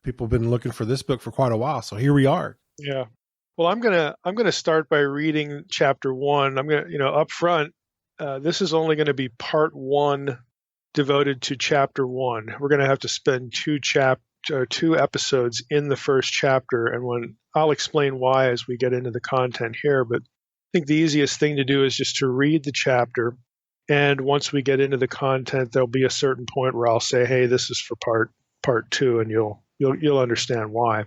People have been looking for this book for quite a while, so here we are. Yeah. Well, I'm gonna start by reading chapter 1. I'm gonna, up front, this is only going to be part 1 devoted to chapter 1. We're going to have to spend two episodes in the first chapter, and when I'll explain why as we get into the content here. But I think the easiest thing to do is just to read the chapter, and once we get into the content, there'll be a certain point where I'll say, "Hey, this is for part 2," and you'll understand why.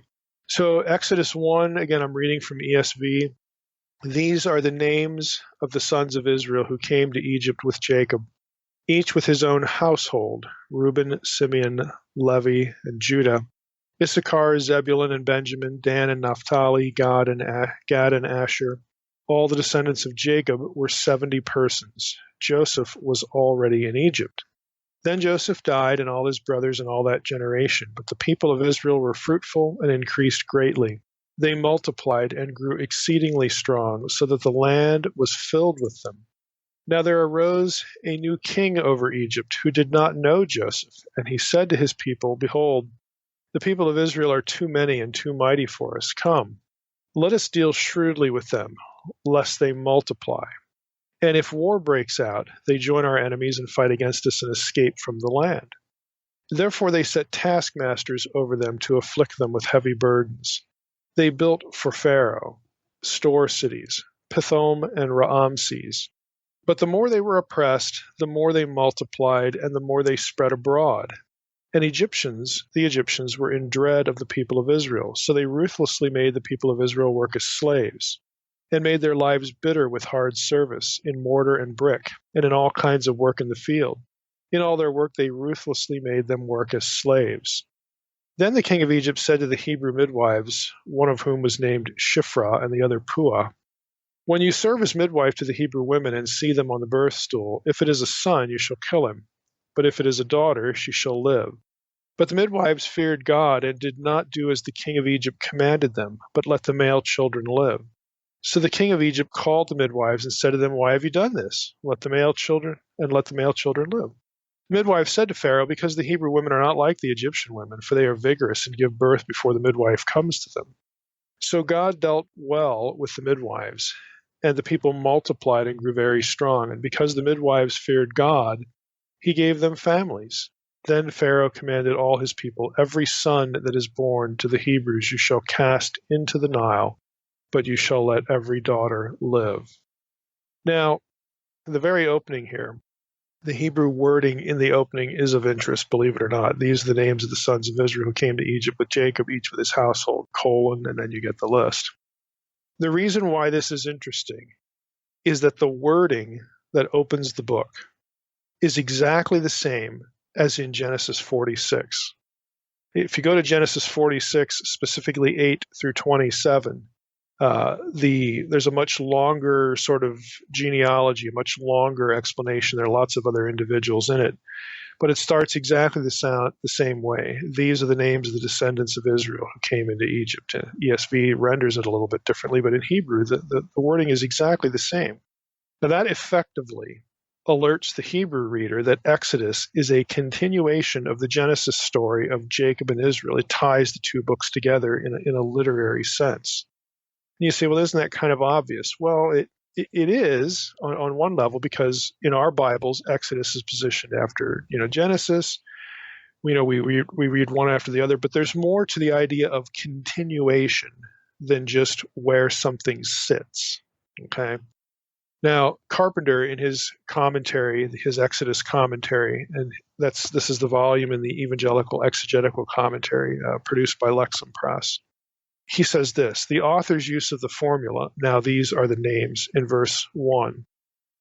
So Exodus 1, again, I'm reading from ESV. These are the names of the sons of Israel who came to Egypt with Jacob, each with his own household: Reuben, Simeon, Levi, and Judah; Issachar, Zebulun, and Benjamin; Dan and Naphtali; Gad and Asher. All the descendants of Jacob were 70 persons. Joseph was already in Egypt. Then Joseph died, and all his brothers and all that generation. But the people of Israel were fruitful and increased greatly. They multiplied and grew exceedingly strong, so that the land was filled with them. Now there arose a new king over Egypt, who did not know Joseph. And he said to his people, "Behold, the people of Israel are too many and too mighty for us. Come, let us deal shrewdly with them, lest they multiply. And if war breaks out, they join our enemies and fight against us and escape from the land." Therefore they set taskmasters over them to afflict them with heavy burdens. They built for Pharaoh store cities, Pithom and Raamses. But the more they were oppressed, the more they multiplied, and the more they spread abroad. And the Egyptians were in dread of the people of Israel, so they ruthlessly made the people of Israel work as slaves, and made their lives bitter with hard service, in mortar and brick, and in all kinds of work in the field. In all their work they ruthlessly made them work as slaves. Then the king of Egypt said to the Hebrew midwives, one of whom was named Shiphrah and the other Puah, "When you serve as midwife to the Hebrew women and see them on the birth stool, if it is a son, you shall kill him. But if it is a daughter, she shall live." But the midwives feared God and did not do as the king of Egypt commanded them, but let the male children live. So the king of Egypt called the midwives and said to them, "Why have you done this? Let the male children live." The midwives said to Pharaoh, "Because the Hebrew women are not like the Egyptian women, for they are vigorous and give birth before the midwife comes to them." So God dealt well with the midwives, and the people multiplied and grew very strong. And because the midwives feared God, he gave them families. Then Pharaoh commanded all his people, "Every son that is born to the Hebrews you shall cast into the Nile, but you shall let every daughter live." Now, in the very opening here, the Hebrew wording in the opening is of interest, believe it or not. These are the names of the sons of Israel who came to Egypt with Jacob, each with his household, and then you get the list. The reason why this is interesting is that the wording that opens the book is exactly the same as in Genesis 46. If you go to Genesis 46, specifically 8 through 27, there's a much longer sort of genealogy, a much longer explanation. There are lots of other individuals in it, but it starts exactly the same way. These are the names of the descendants of Israel who came into Egypt. ESV renders it a little bit differently, but in Hebrew, the wording is exactly the same. Now that effectively alerts the Hebrew reader that Exodus is a continuation of the Genesis story of Jacob and Israel. It ties the two books together in a literary sense. And you say, well, isn't that kind of obvious? Well, it is on one level, because in our Bibles, Exodus is positioned after Genesis. We read one after the other, but there's more to the idea of continuation than just where something sits. Okay. Now, Carpenter, in his commentary, his Exodus commentary, and this is the volume in the Evangelical Exegetical Commentary produced by Lexham Press. He says this: the author's use of the formula, "now these are the names," in verse 1,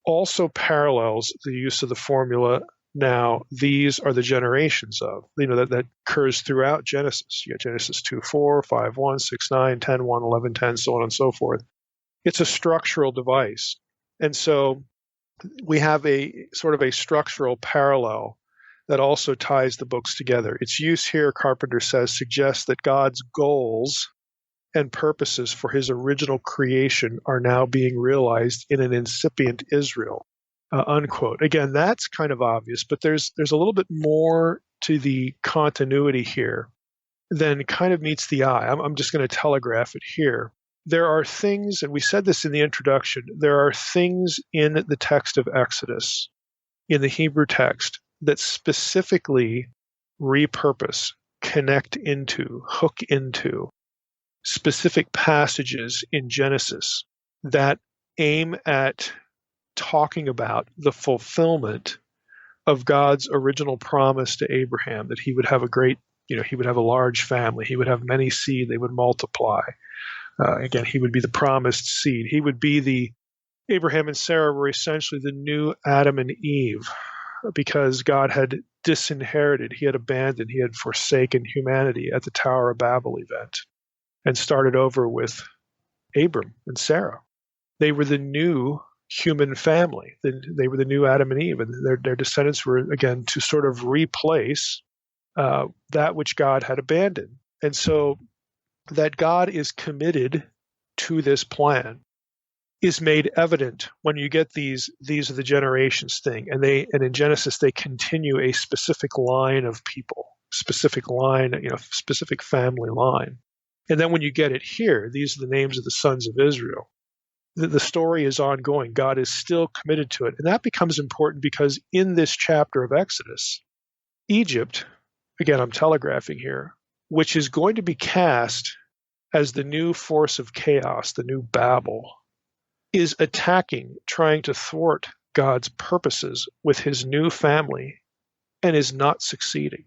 also parallels the use of the formula, "now these are the generations of." That occurs throughout Genesis. You got Genesis 2:4, 5:1, 6:9, 10:1, 11:10, so on and so forth. It's a structural device. And so we have a sort of a structural parallel that also ties the books together. Its use here, Carpenter says, suggests that God's goals and purposes for his original creation are now being realized in an incipient Israel, unquote. Again, that's kind of obvious, but there's a little bit more to the continuity here then kind of meets the eye. I'm just going to telegraph it here. There are things, and we said this in the introduction, there are things in the text of Exodus, in the Hebrew text, that specifically repurpose, connect into, hook into specific passages in Genesis that aim at talking about the fulfillment of God's original promise to Abraham that he would have a great, he would have a large family, he would have many seed, they would multiply. Again, he would be the promised seed. He would be Abraham and Sarah were essentially the new Adam and Eve because God had disinherited, he had abandoned, he had forsaken humanity at the Tower of Babel event and started over with Abram and Sarah. They were the new human family. They were the new Adam and Eve, and their descendants were, again, to sort of replace that which God had abandoned. And so that God is committed to this plan is made evident when you get these are the generations thing. And in Genesis, they continue a specific line of people, specific line, specific family line. And then when you get it here, these are the names of the sons of Israel. The story is ongoing. God is still committed to it. And that becomes important because in this chapter of Exodus, Egypt, again, I'm telegraphing here, which is going to be cast as the new force of chaos, the new Babel, is attacking, trying to thwart God's purposes with his new family and is not succeeding.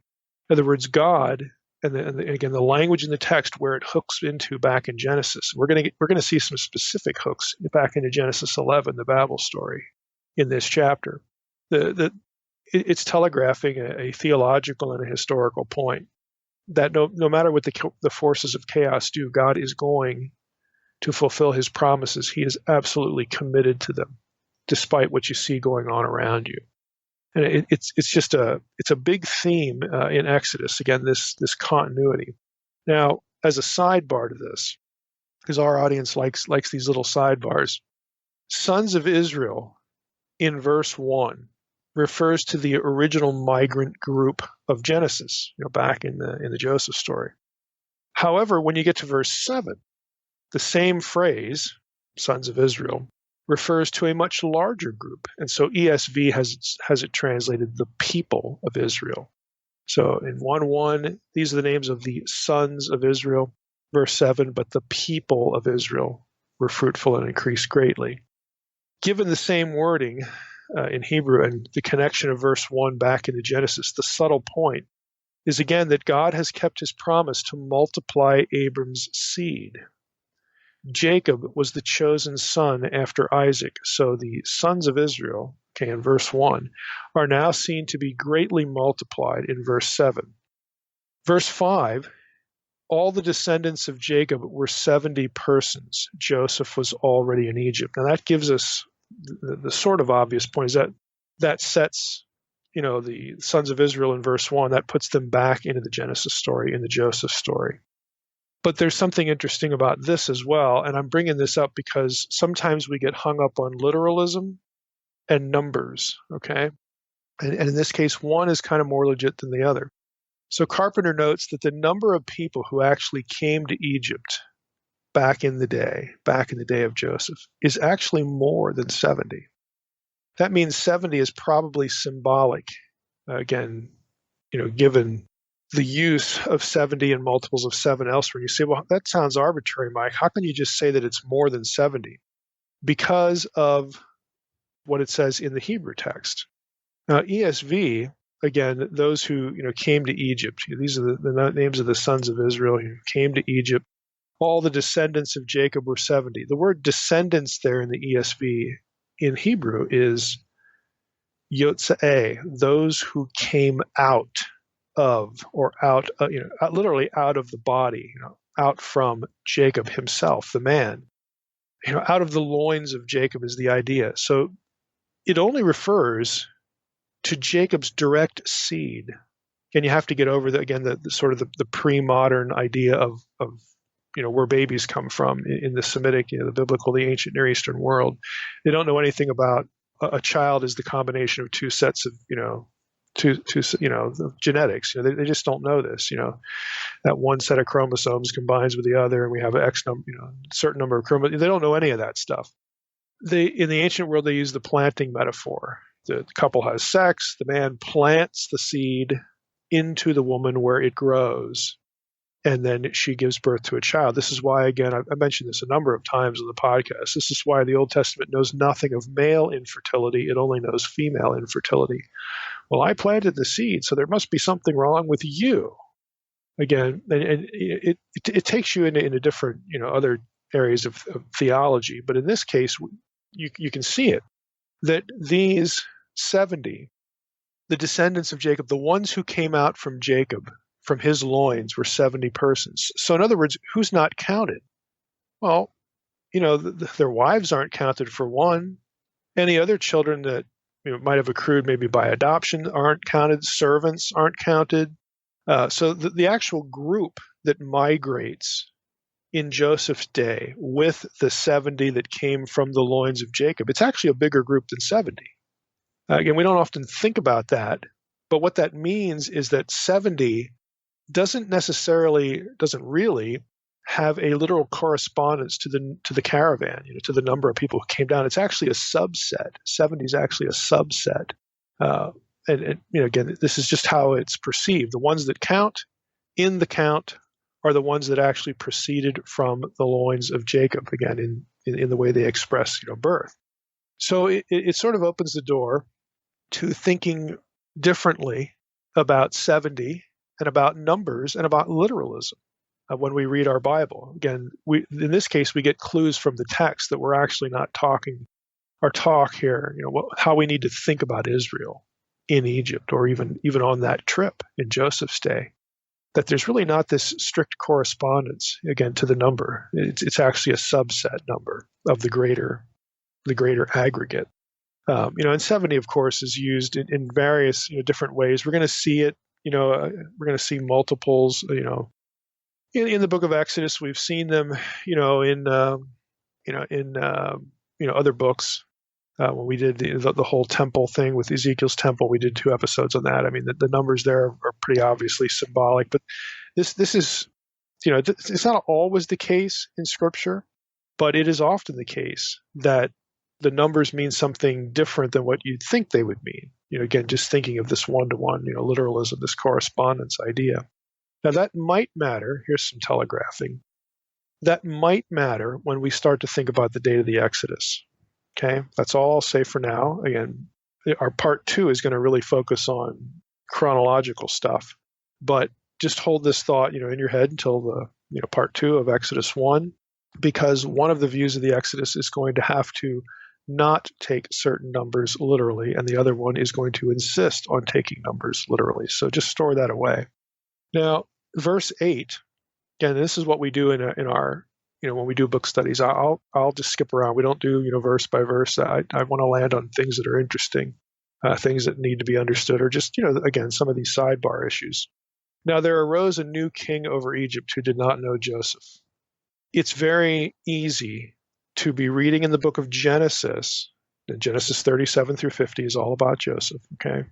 In other words, God, and again, the language in the text where it hooks into back in Genesis, we're going to see some specific hooks back into Genesis 11, the Babel story, in this chapter. It's telegraphing a theological and a historical point that no matter what the forces of chaos do, God is going to fulfill his promises. He is absolutely committed to them, despite what you see going on around you. And it's a big theme in Exodus. Again, this continuity. Now, as a sidebar to this, because our audience likes these little sidebars, sons of Israel in verse 1 refers to the original migrant group of Genesis, back in the Joseph story. However, when you get to verse 7, the same phrase, sons of Israel, refers to a much larger group. And so ESV has it translated the people of Israel. So in 1:1, these are the names of the sons of Israel. Verse 7, but the people of Israel were fruitful and increased greatly. Given the same wording in Hebrew and the connection of verse 1 back into Genesis, the subtle point is again that God has kept his promise to multiply Abram's seed. Jacob was the chosen son after Isaac. So the sons of Israel, in verse 1, are now seen to be greatly multiplied in verse 7. Verse 5, all the descendants of Jacob were 70 persons. Joseph was already in Egypt. Now that gives us the sort of obvious point is that sets, the sons of Israel in verse 1, that puts them back into the Genesis story, in the Joseph story. But there's something interesting about this as well, and I'm bringing this up because sometimes we get hung up on literalism and numbers, okay? And in this case, one is kind of more legit than the other. So Carpenter notes that the number of people who actually came to Egypt back in the day of Joseph, is actually more than 70. That means 70 is probably symbolic, again, given the use of 70 and multiples of 7 elsewhere. You say, well, that sounds arbitrary, Mike. How can you just say that it's more than 70? Because of what it says in the Hebrew text. Now, ESV, again, those who came to Egypt, these are the names of the sons of Israel who came to Egypt. All the descendants of Jacob were 70. The word descendants there in the ESV in Hebrew is yotzei, those who came out of, or out, literally out of the body, out from Jacob himself, the man. Out of the loins of Jacob is the idea. So it only refers to Jacob's direct seed. And you have to get over the sort of the pre-modern idea of where babies come from in the Semitic, the biblical, the ancient Near Eastern world. They don't know anything about a child is the combination of two sets of, the genetics. They just don't know this. That one set of chromosomes combines with the other, and we have an X number, certain number of chromosomes. They don't know any of that stuff. In the ancient world, they use the planting metaphor. The couple has sex. The man plants the seed into the woman where it grows, and then she gives birth to a child. This is why, again, I mentioned this a number of times on the podcast. This is why the Old Testament knows nothing of male infertility. It only knows female infertility. Well, I planted the seed, so there must be something wrong with you. Again, and it takes you into different, other areas of theology. But in this case, you can see it, that these 70, the descendants of Jacob, the ones who came out from Jacob, from his loins, were 70 persons. So in other words, who's not counted? Well, their wives aren't counted for one. Any other children that might have accrued maybe by adoption aren't counted. Servants aren't counted. So the actual group that migrates in Joseph's day with the 70 that came from the loins of Jacob, it's actually a bigger group than 70. Again, we don't often think about that, but what that means is that 70 doesn't really have a literal correspondence to the caravan, to the number of people who came down. It's actually a subset. 70 is actually a subset. And again, this is just how it's perceived. The ones that count in the count are the ones that actually proceeded from the loins of Jacob, again, in the way they express, birth. So it sort of opens the door to thinking differently about 70 and about numbers and about literalism when we read our Bible. Again, in this case, we get clues from the text that we're actually not talking our talk here, how we need to think about Israel in Egypt, or even on that trip in Joseph's day, that there's really not this strict correspondence, again, to the number. It's actually a subset number of the greater aggregate. And 70, of course, is used in various different ways. We're going to see it. We're going to see multiples. In the book of Exodus, we've seen them. In other books. When we did the whole temple thing with Ezekiel's temple, we did 2 episodes on that. I mean, the numbers there are pretty obviously symbolic, but this is, it's not always the case in Scripture, but it is often the case that the numbers mean something different than what you'd think they would mean. Again, just thinking of this one-to-one, literalism, this correspondence idea. Now, that might matter. Here's some telegraphing. That might matter when we start to think about the date of the Exodus. Okay, that's all I'll say for now. Again, our part 2 is going to really focus on chronological stuff, but just hold this thought, in your head until the, part 2 of Exodus 1, because one of the views of the Exodus is going to have to not take certain numbers literally, and the other one is going to insist on taking numbers literally. So just store that away. Now, verse 8, again, this is what we do in our when we do book studies. I'll just skip around. We don't do verse by verse. I want to land on things that are interesting, things that need to be understood, or just again, some of these sidebar issues. Now there arose a new king over Egypt who did not know Joseph. It's very easy to be reading in the book of Genesis. And Genesis 37 through 50 is all about Joseph. Okay.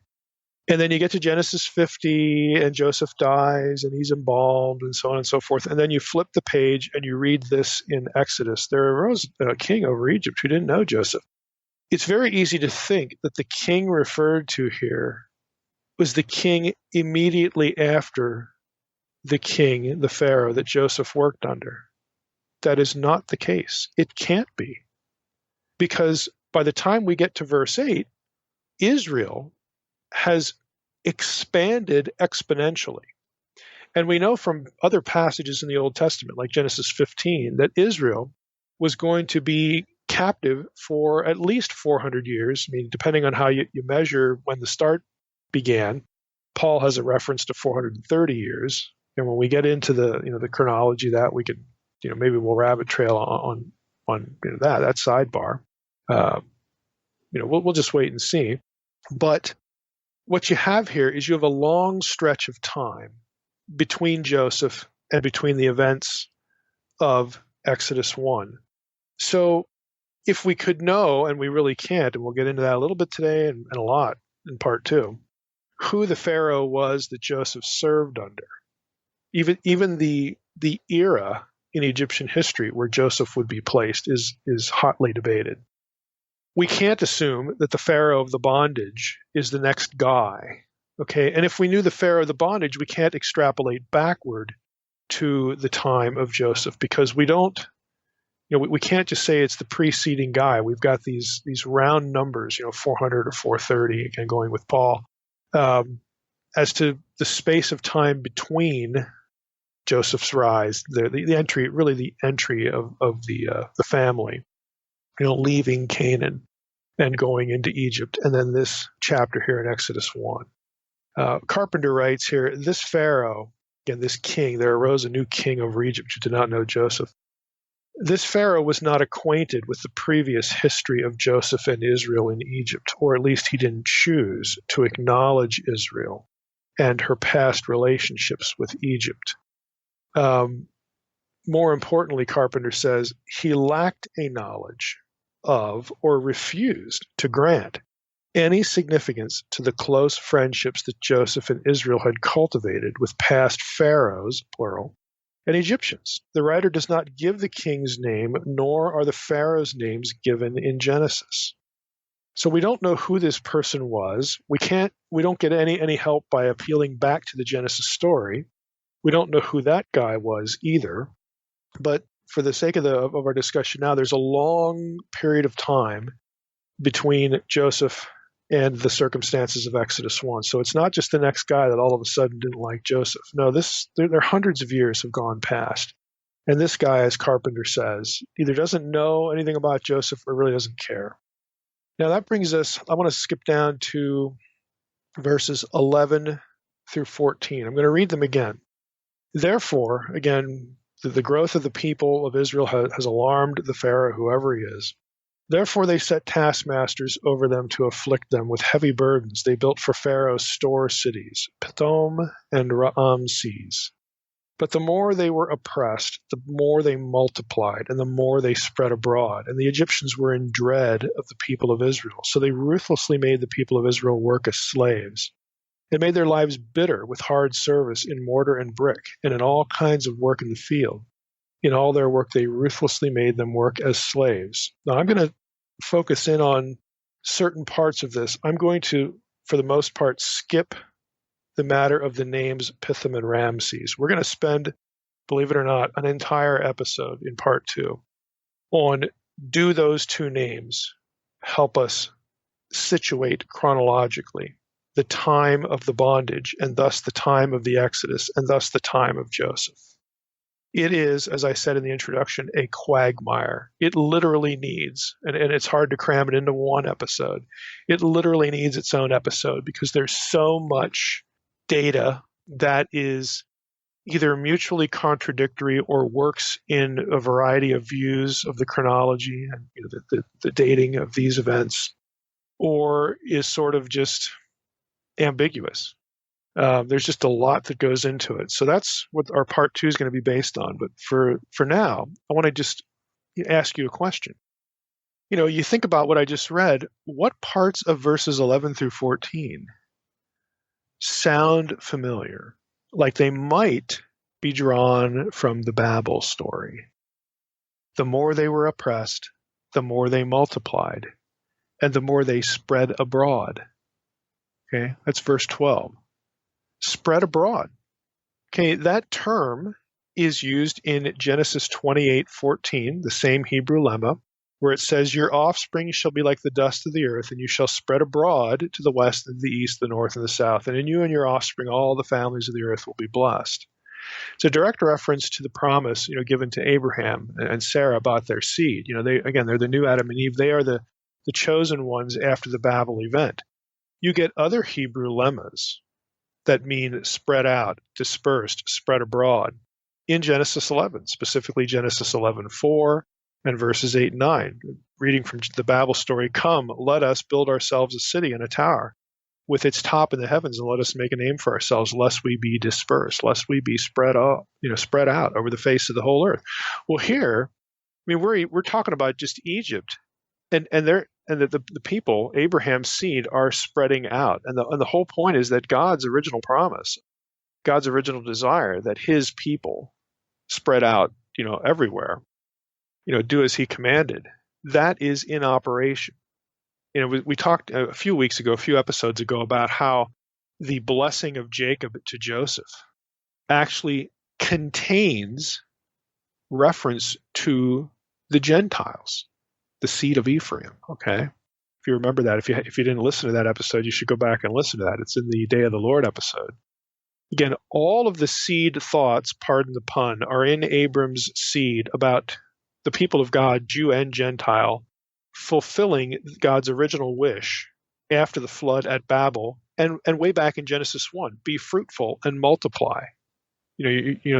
And then you get to Genesis 50 and Joseph dies and he's embalmed and so on and so forth. And then you flip the page and you read this in Exodus. There arose a king over Egypt who didn't know Joseph. It's very easy to think that the king referred to here was the king immediately after the king, the Pharaoh that Joseph worked under. That is not the case. It can't be. Because by the time we get to verse 8, Israel has expanded exponentially. And we know from other passages in the Old Testament, like Genesis 15, that Israel was going to be captive for at least 400 years. I mean, depending on how you measure when the start began, Paul has a reference to 430 years. And when we get into the chronology of that, we could, maybe we'll rabbit trail on that sidebar. We'll just wait and see. But what you have here is you have a long stretch of time between Joseph and between the events of Exodus 1. So if we could know, and we really can't, and we'll get into that a little bit today and a lot in part 2, who the Pharaoh was that Joseph served under. Even the era in Egyptian history where Joseph would be placed is hotly debated. We can't assume that the Pharaoh of the bondage is the next guy. Okay, and if we knew the Pharaoh of the bondage, we can't extrapolate backward to the time of Joseph, because we don't, we can't just say it's the preceding guy. We've got these round numbers, 400 or 430, again going with Paul, as to the space of time between Joseph's rise, the entry, really the entry of the family, leaving Canaan and going into Egypt, and then this chapter here in Exodus 1. Carpenter writes here, this Pharaoh, again, this king, there arose a new king over Egypt who did not know Joseph. This Pharaoh was not acquainted with the previous history of Joseph and Israel in Egypt, or at least he didn't choose to acknowledge Israel and her past relationships with Egypt. More importantly, Carpenter says, he lacked a knowledge of or refused to grant any significance to the close friendships that Joseph and Israel had cultivated with past pharaohs, plural, and Egyptians. The writer does not give the king's name, nor are the pharaoh's names given in Genesis. So we don't know who this person was. We don't get any help by appealing back to the Genesis story. We don't know who that guy was either. But for the sake of our discussion now, there's a long period of time between Joseph and the circumstances of Exodus 1. So it's not just the next guy that all of a sudden didn't like Joseph. No, there hundreds of years have gone past. And this guy, as Carpenter says, either doesn't know anything about Joseph or really doesn't care. Now that brings us, I want to skip down to verses 11 through 14. I'm going to read them again. Therefore, again, the growth of the people of Israel has alarmed the Pharaoh, whoever he is. Therefore they set taskmasters over them to afflict them with heavy burdens. They built for Pharaoh store cities, Pithom and Raamses. But the more they were oppressed, the more they multiplied, and the more they spread abroad. And the Egyptians were in dread of the people of Israel. So they ruthlessly made the people of Israel work as slaves. They made their lives bitter with hard service in mortar and brick, and in all kinds of work in the field. In all their work, they ruthlessly made them work as slaves. Now, I'm going to focus in on certain parts of this. I'm going to, for the most part, skip the matter of the names Pithom and Ramses. We're going to spend, believe it or not, an entire episode in part 2 on, do those two names help us situate chronologically the time of the bondage, and thus the time of the Exodus, and thus the time of Joseph. It is, as I said in the introduction, a quagmire. It literally needs, and it's hard to cram it into one episode, it literally needs its own episode, because there's so much data that is either mutually contradictory or works in a variety of views of the chronology and the dating of these events, or is sort of just ambiguous. There's just a lot that goes into it. So that's what our part 2 is going to be based on. But for now, I want to just ask you a question. You think about what I just read. What parts of verses 11 through 14 sound familiar? Like they might be drawn from the Babel story. The more they were oppressed, the more they multiplied, and the more they spread abroad. Okay, that's verse 12. Spread abroad. Okay, that term is used in Genesis 28:14, the same Hebrew lemma, where it says, your offspring shall be like the dust of the earth, and you shall spread abroad to the west and the east, the north and the south, and in you and your offspring all the families of the earth will be blessed. It's a direct reference to the promise, given to Abraham and Sarah about their seed. They're the new Adam and Eve. They are the chosen ones after the Babel event. You get other Hebrew lemmas that mean spread out, dispersed, spread abroad in Genesis 11, specifically Genesis 11:4 and verses 8 and 9. Reading from the Babel story, come, let us build ourselves a city and a tower with its top in the heavens, and let us make a name for ourselves, lest we be dispersed, lest we be spread out over the face of the whole earth. Well, here, we're talking about just Egypt, and and that the people, Abraham's seed, are spreading out. And the whole point is that God's original promise, God's original desire, that his people spread out, everywhere, do as he commanded, that is in operation. We talked a few episodes ago, about how the blessing of Jacob to Joseph actually contains reference to the Gentiles, the seed of Ephraim. Okay, if you remember that, if you didn't listen to that episode, you should go back and listen to that. It's in the Day of the Lord episode. Again, all of the seed thoughts, pardon the pun, are in Abram's seed about the people of God, Jew and Gentile, fulfilling God's original wish after the flood at Babel, and way back in Genesis 1, be fruitful and multiply.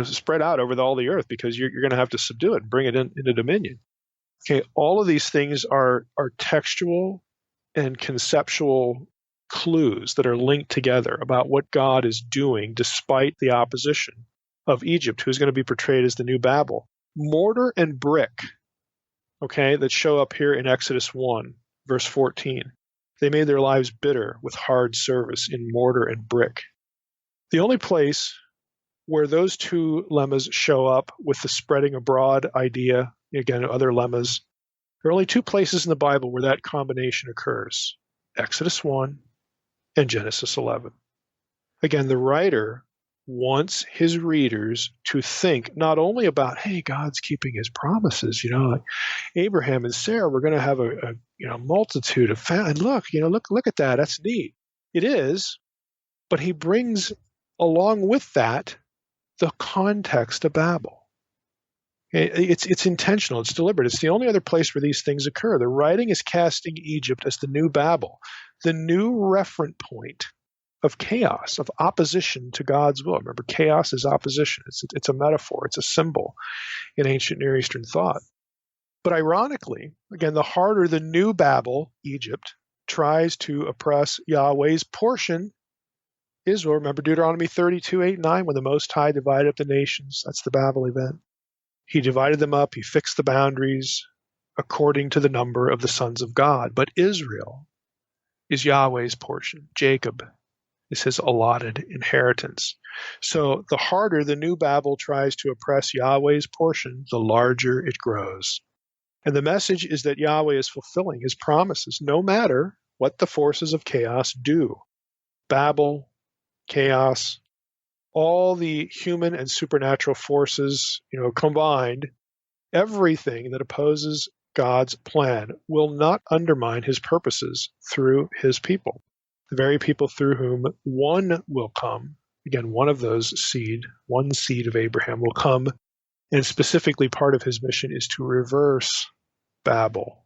Spread out over all the earth, because you're going to have to subdue it and bring it into dominion. Okay, all of these things are textual and conceptual clues that are linked together about what God is doing despite the opposition of Egypt, who's going to be portrayed as the new Babel. Mortar and brick, okay, that show up here in Exodus 1, verse 14. They made their lives bitter with hard service in mortar and brick. The only place where those two lemmas show up with the spreading abroad idea, again, other lemmas, there are only two places in the Bible where that combination occurs: Exodus 1 and Genesis 11. Again, the writer wants his readers to think not only about, hey, God's keeping his promises, like Abraham and Sarah, we're going to have a multitude of family. And look at that. That's neat. It is, but he brings along with that the context of Babel. It's intentional. It's deliberate. It's the only other place where these things occur. The writing is casting Egypt as the new Babel, the new referent point of chaos, of opposition to God's will. Remember, chaos is opposition. It's a metaphor. It's a symbol in ancient Near Eastern thought. But ironically, again, the harder the new Babel, Egypt, tries to oppress Yahweh's portion, Israel. Remember Deuteronomy 32, 8, 9, when the Most High divided up the nations. That's the Babel event. He divided them up. He fixed the boundaries according to the number of the sons of God. But Israel is Yahweh's portion. Jacob is his allotted inheritance. So the harder the new Babel tries to oppress Yahweh's portion, the larger it grows. And the message is that Yahweh is fulfilling his promises, no matter what the forces of chaos do. Babel, chaos, all the human and supernatural forces, combined, everything that opposes God's plan will not undermine his purposes through his people. The very people through whom one will come, again, one of those one seed of Abraham will come, and specifically part of his mission is to reverse Babel,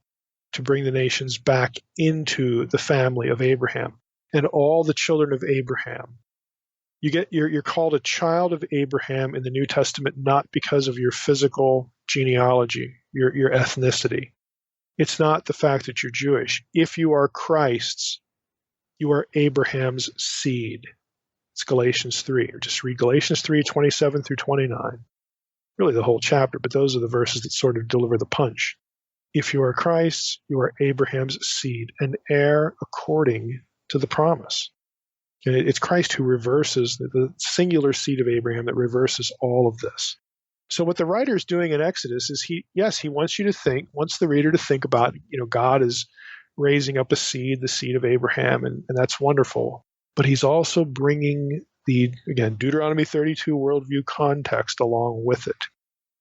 to bring the nations back into the family of Abraham and all the children of Abraham. You're called a child of Abraham in the New Testament not because of your physical genealogy, your ethnicity. It's not the fact that you're Jewish. If you are Christ's, you are Abraham's seed. It's Galatians 3. Or just read Galatians 3, 27 through 29. Really the whole chapter, but those are the verses that sort of deliver the punch. If you are Christ's, you are Abraham's seed, an heir according to the promise. And it's Christ who reverses, the singular seed of Abraham that reverses all of this. So what the writer is doing in Exodus is he wants the reader to think about, God is raising up a seed, the seed of Abraham, and that's wonderful. But he's also bringing Deuteronomy 32 worldview context along with it.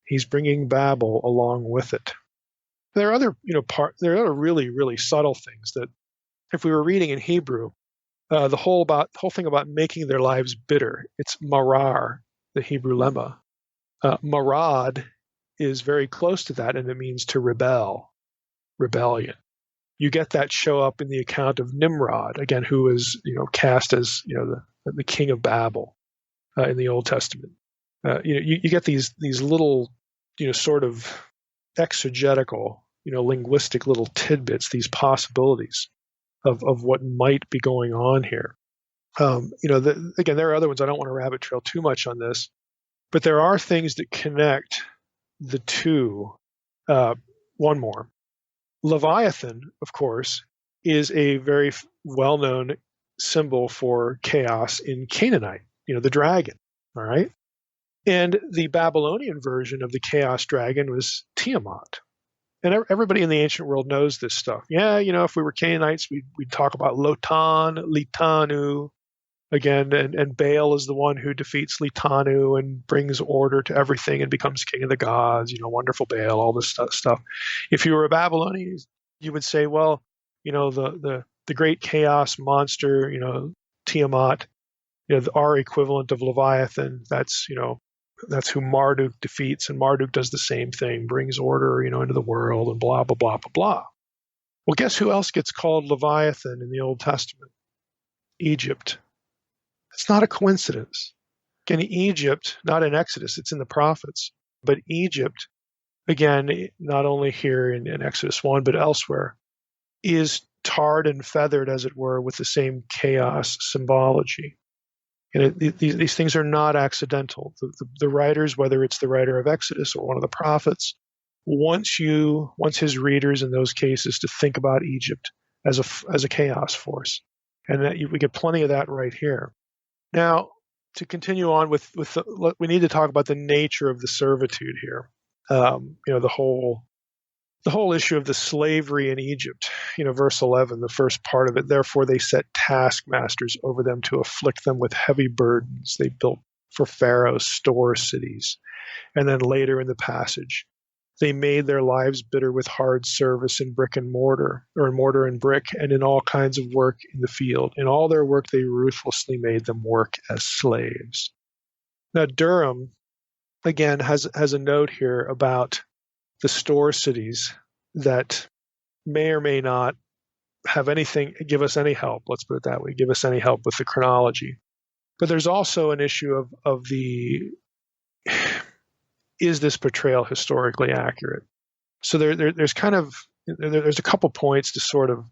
He's bringing Babel along with it. There are other, there are other really, really subtle things that if we were reading in Hebrew, the whole thing about making their lives bitter, it's marar, the Hebrew lemma. Marad is very close to that, and it means to rebellion. You get that show up in the account of Nimrod, again, who is cast as the king of Babel in the Old Testament. You get these little sort of exegetical linguistic little tidbits, these possibilities of what might be going on here. Again, there are other ones. I don't want to rabbit trail too much on this, but there are things that connect the two. One more. Leviathan, of course, is a very well-known symbol for chaos in Canaanite, the dragon, all right? And the Babylonian version of the chaos dragon was Tiamat. And everybody in the ancient world knows this stuff. Yeah, if we were Canaanites, we'd talk about Lotan, Litanu, again, and Baal is the one who defeats Litanu and brings order to everything and becomes king of the gods, wonderful Baal, all this stuff. If you were a Babylonian, you would say, well, the great chaos monster, Tiamat, our equivalent of Leviathan, that's who Marduk defeats, and Marduk does the same thing, brings order, into the world, and blah, blah, blah, blah, blah. Well, guess who else gets called Leviathan in the Old Testament? Egypt. It's not a coincidence. Again, Egypt, not in Exodus, it's in the prophets, but Egypt, again, not only here in Exodus 1, but elsewhere, is tarred and feathered, as it were, with the same chaos symbology. And these things are not accidental. The writers, whether it's the writer of Exodus or one of the prophets, wants his readers in those cases to think about Egypt as a chaos force. And we get plenty of that right here. Now, to continue on we need to talk about the nature of the servitude here. The whole issue of the slavery in Egypt, verse 11, the first part of it, therefore they set taskmasters over them to afflict them with heavy burdens. They built for Pharaoh store cities. And then later in the passage, they made their lives bitter with hard service in brick and mortar, or in mortar and brick, and in all kinds of work in the field. In all their work, they ruthlessly made them work as slaves. Now, Durham, again, has a note here about the store cities that may or may not give us any help, let's put it that way, give us any help with the chronology. But there's also an issue of is this portrayal historically accurate? So there's a couple points to sort of,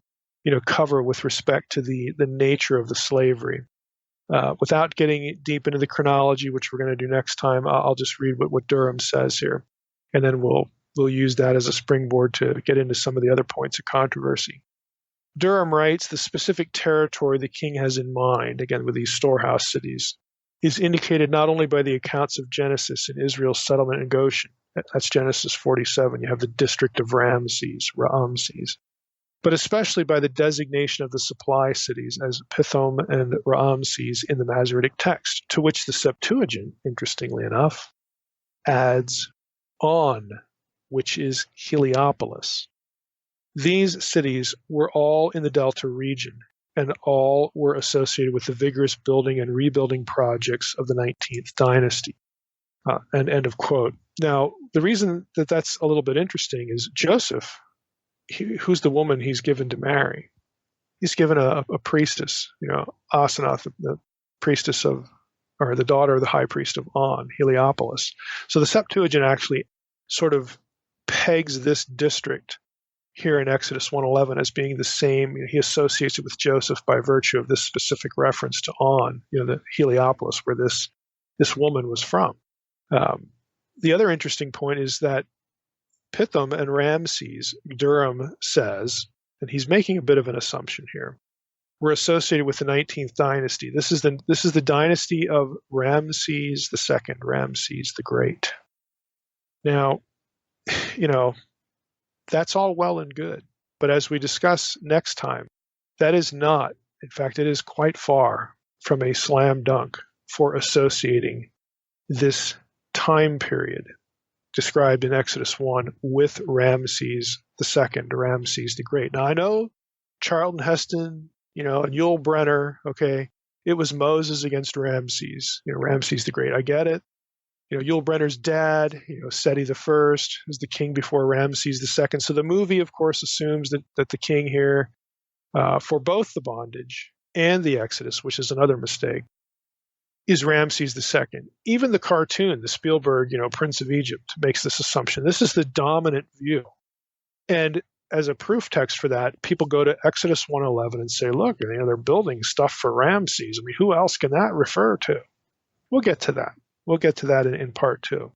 cover with respect to the nature of the slavery. Without getting deep into the chronology, which we're going to do next time, I'll just read what Durham says here, and then we'll use that as a springboard to get into some of the other points of controversy. Durham writes, the specific territory the king has in mind, again with these storehouse cities, is indicated not only by the accounts of Genesis and Israel's settlement in Goshen. That's Genesis 47. You have the district of Ramses, but especially by the designation of the supply cities as Pithom and Ramses in the Masoretic text, to which the Septuagint, interestingly enough, adds On, which is Heliopolis. These cities were all in the Delta region, and all were associated with the vigorous building and rebuilding projects of the 19th dynasty. And end of quote. Now, the reason that that's a little bit interesting is Joseph, who's the woman he's given to marry, he's given a priestess, Asenath, the priestess or the daughter of the high priest of On, Heliopolis. So the Septuagint actually sort of pegs this district here in Exodus 1:11 as being the same. He associates it with Joseph by virtue of this specific reference to On, the Heliopolis, where this woman was from. The other interesting point is that Pithom and Ramses, Durham says, and he's making a bit of an assumption here, were associated with the 19th dynasty. This is the dynasty of Ramses II, Ramses the Great. Now, that's all well and good. But as we discuss next time, that is not, in fact, it is quite far from a slam dunk for associating this time period described in Exodus 1 with Ramses II, Ramses the Great. Now, I know Charlton Heston, and Yul Brynner, okay, it was Moses against Ramses, Ramses the Great. I get it. Yul Brynner's dad, Seti the First, is the king before Ramses II. So the movie, of course, assumes that the king here, for both the bondage and the Exodus, which is another mistake, is Ramses II. Even the cartoon, the Spielberg, Prince of Egypt, makes this assumption. This is the dominant view. And as a proof text for that, people go to Exodus 1:11 and say, look, they're building stuff for Ramses. I mean, who else can that refer to? We'll get to that. We'll get to that in part 2.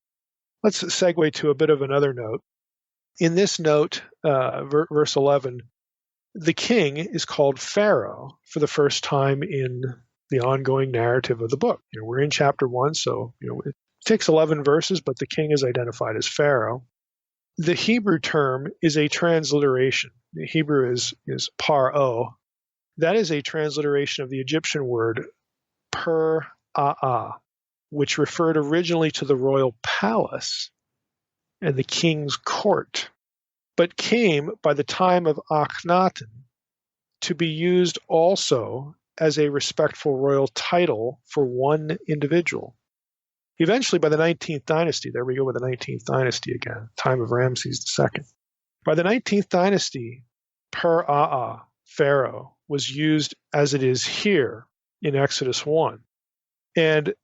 Let's segue to a bit of another note. In this note, verse 11, the king is called Pharaoh for the first time in the ongoing narrative of the book. We're in chapter 1, so it takes 11 verses, but the king is identified as Pharaoh. The Hebrew term is a transliteration. The Hebrew is paro. That is a transliteration of the Egyptian word per-aa, which referred originally to the royal palace and the king's court, but came by the time of Akhenaten to be used also as a respectful royal title for one individual. Eventually, by the 19th dynasty, there we go with the 19th dynasty again, time of Ramses II. By the 19th dynasty, per-aa, Pharaoh, was used as it is here in Exodus 1. And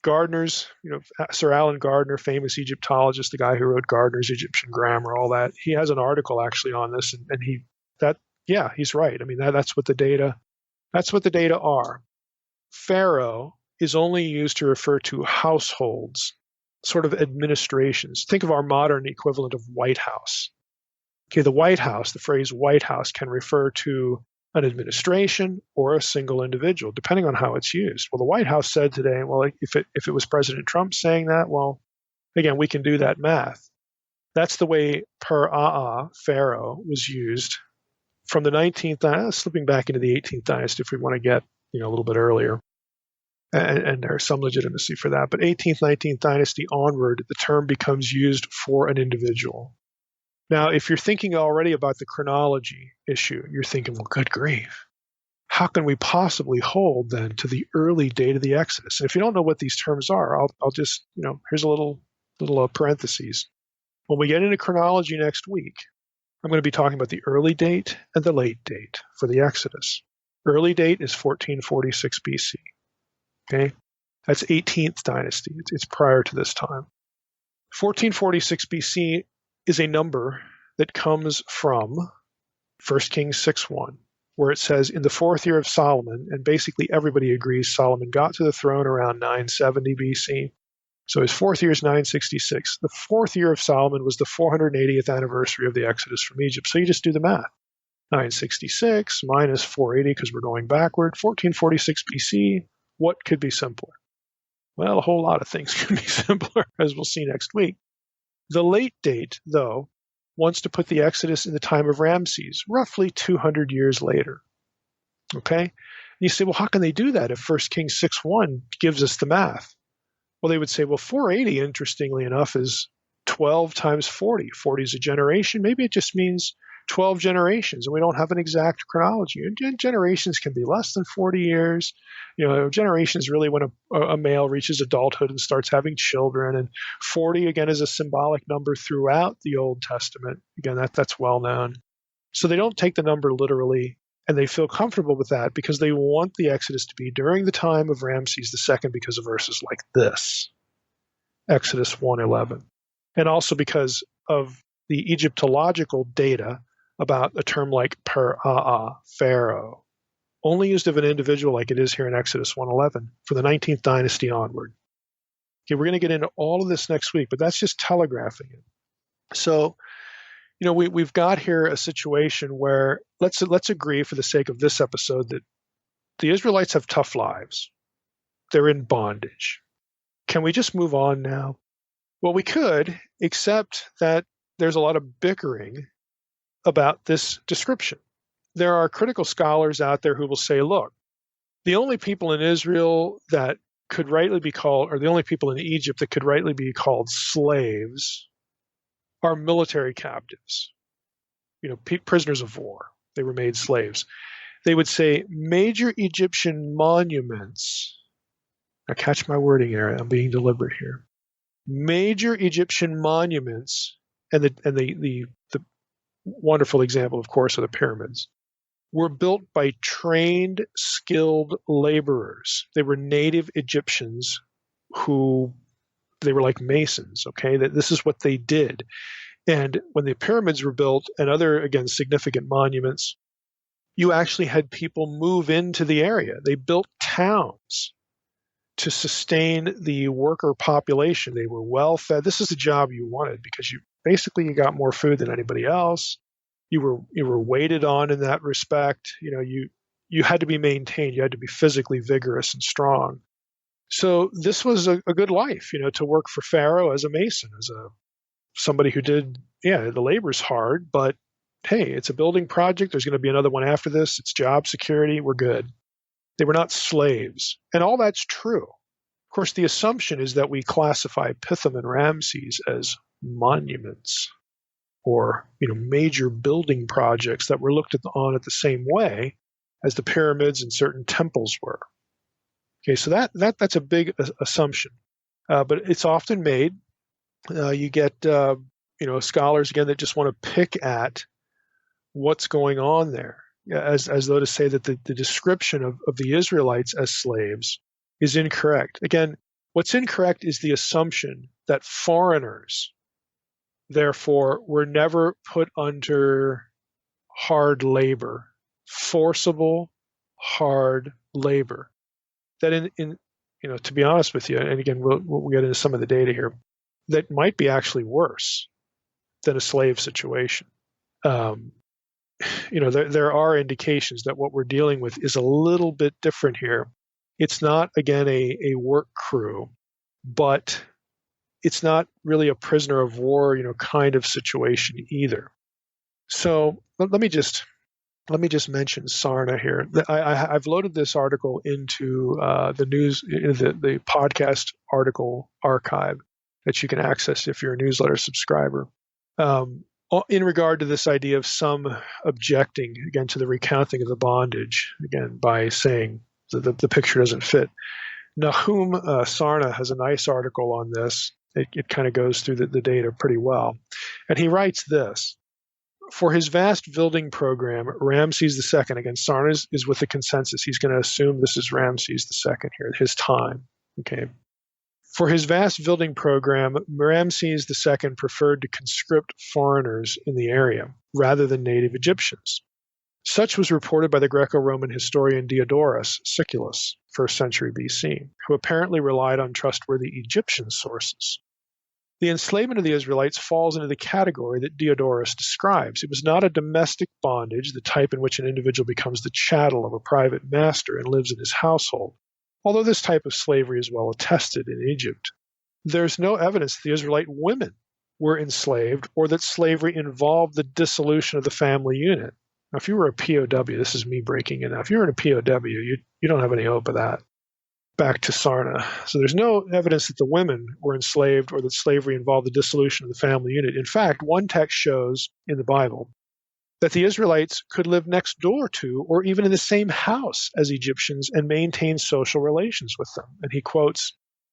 Gardner's, Sir Alan Gardner, famous Egyptologist, the guy who wrote Gardner's Egyptian Grammar, all that, he has an article actually on this, and he's right. I mean, that's what the data are. Pharaoh is only used to refer to households, sort of administrations. Think of our modern equivalent of White House. Okay, the White House, the phrase White House can refer to an administration or a single individual, depending on how it's used. Well, the White House said today, well, if it was President Trump saying that, well, again, we can do that math. That's the way per-aa, Pharaoh, was used from the 19th dynasty, slipping back into the 18th dynasty if we want to get a little bit earlier. And there's some legitimacy for that. But 18th, 19th dynasty onward, the term becomes used for an individual. Now, if you're thinking already about the chronology issue, you're thinking, well, good grief. How can we possibly hold then to the early date of the Exodus? And if you don't know what these terms are, I'll just, here's a little parentheses. When we get into chronology next week, I'm going to be talking about the early date and the late date for the Exodus. Early date is 1446 BC. Okay, that's 18th dynasty. It's prior to this time. 1446 BC is a number that comes from 1 Kings 6:1, where it says, in the 4th year of Solomon, and basically everybody agrees Solomon got to the throne around 970 BC. So his 4th year is 966. The 4th year of Solomon was the 480th anniversary of the Exodus from Egypt. So you just do the math. 966 minus 480, because we're going backward, 1446 BC. What could be simpler? Well, a whole lot of things could be simpler, as we'll see next week. The late date, though, wants to put the Exodus in the time of Ramses, roughly 200 years later. Okay? And you say, well, how can they do that if 1 Kings 6:1 gives us the math? Well, they would say, well, 480, interestingly enough, is 12 times 40. 40 is a generation. Maybe it just means 12 generations, and we don't have an exact chronology. And generations can be less than 40 years. Generations really when a male reaches adulthood and starts having children. And 40, again, is a symbolic number throughout the Old Testament. Again, that's well known. So they don't take the number literally, and they feel comfortable with that because they want the Exodus to be during the time of Ramses II because of verses like this, Exodus 1:11, and also because of the Egyptological data about a term like per-aa, Pharaoh, only used of an individual like it is here in Exodus 1:11 for the 19th dynasty onward. Okay, we're going to get into all of this next week, but that's just telegraphing it. So, we've got here a situation where let's agree for the sake of this episode that the Israelites have tough lives. They're in bondage. Can we just move on now? Well, we could, except that there's a lot of bickering about this description. There are critical scholars out there who will say, look, the only people in Israel that could rightly be called, or the only people in Egypt that could rightly be called slaves are military captives, prisoners of war. They were made slaves. They would say major Egyptian monuments. Now catch my wording here. I'm being deliberate here. Major Egyptian monuments, and the wonderful example, of course, are the pyramids, were built by trained, skilled laborers. They were native Egyptians they were like masons, okay? This is what they did. And when the pyramids were built and other, again, significant monuments, you actually had people move into the area. They built towns. to sustain the worker population. They were well fed. This is the job you wanted because you got more food than anybody else. You were waited on in that respect. You had to be maintained. You had to be physically vigorous and strong. So this was a good life, to work for Pharaoh as a mason, as somebody who did, the labor's hard, but hey, it's a building project. There's going to be another one after this. It's job security. We're good. They were not slaves. And all that's true. Of course, the assumption is that we classify Pithom and Ramses as monuments or, major building projects that were looked on the same way as the pyramids and certain temples were. Okay, so that's a big assumption, but it's often made. You get scholars again that just want to pick at what's going on there, as though to say that the description of the Israelites as slaves is incorrect. Again, what's incorrect is the assumption that foreigners, therefore, were never put under hard labor, forcible, hard labor. That in to be honest with you, and again, we'll get into some of the data here, that might be actually worse than a slave situation. There are indications that what we're dealing with is a little bit different here. It's not, again, a work crew, but it's not really a prisoner of war, kind of situation either. So let me just mention Sarna here. I've loaded this article into the podcast article archive that you can access if you're a newsletter subscriber. In regard to this idea of some objecting, again, to the recounting of the bondage, again, by saying that the picture doesn't fit. Nahum Sarna has a nice article on this. It kind of goes through the data pretty well. And he writes this: for his vast building program, Ramses II, again, Sarna is with the consensus. He's going to assume this is Ramses II here, his time. Okay. For his vast building program, Ramses II preferred to conscript foreigners in the area rather than native Egyptians. Such was reported by the Greco-Roman historian Diodorus Siculus, 1st century BC, who apparently relied on trustworthy Egyptian sources. The enslavement of the Israelites falls into the category that Diodorus describes. It was not a domestic bondage, the type in which an individual becomes the chattel of a private master and lives in his household, although this type of slavery is well attested in Egypt. There's no evidence that the Israelite women were enslaved or that slavery involved the dissolution of the family unit. Now, if you were a POW, this is me breaking in now. If you were in a POW, you don't have any hope of that. Back to Sarna. So there's no evidence that the women were enslaved or that slavery involved the dissolution of the family unit. In fact, one text shows in the Bible that the Israelites could live next door to or even in the same house as Egyptians and maintain social relations with them. And he quotes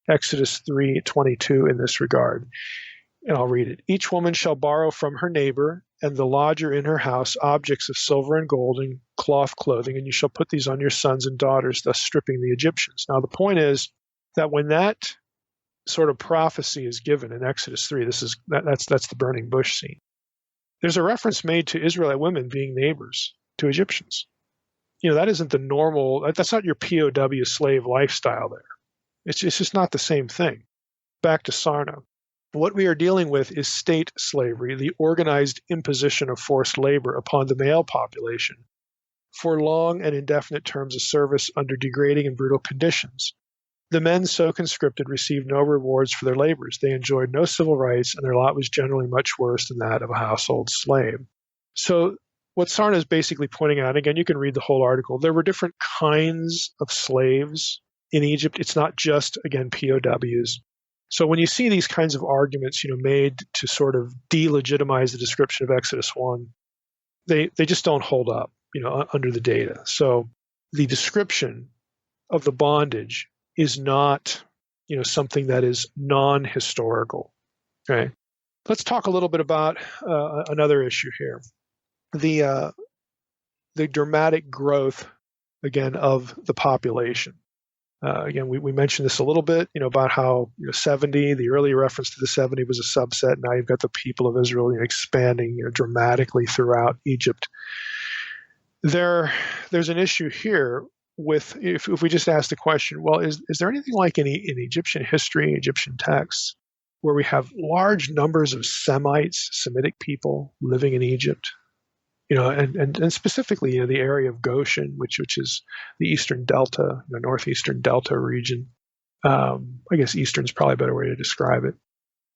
Exodus 3:22 in this regard. And I'll read it. Each woman shall borrow from her neighbor and the lodger in her house objects of silver and gold and cloth clothing, and you shall put these on your sons and daughters, thus stripping the Egyptians. Now, the point is that when that sort of prophecy is given in Exodus 3, that's the burning bush scene. There's a reference made to Israelite women being neighbors to Egyptians. That isn't the normal, that's not your POW slave lifestyle there. It's just not the same thing. Back to Sarna. What we are dealing with is state slavery, the organized imposition of forced labor upon the male population for long and indefinite terms of service under degrading and brutal conditions. The men so conscripted received no rewards for their labors. They enjoyed no civil rights, and their lot was generally much worse than that of a household slave. So what Sarna is basically pointing out, again, you can read the whole article, there were different kinds of slaves in Egypt. It's not just, again, POWs. So when you see these kinds of arguments, made to sort of delegitimize the description of Exodus 1, they just don't hold up, under the data. So the description of the bondage is not, something that is non-historical. Okay. Let's talk a little bit about another issue here. The dramatic growth, again, of the population. Again, we mentioned this a little bit, about how 70, the earlier reference to the 70 was a subset. Now you've got the people of Israel expanding dramatically throughout Egypt. There's an issue here if we just ask the question, well, is there anything like in Egyptian history, Egyptian texts, where we have large numbers of Semites, Semitic people living in Egypt? And specifically, the area of Goshen, which is the eastern delta, northeastern delta region. I guess eastern is probably a better way to describe it.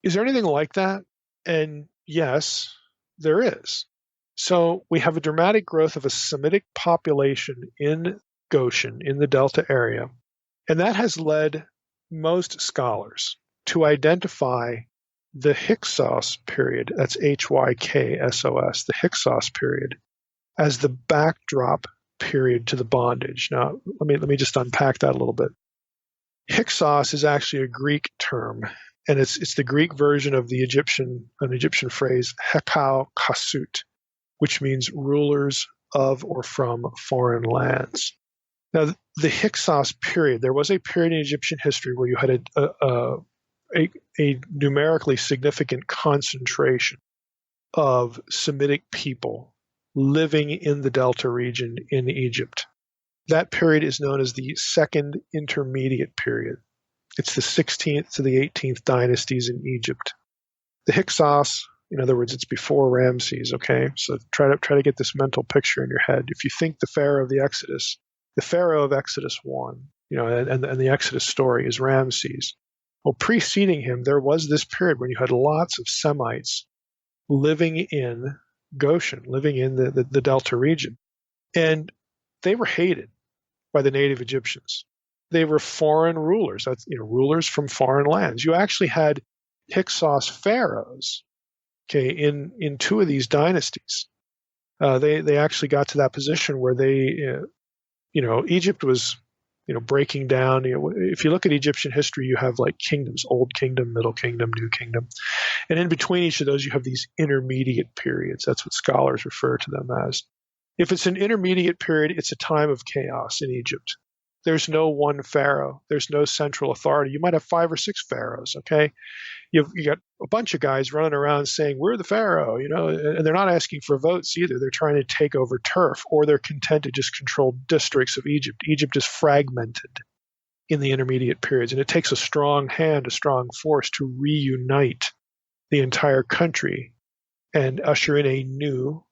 Is there anything like that? And yes, there is. So we have a dramatic growth of a Semitic population in Goshen, in the delta area, and that has led most scholars to identify the Hyksos period, that's Hyksos, the Hyksos period, as the backdrop period to the bondage. Now, let me just unpack that a little bit. Hyksos is actually a Greek term, and it's the Greek version of an Egyptian phrase, hekau kasut, which means rulers of or from foreign lands. Now, the Hyksos period, there was a period in Egyptian history where you had a numerically significant concentration of Semitic people living in the Delta region in Egypt. That period is known as the Second Intermediate Period. It's the 16th to the 18th dynasties in Egypt. The Hyksos, in other words, it's before Ramses, okay? So try to get this mental picture in your head. If you think the Pharaoh of Exodus 1, and the Exodus story is Ramses. Well, preceding him, there was this period when you had lots of Semites living in Goshen, living in the Delta region. And they were hated by the native Egyptians. They were foreign rulers. That's rulers from foreign lands. You actually had Hyksos pharaohs, okay, in two of these dynasties. They actually got to that position where Egypt was breaking down. If you look at Egyptian history, you have like kingdoms: Old Kingdom, Middle Kingdom, New Kingdom, and in between each of those, you have these intermediate periods. That's what scholars refer to them as. If it's an intermediate period, it's a time of chaos in Egypt. There's no one pharaoh. There's no central authority. You might have 5 or 6 pharaohs, okay? You got a bunch of guys running around saying, we're the pharaoh, and they're not asking for votes either. They're trying to take over turf, or they're content to just control districts of Egypt. Egypt is fragmented in the intermediate periods, and it takes a strong hand, a strong force to reunite the entire country and usher in a new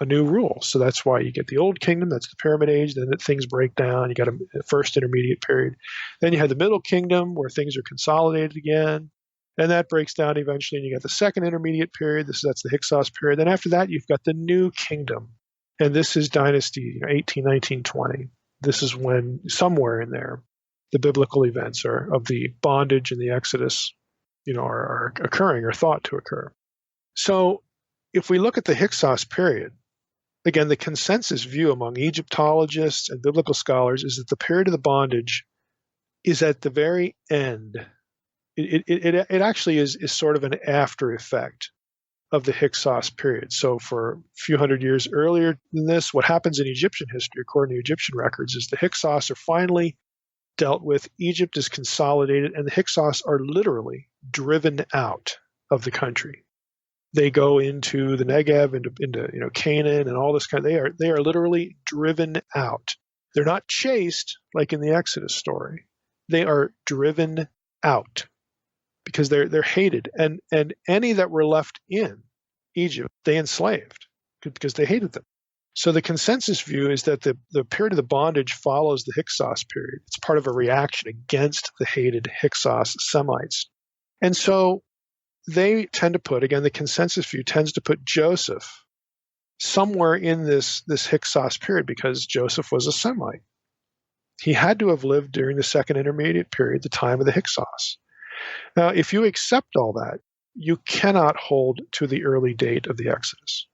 rule. So that's why you get the Old Kingdom, that's the Pyramid Age, then things break down. You got a first intermediate period. Then you have the Middle Kingdom where things are consolidated again. And that breaks down eventually, and you got the second intermediate period. That's the Hyksos period. Then after that, you've got the New Kingdom. And this is dynasty 18, 19, 20. This is when, somewhere in there, the biblical events of the bondage and the Exodus, are occurring or thought to occur. So if we look at the Hyksos period, again, the consensus view among Egyptologists and biblical scholars is that the period of the bondage is at the very end. It actually is sort of an after effect of the Hyksos period. So for a few hundred years earlier than this, what happens in Egyptian history, according to Egyptian records, is the Hyksos are finally dealt with. Egypt is consolidated, and the Hyksos are literally driven out of the country. They go into the Negev, into Canaan, and all this kind. They are literally driven out. They're not chased like in the Exodus story. They are driven out because they're hated, and any that were left in Egypt they enslaved because they hated them. So the consensus view is that the period of the bondage follows the Hyksos period. It's part of a reaction against the hated Hyksos Semites, and so they tend to put, again, the consensus view tends to put Joseph somewhere in this Hyksos period because Joseph was a Semite. He had to have lived during the second intermediate period, the time of the Hyksos. Now, if you accept all that, you cannot hold to the early date of the Exodus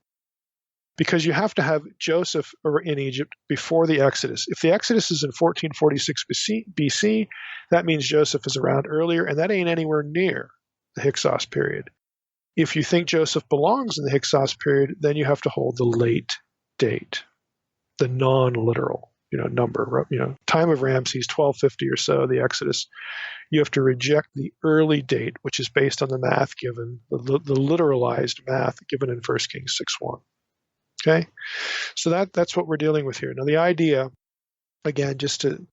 because you have to have Joseph in Egypt before the Exodus. If the Exodus is in 1446 BC, that means Joseph is around earlier, and that ain't anywhere near the Hyksos period. If you think Joseph belongs in the Hyksos period, then you have to hold the late date, the non-literal number. Time of Ramses, 1250 or so, the Exodus. You have to reject the early date, which is based on the math given, the literalized math given in 1 Kings 6:1. Okay? So that's what we're dealing with here. Now, the idea again, just to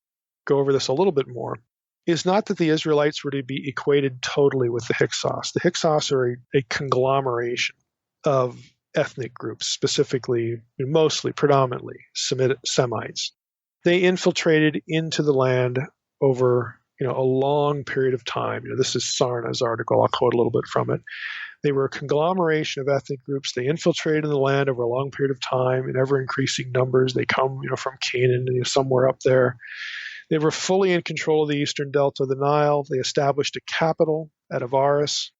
go over this a little bit more, is not that the Israelites were to be equated totally with the Hyksos. The Hyksos are a conglomeration of ethnic groups, specifically, mostly, predominantly Semites. They infiltrated into the land over a long period of time. This is Sarna's article. I'll quote a little bit from it. They were a conglomeration of ethnic groups. They infiltrated the land over a long period of time in ever-increasing numbers. They come from Canaan, somewhere up there. They were fully in control of the eastern delta of the Nile. They established a capital at Avaris.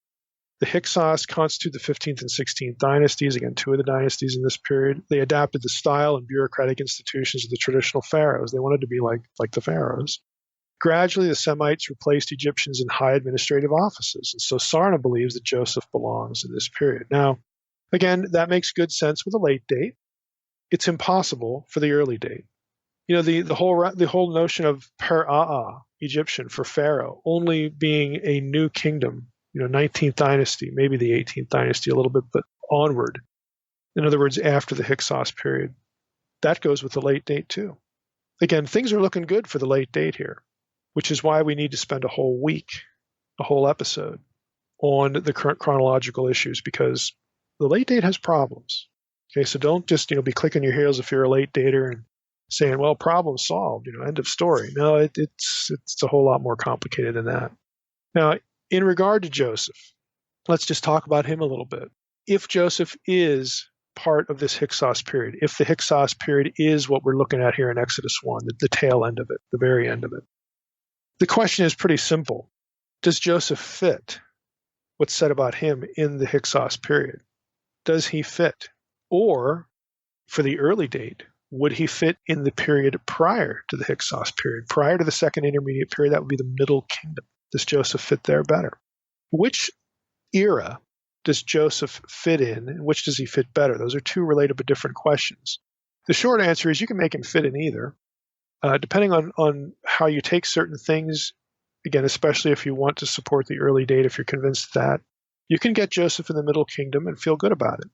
The Hyksos constitute the 15th and 16th dynasties, again, two of the dynasties in this period. They adapted the style and bureaucratic institutions of the traditional pharaohs. They wanted to be like the pharaohs. Gradually, the Semites replaced Egyptians in high administrative offices. And so Sarna believes that Joseph belongs in this period. Now, again, that makes good sense with a late date. It's impossible for the early date. The whole notion of Per-Aa, Egyptian, for Pharaoh, only being a new kingdom, 19th dynasty, maybe the 18th dynasty a little bit, but onward. In other words, after the Hyksos period. That goes with the late date too. Again, things are looking good for the late date here, which is why we need to spend a whole week, a whole episode, on the current chronological issues, because the late date has problems. Okay, so don't just be clicking your heels if you're a late dater and saying, well, problem solved, end of story. No, it's a whole lot more complicated than that. Now, in regard to Joseph, let's just talk about him a little bit. If Joseph is part of this Hyksos period, if the Hyksos period is what we're looking at here in Exodus 1, the tail end of it, the very end of it, the question is pretty simple. Does Joseph fit what's said about him in the Hyksos period? Does he fit? Or, for the early date, would he fit in the period prior to the Hyksos period, prior to the second intermediate period? That would be the Middle Kingdom. Does Joseph fit there better? Which era does Joseph fit in, and which does he fit better? Those are two related but different questions. The short answer is you can make him fit in either. Depending on how you take certain things, again, especially if you want to support the early date, if you're convinced of that, you can get Joseph in the Middle Kingdom and feel good about it.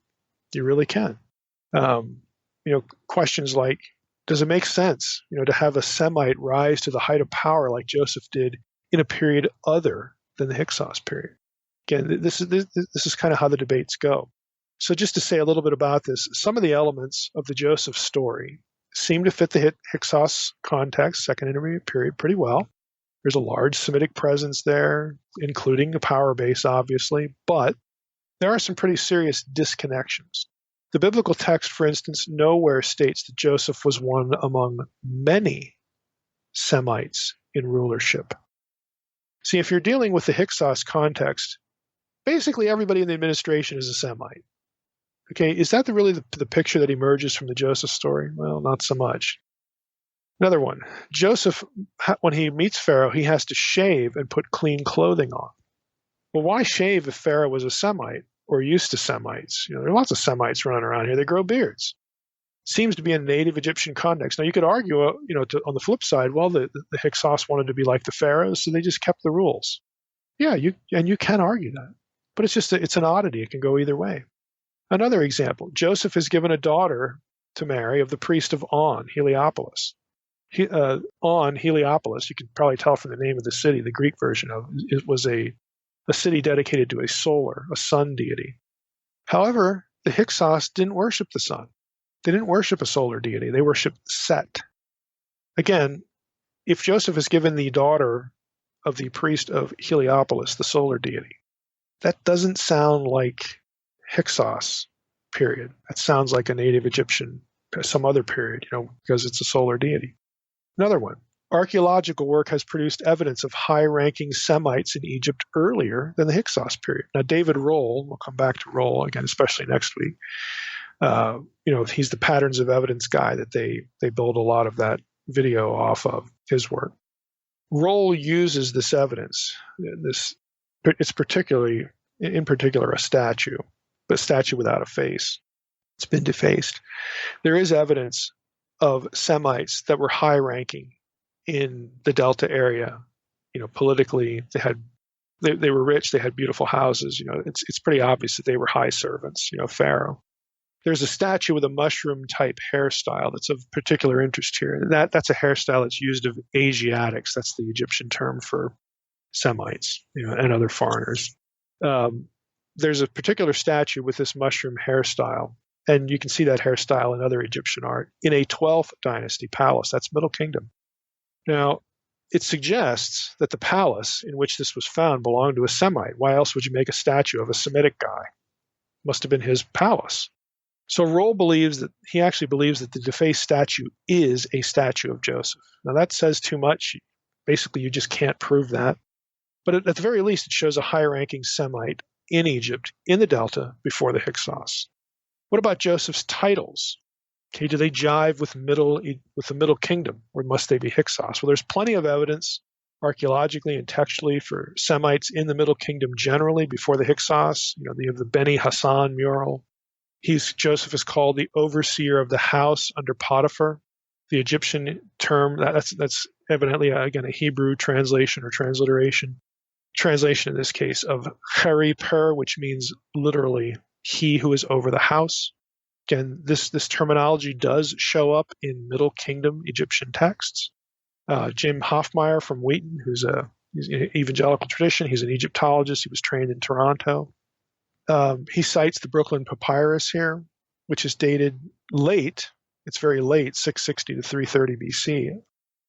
You really can. Questions like, does it make sense, to have a Semite rise to the height of power like Joseph did in a period other than the Hyksos period? Again, this is kind of how the debates go. So just to say a little bit about this, some of the elements of the Joseph story seem to fit the Hyksos context, second intermediate period, pretty well. There's a large Semitic presence there, including a power base, obviously, but there are some pretty serious disconnections. The biblical text, for instance, nowhere states that Joseph was one among many Semites in rulership. See, if you're dealing with the Hyksos context, basically everybody in the administration is a Semite. Okay, is that really the picture that emerges from the Joseph story? Well, not so much. Another one, Joseph, when he meets Pharaoh, he has to shave and put clean clothing on. Well, why shave if Pharaoh was a Semite or used to Semites? There are lots of Semites running around here. They grow beards. Seems to be a native Egyptian context. Now, you could argue, on the flip side, well, the Hyksos wanted to be like the pharaohs, so they just kept the rules. Yeah, you can argue that. But it's an oddity. It can go either way. Another example, Joseph is given a daughter to marry of the priest of On, Heliopolis. On, Heliopolis, you can probably tell from the name of the city, the Greek version of it was a city dedicated to a sun deity. However, the Hyksos didn't worship the sun. They didn't worship a solar deity. They worshiped Set. Again, if Joseph is given the daughter of the priest of Heliopolis, the solar deity, that doesn't sound like Hyksos period. That sounds like a native Egyptian, some other period, because it's a solar deity. Another one, archaeological work has produced evidence of high-ranking Semites in Egypt earlier than the Hyksos period. Now, David Roll, we'll come back to Roll again, especially next week. He's the patterns of evidence guy that they build a lot of that video off of, his work. Roll uses this evidence. It's in particular a statue, but a statue without a face. It's been defaced. There is evidence of Semites that were high-ranking in the Delta area. Politically, they were rich. They had beautiful houses. It's pretty obvious that they were high servants. Pharaoh. there's a statue with a mushroom-type hairstyle that's of particular interest here. That's a hairstyle that's used of Asiatics. That's the Egyptian term for Semites, and other foreigners. There's a particular statue with this mushroom hairstyle, and you can see that hairstyle in other Egyptian art in a 12th dynasty palace. That's Middle Kingdom. Now, it suggests that the palace in which this was found belonged to a Semite. Why else would you make a statue of a Semitic guy? Must have been his palace. So Roll believes that the defaced statue is a statue of Joseph. Now that says too much. Basically, you just can't prove that. But at the very least, it shows a high-ranking Semite in Egypt, in the Delta, before the Hyksos. What about Joseph's titles? Okay, do they jive with the Middle Kingdom, or must they be Hyksos? Well, there's plenty of evidence archaeologically and textually for Semites in the Middle Kingdom generally before the Hyksos. You have the Beni Hassan mural. Joseph is called the overseer of the house under Potiphar. The Egyptian term, that's evidently, again, a Hebrew translation or transliteration. Translation in this case of Cheri Per, which means literally he who is over the house. Again, this terminology does show up in Middle Kingdom Egyptian texts. Jim Hoffmeyer from Wheaton, he's an evangelical tradition. He's an Egyptologist. He was trained in Toronto. He cites the Brooklyn Papyrus here, which is dated late. It's very late, 660 to 330 BC.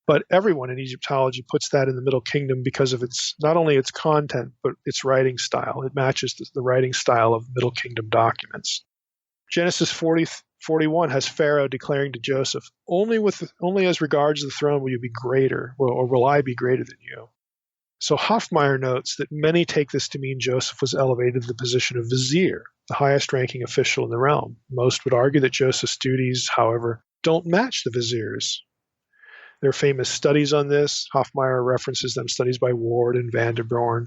But everyone in Egyptology puts that in the Middle Kingdom because of not only its content, but its writing style. It matches the writing style of Middle Kingdom documents. Genesis 41 has Pharaoh declaring to Joseph, only as regards the throne will you be greater, or will I be greater than you. So Hoffmeyer notes that many take this to mean Joseph was elevated to the position of vizier, the highest ranking official in the realm. Most would argue that Joseph's duties, however, don't match the vizier's. There are famous studies on this. Hoffmeyer references them, studies by Ward and Van der Born.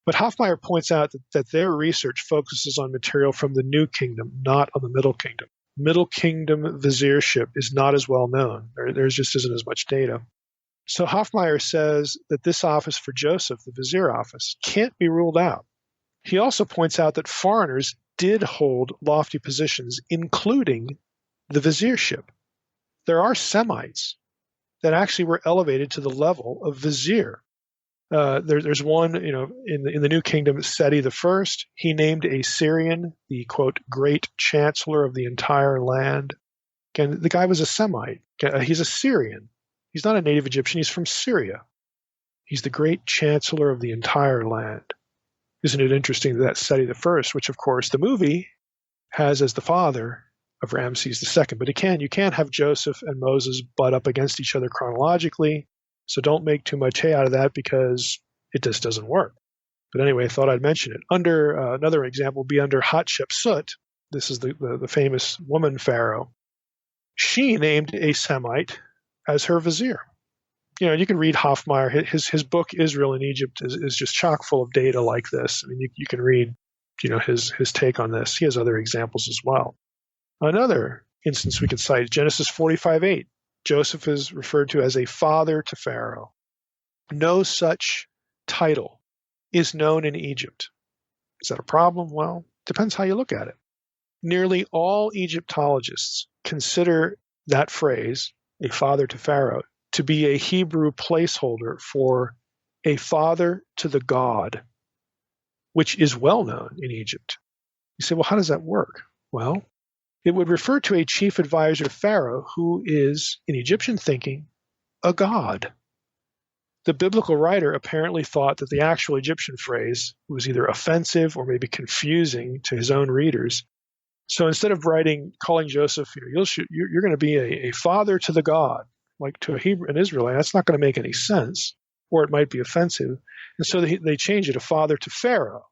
But Hoffmeyer points out that their research focuses on material from the New Kingdom, not on the Middle Kingdom. Middle Kingdom viziership is not as well known. There just isn't as much data. So Hoffmeyer says that this office for Joseph, the vizier office, can't be ruled out. He also points out that foreigners did hold lofty positions, including the viziership. There are Semites that actually were elevated to the level of vizier. There's one, in the New Kingdom, Seti I. He named a Syrian the, quote, great chancellor of the entire land. Again, the guy was a Semite. He's a Syrian. He's not a native Egyptian. He's from Syria. He's the great chancellor of the entire land. Isn't it interesting that Seti I, which, of course, the movie has as the father of Ramses II. But you can't have Joseph and Moses butt up against each other chronologically. So don't make too much hay out of that because it just doesn't work. But anyway, I thought I'd mention it. Another example would be under Hatshepsut. This is the famous woman pharaoh. She named a Semite as her vizier. You can read Hoffmeyer. His book, Israel in Egypt, is just chock full of data like this. I mean, you can read his take on this. He has other examples as well. Another instance we could cite, Genesis 45:8. Joseph is referred to as a father to Pharaoh. No such title is known in Egypt. Is that a problem? Well, depends how you look at it. Nearly all Egyptologists consider that phrase, a father to Pharaoh, to be a Hebrew placeholder for a father to the god, which is well known in Egypt. You say, well, how does that work? Well, it would refer to a chief advisor to Pharaoh who is, in Egyptian thinking, a god. The biblical writer apparently thought that the actual Egyptian phrase was either offensive or maybe confusing to his own readers. So instead of calling Joseph, you're going to be a father to the god, like to an Israelite, that's not going to make any sense, or it might be offensive. And so they change it, a father to Pharaoh.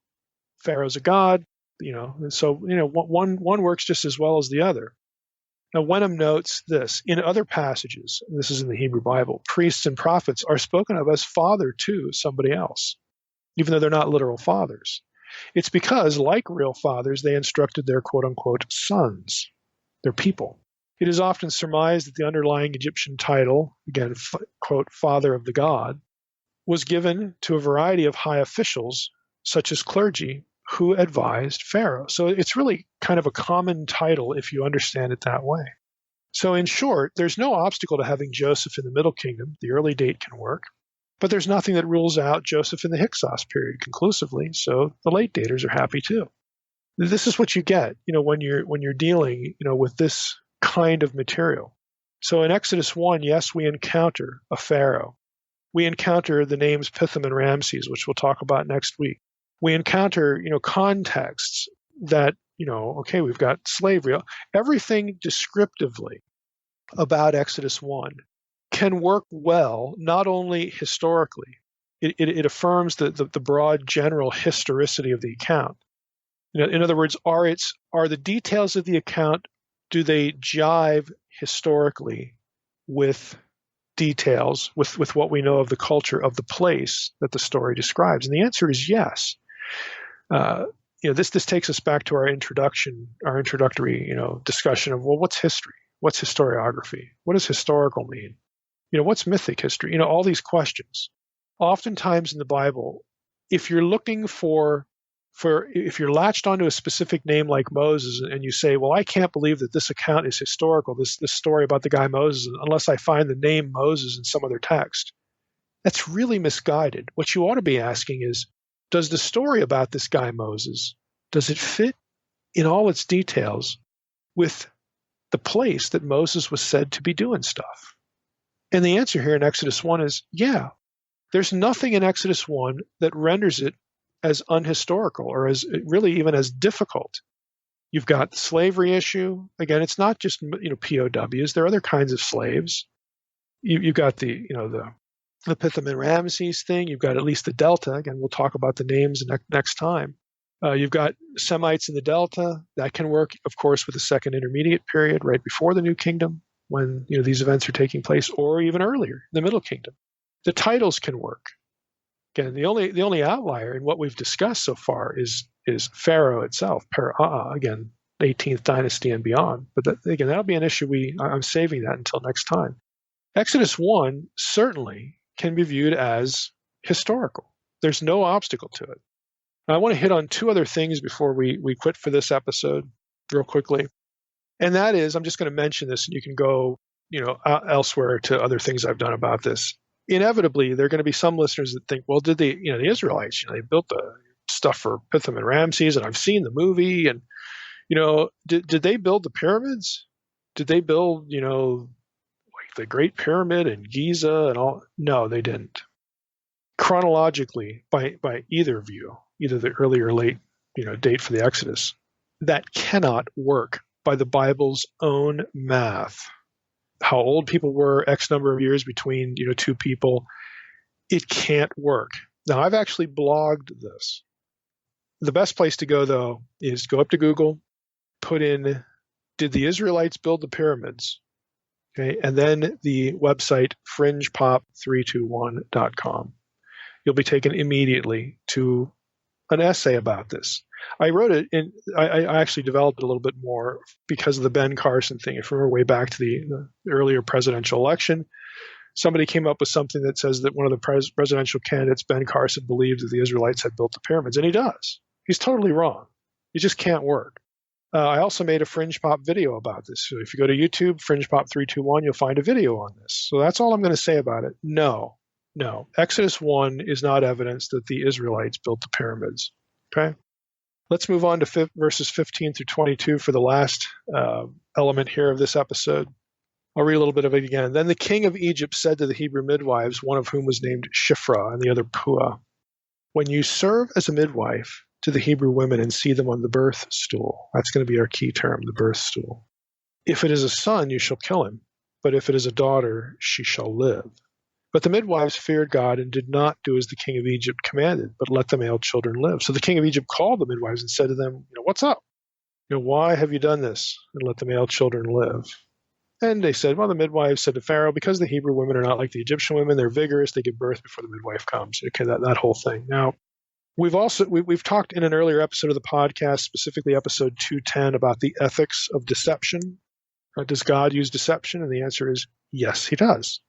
Pharaoh's a god. So one works just as well as the other. Now, Wenham notes this. In other passages, this is in the Hebrew Bible, priests and prophets are spoken of as father to somebody else, even though they're not literal fathers. It's because, like real fathers, they instructed their quote-unquote sons, their people. It is often surmised that the underlying Egyptian title, again, quote, father of the god, was given to a variety of high officials, such as clergy, who advised Pharaoh. So it's really kind of a common title if you understand it that way. So in short, there's no obstacle to having Joseph in the Middle Kingdom. The early date can work. But there's nothing that rules out Joseph in the Hyksos period conclusively, so the late daters are happy too. This is what you get, when you're dealing, with this kind of material. So in Exodus 1, yes, we encounter a Pharaoh. We encounter the names Pithom and Ramses, which we'll talk about next week. We encounter, contexts that, okay, we've got slavery. Everything descriptively about Exodus 1 can work well, not only historically. It affirms the broad general historicity of the account. In other words, are the details of the account, do they jive historically with details, with what we know of the culture of the place that the story describes? And the answer is yes. This takes us back to our introductory, discussion of, well, what's history? What's historiography? What does historical mean? What's mythic history? All these questions. Oftentimes in the Bible, if you're looking if you're latched onto a specific name like Moses and you say, well, I can't believe that this account is historical, this story about the guy Moses, unless I find the name Moses in some other text, that's really misguided. What you ought to be asking is, does the story about this guy Moses, does it fit in all its details with the place that Moses was said to be doing stuff? And the answer here in Exodus 1 is, yeah. There's nothing in Exodus 1 that renders it as unhistorical or as really even as difficult. You've got the slavery issue. Again, it's not just POWs. There are other kinds of slaves. You've got the Pithom and Ramses thing. You've got at least the Delta. Again, we'll talk about the names next time. You've got Semites in the Delta. That can work, of course, with the second intermediate period right before the New Kingdom when these events are taking place, or even earlier, the Middle Kingdom. The titles can work. Again, the only outlier in what we've discussed so far is Pharaoh itself, again, 18th dynasty and beyond. But that'll be an issue I'm saving that until next time. Exodus 1 certainly can be viewed as historical. There's no obstacle to it. Now, I want to hit on two other things before we quit for this episode real quickly. And that is, I'm just going to mention this, and you can go elsewhere to other things I've done about this. Inevitably, there are going to be some listeners that think, well, did the Israelites, they built the stuff for Pithom and Ramses, and I've seen the movie, and did they build the pyramids? Did they build like the Great Pyramid and Giza and all? No, they didn't. Chronologically, by either view, either the early or late date for the Exodus, that cannot work by the Bible's own math. How old people were, X number of years between two people, it can't work. Now, I've actually blogged this. The best place to go, though, is go up to Google, put in, did the Israelites build the pyramids? Okay, and then the website fringepop321.com. You'll be taken immediately to an essay about this. I wrote it I actually developed it a little bit more because of the Ben Carson thing. If we remember way back to the earlier presidential election, somebody came up with something that says that one of the presidential candidates, Ben Carson, believed that the Israelites had built the pyramids, and he does. He's totally wrong. It just can't work. I also made a Fringe Pop video about this. So if you go to YouTube, Fringe Pop 321, you'll find a video on this. So that's all I'm going to say about it. No. Exodus 1 is not evidence that the Israelites built the pyramids. Okay? Let's move on to verses 15 through 22 for the last element here of this episode. I'll read a little bit of it again. Then the king of Egypt said to the Hebrew midwives, one of whom was named Shiphrah and the other Puah, when you serve as a midwife to the Hebrew women and see them on the birth stool, that's going to be our key term, the birth stool. If it is a son, you shall kill him, but if it is a daughter, she shall live. But the midwives feared God and did not do as the king of Egypt commanded, but let the male children live. So the king of Egypt called the midwives and said to them, what's up? Why have you done this and let the male children live? And they said, well, the midwives said to Pharaoh, because the Hebrew women are not like the Egyptian women, they're vigorous, they give birth before the midwife comes. Okay, that whole thing. Now, we've talked in an earlier episode of the podcast, specifically episode 210, about the ethics of deception. Does God use deception? And the answer is yes, he does.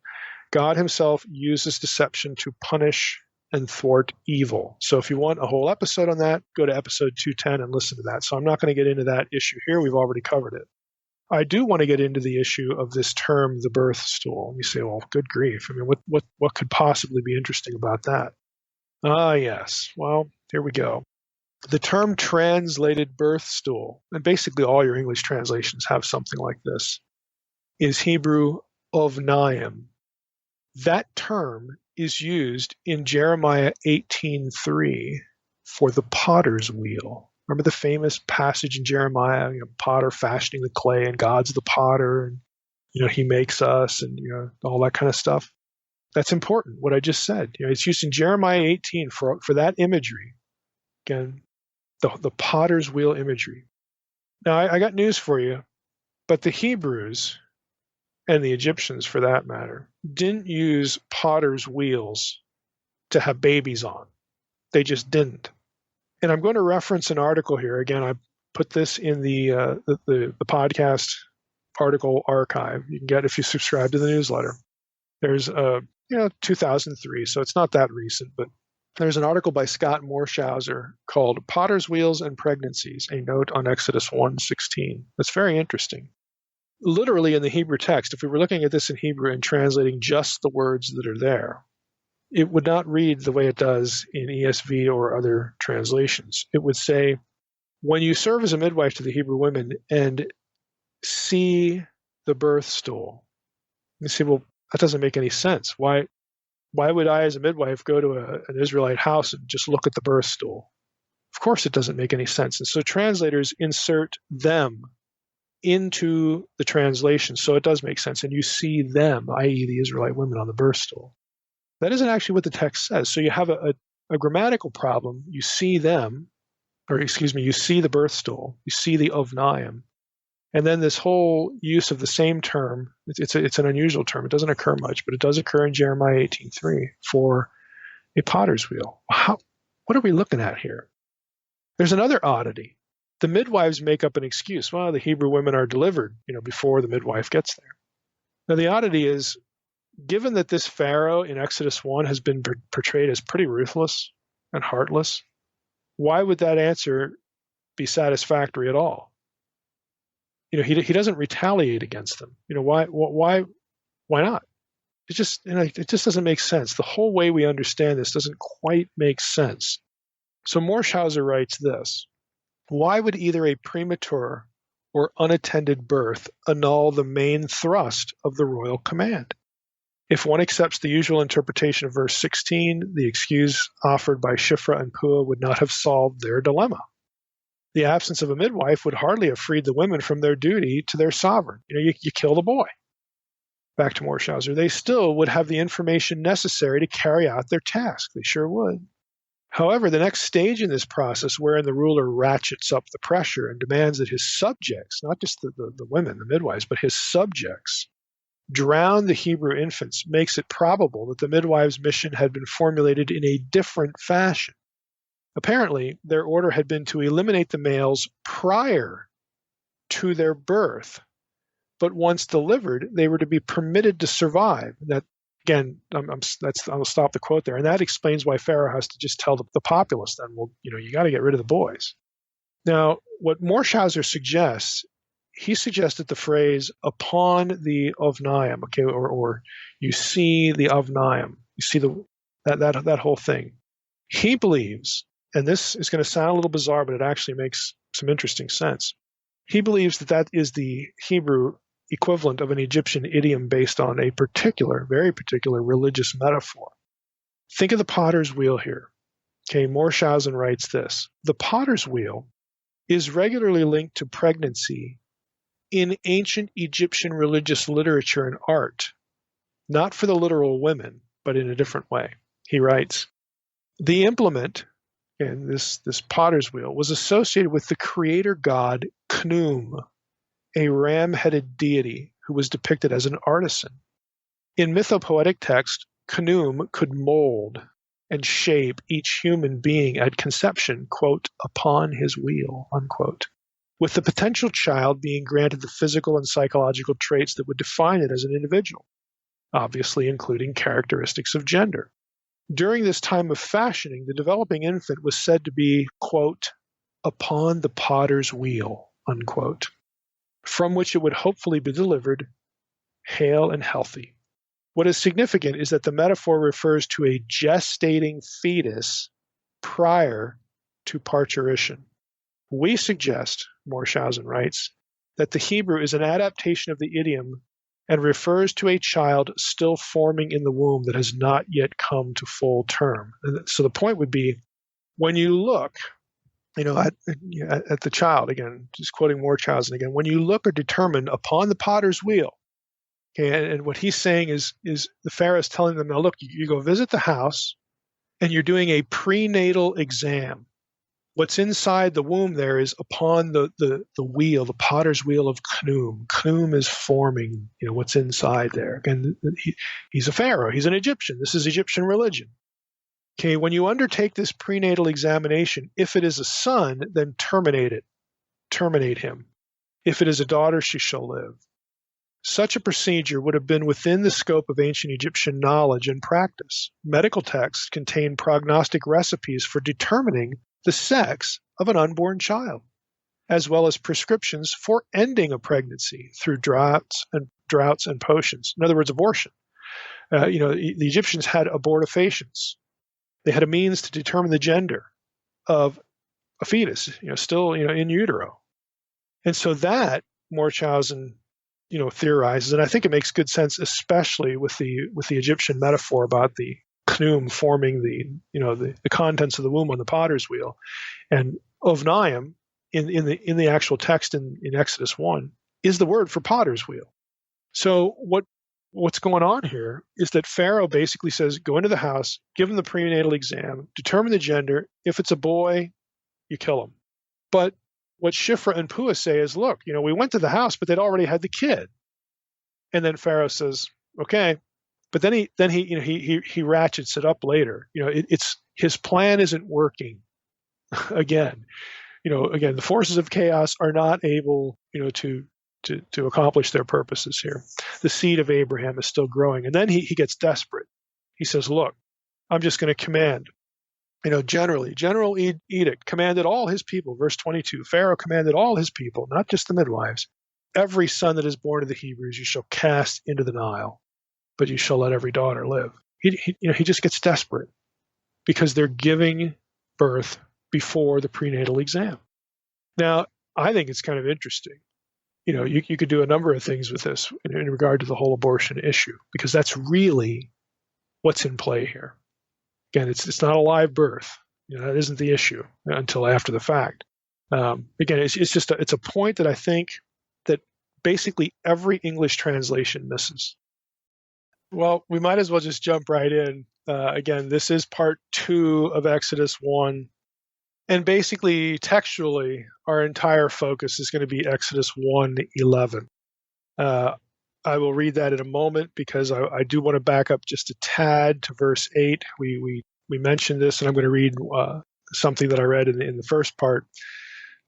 God himself uses deception to punish and thwart evil. So if you want a whole episode on that, go to episode 210 and listen to that. So I'm not going to get into that issue here. We've already covered it. I do want to get into the issue of this term, the birth stool. You say, well, good grief. I mean, what could possibly be interesting about that? Yes. Well, here we go. The term translated birth stool, and basically all your English translations have something like this, is Hebrew ovnaim. That term is used in Jeremiah 18:3 for the potter's wheel. Remember the famous passage in Jeremiah, potter fashioning the clay and God's the potter, and he makes us, and all that kind of stuff. That's important, what I just said. It's used in Jeremiah 18 for that imagery. Again, the potter's wheel imagery. Now, I got news for you, but the Hebrews, and the Egyptians for that matter, didn't use potter's wheels to have babies on. They just didn't. And I'm going to reference an article here. Again, I put this in the podcast article archive. You can get if you subscribe to the newsletter. There's 2003, so it's not that recent, but there's an article by Scott Morshauser called Potter's Wheels and Pregnancies, a Note on Exodus 1:16. That's very interesting. Literally in the Hebrew text, if we were looking at this in Hebrew and translating just the words that are there, it would not read the way it does in ESV or other translations. It would say, when you serve as a midwife to the Hebrew women and see the birth stool, you say, well, that doesn't make any sense. Why would I, as a midwife, go to an Israelite house and just look at the birth stool? Of course, it doesn't make any sense. And so translators insert them into the translation, so it does make sense. And you see them, i.e. the Israelite women, on the birth stool. That isn't actually what the text says. So you have a grammatical problem. You see them, you see the birth stool. You see the ovnaim. And then this whole use of the same term, it's an unusual term. It doesn't occur much, but it does occur in Jeremiah 18:3 for a potter's wheel. What are we looking at here? There's another oddity. The midwives make up an excuse. Well, the Hebrew women are delivered, before the midwife gets there. Now, the oddity is, given that this Pharaoh in Exodus 1 has been portrayed as pretty ruthless and heartless, why would that answer be satisfactory at all? He doesn't retaliate against them. Why not? It just doesn't make sense. The whole way we understand this doesn't quite make sense. So Morshauser writes this: why would either a premature or unattended birth annul the main thrust of the royal command? If one accepts the usual interpretation of verse 16, the excuse offered by Shifra and Puah would not have solved their dilemma. The absence of a midwife would hardly have freed the women from their duty to their sovereign. You kill the boy. Back to Morshauser. They still would have the information necessary to carry out their task. They sure would. However, the next stage in this process, wherein the ruler ratchets up the pressure and demands that his subjects, not just the women, the midwives, but his subjects, drown the Hebrew infants, makes it probable that the midwives' mission had been formulated in a different fashion. Apparently, their order had been to eliminate the males prior to their birth, but once delivered, they were to be permitted to survive. That, again, I'll stop the quote there, and that explains why Pharaoh has to just tell the populace then, well, you got to get rid of the boys. Now, what Morshauser suggests, he suggested the phrase "upon the ovnaim," okay, or you see the ovnaim, you see that whole thing. He believes, and this is going to sound a little bizarre, but it actually makes some interesting sense. He believes that is the Hebrew equivalent of an Egyptian idiom based on a particular, very particular religious metaphor. Think of the potter's wheel here. Okay, Morshausen writes this: the potter's wheel is regularly linked to pregnancy in ancient Egyptian religious literature and art, not for the literal women, but in a different way. He writes, the implement, and this potter's wheel, was associated with the creator god Khnum, a ram-headed deity who was depicted as an artisan. In mythopoetic text, Khnum could mold and shape each human being at conception, quote, upon his wheel, unquote, with the potential child being granted the physical and psychological traits that would define it as an individual, obviously including characteristics of gender. During this time of fashioning, the developing infant was said to be, quote, upon the potter's wheel, unquote, from which it would hopefully be delivered hale and healthy. What is significant is that the metaphor refers to a gestating fetus prior to parturition. We suggest, Morshausen writes, that the Hebrew is an adaptation of the idiom and refers to a child still forming in the womb that has not yet come to full term. And so the point would be, when you look, at the child, again, just quoting Morshausen again, when you look or determine upon the potter's wheel, okay, and what he's saying is the Pharaoh is telling them, now look, you go visit the house, and you're doing a prenatal exam. What's inside the womb there is upon the wheel, the potter's wheel of Khnum. Khnum is forming, what's inside there. Again, he's a pharaoh. He's an Egyptian. This is Egyptian religion. Okay, when you undertake this prenatal examination, if it is a son, then terminate it. Terminate him. If it is a daughter, she shall live. Such a procedure would have been within the scope of ancient Egyptian knowledge and practice. Medical texts contain prognostic recipes for determining the sex of an unborn child, as well as prescriptions for ending a pregnancy through droughts and potions. In other words, abortion. The Egyptians had abortifacients. They had a means to determine the gender of a fetus, still, in utero. And so that Morshausen, theorizes, and I think it makes good sense, especially with the Egyptian metaphor about the Khnum forming the contents of the womb on the potter's wheel, and ovnaim in the actual text in Exodus 1 is the word for potter's wheel. So what's going on here is that Pharaoh basically says, go into the house, give him the prenatal exam, determine the gender. If it's a boy, you kill him. But what Shifra and Puah say is, look, we went to the house, but they'd already had the kid. And then Pharaoh says, okay. But then he ratchets it up later. It's his plan isn't working. Again, the forces of chaos are not able, to accomplish their purposes here. The seed of Abraham is still growing. And then he gets desperate. He says, look, I'm just going to command. General edict commanded all his people. Verse 22, Pharaoh commanded all his people, not just the midwives. Every son that is born to the Hebrews you shall cast into the Nile, but you shall let every daughter live. He just gets desperate because they're giving birth before the prenatal exam. Now, I think it's kind of interesting. You could do a number of things with this in regard to the whole abortion issue, because that's really what's in play here. Again, it's not a live birth. That isn't the issue until after the fact. Again, it's a point that I think that basically every English translation misses. Well, we might as well just jump right in. Again, this is part 2 of Exodus 1. And basically, textually, our entire focus is going to be Exodus 1:11. I will read that in a moment because I do want to back up just a tad to verse 8. We mentioned this, and I'm going to read something that I read in the first part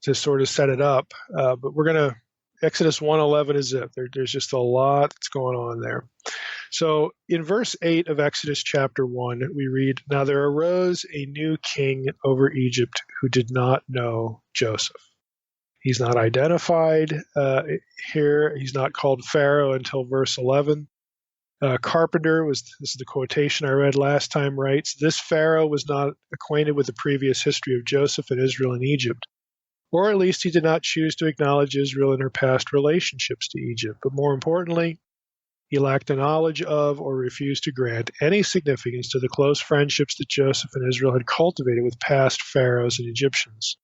to sort of set it up. But we're going to, Exodus 1:11 is it. There's just a lot that's going on there. So in verse 8 of Exodus chapter 1, we read, now there arose a new king over Egypt who did not know Joseph. He's not identified here. He's not called Pharaoh until verse 11. Carpenter, this is the quotation I read last time, writes, this Pharaoh was not acquainted with the previous history of Joseph and Israel and Egypt, or at least he did not choose to acknowledge Israel in her past relationships to Egypt. But more importantly, he lacked a knowledge of or refused to grant any significance to the close friendships that Joseph and Israel had cultivated with past pharaohs and Egyptians.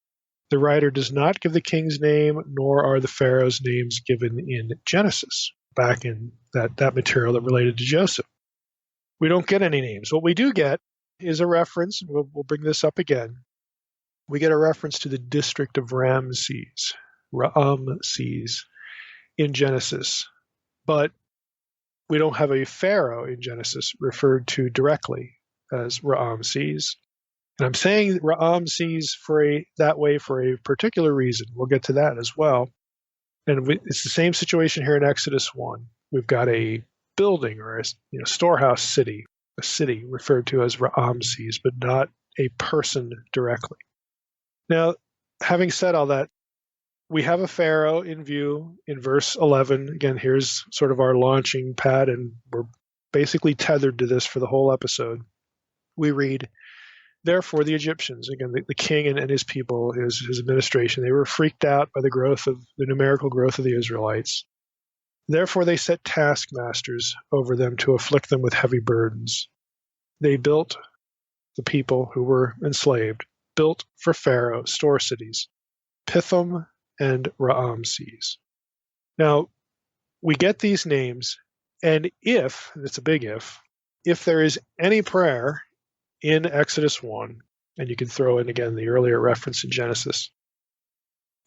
The writer does not give the king's name, nor are the pharaoh's names given in Genesis, back in that material that related to Joseph. We don't get any names. What we do get is a reference, and we'll bring this up again. We get a reference to the district of Ramses in Genesis. But we don't have a pharaoh in Genesis referred to directly as Ramses. And I'm saying Ramses that way for a particular reason. We'll get to that as well. And it's the same situation here in Exodus 1. We've got a building or a storehouse city a city referred to as Ramses, but not a person directly. Now, having said all that, we have a pharaoh in view in verse 11. Again, here's sort of our launching pad, and we're basically tethered to this for the whole episode. We read, therefore the Egyptians, again, the king and his people, his administration, they were freaked out by the numerical growth of the Israelites. Therefore they set taskmasters over them to afflict them with heavy burdens. They built, the people who were enslaved, built for Pharaoh store cities, Pithom and Ramses. Now, we get these names, and it's a big if there is any prayer in Exodus 1, and you can throw in again the earlier reference in Genesis,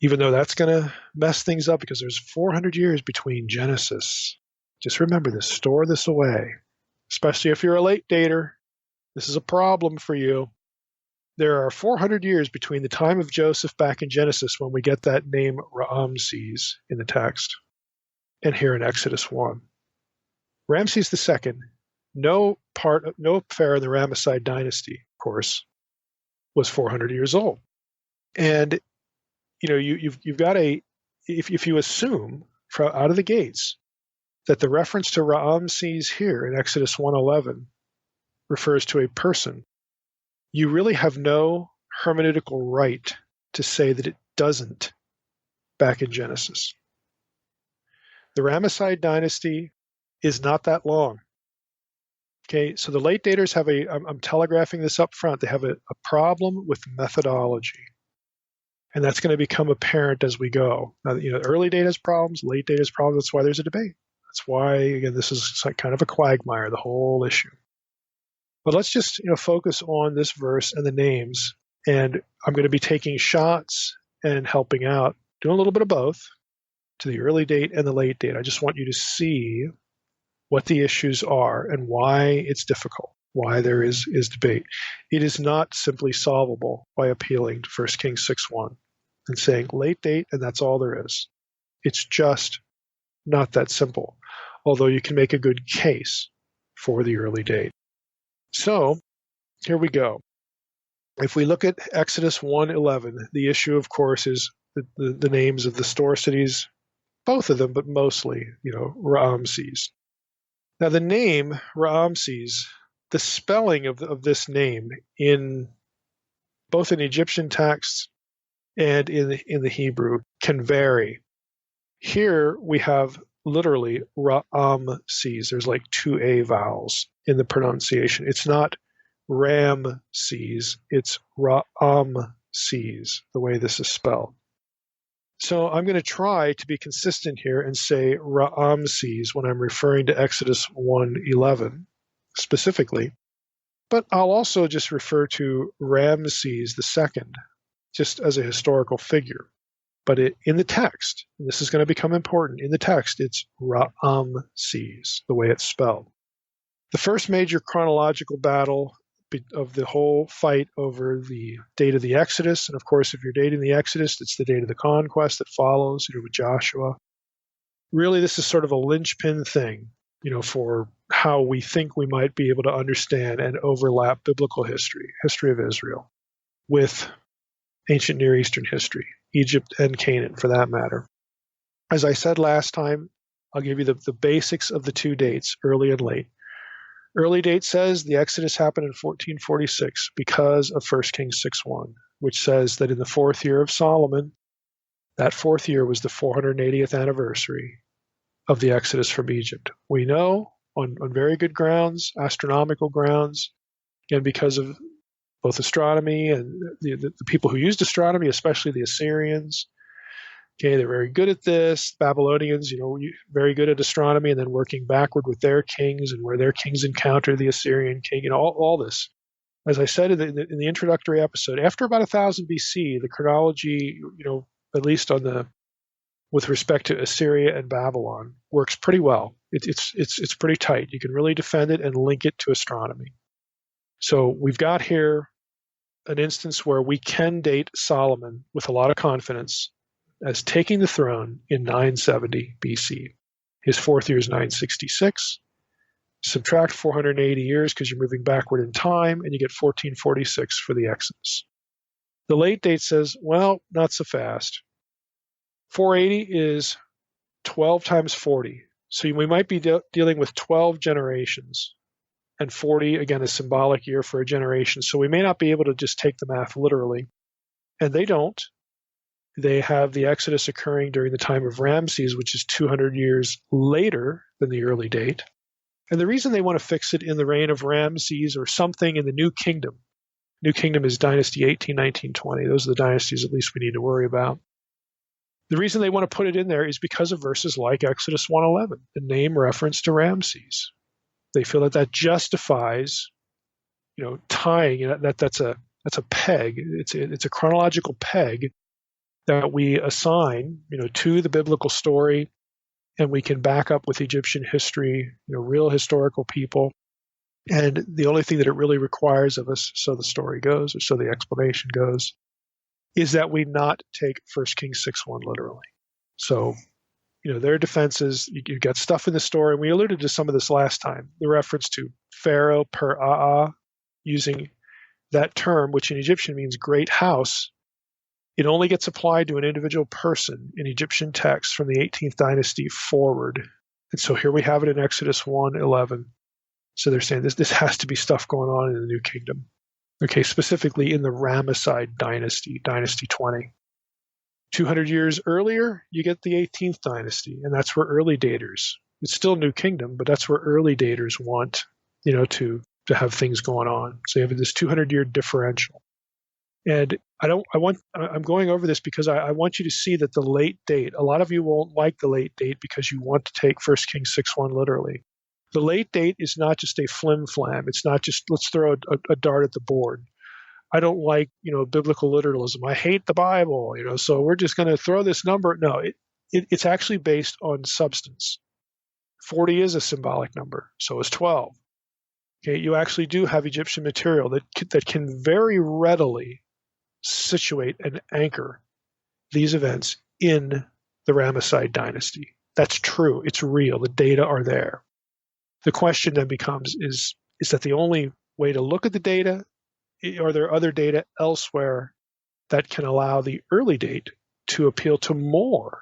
even though that's going to mess things up because there's 400 years between Genesis. Just remember this, store this away, especially if you're a late dater. This is a problem for you. There are 400 years between the time of Joseph back in Genesis when we get that name Ramses in the text and here in Exodus 1. Ramses II, no pharaoh in the Ramesside dynasty, of course, was 400 years old. And you've got if you assume out of the gates that the reference to Ramses here in Exodus 1:11 refers to a person, you really have no hermeneutical right to say that it doesn't back in Genesis. The Ramesside dynasty is not that long. Okay, so the late daters have I'm telegraphing this up front, they have a problem with methodology. And that's going to become apparent as we go. Now, early data has problems, late data has problems. That's why there's a debate. That's why, again, this is kind of a quagmire, the whole issue. But let's just focus on this verse and the names. And I'm going to be taking shots and helping out, doing a little bit of both, to the early date and the late date. I just want you to see what the issues are and why it's difficult, why there is debate. It is not simply solvable by appealing to 1 Kings 6:1 and saying late date and that's all there is. It's just not that simple, although you can make a good case for the early date. So here we go. If we look at Exodus 1:11, the issue, of course, is the names of the store cities, both of them, but mostly, Ramses. Now, the name Ramses, the spelling of this name in both in Egyptian texts and in the Hebrew can vary. Here we have literally Ramses. There's like two A vowels in the pronunciation. It's not Ramses, it's Ramses, the way this is spelled. So I'm going to try to be consistent here and say Ramses when I'm referring to Exodus 1:11 specifically, but I'll also just refer to Ramses II just as a historical figure. But in the text, and this is going to become important, in the text it's Ramses, the way it's spelled. The first major chronological battle of the whole fight over the date of the Exodus, and of course, if you're dating the Exodus, it's the date of the conquest that follows, with Joshua. Really, this is sort of a linchpin thing, for how we think we might be able to understand and overlap biblical history of Israel, with ancient Near Eastern history, Egypt and Canaan for that matter. As I said last time, I'll give you the basics of the two dates, early and late. Early date says the Exodus happened in 1446 because of 1 Kings 6:1, which says that in the fourth year of Solomon, that fourth year was the 480th anniversary of the Exodus from Egypt. We know on very good grounds, astronomical grounds, again, because of both astronomy and the people who used astronomy, especially the Assyrians. Okay, they're very good at this. Babylonians, very good at astronomy, and then working backward with their kings and where their kings encounter the Assyrian king, all this. As I said in the introductory episode, after about 1000 BC, the chronology, at least with respect to Assyria and Babylon, works pretty well. It's pretty tight. You can really defend it and link it to astronomy. So we've got here an instance where we can date Solomon with a lot of confidence as taking the throne in 970 BC. His fourth year is 966. Subtract 480 years because you're moving backward in time, and you get 1446 for the Exodus. The late date says, well, not so fast. 480 is 12 times 40. So we might be dealing with 12 generations. And 40, again, a symbolic year for a generation. So we may not be able to just take the math literally. And they don't. They have the Exodus occurring during the time of Ramses, which is 200 years later than the early date. And the reason they want to fix it in the reign of Ramses or something in the New Kingdom. New Kingdom is Dynasty 18, 19, 20. Those are the dynasties at least we need to worry about. The reason they want to put it in there is because of verses like Exodus 1:11, the name reference to Ramses. They feel that justifies, tying. That's a peg. It's a chronological peg that we assign, to the biblical story, and we can back up with Egyptian history, real historical people. And the only thing that it really requires of us, so the story goes, or so the explanation goes, is that we not take 1 Kings 6:1 literally. So, their defense is you've got stuff in the story, and we alluded to some of this last time, the reference to Pharaoh per Aa, using that term, which in Egyptian means great house. It only gets applied to an individual person in Egyptian texts from the 18th dynasty forward. And so here we have it in Exodus 1:11. So they're saying this has to be stuff going on in the New Kingdom. Okay, specifically in the Ramesside dynasty, Dynasty 20. 200 years earlier, you get the 18th dynasty, and that's where early daters, it's still New Kingdom, but that's where early daters want, to have things going on. So you have this 200-year differential. And I'm going over this because I want you to see that the late date, a lot of you won't like the late date because you want to take 1 Kings 6:1 literally. The late date is not just a flim-flam. It's not just let's throw a dart at the board. I don't like, biblical literalism. I hate the Bible, so we're just going to throw this number. No, it's actually based on substance. 40 is a symbolic number. So is 12. Okay, you actually do have Egyptian material that can very readily situate and anchor these events in the Ramesside dynasty. That's true. It's real. The data are there. The question then becomes, is that the only way to look at the data? Are there other data elsewhere that can allow the early date to appeal to more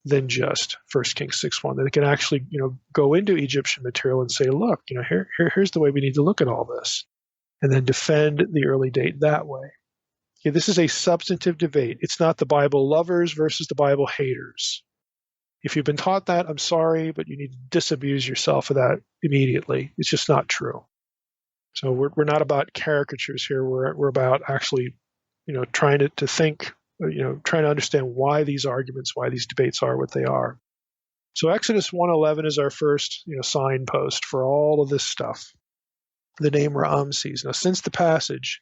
than just 1 Kings 6:1? That it can actually, go into Egyptian material and say, look, here's the way we need to look at all this, and then defend the early date that way. Okay, this is a substantive debate. It's not the Bible lovers versus the Bible haters. If you've been taught that, I'm sorry, but you need to disabuse yourself of that immediately. It's just not true. So we're not about caricatures here. We're about actually, trying to think, trying to understand why these arguments, why these debates are what they are. So Exodus 1:11 is our first, signpost for all of this stuff. The name Ramses. Now, since the passage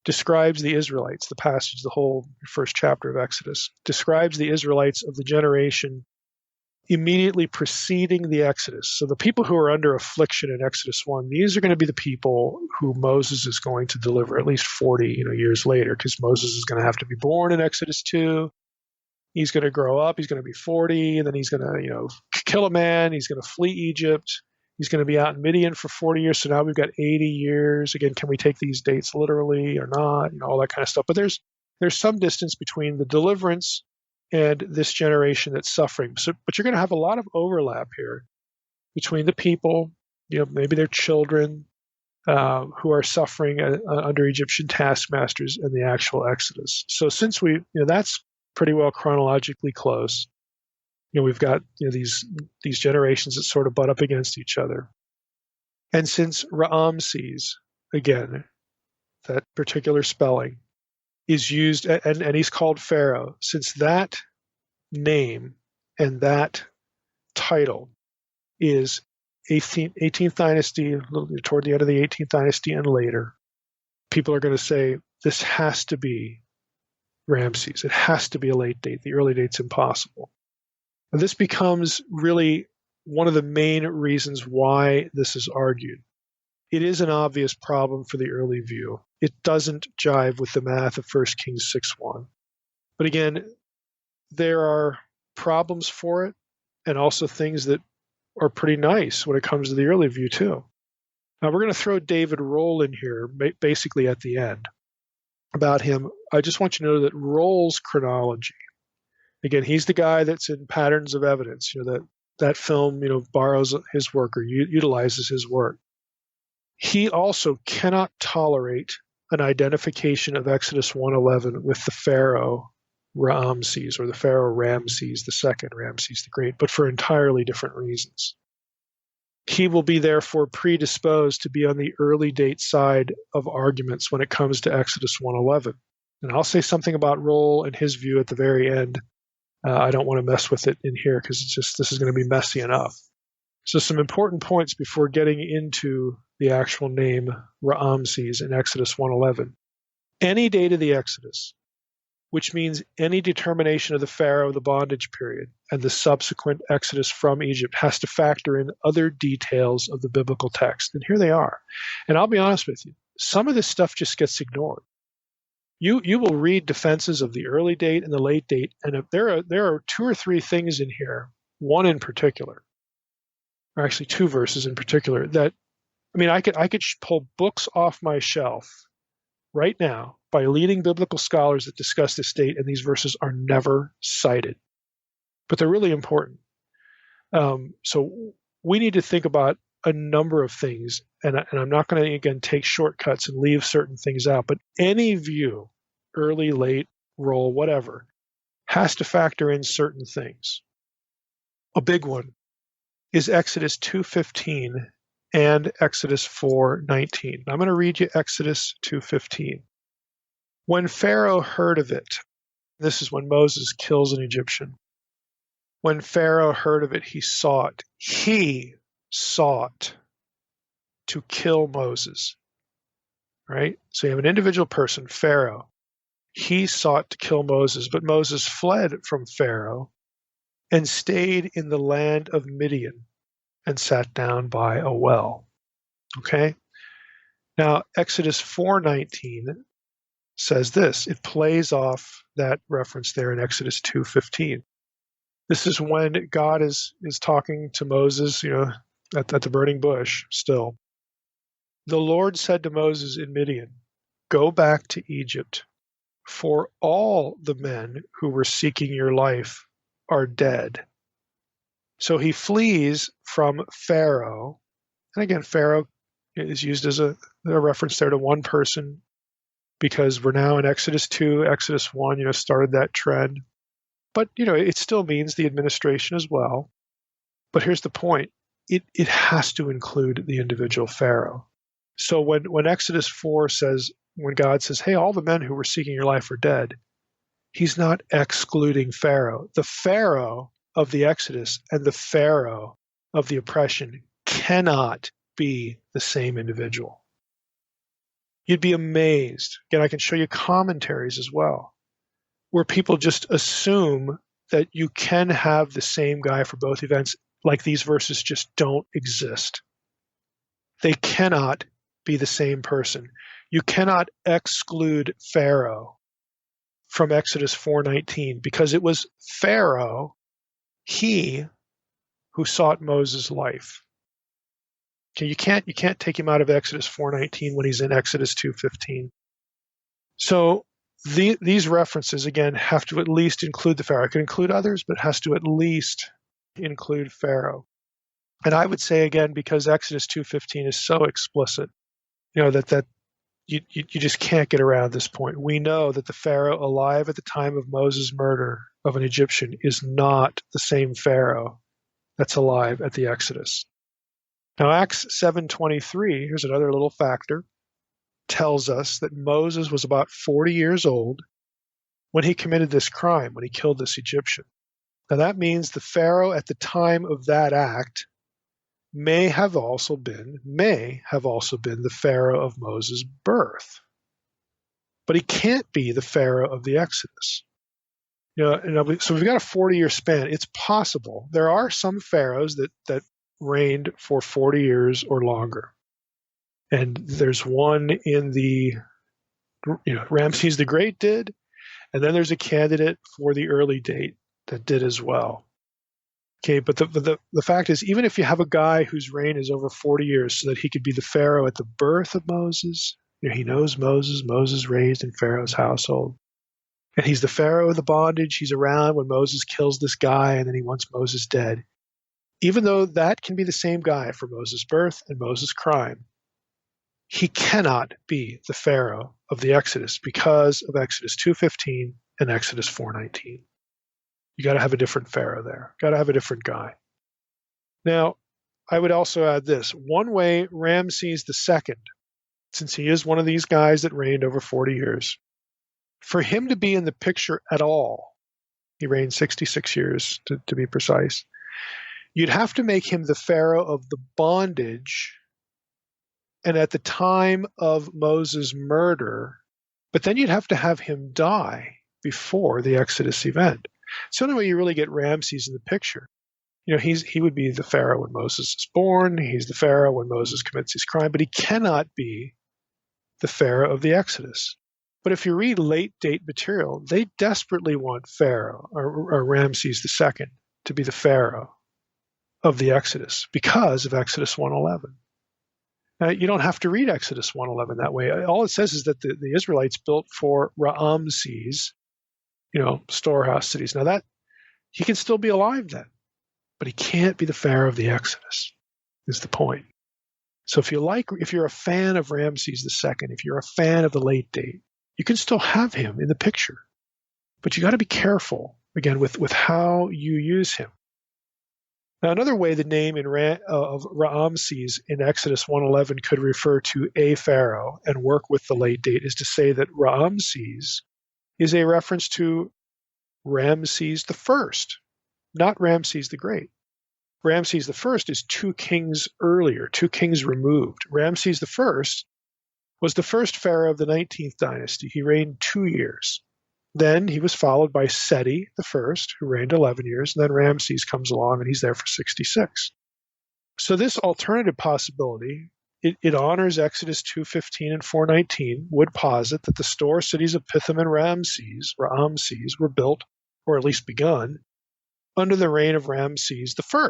describes the Israelites, the whole first chapter of Exodus, describes the Israelites of the generation immediately preceding the Exodus. So the people who are under affliction in Exodus 1, these are going to be the people who Moses is going to deliver at least 40 years later, because Moses is going to have to be born in Exodus 2. He's going to grow up. He's going to be 40, and then he's going to kill a man. He's going to flee Egypt. He's going to be out in Midian for 40 years. So now we've got 80 years. Again, can we take these dates literally or not? All that kind of stuff. But there's some distance between the deliverance and this generation that's suffering. But you're going to have a lot of overlap here between the people, maybe their children who are suffering under Egyptian taskmasters and the actual Exodus. So since that's pretty well chronologically close, we've got these generations that sort of butt up against each other. And since Ramses, again, that particular spelling, is used, and he's called Pharaoh, since that name and that title is 18th dynasty, toward the end of the 18th dynasty and later, people are going to say this has to be Ramses. It has to be a late date. The early date's impossible. And this becomes really one of the main reasons why this is argued. It is an obvious problem for the early view. It doesn't jive with the math of 1 Kings 6:1. But again, there are problems for it and also things that are pretty nice when it comes to the early view too. Now we're going to throw David Roll in here, basically at the end. About him, I just want you to know that Roll's chronology. Again, he's the guy that's in Patterns of Evidence. That film, borrows his work or utilizes his work. He also cannot tolerate an identification of Exodus 1:11 with the Pharaoh Ramses or the Pharaoh Ramses II, Ramses the Great, but for entirely different reasons. He will be therefore predisposed to be on the early date side of arguments when it comes to Exodus 1:11. And I'll say something about Roll and his view at the very end. I don't want to mess with it in here because this is going to be messy enough. So some important points before getting into the actual name Ramses in Exodus 1:11. Any date of the Exodus, which means any determination of the Pharaoh, the bondage period, and the subsequent Exodus from Egypt has to factor in other details of the biblical text. And here they are. And I'll be honest with you, some of this stuff just gets ignored. You will read defenses of the early date and the late date, and if there are two or three things in here, one in particular, or actually two verses in particular, that, I could pull books off my shelf right now by leading biblical scholars that discuss this date, and these verses are never cited. But they're really important. So we need to think about a number of things, and I'm not going to, again, take shortcuts and leave certain things out, but any view, early, late, Roll, whatever, has to factor in certain things. A big one is Exodus 2:15 and Exodus 4:19. I'm going to read you Exodus 2:15. When Pharaoh heard of it, this is when Moses kills an Egyptian. When Pharaoh heard of it, he sought to kill Moses. Right? So you have an individual person, Pharaoh. He sought to kill Moses, but Moses fled from Pharaoh and stayed in the land of Midian and sat down by a well. Okay? Now, Exodus 4:19 says this. It plays off that reference there in Exodus 2:15. This is when God is talking to Moses, at the burning bush still. The Lord said to Moses in Midian, "Go back to Egypt, for all the men who were seeking your life are dead." So he flees from Pharaoh. And again, Pharaoh is used as a reference there to one person because we're now in Exodus 2, Exodus 1, started that trend. But, it still means the administration as well. But here's the point. It has to include the individual Pharaoh. So when Exodus 4 says, when God says, hey, all the men who were seeking your life are dead, he's not excluding Pharaoh. The Pharaoh of the Exodus and the Pharaoh of the oppression cannot be the same individual. You'd be amazed. Again, I can show you commentaries as well, where people just assume that you can have the same guy for both events, like these verses just don't exist. They cannot be the same person. You cannot exclude Pharaoh from Exodus 4:19 because it was Pharaoh, he who sought Moses' life. Okay, you can't take him out of Exodus 4:19 when he's in Exodus 2:15. So these references, again, have to at least include the Pharaoh. It can include others, but has to at least include Pharaoh. And I would say, again, because Exodus 2:15 is so explicit, that you just can't get around this point. We know that the Pharaoh alive at the time of Moses' murder of an Egyptian is not the same Pharaoh that's alive at the Exodus. Now, Acts 7:23, here's another little factor, tells us that Moses was about 40 years old when he committed this crime, when he killed this Egyptian. Now, that means the Pharaoh at the time of that act may have also been the Pharaoh of Moses' birth. But he can't be the Pharaoh of the Exodus. So we've got a 40-year span. It's possible. There are some pharaohs that reigned for 40 years or longer. And there's one in the, Ramses the Great did, and then there's a candidate for the early date that did as well. Okay, but the fact is, even if you have a guy whose reign is over 40 years so that he could be the Pharaoh at the birth of Moses, he knows Moses raised in Pharaoh's household, and he's the Pharaoh of the bondage. He's around when Moses kills this guy, and then he wants Moses dead. Even though that can be the same guy for Moses' birth and Moses' crime, he cannot be the Pharaoh of the Exodus because of Exodus 2:15 and Exodus 4:19. You got to have a different Pharaoh there. Got to have a different guy. Now, I would also add this. One way Ramses II, since he is one of these guys that reigned over 40 years, for him to be in the picture at all, he reigned 66 years to be precise, you'd have to make him the Pharaoh of the bondage and at the time of Moses' murder, but then you'd have to have him die before the Exodus event. It's the only way you really get Ramses in the picture. He would be the Pharaoh when Moses is born. He's the Pharaoh when Moses commits his crime, but he cannot be the Pharaoh of the Exodus. But if you read late date material, they desperately want Pharaoh or Ramses II to be the Pharaoh of the Exodus because of Exodus 1:11. You don't have to read Exodus 1:11 that way. All it says is that the Israelites built for Ramses, storehouse cities. Now that he can still be alive then, but he can't be the Pharaoh of the Exodus, is the point. So if you're a fan of Ramses II, if you're a fan of the late date, you can still have him in the picture. But you got to be careful, again, with how you use him. Now, another way the name of Ramses in Exodus 1:11 could refer to a pharaoh and work with the late date is to say that Ramses is a reference to Ramses I, not Ramses the Great. Ramses I is 2 kings earlier, 2 kings removed. Ramses I was the first pharaoh of the 19th dynasty. He reigned 2 years. Then he was followed by Seti I, who reigned 11 years, and then Ramses comes along and he's there for 66. So this alternative possibility, it honors Exodus 2:15 and 4:19, would posit that the store cities of Pithom and Ramses were built, or at least begun, under the reign of Ramses I.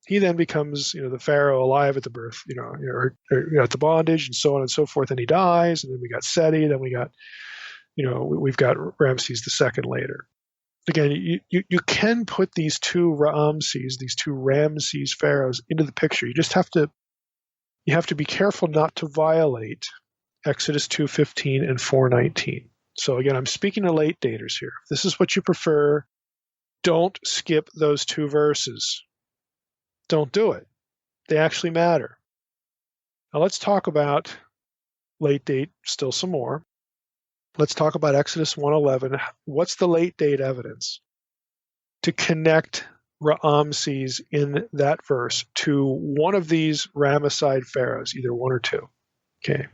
He then becomes, the pharaoh alive at the birth, or at the bondage, and so on and so forth, and he dies, and then we got Seti, then we got, we've got Ramses II later. Again, you can put these two Ramses pharaohs into the picture. You just have to be careful not to violate Exodus 2:15 and 4:19. So again, I'm speaking to late daters here. If this is what you prefer, don't skip those 2 verses. Don't do it. They actually matter. Now let's talk about late date still some more. Let's talk about Exodus 1:11. What's the late date evidence to connect Ramses in that verse to one of these Ramesside pharaohs, either one or two? Okay.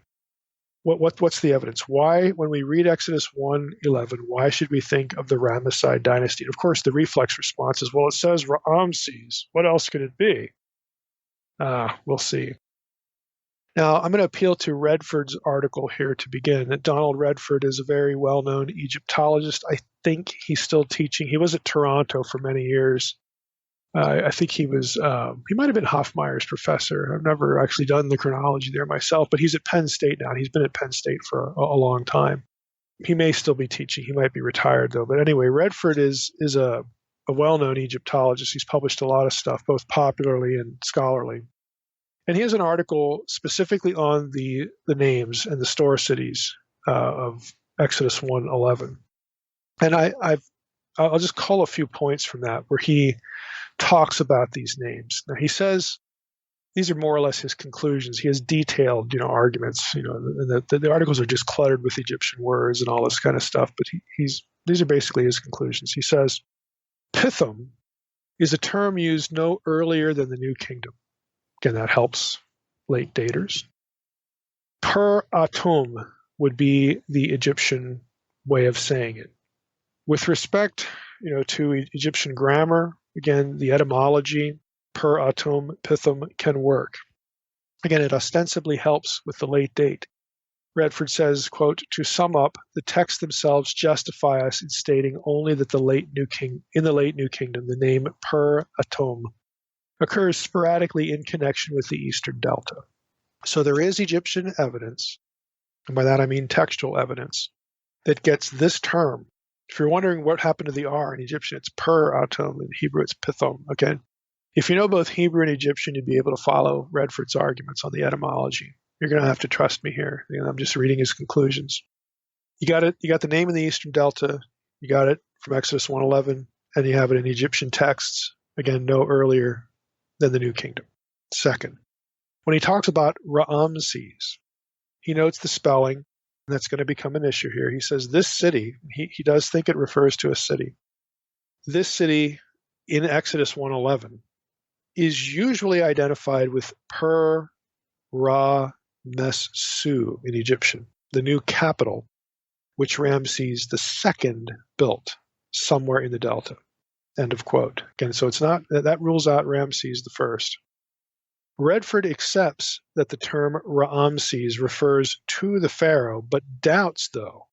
What's the evidence? Why, when we read Exodus 1:11, why should we think of the Ramesside dynasty? And of course, the reflex response is, well, it says Ramses. What else could it be? We'll see. Now, I'm going to appeal to Redford's article here to begin. Donald Redford is a very well-known Egyptologist. I think he's still teaching. He was at Toronto for many years. I think he might have been Hoffmeyer's professor. I've never actually done the chronology there myself, but he's at Penn State now. He's been at Penn State for a long time. He may still be teaching. He might be retired, though. But anyway, Redford is a well-known Egyptologist. He's published a lot of stuff, both popularly and scholarly. And he has an article specifically on the names and the store cities of Exodus 1:11. And I'll just call a few points from that where he talks about these names. Now he says these are more or less his conclusions. He has detailed, arguments. The articles are just cluttered with Egyptian words and all this kind of stuff. But these are basically his conclusions. He says, Pithom is a term used no earlier than the New Kingdom. Again, that helps late daters. Per atum would be the Egyptian way of saying it. With respect, to Egyptian grammar, again, the etymology, per atum, Pithom, can work. Again, it ostensibly helps with the late date. Redford says, quote, "To sum up, the texts themselves justify us in stating only that in the late New Kingdom, the name Per Atom occurs sporadically in connection with the Eastern Delta." So there is Egyptian evidence, and by that I mean textual evidence, that gets this term. If you're wondering what happened to the R in Egyptian, it's Per Atom. In Hebrew, it's Pithom. Okay. If you know both Hebrew and Egyptian, you'd be able to follow Redford's arguments on the etymology. You're going to have to trust me here. I'm just reading his conclusions. You got it. You got the name in the Eastern Delta. You got it from Exodus 1:11, and you have it in Egyptian texts, again, no earlier than the New Kingdom. Second, when he talks about Ramses, he notes the spelling, and that's going to become an issue here. He says this city, he does think it refers to a city. This city in Exodus 1:11 is usually identified with Per Ra Mes Su in Egyptian, the new capital, which Ramses II built somewhere in the Delta. End of quote. Again, so it's not that rules out Ramses I. Redford accepts that the term Ramses refers to the pharaoh, but doubts, though,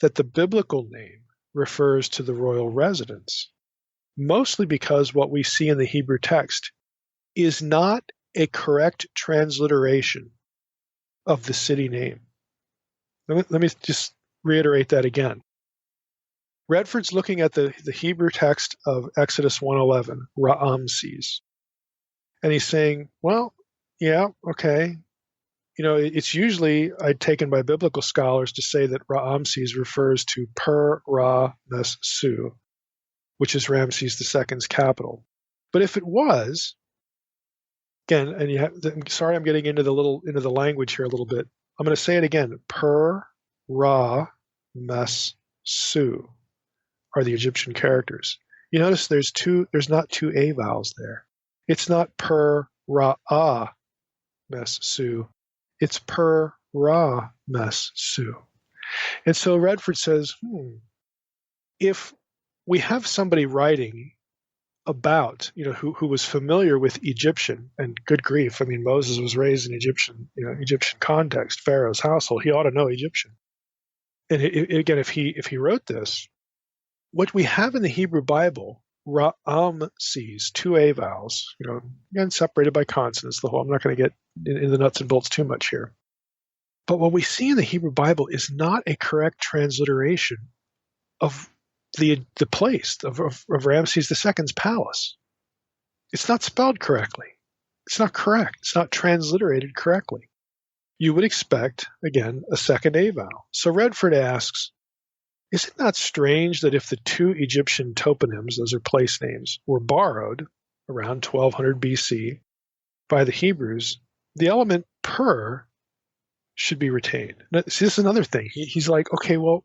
that the biblical name refers to the royal residence, mostly because what we see in the Hebrew text is not a correct transliteration of the city name. Let me just reiterate that again. Redford's looking at the Hebrew text of Exodus 1:11, Ramses, and he's saying, well, yeah, okay. It's usually taken by biblical scholars to say that Ramses refers to Per Ra Mes Su, which is Ramses II's capital. But if it was, again, and sorry, I'm getting into the language here a little bit. I'm going to say it again. Per Ra Mes Su are the Egyptian characters. You notice there's not two A vowels there. It's not Per Ra Mes Su. It's Per Ra Mes Su. And so Redford says, if we have somebody writing about, who was familiar with Egyptian, and good grief, I mean, Moses was raised in Egyptian context, Pharaoh's household, he ought to know Egyptian. And again, if he wrote this, what we have in the Hebrew Bible, Ramses, two A vowels, again, separated by consonants, I'm not going to get in the nuts and bolts too much here. But what we see in the Hebrew Bible is not a correct transliteration of the place of Ramses II's palace. It's not spelled correctly. It's not correct. It's not transliterated correctly. You would expect, again, a second A vowel. So Redford asks, is it not strange that if the two Egyptian toponyms, those are place names, were borrowed around 1200 BC by the Hebrews, the element per should be retained? Now, see, this is another thing. He's like, okay, well,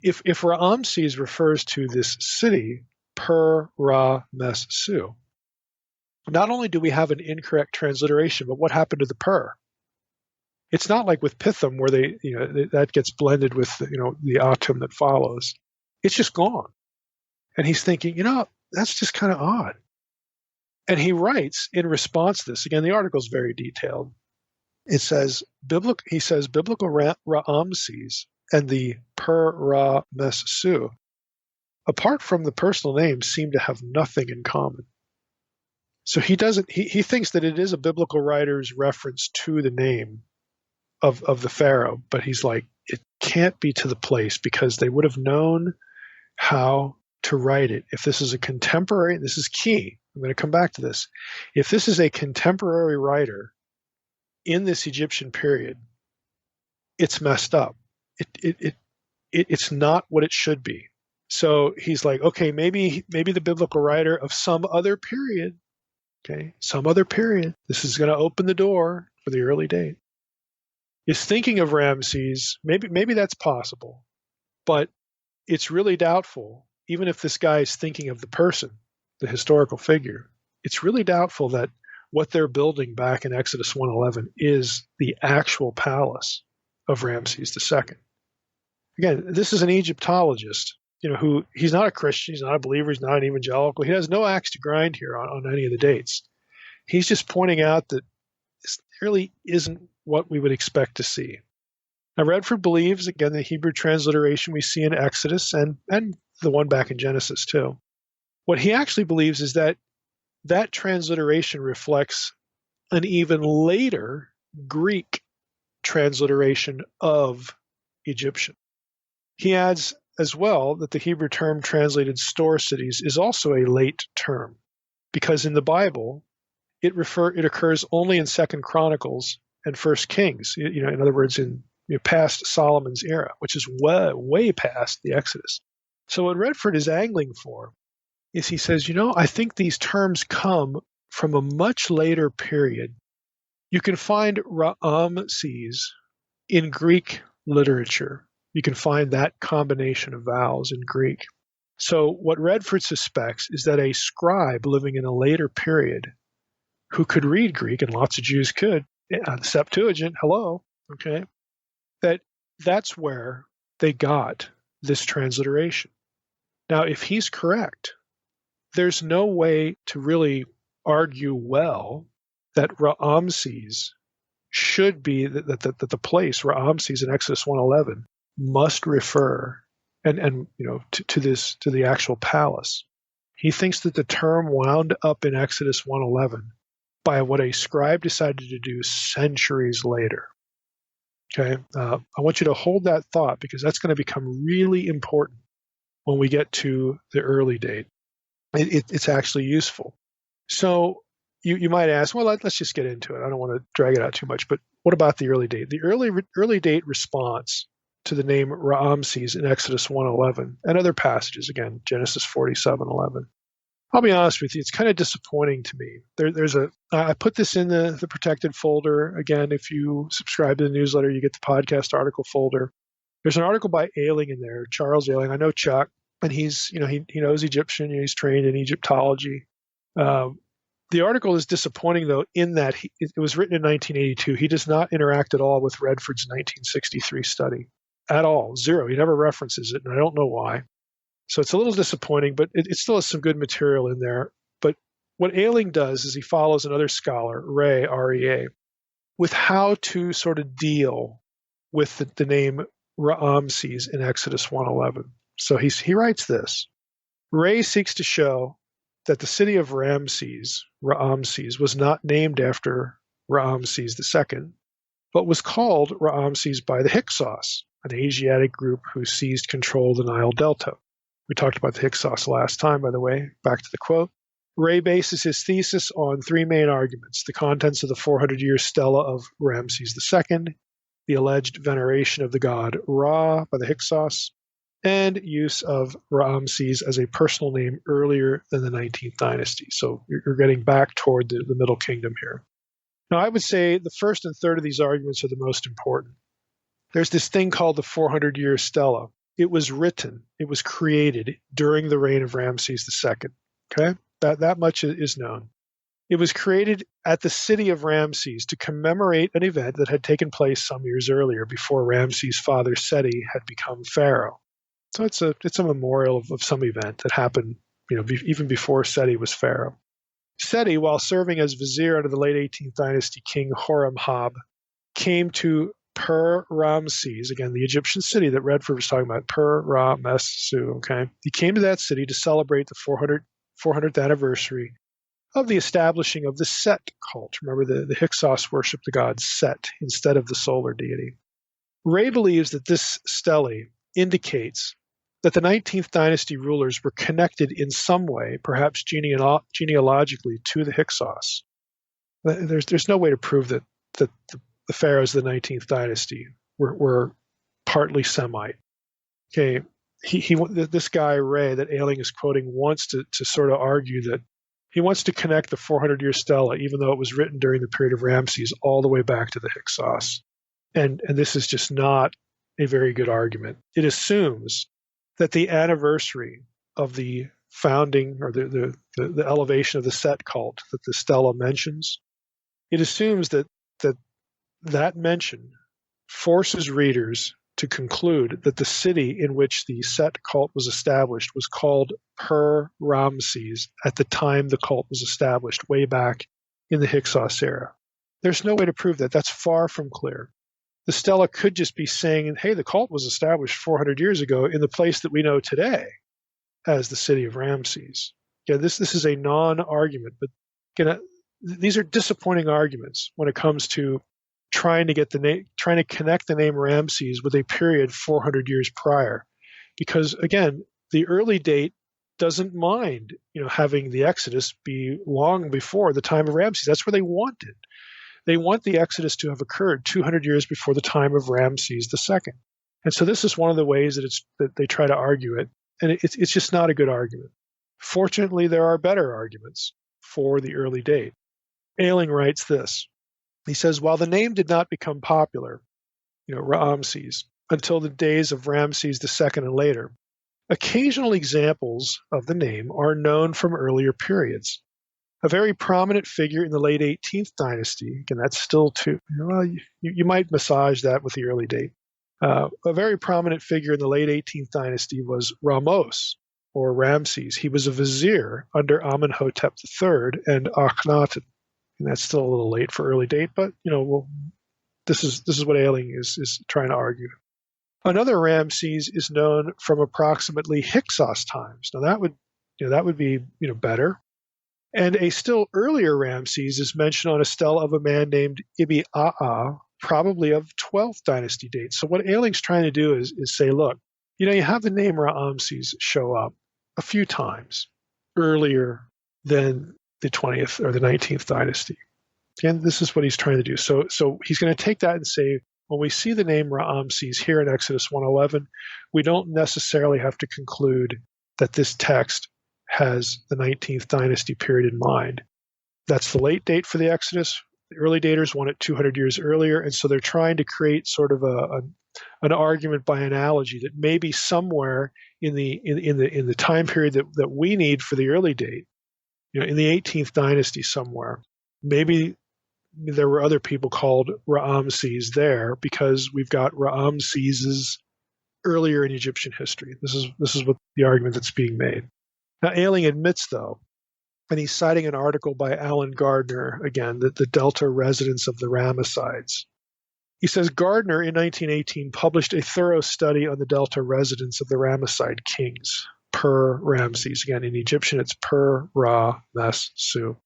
if Ramses refers to this city, Per Ra Mes Su, not only do we have an incorrect transliteration, but what happened to the per? It's not like with Pithom where that gets blended with the atum that follows. It's just gone. And he's thinking, that's just kind of odd. And he writes in response to this. Again, the article is very detailed. It says biblical Ramses and the Per Ra Mes Su, apart from the personal names, seem to have nothing in common. So he thinks that it is a biblical writer's reference to the name of the pharaoh, but he's like, it can't be to the place because they would have known how to write it. If this is a contemporary, this is key. I'm going to come back to this. If this is a contemporary writer in this Egyptian period, it's messed up. It's not what it should be. So he's like, okay, maybe the biblical writer of some other period, some other period, this is going to open the door for the early date, is thinking of Ramses. Maybe that's possible, but it's really doubtful. Even if this guy is thinking of the person, the historical figure, it's really doubtful that what they're building back in Exodus 1:11 is the actual palace of Ramses II. Again, this is an Egyptologist, who he's not a Christian, he's not a believer, he's not an evangelical. He has no axe to grind here on any of the dates. He's just pointing out that this really isn't what we would expect to see. Now, Redford believes, again, the Hebrew transliteration we see in Exodus and the one back in Genesis too. What he actually believes is that that transliteration reflects an even later Greek transliteration of Egyptian. He adds as well that the Hebrew term translated store cities is also a late term, because in the Bible it occurs only in Second Chronicles and First Kings. In other words, in past Solomon's era, which is way past the Exodus. So what Redford is angling for is, he says, I think these terms come from a much later period. You can find Ra'amses in Greek literature. You can find that combination of vowels in Greek. So what Redford suspects is that a scribe living in a later period who could read Greek, and lots of Jews could, Septuagint, hello, okay, that's where they got this transliteration. Now, if he's correct, there's no way to really argue well that Ra'amses should be that the place Ra'amses in Exodus 1:11 must refer to the actual palace. He thinks that the term wound up in Exodus 1:11 by what a scribe decided to do centuries later. Okay, I want you to hold that thought, because that's going to become really important when we get to the early date. It's actually useful. So you might ask, well, let's just get into it. I don't want to drag it out too much, but what about the early date? The early date response to the name Ra'amses in Exodus 1:11 and other passages, again, Genesis 47:11. I'll be honest with you, it's kind of disappointing to me. I put this in the protected folder. Again, if you subscribe to the newsletter, you get the podcast article folder. There's an article by Ailing in there, Charles Ailing. I know Chuck, and he's, he knows Egyptian, he's trained in Egyptology. The article is disappointing, though, in that it was written in 1982. He does not interact at all with Redford's 1963 study. At all. Zero. He never references it, and I don't know why. So it's a little disappointing, but it still has some good material in there. But what Ailing does is he follows another scholar, Ray, R-E-A, with how to sort of deal with the name Ra'amses in Exodus 1:11. So he writes this. Ray seeks to show that the city of Ra'amses was not named after Ra'amses II, but was called Ra'amses by the Hyksos, an Asiatic group who seized control of the Nile Delta. We talked about the Hyksos last time, by the way. Back to the quote. Ray bases his thesis on three main arguments: the contents of the 400-year stela of Ramses II, the alleged veneration of the god Ra by the Hyksos, and use of Ra'amses as a personal name earlier than the 19th dynasty. So you're getting back toward the Middle Kingdom here. Now, I would say the first and third of these arguments are the most important. There's this thing called the 400-year stela. It was written, it was created during the reign of Ramses II. Okay? That much is known. It was created at the city of Ramses to commemorate an event that had taken place some years earlier, before Ramses' father Seti had become pharaoh. So it's a memorial of some event that happened, even before Seti was pharaoh. Seti, while serving as vizier under the late 18th dynasty king Horemhab, came to Per-Ramses, again, the Egyptian city that Redford was talking about, Per-Ramessu, okay? He came to that city to celebrate the 400th anniversary of the establishing of the Set cult. Remember, the Hyksos worshiped the god Set instead of the solar deity. Ray believes that this stele indicates that the 19th dynasty rulers were connected in some way, perhaps genealogically, to the Hyksos. There's no way to prove that the pharaohs of the 19th dynasty were partly Semite. Okay, this guy Ray that Ailing is quoting wants to sort of argue that he wants to connect the 400-year stela, even though it was written during the period of Ramses, all the way back to the Hyksos. And this is just not a very good argument. It assumes that the anniversary of the founding, or the elevation of the Set cult that the stela mentions, it assumes that mention forces readers to conclude that the city in which the Set cult was established was called Per-Ramses at the time the cult was established, way back in the Hyksos era. There's no way to prove that. That's far from clear. The stela could just be saying, hey, the cult was established 400 years ago in the place that we know today as the city of Ramses. Yeah, this is a non-argument, but these are disappointing arguments when it comes to trying to connect the name Ramses with a period 400 years prior, because again, the early date doesn't mind having the Exodus be long before the time of Ramses. That's where they want it. They want the Exodus to have occurred 200 years before the time of Ramses II. And so this is one of the ways that they try to argue it, and it's just not a good argument. Fortunately, there are better arguments for the early date. Ayling writes this. He says, while the name did not become popular, Ramses, until the days of Ramses II and later, occasional examples of the name are known from earlier periods. A very prominent figure in the late 18th dynasty, again, that's still too, you might massage that with the early date. A very prominent figure in the late 18th dynasty was Ramos, or Ramses. He was a vizier under Amenhotep III and Akhenaten. And that's still a little late for early date, but this is what Ayling is trying to argue. Another Ramses is known from approximately Hyksos times. Now that would be better. And a still earlier Ramses is mentioned on a stele of a man named Ibi-Aa, probably of 12th dynasty date. So what Ayling's trying to do is say, look, you have the name Ramses show up a few times earlier than the 20th or the 19th dynasty. Again, this is what he's trying to do. So he's going to take that and say, when we see the name Ramses here in Exodus 1:11, we don't necessarily have to conclude that this text has the 19th dynasty period in mind. That's the late date for the Exodus. The early daters want it 200 years earlier, and so they're trying to create sort of an argument by analogy that maybe somewhere in the time period that we need for the early date, in the 18th dynasty somewhere, maybe there were other people called Ramses there because we've got Ramseses earlier in Egyptian history. This is what the argument that's being made. Now, Ayling admits, though, and he's citing an article by Alan Gardner, again, the Delta residents of the Ramessides. He says Gardner in 1918 published a thorough study on the Delta residents of the Ramesside kings, Per Ramses. Again, in Egyptian, it's Per Ra Mes Su.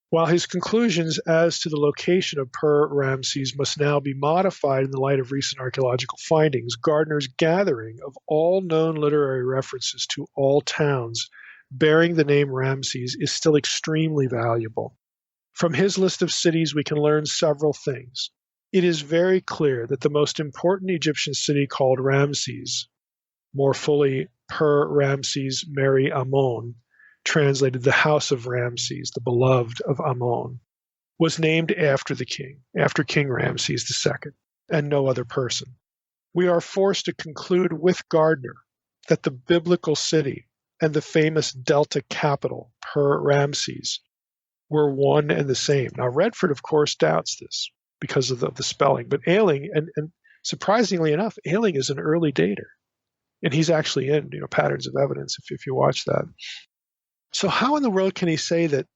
While his conclusions as to the location of Per Ramses must now be modified in the light of recent archaeological findings, Gardner's gathering of all known literary references to all towns bearing the name Ramses is still extremely valuable. From his list of cities, we can learn several things. It is very clear that the most important Egyptian city called Ramses, more fully Per Ramses Meri Ammon, translated the house of Ramses, the beloved of Ammon, was named after the king, after King Ramses II, and no other person. We are forced to conclude with Gardner that the biblical city and the famous Delta capital, Per Ramses, were one and the same. Now, Redford, of course, doubts this because of the spelling, but Ayling, and surprisingly enough, Ayling is an early dater, and he's actually in Patterns of Evidence if you watch that. So how in the world can he say that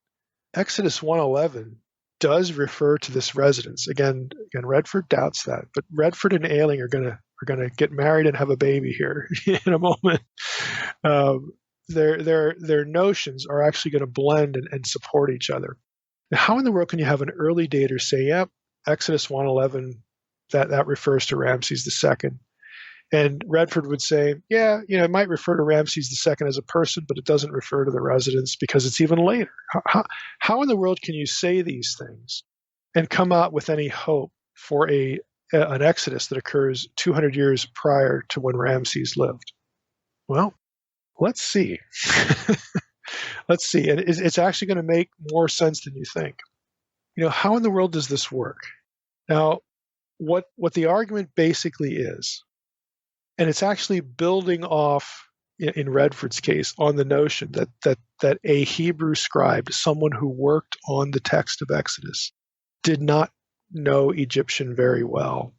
Exodus 1:11 does refer to this residence? Again, Redford doubts that, but Redford and Ayling are gonna get married and have a baby here in a moment. Their notions are actually going to blend and support each other. Now, how in the world can you have an early dater say, "Yep, Exodus 1:11 that refers to Ramses II"? And Redford would say, yeah, it might refer to Ramses II as a person, but it doesn't refer to the residence because it's even later. How in the world can you say these things and come out with any hope for an Exodus that occurs 200 years prior to when Ramses lived? Well, let's see. Let's see. And it's actually going to make more sense than you think. How in the world does this work? Now, what the argument basically is, and it's actually building off, in Redford's case, on the notion that a Hebrew scribe, someone who worked on the text of Exodus, did not know Egyptian very well.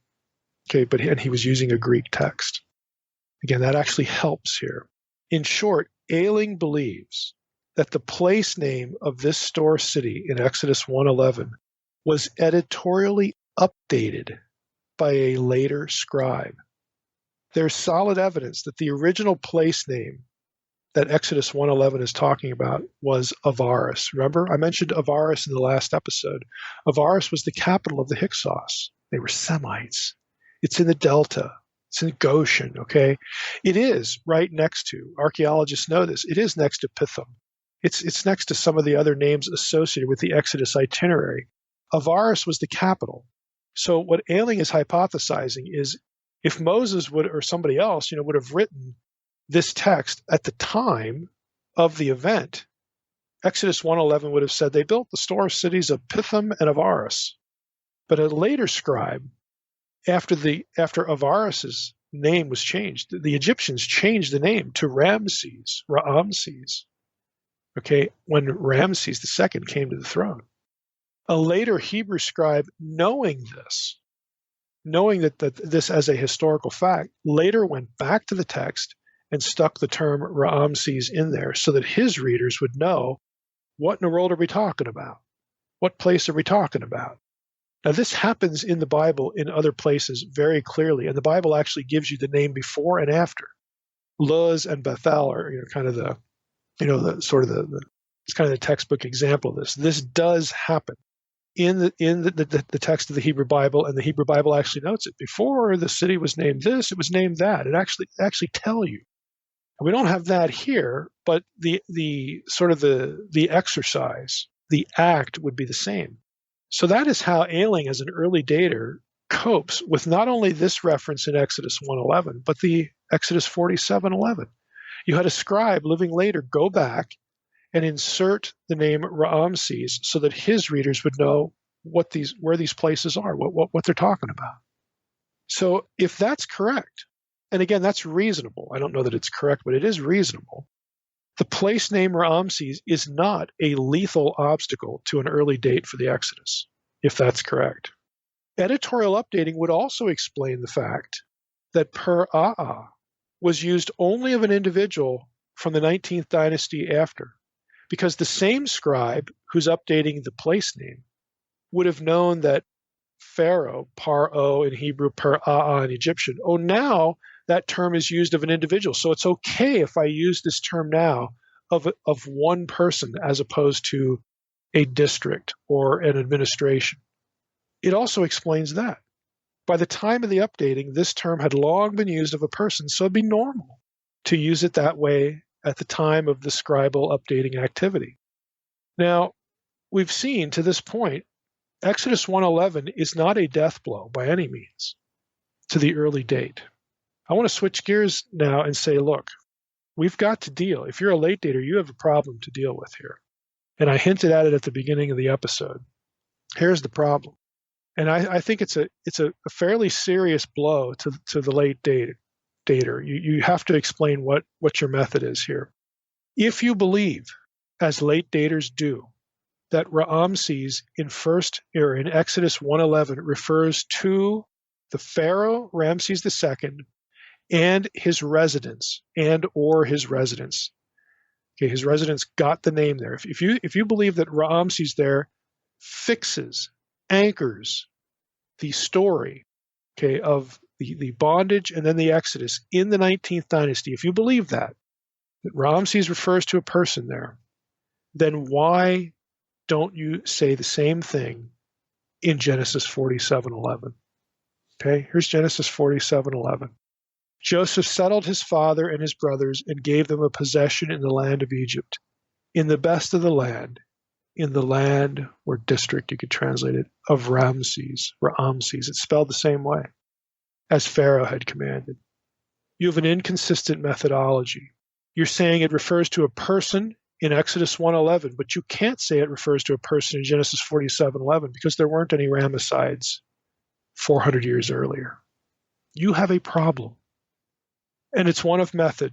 Okay, and he was using a Greek text. Again, that actually helps here. In short, Ayling believes that the place name of this store city in Exodus 1:11 was editorially updated by a later scribe. There's solid evidence that the original place name that Exodus 1:11 is talking about was Avaris. Remember, I mentioned Avaris in the last episode. Avaris was the capital of the Hyksos. They were Semites. It's in the Delta. It's in Goshen, okay? It is right next to, archaeologists know this, it is next to Pithom. It's next to some of the other names associated with the Exodus itinerary. Avaris was the capital. So what Ailing is hypothesizing is if Moses would, or somebody else, would have written this text at the time of the event, Exodus 1:11 would have said they built the store cities of Pithom and Avaris. But a later scribe, after Avaris's name was changed, the Egyptians changed the name to Ramses, okay, when Ramses II came to the throne. A later Hebrew scribe, knowing that this as a historical fact, later went back to the text and stuck the term Ramses in there so that his readers would know, what in the world are we talking about? What place are we talking about? Now, this happens in the Bible in other places very clearly, and the Bible actually gives you the name before and after. Luz and Bethel are kind of the it's kind of the textbook example of this. This does happen in the text of the Hebrew Bible, and the Hebrew Bible actually notes it. Before the city was named this, it was named that. It actually tell you. And we don't have that here, but the exercise, the act would be the same. So that is how Ailing, as an early dater, copes with not only this reference in Exodus 1:11, but the Exodus 47:11. You had a scribe living later go back and insert the name Ramses so that his readers would know where these places are, what they're talking about. So if that's correct, and again, that's reasonable. I don't know that it's correct, but it is reasonable. The place name Ramses is not a lethal obstacle to an early date for the Exodus, if that's correct. Editorial updating would also explain the fact that Per-Aa was used only of an individual from the 19th dynasty after, because the same scribe who's updating the place name would have known that Pharaoh, Par-O in Hebrew, Per-Aa in Egyptian, now that term is used of an individual. So it's okay if I use this term now of one person as opposed to a district or an administration. It also explains that. By the time of the updating, this term had long been used of a person, so it'd be normal to use it that way at the time of the scribal updating activity. Now, we've seen to this point, Exodus 1:11 is not a death blow by any means to the early date. I want to switch gears now and say, look, we've got to deal. If you're a late dater, you have a problem to deal with here. And I hinted at it at the beginning of the episode. Here's the problem. And I think it's a fairly serious blow to the late dater. You have to explain what your method is here. If you believe, as late daters do, that Ramses in Exodus 1:11 refers to the Pharaoh Ramses II and his residence or his residence. Okay, his residence got the name there. If you believe that Ramses there fixes, anchors the story, okay, of the bondage and then the Exodus in the 19th dynasty, if you believe that Ramses refers to a person there, then why don't you say the same thing in Genesis 47:11? Okay, here's Genesis 47:11. Joseph settled his father and his brothers and gave them a possession in the land of Egypt, in the best of the land, in the land or district, you could translate it, of Ramses. It's spelled the same way as Pharaoh had commanded. You have an inconsistent methodology. You're saying it refers to a person in Exodus 1:11, but you can't say it refers to a person in Genesis 47:11 because there weren't any Ramessides 400 years earlier. You have a problem. And it's one of method.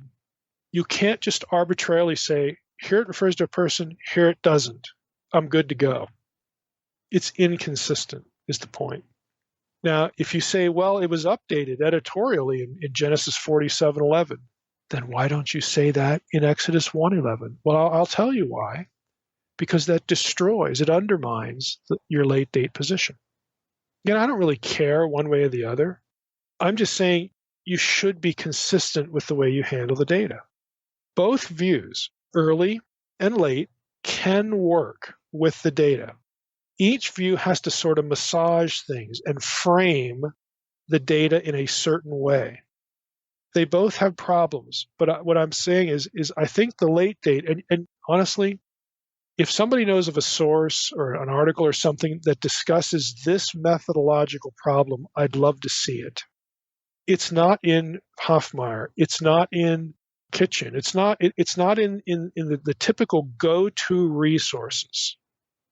You can't just arbitrarily say, here it refers to a person, here it doesn't. I'm good to go. It's inconsistent, is the point. Now, if you say, well, it was updated editorially in Genesis 47:11, then why don't you say that in Exodus 1:11? Well, I'll tell you why. Because that destroys, it undermines your late date position. Again, I don't really care one way or the other. I'm just saying you should be consistent with the way you handle the data. Both views, early and late, can work with the data. Each view has to sort of massage things and frame the data in a certain way. They both have problems, but what I'm saying is I think the late date, and honestly, if somebody knows of a source or an article or something that discusses this methodological problem, I'd love to see it. It's not in Hofmeyr. It's not in Kitchen. It's not in the typical go-to resources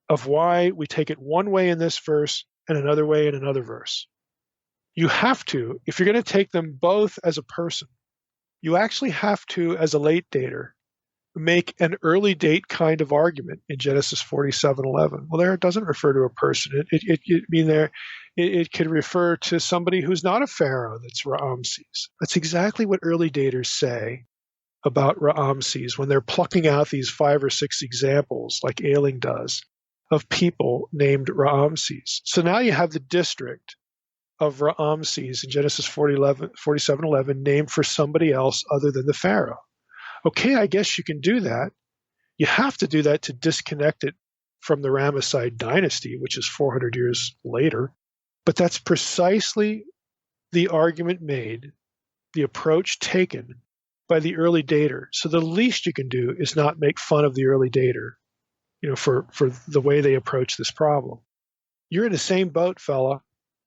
of why we take it one way in this verse and another way in another verse. You have to, if you're going to take them both as a person, you actually have to, as a late dater, make an early date kind of argument in Genesis 47:11. Well, there it doesn't refer to a person. It could refer to somebody who's not a pharaoh. That's Ramses. That's exactly what early daters say about Ramses when they're plucking out these 5 or 6 examples, like Ailing does, of people named Ramses. So now you have the district of Ramses in Genesis 47:11 named for somebody else other than the pharaoh. Okay, I guess you can do that. You have to do that to disconnect it from the Ramesside dynasty, which is 400 years later. But that's precisely the argument made, the approach taken by the early dater. So the least you can do is not make fun of the early dater, for the way they approach this problem. You're in the same boat, fella.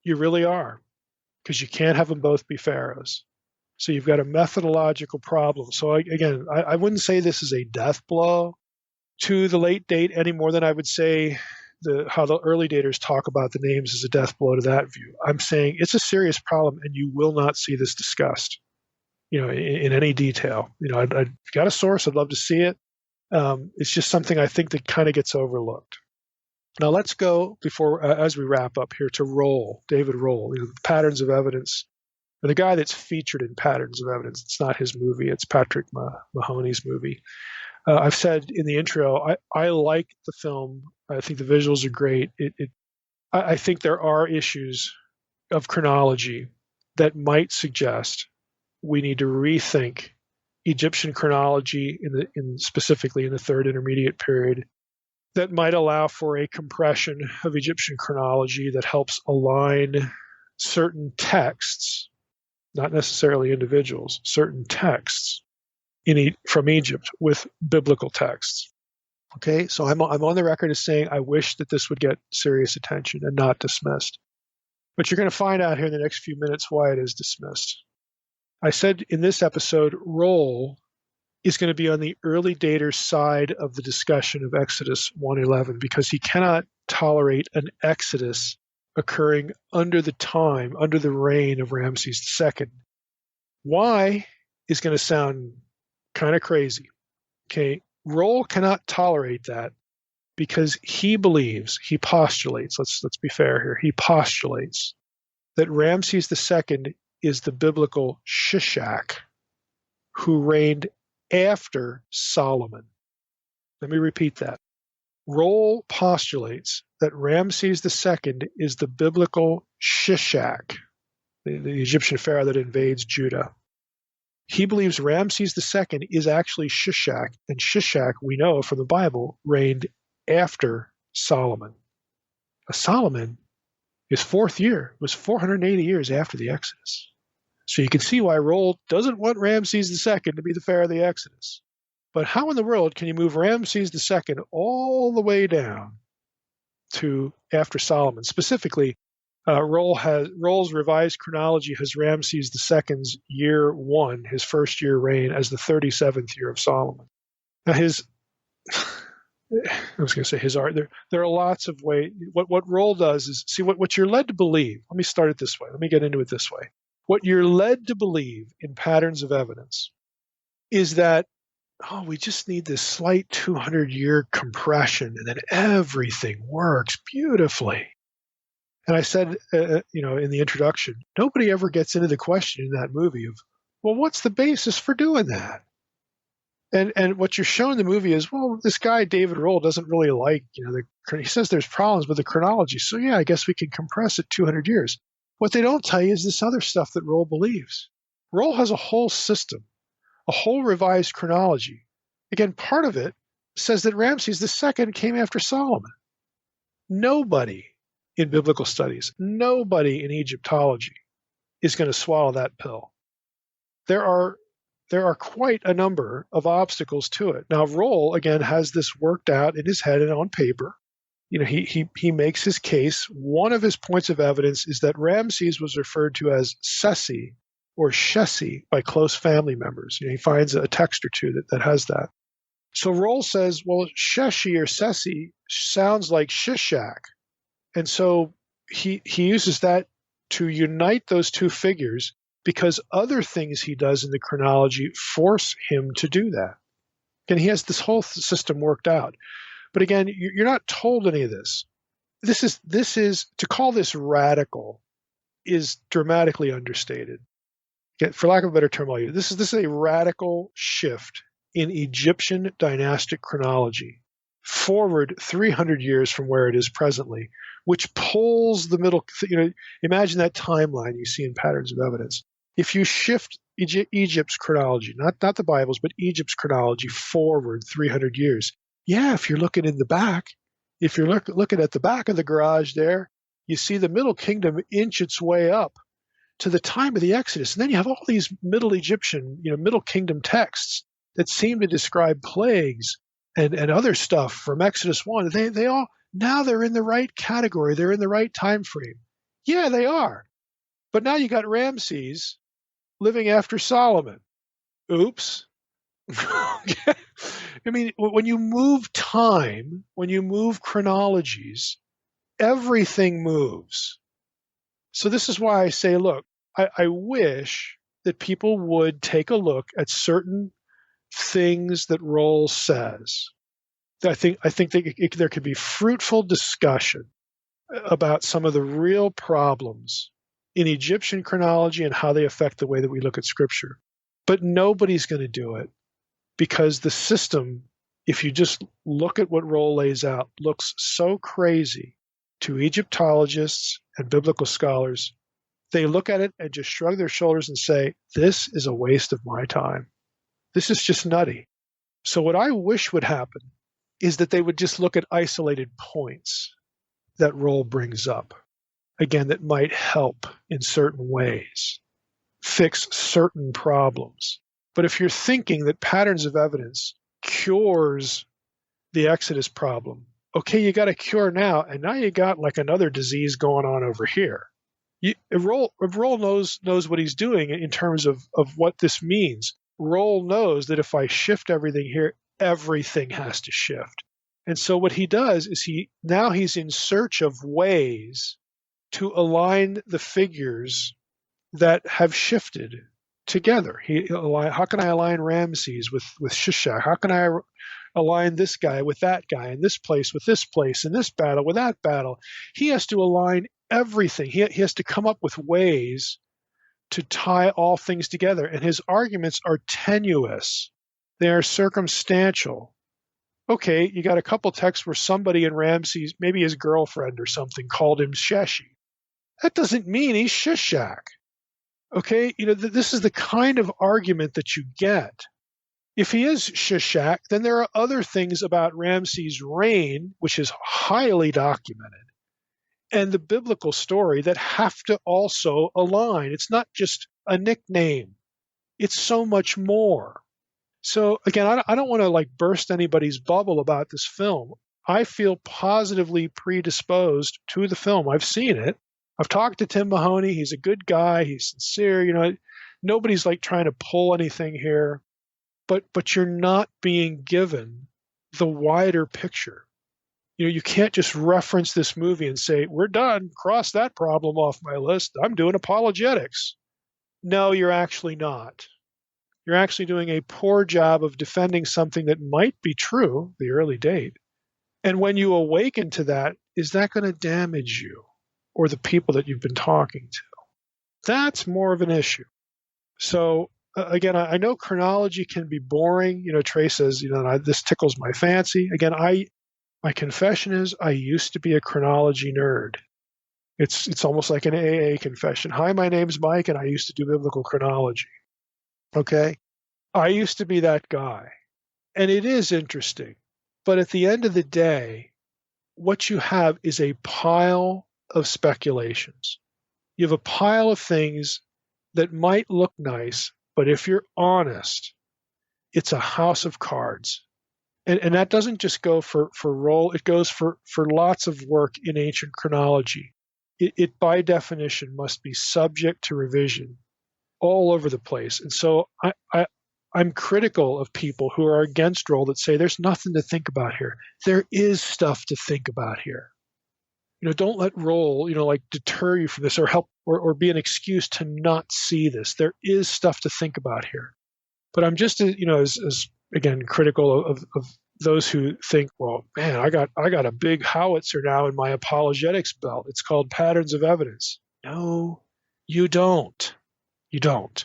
You really are, because you can't have them both be pharaohs. So you've got a methodological problem. So again, I wouldn't say this is a death blow to the late date any more than I would say how the early daters talk about the names as a death blow to that view. I'm saying it's a serious problem, and you will not see this discussed, in any detail. I've got a source. I'd love to see it. It's just something I think that kind of gets overlooked. Now let's go as we wrap up here to David Rohl, Patterns of Evidence. The guy that's featured in Patterns of Evidence. It's not his movie. It's Patrick Mahoney's movie. I've said in the intro, I like the film. I think the visuals are great. I think there are issues of chronology that might suggest we need to rethink Egyptian chronology specifically in the Third Intermediate Period that might allow for a compression of Egyptian chronology that helps align certain texts, not necessarily individuals, certain texts from Egypt with biblical texts. Okay, so I'm on the record as saying I wish that this would get serious attention and not dismissed. But you're going to find out here in the next few minutes why it is dismissed. I said in this episode, Rohl is going to be on the early dater side of the discussion of Exodus 1:11 because he cannot tolerate an Exodus occurring under the reign of Ramses II. Why is going to sound kind of crazy. Okay, Rohl cannot tolerate that because he postulates, let's be fair here, he postulates that Ramses II is the biblical Shishak who reigned after Solomon. Let me repeat that. Rohl postulates that Ramses II is the biblical Shishak, the Egyptian pharaoh that invades Judah. He believes Ramses II is actually Shishak, and Shishak, we know from the Bible, reigned after Solomon. Solomon, his 4th year, was 480 years after the Exodus. So you can see why Rohl doesn't want Ramses II to be the pharaoh of the Exodus. But how in the world can you move Ramses II all the way down to after Solomon? Specifically, Rohl's revised chronology has Ramses II's year 1, his first year reign, as the 37th year of Solomon. Now I was going to say his art. There are lots of ways. What Rohl does is see what you're led to believe. Let me start it this way. Let me get into it this way. What you're led to believe in Patterns of Evidence is that we just need this slight 200-year compression, and then everything works beautifully. And I said, in the introduction, nobody ever gets into the question in that movie of, well, what's the basis for doing that? And what you're showing in the movie is, well, this guy David Rohl doesn't really like, he says there's problems with the chronology. So yeah, I guess we can compress it 200 years. What they don't tell you is this other stuff that Rohl believes. Rohl has a whole system, a whole revised chronology. Again, part of it says that Ramses II came after Solomon. Nobody in biblical studies, nobody in Egyptology is going to swallow that pill. There are quite a number of obstacles to it. Now, Rohl, again, has this worked out in his head and on paper. He makes his case. One of his points of evidence is that Ramses was referred to as Sesi or Shesi by close family members. He finds a text or two that has that. So Rohl says, well, Sheshi or Sesi sounds like Shishak. And so he uses that to unite those two figures because other things he does in the chronology force him to do that. And he has this whole system worked out. But again, you're not told any of this. This is to call this radical is dramatically understated. For lack of a better term, I'll use this is a radical shift in Egyptian dynastic chronology forward 300 years from where it is presently, which pulls the middle. Imagine that timeline you see in Patterns of Evidence. If you shift Egypt's chronology, not the Bible's, but Egypt's chronology forward 300 years, yeah, if you're looking in the back, if you're looking at the back of the garage there, you see the Middle Kingdom inch its way up to the time of the Exodus. And then you have all these Middle Egyptian, Middle Kingdom texts that seem to describe plagues and other stuff from Exodus 1. They all, now they're in the right category. They're in the right time frame. Yeah, they are. But now you got Ramses living after Solomon. Oops. I mean, when you move time, when you move chronologies, everything moves. So this is why I say, look, I wish that people would take a look at certain things that Rohl says. I think there could be fruitful discussion about some of the real problems in Egyptian chronology and how they affect the way that we look at Scripture. But nobody's going to do it because the system, if you just look at what Rohl lays out, looks so crazy to Egyptologists and biblical scholars. They look at it and just shrug their shoulders and say, this is a waste of my time. This is just nutty. So what I wish would happen is that they would just look at isolated points that Rohl brings up, again, that might help in certain ways, fix certain problems. But if you're thinking that Patterns of Evidence cures the Exodus problem, okay, you got a cure now, and now you got like another disease going on over here. If Rohl knows what he's doing in terms of what this means, Rohl knows that if I shift everything here, everything has to shift. And so what he does is he's in search of ways to align the figures that have shifted together. How can I align Ramses with Shishak? How can I align this guy with that guy, and this place with this place, and this battle with that battle? He has to align everything. He has to come up with ways to tie all things together. And his arguments are tenuous. They are circumstantial. Okay, you got a couple texts where somebody in Ramses, maybe his girlfriend or something, called him Sheshi. That doesn't mean he's Shishak. Okay, this is the kind of argument that you get. If he is Shishak, then there are other things about Ramses' reign, which is highly documented, and the biblical story that have to also align. It's not just a nickname. It's so much more. So again, I don't want to burst anybody's bubble about this film. I feel positively predisposed to the film. I've seen it. I've talked to Tim Mahoney. He's a good guy. He's sincere. Nobody's trying to pull anything here, but you're not being given the wider picture. You can't just reference this movie and say, we're done, cross that problem off my list, I'm doing apologetics. No, you're actually not. You're actually doing a poor job of defending something that might be true, the early date. And when you awaken to that, is that going to damage you or the people that you've been talking to? That's more of an issue. So again, I know chronology can be boring. Trey says, this tickles my fancy. Again, my confession is I used to be a chronology nerd. It's almost like an AA confession. Hi, my name's Mike, and I used to do biblical chronology. Okay? I used to be that guy. And it is interesting. But at the end of the day, what you have is a pile of speculations. You have a pile of things that might look nice, but if you're honest, it's a house of cards. And that doesn't just go for role, it goes for lots of work in ancient chronology. It by definition must be subject to revision all over the place. And so I'm critical of people who are against roll that say there's nothing to think about here. There is stuff to think about here. Don't let roll, deter you from this or help or be an excuse to not see this. There is stuff to think about here. But I'm just, as again, critical of those who think, well, man, I got a big howitzer now in my apologetics belt. It's called patterns of evidence. No, you don't. You don't.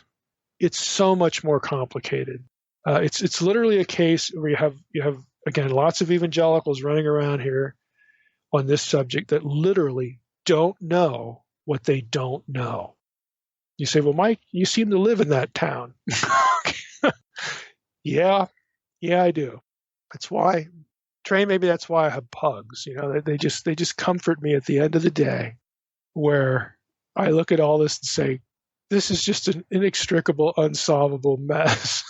It's so much more complicated. It's literally a case where you have again lots of evangelicals running around here on this subject that literally don't know what they don't know. You say, well, Mike, you seem to live in that town. Yeah, I do. That's why, Trey, maybe that's why I have pugs. They just comfort me at the end of the day, where I look at all this and say, this is just an inextricable, unsolvable mess.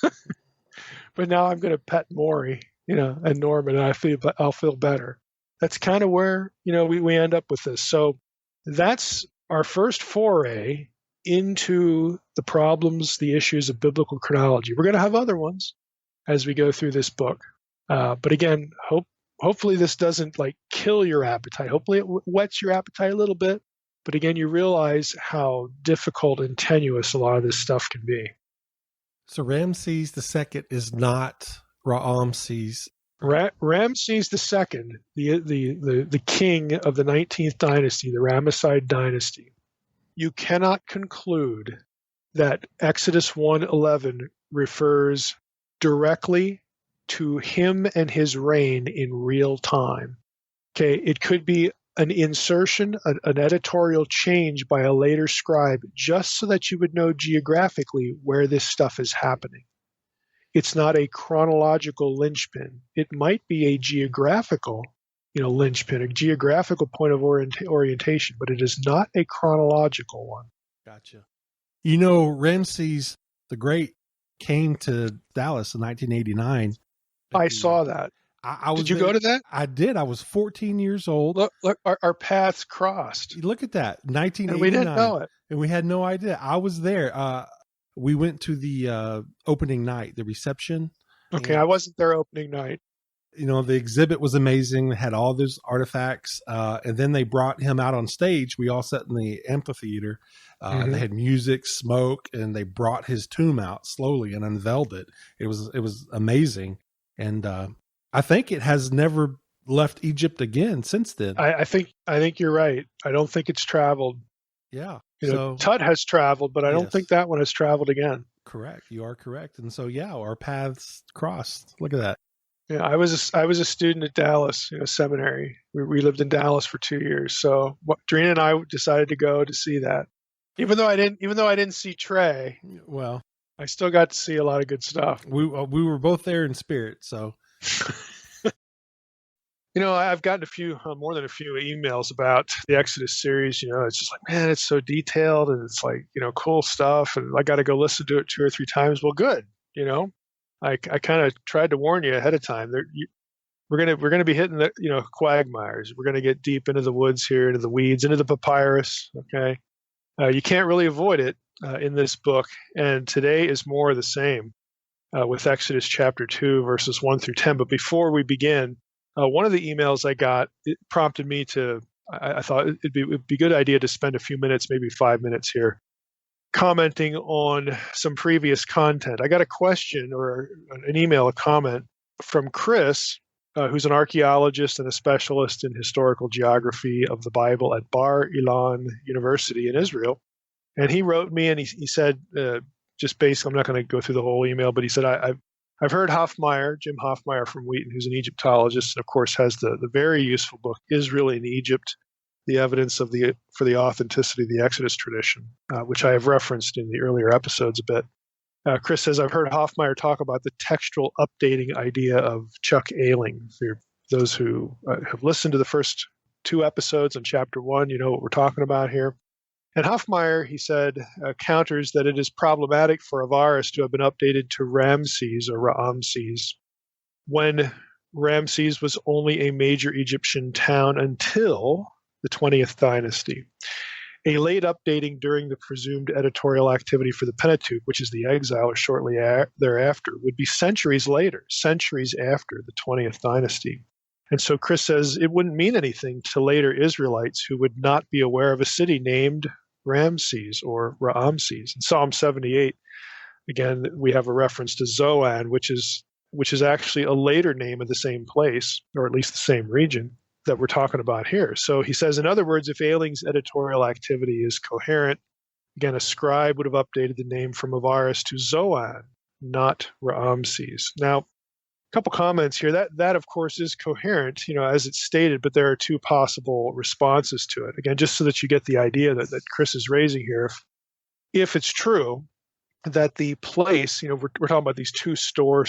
But now I'm going to pet Maury, and Norman, and I'll feel better. That's kind of where, we end up with this. So that's our first foray into the problems, the issues of biblical chronology. We're going to have other ones as we go through this book. But again, hopefully this doesn't kill your appetite. Hopefully it whets your appetite a little bit. But again, you realize how difficult and tenuous a lot of this stuff can be. So Ramses II is not Ramses. Ramses II, the king of the 19th dynasty, the Ramesside dynasty. You cannot conclude that Exodus 1:11 refers directly to him and his reign in real time. Okay, it could be an insertion, an editorial change by a later scribe, just so that you would know geographically where this stuff is happening. It's not a chronological linchpin. It might be a geographical, linchpin, a geographical point of orientation, but it is not a chronological one. Gotcha. Ramses the Great came to Dallas in 1989. I saw that. Did you go to that? I did. I was 14 years old. Look, our paths crossed. Look at that, 1989. And we didn't know it. And we had no idea. I was there. We went to the opening night, the reception. Okay, I wasn't there opening night. The exhibit was amazing. They had all those artifacts. And then they brought him out on stage. We all sat in the amphitheater. They had music, smoke, and they brought his tomb out slowly and unveiled it. It was amazing. And I think it has never left Egypt again since then. I think you're right. I don't think it's traveled. Yeah. Tut has traveled, but I don't think that one has traveled again. Correct. You are correct. And so, our paths crossed. Look at that. Yeah, I was a student at Dallas, seminary. We lived in Dallas for 2 years. So Drina and I decided to go to see that. Even though I didn't see Trey, well, I still got to see a lot of good stuff. We were both there in spirit, so. I've gotten more than a few emails about the Exodus series. It's just like, man, it's so detailed and it's cool stuff. And I got to go listen to it 2 or 3 times. Well, good. I kind of tried to warn you ahead of time. We're gonna be hitting the quagmires. We're gonna get deep into the woods here, into the weeds, into the papyrus. Okay, you can't really avoid it in this book. And today is more of the same with Exodus chapter 2, verses 1 through 10. But before we begin, one of the emails I got, it prompted me to. I thought it'd be a good idea to spend a few minutes, maybe 5 minutes here, commenting on some previous content. I got a question or an email, a comment from Chris, who's an archaeologist and a specialist in historical geography of the Bible at Bar Ilan University in Israel. And he wrote me and he said, just basically, I'm not going to go through the whole email, but he said, I've heard Jim Hoffmeyer from Wheaton, who's an Egyptologist, and of course has the very useful book, Israel in Egypt, the evidence for the authenticity of the Exodus tradition, which I have referenced in the earlier episodes a bit. Chris says, I've heard Hoffmeyer talk about the textual updating idea of Chuck Ayling. For those who have listened to the first 2 episodes on chapter 1, you know what we're talking about here. And Hoffmeyer, he said, counters that it is problematic for Avaris to have been updated to Ramses or Raamses when Ramses was only a major Egyptian town until the 20th dynasty. A late updating during the presumed editorial activity for the Pentateuch, which is the exile or shortly thereafter, would be centuries later, centuries after the 20th dynasty. And so Chris says it wouldn't mean anything to later Israelites who would not be aware of a city named Ramses or Raamses. In Psalm 78, again, we have a reference to Zoan, which is actually a later name of the same place, or at least the same region that we're talking about here. So he says, in other words, if Ayling's editorial activity is coherent, again, a scribe would have updated the name from Avaris to Zoan, not Raamses. Now, a couple comments here. That of course is coherent, as it's stated, but there are 2 possible responses to it. Again, just so that you get the idea that Chris is raising here. If it's true that the place, we're talking about these 2 store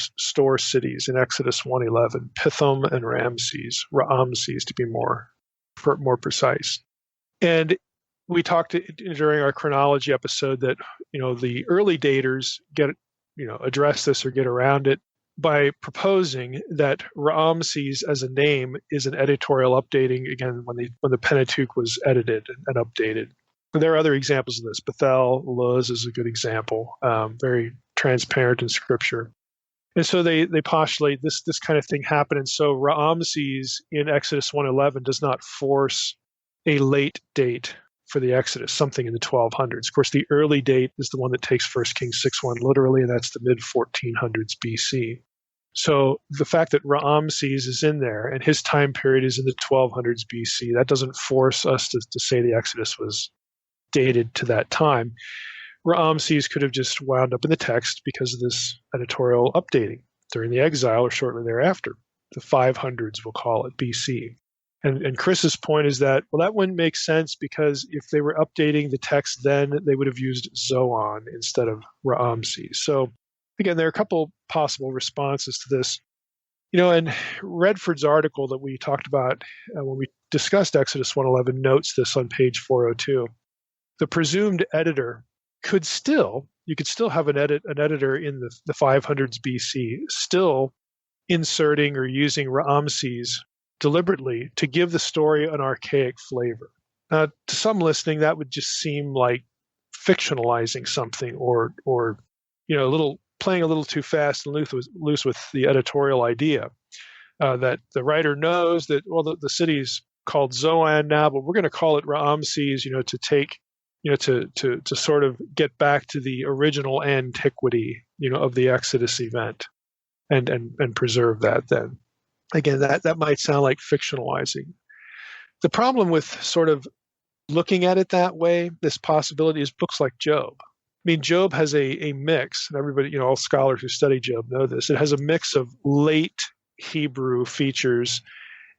cities in Exodus 1:11, Pithom and Raamses to be more precise. And we talked during our chronology episode that the early daters address this or get around it by proposing that Raamses as a name is an editorial updating, again, when the Pentateuch was edited and updated. There are other examples of this. Bethel, Luz is a good example, very transparent in Scripture. And so they postulate this kind of thing happened. And so Raamses in Exodus 1:11 does not force a late date for the Exodus, something in the 1200s. Of course, the early date is the one that takes 1 Kings 6:1 literally, and that's the mid-1400s BC. So the fact that Raamses is in there and his time period is in the 1200s BC, that doesn't force us to say the Exodus was dated to that time. Raamses could have just wound up in the text because of this editorial updating during the exile or shortly thereafter, the 500s, we'll call it, BC. And Chris's point is that, well, that wouldn't make sense because if they were updating the text then, they would have used Zoan instead of Raamses. So again, there are a couple possible responses to this. And Redford's article that we talked about when we discussed Exodus 1:11 notes this on page 402. The presumed editor you could still have an editor in the 500s BC, still inserting or using Raamses deliberately to give the story an archaic flavor. Now, to some listening, that would just seem like fictionalizing something or playing a little too fast and loose with the editorial idea. That the writer knows that, well, the city's called Zoan now, but we're going to call it Raamses, to take to sort of get back to the original antiquity, of the Exodus event and preserve that then. Again, that might sound like fictionalizing. The problem with sort of looking at it that way, this possibility, is books like Job. I mean, Job has a mix, and everybody, all scholars who study Job know this. It has a mix of late Hebrew features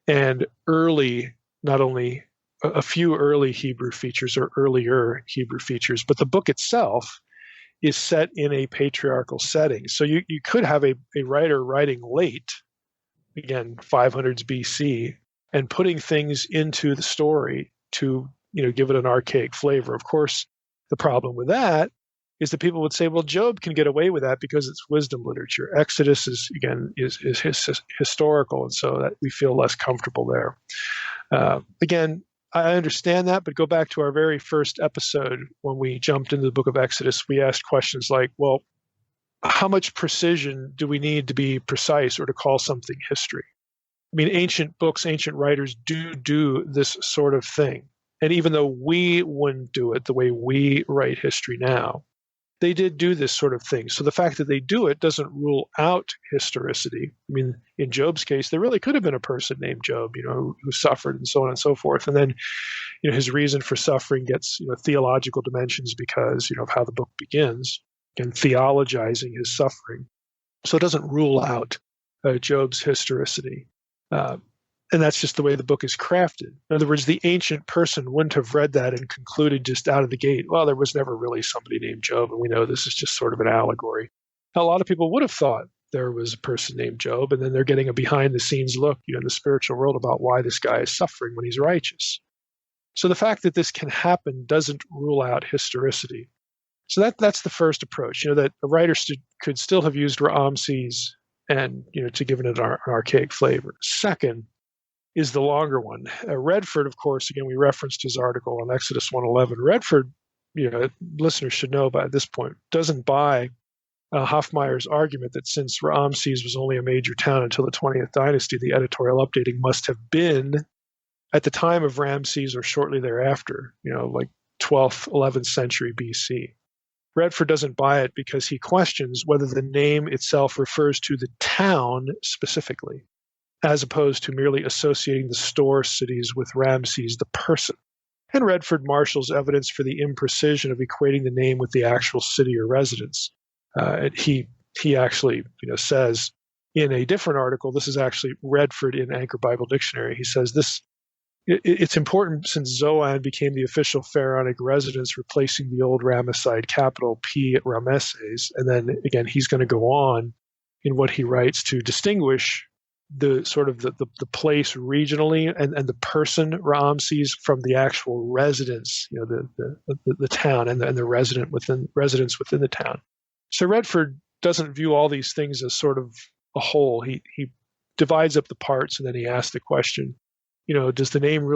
and early, not only a few early Hebrew features or earlier Hebrew features, but the book itself is set in a patriarchal setting. So you could have a writer writing late, again, 500s BC, and putting things into the story to give it an archaic flavor. Of course, the problem with that is that people would say, well, Job can get away with that because it's wisdom literature. Exodus is historical, and so that we feel less comfortable there. Again, I understand that, but go back to our very first episode when we jumped into the book of Exodus. We asked questions like, well, how much precision do we need to be precise or to call something history? I mean, ancient books, ancient writers do this sort of thing. And even though we wouldn't do it the way we write history now, they did do this sort of thing. So the fact that they do it doesn't rule out historicity. I mean, in Job's case, there really could have been a person named Job, who suffered and so on and so forth. And then, his reason for suffering gets, theological dimensions because, of how the book begins. and theologizing his suffering. So it doesn't rule out Job's historicity. And that's just the way the book is crafted. In other words, the ancient person wouldn't have read that and concluded just out of the gate, well, there was never really somebody named Job, and we know this is just sort of an allegory. Now, a lot of people would have thought there was a person named Job, and then they're getting a behind-the-scenes look, in the spiritual world about why this guy is suffering when he's righteous. So the fact that this can happen doesn't rule out historicity. So that's the first approach, that a writer could still have used Ramses and, to give it an archaic flavor. Second is the longer one. Redford, of course, again, we referenced his article on Exodus 1:11. Redford, listeners should know by this point, doesn't buy Hofmeier's argument that since Ramses was only a major town until the 20th dynasty, the editorial updating must have been at the time of Ramses or shortly thereafter, like 12th, 11th century BC. Redford doesn't buy it because he questions whether the name itself refers to the town specifically, as opposed to merely associating the store cities with Ramses, the person. And Redford marshals evidence for the imprecision of equating the name with the actual city or residence. He actually says in a different article, this is actually Redford in Anchor Bible Dictionary, he says it's important since Zoan became the official pharaonic residence, replacing the old Ramesside capital P Rameses. And then again, he's going to go on in what he writes to distinguish the sort of the place regionally and the person Ramses from the actual residence, the town and the residence within the town. So Redford doesn't view all these things as sort of a whole. He divides up the parts, and then he asks the question, does the name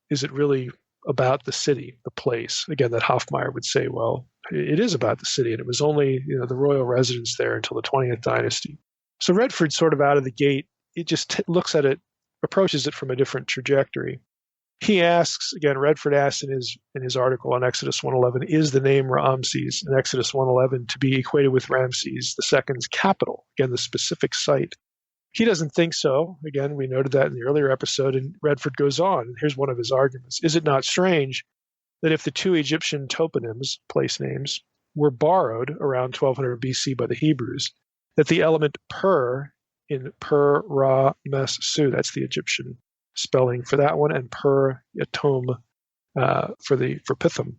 is it really about the city, the place? Again, that Hofmeier would say, well, it is about the city, and it was only the royal residence there until the 20th dynasty. So Redford's sort of out of the gate. It just looks at it, approaches it from a different trajectory. He asks, again, Redford asks in his article on Exodus 1:11, is the name Ramses in Exodus 1:11 to be equated with Ramses II's capital? Again, the specific site. He doesn't think so. Again, we noted that in the earlier episode, and Redford goes on. Here's one of his arguments. Is it not strange that if the two Egyptian toponyms, place names, were borrowed around 1200 BC by the Hebrews, that the element per in per ra mes su, that's the Egyptian spelling for that one, and per atom for pithom.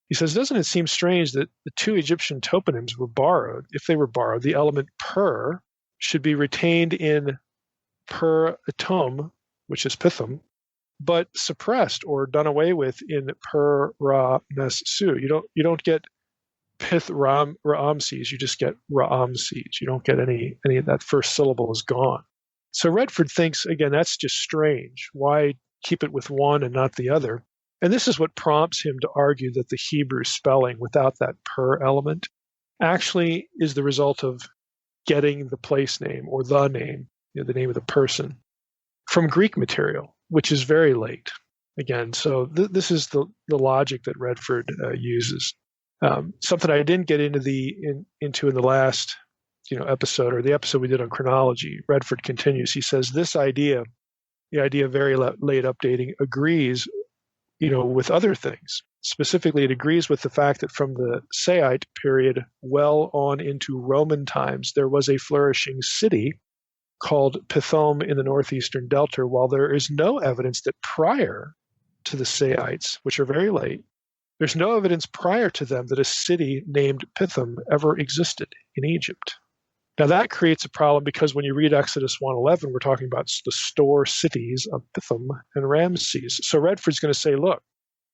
He says, doesn't it seem strange that the two Egyptian toponyms were borrowed? If they were borrowed, the element per should be retained in per atom, which is pithom, but suppressed or done away with in per ra mes su. You don't get pith Ramses, you just get Ramses. You don't get any of that first syllable is gone. So Redford thinks, again, that's just strange. Why keep it with one and not the other? And this is what prompts him to argue that the Hebrew spelling without that per element actually is the result of getting the place name or the name, the name of the person, from Greek material, which is very late. Again, so this is the logic that Redford uses. Something I didn't get into in the last episode, or the episode we did on chronology. Redford continues. He says this idea, the idea of very late updating, agrees, with other things. Specifically, it agrees with the fact that from the Saite period well on into Roman times, there was a flourishing city called Pithom in the northeastern delta, while there is no evidence that prior to the Saites, which are very late, there's no evidence prior to them that a city named Pithom ever existed in Egypt. Now that creates a problem because when you read Exodus 1:11, we're talking about the store cities of Pithom and Ramses. So Redford's going to say, look,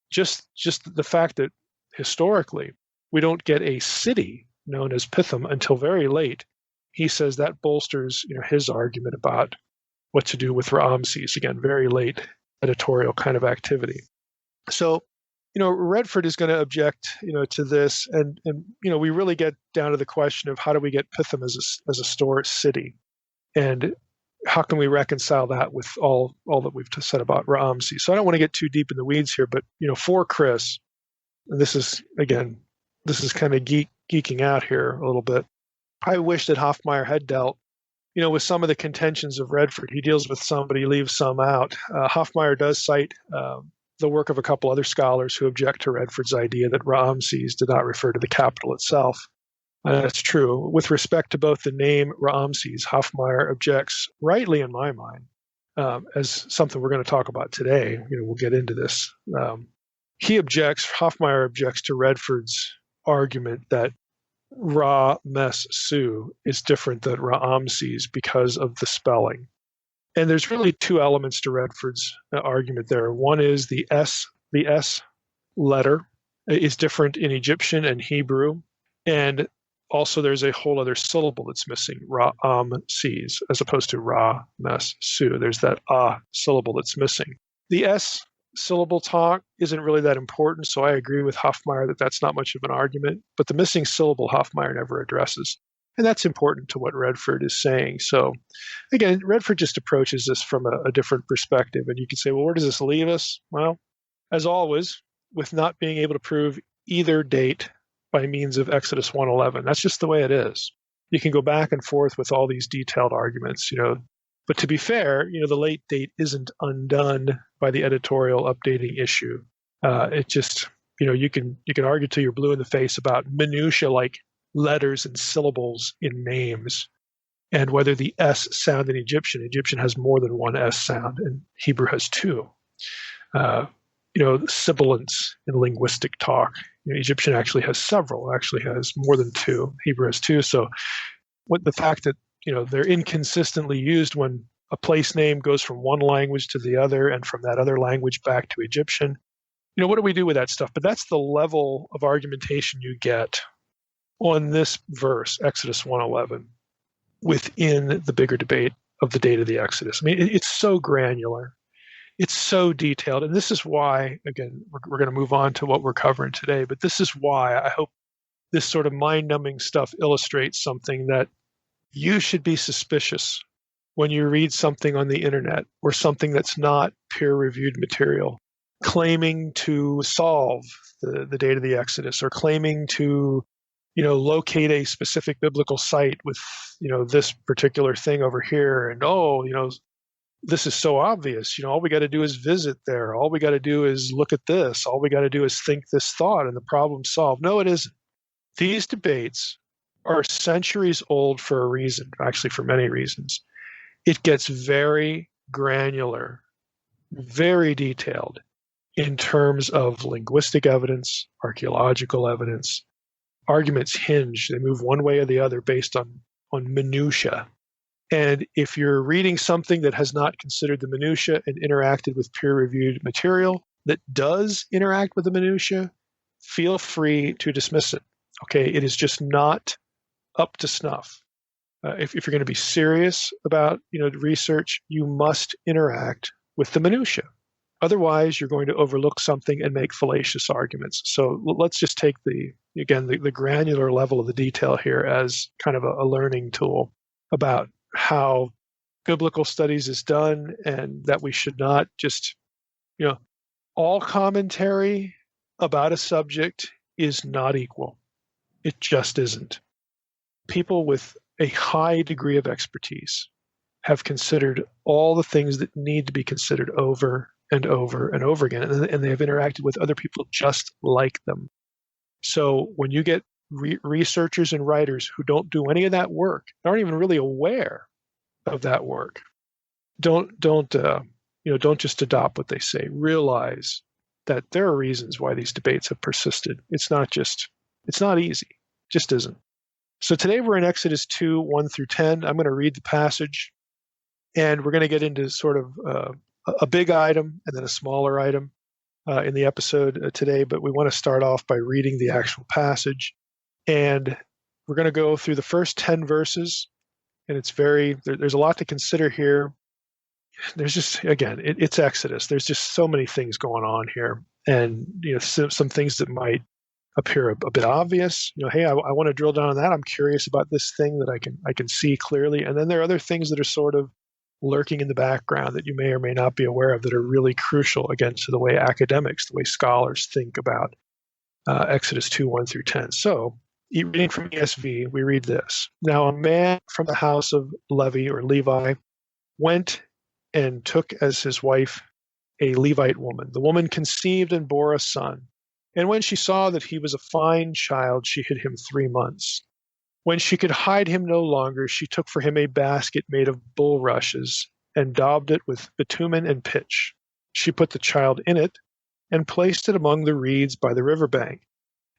just the fact that historically we don't get a city known as Pithom until very late, he says that bolsters his argument about what to do with Ramses. Again, very late editorial kind of activity. So Redford is going to object, to this, and we really get down to the question of how do we get Pithom as a store city, and how can we reconcile that with all that we've said about Ramses? So I don't want to get too deep in the weeds here, but for Chris, and this is kind of geeking out here a little bit. I wish that Hofmeier had dealt, with some of the contentions of Redford. He deals with some, but he leaves some out. Hofmeier does cite the work of a couple other scholars who object to Redford's idea that Ramses did not refer to the capital itself. That's true. With respect to both the name Ramses, Hofmeyr objects, rightly in my mind, as something we're going to talk about today. We'll get into this. Hofmeyr objects to Redford's argument that Ra-Mes-Su is different than Ramses because of the spelling. And there's really two elements to Redford's argument there. One is the S letter is different in Egyptian and Hebrew. And also there's a whole other syllable that's missing, Ra-Mes, as opposed to Ra-Mes-Su. There's that syllable that's missing. The S syllable talk isn't really that important, so I agree with Hofmeyr that that's not much of an argument. But the missing syllable Hofmeyr never addresses. And that's important to what Redford is saying. So again, Redford just approaches this from a different perspective. And you can say, well, where does this leave us? Well, as always, with not being able to prove either date by means of Exodus 1:11. That's just the way it is. You can go back and forth with all these detailed arguments, But to be fair, the late date isn't undone by the editorial updating issue. It just, you can argue till you're blue in the face about minutia like letters and syllables in names, and whether the S sound in Egyptian has more than one S sound, and Hebrew has two. Sibilants in linguistic talk. Egyptian actually has several, actually has more than two. Hebrew has two. So the fact that, they're inconsistently used when a place name goes from one language to the other and from that other language back to Egyptian, what do we do with that stuff? But that's the level of argumentation you get on this verse, Exodus 1:11, within the bigger debate of the date of the Exodus. I mean, it's so granular. It's so detailed. And this is why, again, we're going to move on to what we're covering today, but this is why I hope this sort of mind-numbing stuff illustrates something that you should be suspicious when you read something on the internet or something that's not peer-reviewed material, claiming to solve the date of the Exodus or claiming to locate a specific biblical site with, this particular thing over here. And, this is so obvious. All we got to do is visit there. All we got to do is look at this. All we got to do is think this thought and the problem's solved. No, it isn't. These debates are centuries old for a reason, actually for many reasons. It gets very granular, very detailed in terms of linguistic evidence, archaeological evidence. Arguments hinge. They move one way or the other based on minutia. And if you're reading something that has not considered the minutia and interacted with peer-reviewed material that does interact with the minutia, feel free to dismiss it. Okay, it is just not up to snuff. If you're going to be serious about research, you must interact with the minutia. Otherwise, you're going to overlook something and make fallacious arguments. So let's just take the granular level of the detail here as kind of a learning tool about how biblical studies is done, and that we should not just, all commentary about a subject is not equal. It just isn't. People with a high degree of expertise have considered all the things that need to be considered over and over and over again, and they have interacted with other people just like them. So when you get researchers and writers who don't do any of that work, aren't even really aware of that work, don't just adopt what they say. Realize that there are reasons why these debates have persisted. It's not easy. It just isn't. So today we're in Exodus 2:1-10. I'm going to read the passage, and we're going to get into sort of a big item and then a smaller item in the episode today. But we want to start off by reading the actual passage. And we're going to go through the first 10 verses, and there's a lot to consider here. There's just, again, it's Exodus. There's just so many things going on here, and some things that might appear a bit obvious. Hey, I want to drill down on that. I'm curious about this thing that I can see clearly, and then there are other things that are sort of lurking in the background that you may or may not be aware of that are really crucial, again, to the way academics, the way scholars think about Exodus 2:1-10. So, reading from ESV, we read this. Now a man from the house of Levi went and took as his wife a Levite woman. The woman conceived and bore a son. And when she saw that he was a fine child, she hid him 3 months. When she could hide him no longer, she took for him a basket made of bulrushes and daubed it with bitumen and pitch. She put the child in it and placed it among the reeds by the river bank.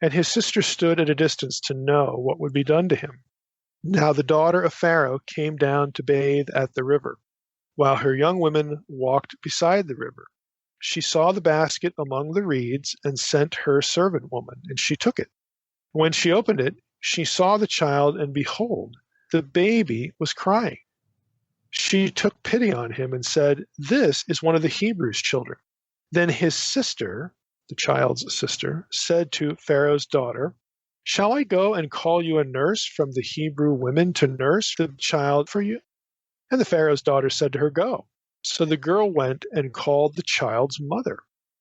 And his sister stood at a distance to know what would be done to him. Now the daughter of Pharaoh came down to bathe at the river, while her young women walked beside the river. She saw the basket among the reeds and sent her servant woman, and she took it. When she opened it, she saw the child, and behold, the baby was crying. She took pity on him and said, "This is one of the Hebrews' children." Then his sister, the child's sister, said to Pharaoh's daughter, "Shall I go and call you a nurse from the Hebrew women to nurse the child for you?" And the Pharaoh's daughter said to her, "Go." So the girl went and called the child's mother.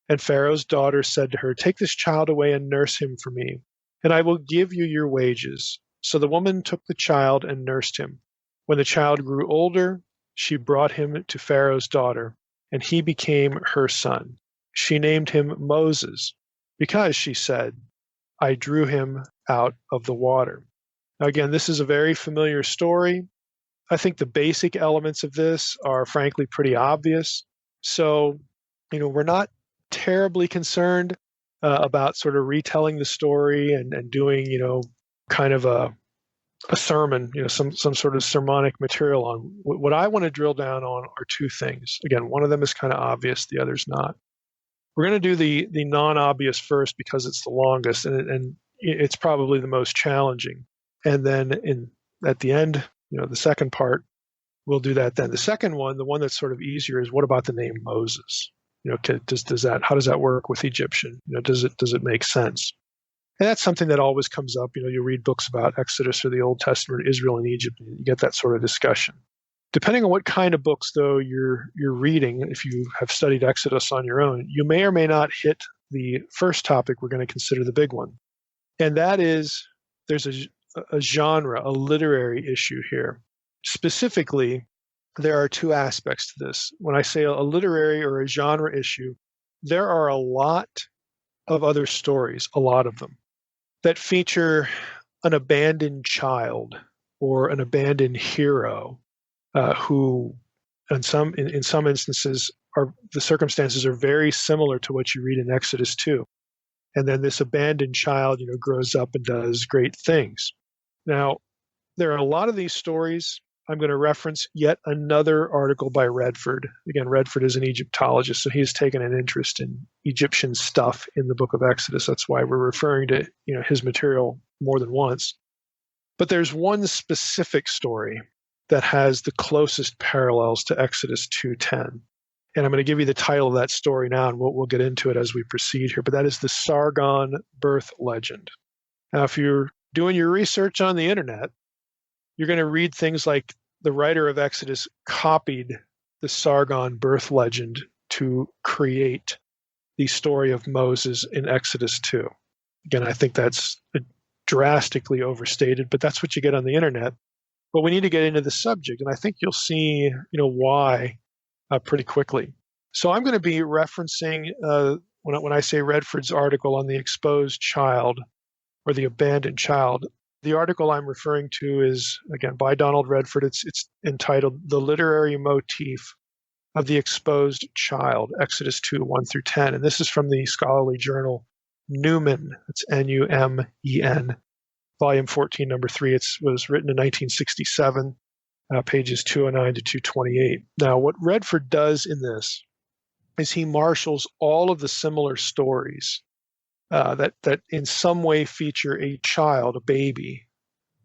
And Pharaoh's daughter said to her, "Take this child away and nurse him for me, and I will give you your wages." So the woman took the child and nursed him. When the child grew older, she brought him to Pharaoh's daughter, and he became her son. She named him Moses, because she said, "I drew him out of the water." Now, again, this is a very familiar story. I think the basic elements of this are frankly pretty obvious. So, we're not terribly concerned about sort of retelling the story and doing, kind of a sermon, some sort of sermonic material on. What I want to drill down on are two things. Again, one of them is kind of obvious, the other's not. We're going to do the non-obvious first because it's the longest and it's probably the most challenging. And then at the end, the second part, we'll do that then. The second one, the one that's sort of easier, is what about the name Moses? How does that work with Egyptian? Does it make sense? And that's something that always comes up. You read books about Exodus or the Old Testament, Israel and Egypt, and you get that sort of discussion. Depending on what kind of books, though, you're reading, if you have studied Exodus on your own, you may or may not hit the first topic we're going to consider the big one. And that is, there's a genre, a literary issue here. Specifically, there are two aspects to this. When I say a literary or a genre issue, there are a lot of other stories, a lot of them, that feature an abandoned child or an abandoned hero who, in some instances, the circumstances are very similar to what you read in Exodus 2. And then this abandoned child, grows up and does great things. Now, there are a lot of these stories. I'm going to reference yet another article by Redford. Again, Redford is an Egyptologist, so he's taken an interest in Egyptian stuff in the book of Exodus. That's why we're referring to his material more than once. But there's one specific story that has the closest parallels to Exodus 2:10. And I'm going to give you the title of that story now, and we'll get into it as we proceed here. But that is the Sargon birth legend. Now, if you're doing your research on the internet, you're going to read things like the writer of Exodus copied the Sargon birth legend to create the story of Moses in Exodus 2. Again, I think that's drastically overstated, but that's what you get on the internet. But we need to get into the subject, and I think you'll see, why pretty quickly. So I'm going to be referencing, when I say Redford's article on the exposed child or the abandoned child, the article I'm referring to is, again, by Donald Redford. It's entitled "The Literary Motif of the Exposed Child, Exodus 2:1-10." And this is from the scholarly journal Newman. It's Numen, volume 14, number 3. It was written in 1967, pages 209 to 228. Now, what Redford does in this is he marshals all of the similar stories that in some way feature a child, a baby,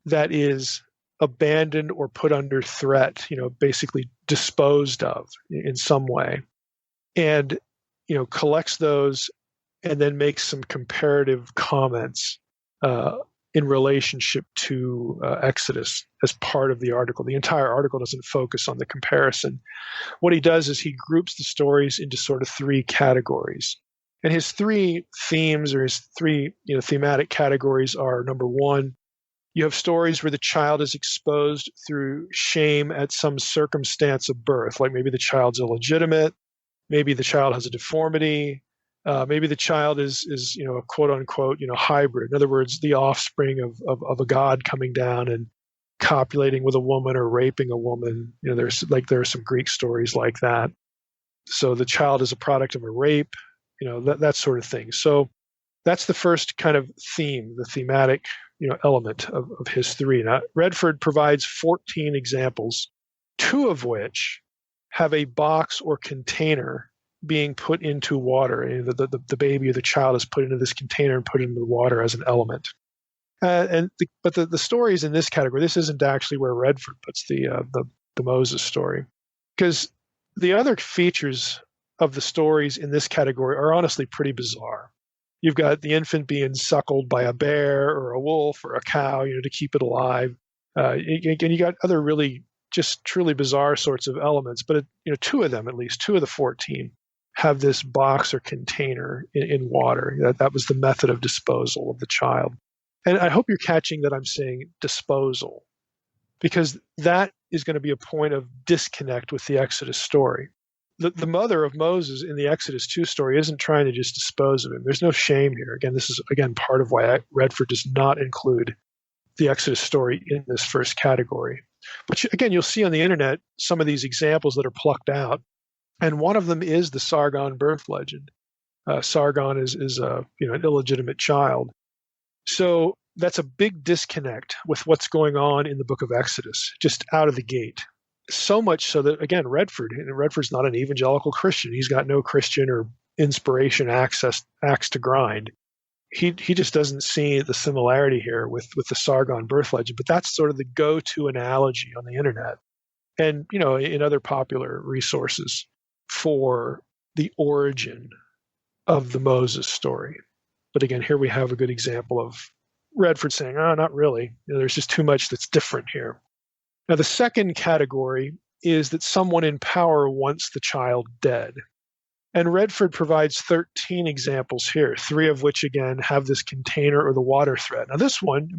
that is abandoned or put under threat, basically disposed of in some way, and collects those and then makes some comparative comments in relationship to Exodus as part of the article. The entire article doesn't focus on the comparison. What he does is he groups the stories into sort of three categories. And his three themes, or his three thematic categories, are: number one, you have stories where the child is exposed through shame at some circumstance of birth, like maybe the child's illegitimate, maybe the child has a deformity, Maybe the child is a quote unquote hybrid. In other words, the offspring of a god coming down and copulating with a woman or raping a woman. There are some Greek stories like that. So the child is a product of a rape, that sort of thing. So that's the first kind of theme, the thematic element of his three. Now, Redford provides 14 examples, 2 of which have a box or container being put into water. The baby or the child is put into this container and put into the water as an element. But the stories in this category, this isn't actually where Redford puts the Moses story, because the other features of the stories in this category are honestly pretty bizarre. You've got the infant being suckled by a bear or a wolf or a cow, to keep it alive. And you got other really just truly bizarre sorts of elements. But 2 of them, at least 2 of the 14, have this box or container in water. That was the method of disposal of the child. And I hope you're catching that I'm saying disposal, because that is going to be a point of disconnect with the Exodus story. The mother of Moses in the Exodus 2 story isn't trying to just dispose of him. There's no shame here. Again, this is, part of why Redford does not include the Exodus story in this first category. But again, you'll see on the internet some of these examples that are plucked out. And one of them is the Sargon birth legend. Sargon is an illegitimate child. So that's a big disconnect with what's going on in the book of Exodus, just out of the gate. So much so that, again, Redford's not an evangelical Christian. He's got no Christian or inspiration axe to grind. He just doesn't see the similarity here with the Sargon birth legend. But that's sort of the go-to analogy on the internet and, in other popular resources for the origin of the Moses story. But again, here we have a good example of Redford saying, oh, not really. There's just too much that's different here. Now, the second category is that someone in power wants the child dead. And Redford provides 13 examples here, 3 of which, again, have this container or the water thread. Now, this one,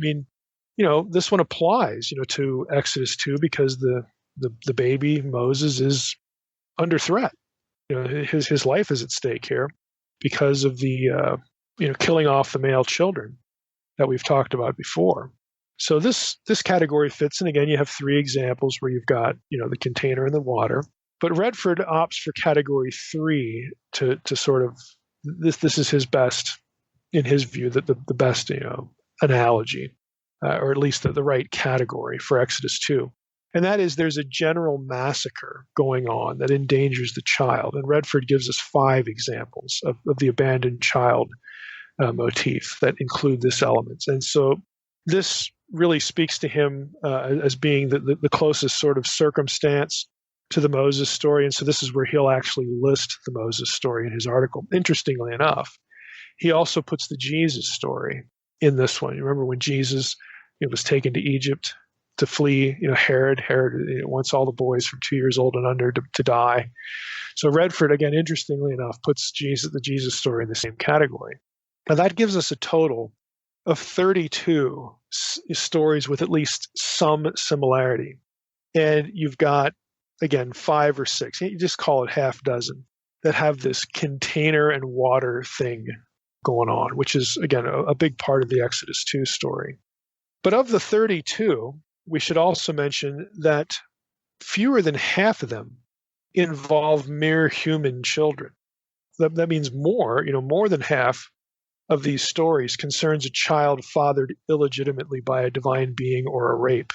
this one applies, to Exodus 2 because the baby, Moses, is under threat. His life is at stake here because of the, killing off the male children that we've talked about before. So this category fits. And again, you have 3 examples where you've got, the container and the water. But Redford opts for category 3 to sort of, this is his best, in his view, the best, analogy, or at least the right category for Exodus 2. And that is there's a general massacre going on that endangers the child. And Redford gives us 5 examples of the abandoned child motif that include this element. And so this really speaks to him as being the closest sort of circumstance to the Moses story. And so this is where he'll actually list the Moses story in his article. Interestingly enough, he also puts the Jesus story in this one. You remember when Jesus was taken to Egypt to flee, Herod wants all the boys from 2 years old and under to die. So Redford, again, interestingly enough, puts the Jesus story in the same category. Now that gives us a total of 32 stories with at least some similarity. And you've got, again, 5 or 6, you just call it half dozen, that have this container and water thing going on, which is, again, a big part of the Exodus 2 story. But of the 32, we should also mention that fewer than half of them involve mere human children. That means more than half of these stories concerns a child fathered illegitimately by a divine being or a rape.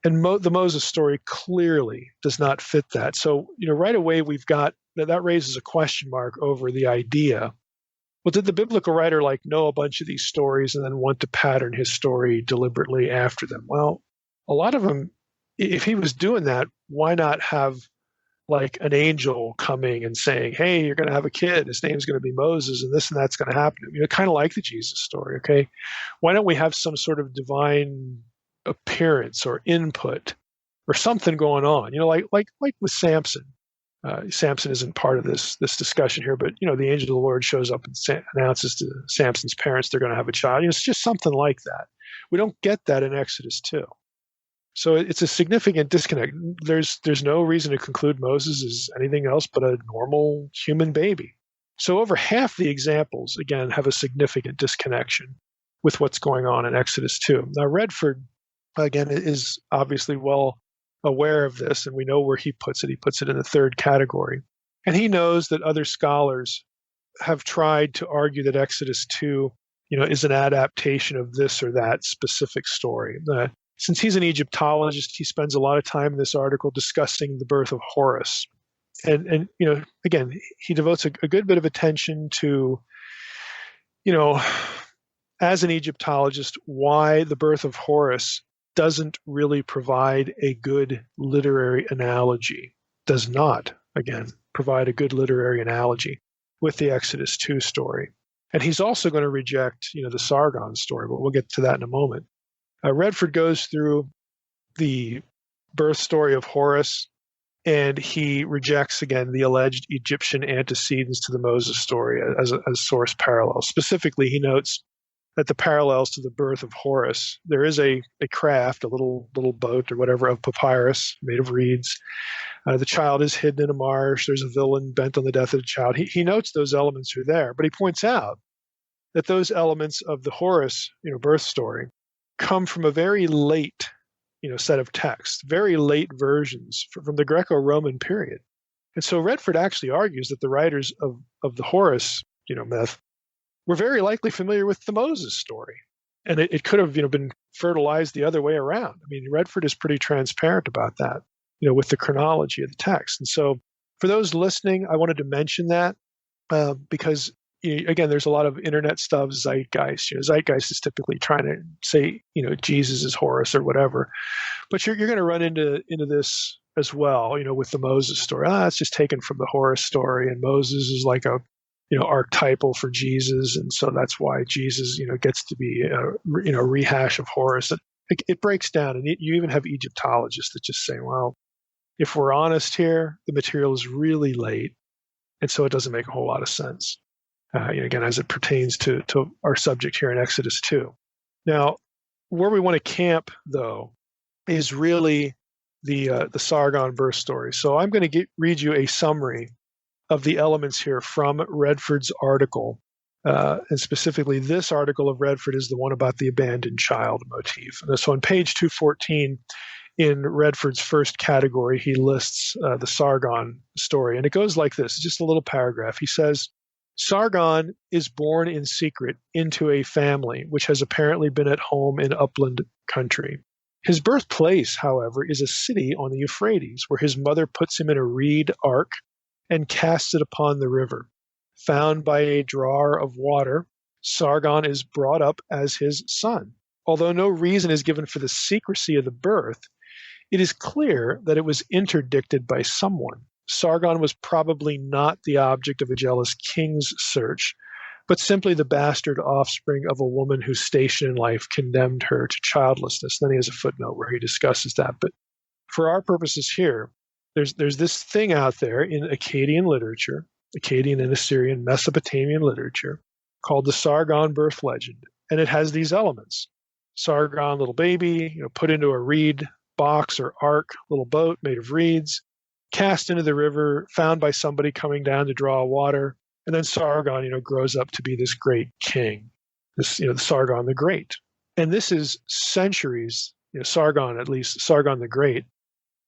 And the Moses story clearly does not fit that. So, right away we've got that raises a question mark over the idea. Well, did the biblical writer know a bunch of these stories and then want to pattern his story deliberately after them? Well, a lot of them, if he was doing that, why not have an angel coming and saying, hey, you're going to have a kid, his name's going to be Moses, and this and that's going to happen. Kind of like the Jesus story, okay? Why don't we have some sort of divine appearance or input or something going on? Like with Samson. Samson isn't part of this discussion here, but the angel of the Lord shows up and announces to Samson's parents they're going to have a child. It's just something like that. We don't get that in Exodus 2. So it's a significant disconnect. There's no reason to conclude Moses is anything else but a normal human baby. So over half the examples, again, have a significant disconnection with what's going on in Exodus 2. Now, Redford, again, is obviously well aware of this, and we know where he puts it. He puts it in the third category. And he knows that other scholars have tried to argue that Exodus 2, is an adaptation of this or that specific story. Since he's an Egyptologist, he spends a lot of time in this article discussing the birth of Horus. And again, he devotes a good bit of attention to, as an Egyptologist, why the birth of Horus doesn't really provide a good literary analogy, does not, again, provide a good literary analogy with the Exodus 2 story. And he's also going to reject, the Sargon story, but we'll get to that in a moment. Redford goes through the birth story of Horus, and he rejects, again, the alleged Egyptian antecedents to the Moses story as source parallels. Specifically, he notes that the parallels to the birth of Horus, there is a craft, a little boat or whatever of papyrus made of reeds. The child is hidden in a marsh. There's a villain bent on the death of the child. He notes those elements are there, but he points out that those elements of the Horus, birth story, come from a very late, set of texts, very late versions from the Greco-Roman period. And so Redford actually argues that the writers of the Horus, myth, were very likely familiar with the Moses story. And it could have, been fertilized the other way around. I mean, Redford is pretty transparent about that, with the chronology of the text. And so for those listening, I wanted to mention that because, again, there's a lot of internet stuff, zeitgeist. Zeitgeist is typically trying to say, Jesus is Horus or whatever. But you're going to run into this as well, with the Moses story. It's just taken from the Horus story, and Moses is like a archetypal for Jesus, and so that's why Jesus, gets to be a rehash of Horus. It breaks down, and you even have Egyptologists that just say, well, if we're honest here, the material is really late, and so it doesn't make a whole lot of sense. Again, as it pertains to our subject here in Exodus 2. Now, where we want to camp, though, is really the Sargon birth story. So I'm going to read you a summary of the elements here from Redford's article. And specifically, this article of Redford is the one about the abandoned child motif. And so on page 214, in Redford's first category, he lists the Sargon story. And it goes like this, just a little paragraph. He says, Sargon is born in secret into a family which has apparently been at home in upland country. His birthplace, however, is a city on the Euphrates, where his mother puts him in a reed ark and casts it upon the river. Found by a drawer of water, Sargon is brought up as his son. Although no reason is given for the secrecy of the birth, it is clear that it was interdicted by someone. Sargon was probably not the object of a jealous king's search, but simply the bastard offspring of a woman whose station in life condemned her to childlessness. Then he has a footnote where he discusses that. But for our purposes here, there's this thing out there in Akkadian literature, Akkadian and Assyrian Mesopotamian literature, called the Sargon birth legend. And it has these elements. Sargon, little baby, put into a reed box or ark, little boat made of reeds, cast into the river, found by somebody coming down to draw water. And then Sargon, grows up to be this great king, this, the Sargon the Great. And this is centuries, Sargon, at least Sargon the Great,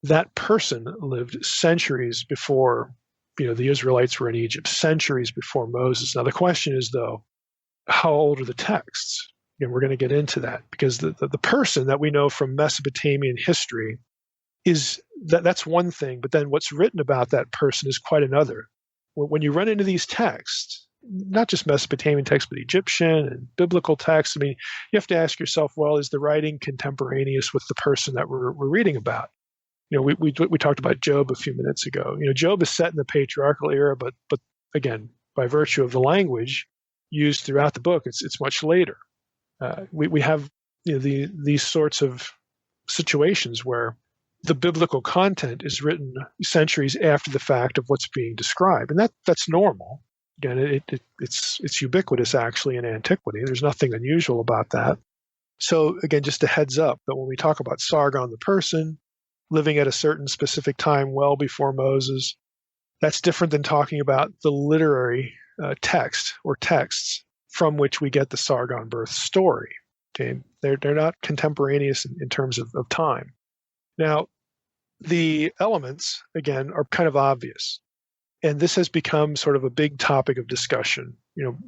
that person lived centuries before, the Israelites were in Egypt, centuries before Moses. Now, the question is, though, how old are the texts? We're going to get into that because the person that we know from Mesopotamian history is that's one thing, but then what's written about that person is quite another. When you run into these texts, not just Mesopotamian texts, but Egyptian and biblical texts, you have to ask yourself, well, is the writing contemporaneous with the person that we're reading about? We talked about Job a few minutes ago. Job is set in the patriarchal era, but again, by virtue of the language used throughout the book, it's much later. We have these sorts of situations where the biblical content is written centuries after the fact of what's being described, and that's normal. Again, it's ubiquitous actually in antiquity. There's nothing unusual about that. So again, just a heads up that when we talk about Sargon the person living at a certain specific time well before Moses, that's different than talking about the literary text or texts from which we get the Sargon birth story. Okay, they're not contemporaneous in terms of time. Now, the elements again are kind of obvious, and this has become sort of a big topic of discussion,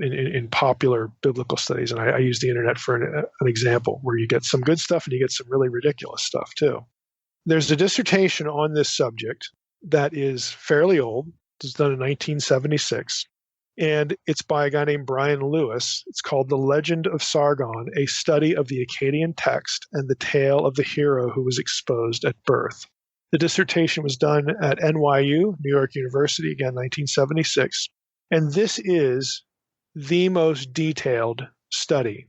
in popular biblical studies. And I use the internet for an example where you get some good stuff and you get some really ridiculous stuff too. There's a dissertation on this subject that is fairly old. It was done in 1976. And it's by a guy named Brian Lewis. It's called The Legend of Sargon, a study of the Akkadian text and the tale of the hero who was exposed at birth. The dissertation was done at NYU, New York University, again, 1976. And this is the most detailed study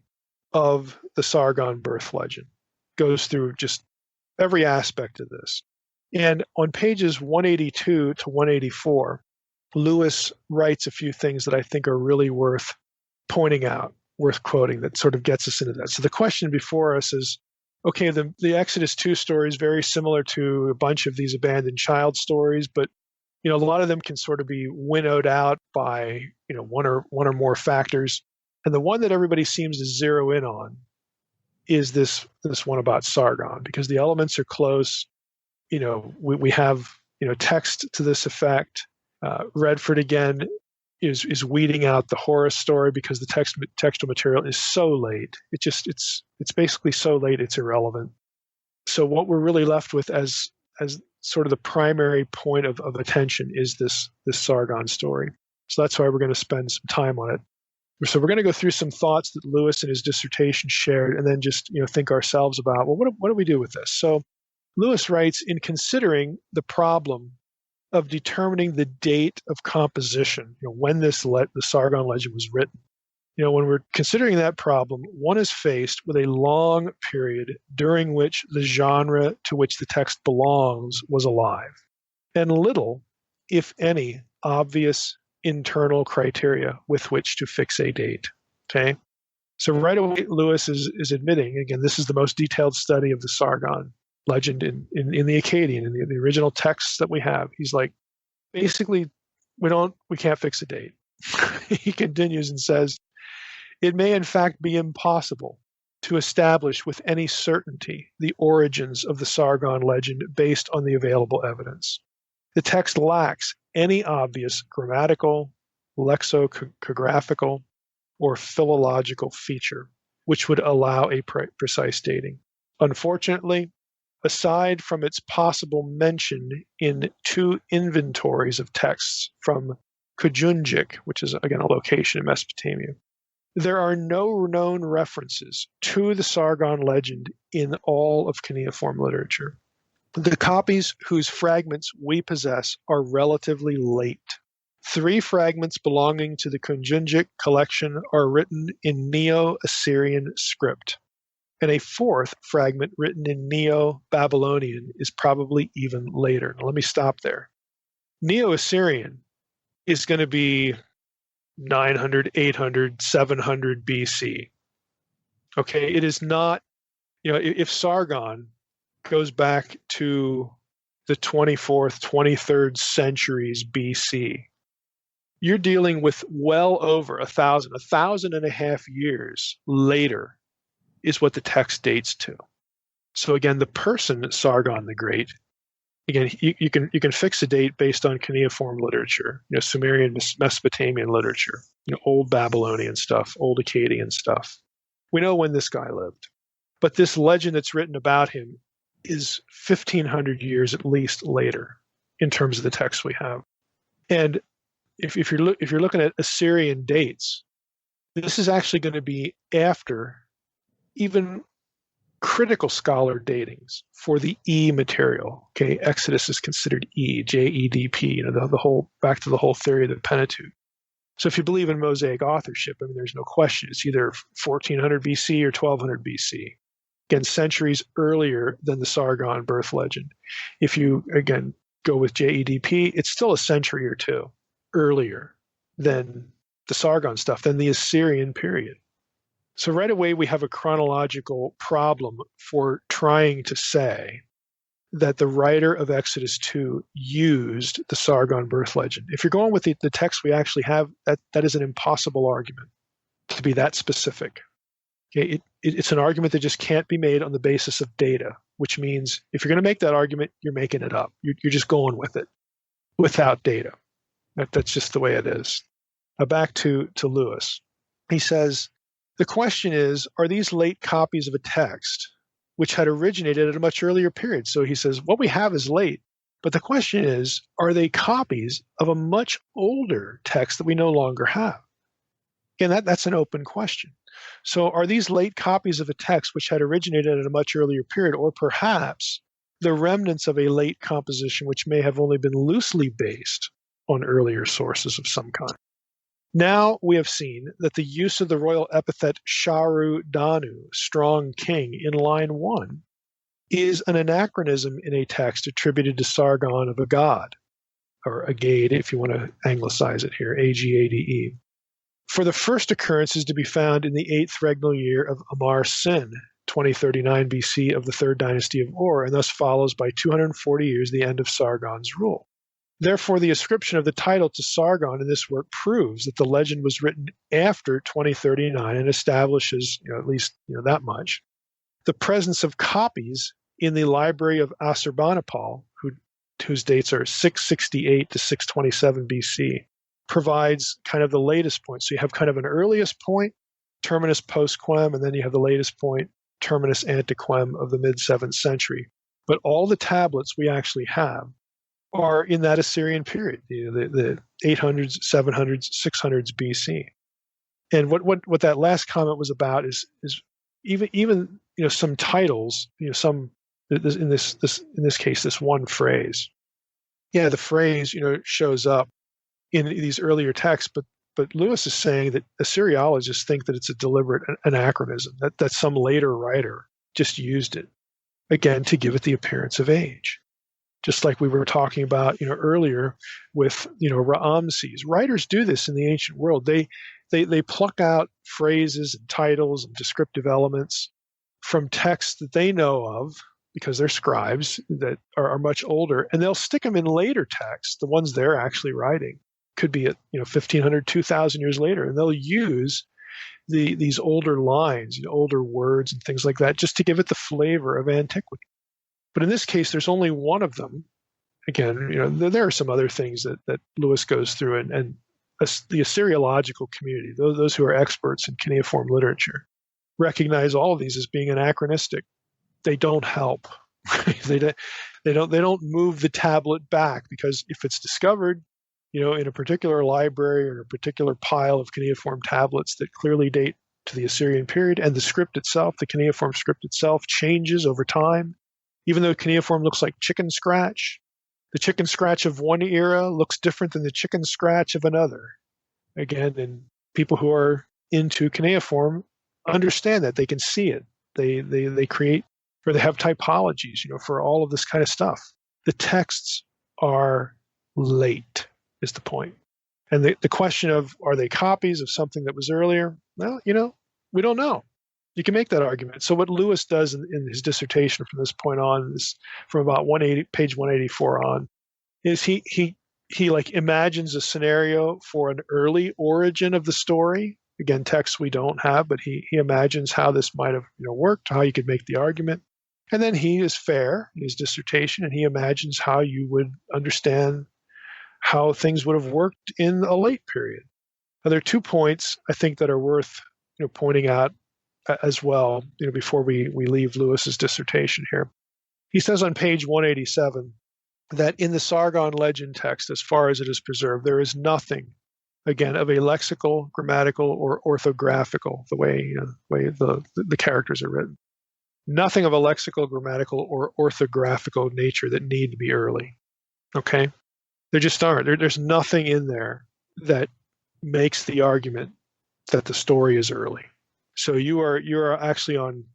of the Sargon birth legend. Goes through just every aspect of this. And on pages 182 to 184, Lewis writes a few things that I think are really worth pointing out, worth quoting, that sort of gets us into that. So the question before us is, okay, the Exodus 2 story is very similar to a bunch of these abandoned child stories, but a lot of them can sort of be winnowed out by one or more factors. And the one that everybody seems to zero in on is this one about Sargon, because the elements are close. We have text to this effect. Redford again is weeding out the Horus story because the textual material is so late. It's basically so late it's irrelevant. So what we're really left with as sort of the primary point of attention is this Sargon story. So that's why we're going to spend some time on it. So we're going to go through some thoughts that Lewis in his dissertation shared, and then just think ourselves about, well, what do we do with this? So Lewis writes, in considering the problem of determining the date of composition, when the Sargon legend was written. When we're considering that problem, one is faced with a long period during which the genre to which the text belongs was alive, and little, if any, obvious internal criteria with which to fix a date. Okay? So right away, Lewis is admitting, again, this is the most detailed study of the Sargon legend in the Akkadian, in the original texts that we have. He's like, basically, we can't fix a date. He continues and says, it may in fact be impossible to establish with any certainty the origins of the Sargon legend based on the available evidence. The text lacks any obvious grammatical, lexicographical, or philological feature which would allow a precise dating. Unfortunately, aside from its possible mention in two inventories of texts from Kujundjik, which is, again, a location in Mesopotamia, there are no known references to the Sargon legend in all of cuneiform literature. The copies whose fragments we possess are relatively late. 3 fragments belonging to the Kujundjik collection are written in Neo-Assyrian script, and a 4th fragment written in Neo-Babylonian is probably even later. Now, let me stop there. Neo-Assyrian is going to be 900, 800, 700 BC. Okay, it is not, if Sargon goes back to the 24th, 23rd centuries BC, you're dealing with well over 1,500 years later is what the text dates to. So again, the person Sargon the Great, again, you can fix a date based on cuneiform literature, Sumerian, Mesopotamian literature, Old Babylonian stuff, Old Akkadian stuff. We know when this guy lived, but this legend that's written about him is 1,500 years at least later in terms of the text we have. And if you're looking at Assyrian dates, this is actually going to be after even critical scholar datings for the E material. Okay, Exodus is considered E, JEDP, the whole, back to the whole theory of the Pentateuch. So if you believe in Mosaic authorship, there's no question. It's either 1400 BC or 1200 BC. Again, centuries earlier than the Sargon birth legend. If you, again, go with JEDP, it's still a century or two earlier than the Sargon stuff, than the Assyrian period. So right away, we have a chronological problem for trying to say that the writer of Exodus 2 used the Sargon birth legend. If you're going with the text we actually have, that is an impossible argument to be that specific. Okay, it's an argument that just can't be made on the basis of data, which means if you're going to make that argument, you're making it up. You're just going with it without data. That's just the way it is. Now back to Lewis. He says, the question is, are these late copies of a text which had originated at a much earlier period? So he says, what we have is late, but the question is, are they copies of a much older text that we no longer have? Again, that's an open question. So are these late copies of a text which had originated at a much earlier period, or perhaps the remnants of a late composition which may have only been loosely based on earlier sources of some kind? Now we have seen that the use of the royal epithet Sharu Danu, strong king, in line 1, is an anachronism in a text attributed to Sargon of Agade, or Agade if you want to anglicize it here, Agade. For the first occurrence is to be found in the 8th regnal year of Amar Sin, 2039 BC of the 3rd dynasty of Ur, and thus follows by 240 years the end of Sargon's rule. Therefore, the ascription of the title to Sargon in this work proves that the legend was written after 2039 and establishes, at least that much. The presence of copies in the library of Assurbanipal, whose dates are 668 to 627 BC, provides kind of the latest point. So you have kind of an earliest point, terminus postquem, and then you have the latest point, terminus antequem of the mid-7th century. But all the tablets we actually have are in that Assyrian period, the 800s, 700s, 600s BC. And what that last comment was about is even some titles, some in this case this one phrase. Yeah, the phrase shows up in these earlier texts, but Lewis is saying that Assyriologists think that it's a deliberate anachronism, that some later writer just used it again to give it the appearance of age. Just like we were talking about, earlier with, Ramses. Writers do this in the ancient world. They pluck out phrases and titles and descriptive elements from texts that they know of because they're scribes that are much older, and they'll stick them in later texts, the ones they're actually writing. Could be at 1,500, 2,000 years later, and they'll use these older lines, older words and things like that, just to give it the flavor of antiquity. But in this case, there's only one of them. Again, there are some other things that Lewis goes through, and the Assyriological community, those who are experts in cuneiform literature, recognize all of these as being anachronistic. They don't help. They don't move the tablet back, because if it's discovered, in a particular library or a particular pile of cuneiform tablets that clearly date to the Assyrian period, and the script itself, the cuneiform script itself, changes over time. Even though cuneiform looks like chicken scratch, the chicken scratch of one era looks different than the chicken scratch of another. Again, and people who are into cuneiform understand that. They can see it. They create, or they have typologies, for all of this kind of stuff. The texts are late, is the point. And the question of, are they copies of something that was earlier? Well, we don't know. You can make that argument. So what Lewis does in his dissertation from this point on, from about page 184 on, is he imagines a scenario for an early origin of the story. Again, text we don't have, but he imagines how this might have worked, how you could make the argument. And then he is fair in his dissertation, and he imagines how you would understand how things would have worked in a late period. Now, there are 2 points I think that are worth pointing out as well, before we leave Lewis's dissertation here. He says on page 187 that in the Sargon legend text, as far as it is preserved, there is nothing, again, of a lexical, grammatical, or orthographical, the way the characters are written. Nothing of a lexical, grammatical, or orthographical nature that need to be early. Okay? There just aren't. There's nothing in there that makes the argument that the story is early. So you are actually on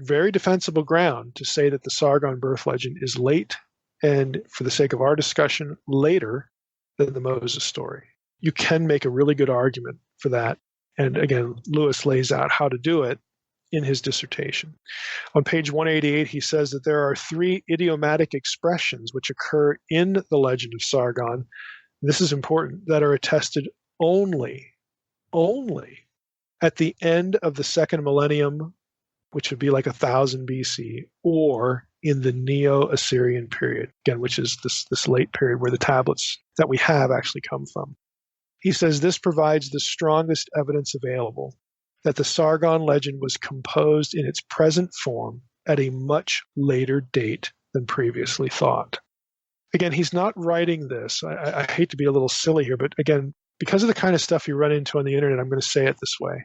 very defensible ground to say that the Sargon birth legend is late, and for the sake of our discussion, later than the Moses story. You can make a really good argument for that. And again, Lewis lays out how to do it in his dissertation. On page 188, he says that there are 3 idiomatic expressions which occur in the legend of Sargon. This is important, that are attested only at the end of the second millennium, which would be like 1000 BC, or in the Neo-Assyrian period, again, which is this late period where the tablets that we have actually come from. He says this provides the strongest evidence available that the Sargon legend was composed in its present form at a much later date than previously thought. Again, he's not writing this. I hate to be a little silly here, but again, because of the kind of stuff you run into on the internet, I'm going to say it this way.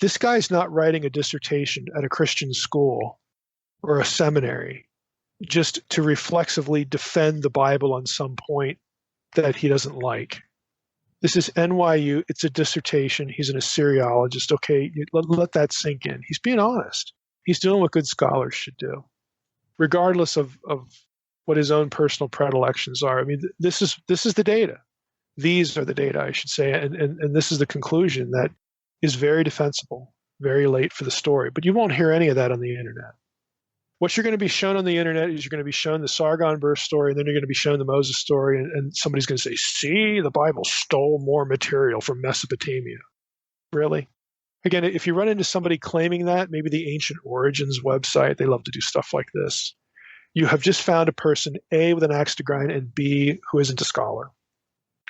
This guy's not writing a dissertation at a Christian school or a seminary just to reflexively defend the Bible on some point that he doesn't like. This is NYU. It's a dissertation. He's an Assyriologist. Okay, let that sink in. He's being honest. He's doing what good scholars should do, regardless of what his own personal predilections are. I mean, this is the data. These are the data, I should say, and this is the conclusion that is very defensible, very late for the story. But you won't hear any of that on the internet. What you're going to be shown on the internet is you're going to be shown the Sargon birth story, and then you're going to be shown the Moses story, and somebody's going to say, see, the Bible stole more material from Mesopotamia. Really? Again, if you run into somebody claiming that, maybe the Ancient Origins website, they love to do stuff like this. You have just found a person, A, with an axe to grind, and B, who isn't a scholar.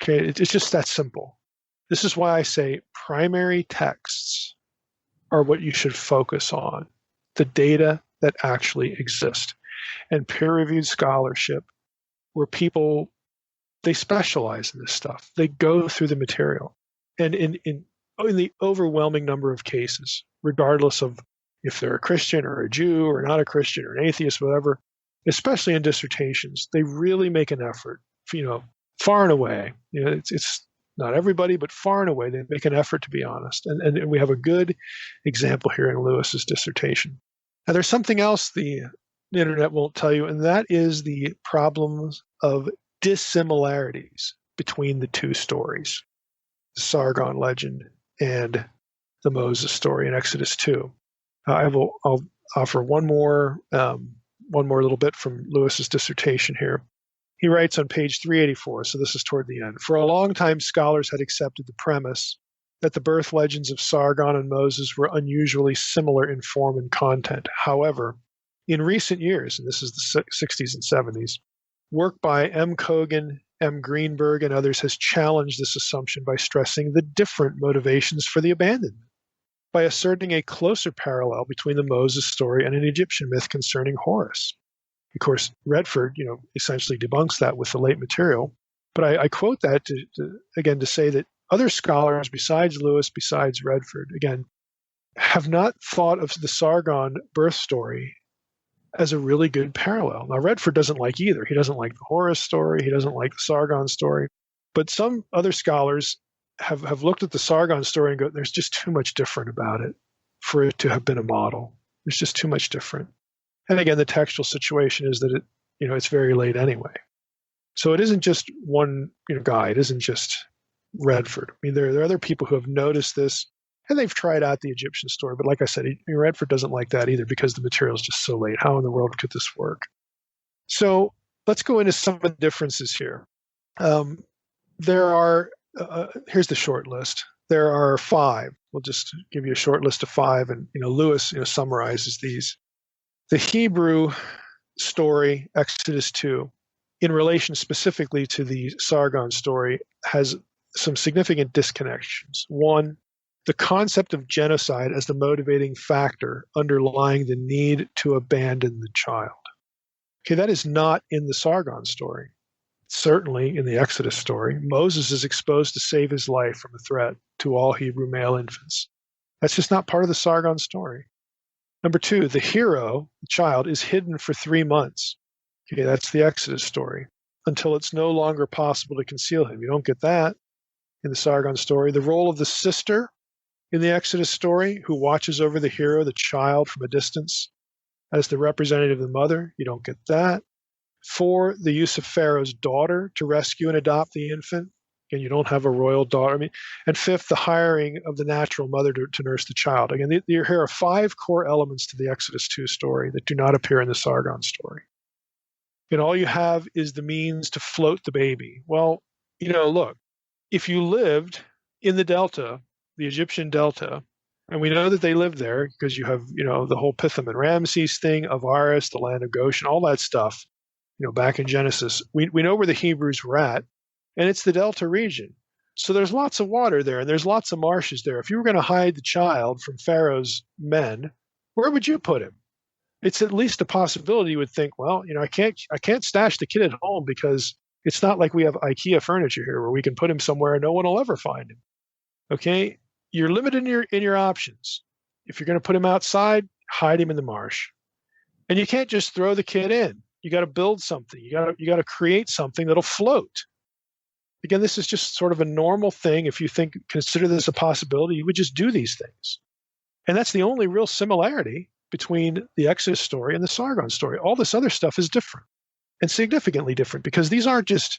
Okay, it's just that simple. This is why I say primary texts are what you should focus on, the data that actually exist. And peer-reviewed scholarship, where people, they specialize in this stuff. They go through the material. And in the overwhelming number of cases, regardless of if they're a Christian or a Jew or not a Christian or an atheist, whatever, especially in dissertations, they really make an effort, far and away. It's not everybody, but far and away, they make an effort to be honest. And we have a good example here in Lewis's dissertation. Now, there's something else the internet won't tell you, and that is the problems of dissimilarities between the two stories, the Sargon legend and the Moses story in Exodus 2. I'll offer one more little bit from Lewis's dissertation here. He writes on page 384, so this is toward the end. For a long time, scholars had accepted the premise that the birth legends of Sargon and Moses were unusually similar in form and content. However, in recent years, and this is the 60s and 70s, work by M. Kogan, M. Greenberg, and others has challenged this assumption by stressing the different motivations for the abandonment, by asserting a closer parallel between the Moses story and an Egyptian myth concerning Horus. Of course, Redford, essentially debunks that with the late material. But I quote that to say that other scholars besides Lewis, besides Redford, again, have not thought of the Sargon birth story as a really good parallel. Now, Redford doesn't like either. He doesn't like the Horus story. He doesn't like the Sargon story. But some other scholars have looked at the Sargon story and go, there's just too much different about it for it to have been a model. There's just too much different. And again, the textual situation is that it's very late anyway. So it isn't just one guy. It isn't just Redford. I mean, there are other people who have noticed this, and they've tried out the Egyptian story. But like I said, Redford doesn't like that either because the material is just so late. How in the world could this work? So let's go into some of the differences here. There are, here's the short list. There are 5. We'll just give you a short list of 5, and Lewis summarizes these. The Hebrew story, Exodus 2, in relation specifically to the Sargon story, has some significant disconnections. One, the concept of genocide as the motivating factor underlying the need to abandon the child. Okay, that is not in the Sargon story. Certainly in the Exodus story, Moses is exposed to save his life from a threat to all Hebrew male infants. That's just not part of the Sargon story. Number 2, the hero, the child, is hidden for 3 months. Okay, that's the Exodus story, until it's no longer possible to conceal him. You don't get that in the Sargon story. The role of the sister in the Exodus story, who watches over the hero, the child, from a distance, as the representative of the mother, you don't get that. 4, the use of Pharaoh's daughter to rescue and adopt the infant. Again, you don't have a royal daughter. I mean, and fifth, the hiring of the natural mother to nurse the child. Again, here are 5 core elements to the Exodus 2 story that do not appear in the Sargon story. And all you have is the means to float the baby. Well, look, if you lived in the Delta, the Egyptian Delta, and we know that they lived there because you have, the whole Pithom and Ramses thing, Avaris, the land of Goshen, all that stuff, back in Genesis. We know where the Hebrews were at, and it's the Delta region. So there's lots of water there, and there's lots of marshes there. If you were going to hide the child from Pharaoh's men, where would you put him? It's at least a possibility. You would think, well, I can't stash the kid at home because it's not like we have IKEA furniture here where we can put him somewhere and no one will ever find him. Okay, you're limited in your options. If you're going to put him outside, hide him in the marsh, and you can't just throw the kid in. You got to build something. You got to create something that'll float. Again, this is just sort of a normal thing. If you consider this a possibility, you would just do these things, and that's the only real similarity between the Exodus story and the Sargon story. All this other stuff is different and significantly different because these aren't just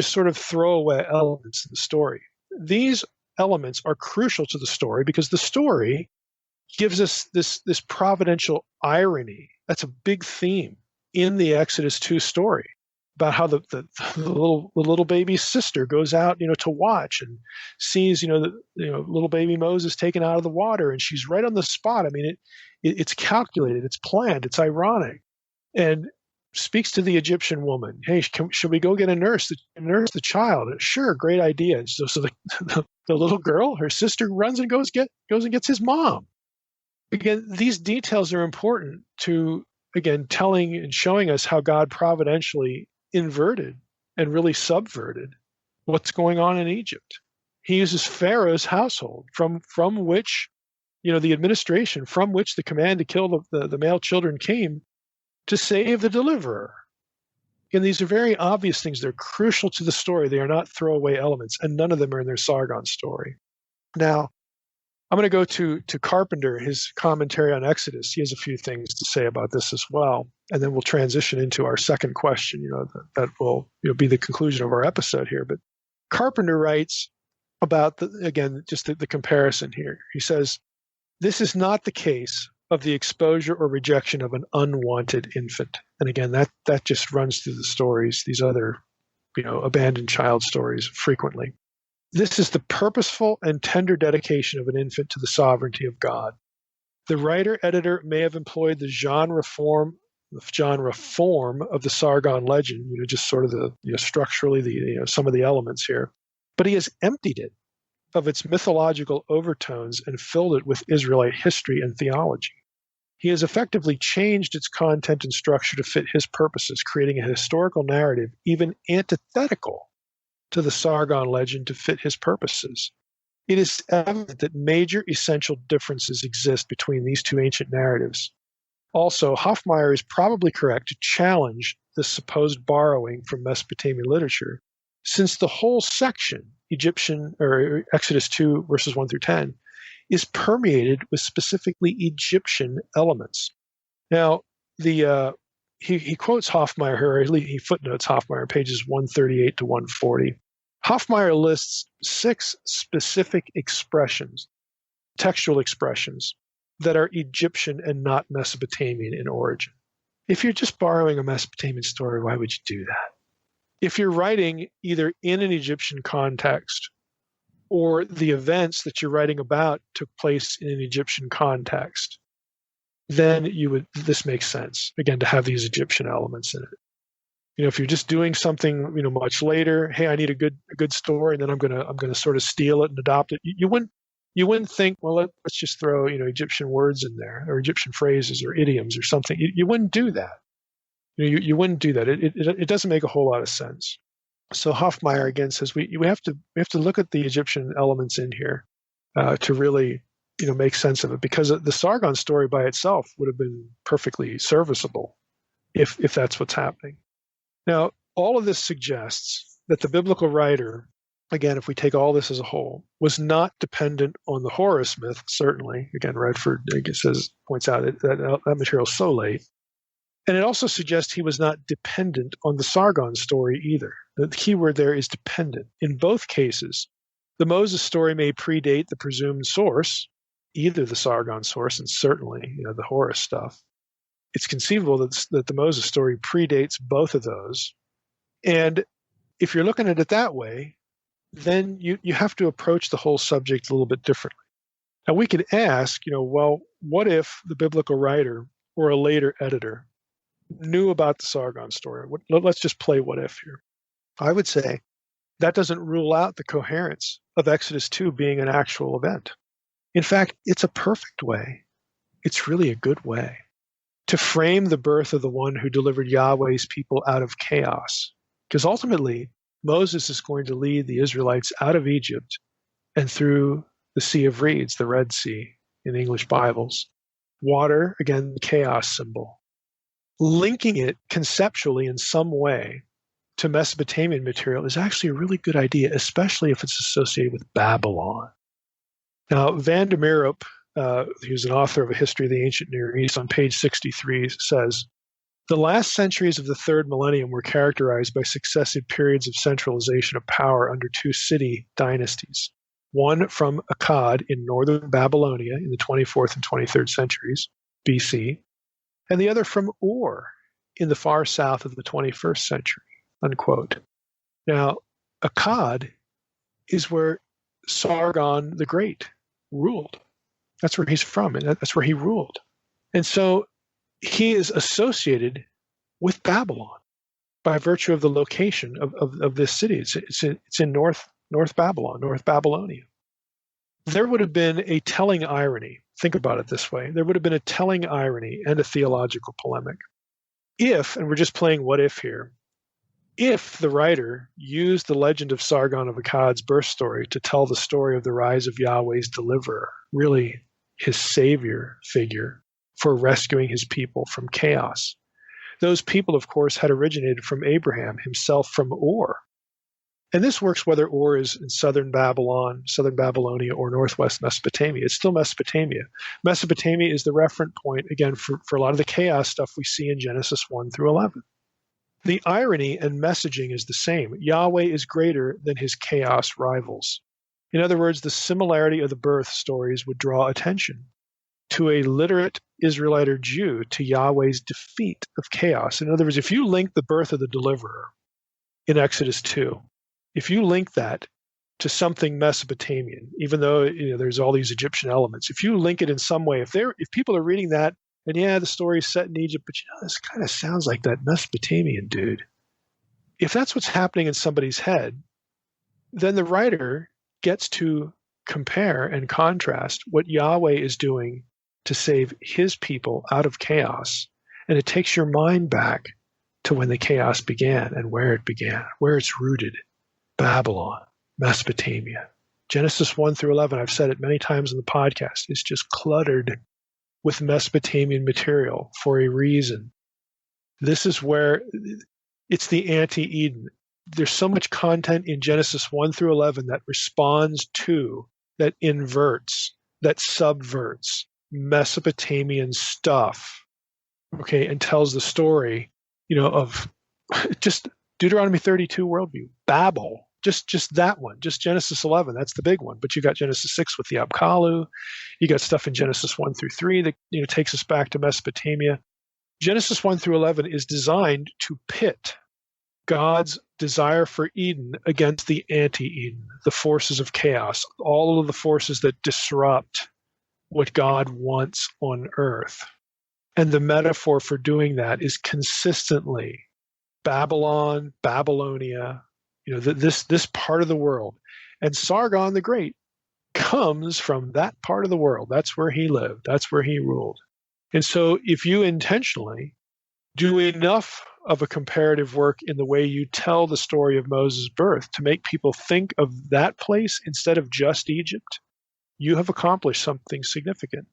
sort of throwaway elements in the story. These elements are crucial to the story because the story gives us this providential irony. That's a big theme in the Exodus 2 story about how the little baby's sister goes out, to watch and sees, little baby Moses taken out of the water, and she's right on the spot. I mean, it's calculated, it's planned, it's ironic, and speaks to the Egyptian woman. Hey, should we go get a nurse to nurse the child? Sure, great idea. So the little girl, her sister, runs and goes and gets his mom. Again, these details are important to, again, telling and showing us how God providentially inverted and really subverted what's going on in Egypt. He uses Pharaoh's household from which, the administration, from which the command to kill the male children came to save the deliverer. And these are very obvious things. They're crucial to the story. They are not throwaway elements, and none of them are in their Sargon story. Now, I'm going to go to Carpenter, his commentary on Exodus. He has a few things to say about this as well. And then we'll transition into our second question, that will be the conclusion of our episode here. But Carpenter writes about, the comparison here. He says, this is not the case of the exposure or rejection of an unwanted infant. And again, that just runs through the stories, these other, abandoned child stories frequently. This is the purposeful and tender dedication of an infant to the sovereignty of God. The writer-editor may have employed the genre form of the Sargon legend, just sort of the, structurally, some of the elements here, but he has emptied it of its mythological overtones and filled it with Israelite history and theology. He has effectively changed its content and structure to fit his purposes, creating a historical narrative even antithetical to the Sargon legend to fit his purposes. It is evident that major essential differences exist between these two ancient narratives. Also, Hofmeier is probably correct to challenge this supposed borrowing from Mesopotamian literature, since the whole section, Exodus 2, verses 1 through 10, is permeated with specifically Egyptian elements. Now, he quotes Hofmeier here, or he footnotes Hofmeier, pages 138 to 140. Hofmeier lists 6 specific expressions, textual expressions, that are Egyptian and not Mesopotamian in origin. If you're just borrowing a Mesopotamian story, why would you do that? If you're writing either in an Egyptian context or the events that you're writing about took place in an Egyptian context, then this makes sense, again, to have these Egyptian elements in it. If you're just doing something, much later, hey, I need a good story, and then I'm gonna sort of steal it and adopt it. You wouldn't think, well, let's just throw, Egyptian words in there, or Egyptian phrases or idioms or something. You wouldn't do that. You wouldn't do that. It doesn't make a whole lot of sense. So Hofmeier again says we have to look at the Egyptian elements in here to really make sense of it, because the Sargon story by itself would have been perfectly serviceable if that's what's happening. Now, all of this suggests that the biblical writer, again, if we take all this as a whole, was not dependent on the Horus myth, certainly. Again, Redford points out that material is so late. And it also suggests he was not dependent on the Sargon story either. The keyword there is dependent. In both cases, the Moses story may predate the presumed source, either the Sargon source and certainly the Horus stuff. It's conceivable that the Moses story predates both of those. And if you're looking at it that way, then you have to approach the whole subject a little bit differently. Now, we could ask, well, what if the biblical writer or a later editor knew about the Sargon story? Let's just play what if here. I would say that doesn't rule out the coherence of Exodus 2 being an actual event. In fact, it's a perfect way. It's really a good way to frame the birth of the one who delivered Yahweh's people out of chaos. Because ultimately, Moses is going to lead the Israelites out of Egypt and through the Sea of Reeds, the Red Sea in English Bibles. Water, again, the chaos symbol. Linking it conceptually in some way to Mesopotamian material is actually a really good idea, especially if it's associated with Babylon. Now, Van der Meerup, who's an author of A History of the Ancient Near East, on page 63 says, the last centuries of the third millennium were characterized by successive periods of centralization of power under two city dynasties. One from Akkad in northern Babylonia in the 24th and 23rd centuries BC, and the other from Ur in the far south of the 21st century, unquote. Now, Akkad is where Sargon the Great ruled. That's where he's from, and that's where he ruled. And so he is associated with Babylon by virtue of the location of this city. It's in North Babylon, North Babylonia. There would have been a telling irony. Think about it this way. There would have been a telling irony and a theological polemic if, and we're just playing what if here, if the writer used the legend of Sargon of Akkad's birth story to tell the story of the rise of Yahweh's deliverer, really his savior figure, for rescuing his people from chaos. Those people, of course, had originated from Abraham himself from Ur. And this works whether Ur is in southern Babylon, southern Babylonia, or northwest Mesopotamia. It's still Mesopotamia. Mesopotamia is the reference point, again, for a lot of the chaos stuff we see in Genesis 1 through 11. The irony and messaging is the same. Yahweh is greater than his chaos rivals. In other words, the similarity of the birth stories would draw attention to a literate Israelite or Jew to Yahweh's defeat of chaos. In other words, if you link the birth of the deliverer in Exodus 2, if you link that to something Mesopotamian, even though there's all these Egyptian elements, if you link it in some way, if people are reading that, and the story is set in Egypt, but this kind of sounds like that Mesopotamian dude. If that's what's happening in somebody's head, then the writer gets to compare and contrast what Yahweh is doing to save his people out of chaos. And it takes your mind back to when the chaos began and where it began, where it's rooted. Babylon, Mesopotamia. Genesis 1 through 11, I've said it many times in the podcast, is just cluttered with Mesopotamian material for a reason. This is where it's the anti-Eden. There's so much content in Genesis 1 through 11 that responds to, that inverts, that subverts Mesopotamian stuff, okay, and tells the story, of just Deuteronomy 32 worldview, Babel, just that one, just Genesis 11, that's the big one. But you got Genesis 6 with the Abkalu, you got stuff in Genesis 1 through 3 that takes us back to Mesopotamia. Genesis 1 through 11 is designed to pit God's desire for Eden against the anti-Eden, the forces of chaos, all of the forces that disrupt what God wants on earth. And the metaphor for doing that is consistently Babylon, Babylonia, this part of the world. And Sargon the Great comes from that part of the world. That's where he lived. That's where he ruled. And so if you intentionally do enough of a comparative work in the way you tell the story of Moses' birth to make people think of that place instead of just Egypt, you have accomplished something significant.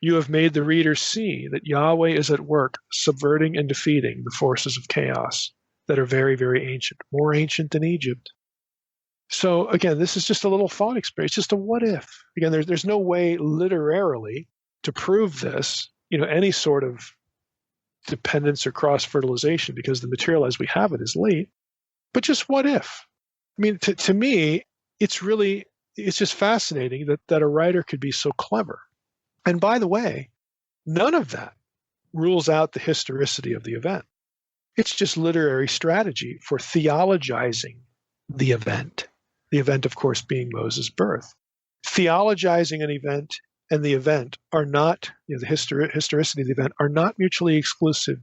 You have made the reader see that Yahweh is at work subverting and defeating the forces of chaos that are very, very ancient, more ancient than Egypt. So again, this is just a little thought experience, just a what if. Again, there's no way literarily to prove this, any sort of dependence or cross-fertilization because the material as we have it is late. But just what if? I mean, to me, it's just fascinating that a writer could be so clever. And by the way, none of that rules out the historicity of the event. It's just literary strategy for theologizing the event. The event, of course, being Moses' birth. Theologizing an event and the event are not, the historicity of the event are not mutually exclusive.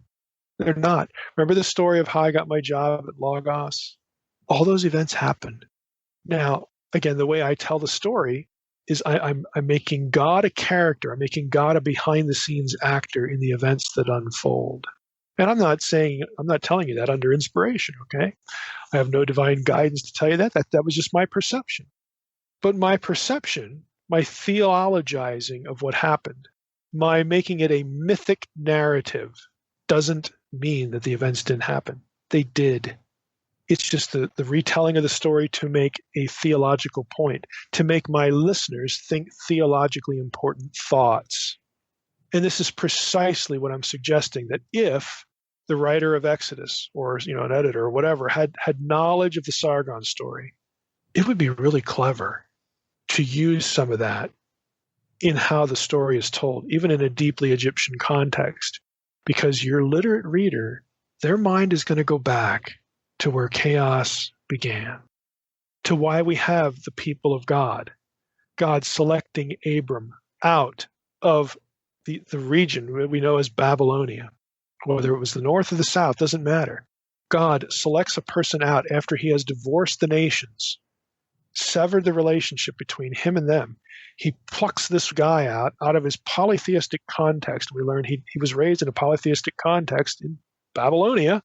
They're not. Remember the story of how I got my job at Logos? All those events happened. Now, again, the way I tell the story is I'm making God a character. I'm making God a behind-the-scenes actor in the events that unfold. And I'm not telling you that under inspiration, okay? I have no divine guidance to tell you that. That was just my perception. But my perception, my theologizing of what happened, my making it a mythic narrative, doesn't mean that the events didn't happen. They did. It's just the retelling of the story to make a theological point, to make my listeners think theologically important thoughts. And this is precisely what I'm suggesting, that if the writer of Exodus or an editor or whatever had knowledge of the Sargon story, it would be really clever to use some of that in how the story is told, even in a deeply Egyptian context, because your literate reader, their mind is going to go back to where chaos began, to why we have the people of God selecting Abram out of the region we know as Babylonia, whether it was the north or the south, doesn't matter. God selects a person out after he has divorced the nations, severed the relationship between him and them. He plucks this guy out of his polytheistic context. We learn he was raised in a polytheistic context in Babylonia,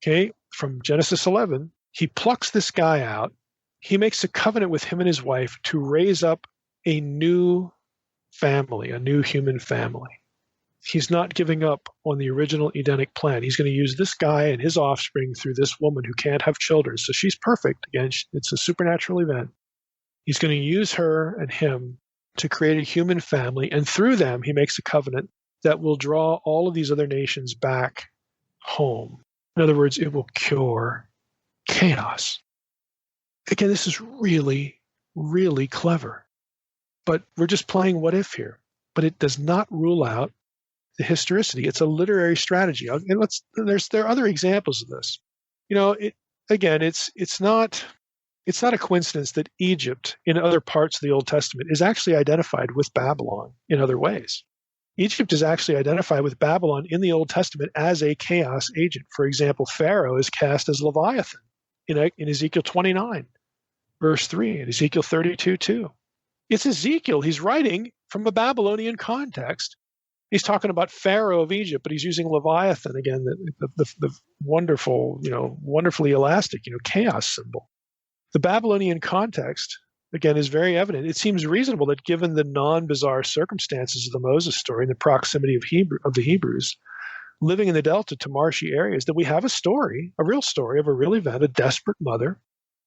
okay, from Genesis 11. He plucks this guy out. He makes a covenant with him and his wife to raise up a new family, a new human family. He's not giving up on the original Edenic plan. He's going to use this guy and his offspring through this woman who can't have children. So she's perfect. Again, it's a supernatural event. He's going to use her and him to create a human family. And through them, he makes a covenant that will draw all of these other nations back home. In other words, it will cure chaos. Again, this is really, really clever. But we're just playing what if here. But it does not rule out the historicity. It's a literary strategy. And there are other examples of this. It's not a coincidence that Egypt in other parts of the Old Testament is actually identified with Babylon in other ways. Egypt is actually identified with Babylon in the Old Testament as a chaos agent. For example, Pharaoh is cast as Leviathan in Ezekiel 29, verse 3, and Ezekiel 32, 2. It's Ezekiel. He's writing from a Babylonian context. He's talking about Pharaoh of Egypt, but he's using Leviathan again, the wonderful, wonderfully elastic, chaos symbol. The Babylonian context, again, is very evident. It seems reasonable that given the non-bizarre circumstances of the Moses story and the proximity of the Hebrews living in the Delta to marshy areas, that we have a real story of a real event, a desperate mother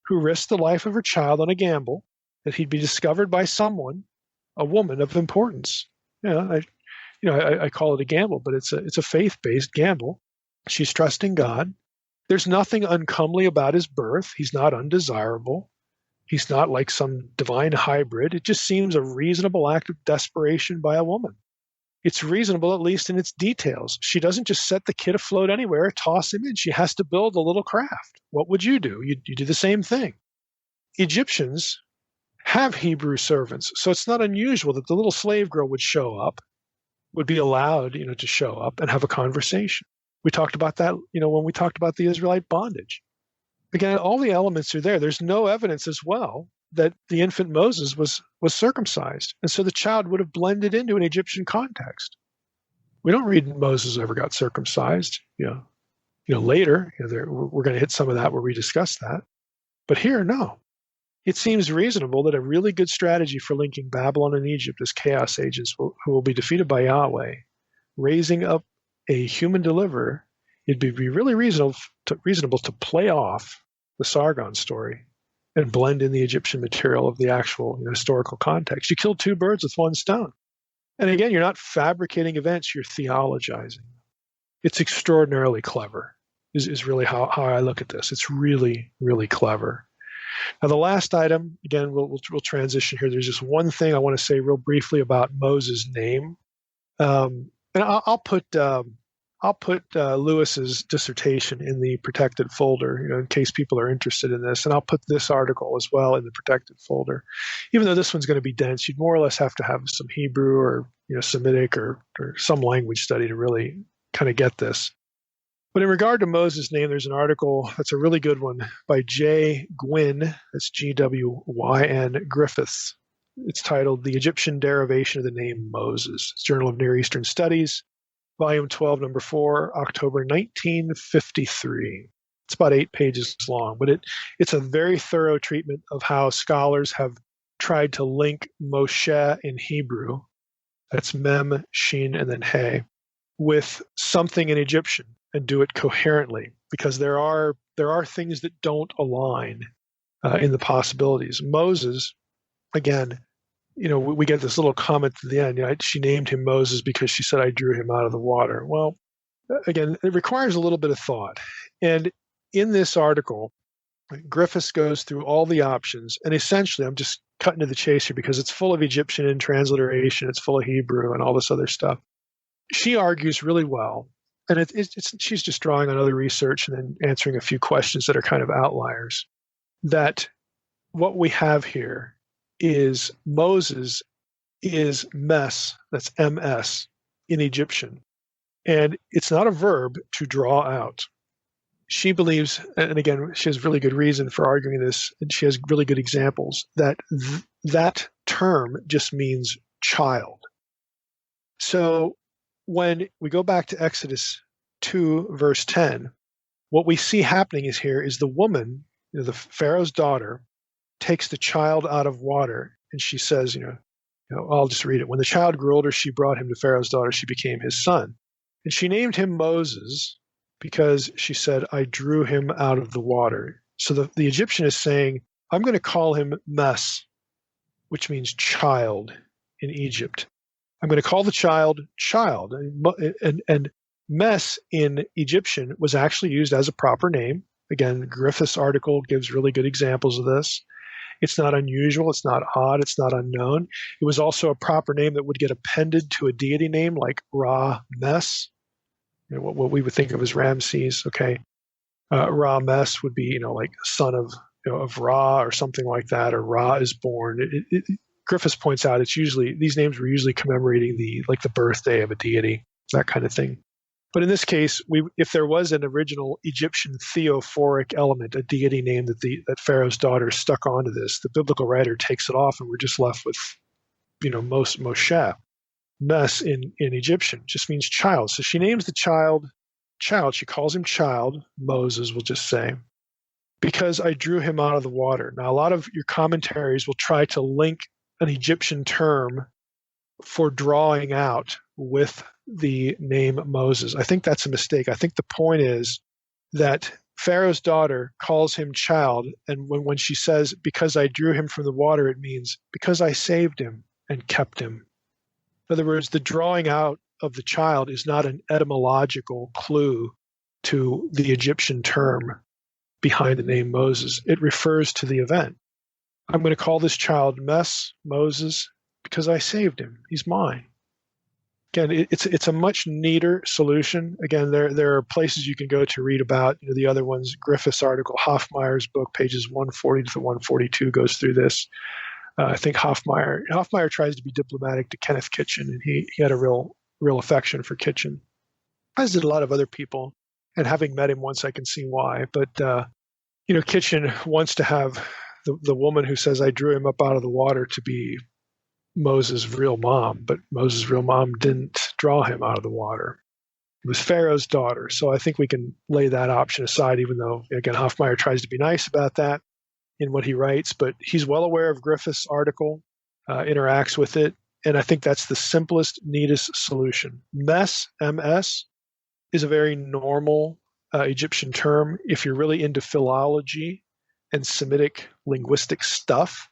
who risked the life of her child on a gamble that he'd be discovered by someone, a woman of importance. I call it a gamble, but it's a faith-based gamble. She's trusting God. There's nothing uncomely about his birth. He's not undesirable. He's not like some divine hybrid. It just seems a reasonable act of desperation by a woman. It's reasonable, at least in its details. She doesn't just set the kid afloat anywhere, toss him in. She has to build a little craft. What would you do? You do the same thing. Egyptians have Hebrew servants, so it's not unusual that the little slave girl would be allowed, to show up and have a conversation. We talked about that, when we talked about the Israelite bondage. Again, all the elements are there. There's no evidence as well that the infant Moses was circumcised. And so the child would have blended into an Egyptian context. We don't read Moses ever got circumcised. Later, we're going to hit some of that where we discuss that. But here, no. It seems reasonable that a really good strategy for linking Babylon and Egypt as chaos agents who will be defeated by Yahweh, raising up a human deliverer, it'd be really reasonable to play off the Sargon story and blend in the Egyptian material of the actual historical context. You kill two birds with one stone. And again, you're not fabricating events, you're theologizing. It's extraordinarily clever, is really how I look at this. It's really, really clever. Now, the last item, again, we'll transition here. There's just one thing I want to say real briefly about Moses' name. And I'll put Lewis's dissertation in the protected folder, in case people are interested in this. And I'll put this article as well in the protected folder. Even though this one's going to be dense, you'd more or less have to have some Hebrew or Semitic or some language study to really kind of get this. But in regard to Moses' name, there's an article that's a really good one by J. Gwyn, that's Gwyn Griffiths. It's titled The Egyptian Derivation of the Name Moses. It's Journal of Near Eastern Studies, Volume 12, Number 4, October 1953. It's about 8 pages long, but it's a very thorough treatment of how scholars have tried to link Moshe in Hebrew, that's Mem, Shin, and then He, with something in Egyptian and do it coherently, because there are things that don't align in the possibilities. Moses, again, we get this little comment at the end. She named him Moses because she said, I drew him out of the water. Well, again, it requires a little bit of thought. And in this article, Griffiths goes through all the options. And essentially, I'm just cutting to the chase here because it's full of Egyptian in transliteration. It's full of Hebrew and all this other stuff. She argues really well. And she's just drawing on other research and then answering a few questions that are kind of outliers. That what we have here is Moses is mes, that's MS, in Egyptian. And it's not a verb to draw out. She believes, and again, she has really good reason for arguing this, and she has really good examples, that that term just means child. So when we go back to Exodus 2, verse 10, what we see happening is the woman, the Pharaoh's daughter, takes the child out of water, and she says, I'll just read it. When the child grew older, she brought him to Pharaoh's daughter. She became his son. And she named him Moses because she said, I drew him out of the water. So the Egyptian is saying, I'm going to call him Mes, which means child in Egypt. I'm going to call the child. And Mes in Egyptian was actually used as a proper name. Again, Griffith's article gives really good examples of this. It's not unusual. It's not odd. It's not unknown. It was also a proper name that would get appended to a deity name like Ra-Mes, what we would think of as Ramses. Okay, Ra-Mes would be like son of Ra or something like that, or Ra is born. Griffiths points out these names were usually commemorating the birthday of a deity, that kind of thing. But in this case, if there was an original Egyptian theophoric element, a deity name that Pharaoh's daughter stuck onto this, the biblical writer takes it off, and we're just left with, Moshe. Mes in Egyptian just means child. So she names the child. She calls him child. Moses, we'll just say, because I drew him out of the water. Now, a lot of your commentaries will try to link an Egyptian term for drawing out with the name Moses. I think that's a mistake. I think the point is that Pharaoh's daughter calls him child, and when she says, because I drew him from the water, it means because I saved him and kept him. In other words, the drawing out of the child is not an etymological clue to the Egyptian term behind the name Moses. It refers to the event. I'm going to call this child Moses, because I saved him. He's mine. Again, it's a much neater solution. Again, there are places you can go to read about the other ones. Griffith's article, Hoffmeyer's book, pages 140 to 142 goes through this. I think Hoffmeyer tries to be diplomatic to Kenneth Kitchen, and he had a real affection for Kitchen, as did a lot of other people. And having met him once, I can see why. But Kitchen wants to have the woman who says I drew him up out of the water to be Moses' real mom, but Moses' real mom didn't draw him out of the water. It was Pharaoh's daughter. So I think we can lay that option aside, even though, again, Hoffmeyer tries to be nice about that in what he writes, but he's well aware of Griffith's article, interacts with it, and I think that's the simplest, neatest solution. Mes, MS, is a very normal Egyptian term. If you're really into philology and Semitic linguistic stuff,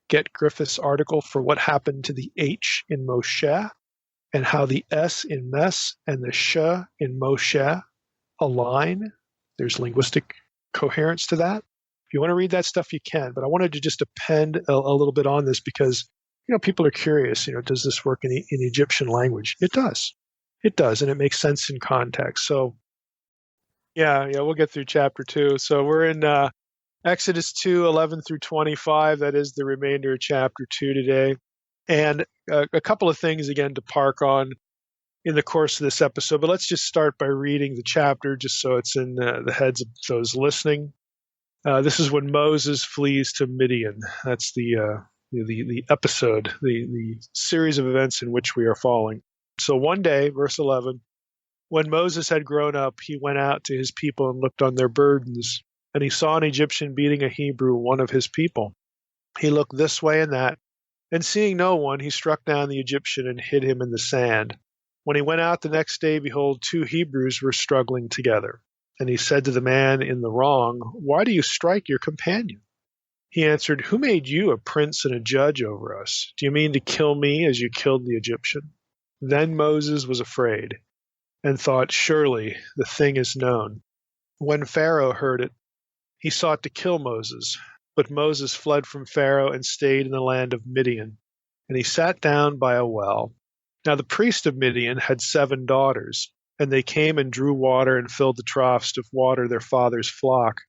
get Griffith's article for what happened to the H in Moshe. and how the S in mess and the sh in Moshe align. There's linguistic coherence to that. If you want to read that stuff, you can. But I wanted to just append a little bit on this because, people are curious, does this work in Egyptian language? It does. It does, and it makes sense in context. So, yeah, we'll get through chapter 2. So we're in Exodus 2:11 through 25. That is the remainder of chapter 2 today. And a couple of things, again, to park on in the course of this episode. But let's just start by reading the chapter just so it's in the heads of those listening. This is when Moses flees to Midian. That's the episode, the series of events in which we are following. So one day, verse 11, when Moses had grown up, he went out to his people and looked on their burdens. And he saw an Egyptian beating a Hebrew, one of his people. He looked this way and that, and seeing no one, he struck down the Egyptian and hid him in the sand. When he went out the next day, behold, 2 Hebrews were struggling together. And he said to the man in the wrong, "Why do you strike your companion?" He answered, "Who made you a prince and a judge over us? Do you mean to kill me as you killed the Egyptian?" Then Moses was afraid and thought, "Surely the thing is known." When Pharaoh heard it, he sought to kill Moses, but Moses fled from Pharaoh and stayed in the land of Midian, and he sat down by a well. Now the priest of Midian had 7 daughters, and they came and drew water and filled the troughs to water their father's flock.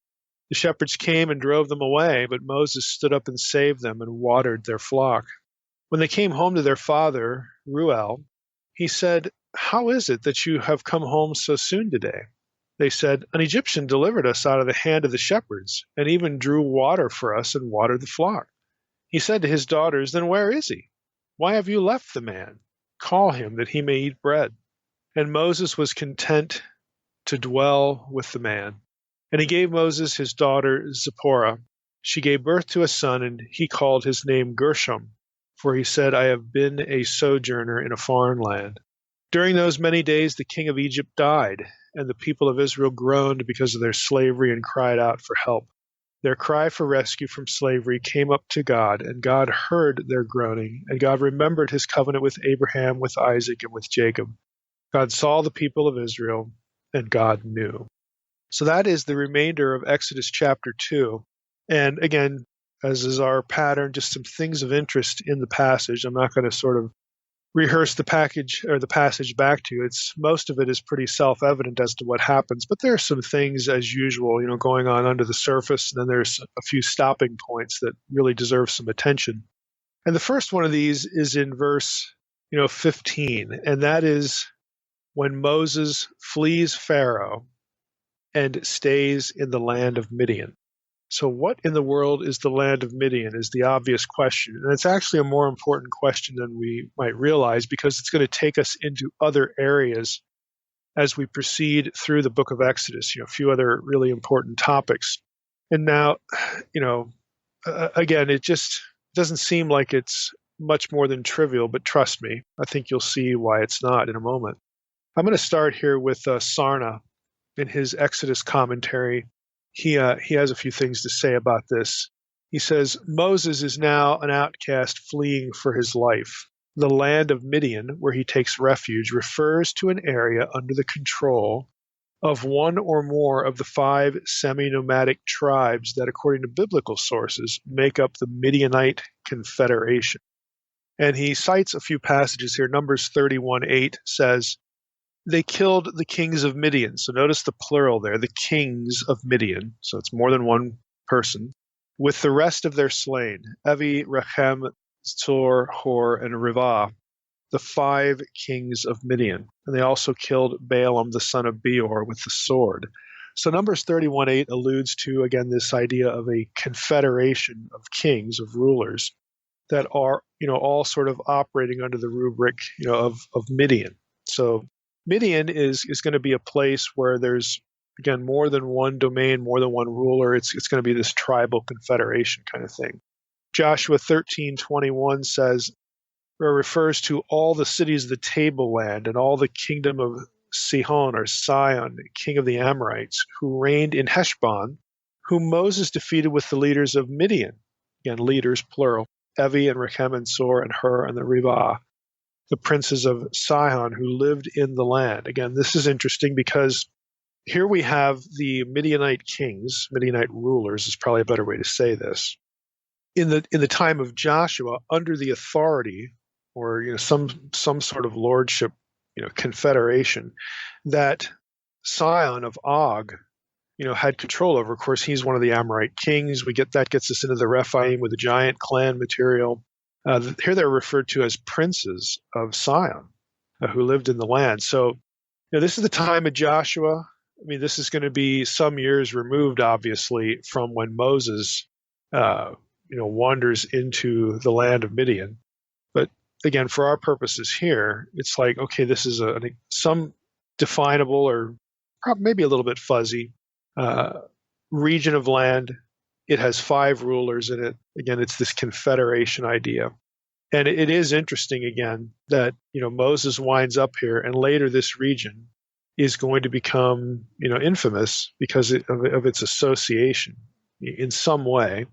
The shepherds came and drove them away, but Moses stood up and saved them and watered their flock. When they came home to their father, Reuel, he said, "How is it that you have come home so soon today?" They said, "An Egyptian delivered us out of the hand of the shepherds, and even drew water for us and watered the flock." He said to his daughters, "Then where is he? Why have you left the man? Call him that he may eat bread." And Moses was content to dwell with the man. And he gave Moses his daughter Zipporah. She gave birth to a son, and he called his name Gershom, for he said, "I have been a sojourner in a foreign land." During those many days the king of Egypt died, and the people of Israel groaned because of their slavery and cried out for help. Their cry for rescue from slavery came up to God, and God heard their groaning, and God remembered his covenant with Abraham, with Isaac, and with Jacob. God saw the people of Israel, and God knew. So that is the remainder of Exodus chapter 2. And again, as is our pattern, just some things of interest in the passage. I'm not going to sort of rehearse the passage back to you. Most of it is pretty self-evident as to what happens, but there are some things as usual, going on under the surface, and then there's a few stopping points that really deserve some attention. And the first one of these is in verse, 15, and that is when Moses flees Pharaoh and stays in the land of Midian. So what in the world is the land of Midian is the obvious question. And it's actually a more important question than we might realize because it's going to take us into other areas as we proceed through the book of Exodus, a few other really important topics. And now, again, it just doesn't seem like it's much more than trivial, but trust me, I think you'll see why it's not in a moment. I'm going to start here with Sarna in his Exodus commentary. He has a few things to say about this. He says, Moses is now an outcast fleeing for his life. The land of Midian, where he takes refuge, refers to an area under the control of one or more of the 5 semi-nomadic tribes that, according to biblical sources, make up the Midianite Confederation. And he cites a few passages here. Numbers 31:8 says, they killed the kings of Midian. So notice the plural there, the kings of Midian. So it's more than one person. With the rest of their slain, Evi, Rechem, Zur, Hor, and Rivah, the 5 kings of Midian. And they also killed Balaam, the son of Beor, with the sword. So Numbers 31:8 alludes to, again, this idea of a confederation of kings, of rulers, that are, all sort of operating under the rubric, of Midian. So Midian is going to be a place where there's, again, more than one domain, more than one ruler. It's going to be this tribal confederation kind of thing. Joshua 13:21 says, or refers to all the cities of the tableland and all the kingdom of Sihon or Sion, king of the Amorites, who reigned in Heshbon, whom Moses defeated with the leaders of Midian. Again, leaders, plural. Evi and Rechem and Zur and Hur and the Rivah. the princes of Sihon who lived in the land. Again, this is interesting because here we have the Midianite kings, Midianite rulers is probably a better way to say this. In the time of Joshua, under the authority or some sort of lordship, confederation that Sihon of Og, had control over. Of course, he's one of the Amorite kings. That gets us into the Rephaim with the giant clan material. Here they're referred to as princes of Sihon who lived in the land. So, this is the time of Joshua. I mean, this is going to be some years removed, obviously, from when Moses, wanders into the land of Midian. But again, for our purposes here, it's like, okay, this is some definable or maybe a little bit fuzzy region of land. It has 5 rulers in it. Again, it's this confederation idea. And it is interesting, again, that, Moses winds up here, and later this region is going to become, infamous because of its association in some way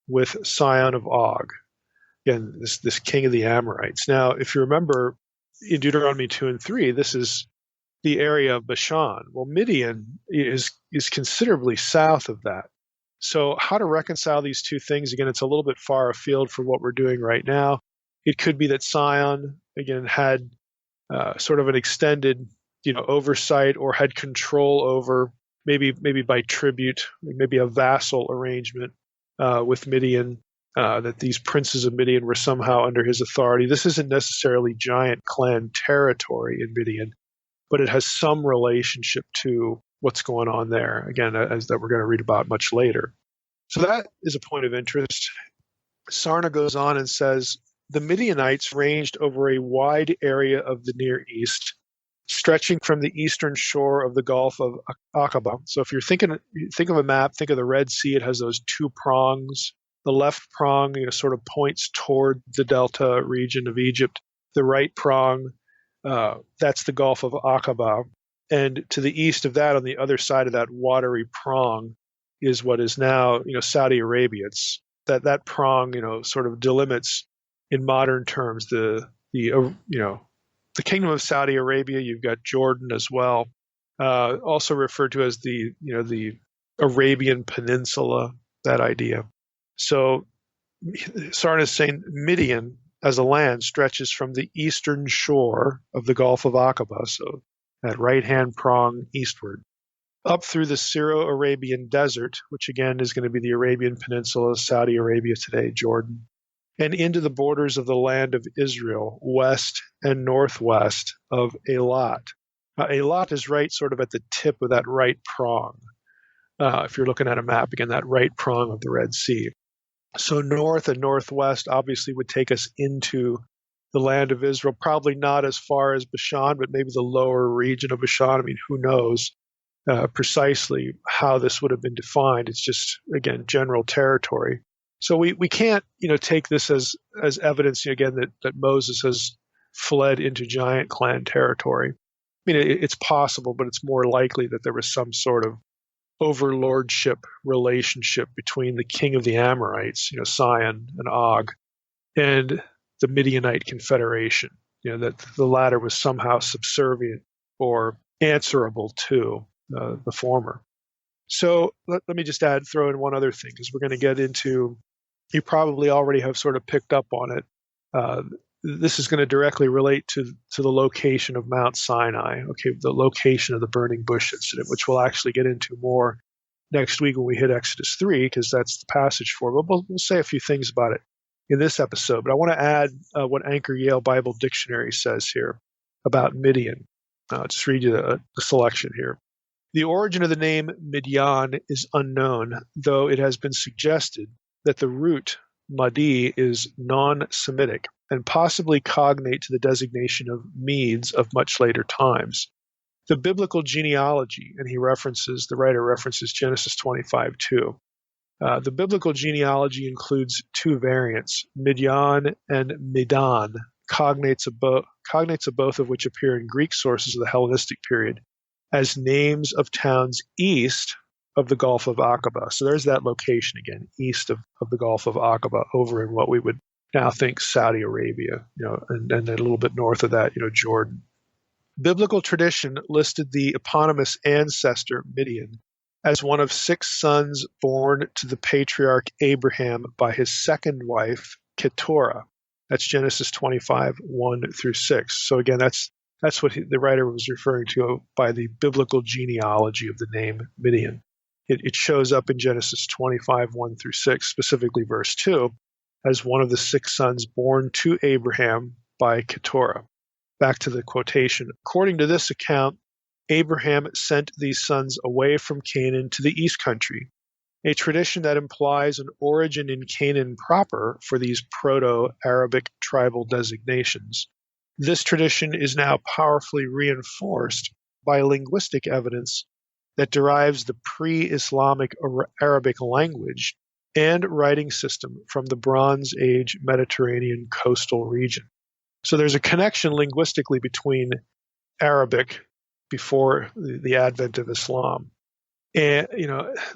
with Sihon of Og. Again, this king of the Amorites. Now, if you remember in Deuteronomy 2 and 3, this is the area of Bashan. Well, Midian is considerably south of that. So how to reconcile these two things? Again, it's a little bit far afield for what we're doing right now. It could be that Sihon, again, had sort of an extended oversight or had control over, maybe by tribute, maybe a vassal arrangement with Midian, that these princes of Midian were somehow under his authority. This isn't necessarily giant clan territory in Midian, but it has some relationship to what's going on there, again, as that we're going to read about much later. So that is a point of interest. Sarna goes on and says, the Midianites ranged over a wide area of the Near East, stretching from the eastern shore of the Gulf of Aqaba. So if think of a map, think of the Red Sea. It has those 2 prongs. The left prong, sort of points toward the Delta region of Egypt. The right prong, that's the Gulf of Aqaba. And to the east of that, on the other side of that watery prong, is what is now, Saudi Arabia. It's that prong, sort of delimits in modern terms the kingdom of Saudi Arabia. You've got Jordan as well, also referred to as the Arabian Peninsula, that idea. So Sarna is saying Midian as a land stretches from the eastern shore of the Gulf of Aqaba, so that right-hand prong eastward, up through the Syro-Arabian desert, which again is going to be the Arabian Peninsula, Saudi Arabia today, Jordan, and into the borders of the land of Israel, west and northwest of Eilat. Eilat is right sort of at the tip of that right prong. If you're looking at a map, again, that right prong of the Red Sea. So north and northwest obviously would take us into the land of Israel, probably not as far as Bashan, but maybe the lower region of Bashan. I mean, who knows precisely how this would have been defined. It's just, again, general territory. So we can't, take this as evidence, again, that Moses has fled into giant clan territory. I mean, it's possible, but it's more likely that there was some sort of overlordship relationship between the king of the Amorites, Sihon and Og, and the Midianite confederation, that the latter was somehow subservient or answerable to the former. So let me just throw in one other thing, because we're going to get into, you probably already have sort of picked up on it. This is going to directly relate to the location of Mount Sinai, the location of the burning bush incident, which we'll actually get into more next week when we hit Exodus 3, because that's the passage for it. But we'll say a few things about it in this episode. But I want to add what Anchor Yale Bible Dictionary says here about Midian. I'll just read you the selection here. The origin of the name Midian is unknown, though it has been suggested that the root Madi is non-Semitic and possibly cognate to the designation of Medes of much later times. The biblical genealogy, and the writer references Genesis 25:2. The biblical genealogy includes 2 variants, Midian and Midan, cognates of both of which appear in Greek sources of the Hellenistic period as names of towns east of the Gulf of Aqaba. So there's that location again, east of the Gulf of Aqaba, over in what we would Now think Saudi Arabia, and then a little bit north of that, Jordan. Biblical tradition listed the eponymous ancestor, Midian, as one of 6 sons born to the patriarch Abraham by his second wife, Keturah. That's Genesis 25, 1 through 6. So again, that's what the writer was referring to by the biblical genealogy of the name Midian. It shows up in Genesis 25, 1 through 6, specifically verse 2, as one of the 6 sons born to Abraham by Keturah. Back to the quotation. According to this account, Abraham sent these sons away from Canaan to the east country, a tradition that implies an origin in Canaan proper for these Proto-Arabic tribal designations. This tradition is now powerfully reinforced by linguistic evidence that derives the pre-Islamic Arabic language and writing system from the Bronze Age Mediterranean coastal region. So there's a connection linguistically between Arabic before the advent of Islam, and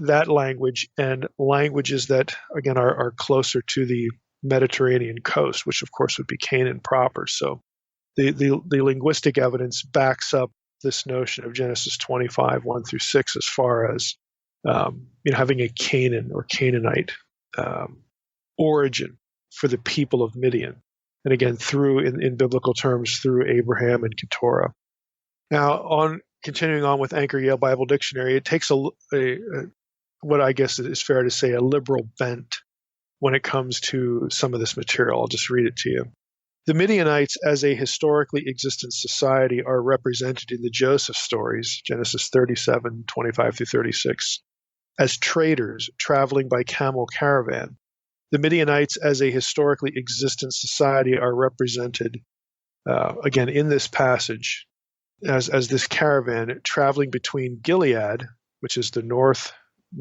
that language and languages that again are closer to the Mediterranean coast, which of course would be Canaan proper. So the linguistic evidence backs up this notion of Genesis 25, 1 through 6, as far as having a Canaan or Canaanite origin for the people of Midian. And again, in biblical terms, through Abraham and Keturah. Now, continuing on with Anchor Yale Bible Dictionary, it takes what I guess is fair to say, a liberal bent when it comes to some of this material. I'll just read it to you. The Midianites, as a historically existent society, are represented in the Joseph stories, Genesis 37, 25 through 36, as traders traveling by camel caravan. The Midianites, as a historically existent society, are represented, again, in this passage as this caravan traveling between Gilead, which is the north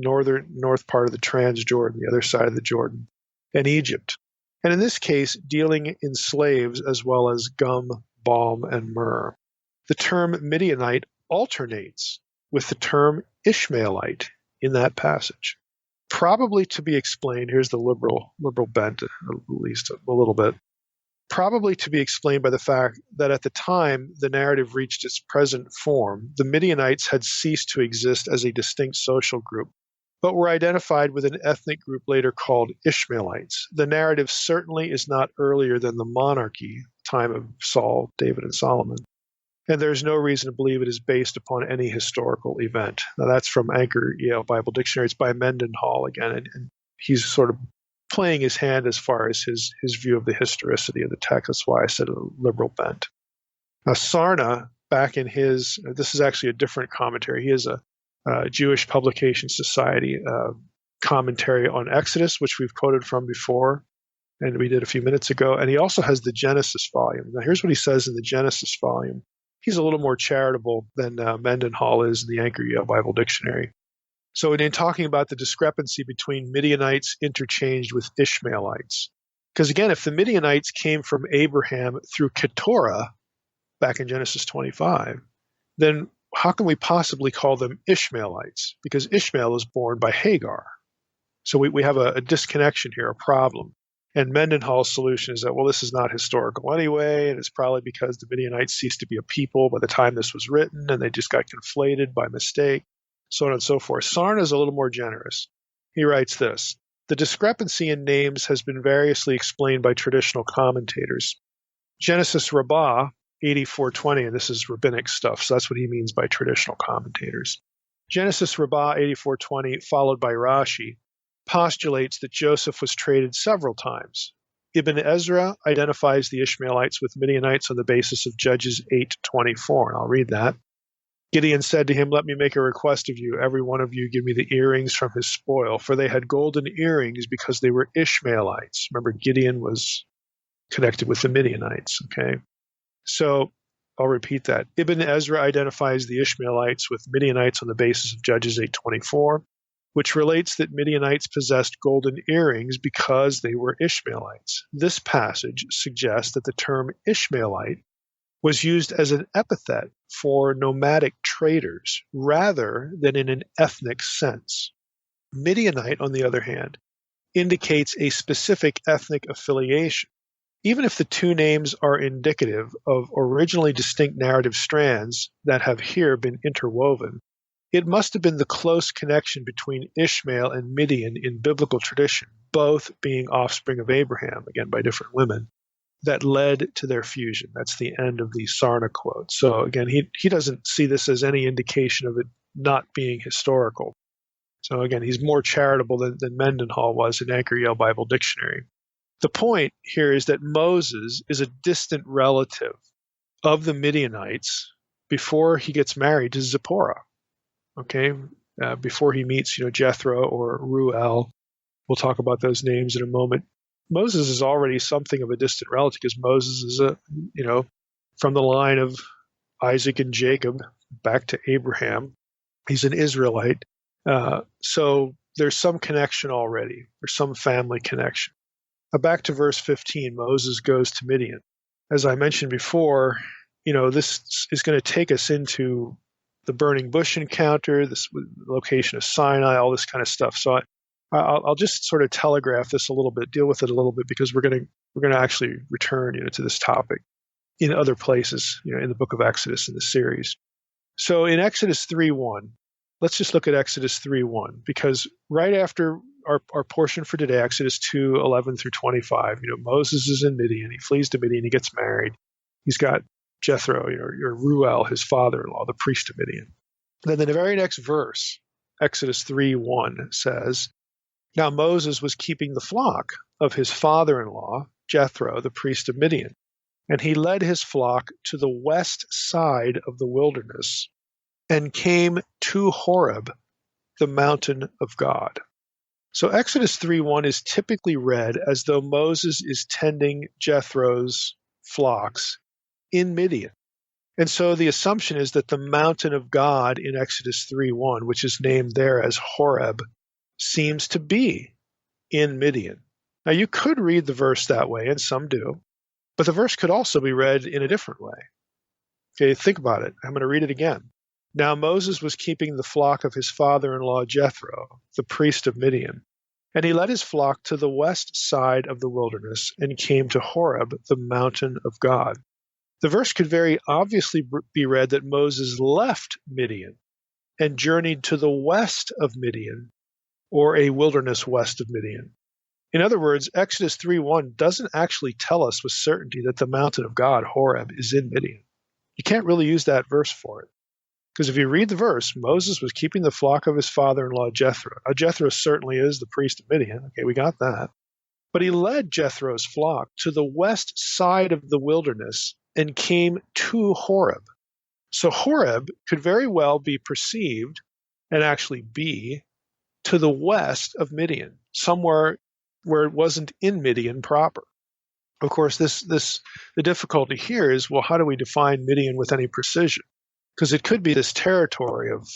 part of the Transjordan, the other side of the Jordan, and Egypt. And in this case, dealing in slaves as well as gum, balm, and myrrh. The term Midianite alternates with the term Ishmaelite in that passage. Probably to be explained, here's the liberal bent, at least a little bit, probably to be explained by the fact that at the time the narrative reached its present form, the Midianites had ceased to exist as a distinct social group, but were identified with an ethnic group later called Ishmaelites. The narrative certainly is not earlier than the monarchy, time of Saul, David, and Solomon, and there's no reason to believe it is based upon any historical event. Now that's from Anchor Yale Bible Dictionary. It's by Mendenhall again, and he's sort of playing his hand as far as his view of the historicity of the text. That's why I said a liberal bent. Now Sarna, back in this is actually a different commentary. He has a Jewish Publication Society commentary on Exodus, which we've quoted from before, and we did a few minutes ago. And he also has the Genesis volume. Now here's what he says in the Genesis volume. He's a little more charitable than Mendenhall is in the Anchor Yale Bible Dictionary. So in talking about the discrepancy between Midianites interchanged with Ishmaelites, because again, if the Midianites came from Abraham through Keturah back in Genesis 25, then how can we possibly call them Ishmaelites? Because Ishmael is born by Hagar. So we have a disconnection here, a problem. And Mendenhall's solution is that, well, this is not historical anyway, and it's probably because the Midianites ceased to be a people by the time this was written, and they just got conflated by mistake, so on and so forth. Sarna is a little more generous. He writes this: the discrepancy in names has been variously explained by traditional commentators. Genesis Rabbah, 8420, and this is rabbinic stuff, so that's what he means by traditional commentators. Genesis Rabbah, 8420, followed by Rashi, postulates that Joseph was traded several times. Ibn Ezra identifies the Ishmaelites with Midianites on the basis of Judges 8:24, and I'll read that. Gideon said to him, "Let me make a request of you. Every one of you give me the earrings from his spoil." For they had golden earrings because they were Ishmaelites. Remember, Gideon was connected with the Midianites, okay? So I'll repeat that. Ibn Ezra identifies the Ishmaelites with Midianites on the basis of Judges 8:24, which relates that Midianites possessed golden earrings because they were Ishmaelites. This passage suggests that the term Ishmaelite was used as an epithet for nomadic traders rather than in an ethnic sense. Midianite, on the other hand, indicates a specific ethnic affiliation. Even if the two names are indicative of originally distinct narrative strands that have here been interwoven, it must have been the close connection between Ishmael and Midian in biblical tradition, both being offspring of Abraham, again by different women, that led to their fusion. That's the end of the Sarna quote. So again, he doesn't see this as any indication of it not being historical. So again, he's more charitable than Mendenhall was in Anchor Yale Bible Dictionary. The point here is that Moses is a distant relative of the Midianites before he gets married to Zipporah. Okay, before he meets Jethro or Ruel. We'll talk about those names in a moment. Moses is already something of a distant relative because Moses is from the line of Isaac and Jacob back to Abraham. He's an Israelite. So there's some connection already. There's some family connection. Back to verse 15, Moses goes to Midian. As I mentioned before, this is going to take us into the burning bush encounter, this location of Sinai, all this kind of stuff. So I'll just sort of telegraph this a little bit, deal with it a little bit, because we're going to actually return to this topic in other places, in the book of Exodus in the series. So in Exodus 3:1, let's just look at Exodus 3:1, because right after our portion for today, Exodus 2:11 through 25, Moses is in Midian. He flees to Midian. He gets married. He's got Jethro, or Ruel, his father-in-law, the priest of Midian. Then in the very next verse, Exodus 3:1 says, "Now Moses was keeping the flock of his father-in-law, Jethro, the priest of Midian, and he led his flock to the west side of the wilderness and came to Horeb, the mountain of God." So Exodus 3:1 is typically read as though Moses is tending Jethro's flocks in Midian. And so the assumption is that the mountain of God in Exodus 3:1, which is named there as Horeb, seems to be in Midian. Now you could read the verse that way, and some do, but the verse could also be read in a different way. Okay, think about it. I'm going to read it again. "Now Moses was keeping the flock of his father-in-law Jethro, the priest of Midian, and he led his flock to the west side of the wilderness and came to Horeb, the mountain of God." The verse could very obviously be read that Moses left Midian and journeyed to the west of Midian, or a wilderness west of Midian. In other words, Exodus 3:1 doesn't actually tell us with certainty that the mountain of God, Horeb, is in Midian. You can't really use that verse for it. Because if you read the verse, Moses was keeping the flock of his father-in-law Jethro. Now, Jethro certainly is the priest of Midian. Okay, we got that. But he led Jethro's flock to the west side of the wilderness and came to Horeb. So Horeb could very well be perceived and actually be to the west of Midian, somewhere where it wasn't in Midian proper. Of course, the difficulty here is, well, how do we define Midian with any precision? Because it could be this territory of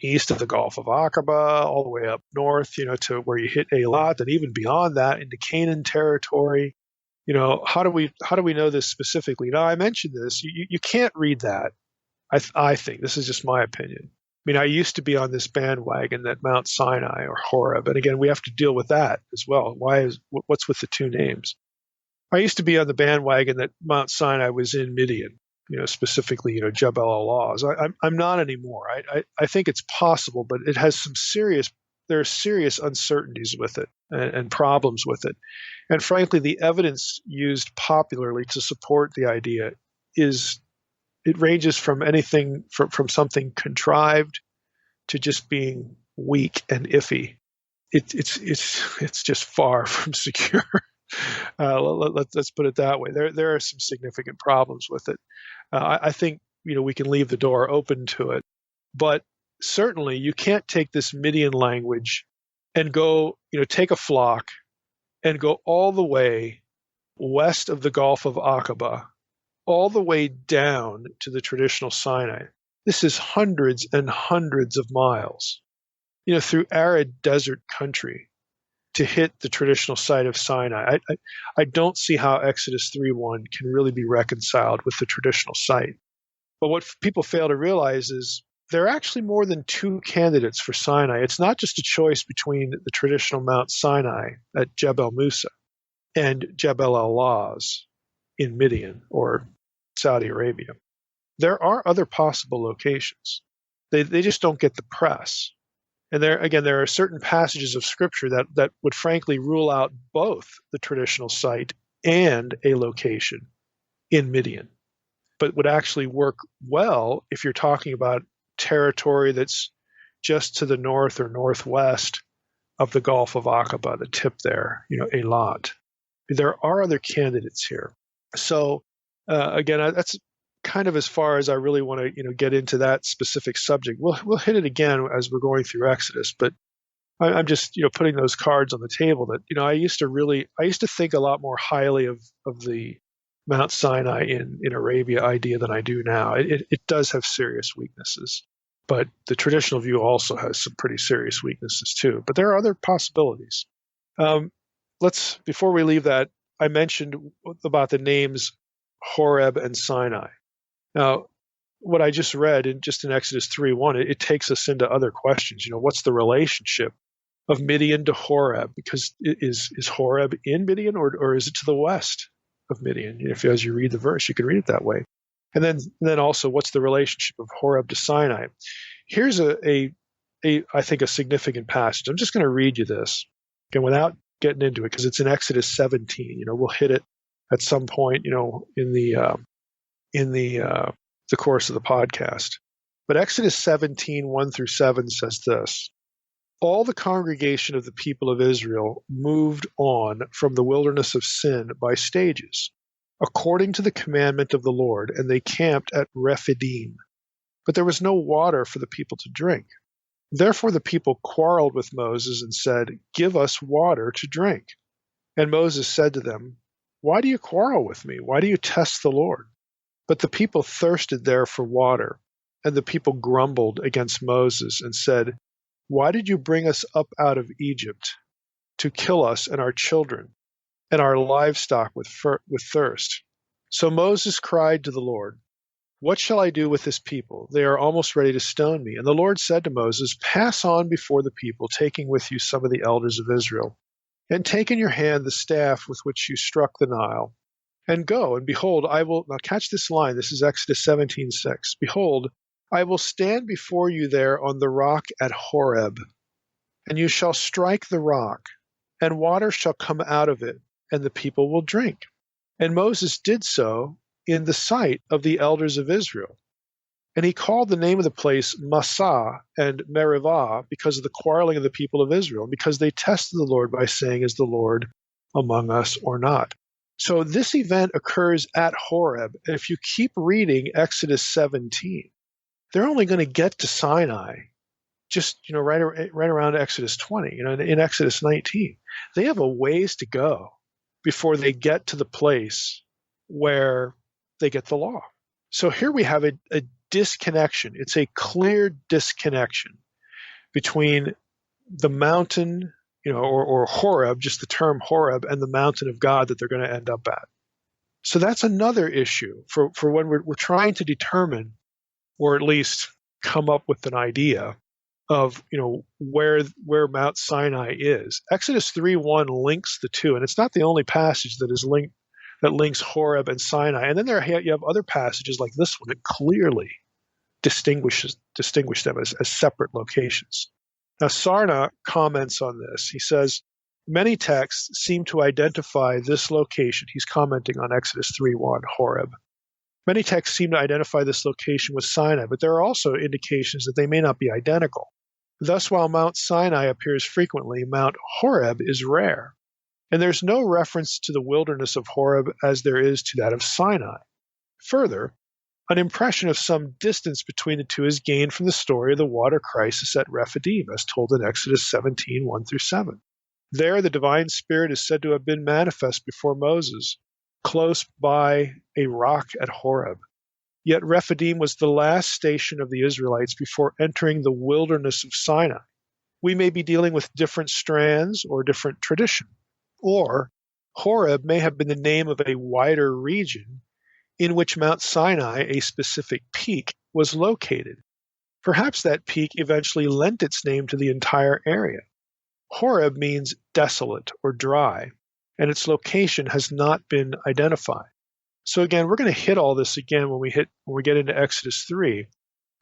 east of the Gulf of Aqaba, all the way up north, to where you hit Eilat, and even beyond that into Canaan territory. How do we know this specifically? Now, I mentioned this. You can't read that. I think this is just my opinion. I mean, I used to be on this bandwagon that Mount Sinai or Horeb, and again, we have to deal with that as well. What's with the two names? I used to be on the bandwagon that Mount Sinai was in Midian, specifically, Jebel al-Lawz. I'm not anymore. I think it's possible, but it has there are serious uncertainties with it and problems with it. And frankly, the evidence used popularly to support the idea it ranges from anything from something contrived to just being weak and iffy. It's just far from secure. Let's put it that way. There are some significant problems with it. I think we can leave the door open to it, but certainly you can't take this Midian language and go take a flock and go all the way west of the Gulf of Aqaba, all the way down to the traditional Sinai. This is hundreds and hundreds of miles, through arid desert country to hit the traditional site of Sinai. I don't see how Exodus 3:1 can really be reconciled with the traditional site. But what people fail to realize is there are actually more than two candidates for Sinai. It's not just a choice between the traditional Mount Sinai at Jebel Musa and Jebel al-Laz in Midian or Saudi Arabia. There are other possible locations. They just don't get the press. And there are certain passages of Scripture that would frankly rule out both the traditional site and a location in Midian, but would actually work well if you're talking about territory that's just to the north or northwest of the Gulf of Aqaba, the tip there, Eilat. There are other candidates here. So again, that's kind of as far as I really want to get into that specific subject. We'll hit it again as we're going through Exodus, but I'm just putting those cards on the table that I used to think a lot more highly of the Mount Sinai in Arabia idea than I do now. It does have serious weaknesses, but the traditional view also has some pretty serious weaknesses too. But there are other possibilities. Before we leave that, I mentioned about the names Horeb and Sinai. Now, what I just read in Exodus 3:1, it takes us into other questions. What's the relationship of Midian to Horeb? Because is Horeb in Midian or is it to the west of Midian? As you read the verse, you can read it that way. And then also, what's the relationship of Horeb to Sinai? Here's I think a significant passage. I'm just going to read you this, and without getting into it, because it's in Exodus 17. We'll hit it at some point, in the course of the podcast. But Exodus 17, 1 through 7 says this: all the congregation of the people of Israel moved on from the wilderness of Sin by stages, according to the commandment of the Lord, and they camped at Rephidim. But there was no water for the people to drink. Therefore the people quarreled with Moses and said, "Give us water to drink." And Moses said to them, "Why do you quarrel with me? Why do you test the Lord?" But the people thirsted there for water, and the people grumbled against Moses and said, "Why did you bring us up out of Egypt to kill us and our children and our livestock with thirst?" So Moses cried to the Lord, "What shall I do with this people? They are almost ready to stone me." And the Lord said to Moses, "Pass on before the people, taking with you some of the elders of Israel, and take in your hand the staff with which you struck the Nile, and go, and behold, I will," now catch this line, this is Exodus 17:6, "Behold, I will stand before you there on the rock at Horeb, and you shall strike the rock, and water shall come out of it, and the people will drink." And Moses did so in the sight of the elders of Israel. And he called the name of the place Massah and Meribah because of the quarreling of the people of Israel, because they tested the Lord by saying, "Is the Lord among us or not?" So this event occurs at Horeb. And if you keep reading Exodus 17, they're only going to get to Sinai just right around Exodus 20. In Exodus 19, they have a ways to go before they get to the place where they get the law. So here we have a disconnection. It's a clear disconnection between the mountain, or Horeb, just the term Horeb, and the mountain of God that they're going to end up at. So that's another issue for when we're trying to determine, or at least come up with an idea of where Mount Sinai is. Exodus 3:1 links the two, and it's not the only passage that links Horeb and Sinai. And then you have other passages like this one that clearly distinguish them as separate locations. Now, Sarna comments on this. He says, many texts seem to identify this location. He's commenting on Exodus 3:1, Horeb. Many texts seem to identify this location with Sinai, but there are also indications that they may not be identical. Thus, while Mount Sinai appears frequently, Mount Horeb is rare. And there's no reference to the wilderness of Horeb as there is to that of Sinai. Further, an impression of some distance between the two is gained from the story of the water crisis at Rephidim, as told in Exodus 17, 1 through 7. There, the divine spirit is said to have been manifest before Moses, close by a rock at Horeb. Yet Rephidim was the last station of the Israelites before entering the wilderness of Sinai. We may be dealing with different strands or different tradition. Or Horeb may have been the name of a wider region in which Mount Sinai, a specific peak, was located. Perhaps that peak eventually lent its name to the entire area. Horeb means desolate or dry, and its location has not been identified. So again, we're going to hit all this again when we get into Exodus 3.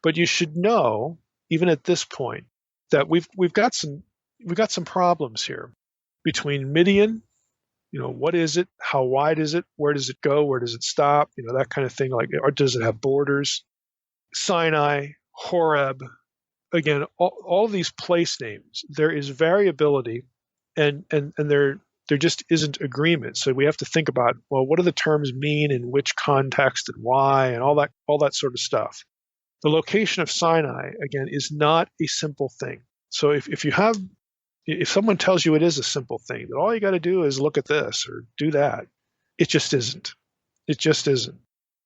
But you should know, even at this point, that we've got some problems here between Midian. What is it? How wide is it? Where does it go? Where does it stop? That kind of thing. Or does it have borders? Sinai, Horeb. Again, all of these place names, there is variability, and there just isn't agreement. So we have to think about, well, what do the terms mean in which context and why, and all that sort of stuff. The location of Sinai, again, is not a simple thing. So if someone tells you it is a simple thing, that all you got to do is look at this or do that, it just isn't. It just isn't.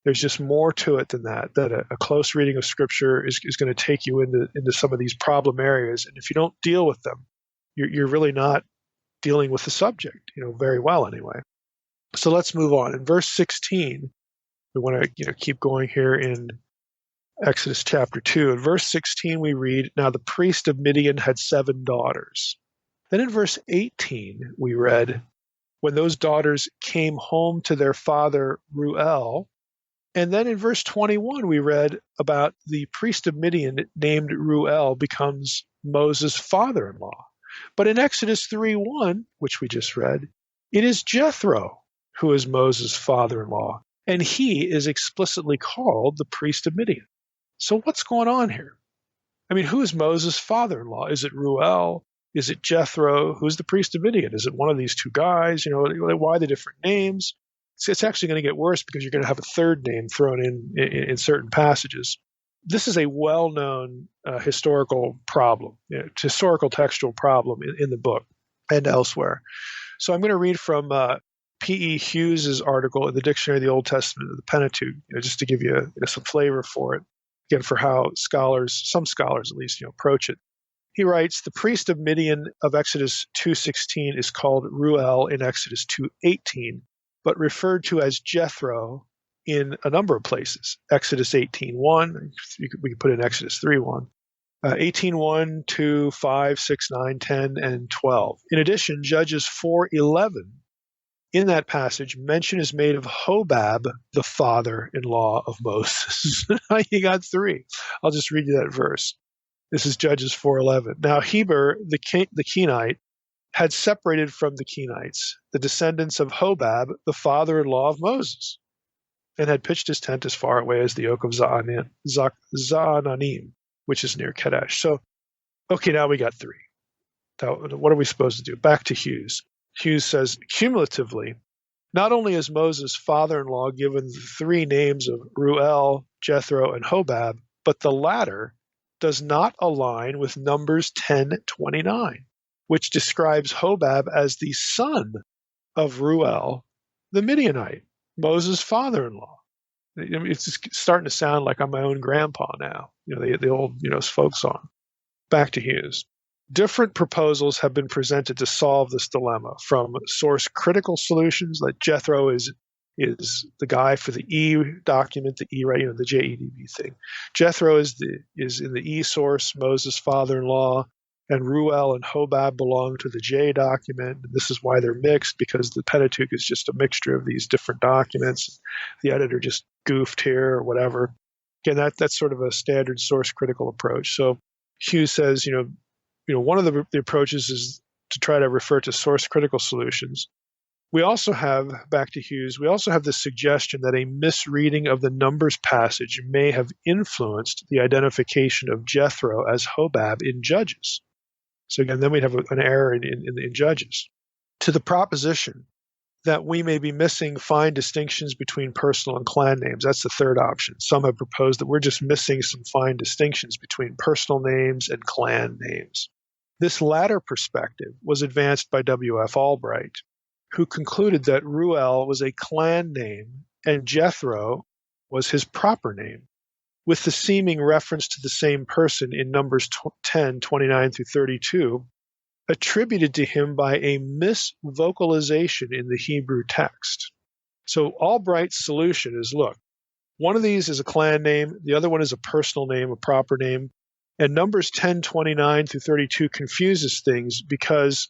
There's just more to it than that. That a close reading of Scripture is going to take you into some of these problem areas, and if you don't deal with them, you're really not dealing with the subject, very well anyway. So let's move on. In verse 16, we want to keep going here in Exodus chapter 2. In verse 16, we read, "Now the priest of Midian had 7 daughters." Then in verse 18, we read, "When those daughters came home to their father Reuel." And then in verse 21, we read about the priest of Midian named Reuel becomes Moses' father-in-law. But in Exodus 3:1, which we just read, it is Jethro who is Moses' father-in-law, and he is explicitly called the priest of Midian. So what's going on here? I mean, who is Moses' father-in-law? Is it Reuel? Is it Jethro? Who's the priest of Midian? Is it one of these two guys? Why the different names? It's actually going to get worse because you're going to have a third name thrown in certain passages. This is a well-known historical problem, historical textual problem in the book and elsewhere. So I'm going to read from P.E. Hughes's article in the Dictionary of the Old Testament of the Pentateuch, just to give you some flavor for it, again, for how some scholars at least, approach it. He writes, "The priest of Midian of Exodus 2:16 is called Reuel in Exodus 2:18, but referred to as Jethro in a number of places. Exodus 18:1, we could put in Exodus 3:1, 18:1, 2, 5, 6, 9, 10, and 12. In addition, Judges 4:11, in that passage, mention is made of Hobab, the father-in-law of Moses." You got 3. I'll just read you that verse. This is Judges 4:11. "Now Heber, the Kenite, had separated from the Kenites, the descendants of Hobab, the father-in-law of Moses, and had pitched his tent as far away as the oak of Zaananim, which is near Kadesh." So, okay, now we got 3. Now, what are we supposed to do? Back to Hughes. Hughes says, cumulatively, not only is Moses' father-in-law given the 3 names of Reuel, Jethro, and Hobab, but the latter does not align with Numbers 10:29. Which describes Hobab as the son of Reuel, the Midianite, Moses' father-in-law. It's just starting to sound like I'm my own grandpa now, the old, folk song. Back to Hughes. Different proposals have been presented to solve this dilemma, from source critical solutions, like Jethro is the guy for the E document, the E, right, the JEDB thing. Jethro is in the E source, Moses' father-in-law, and Reuel and Hobab belong to the J document. This is why they're mixed, because the Pentateuch is just a mixture of these different documents. The editor just goofed here or whatever. Again, that's sort of a standard source critical approach. So Hughes says, one of the approaches is to try to refer to source critical solutions. We also have, back to Hughes, we also have the suggestion that a misreading of the Numbers passage may have influenced the identification of Jethro as Hobab in Judges. So again, then we'd have an error in Judges. To the proposition that we may be missing fine distinctions between personal and clan names, that's the third option. Some have proposed that we're just missing some fine distinctions between personal names and clan names. This latter perspective was advanced by W.F. Albright, who concluded that Reuel was a clan name and Jethro was his proper name, with the seeming reference to the same person in Numbers 10:29 through 32, attributed to him by a misvocalization in the Hebrew text. So Albright's solution is, look, one of these is a clan name, the other one is a personal name, a proper name. And Numbers 10:29 through 32 confuses things because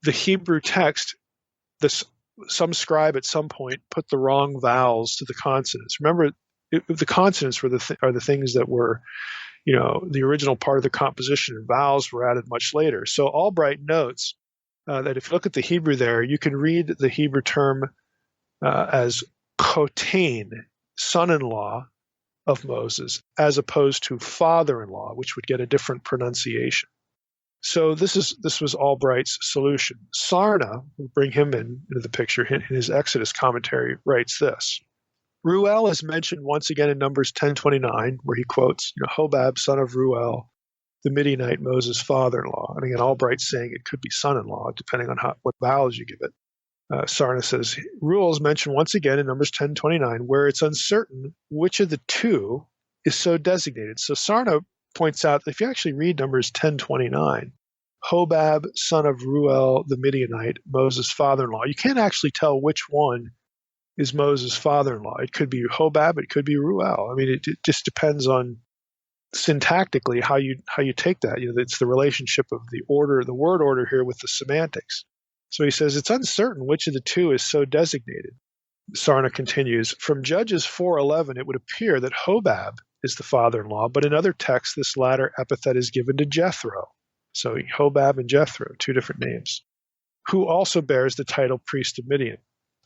the Hebrew text, some scribe at some point put the wrong vowels to the consonants. Remember, the consonants are the things that were, the original part of the composition, and vowels were added much later. So Albright notes that if you look at the Hebrew there, you can read the Hebrew term as kotain, son-in-law of Moses, as opposed to father-in-law, which would get a different pronunciation. So this was Albright's solution. Sarna, we'll bring him into the picture, in his Exodus commentary, writes this. Ruel is mentioned once again in Numbers 10:29, where he quotes, Hobab, son of Ruel, the Midianite, Moses' father-in-law. And again, Albright's saying it could be son-in-law, depending on what vowels you give it. Sarna says, Ruel is mentioned once again in Numbers 10:29, where it's uncertain which of the two is so designated. So Sarna points out that if you actually read Numbers 10:29, Hobab, son of Ruel, the Midianite, Moses' father-in-law, you can't actually tell which one is Moses' father-in-law. It could be Hobab, it could be Ruel. I mean, it just depends on syntactically how you take that. It's the relationship of the word order here with the semantics. So he says it's uncertain which of the two is so designated. Sarna continues, from Judges 4:11, it would appear that Hobab is the father-in-law, but in other texts, this latter epithet is given to Jethro. So Hobab and Jethro, two different names, who also bears the title priest of Midian.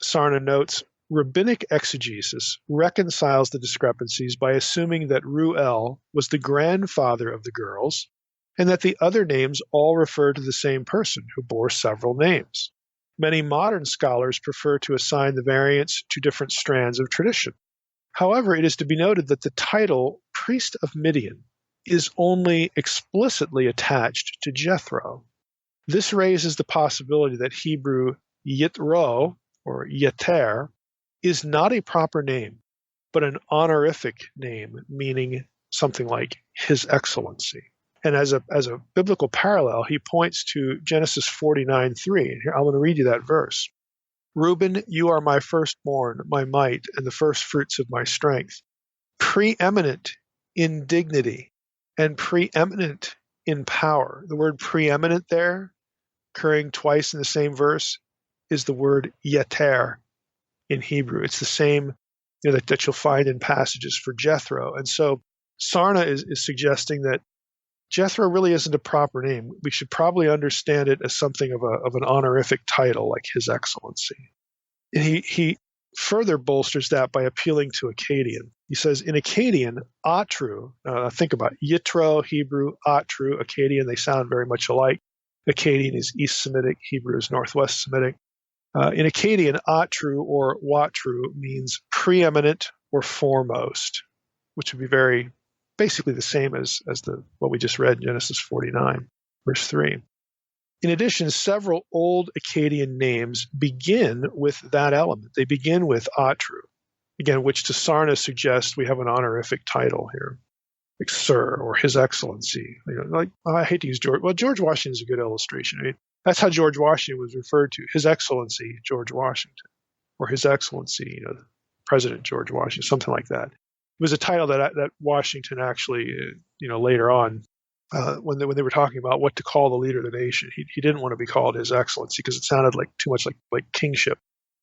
Sarna notes, rabbinic exegesis reconciles the discrepancies by assuming that Ruel was the grandfather of the girls, and that the other names all refer to the same person who bore several names. Many modern scholars prefer to assign the variants to different strands of tradition. However, it is to be noted that the title priest of Midian is only explicitly attached to Jethro. This raises the possibility that Hebrew Yitro, or Yeter, is not a proper name, but an honorific name meaning something like His Excellency. And as a biblical parallel, he points to Genesis 49:3. And here, I'm going to read you that verse. Reuben, you are my firstborn, my might, and the first fruits of my strength, preeminent in dignity and preeminent in power. The word preeminent there, occurring twice in the same verse, is the word yeter in Hebrew. It's the same that you'll find in passages for Jethro. And so Sarna is suggesting that Jethro really isn't a proper name. We should probably understand it as something of an honorific title, like His Excellency. And he further bolsters that by appealing to Akkadian. He says, in Akkadian, Atru, think about it, Yitro, Hebrew, Atru, Akkadian, they sound very much alike. Akkadian is East Semitic, Hebrew is Northwest Semitic. In Akkadian, Atru or Watru means preeminent or foremost, which would be basically the same as what we just read in Genesis 49, verse 3. In addition, several old Akkadian names begin with that element. They begin with Atru, again, which to Sarna suggests we have an honorific title here, like Sir or His Excellency. I hate to use George. Well, George Washington is a good illustration. I mean, that's how George Washington was referred to, His Excellency George Washington, or His Excellency, President George Washington, something like that. It was a title that Washington actually, later on, when they were talking about what to call the leader of the nation, he didn't want to be called His Excellency because it sounded like too much like kingship.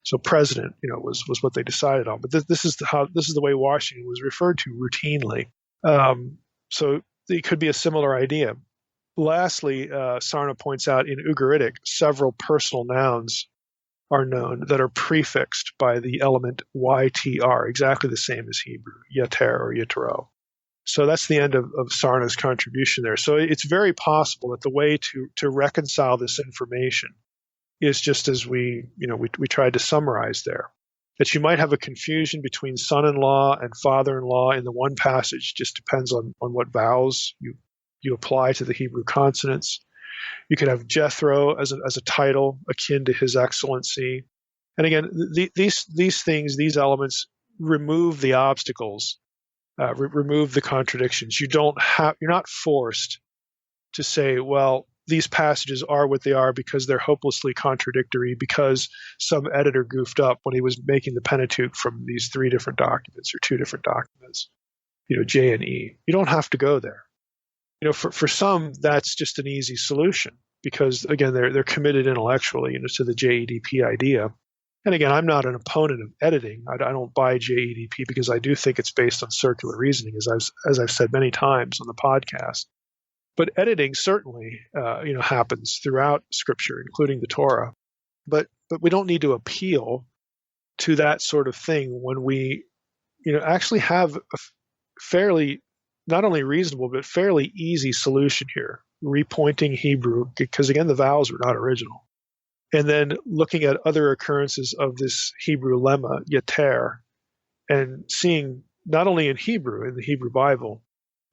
So president, was what they decided on. But this is the way Washington was referred to routinely. So it could be a similar idea. Lastly, Sarna points out in Ugaritic, several personal nouns are known that are prefixed by the element YTR, exactly the same as Hebrew, Yeter or Yitro. So that's the end of Sarna's contribution there. So it's very possible that the way to reconcile this information is just as we tried to summarize there. That you might have a confusion between son-in-law and father-in-law in the one passage, just depends on what vowels you apply to the Hebrew consonants. You could have Jethro as a title akin to His Excellency. And again, these things, these elements remove the obstacles, remove the contradictions. You're not forced to say, well, these passages are what they are because they're hopelessly contradictory because some editor goofed up when he was making the Pentateuch from these three different documents or two different documents, J and E. You don't have to go there. For some, that's just an easy solution because, again, they're committed intellectually, to the JEDP idea. And again, I'm not an opponent of editing. I don't buy JEDP because I do think it's based on circular reasoning, as I've said many times on the podcast. But editing certainly, happens throughout Scripture, including the Torah. But we don't need to appeal to that sort of thing when we, actually have a fairly, not only reasonable, but fairly easy solution here. Repointing Hebrew, because again, the vowels were not original. And then looking at other occurrences of this Hebrew lemma, yater, and seeing not only in Hebrew, in the Hebrew Bible,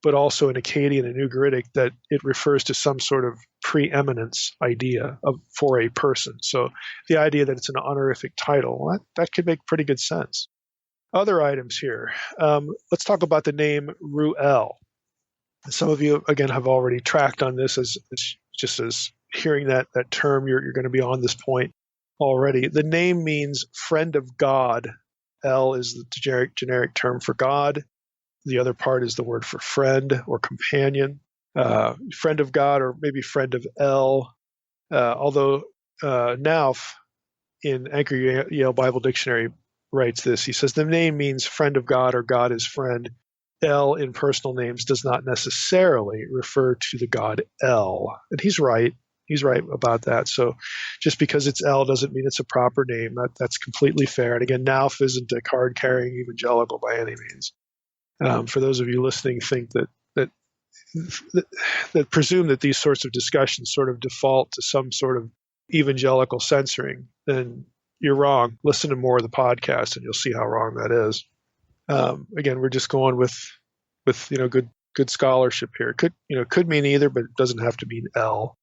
but also in Akkadian and Ugaritic, that it refers to some sort of preeminence idea for a person. So the idea that it's an honorific title, that could make pretty good sense. Other items here. Let's talk about the name Ruel. Some of you, again, have already tracked on this as hearing that term, you're going to be on this point already. The name means friend of God. El is the generic term for God. The other part is the word for friend or companion. Friend of God, or maybe friend of El. Although Nauf in Anchor Yale Bible Dictionary writes this. He says the name means friend of God or God is friend. El in personal names does not necessarily refer to the god El. And he's right. He's right about that. So just because it's El doesn't mean it's a proper name. That's completely fair. And again, Nauf isn't a card-carrying evangelical by any means. For those of you listening, think that presume that these sorts of discussions sort of default to some sort of evangelical censoring, then you're wrong. Listen to more of the podcast, and you'll see how wrong that is. Again, we're just going with good scholarship here. It could mean either, but it doesn't have to mean L.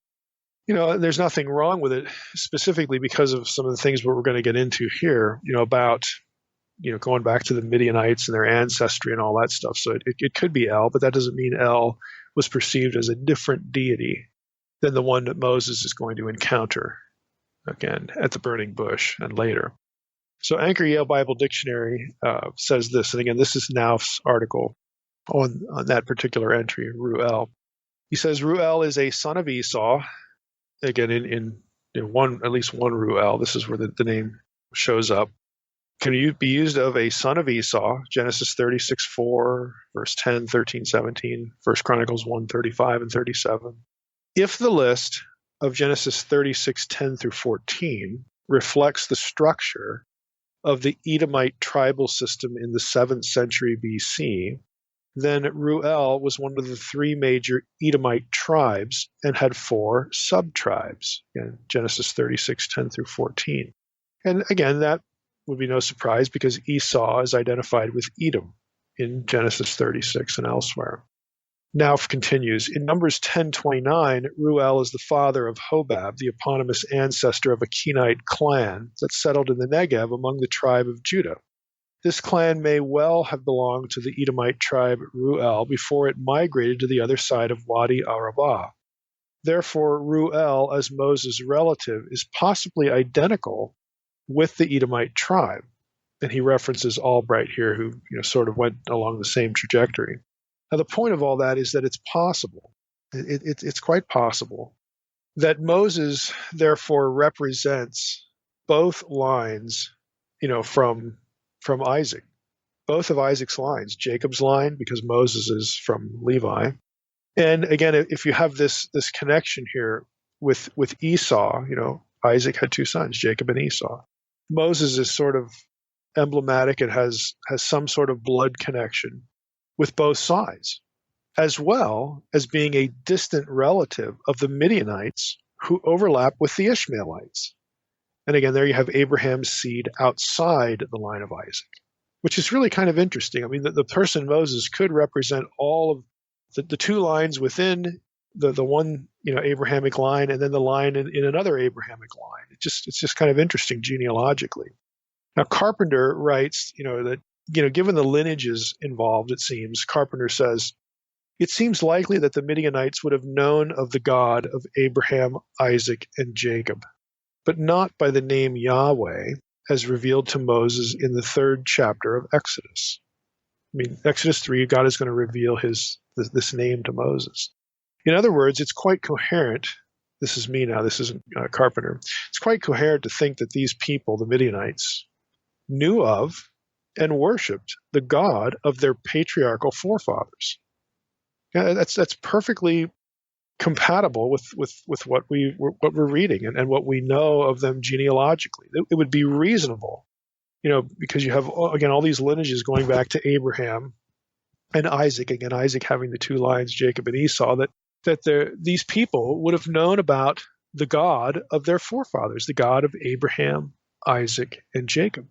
There's nothing wrong with it, specifically because of some of the things we're going to get into here. About going back to the Midianites and their ancestry and all that stuff. So it could be El, but that doesn't mean El was perceived as a different deity than the one that Moses is going to encounter again at the burning bush and later. So Anchor Yale Bible Dictionary says this, and again, this is Nauf's article on that particular entry, Ruel. He says Ruel is a son of Esau. Again, in at least one Ruel, this is where the name shows up. Can you be used of a son of Esau, Genesis 36:4, verse 10, 13, 17, 1 Chronicles 1:35 and 37. If the list of Genesis 36:10 through 14 reflects the structure of the Edomite tribal system in the 7th century BC, then Ruel was one of the 3 major Edomite tribes and had 4 sub-tribes, again, Genesis 36:10 through 14. And again, that would be no surprise because Esau is identified with Edom in Genesis 36 and elsewhere. Nauf continues, in Numbers 10:29, Ruel is the father of Hobab, the eponymous ancestor of a Kenite clan that settled in the Negev among the tribe of Judah. This clan may well have belonged to the Edomite tribe Ruel before it migrated to the other side of Wadi Arabah. Therefore, Ruel, as Moses' relative, is possibly identical with the Edomite tribe. And he references Albright here, who sort of went along the same trajectory. Now, the point of all that is that it's possible. It's quite possible that Moses, therefore, represents both lines, from Isaac. Both of Isaac's lines, Jacob's line, because Moses is from Levi. And again, if you have this connection here with Esau, Isaac had 2 sons, Jacob and Esau. Moses is sort of emblematic and has some sort of blood connection with both sides, as well as being a distant relative of the Midianites who overlap with the Ishmaelites. And again, there you have Abraham's seed outside the line of Isaac, which is really kind of interesting. I mean, the person Moses could represent all of the 2 lines within the one Abrahamic line, and then the line in another Abrahamic line. It's just kind of interesting genealogically. Now Carpenter writes, that given the lineages involved, it seems Carpenter says it seems likely that the Midianites would have known of the God of Abraham, Isaac, and Jacob, but not by the name Yahweh as revealed to Moses in the 3rd chapter of Exodus. I mean, Exodus 3, God is going to reveal this name to Moses. In other words, it's quite coherent. This is me now, this isn't Carpenter. It's quite coherent to think that these people, the Midianites, knew of and worshipped the God of their patriarchal forefathers. Yeah, that's perfectly compatible with what we're reading and what we know of them genealogically. It would be reasonable, because you have again all these lineages going back to Abraham and Isaac. Again, Isaac having the two lines, Jacob and Esau. These people would have known about the God of their forefathers, the God of Abraham, Isaac, and Jacob.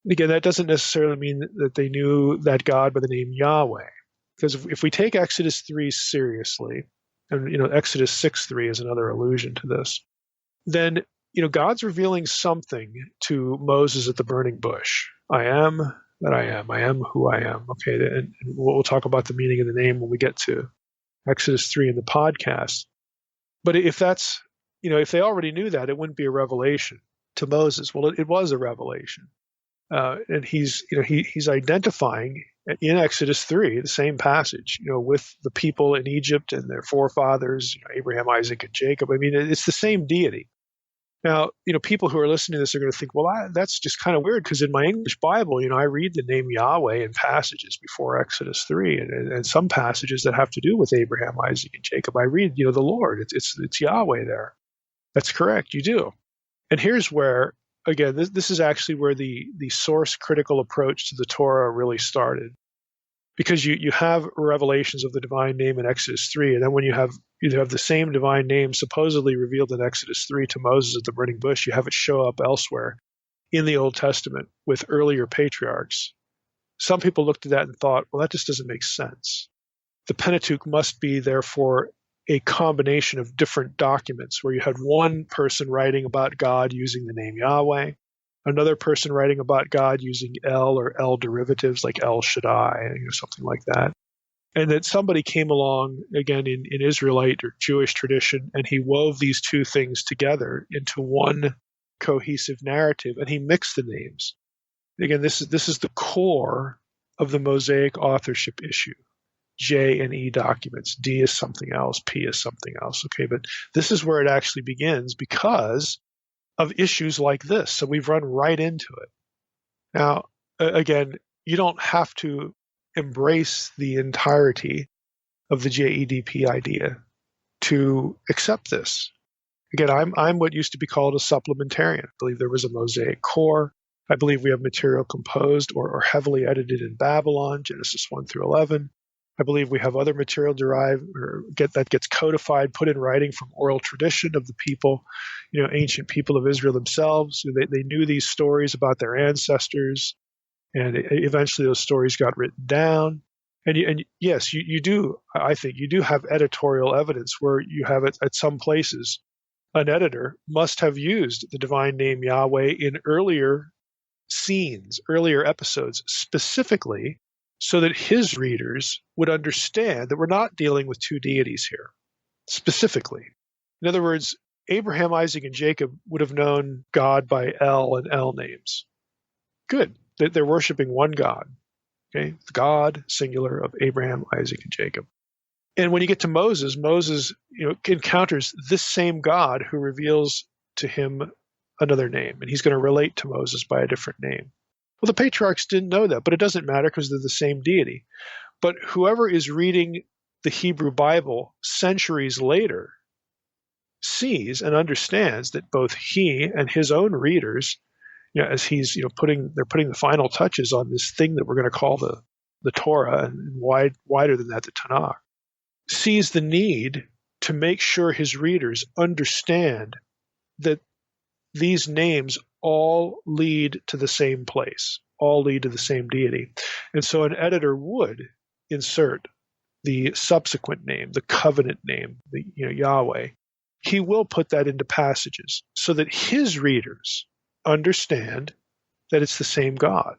Again, that doesn't necessarily mean that they knew that God by the name Yahweh. Because if we take Exodus 3 seriously, and Exodus 6:3 is another allusion to this, then God's revealing something to Moses at the burning bush. I am that I am. I am who I am. Okay, and we'll talk about the meaning of the name when we get to Exodus 3 in the podcast. But if that's, if they already knew that, it wouldn't be a revelation to Moses. Well, it was a revelation. And he's identifying in Exodus 3, the same passage, with the people in Egypt and their forefathers, Abraham, Isaac, and Jacob. I mean, it's the same deity. Now, people who are listening to this are going to think, well, that's just kind of weird because in my English Bible, I read the name Yahweh in passages before Exodus 3 and some passages that have to do with Abraham, Isaac, and Jacob. I read, the Lord. It's Yahweh there. That's correct. You do. And here's where, again, this is actually where the source critical approach to the Torah really started. Because you have revelations of the divine name in Exodus 3, and then when you have the same divine name supposedly revealed in Exodus 3 to Moses at the burning bush, you have it show up elsewhere in the Old Testament with earlier patriarchs. Some people looked at that and thought, well, that just doesn't make sense. The Pentateuch must be, therefore, a combination of different documents where you had one person writing about God using the name Yahweh, another person writing about God using El or El derivatives like El Shaddai, something like that. And that somebody came along, again, in Israelite or Jewish tradition, and he wove these two things together into one cohesive narrative, and he mixed the names. Again, this is the core of the Mosaic authorship issue. J and E documents. D is something else. P is something else. Okay, but this is where it actually begins because of issues like this. So we've run right into it. Now, again, you don't have to embrace the entirety of the JEDP idea to accept this. Again, I'm what used to be called a supplementarian. I believe there was a Mosaic core. I believe we have material composed or heavily edited in Babylon, Genesis 1 through 11. I believe we have other material derived that gets codified, put in writing from oral tradition of the people, ancient people of Israel themselves. They knew these stories about their ancestors, and eventually those stories got written down. And yes, you do. I think you do have editorial evidence where you have it at some places. An editor must have used the divine name Yahweh in earlier scenes, earlier episodes, specifically so that his readers would understand that we're not dealing with two deities here, specifically. In other words, Abraham, Isaac, and Jacob would have known God by El and El names. Good. They're worshiping one God, okay? The God, singular, of Abraham, Isaac, and Jacob. And when you get to Moses encounters this same God who reveals to him another name, and he's going to relate to Moses by a different name. Well, the patriarchs didn't know that, but it doesn't matter because they're the same deity. But whoever is reading the Hebrew Bible centuries later sees and understands that both he and his own readers, as he's putting the final touches on this thing that we're going to call the Torah, and wider than that, the Tanakh, sees the need to make sure his readers understand that these names all lead to the same place, all lead to the same deity. And so an editor would insert the subsequent name, the covenant name, Yahweh. He will put that into passages so that his readers understand that it's the same God.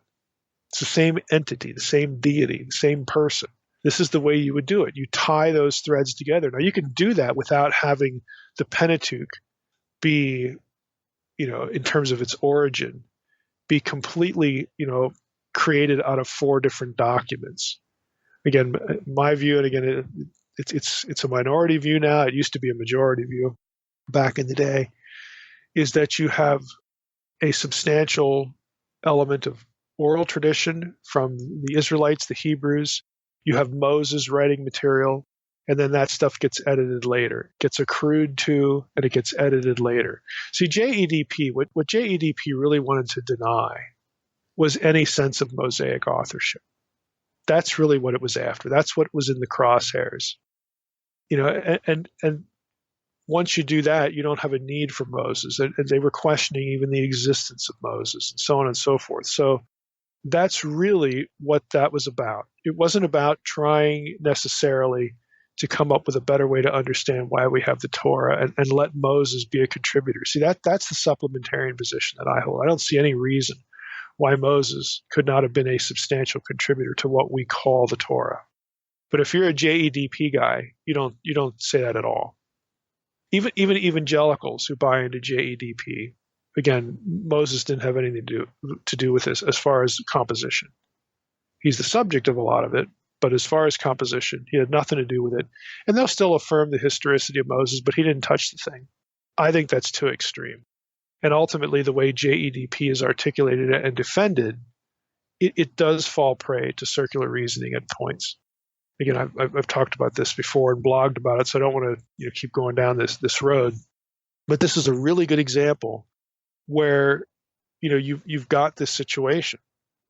It's the same entity, the same deity, the same person. This is the way you would do it. You tie those threads together. Now, you can do that without having the Pentateuch be, in terms of its origin, be completely, created out of 4 different documents. Again, my view, and again, it's a minority view now. It used to be a majority view back in the day, is that you have a substantial element of oral tradition from the Israelites, the Hebrews. You have Moses writing material, and then that stuff gets edited later, gets accrued to, and it gets edited later. See, JEDP, what JEDP really wanted to deny was any sense of Mosaic authorship. That's really what it was after. That's what was in the crosshairs. And once you do that, you don't have a need for Moses. And they were questioning even the existence of Moses and so on and so forth. So that's really what that was about. It wasn't about trying necessarily to come up with a better way to understand why we have the Torah and let Moses be a contributor. See, that's the supplementarian position that I hold. I don't see any reason why Moses could not have been a substantial contributor to what we call the Torah. But if you're a JEDP guy, you don't say that at all. Even evangelicals who buy into JEDP, again, Moses didn't have anything to do with this as far as composition. He's the subject of a lot of it, but as far as composition, he had nothing to do with it. And they'll still affirm the historicity of Moses, but he didn't touch the thing. I think that's too extreme. And ultimately, the way JEDP is articulated and defended, it does fall prey to circular reasoning at points. Again, I've talked about this before and blogged about it, so I don't want to keep going down this road. But this is a really good example where you've got this situation.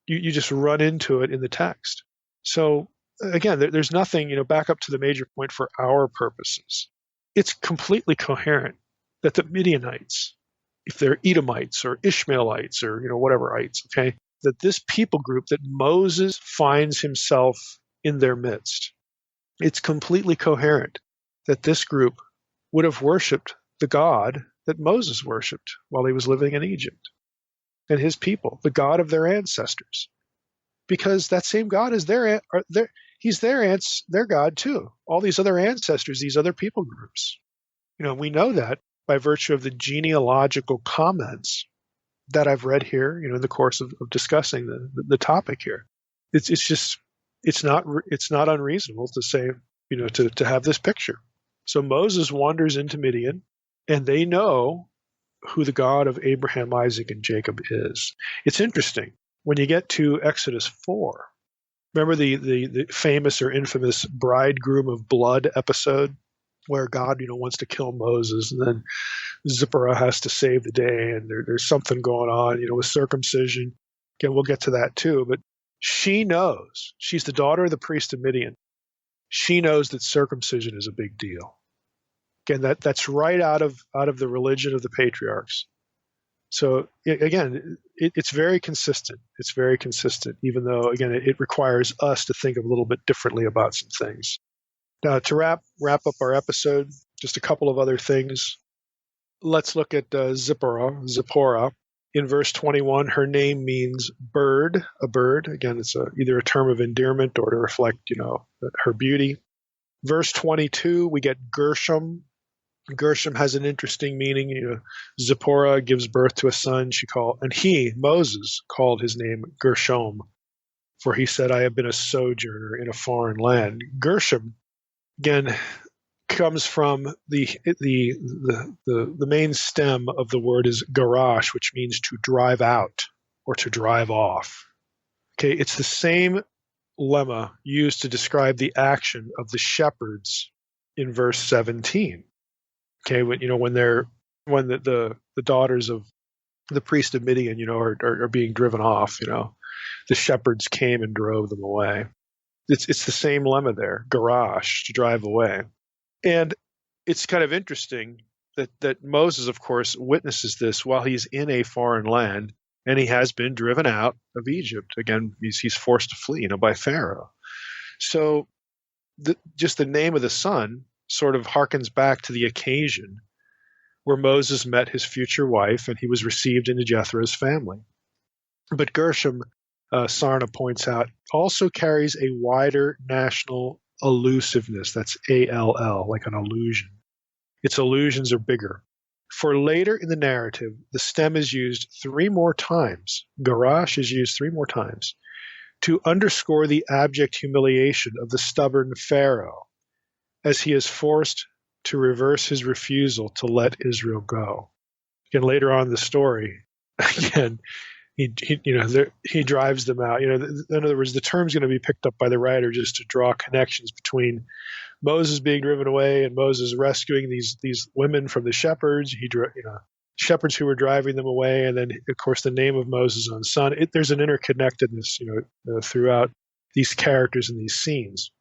You just run into it in the text. So again, there's nothing, back up to the major point for our purposes. It's completely coherent that the Midianites, if they're Edomites or Ishmaelites or whateverites, okay, that this people group that Moses finds himself in their midst, it's completely coherent that this group would have worshipped the God that Moses worshipped while he was living in Egypt, and his people, the God of their ancestors, because that same God is he's their God too. All these other ancestors, these other people groups, we know that by virtue of the genealogical comments that I've read here, in the course of discussing the topic here. It's not unreasonable to say, to have this picture. So Moses wanders into Midian, and they know who the God of Abraham, Isaac, and Jacob is. It's interesting. When you get to Exodus 4, remember the famous or infamous bridegroom of blood episode where God, wants to kill Moses, and then Zipporah has to save the day, and there's something going on, with circumcision. Again, we'll get to that too, but she knows. She's the daughter of the priest of Midian. She knows that circumcision is a big deal. Again, that's right out of the religion of the patriarchs. So again, it's very consistent. It's very consistent, even though, again, it requires us to think a little bit differently about some things. Now, to wrap up our episode, just a couple of other things. Let's look at Zipporah. In verse 21, her name means bird, a bird. Again, it's either a term of endearment or to reflect, her beauty. Verse 22, we get Gershom. Gershom has an interesting meaning. Zipporah gives birth to a son. Moses, called his name Gershom, for he said, "I have been a sojourner in a foreign land." Gershom, again, comes from the main stem of the word is garash, which means to drive out or to drive off. Okay, it's the same lemma used to describe the action of the shepherds in verse 17. Okay, when the daughters of the priest of Midian, are being driven off, the shepherds came and drove them away. It's the same lemma there, garash, to drive away. And it's kind of interesting that Moses, of course, witnesses this while he's in a foreign land, and he has been driven out of Egypt. Again, he's forced to flee, by Pharaoh. So just the name of the son sort of harkens back to the occasion where Moses met his future wife and he was received into Jethro's family. But Gershom, Sarna points out, also carries a wider national allusiveness. That's ALL, like an allusion. Its allusions are bigger. For later in the narrative, the stem is used 3 more times. Garash is used 3 more times to underscore the abject humiliation of the stubborn Pharaoh, as he is forced to reverse his refusal to let Israel go. Again, later on in the story, again, he drives them out. In other words, the term's going to be picked up by the writer just to draw connections between Moses being driven away and Moses rescuing these women from the shepherds. Shepherds who were driving them away, and then of course the name of Moses' own son. There's an interconnectedness, throughout these characters and these scenes.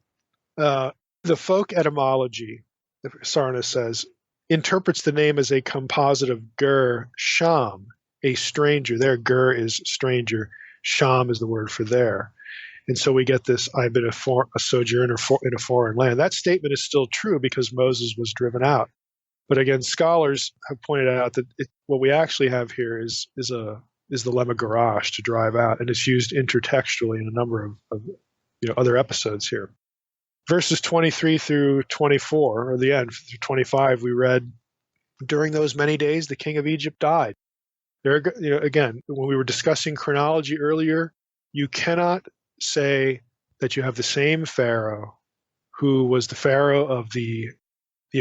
The folk etymology, Sarna says, interprets the name as a composite of ger, sham, a stranger. There, ger is stranger. Sham is the word for there. And so we get this, I've been a sojourner in a foreign land. That statement is still true because Moses was driven out. But again, scholars have pointed out that what we actually have here is the lemma garage, to drive out, and it's used intertextually in a number of other episodes here. Verses 23 through 24, or the end, through 25, we read, during those many days, the king of Egypt died. There, again, when we were discussing chronology earlier, you cannot say that you have the same Pharaoh who was the Pharaoh of the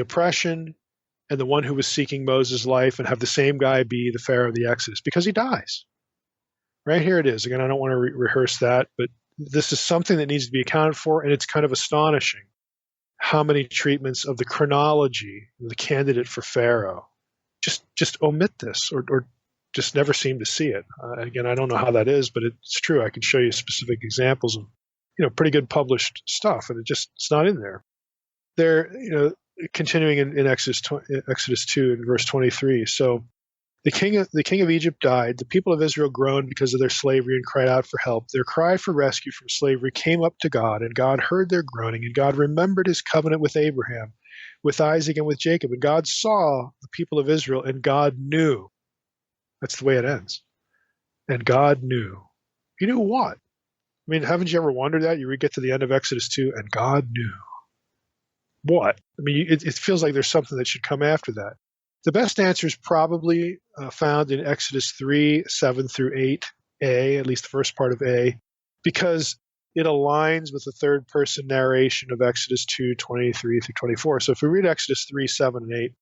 oppression and the one who was seeking Moses' life, and have the same guy be the Pharaoh of the Exodus, because he dies. Right here it is. Again, I don't want to rehearse that, but this is something that needs to be accounted for, and it's kind of astonishing how many treatments of the chronology, the candidate for Pharaoh, just omit this or just never seem to see it. Again, I don't know how that is, but it's true. I can show you specific examples of pretty good published stuff, and it's not in there. There, continuing in Exodus 2 and verse 23. So the king of Egypt died. The people of Israel groaned because of their slavery and cried out for help. Their cry for rescue from slavery came up to God, and God heard their groaning, and God remembered his covenant with Abraham, with Isaac, and with Jacob. And God saw the people of Israel, and God knew. That's the way it ends. And God knew. He knew what? I mean, haven't you ever wondered that? You get to the end of Exodus 2, and God knew. What? I mean, it feels like there's something that should come after that. The best answer is probably found in Exodus 3, 7 through 8a, at least the first part of A, because it aligns with the third-person narration of Exodus 2, 23 through 24. So if we read Exodus 3, 7, and 8,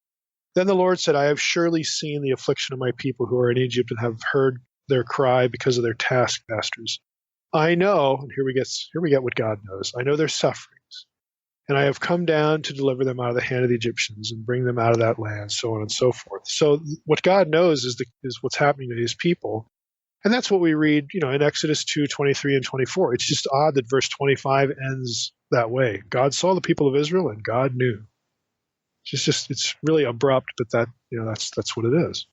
then the Lord said, I have surely seen the affliction of my people who are in Egypt and have heard their cry because of their taskmasters. I know, and here we get what God knows, I know their sufferings. And I have come down to deliver them out of the hand of the Egyptians and bring them out of that land, so on and so forth. So what God knows is what's happening to his people. And that's what we read, in Exodus 2, 23 and 24. It's just odd that verse 25 ends that way. God saw the people of Israel and God knew. It's really abrupt, but that's what it is.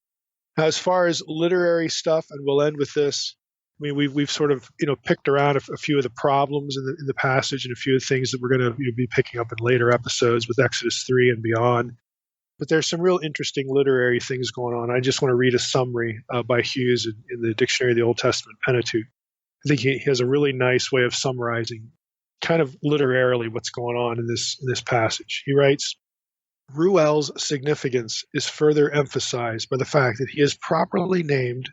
Now, as far as literary stuff, and we'll end with this, I mean, we've sort of picked around a few of the problems in the passage and a few of the things that we're going to be picking up in later episodes with Exodus 3 and beyond. But there's some real interesting literary things going on. I just want to read a summary by Hughes in the Dictionary of the Old Testament Pentateuch. I think he has a really nice way of summarizing kind of literarily what's going on in this passage. He writes, Ruel's significance is further emphasized by the fact that he is properly named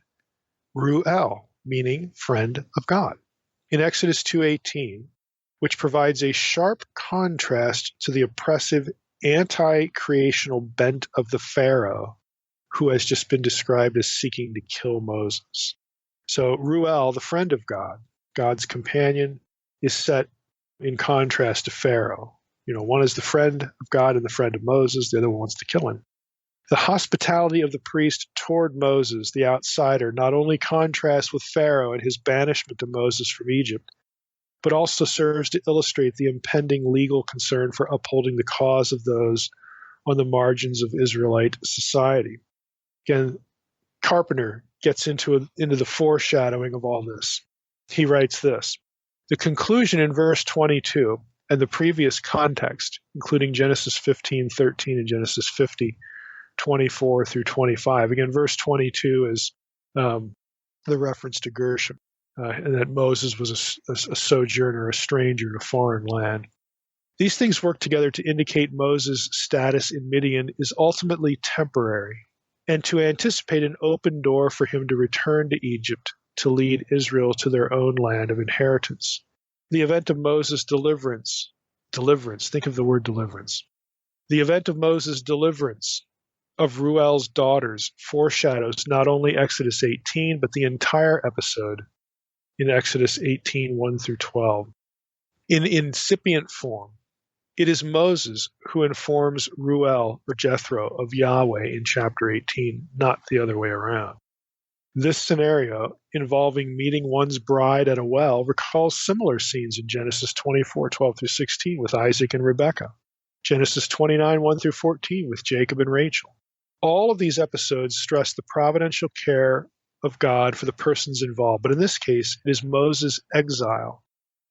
Ruel, meaning friend of God, in Exodus 2:18, which provides a sharp contrast to the oppressive anti-creational bent of the Pharaoh, who has just been described as seeking to kill Moses. So Ruel, the friend of God, God's companion, is set in contrast to Pharaoh. One is the friend of God and the friend of Moses. The other one wants to kill him. The hospitality of the priest toward Moses, the outsider, not only contrasts with Pharaoh and his banishment of Moses from Egypt, but also serves to illustrate the impending legal concern for upholding the cause of those on the margins of Israelite society. Again, Carpenter gets into the foreshadowing of all this. He writes this, the conclusion in verse 22 and the previous context, including Genesis 15:13 and Genesis 50:24 through 25. Again, verse 22 is the reference to Gershom, and that Moses was a sojourner, a stranger in a foreign land. These things work together to indicate Moses' status in Midian is ultimately temporary, and to anticipate an open door for him to return to Egypt to lead Israel to their own land of inheritance. The event of Moses' deliverance deliverance. Think of the word deliverance. The event of Moses' deliverance of Ruel's daughters foreshadows not only Exodus 18, but the entire episode in Exodus 18, 1 through 12. In incipient form, it is Moses who informs Ruel or Jethro of Yahweh in chapter 18, not the other way around. This scenario, involving meeting one's bride at a well, recalls similar scenes in Genesis 24, 12 through 16 with Isaac and Rebekah, Genesis 29, 1 through 14 with Jacob and Rachel. All of these episodes stress the providential care of God for the persons involved, but in this case, it is Moses' exile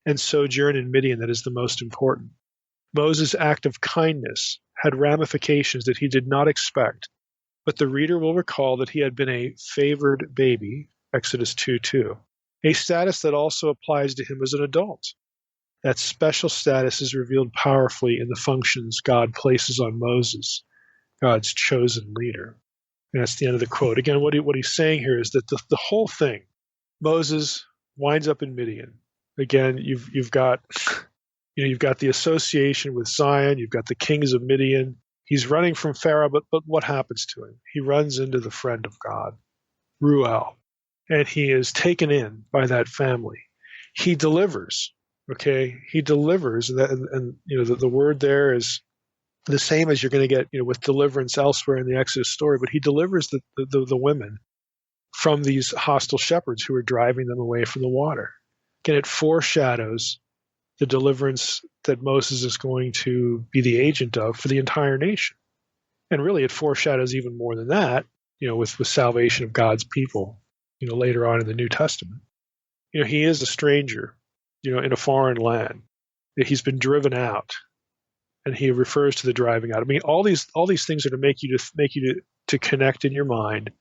and sojourn in Midian that is the most important. Moses' act of kindness had ramifications that he did not expect, but the reader will recall that he had been a favored baby, Exodus 2:2, a status that also applies to him as an adult. That special status is revealed powerfully in the functions God places on Moses, God's chosen leader. And that's the end of the quote. Again, what he's saying here is that the whole thing, Moses winds up in Midian. Again, you've got the association with Zion, you've got the kings of Midian. He's running from Pharaoh, but what happens to him? He runs into the friend of God, Ruel, and he is taken in by that family. He delivers. Okay, he delivers, and the word there is the same as you're going to get with deliverance elsewhere in the Exodus story. But he delivers the women from these hostile shepherds who are driving them away from the water. Again, it foreshadows the deliverance that Moses is going to be the agent of for the entire nation. And really, it foreshadows even more than that, with salvation of God's people, later on in the New Testament. He is a stranger, in a foreign land. He's been driven out, and he refers to the driving out. I mean, all these things are to make you to connect in your mind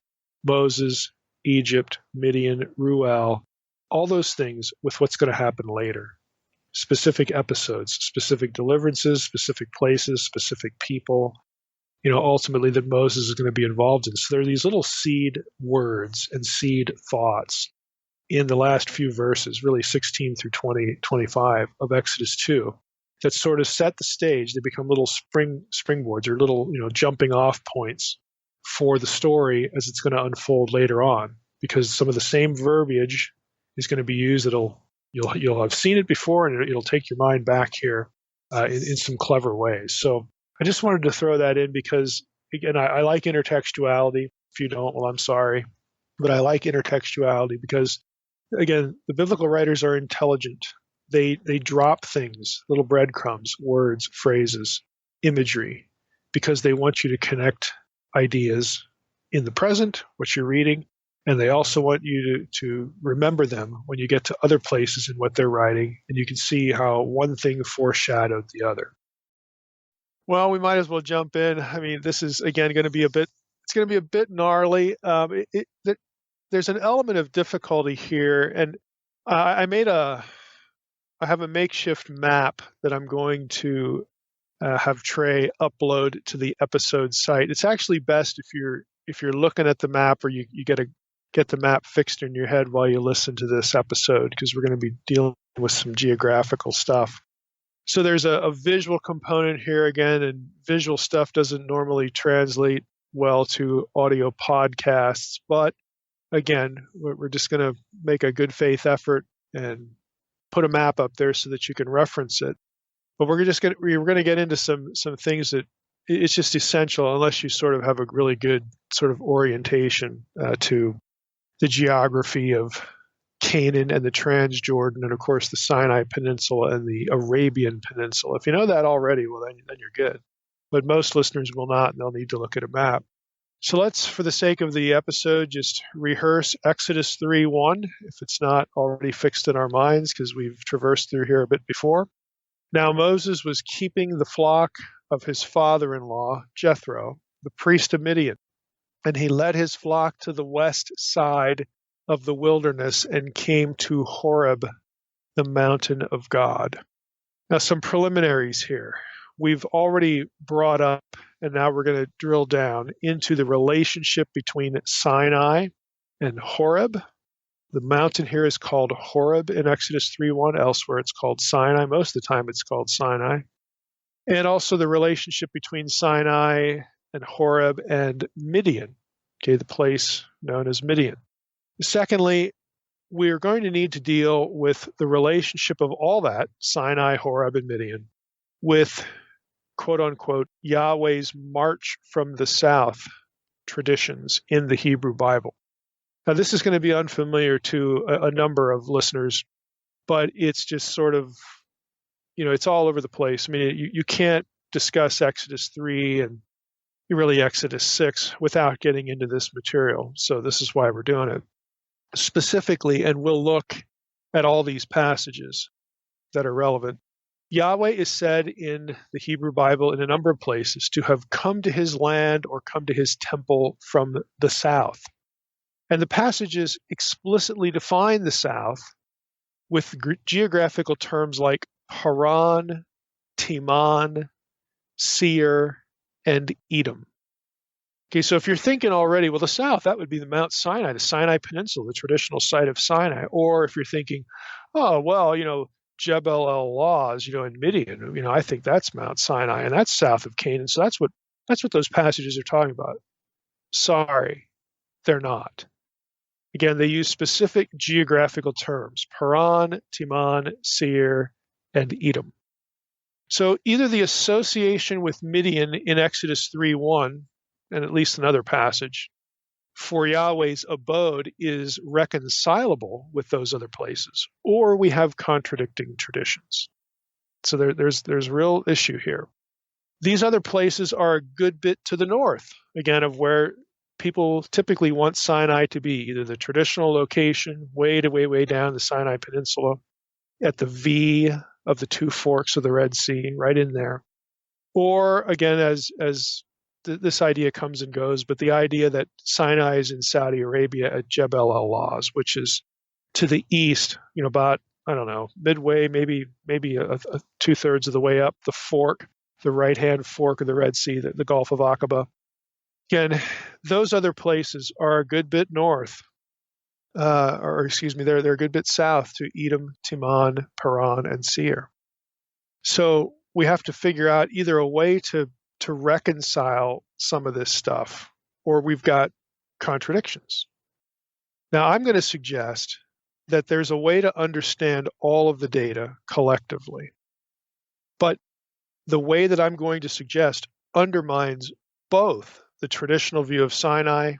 Moses, Egypt, Midian, Ruel, all those things with what's going to happen later. Specific episodes, specific deliverances, specific places, specific people, ultimately that Moses is going to be involved in. So there are these little seed words and seed thoughts in the last few verses, really 16 through 25 of Exodus 2, that sort of set the stage. They become little springboards or little, jumping off points for the story as it's going to unfold later on, because some of the same verbiage is going to be used you'll have seen it before, and it'll take your mind back here in some clever ways. So I just wanted to throw that in because, again, I like intertextuality. If you don't, well, I'm sorry. But I like intertextuality because, again, the biblical writers are intelligent. They drop things, little breadcrumbs, words, phrases, imagery, because they want you to connect ideas in the present, what you're reading, and they also want you to remember them when you get to other places in what they're writing, and you can see how one thing foreshadowed the other. Well, we might as well jump in. I mean, this is, again, going to be a bit gnarly. There's an element of difficulty here, and I have a makeshift map that I'm going to have Trey upload to the episode site. It's actually best if you're looking at the map, or you get the map fixed in your head while you listen to this episode, because we're going to be dealing with some geographical stuff. So there's a visual component here again, and visual stuff doesn't normally translate well to audio podcasts. But again, we're just going to make a good faith effort and put a map up there so that you can reference it. But we're going to get into some things that it's just essential, unless you sort of have a really good sort of orientation to the geography of Canaan and the Transjordan, and of course the Sinai Peninsula and the Arabian Peninsula. If you know that already, well, then you're good. But most listeners will not, and they'll need to look at a map. So let's, for the sake of the episode, just rehearse Exodus 3:1, if it's not already fixed in our minds, because we've traversed through here a bit before. Now Moses was keeping the flock of his father-in-law, Jethro, the priest of Midian, and he led his flock to the west side of the wilderness and came to Horeb, the mountain of God. Now, some preliminaries here. We've already brought up, and now we're going to drill down into the relationship between Sinai and Horeb. The mountain here is called Horeb in Exodus 3:1. Elsewhere, it's called Sinai. Most of the time, it's called Sinai. and also the relationship between Sinai and Horeb and Midian, okay, the place known as Midian. Secondly, we're going to need to deal with the relationship of all that, Sinai, Horeb, and Midian, with quote unquote Yahweh's march from the south traditions in the Hebrew Bible. Now, this is going to be unfamiliar to a number of listeners, but it's just sort of, it's all over the place. I mean, you can't discuss Exodus 3 and really Exodus 6 without getting into this material. So this is why we're doing it specifically, and we'll look at all these passages that are relevant. Yahweh is said in the Hebrew Bible in a number of places to have come to his land or come to his temple from the south. And the passages explicitly define the south with geographical terms like Paran, Timan, Seir, and Edom. Okay, so if you're thinking already, well, the south, that would be the Mount Sinai, the Sinai Peninsula, the traditional site of Sinai. Or if you're thinking, oh, well, Jebel el-Lawz, in Midian, I think that's Mount Sinai, and that's south of Canaan. So that's what those passages are talking about. Sorry, they're not. Again, they use specific geographical terms: Paran, Timan, Seir, and Edom. So either the association with Midian in Exodus 3:1, and at least another passage, for Yahweh's abode is reconcilable with those other places, or we have contradicting traditions. So there's real issue here. These other places are a good bit to the north, again, of where people typically want Sinai to be, either the traditional location, way down the Sinai Peninsula, at the V of the two forks of the Red Sea, right in there. Or, again, as this idea comes and goes, but the idea that Sinai is in Saudi Arabia at Jebel el-Lawz, which is to the east, about, midway, maybe a two-thirds of the way up the fork, the right-hand fork of the Red Sea, the Gulf of Aqaba. Again, those other places are a good bit north, they're a good bit south to Edom, Timan, Paran, and Seir. So we have to figure out either a way to reconcile some of this stuff, or we've got contradictions. Now, I'm going to suggest that there's a way to understand all of the data collectively, but the way that I'm going to suggest undermines both the traditional view of Sinai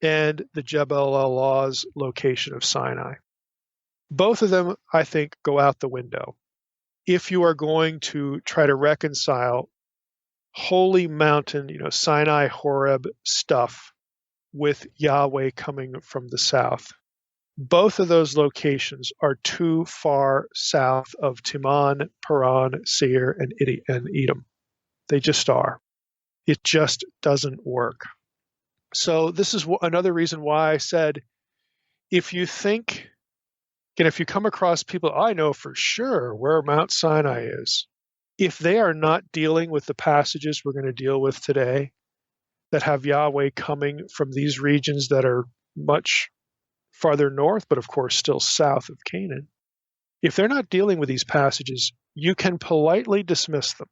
and the Jebel el-Lawz location of Sinai. Both of them, I think, go out the window if you are going to try to reconcile holy mountain, Sinai, Horeb stuff with Yahweh coming from the south. Both of those locations are too far south of Timan, Paran, Seir, and Edom. They just are. It just doesn't work. So this is another reason why I said, if you come across people, I know for sure where Mount Sinai is, if they are not dealing with the passages we're going to deal with today that have Yahweh coming from these regions that are much farther north, but of course still south of Canaan, if they're not dealing with these passages, you can politely dismiss them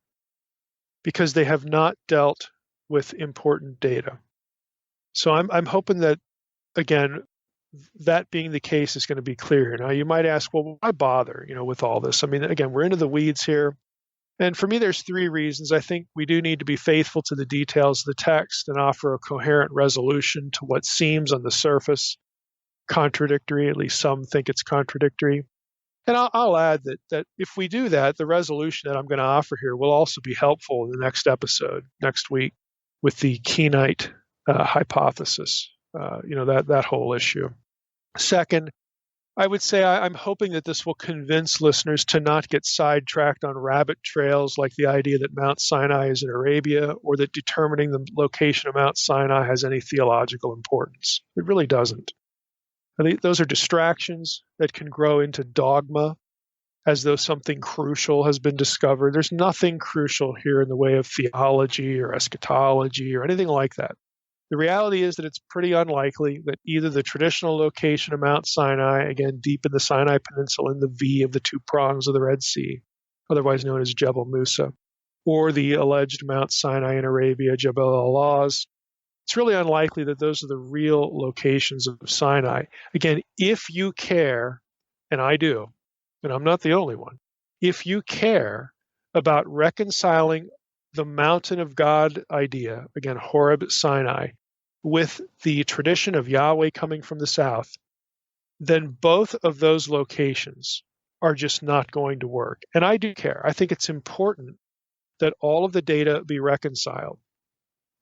because they have not dealt with important data. So I'm hoping that, again, that being the case is going to be clear here. Now, you might ask, well, why bother, with all this? I mean, again, we're into the weeds here. And for me, there's three reasons. I think we do need to be faithful to the details of the text and offer a coherent resolution to what seems on the surface contradictory. At least some think it's contradictory. And I'll add that if we do that, the resolution that I'm going to offer here will also be helpful in the next episode, next week, with the Kenite hypothesis, that whole issue. Second, I would say I'm hoping that this will convince listeners to not get sidetracked on rabbit trails like the idea that Mount Sinai is in Arabia, or that determining the location of Mount Sinai has any theological importance. It really doesn't. I think those are distractions that can grow into dogma, as though something crucial has been discovered. There's nothing crucial here in the way of theology or eschatology or anything like that. The reality is that it's pretty unlikely that either the traditional location of Mount Sinai, again, deep in the Sinai Peninsula in the V of the two prongs of the Red Sea, otherwise known as Jebel Musa, or the alleged Mount Sinai in Arabia, Jabal al-Lawz. It's really unlikely that those are the real locations of Sinai. Again, if you care, and I do, and I'm not the only one, if you care about reconciling the mountain of God idea, again, Horeb Sinai, with the tradition of Yahweh coming from the south, then both of those locations are just not going to work. And I do care. I think it's important that all of the data be reconciled.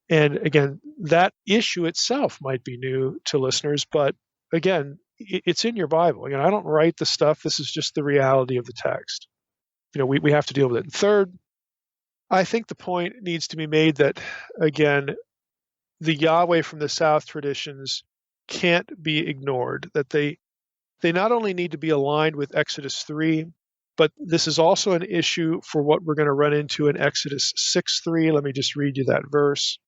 And again, that issue itself might be new to listeners, but again, it's in your Bible. I don't write the stuff. This is just the reality of the text. We have to deal with it. And third, I think the point needs to be made that, again, the Yahweh from the South traditions can't be ignored, that they not only need to be aligned with Exodus 3, but this is also an issue for what we're going to run into in Exodus 6:3. Let me just read you that verse,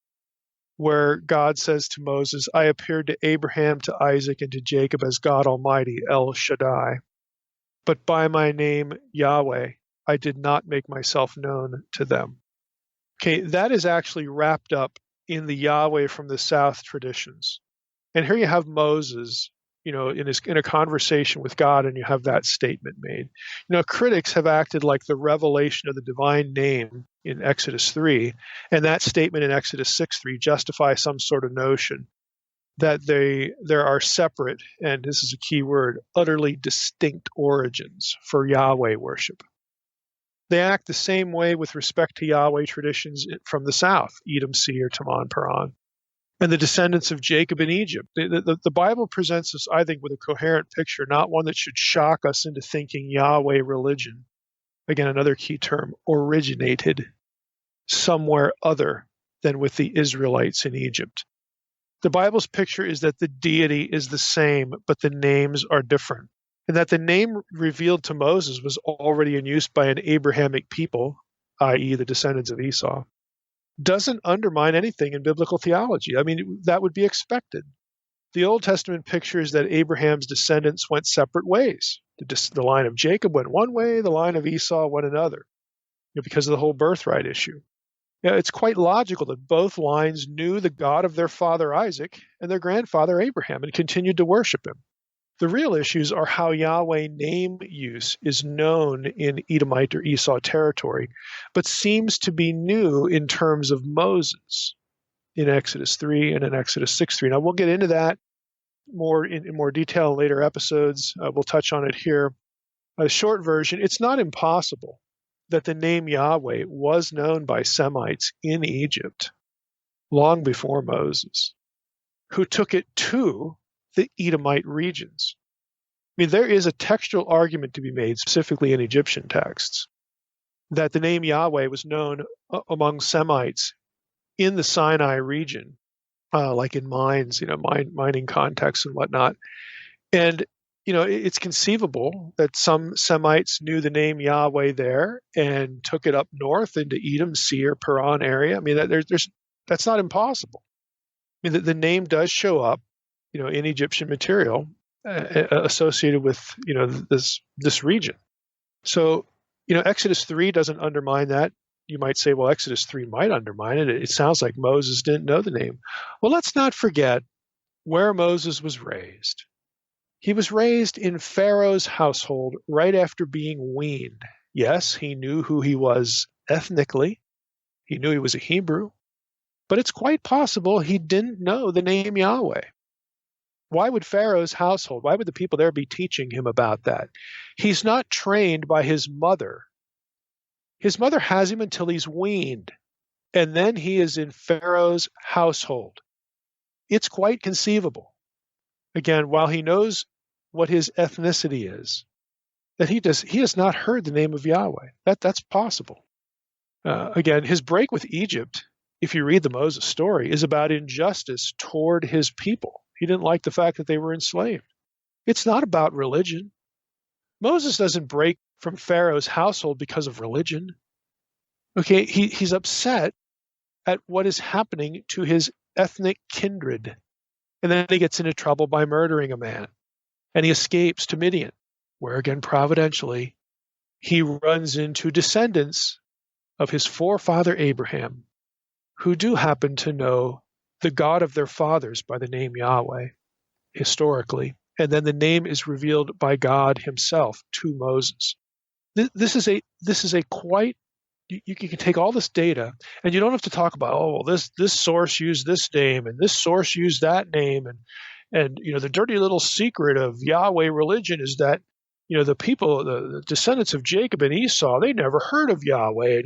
where God says to Moses, I appeared to Abraham, to Isaac, and to Jacob as God Almighty, El Shaddai. But by my name, Yahweh, I did not make myself known to them. Okay, that is actually wrapped up in the Yahweh from the South traditions. And here you have Moses, in a conversation with God, and you have that statement made. Critics have acted like the revelation of the divine name in Exodus 3 and that statement in Exodus 6:3 justify some sort of notion that there are separate, and this is a key word, utterly distinct origins for Yahweh worship. They act the same way with respect to Yahweh traditions from the south, Edom, Seir, Taman, Paran, and the descendants of Jacob in Egypt. The Bible presents us, I think, with a coherent picture, not one that should shock us into thinking Yahweh religion, again, another key term, originated somewhere other than with the Israelites in Egypt. The Bible's picture is that the deity is the same, but the names are different, and that the name revealed to Moses was already in use by an Abrahamic people, i.e. the descendants of Esau, doesn't undermine anything in biblical theology. That would be expected. The Old Testament pictures that Abraham's descendants went separate ways. The line of Jacob went one way, the line of Esau went another, because of the whole birthright issue. It's quite logical that both lines knew the God of their father Isaac and their grandfather Abraham and continued to worship him. The real issues are how Yahweh name use is known in Edomite or Esau territory, but seems to be new in terms of Moses in Exodus 3 and in Exodus 6:3. Now, we'll get into that in more detail in later episodes. We'll touch on it here. A short version, it's not impossible that the name Yahweh was known by Semites in Egypt long before Moses, who took it to the Edomite regions. There is a textual argument to be made, specifically in Egyptian texts, that the name Yahweh was known among Semites in the Sinai region, like in mines, mining contexts and whatnot. And, it's conceivable that some Semites knew the name Yahweh there and took it up north into Edom, Seir, Paran area. That's not impossible. The name does show up, in Egyptian material associated with, this region. So, Exodus 3 doesn't undermine that. You might say, well, Exodus 3 might undermine it. It sounds like Moses didn't know the name. Well, let's not forget where Moses was raised. He was raised in Pharaoh's household right after being weaned. Yes, he knew who he was ethnically. He knew he was a Hebrew. But it's quite possible he didn't know the name Yahweh. Why would Pharaoh's household, why would the people there be teaching him about that? He's not trained by his mother. His mother has him until he's weaned, and then he is in Pharaoh's household. It's quite conceivable, again, while he knows what his ethnicity is, that he has not heard the name of Yahweh. That's possible. Again, his break with Egypt, if you read the Moses story, is about injustice toward his people. He didn't like the fact that they were enslaved. It's not about religion. Moses doesn't break from Pharaoh's household because of religion. Okay, he's upset at what is happening to his ethnic kindred. And then he gets into trouble by murdering a man. And he escapes to Midian, where again, providentially, he runs into descendants of his forefather Abraham, who do happen to know the God of their fathers by the name Yahweh, historically, and then the name is revealed by God himself to Moses. This is a quite you can take all this data, and you don't have to talk about, oh, well, this source used this name and this source used that name, and the dirty little secret of Yahweh religion is that the people, the descendants of Jacob and Esau, they never heard of Yahweh,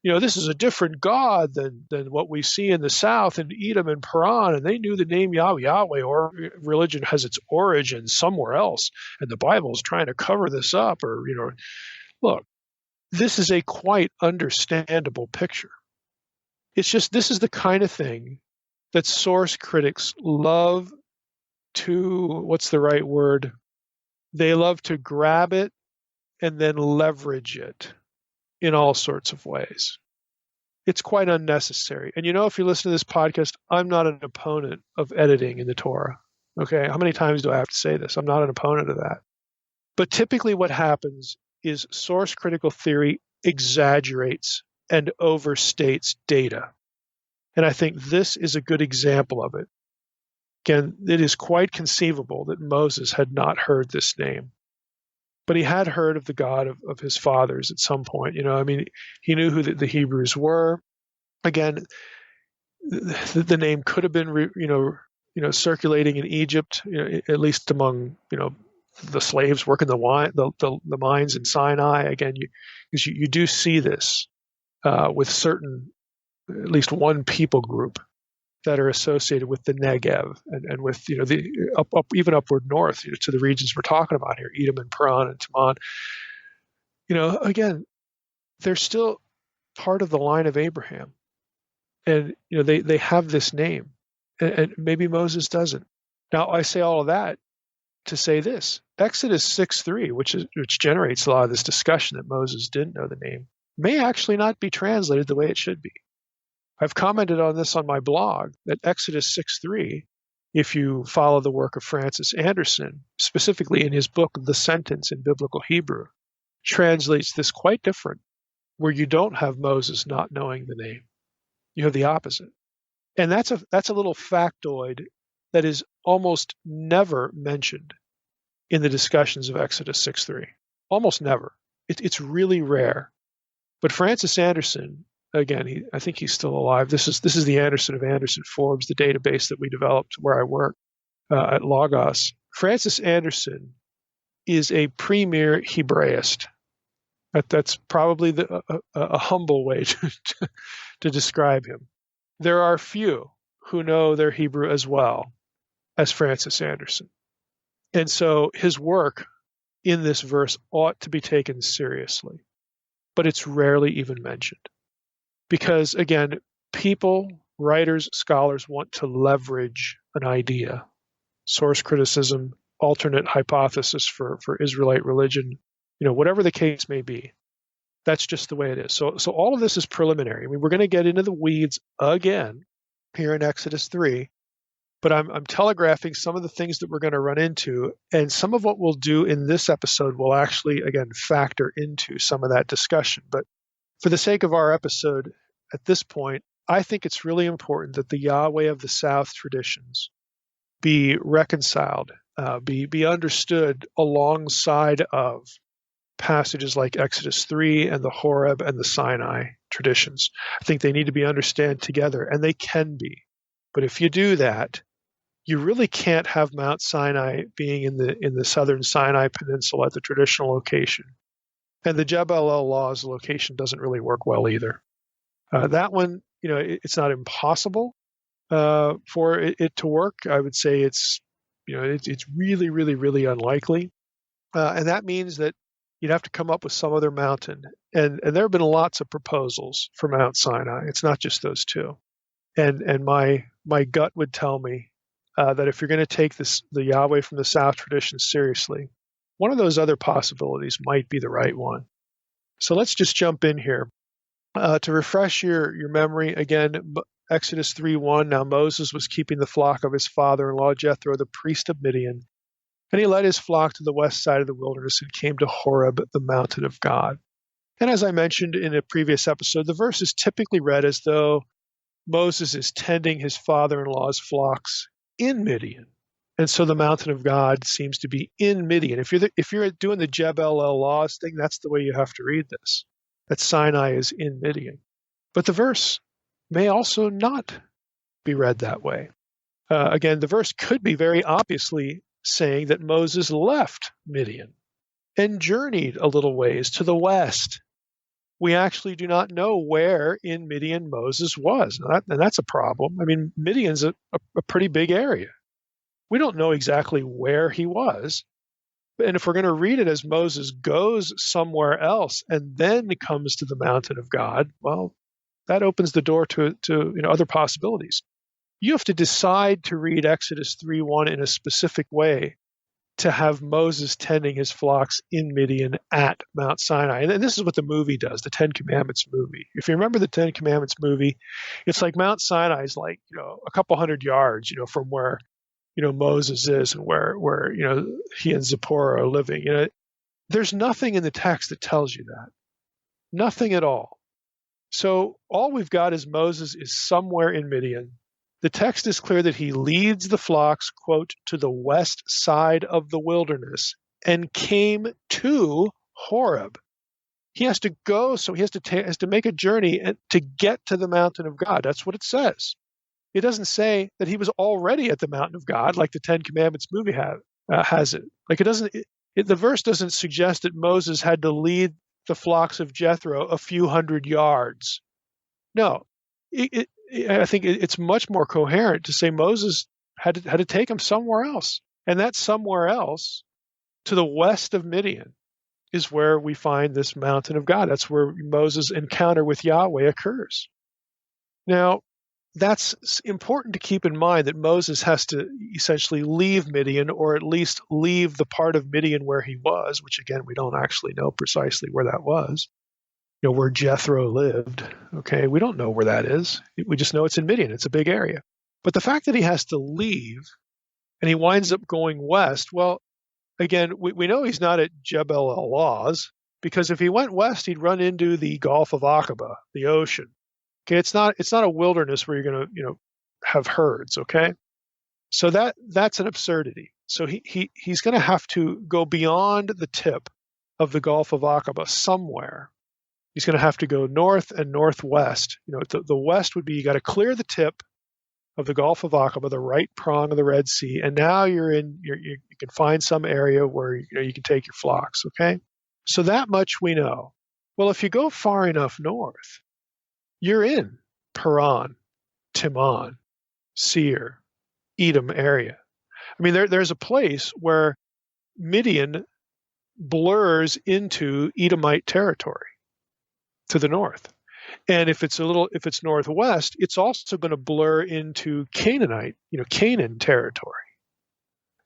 and this is a different God than what we see in the south in Edom and Paran, and they knew the name Yahweh, or religion has its origin somewhere else, and the Bible is trying to cover this up, or look. This is a quite understandable picture. It's just this is the kind of thing that source critics love to, what's the right word? They love to grab it and then leverage it in all sorts of ways. It's quite unnecessary. And if you listen to this podcast, I'm not an opponent of editing in the Torah. Okay, how many times do I have to say this? I'm not an opponent of that. But typically what happens is source critical theory exaggerates and overstates data. And I think this is a good example of it. Again, it is quite conceivable that Moses had not heard this name, but he had heard of the God of his fathers at some point. He knew who the Hebrews were. Again, the name could have been, circulating in Egypt, at least among, the slaves working the mines in Sinai. Again, you do see this with certain, at least one people group that are associated with the Negev and with the even upward north to the regions we're talking about here, Edom and Paran and Teman. Again, they're still part of the line of Abraham, and they have this name, and maybe Moses doesn't. Now I say all of that to say this: Exodus 6:3, which generates a lot of this discussion that Moses didn't know the name, may actually not be translated the way it should be. I've commented on this on my blog that Exodus 6:3, if you follow the work of Francis Anderson, specifically in his book The Sentence in Biblical Hebrew, translates this quite different, where you don't have Moses not knowing the name. You have the opposite. And that's a little factoid that is almost never mentioned in the discussions of Exodus 6:3. Almost never. It's really rare. But Francis Anderson, again, I think he's still alive. This is the Anderson of Anderson Forbes, the database that we developed where I work at Logos. Francis Anderson is a premier Hebraist. That's probably a humble way to describe him. There are few who know their Hebrew as well as Francis Anderson. And so his work in this verse ought to be taken seriously, but it's rarely even mentioned. Because, again, people, writers, scholars want to leverage an idea, source criticism, alternate hypothesis for Israelite religion, whatever the case may be. That's just the way it is. So all of this is preliminary. I mean, we're going to get into the weeds again here in Exodus 3, but I'm telegraphing some of the things that we're going to run into, and some of what we'll do in this episode will actually, again, factor into some of that discussion. But for the sake of our episode at this point, I think it's really important that the Yahweh of the South traditions be reconciled, be understood alongside of passages like Exodus 3 and the Horeb and the Sinai traditions. I think they need to be understood together, and they can be. But if you do that, you really can't have Mount Sinai being in the southern Sinai Peninsula at the traditional location. And the Jebel El-Law's location doesn't really work well either. That one, it's not impossible for it to work. I would say it's really, really, really unlikely. And that means that you'd have to come up with some other mountain. And there have been lots of proposals for Mount Sinai. It's not just those two. And my gut would tell me that if you're going to take the Yahweh from the South tradition seriously, one of those other possibilities might be the right one. So let's just jump in here. To refresh your memory, again, Exodus 3:1, now Moses was keeping the flock of his father-in-law Jethro, the priest of Midian, and he led his flock to the west side of the wilderness and came to Horeb, the mountain of God. And as I mentioned in a previous episode, the verse is typically read as though Moses is tending his father-in-law's flocks in Midian. And so the mountain of God seems to be in Midian. If you're doing the Jebel El Laws thing, that's the way you have to read this, that Sinai is in Midian. But the verse may also not be read that way. Again, the verse could be very obviously saying that Moses left Midian and journeyed a little ways to the west. We actually do not know where in Midian Moses was, and that's a problem. I mean, Midian's a pretty big area. We don't know exactly where he was. And if we're going to read it as Moses goes somewhere else and then comes to the mountain of God, well, that opens the door to other possibilities. You have to decide to read Exodus 3:1 in a specific way to have Moses tending his flocks in Midian at Mount Sinai. And this is what the movie does, the Ten Commandments movie. If you remember the Ten Commandments movie, it's like Mount Sinai is like, a couple hundred yards, from where, Moses is and where he and Zipporah are living. There's nothing in the text that tells you that. Nothing at all. So all we've got is Moses is somewhere in Midian. The text is clear that he leads the flocks, quote, to the west side of the wilderness and came to Horeb. He has to go, so he has to make a journey to get to the mountain of God. That's what it says. It doesn't say that he was already at the mountain of God, like the Ten Commandments movie has it. Like the verse doesn't suggest that Moses had to lead the flocks of Jethro a few hundred yards. No, I think it's much more coherent to say Moses had to take him somewhere else. And that somewhere else, to the west of Midian, is where we find this mountain of God. That's where Moses' encounter with Yahweh occurs. Now, that's important to keep in mind that Moses has to essentially leave Midian, or at least leave the part of Midian where he was, which again, we don't actually know precisely where that was. Where Jethro lived. Okay, we don't know where that is. We just know it's in Midian. It's a big area. But the fact that he has to leave and he winds up going west, well, again, we know he's not at Jebel El Laws, because if he went west, he'd run into the Gulf of Aqaba, the ocean. Okay, it's not a wilderness where you're going to have herds. Okay, so that's an absurdity. So he's going to have to go beyond the tip of the Gulf of Aqaba somewhere. He's going to have to go north and northwest. The west would be, you got to clear the tip of the Gulf of Aqaba, the right prong of the Red Sea, and now you can find some area where you can take your flocks. Okay, so that much we know. Well, if you go far enough north, you're in Paran, Timon, Seir, Edom area. I mean, there's a place where Midian blurs into Edomite territory to the north. And if it's northwest, it's also going to blur into Canaanite, Canaan territory.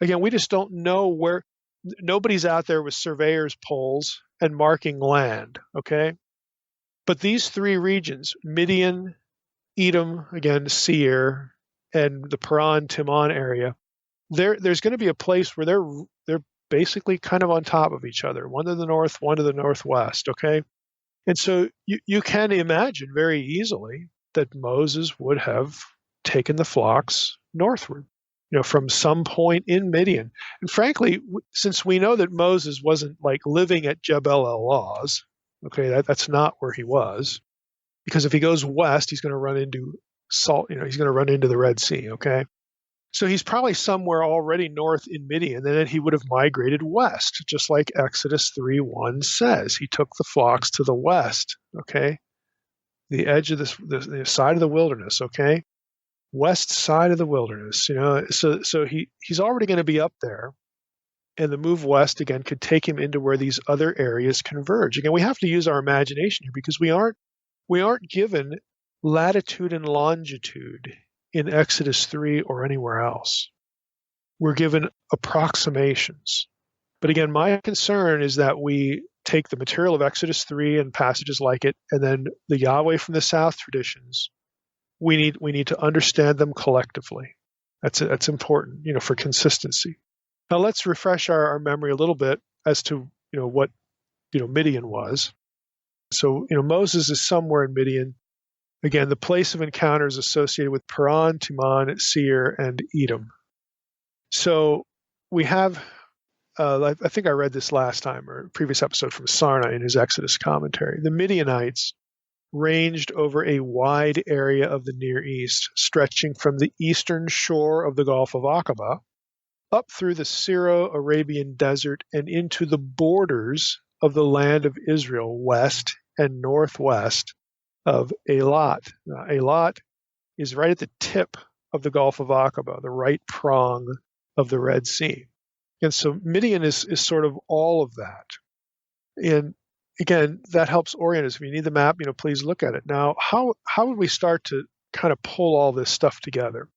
Again, we just don't know where. Nobody's out there with surveyor's poles and marking land, okay? But these three regions, Midian, Edom, again, Seir, and the Paran, Timon area, there's going to be a place where they're basically kind of on top of each other, one to the north, one to the northwest, okay? And so you can imagine very easily that Moses would have taken the flocks northward, from some point in Midian. And frankly, since we know that Moses wasn't like living at Jebel El Laws, okay, that's not where he was, because if he goes west, he's going to run into salt, he's going to run into the Red Sea, okay? So he's probably somewhere already north in Midian, and then he would have migrated west, just like Exodus 3:1 says. He took the flocks to the west, okay? The edge of the side of the wilderness, okay? West side of the wilderness, So he's already going to be up there, and the move west, again, could take him into where these other areas converge. Again, we have to use our imagination here, because we aren't given latitude and longitude in Exodus 3 or anywhere else. We're given approximations. But again, my concern is that we take the material of Exodus 3 and passages like it, and then the Yahweh from the South traditions. We need to understand them collectively. That's important, for consistency. Now let's refresh our memory a little bit as to what Midian was. So, Moses is somewhere in Midian. Again, the place of encounter is associated with Paran, Timon, Seir, and Edom. So we have, I think I read this last time or previous episode from Sarna in his Exodus commentary. The Midianites ranged over a wide area of the Near East, stretching from the eastern shore of the Gulf of Aqaba up through the Syro-Arabian desert and into the borders of the land of Israel, west and northwest of Eilat. Now, Eilat is right at the tip of the Gulf of Aqaba, the right prong of the Red Sea. And so Midian is sort of all of that. And again, that helps orient us. If you need the map, please look at it. Now, how would we start to kind of pull all this stuff together?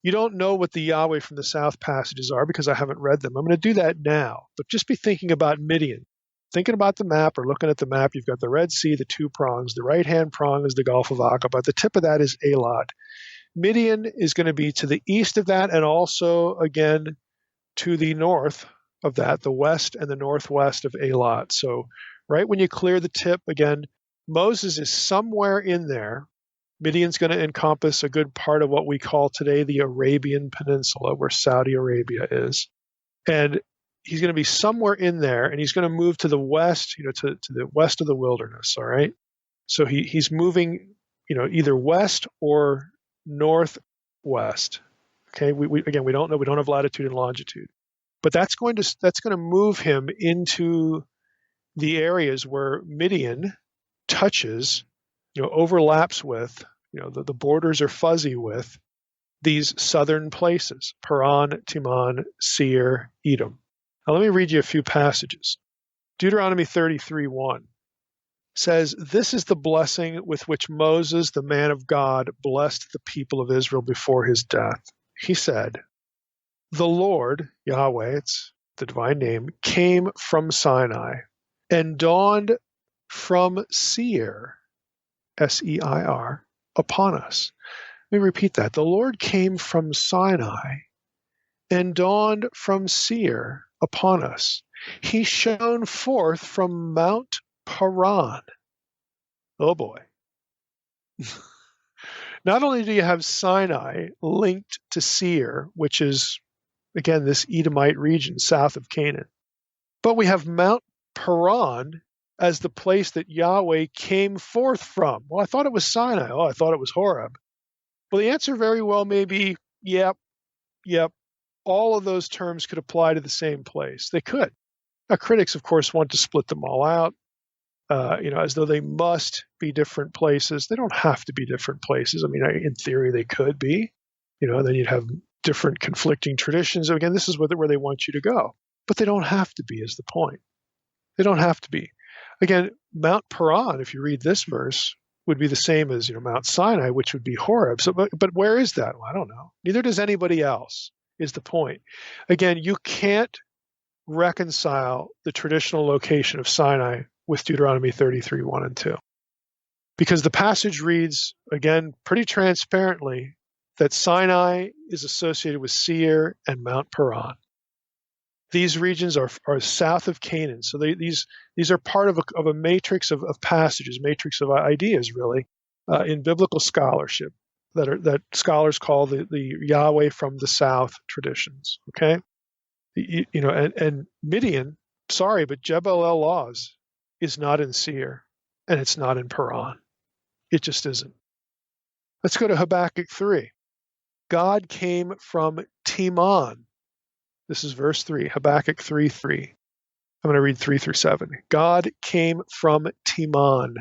You don't know what the Yahweh from the South passages are because I haven't read them. I'm going to do that now. But just be thinking about Midian. Thinking about the map or looking at the map, you've got the Red Sea, the two prongs. The right-hand prong is the Gulf of Aqaba. The tip of that is Eilat. Midian is going to be to the east of that and also, again, to the north of that, the west and the northwest of Eilat. So right when you clear the tip, again, Moses is somewhere in there. Midian's going to encompass a good part of what we call today the Arabian Peninsula, where Saudi Arabia is. And he's going to be somewhere in there, and he's going to move to the west, to the west of the wilderness, all right? So he's moving, either west or northwest. Okay, we don't know. We don't have latitude and longitude. But that's going to move him into the areas where Midian touches, overlaps with, the borders are fuzzy with these southern places, Paran, Timon, Seir, Edom. Now let me read you a few passages. Deuteronomy 33:1 says, "This is the blessing with which Moses, the man of God, blessed the people of Israel before his death. He said, the Lord, Yahweh, it's the divine name, came from Sinai and dawned from Seir, S-E-I-R, upon us." Let me repeat that. The Lord came from Sinai and dawned from Seir upon us. He shone forth from Mount Paran. Oh boy. Not only do you have Sinai linked to Seir, which is, again, this Edomite region south of Canaan, but we have Mount Paran as the place that Yahweh came forth from. Well, I thought it was Sinai. Oh, I thought it was Horeb. Well, the answer very well may be, yep. All of those terms could apply to the same place. They could. Now, critics, of course, want to split them all out, as though they must be different places. They don't have to be different places. I mean, in theory, they could be. Then you'd have different conflicting traditions. Again, this is where they want you to go. But they don't have to be, is the point. They don't have to be. Again, Mount Paran, if you read this verse, would be the same as Mount Sinai, which would be Horeb. So, but where is that? Well, I don't know. Neither does anybody else, is the point. Again, you can't reconcile the traditional location of Sinai with Deuteronomy 33:1 and 2. Because the passage reads, again, pretty transparently, that Sinai is associated with Seir and Mount Paran. These regions are south of Canaan. So these are part of a matrix of passages, matrix of ideas, really, in biblical scholarship that scholars call the Yahweh from the South traditions. Okay, and Midian, sorry, but Jebel El Lawz is not in Seir, and it's not in Paran. It just isn't. Let's go to Habakkuk 3. God came from Timon. This is verse 3, Habakkuk 3:3. I'm going to read 3 through 7. God came from Timon,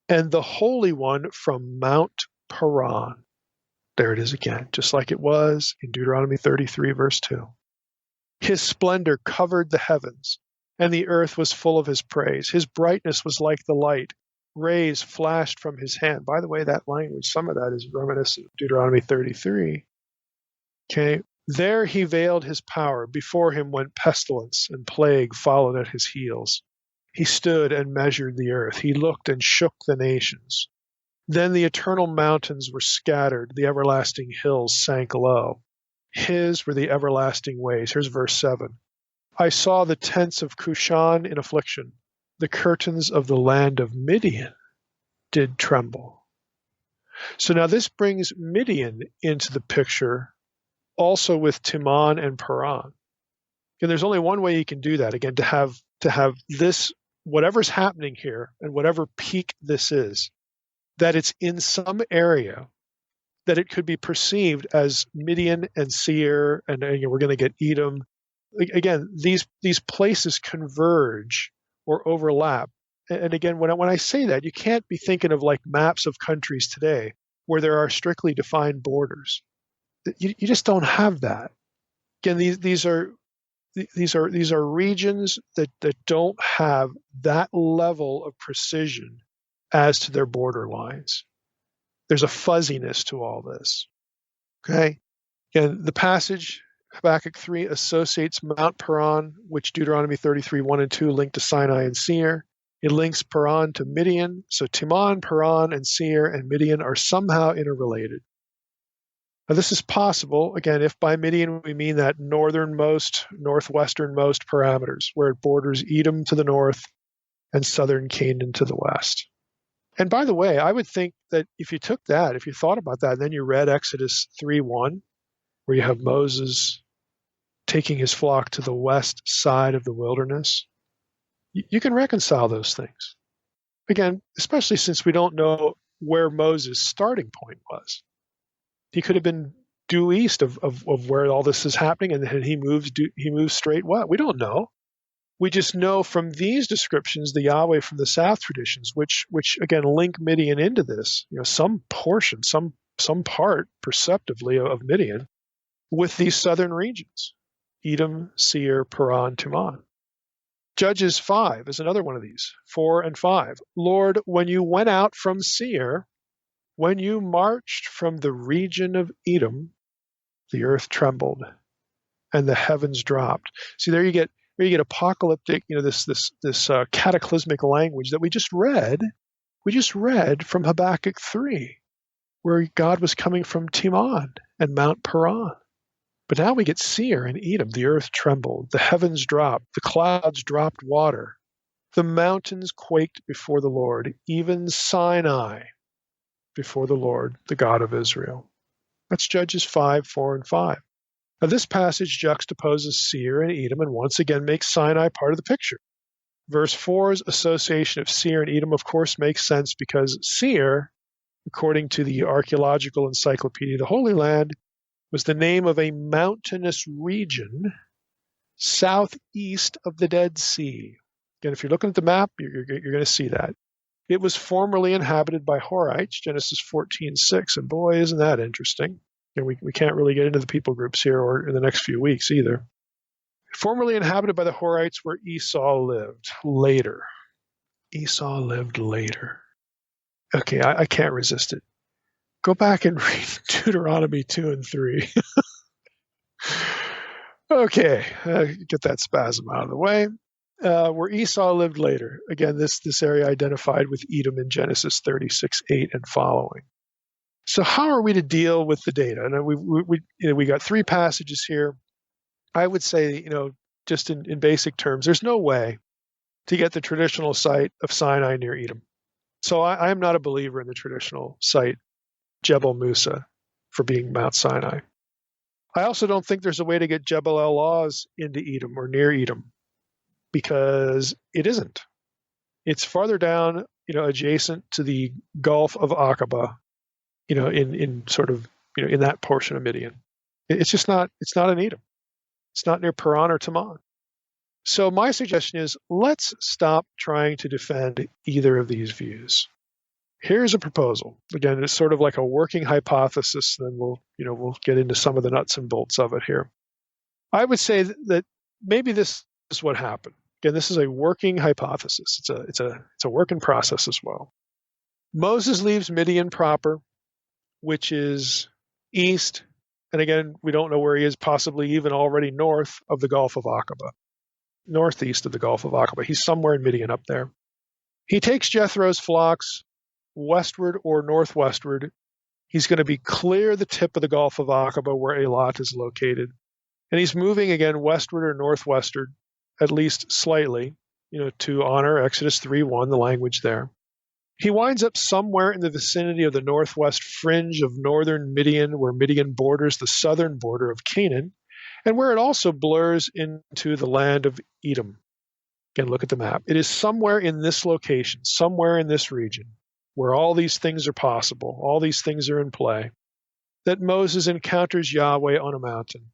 and the Holy One from Mount Paran. There it is again, just like it was in Deuteronomy 33, verse 2. His splendor covered the heavens, and the earth was full of his praise. His brightness was like the light. Rays flashed from his hand. By the way, that language, some of that is reminiscent of Deuteronomy 33. Okay. There he veiled his power. Before him went pestilence, and plague followed at his heels. He stood and measured the earth. He looked and shook the nations. Then the eternal mountains were scattered. The everlasting hills sank low. His were the everlasting ways. Here's verse 7. I saw the tents of Cushan in affliction, the curtains of the land of Midian did tremble. So now this brings Midian into the picture, also with Timon and Paran. And there's only one way you can do that, again, to have this, whatever's happening here and whatever peak this is, that it's in some area that it could be perceived as Midian and Seir, and we're going to get Edom. Again, these places converge or overlap. And again, when I say that, you can't be thinking of like maps of countries today where there are strictly defined borders. You just don't have that. Again, these are regions that don't have that level of precision as to their border lines. There's a fuzziness to all this. Okay? And the passage, Habakkuk 3, associates Mount Paran, which Deuteronomy 33, 1 and 2 link to Sinai and Seir. It links Paran to Midian. So Timon, Paran, and Seir and Midian are somehow interrelated. Now, this is possible, again, if by Midian we mean that northernmost, northwesternmost parameters, where it borders Edom to the north and southern Canaan to the west. And by the way, I would think that if you took that, if you thought about that, and then you read Exodus 3:1, where you have Moses taking his flock to the west side of the wilderness, you can reconcile those things. Again, especially since we don't know where Moses' starting point was. He could have been due east of where all this is happening, and then he moves straight west. We don't know. We just know from these descriptions, the Yahweh from the South traditions, which again link Midian into this, some portion, some part perceptively of Midian with these southern regions, Edom, Seir, Paran, Timon. Judges 5 is another one of these, 4 and 5. Lord, when you went out from Seir, when you marched from the region of Edom, the earth trembled and the heavens dropped. See, there you get apocalyptic, this cataclysmic language that we just read. We just read from Habakkuk 3, where God was coming from Timon and Mount Paran. But now we get Seir and Edom. The earth trembled, the heavens dropped, the clouds dropped water, the mountains quaked before the Lord, even Sinai before the Lord, the God of Israel. That's Judges 5, 4, and 5. Now, this passage juxtaposes Seir and Edom and once again makes Sinai part of the picture. Verse 4's association of Seir and Edom, of course, makes sense because Seir, according to the Archaeological Encyclopedia of the Holy Land, was the name of a mountainous region southeast of the Dead Sea. Again, if you're looking at the map, you're going to see that. It was formerly inhabited by Horites, Genesis 14:6, and boy, isn't that interesting. And we can't really get into the people groups here or in the next few weeks either. Formerly inhabited by the Horites where Esau lived later. Esau lived later. Okay, I can't resist it. Go back and read Deuteronomy 2 and 3. Okay, get that spasm out of the way. Where Esau lived later. Again, this area identified with Edom in Genesis 36:8 and following. So how are we to deal with the data? And we got 3 passages here. I would say, just in basic terms, there's no way to get the traditional site of Sinai near Edom. So I am not a believer in the traditional site, Jebel Musa, for being Mount Sinai. I also don't think there's a way to get Jebel El-Lawz into Edom or near Edom, because it isn't. It's farther down, adjacent to the Gulf of Aqaba, in sort of, in that portion of Midian. It's not in Edom. It's not near Paran or Timon. So my suggestion is let's stop trying to defend either of these views. Here's a proposal. Again, it's sort of like a working hypothesis, then we'll get into some of the nuts and bolts of it here. I would say that maybe this is what happened. Again, this is a working hypothesis. It's a work in process as well. Moses leaves Midian proper, which is east, and again, we don't know where he is, possibly even already north of the Gulf of Aqaba, northeast of the Gulf of Aqaba. He's somewhere in Midian up there. He takes Jethro's flocks westward or northwestward. He's going to be clear the tip of the Gulf of Aqaba where Eilat is located. And he's moving again westward or northwestward, at least slightly, to honor Exodus 3:1, the language there. He winds up somewhere in the vicinity of the northwest fringe of northern Midian, where Midian borders the southern border of Canaan, and where it also blurs into the land of Edom. Again, look at the map. It is somewhere in this location, somewhere in this region, where all these things are possible, all these things are in play, that Moses encounters Yahweh on a mountain,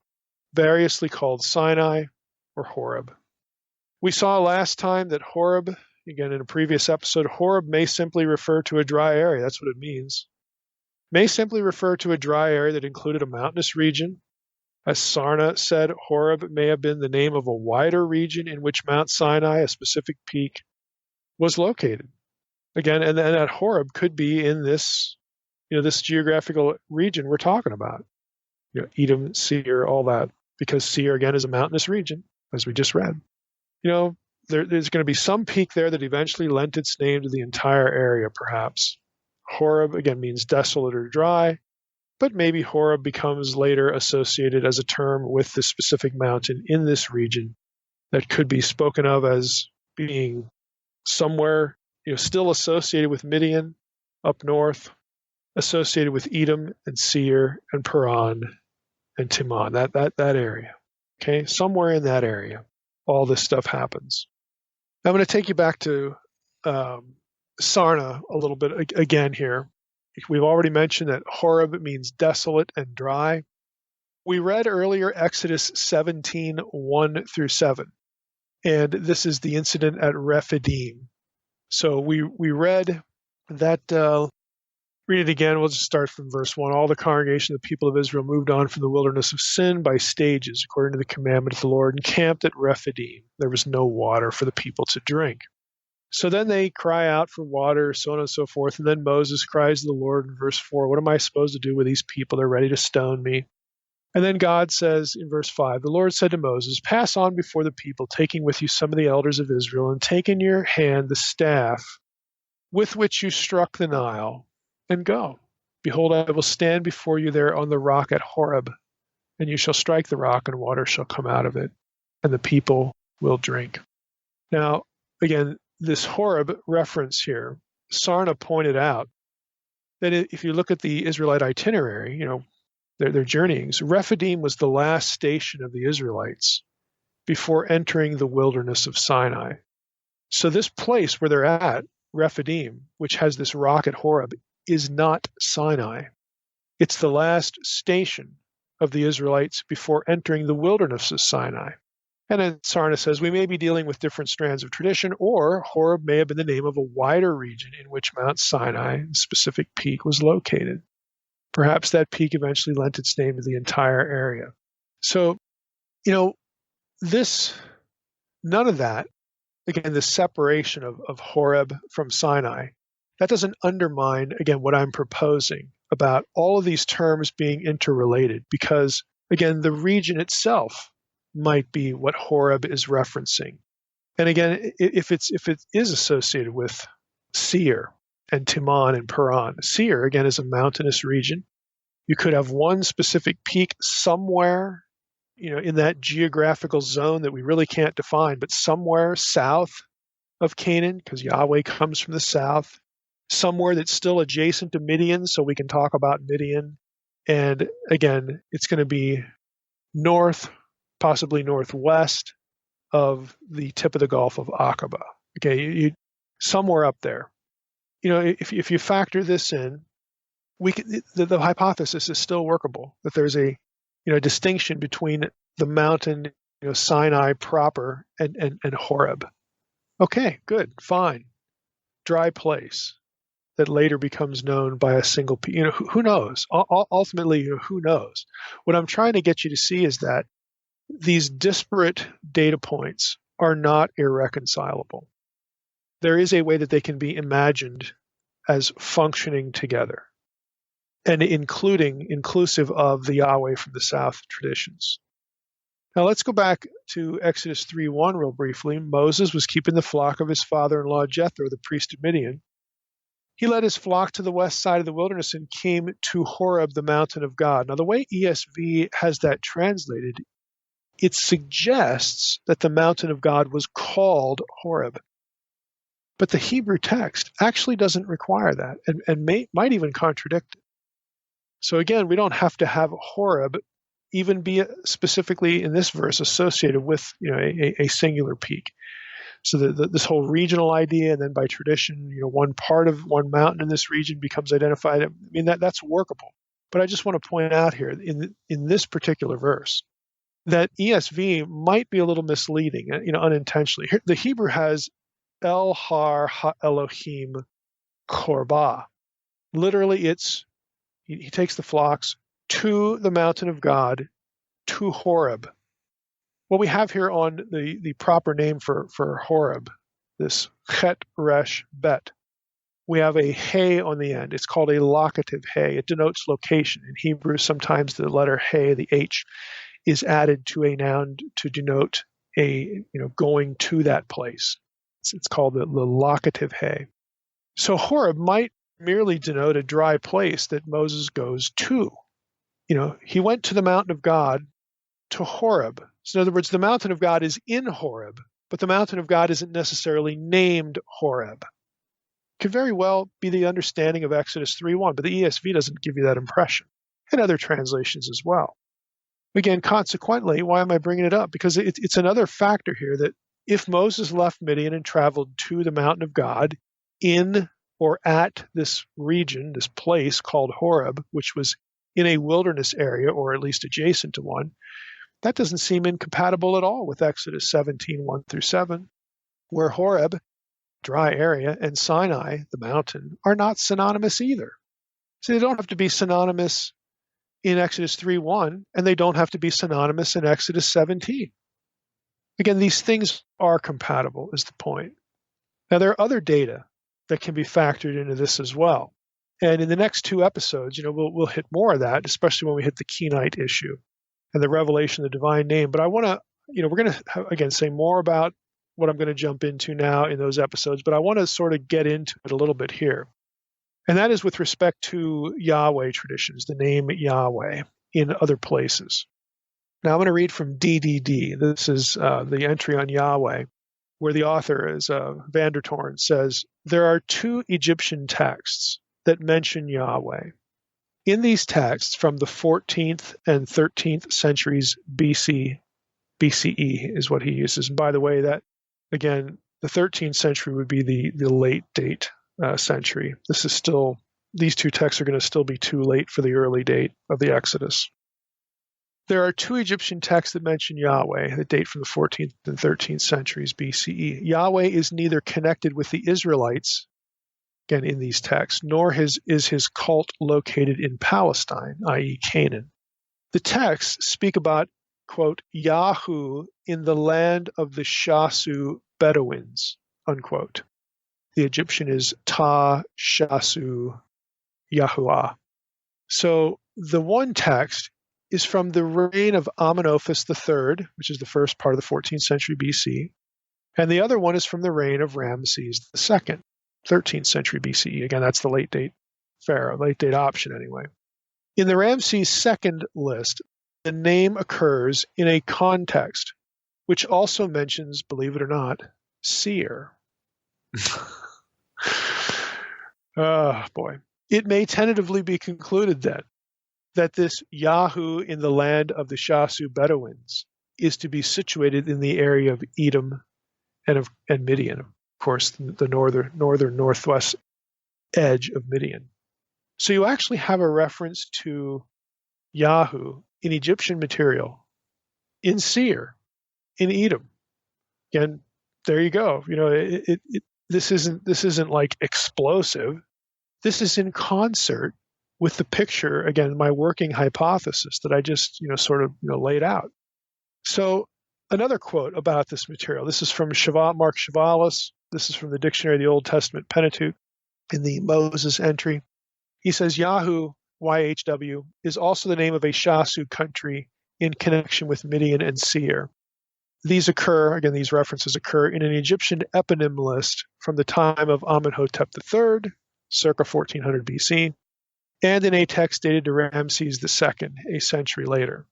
variously called Sinai or Horeb. We saw last time that Horeb, again in a previous episode, Horeb may simply refer to a dry area. That's what it means. May simply refer to a dry area that included a mountainous region. As Sarna said, Horeb may have been the name of a wider region in which Mount Sinai, a specific peak, was located. Again, and that Horeb could be in this, this geographical region we're talking about. Edom, Seir, all that, because Seir again is a mountainous region, as we just read. There's going to be some peak there that eventually lent its name to the entire area, perhaps. Horeb, again, means desolate or dry, but maybe Horeb becomes later associated as a term with the specific mountain in this region that could be spoken of as being somewhere, still associated with Midian up north, associated with Edom and Seir and Paran and Timon, that area. Okay, somewhere in that area, all this stuff happens. I'm going to take you back to Sarna a little bit again here. We've already mentioned that Horeb means desolate and dry. We read earlier Exodus 17:1-7, and this is the incident at Rephidim. So we read that, read it again, we'll just start from verse 1. All the congregation of the people of Israel moved on from the wilderness of Sin by stages, according to the commandment of the Lord, and camped at Rephidim. There was no water for the people to drink. So then they cry out for water, so on and so forth. And then Moses cries to the Lord in verse 4, what am I supposed to do with these people? They're ready to stone me. And then God says in verse 5, the Lord said to Moses, pass on before the people, taking with you some of the elders of Israel, and take in your hand the staff with which you struck the Nile, and go. Behold, I will stand before you there on the rock at Horeb, and you shall strike the rock, and water shall come out of it, and the people will drink. Now, again, this Horeb reference here, Sarna pointed out that if you look at the Israelite itinerary, their journeyings, Rephidim was the last station of the Israelites before entering the wilderness of Sinai. So this place where they're at, Rephidim, which has this rock at Horeb, is not Sinai. It's the last station of the Israelites before entering the wilderness of Sinai. And then Sarna says, we may be dealing with different strands of tradition, or Horeb may have been the name of a wider region in which Mount Sinai, the specific peak, was located. Perhaps that peak eventually lent its name to the entire area. So, none of that, again, the separation of Horeb from Sinai, that doesn't undermine, again, what I'm proposing about all of these terms being interrelated, because, again, the region itself might be what Horeb is referencing. And again, if it is associated with Seir and Timon and Paran, Seir, again, is a mountainous region. You could have one specific peak somewhere, in that geographical zone that we really can't define, but somewhere south of Canaan, because Yahweh comes from the south, somewhere that's still adjacent to Midian, so we can talk about Midian. And again, it's going to be north, possibly northwest of the tip of the Gulf of Aqaba. Okay, you somewhere up there. If you factor this in, the hypothesis is still workable, that there's a distinction between the mountain, Sinai proper and Horeb. Okay, good, fine. Dry place that later becomes known by a single peak. Who knows? Ultimately, who knows? What I'm trying to get you to see is that these disparate data points are not irreconcilable. There is a way that they can be imagined as functioning together, and inclusive of the Yahweh from the South traditions. Now let's go back to Exodus 3:1 real briefly. Moses was keeping the flock of his father-in-law Jethro, the priest of Midian. He led his flock to the west side of the wilderness and came to Horeb, the mountain of God. Now the way ESV has that translated, it suggests that the mountain of God was called Horeb. But the Hebrew text actually doesn't require that and might even contradict it. So again, we don't have to have Horeb even be specifically in this verse associated with a singular peak. So this whole regional idea, and then by tradition, one part of one mountain in this region becomes identified. I mean, that's workable. But I just want to point out here in this particular verse that ESV might be a little misleading, unintentionally. The Hebrew has El Har Ha Elohim Korbah. Literally, he takes the flocks to the mountain of God, to Horeb. What we have here on the proper name for Horeb, this Chet Resh Bet, we have a hey on the end. It's called a locative hey. It denotes location. In Hebrew, sometimes the letter hey, the H, is added to a noun to denote going to that place. It's called the locative hey. So Horeb might merely denote a dry place that Moses goes to. He went to the mountain of God, to Horeb. So in other words, the mountain of God is in Horeb, but the mountain of God isn't necessarily named Horeb. Could very well be the understanding of Exodus 3:1, but the ESV doesn't give you that impression, and other translations as well. Again, consequently, why am I bringing it up? Because it's another factor here that if Moses left Midian and traveled to the mountain of God in or at this region, this place called Horeb, which was in a wilderness area, or at least adjacent to one, that doesn't seem incompatible at all with Exodus 17:1-7, where Horeb, dry area, and Sinai, the mountain, are not synonymous either. So they don't have to be synonymous in Exodus 3:1, and they don't have to be synonymous in Exodus 17. Again, these things are compatible, is the point. Now, there are other data that can be factored into this as well. And in the next two episodes, we'll hit more of that, especially when we hit the Kenite issue and the revelation of the divine name. But I want to, we're going to, again, say more about what I'm going to jump into now in those episodes, but I want to sort of get into it a little bit here. And that is with respect to Yahweh traditions, the name Yahweh in other places. Now I'm going to read from DDD. This is the entry on Yahweh, where the author is Vandertoorn says, there are two Egyptian texts that mention Yahweh. In these texts from the 14th and 13th centuries BCE is what he uses. And by the way, that, again, the 13th century would be the late date century. These two texts are going to still be too late for the early date of the Exodus. There are two Egyptian texts that mention Yahweh that date from the 14th and 13th centuries BCE. Yahweh is neither connected with the Israelites, again in these texts, nor is his cult located in Palestine, i.e. Canaan. The texts speak about, quote, Yahu in the land of the Shasu Bedouins, unquote. The Egyptian is Ta Shasu Yahuwah. So the one text is from the reign of Amenophis III, which is the first part of the 14th century BC, and the other one is from the reign of Ramses II, 13th century BCE. Again, that's the late date pharaoh, late date option anyway. In the Ramses II list, the name occurs in a context which also mentions, believe it or not, seer. Oh, boy. It may tentatively be concluded then that this Yahu in the land of the Shasu Bedouins is to be situated in the area of Edom and Midian, of course, the northern northwest edge of Midian. So you actually have a reference to Yahu in Egyptian material, in Seir, in Edom. Again, there you go. This isn't like explosive. This is in concert with the picture, again, my working hypothesis that I just, sort of laid out. So another quote about this material. This is from Mark Chavalis. This is from the Dictionary of the Old Testament Pentateuch in the Moses entry. He says, Yahu, YHW, is also the name of a Shasu country in connection with Midian and Seir. These references occur in an Egyptian eponym list from the time of Amenhotep III, circa 1400 BC, and in a text dated to Ramses II, a century later.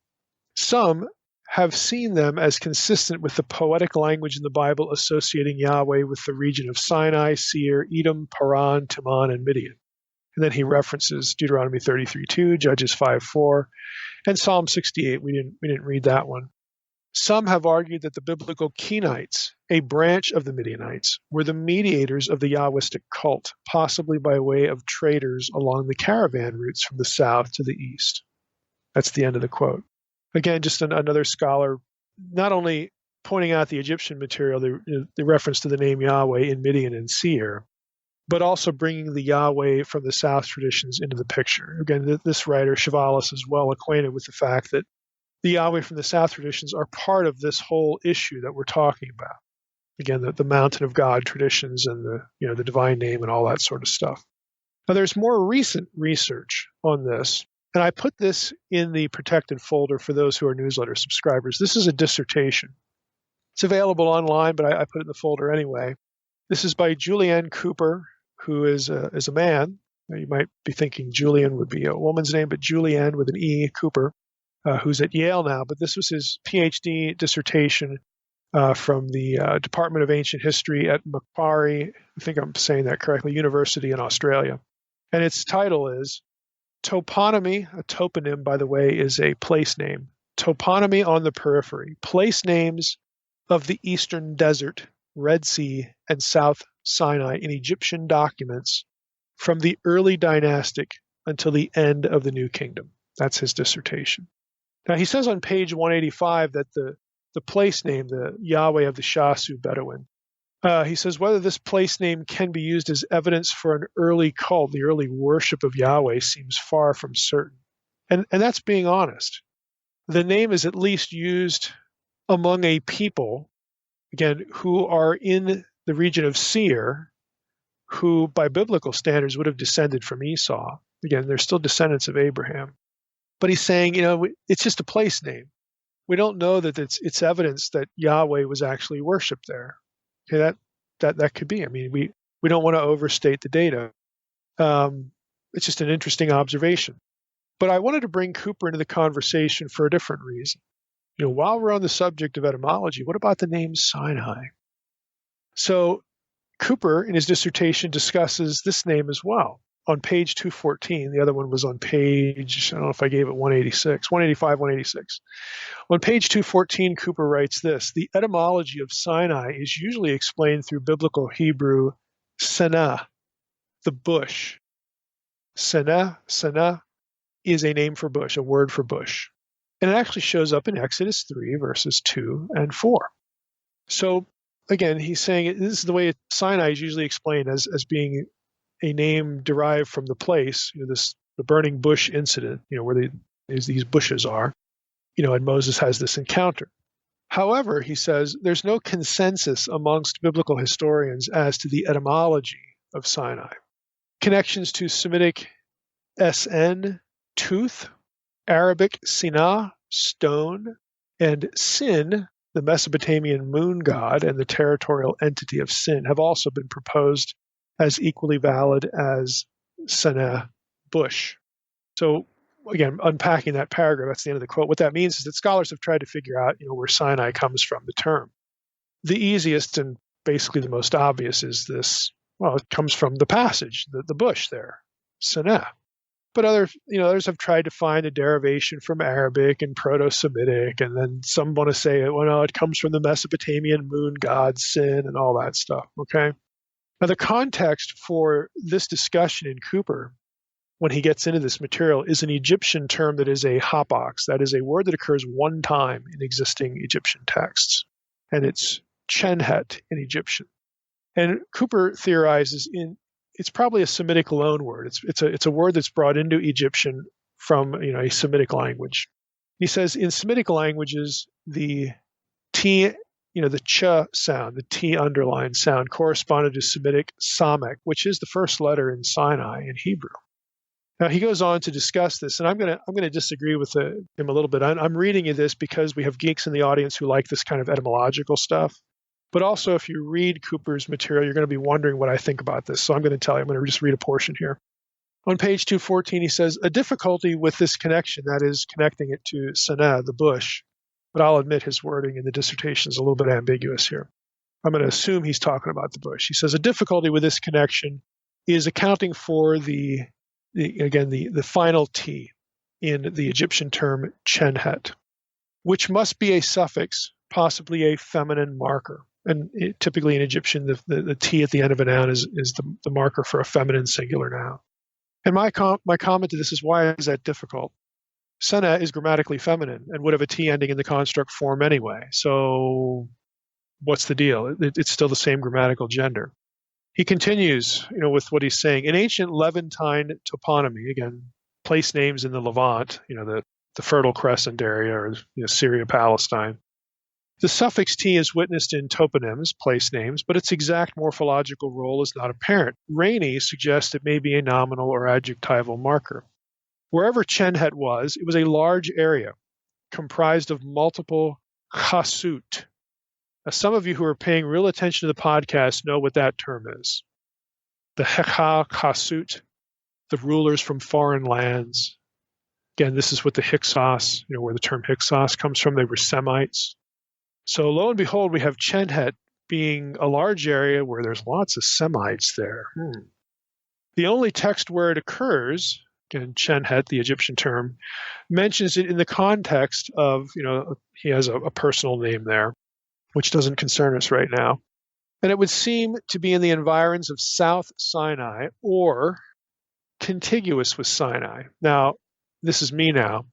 Some have seen them as consistent with the poetic language in the Bible associating Yahweh with the region of Sinai, Seir, Edom, Paran, Teman, and Midian. And then he references Deuteronomy 33:2, Judges 5:4, and Psalm 68. We didn't read that one. Some have argued that the biblical Kenites, a branch of the Midianites, were the mediators of the Yahwistic cult, possibly by way of traders along the caravan routes from the south to the east. That's the end of the quote. Again, just another scholar not only pointing out the Egyptian material, the reference to the name Yahweh in Midian and Seir, but also bringing the Yahweh from the south traditions into the picture. Again, this writer, Chavalis, is well acquainted with the fact that the Yahweh from the south traditions are part of this whole issue that we're talking about. Again, the mountain of God traditions and the divine name and all that sort of stuff. Now, there's more recent research on this, and I put this in the protected folder for those who are newsletter subscribers. This is a dissertation. It's available online, but I put it in the folder anyway. This is by Julianne Cooper, who is a man. Now, you might be thinking Julian would be a woman's name, but Julianne with an E, Cooper, who's at Yale now. But this was his PhD dissertation from the Department of Ancient History at Macquarie, I think I'm saying that correctly, University in Australia. And its title is Toponymy. A toponym, by the way, is a place name. Toponymy on the periphery. Place names of the Eastern Desert, Red Sea, and South Sinai in Egyptian documents from the early dynastic until the end of the New Kingdom. That's his dissertation. Now, he says on page 185 that the place name, the Yahweh of the Shasu Bedouin, he says whether this place name can be used as evidence for an early cult, the early worship of Yahweh, seems far from certain. And that's being honest. The name is at least used among a people, again, who are in the region of Seir, who by biblical standards would have descended from Esau. Again, they're still descendants of Abraham. But he's saying, it's just a place name. We don't know that it's evidence that Yahweh was actually worshipped there. Okay, that could be. I mean, we don't want to overstate the data. It's just an interesting observation. But I wanted to bring Cooper into the conversation for a different reason. While we're on the subject of etymology, what about the name Sinai? So Cooper, in his dissertation, discusses this name as well. On page 214, the other one was on page, I don't know if I gave it 185, 186. On page 214, Cooper writes this: the etymology of Sinai is usually explained through biblical Hebrew senah, the bush. Senah is a name for bush, a word for bush. And it actually shows up in Exodus 3, verses 2 and 4. So, again, he's saying this is the way Sinai is usually explained as being a name derived from the place, the burning bush incident, where these bushes are, and Moses has this encounter. However, he says there's no consensus amongst biblical historians as to the etymology of Sinai. Connections to Semitic SN, tooth, Arabic Sinah, stone, and Sin, the Mesopotamian moon god and the territorial entity of Sin, have also been proposed as equally valid as Senah, bush. So again, unpacking that paragraph, that's the end of the quote. What that means is that scholars have tried to figure out, where Sinai comes from, the term. The easiest and basically the most obvious is this, it comes from the passage, the bush there, Senah. But others have tried to find a derivation from Arabic and Proto-Semitic, and then some want to say, it comes from the Mesopotamian moon god Sin and all that stuff, okay? Now, the context for this discussion in Cooper, when he gets into this material, is an Egyptian term that is a hapax. That is a word that occurs one time in existing Egyptian texts, and it's chenhet in Egyptian. And Cooper theorizes it's probably a Semitic loanword. It's a word that's brought into Egyptian from a Semitic language. He says in Semitic languages, the T, the ch sound, the T underlined sound, corresponded to Semitic samek, which is the first letter in Sinai in Hebrew. Now he goes on to discuss this, and I'm gonna disagree with him a little bit. I'm reading you this because we have geeks in the audience who like this kind of etymological stuff. But also, if you read Cooper's material, you're going to be wondering what I think about this. So I'm going to tell you. I'm going to just read a portion here. On page 214, he says, a difficulty with this connection, that is connecting it to Senah, the bush, but I'll admit his wording in the dissertation is a little bit ambiguous here. I'm going to assume he's talking about the bush. He says a difficulty with this connection is accounting for the final T in the Egyptian term chenhet, which must be a suffix, possibly a feminine marker. And typically in Egyptian, the T at the end of a noun is the marker for a feminine singular noun. And my comment to this is, why is that difficult? Sena is grammatically feminine and would have a T ending in the construct form anyway. So what's the deal? It's still the same grammatical gender. He continues, with what he's saying. In ancient Levantine toponymy, again, place names in the Levant, the Fertile Crescent area, or Syria, Palestine, the suffix T is witnessed in toponyms, place names, but its exact morphological role is not apparent. Rainey suggests it may be a nominal or adjectival marker. Wherever Chenhet was, it was a large area comprised of multiple chasut. Now, some of you who are paying real attention to the podcast know what that term is. The Hekha chasut, the rulers from foreign lands. Again, this is what the Hyksos, where the term Hyksos comes from. They were Semites. So lo and behold, we have Chenhet being a large area where there's lots of Semites there. The only text where it occurs, again, Chenhet, the Egyptian term, mentions it in the context of, he has a personal name there, which doesn't concern us right now. And it would seem to be in the environs of South Sinai or contiguous with Sinai. Now, this is me now.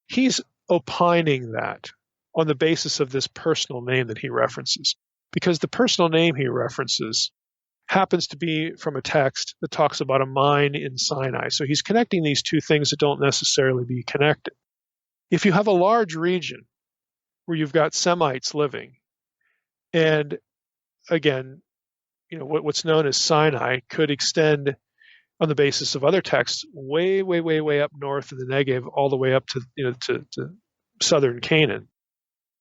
He's opining that on the basis of this personal name that he references, because the personal name he references happens to be from a text that talks about a mine in Sinai. So he's connecting these two things that don't necessarily be connected. If you have a large region where you've got Semites living, and again, what's known as Sinai could extend on the basis of other texts way, way, way, way up north in the Negev, all the way up to to southern Canaan,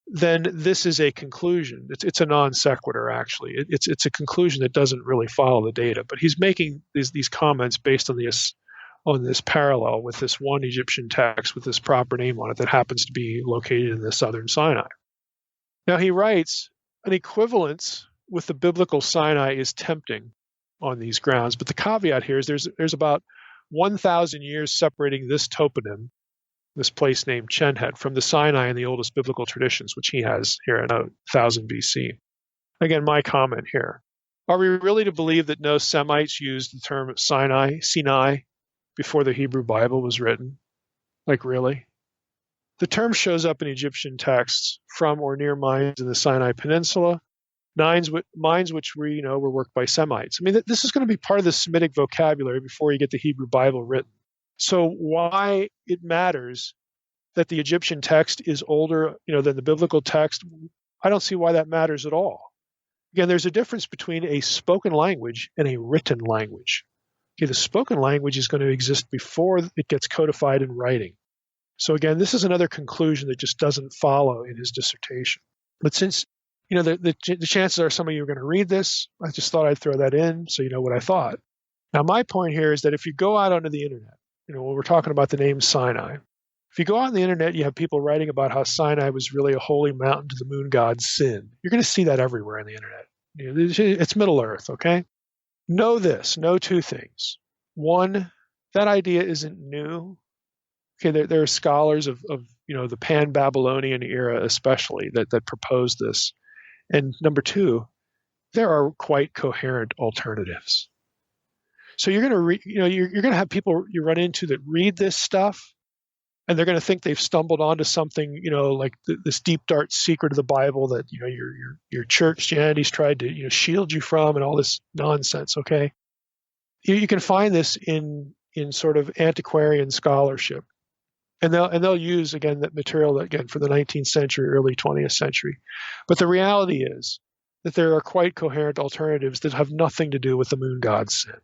then this is a conclusion. It's a non sequitur, actually. It's a conclusion that doesn't really follow the data. But he's making these comments based on this parallel with this one Egyptian text with this proper name on it that happens to be located in the southern Sinai. Now he writes, an equivalence with the biblical Sinai is tempting on these grounds, but the caveat here is there's about 1,000 years separating this toponym, this place named Chenhet, from the Sinai in the oldest biblical traditions, which he has here in 1000 BC. Again, my comment here. Are we really to believe that no Semites used the term Sinai, before the Hebrew Bible was written? Like, really? The term shows up in Egyptian texts from or near mines in the Sinai Peninsula, mines which were worked by Semites. I mean, this is going to be part of the Semitic vocabulary before you get the Hebrew Bible written. So why it matters that the Egyptian text is older, than the biblical text, I don't see why that matters at all. Again, there's a difference between a spoken language and a written language. Okay, the spoken language is going to exist before it gets codified in writing. So again, this is another conclusion that just doesn't follow in his dissertation. But since the chances are some of you are going to read this, I just thought I'd throw that in so you know what I thought. Now, my point here is that if you go out onto the internet, when we're talking about the name Sinai, if you go out on the internet, you have people writing about how Sinai was really a holy mountain to the moon god Sin. You're going to see that everywhere on the internet. It's Middle Earth, okay? Know two things. One, that idea isn't new. Okay, there are scholars of the Pan-Babylonian era especially that propose this. And number two, there are quite coherent alternatives. So you're going to you're going to have people you run into that read this stuff, and they're going to think they've stumbled onto something, like this deep dark secret of the Bible that your church Christianity's tried to shield you from, and all this nonsense. Okay, you can find this in sort of antiquarian scholarship, and they'll use again that material again for the 19th century, early 20th century. But the reality is that there are quite coherent alternatives that have nothing to do with the moon god Sin,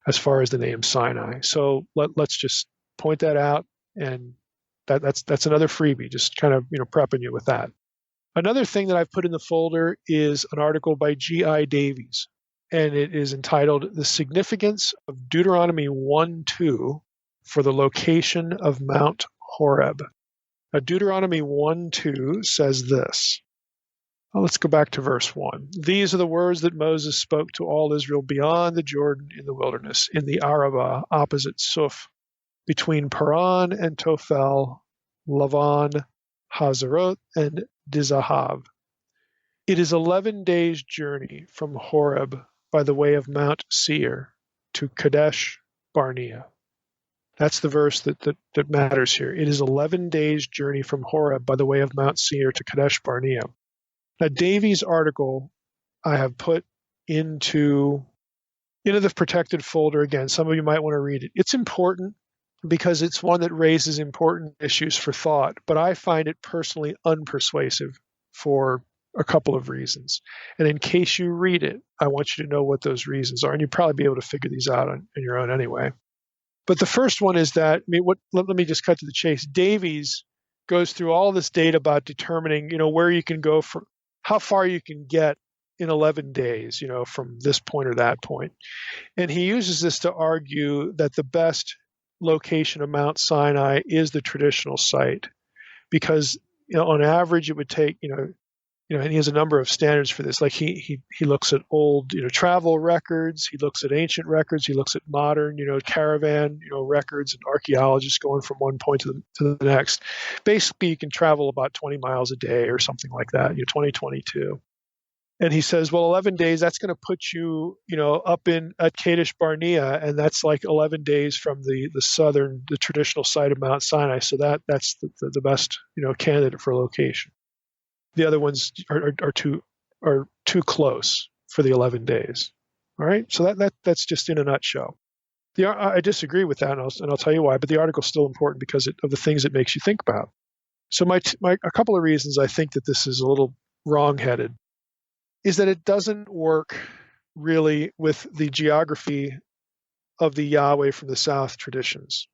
as far as the name Sinai. So let's just point that out, and that's another freebie, just kind of prepping you with that. Another thing that I've put in the folder is an article by G.I. Davies, and it is entitled The Significance of Deuteronomy 1:2 for the Location of Mount Horeb. Now, Deuteronomy 1:2 says this. Well, let's go back to verse 1. These are the words that Moses spoke to all Israel beyond the Jordan in the wilderness, in the Arabah, opposite Suf, between Paran and Tophel, Lavan, Hazeroth, and Dizahav. It is 11 days' journey from Horeb by the way of Mount Seir to Kadesh Barnea. That's the verse that matters here. It is 11 days' journey from Horeb by the way of Mount Seir to Kadesh Barnea. Now, Davies' article I have put into the protected folder again. Some of you might want to read it. It's important because it's one that raises important issues for thought, but I find it personally unpersuasive for a couple of reasons. And in case you read it, I want you to know what those reasons are, and you'll probably be able to figure these out on your own anyway. But the first one is that, let me just cut to the chase. Davies goes through all this data about determining, where you can go for how far you can get in 11 days, from this point or that point. And he uses this to argue that the best location of Mount Sinai is the traditional site because, on average, it would take, and he has a number of standards for this. Like he looks at old, travel records. He looks at ancient records. He looks at modern, caravan, records, and archaeologists going from one point to the next. Basically, you can travel about 20 miles a day or something like that, 2022. And he says, well, 11 days, that's going to put you, up at Kadesh Barnea, and that's like 11 days from the traditional site of Mount Sinai. So that's the best, candidate for location. The other ones are too close for the 11 days. All right, so that's just in a nutshell. I disagree with that, and I'll tell you why. But the article's still important because of the things it makes you think about. So a couple of reasons I think that this is a little wrong-headed is that it doesn't work really with the geography of the Yahweh from the South traditions,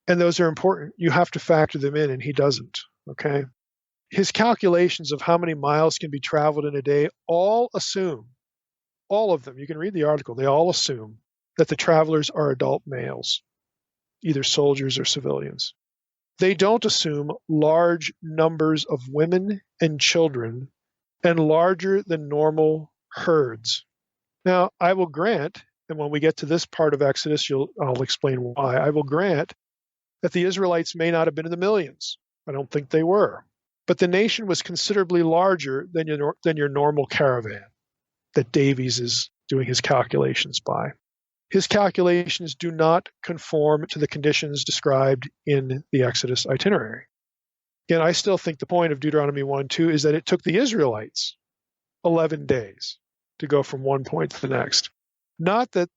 and those are important. You have to factor them in, and he doesn't. Okay. His calculations of how many miles can be traveled in a day all of them, you can read the article, they all assume that the travelers are adult males, either soldiers or civilians. They don't assume large numbers of women and children and larger than normal herds. Now, I will grant, and when we get to this part of Exodus, I'll explain why, I will grant that the Israelites may not have been in the millions. I don't think they were. But the nation was considerably larger than your normal caravan that Davies is doing his calculations by. His calculations do not conform to the conditions described in the Exodus itinerary. Again, I still think the point of Deuteronomy 1:2 is that it took the Israelites 11 days to go from one point to the next. Not that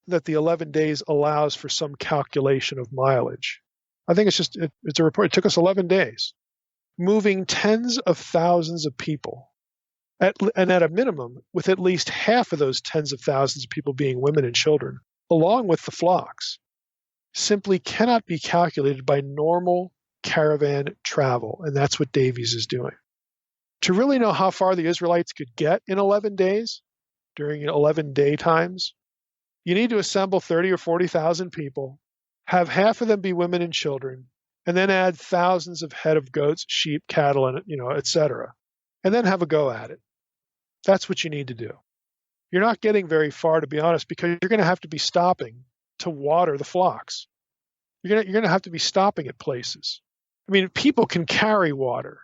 the 11 days allows for some calculation of mileage. I think it's a report. It took us 11 days. Moving tens of thousands of people, and at a minimum, with at least half of those tens of thousands of people being women and children, along with the flocks, simply cannot be calculated by normal caravan travel, and that's what Davies is doing. To really know how far the Israelites could get in 11 days, during 11 day times, you need to assemble 30 or 40,000 people, have half of them be women and children, and then add thousands of head of goats, sheep, cattle, and et cetera, and then have a go at it. That's what you need to do. You're not getting very far, to be honest, because you're going to have to be stopping to water the flocks. You're going to have to be stopping at places. I mean, people can carry water.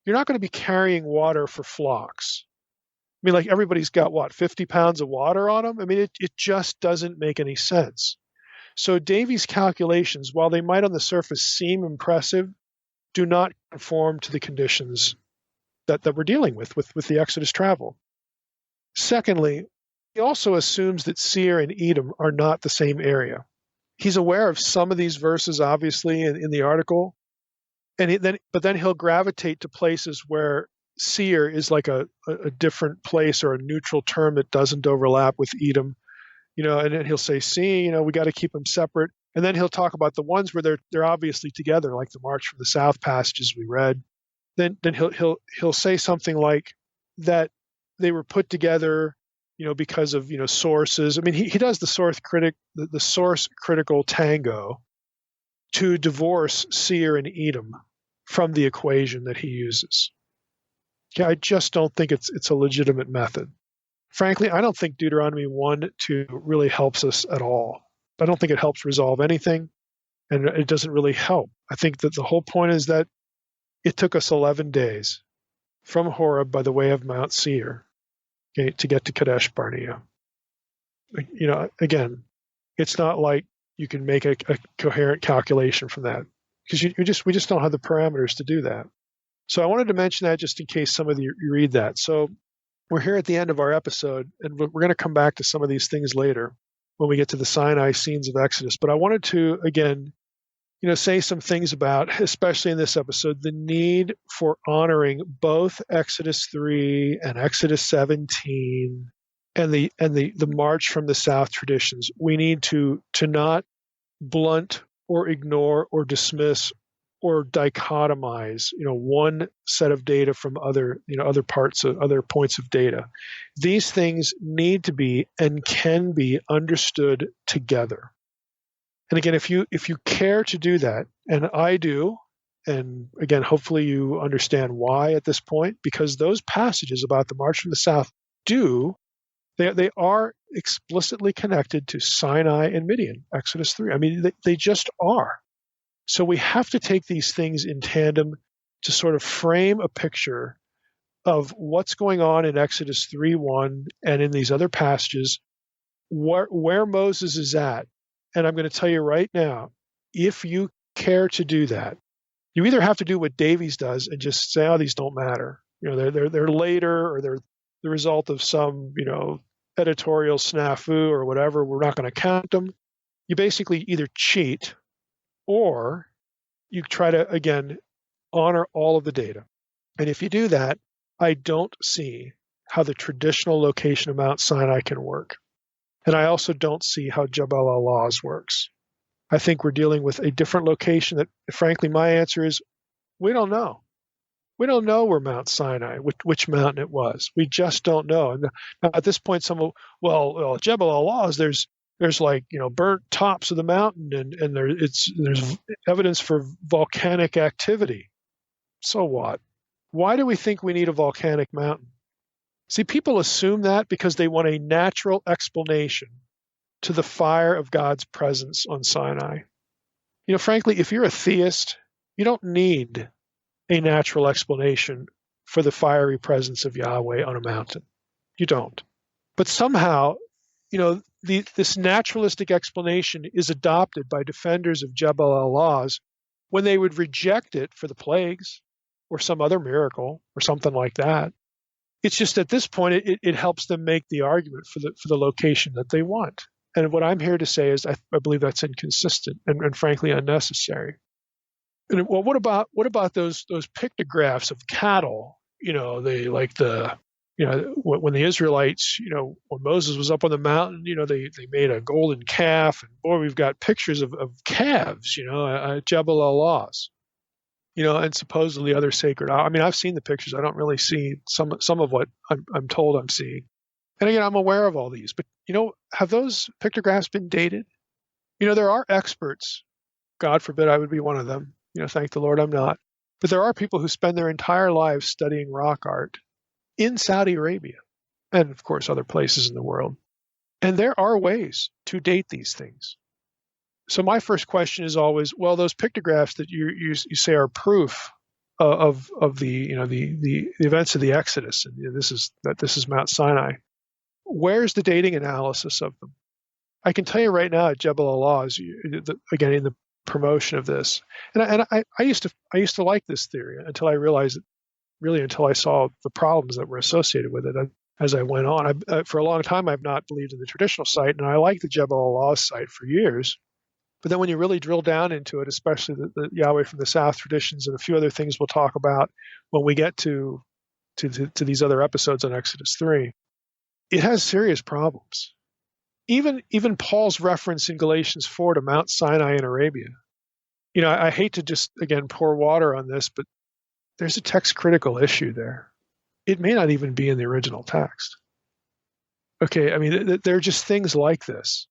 You're not going to be carrying water for flocks. I mean, like everybody's got, 50 pounds of water on them? I mean, it just doesn't make any sense. So Davies' calculations, while they might on the surface seem impressive, do not conform to the conditions that we're dealing with the Exodus travel. Secondly, he also assumes that Seir and Edom are not the same area. He's aware of some of these verses, obviously, in the article, but then he'll gravitate to places where Seir is like a different place or a neutral term that doesn't overlap with Edom. And then he'll say, see, we got to keep them separate. And then he'll talk about the ones where they're obviously together, like the March from the South passages we read. Then he'll say something like that they were put together, because of sources. I mean, he does the source critical tango to divorce Seir and Edom. from the equation that he uses. Okay, I just don't think it's a legitimate method. Frankly, I don't think Deuteronomy 1-2 really helps us at all. I don't think it helps resolve anything, and it doesn't really help. I think that the whole point is that it took us 11 days from Horeb by the way of Mount Seir, okay, to get to Kadesh Barnea. Again, it's not like you can make a coherent calculation from that, because we just don't have the parameters to do that. So I wanted to mention that just in case some of you read that. So we're here at the end of our episode, and we're going to come back to some of these things later when we get to the Sinai scenes of Exodus. But I wanted to, again, say some things about, especially in this episode, the need for honoring both Exodus 3 and Exodus 17 and the march from the south traditions. We need to not blunt or ignore or dismiss or dichotomize, one set of data from other points of data. These things need to be and can be understood together. And again, if you care to do that, and I do, and again, hopefully you understand why at this point, because those passages about the march from the south they are explicitly connected to Sinai and Midian, Exodus 3. I mean, they just are. So we have to take these things in tandem to sort of frame a picture of what's going on in Exodus 3:1 and in these other passages, where Moses is at. And I'm going to tell you right now, if you care to do that, you either have to do what Davies does and just say, "Oh, these don't matter. They're later, or they're the result of some editorial snafu or whatever. We're not going to count them." You basically either cheat, or you try to, again, honor all of the data. And if you do that, I don't see how the traditional location of Mount Sinai can work. And I also don't see how Jebel al-Lawz works. I think we're dealing with a different location that, frankly, my answer is we don't know. We don't know where Mount Sinai, which mountain it was. We just don't know. And at this point, well, Jebel al-Lawz, there's like burnt tops of the mountain, and there's evidence for volcanic activity. So what? Why do we think we need a volcanic mountain? See, people assume that because they want a natural explanation to the fire of God's presence on Sinai. Frankly, if you're a theist, you don't need a natural explanation for the fiery presence of Yahweh on a mountain. You don't. But somehow, this naturalistic explanation is adopted by defenders of Jebel al-Lawz when they would reject it for the plagues or some other miracle or something like that. It's just at this point, it helps them make the argument for the location that they want. And what I'm here to say is I believe that's inconsistent and frankly unnecessary. And well, what about those pictographs of cattle? They like when the Israelites, when Moses was up on the mountain, they made a golden calf, and boy, we've got pictures of calves, at Jebel al-Lawz. And supposedly other sacred. I mean, I've seen the pictures. I don't really see some of what I'm told I'm seeing. And again, I'm aware of all these. But, have those pictographs been dated? There are experts. God forbid I would be one of them. Thank the Lord I'm not. But there are people who spend their entire lives studying rock art in Saudi Arabia and, of course, other places in the world. And there are ways to date these things. So my first question is always, well, those pictographs that you say are proof of the events of the Exodus, and this is Mount Sinai. Where's the dating analysis of them? I can tell you right now at Jebel al-Lawz, again in the promotion of this, and I used to like this theory until I realized it, really until I saw the problems that were associated with it. As I went on, for a long time I've not believed in the traditional site, and I liked the Jebel al-Lawz site for years. But then when you really drill down into it, especially the Yahweh from the South traditions and a few other things we'll talk about when we get to these other episodes on Exodus 3, it has serious problems. Even Paul's reference in Galatians 4 to Mount Sinai in Arabia. I hate to just, again, pour water on this, but there's a text critical issue there. It may not even be in the original text. Okay, I mean, there are just things like this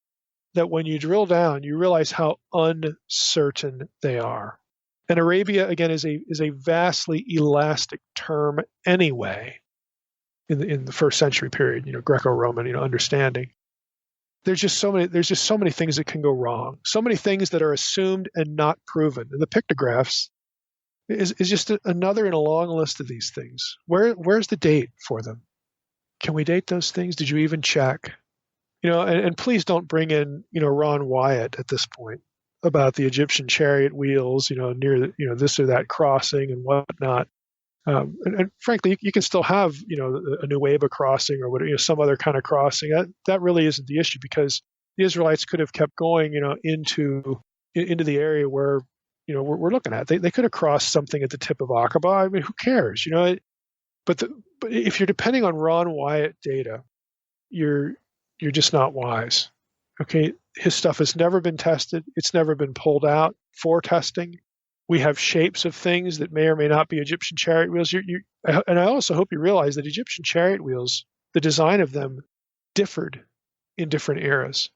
that when you drill down, you realize how uncertain they are. And Arabia, again, is a vastly elastic term anyway in the first century period, Greco-Roman, understanding. There's just so many things that can go wrong. So many things that are assumed and not proven. And the pictographs is just another in a long list of these things. Where's the date for them? Can we date those things? Did you even check? And please don't bring in, Ron Wyatt at this point about the Egyptian chariot wheels, near the, this or that crossing and whatnot. And frankly, you can still have, a Nueva crossing or whatever, some other kind of crossing. That really isn't the issue, because the Israelites could have kept going, into the area where, we're looking at. They could have crossed something at the tip of Aqaba. I mean, who cares, But if you're depending on Ron Wyatt data, you're just not wise. Okay, his stuff has never been tested. It's never been pulled out for testing. We have shapes of things that may or may not be Egyptian chariot wheels. And I also hope you realize that Egyptian chariot wheels, the design of them differed in different eras.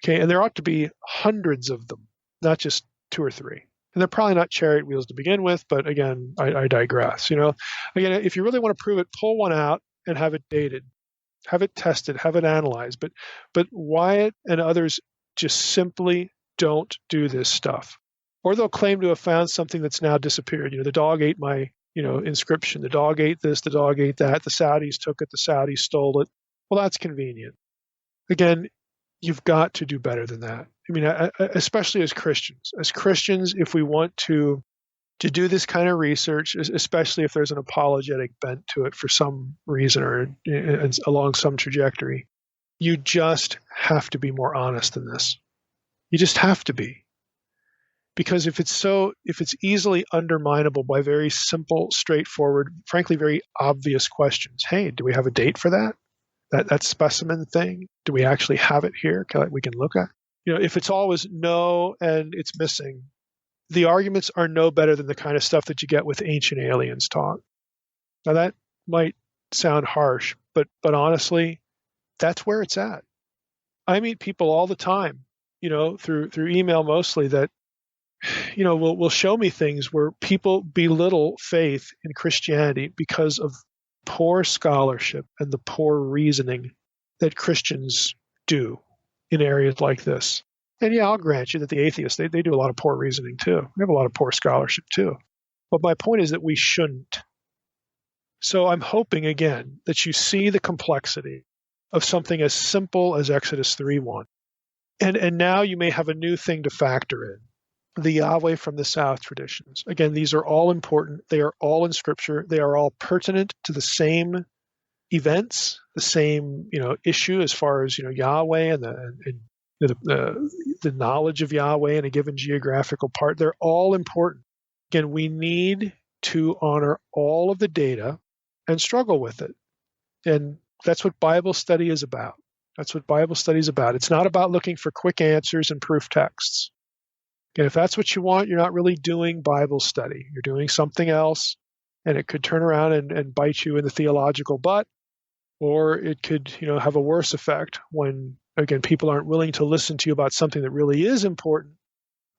Okay, and there ought to be hundreds of them, not just 2 or 3. And they're probably not chariot wheels to begin with, but again, I digress. Again, if you really want to prove it, pull one out and have it dated, have it tested, have it analyzed. But Wyatt and others just simply don't do this stuff. Or they'll claim to have found something that's now disappeared. The dog ate my, inscription. The dog ate this, the dog ate that. The Saudis took it, the Saudis stole it. Well, that's convenient. Again, you've got to do better than that. I mean, especially as Christians. As Christians, if we want to do this kind of research, especially if there's an apologetic bent to it for some reason or along some trajectory, you just have to be more honest than this. You just have to be. Because if it's easily underminable by very simple, straightforward, frankly, very obvious questions. Hey, do we have a date for that? That specimen thing? Do we actually have it here? We can look at? If it's always no and it's missing, the arguments are no better than the kind of stuff that you get with ancient aliens talk. Now that might sound harsh, but honestly, that's where it's at. I meet people all the time, through email mostly, that will show me things where people belittle faith in Christianity because of poor scholarship and the poor reasoning that Christians do in areas like this. And yeah, I'll grant you that the atheists, they do a lot of poor reasoning too. They have a lot of poor scholarship too. But my point is that we shouldn't. So I'm hoping, again, that you see the complexity of something as simple as Exodus 3:1. And now you may have a new thing to factor in. The Yahweh from the South traditions. Again, these are all important. They are all in Scripture. They are all pertinent to the same events, the same issue as far as Yahweh and the knowledge of Yahweh in a given geographical part. They're all important. Again, we need to honor all of the data and struggle with it. And that's what Bible study is about. That's what Bible study is about. It's not about looking for quick answers and proof texts. And if that's what you want, you're not really doing Bible study. You're doing something else, and it could turn around and bite you in the theological butt, or it could, have a worse effect when, again, people aren't willing to listen to you about something that really is important,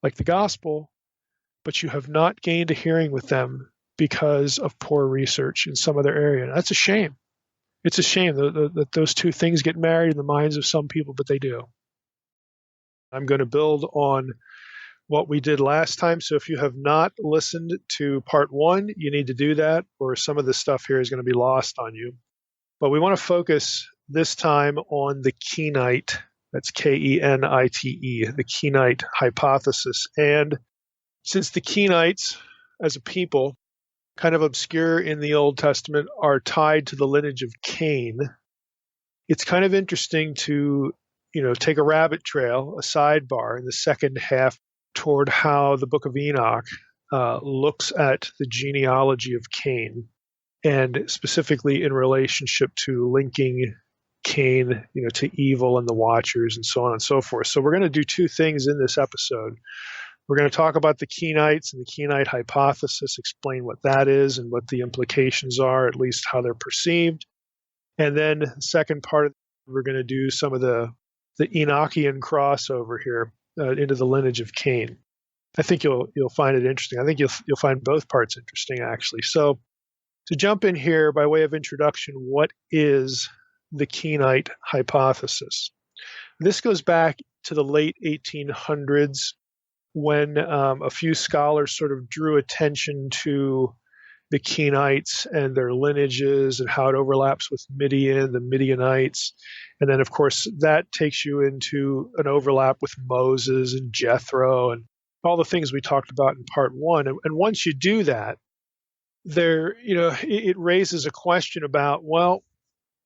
like the gospel, but you have not gained a hearing with them because of poor research in some other area. And that's a shame. It's a shame that those two things get married in the minds of some people, but they do. I'm going to build on what we did last time. So if you have not listened to part 1, you need to do that, or some of the stuff here is going to be lost on you. But we want to focus this time on the Kenite, that's Kenite, the Kenite hypothesis. And since the Kenites, as a people, kind of obscure in the Old Testament, are tied to the lineage of Cain, it's kind of interesting to, take a rabbit trail, a sidebar in the second half toward how the book of Enoch looks at the genealogy of Cain, and specifically in relationship to linking Cain, to evil and the Watchers and so on and so forth. So we're going to do 2 things in this episode. We're going to talk about the Kenites and the Kenite hypothesis, explain what that is and what the implications are, at least how they're perceived. And then the second part, we're going to do some of the Enochian crossover here into the lineage of Cain. I think you'll find it interesting. I think you'll find both parts interesting, actually. So to jump in here by way of introduction, what is the Kenite hypothesis? This goes back to the late 1800s when a few scholars sort of drew attention to the Kenites and their lineages and how it overlaps with Midian, the Midianites. And then, of course, that takes you into an overlap with Moses and Jethro and all the things we talked about in part one. And once you do that, it raises a question about, well,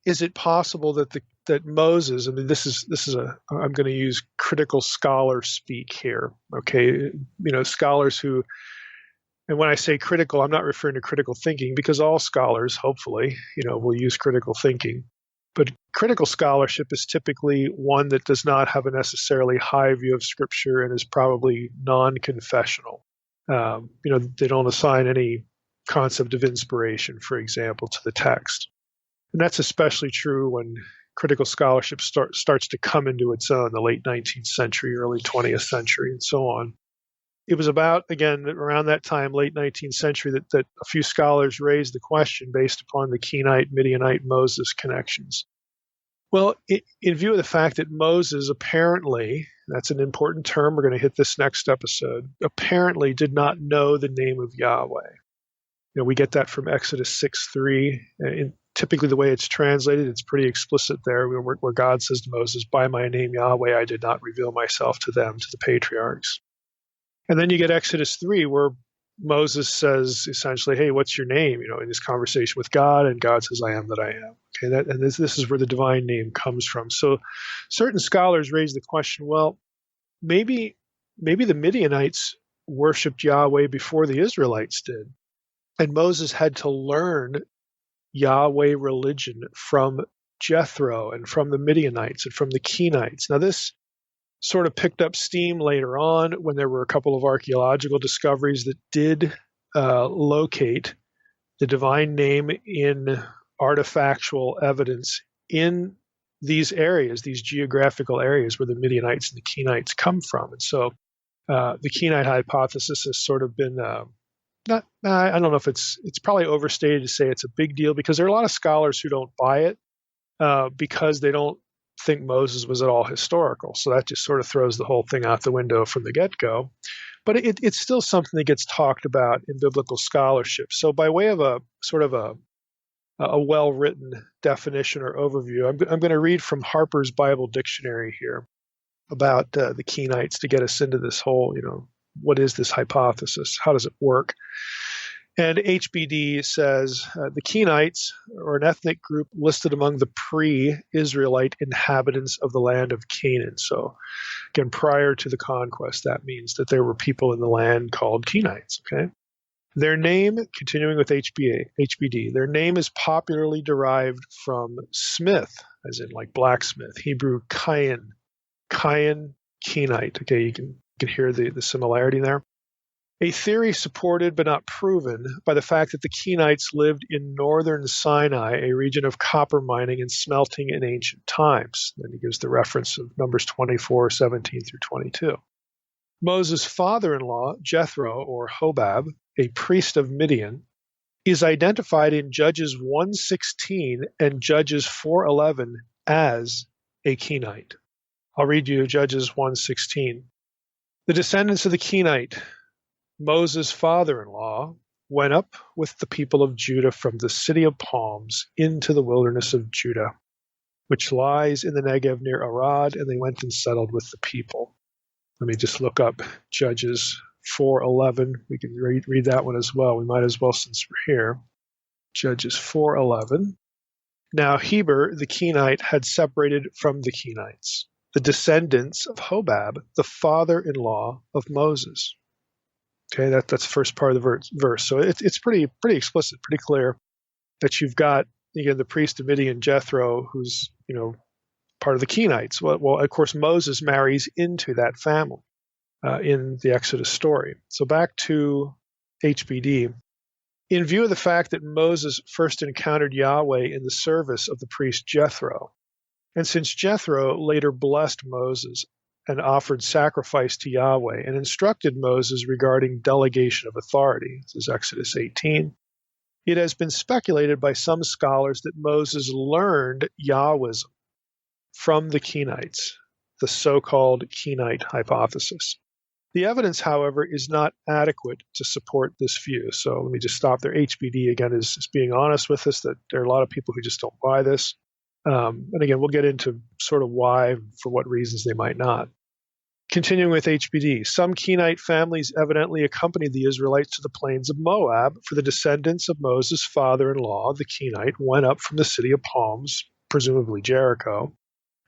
is it possible that Moses, I mean, I'm going to use critical scholar speak here, okay? Scholars who, and when I say critical, I'm not referring to critical thinking, because all scholars, hopefully, will use critical thinking. But critical scholarship is typically one that does not have a necessarily high view of Scripture and is probably non-confessional. They don't assign any concept of inspiration, for example, to the text. And that's especially true when critical scholarship starts to come into its own, the late 19th century, early 20th century, and so on. It was about, again, around that time, late 19th century, that a few scholars raised the question based upon the Kenite, Midianite, Moses connections. Well, in view of the fact that Moses apparently, that's an important term, we're going to hit this next episode, apparently did not know the name of Yahweh. We get that from Exodus 6:3. Typically, the way it's translated, it's pretty explicit there, where God says to Moses, "By my name Yahweh, I did not reveal myself to them," to the patriarchs. And then you get Exodus 3, where Moses says essentially, "Hey, what's your name?" In his conversation with God, and God says, "I am that I am." Okay, and this is where the divine name comes from. So, certain scholars raise the question: well, maybe the Midianites worshipped Yahweh before the Israelites did, and Moses had to learn Yahweh religion from Jethro and from the Midianites and from the Kenites. Now, this sort of picked up steam later on when there were a couple of archaeological discoveries that did locate the divine name in artifactual evidence in these areas, these geographical areas where the Midianites and the Kenites come from. And so the Kenite hypothesis has sort of been I don't know if it's probably overstated to say it's a big deal, because there are a lot of scholars who don't buy it because they don't think Moses was at all historical. So that just sort of throws the whole thing out the window from the get-go. But it's still something that gets talked about in biblical scholarship. So by way of a sort of a well-written definition or overview, I'm going to read from Harper's Bible Dictionary here about the Kenites to get us into this whole, what is this hypothesis? How does it work? And HBD says the Kenites are an ethnic group listed among the pre-Israelite inhabitants of the land of Canaan. So again, prior to the conquest, that means that there were people in the land called Kenites. Okay. Their name, continuing with HBD, their name is popularly derived from smith, as in like blacksmith, Hebrew Kayan, Kenite. Okay, you can hear the similarity there. A theory supported but not proven by the fact that the Kenites lived in northern Sinai, a region of copper mining and smelting in ancient times. Then he gives the reference of Numbers 24:17 through 22. Moses' father-in-law, Jethro, or Hobab, a priest of Midian, is identified in Judges 1:16 and Judges 4:11 as a Kenite. I'll read you Judges 1:16. The descendants of the Kenite, Moses' father-in-law, went up with the people of Judah from the city of palms into the wilderness of Judah, which lies in the Negev near Arad, and they went and settled with the people. Let me just look up Judges 4:11. We can read that one as well. We might as well, since we're here. Judges 4:11. Now Heber, the Kenite, had separated from the Kenites, the descendants of Hobab, the father-in-law of Moses. Okay, that's the first part of the verse. So it's pretty explicit, pretty clear that you've got, again, the priest of Midian, Jethro, who's part of the Kenites. Well, of course, Moses marries into that family in the Exodus story. So back to HBD. In view of the fact that Moses first encountered Yahweh in the service of the priest Jethro, and since Jethro later blessed Moses, and offered sacrifice to Yahweh and instructed Moses regarding delegation of authority. This is Exodus 18. It has been speculated by some scholars that Moses learned Yahwism from the Kenites, the so-called Kenite hypothesis. The evidence, however, is not adequate to support this view. So let me just stop there. HBD, again, is being honest with us that there are a lot of people who just don't buy this. And again, we'll get into sort of why, for what reasons they might not. Continuing with HBD, some Kenite families evidently accompanied the Israelites to the plains of Moab, for the descendants of Moses' father-in-law, the Kenite, went up from the city of palms, presumably Jericho,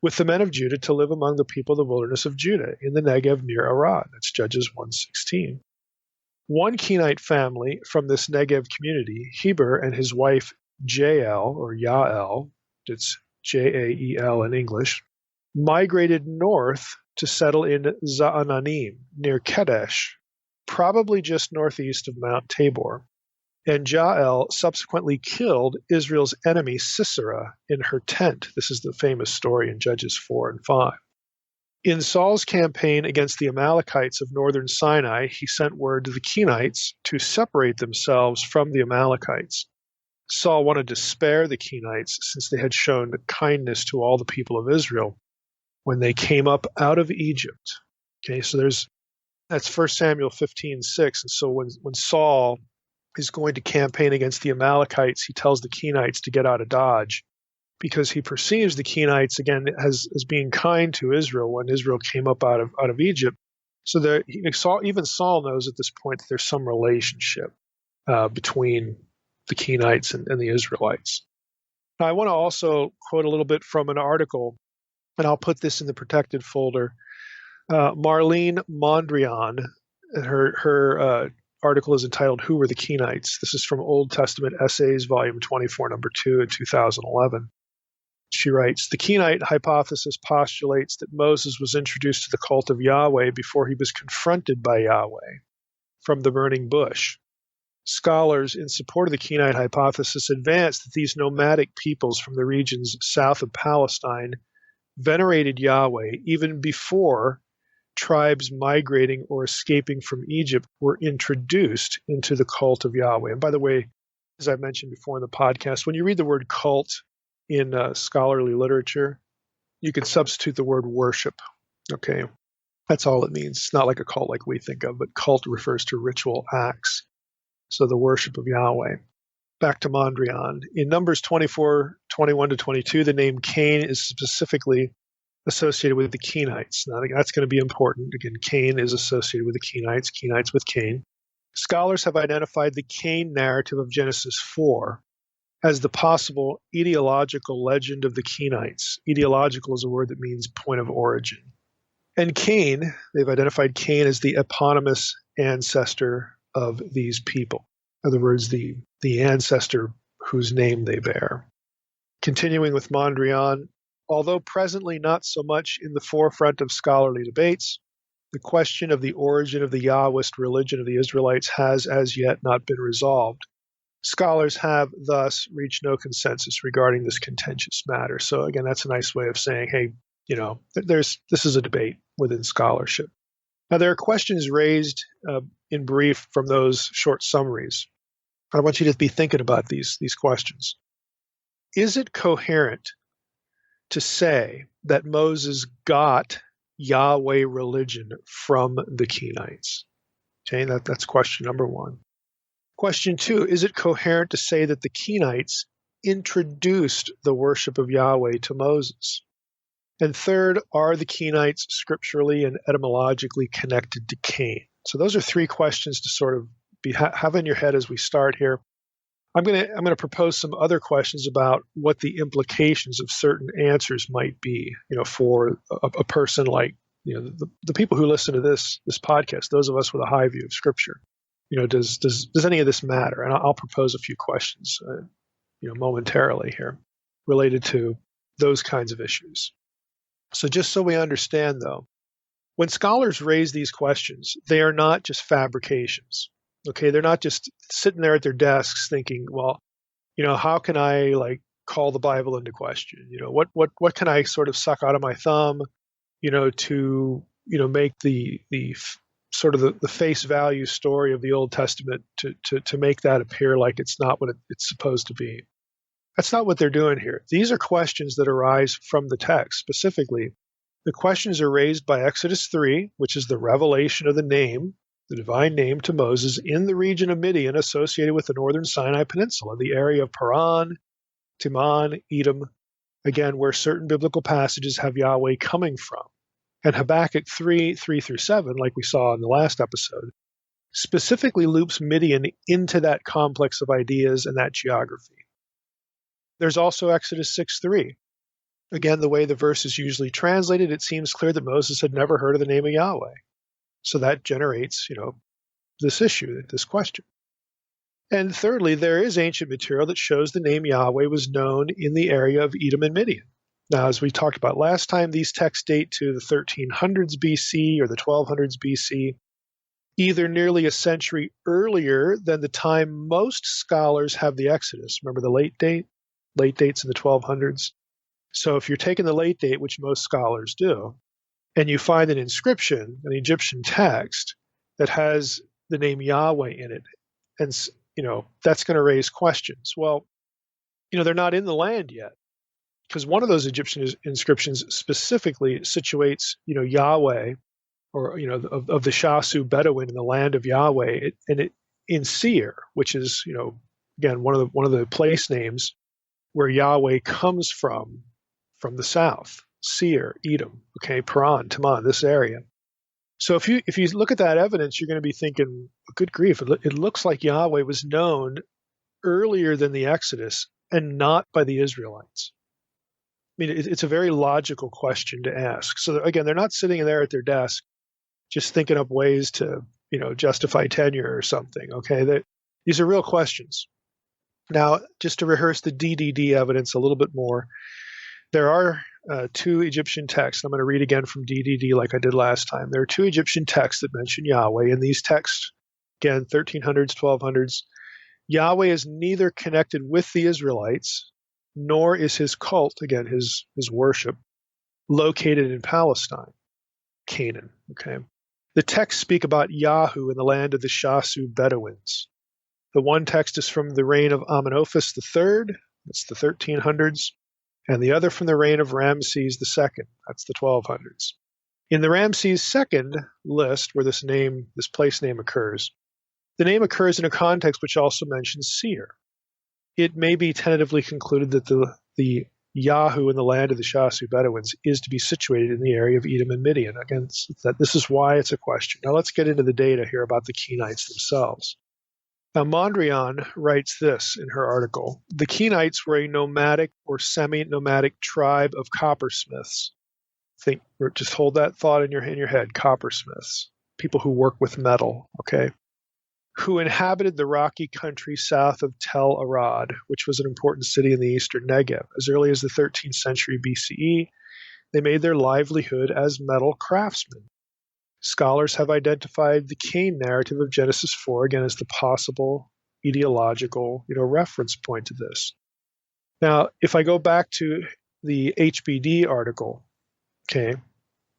with the men of Judah to live among the people of the wilderness of Judah in the Negev near Arad. That's Judges 1:16. One Kenite family from this Negev community, Heber and his wife Jael, or Yael, it's Jael in English, migrated north to settle in Zaananim, near Kadesh, probably just northeast of Mount Tabor. And Jael subsequently killed Israel's enemy Sisera in her tent. This is the famous story in Judges 4 and 5. In Saul's campaign against the Amalekites of northern Sinai, he sent word to the Kenites to separate themselves from the Amalekites. Saul wanted to spare the Kenites since they had shown kindness to all the people of Israel when they came up out of Egypt. Okay, so that's 1 Samuel 15:6. And so when Saul is going to campaign against the Amalekites, he tells the Kenites to get out of Dodge because he perceives the Kenites, again, as being kind to Israel when Israel came up out of Egypt. So even Saul knows at this point that there's some relationship between the Kenites and the Israelites. Now, I want to also quote a little bit from an article, and I'll put this in the protected folder. Marlene Mondrian, her article is entitled "Who Were the Kenites?" This is from Old Testament Essays, Volume 24, Number 2, in 2011. She writes, "The Kenite hypothesis postulates that Moses was introduced to the cult of Yahweh before he was confronted by Yahweh from the burning bush. Scholars in support of the Kenite hypothesis advance that these nomadic peoples from the regions south of Palestine venerated Yahweh even before tribes migrating or escaping from Egypt were introduced into the cult of Yahweh." And by the way, as I mentioned before in the podcast, when you read the word cult in scholarly literature, you can substitute the word worship. Okay, that's all it means. It's not like a cult like we think of, but cult refers to ritual acts. So the worship of Yahweh. Back to Mondrian. In Numbers 24, 21 to 22, the name Cain is specifically associated with the Kenites. Now, that's going to be important. Again, Cain is associated with the Kenites, Kenites with Cain. Scholars have identified the Cain narrative of Genesis 4 as the possible etiological legend of the Kenites. Etiological is a word that means point of origin. And Cain, they've identified Cain as the eponymous ancestor of these people. In other words, the ancestor whose name they bear. Continuing with Mondrian, although presently not so much in the forefront of scholarly debates, the question of the origin of the Yahwist religion of the Israelites has as yet not been resolved. Scholars have thus reached no consensus regarding this contentious matter. So again, that's a nice way of saying, hey, this is a debate within scholarship. Now, there are questions raised in brief from those short summaries. I want you to be thinking about these questions. Is it coherent to say that Moses got Yahweh religion from the Kenites? Okay, that's question number one. Question two, is it coherent to say that the Kenites introduced the worship of Yahweh to Moses? And third, are the Kenites scripturally and etymologically connected to Cain? So those are three questions to sort of have in your head as we start here. I'm going to propose some other questions about what the implications of certain answers might be, for a person like, the people who listen to this podcast, those of us with a high view of Scripture. Does any of this matter? And I'll propose a few questions, momentarily here, related to those kinds of issues. So just so we understand, though, when scholars raise these questions, they are not just fabrications. Okay, they're not just sitting there at their desks thinking, well, how can I call the Bible into question? What can I sort of suck out of my thumb? to make the sort of the face value story of the Old Testament to make that appear like it's not what it's supposed to be. That's not what they're doing here. These are questions that arise from the text. Specifically, the questions are raised by Exodus 3, which is the revelation of the name, the divine name to Moses in the region of Midian associated with the northern Sinai Peninsula, the area of Paran, Timan, Edom, again, where certain biblical passages have Yahweh coming from. And Habakkuk 3:3-7, like we saw in the last episode, specifically loops Midian into that complex of ideas and that geography. There's also Exodus 6:3. Again, the way the verse is usually translated, it seems clear that Moses had never heard of the name of Yahweh. So that generates, this issue, this question. And thirdly, there is ancient material that shows the name Yahweh was known in the area of Edom and Midian. Now, as we talked about last time, these texts date to the 1300s BC or the 1200s BC, either nearly a century earlier than the time most scholars have the Exodus. Remember the late dates in the 1200s? So if you're taking the late date, which most scholars do, and you find an inscription, an Egyptian text, that has the name Yahweh in it, and that's going to raise questions. Well, they're not in the land yet, because one of those Egyptian inscriptions specifically situates, Yahweh, or of the Shasu Bedouin in the land of Yahweh, in Seir, which is again one of the place names where Yahweh comes from the south. Seir, Edom, Paran, Taman, this area. So if you look at that evidence, you're going to be thinking, good grief, it looks like Yahweh was known earlier than the Exodus and not by the Israelites. I mean, it's a very logical question to ask. So again, they're not sitting there at their desk just thinking up ways to, justify tenure or something, okay? These are real questions. Now, just to rehearse the DDD evidence a little bit more, there are two Egyptian texts. I'm going to read again from DDD like I did last time. There are two Egyptian texts that mention Yahweh. In these texts, again, 1300s, 1200s, Yahweh is neither connected with the Israelites, nor is his cult, again, his worship, located in Palestine, Canaan. Okay. The texts speak about Yahu in the land of the Shasu Bedouins. The one text is from the reign of Amenophis III, that's the 1300s, and the other from the reign of Ramses II, that's the 1200s. In the Ramses II list, where this place name occurs, the name occurs in a context which also mentions Seir. It may be tentatively concluded that the Yahu in the land of the Shasu Bedouins is to be situated in the area of Edom and Midian. Again, this is why it's a question. Now let's get into the data here about the Kenites themselves. Now, Mondrian writes this in her article. The Kenites were a nomadic or semi-nomadic tribe of coppersmiths. Just hold that thought in your head, coppersmiths, people who work with metal, okay, who inhabited the rocky country south of Tel Arad, which was an important city in the eastern Negev. As early as the 13th century BCE, they made their livelihood as metal craftsmen. Scholars have identified the Cain narrative of Genesis 4 again as the possible ideological, reference point to this. Now, if I go back to the HBD article, okay,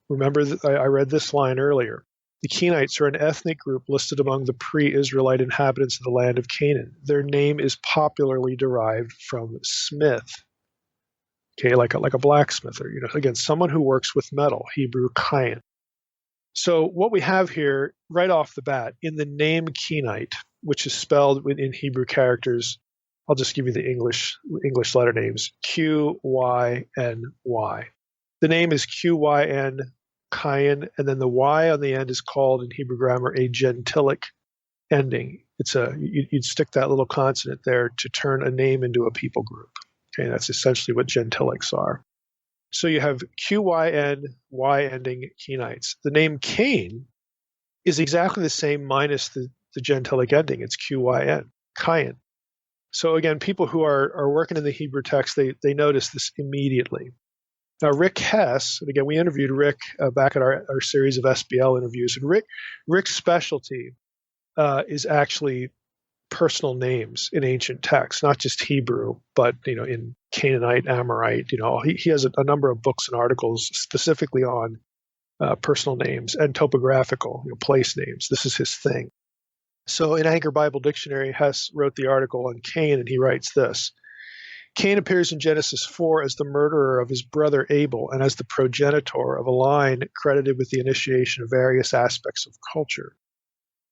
remember that I read this line earlier. The Kenites are an ethnic group listed among the pre-Israelite inhabitants of the land of Canaan. Their name is popularly derived from smith, okay, like a blacksmith, or again, someone who works with metal, Hebrew kain. So what we have here, right off the bat, in the name Kenite, which is spelled in Hebrew characters, I'll just give you the English letter names, Q-Y-N-Y. The name is Q-Y-N, Kayin, and then the Y on the end is called in Hebrew grammar a gentilic ending. You'd stick that little consonant there to turn a name into a people group. Okay, that's essentially what gentilics are. So you have Q-Y-N, Y ending Kenites. The name Cain is exactly the same minus the gentilic ending. It's Q-Y-N, Kayin. So again, people who are working in the Hebrew text, they notice this immediately. Now, Rick Hess, and again, we interviewed Rick back at our series of SBL interviews, and Rick's specialty is actually personal names in ancient texts, not just Hebrew, but in Canaanite, Amorite. He has a number of books and articles specifically on personal names, and topographical, place names. This is his thing. So in Anchor Bible Dictionary, Hess wrote the article on Cain, and he writes this. Cain appears in Genesis 4 as the murderer of his brother Abel and as the progenitor of a line credited with the initiation of various aspects of culture.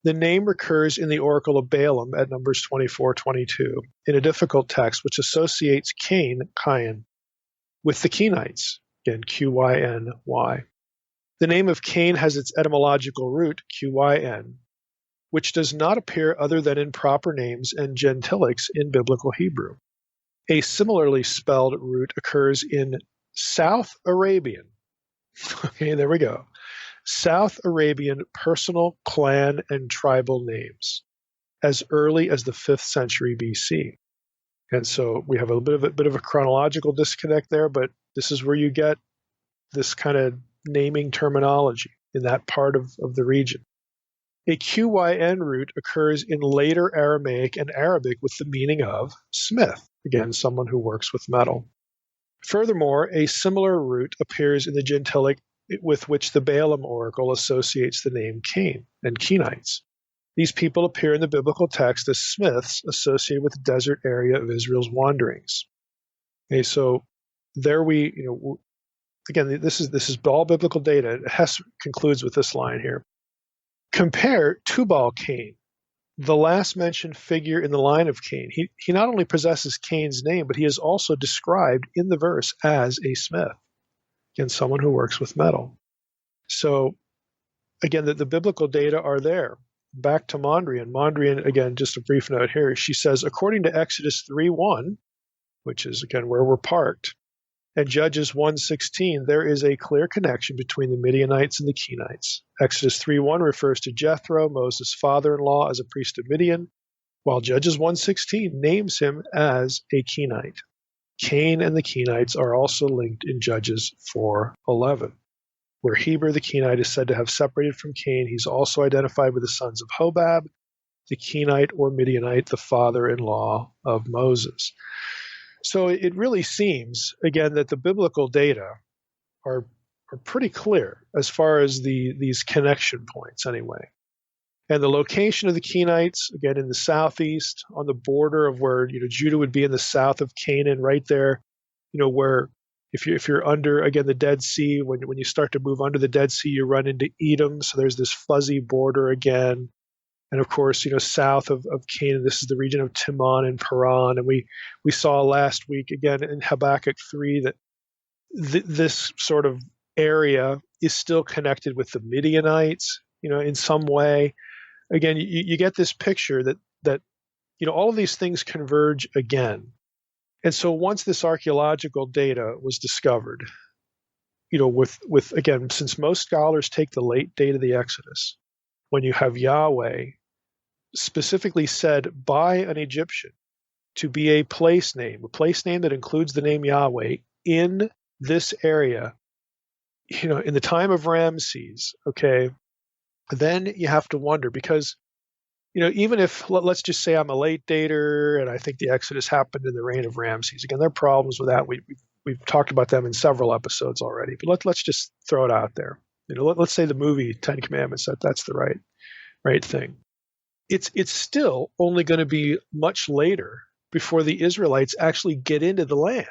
The name recurs in the Oracle of Balaam at Numbers 24:22 in a difficult text which associates Cain with the Kenites, again, Q-Y-N-Y. The name of Cain has its etymological root, Q-Y-N, which does not appear other than in proper names and gentilics in Biblical Hebrew. A similarly spelled root occurs in South Arabian. Okay, there we go. South Arabian personal, clan, and tribal names as early as the 5th century BC. And so we have a bit of a chronological disconnect there, but this is where you get this kind of naming terminology in that part of the region. A QYN root occurs in later Aramaic and Arabic with the meaning of smith, again, someone who works with metal. Furthermore, a similar root appears in the gentilic with which the Balaam oracle associates the name Cain and Kenites. These people appear in the biblical text as smiths associated with the desert area of Israel's wanderings. Okay, so there again, this is all biblical data. Hess concludes with this line here. Compare Tubal-Cain, the last mentioned figure in the line of Cain. He not only possesses Cain's name, but he is also described in the verse as a smith, again, someone who works with metal. So, again, the biblical data are there. Back to Mondrian. Mondrian, again, just a brief note here. She says, according to Exodus 3:1, which is, again, where we're parked, and Judges 1:16, there is a clear connection between the Midianites and the Kenites. Exodus 3:1 refers to Jethro, Moses' father-in-law, as a priest of Midian, while Judges 1:16 names him as a Kenite. Cain and the Kenites are also linked in Judges 4:11. Where Heber the Kenite is said to have separated from Cain, he's also identified with the sons of Hobab, the Kenite or Midianite, the father-in-law of Moses. So it really seems, again, that the biblical data are pretty clear as far as these connection points anyway. And the location of the Kenites, again, in the southeast, on the border of where Judah would be in the south of Canaan, right there, where if you're under, again, the Dead Sea, when you start to move under the Dead Sea, you run into Edom, so there's this fuzzy border again. And of course, south of Canaan, this is the region of Timon and Paran. And we saw last week, again, in Habakkuk 3, that this sort of area is still connected with the Midianites, in some way. Again, you get this picture that all of these things converge again. And so once this archaeological data was discovered, with again, since most scholars take the late date of the Exodus, when you have Yahweh specifically said by an Egyptian to be a place name that includes the name Yahweh in this area, in the time of Ramses, okay, then you have to wonder, because, even if, let's just say I'm a late dater and I think the Exodus happened in the reign of Ramses. Again, there are problems with that. We've talked about them in several episodes already, but let's just throw it out there. Let's say the movie Ten Commandments, that's the right thing. It's still only going to be much later before the Israelites actually get into the land.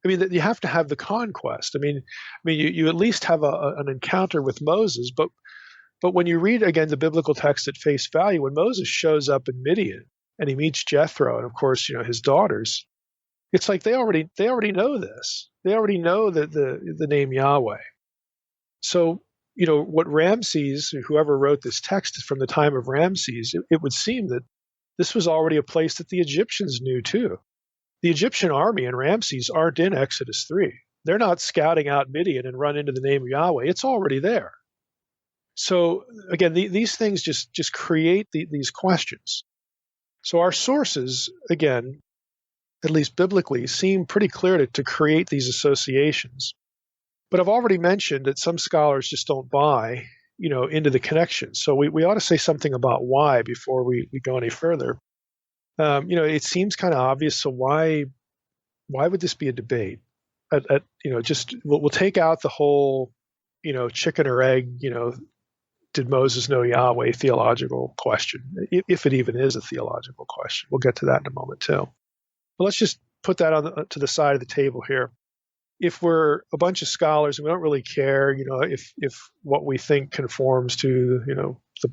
I mean, you have to have the conquest. I mean, you at least have an encounter with Moses, but when you read again the biblical text at face value, when Moses shows up in Midian and he meets Jethro and of course his daughters, it's like they already know this. They already know the name Yahweh. So what Ramses, whoever wrote this text from the time of Ramses, it would seem that this was already a place that the Egyptians knew too. The Egyptian army and Ramses aren't in Exodus 3. They're not scouting out Midian and run into the name of Yahweh. It's already there. So again, these things just create these questions. So our sources, again, at least biblically, seem pretty clear to create these associations. But I've already mentioned that some scholars just don't buy, into the connection. So we ought to say something about why before we go any further. It seems kind of obvious. So why would this be a debate? We'll take out the whole, chicken or egg, did Moses know Yahweh theological question, if it even is a theological question. We'll get to that in a moment too. But let's just put that to the side of the table here. If we're a bunch of scholars and we don't really care, if what we think conforms to,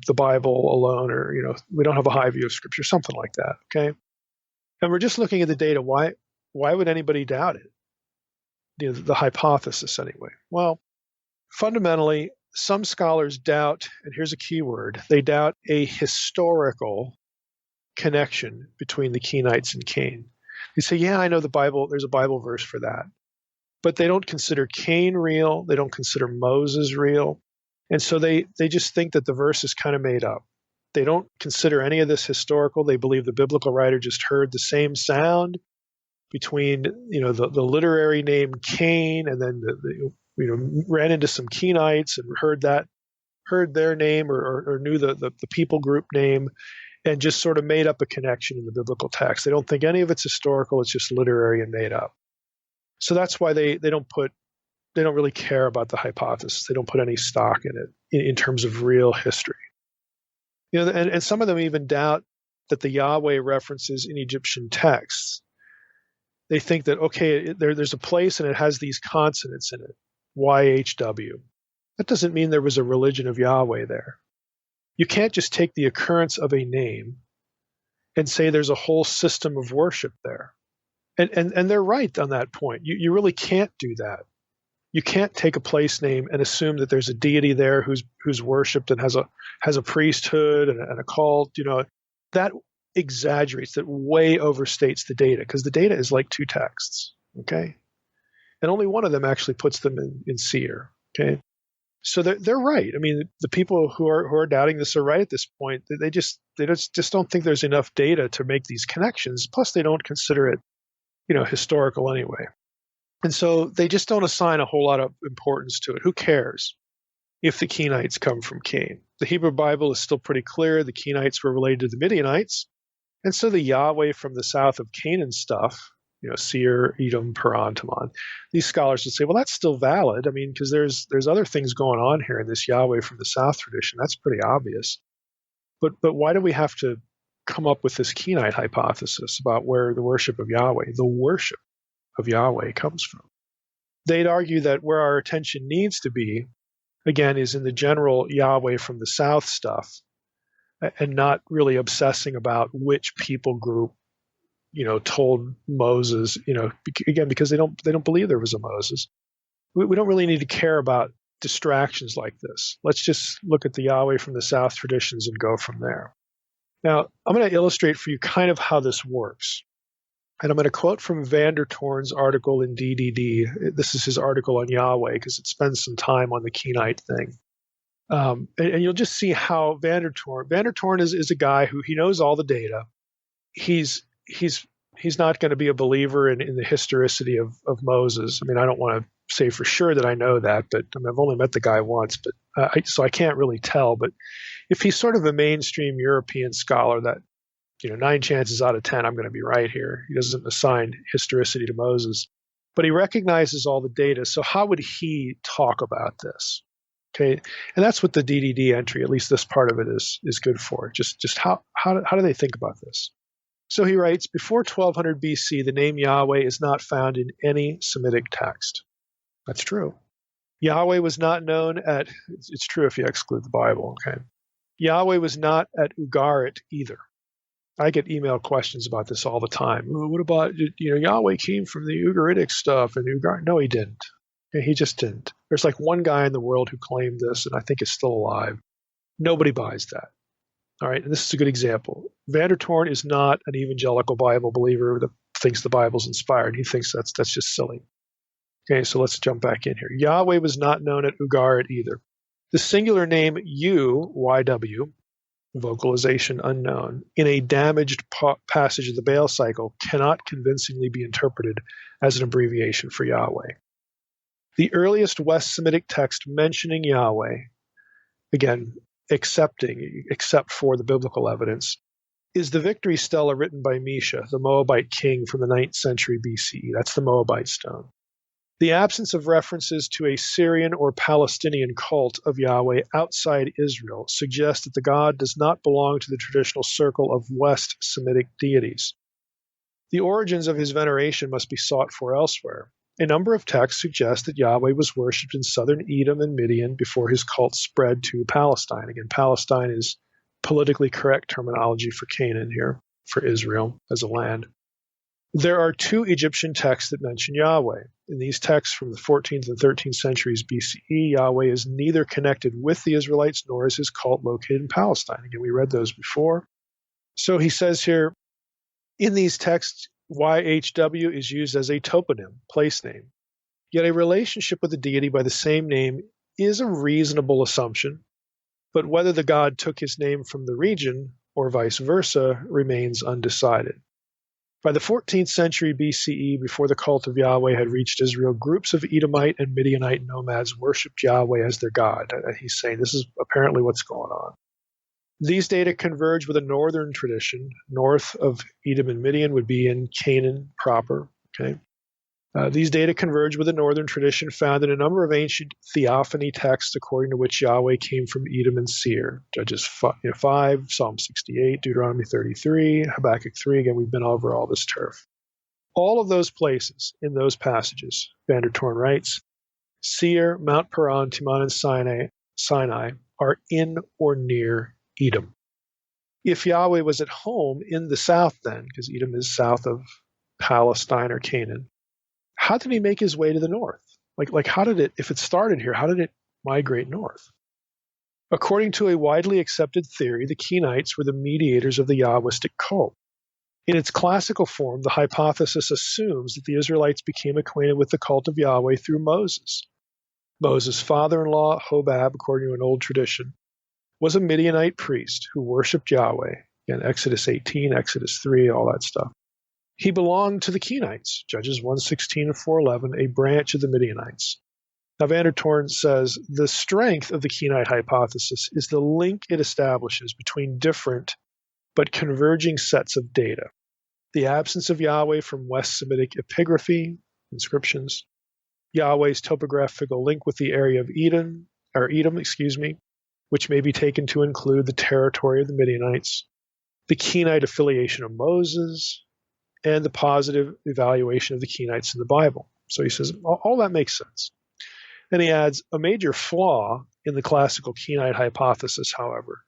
the Bible alone, or, we don't have a high view of Scripture, something like that, okay? And we're just looking at the data. Why would anybody doubt it? The hypothesis anyway. Well, fundamentally, some scholars doubt, and here's a key word, they doubt a historical connection between the Kenites and Cain. They say, yeah, I know the Bible, there's a Bible verse for that. But they don't consider Cain real. They don't consider Moses real. And so they just think that the verse is kind of made up. They don't consider any of this historical. They believe the biblical writer just heard the same sound between, the literary name Cain, and then ran into some Kenites and heard their name or knew the people group name, and just sort of made up a connection in the biblical text. They don't think any of it's historical. It's just literary and made up. So that's why they don't really care about the hypothesis. They don't put any stock in it in terms of real history. And some of them even doubt that the Yahweh references in Egyptian texts. They think that, okay, there's a place and it has these consonants in it, YHW. That doesn't mean there was a religion of Yahweh there. You can't just take the occurrence of a name and say there's a whole system of worship there. And they're right on that point. You really can't do that. You can't take a place name and assume that there's a deity there who's worshipped and has a priesthood and a cult. That exaggerates, that way overstates the data, because the data is like two texts, okay? And only one of them actually puts them in seer, okay? So they're right. I mean, the people who are doubting this are right at this point. They just don't think there's enough data to make these connections. Plus, they don't consider it historical anyway. And so they just don't assign a whole lot of importance to it. Who cares if the Kenites come from Cain? The Hebrew Bible is still pretty clear. The Kenites were related to the Midianites. And so the Yahweh from the south of Canaan stuff, Seir, Edom, Paran, Taman, these scholars would say, well, that's still valid. I mean, because there's other things going on here in this Yahweh from the south tradition. That's pretty obvious. But why do we have to come up with this Kenite hypothesis about where the worship of Yahweh comes from? They'd argue that where our attention needs to be, again, is in the general Yahweh from the south stuff, and not really obsessing about which people group, told Moses, again, because they don't believe there was a Moses. We don't really need to care about distractions like this. Let's just look at the Yahweh from the south traditions and go from there. Now, I'm going to illustrate for you kind of how this works. And I'm going to quote from Van der Toorn's article in DDD. This is his article on Yahweh, because it spends some time on the Kenite thing. And you'll just see how Van der Toorn is a guy who, he knows all the data. He's not going to be a believer in the historicity of Moses. I mean, I don't want to say for sure that I know that, but I've only met the guy once, but so I can't really tell. But if he's sort of a mainstream European scholar, that 9 chances out of 10 I'm going to be right here. He doesn't assign historicity to Moses, but he recognizes all the data. So how would he talk about this? Okay, and that's what the DDD entry, at least this part of it, is good for. Just how do they think about this? So he writes, before 1200 BC, the name Yahweh is not found in any Semitic text. That's true. Yahweh was not known at, it's true if you exclude the Bible, okay? Yahweh was not at Ugarit either. I get email questions about this all the time. What about, Yahweh came from the Ugaritic stuff and Ugarit? No, he didn't. He just didn't. There's like one guy in the world who claimed this, and I think is still alive. Nobody buys that. All right, and this is a good example. Van der Toorn is not an evangelical Bible believer that thinks the Bible's inspired. He thinks that's just silly. Okay, so let's jump back in here. Yahweh was not known at Ugarit either. The singular name YW, vocalization unknown, in a damaged passage of the Baal cycle cannot convincingly be interpreted as an abbreviation for Yahweh. The earliest West Semitic text mentioning Yahweh, again, except for the biblical evidence, is the victory stela written by Mesha, the Moabite king from the 9th century BCE. That's the Moabite stone. The absence of references to a Syrian or Palestinian cult of Yahweh outside Israel suggests that the god does not belong to the traditional circle of West Semitic deities. The origins of his veneration must be sought for elsewhere. A number of texts suggest that Yahweh was worshipped in southern Edom and Midian before his cult spread to Palestine. Again, Palestine is politically correct terminology for Canaan here, for Israel as a land. There are two Egyptian texts that mention Yahweh. In these texts from the 14th and 13th centuries BCE, Yahweh is neither connected with the Israelites nor is his cult located in Palestine. Again, we read those before. So he says here, in these texts, YHW is used as a toponym, place name. Yet a relationship with a deity by the same name is a reasonable assumption, but whether the god took his name from the region or vice versa remains undecided. By the 14th century BCE, before the cult of Yahweh had reached Israel, groups of Edomite and Midianite nomads worshipped Yahweh as their god. He's saying this is apparently what's going on. These data converge with a northern tradition. North of Edom and Midian would be in Canaan proper. Okay, these data converge with a northern tradition found in a number of ancient theophany texts, according to which Yahweh came from Edom and Seir. Judges 5, Psalm 68, Deuteronomy 33, Habakkuk 3. Again, we've been over all this turf. All of those places in those passages, Van der Toorn writes, Seir, Mount Paran, Timon, and Sinai are in or near Edom. If Yahweh was at home in the south then, because Edom is south of Palestine or Canaan, how did he make his way to the north? Like how did it, if it started here, how did it migrate north? According to a widely accepted theory, the Kenites were the mediators of the Yahwistic cult. In its classical form, the hypothesis assumes that the Israelites became acquainted with the cult of Yahweh through Moses. Moses' father-in-law, Hobab, according to an old tradition, was a Midianite priest who worshipped Yahweh. Again, Exodus 18, Exodus 3, all that stuff. He belonged to the Kenites, Judges 1:16 and 4:11, a branch of the Midianites. Now, Van der Toorn says the strength of the Kenite hypothesis is the link it establishes between different but converging sets of data. The absence of Yahweh from West Semitic epigraphy, inscriptions, Yahweh's topographical link with the area of Edom, which may be taken to include the territory of the Midianites, the Kenite affiliation of Moses, and the positive evaluation of the Kenites in the Bible. So he says, all that makes sense. Then he adds, a major flaw in the classical Kenite hypothesis, however,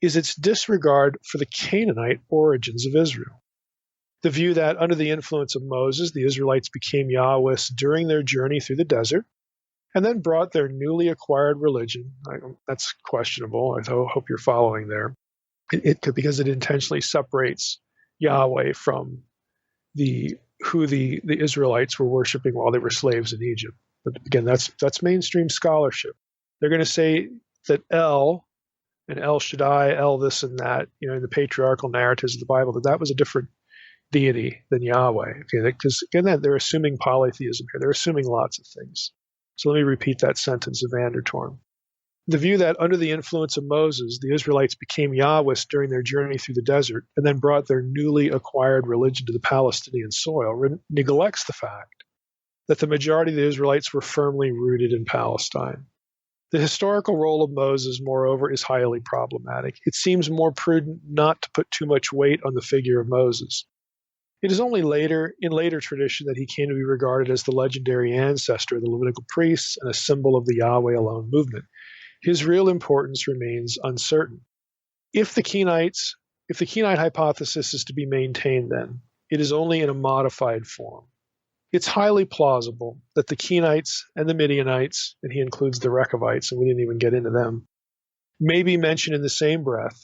is its disregard for the Canaanite origins of Israel. The view that under the influence of Moses, the Israelites became Yahwists during their journey through the desert, and then brought their newly acquired religion. That's questionable. I hope you're following there. It could, because it intentionally separates Yahweh from who the Israelites were worshiping while they were slaves in Egypt. But again, that's mainstream scholarship. They're going to say that El and El Shaddai, El this and that, in the patriarchal narratives of the Bible, that was a different deity than Yahweh. Okay, because again, they're assuming polytheism here. They're assuming lots of things. So let me repeat that sentence of Van der Toorn. The view that under the influence of Moses, the Israelites became Yahwists during their journey through the desert and then brought their newly acquired religion to the Palestinian soil neglects the fact that the majority of the Israelites were firmly rooted in Palestine. The historical role of Moses, moreover, is highly problematic. It seems more prudent not to put too much weight on the figure of Moses. It is only in later tradition that he came to be regarded as the legendary ancestor of the Levitical priests and a symbol of the Yahweh alone movement. His real importance remains uncertain. If the Kenite hypothesis is to be maintained, then it is only in a modified form. It's highly plausible that the Kenites and the Midianites, and he includes the Rechabites, and we didn't even get into them, may be mentioned in the same breath.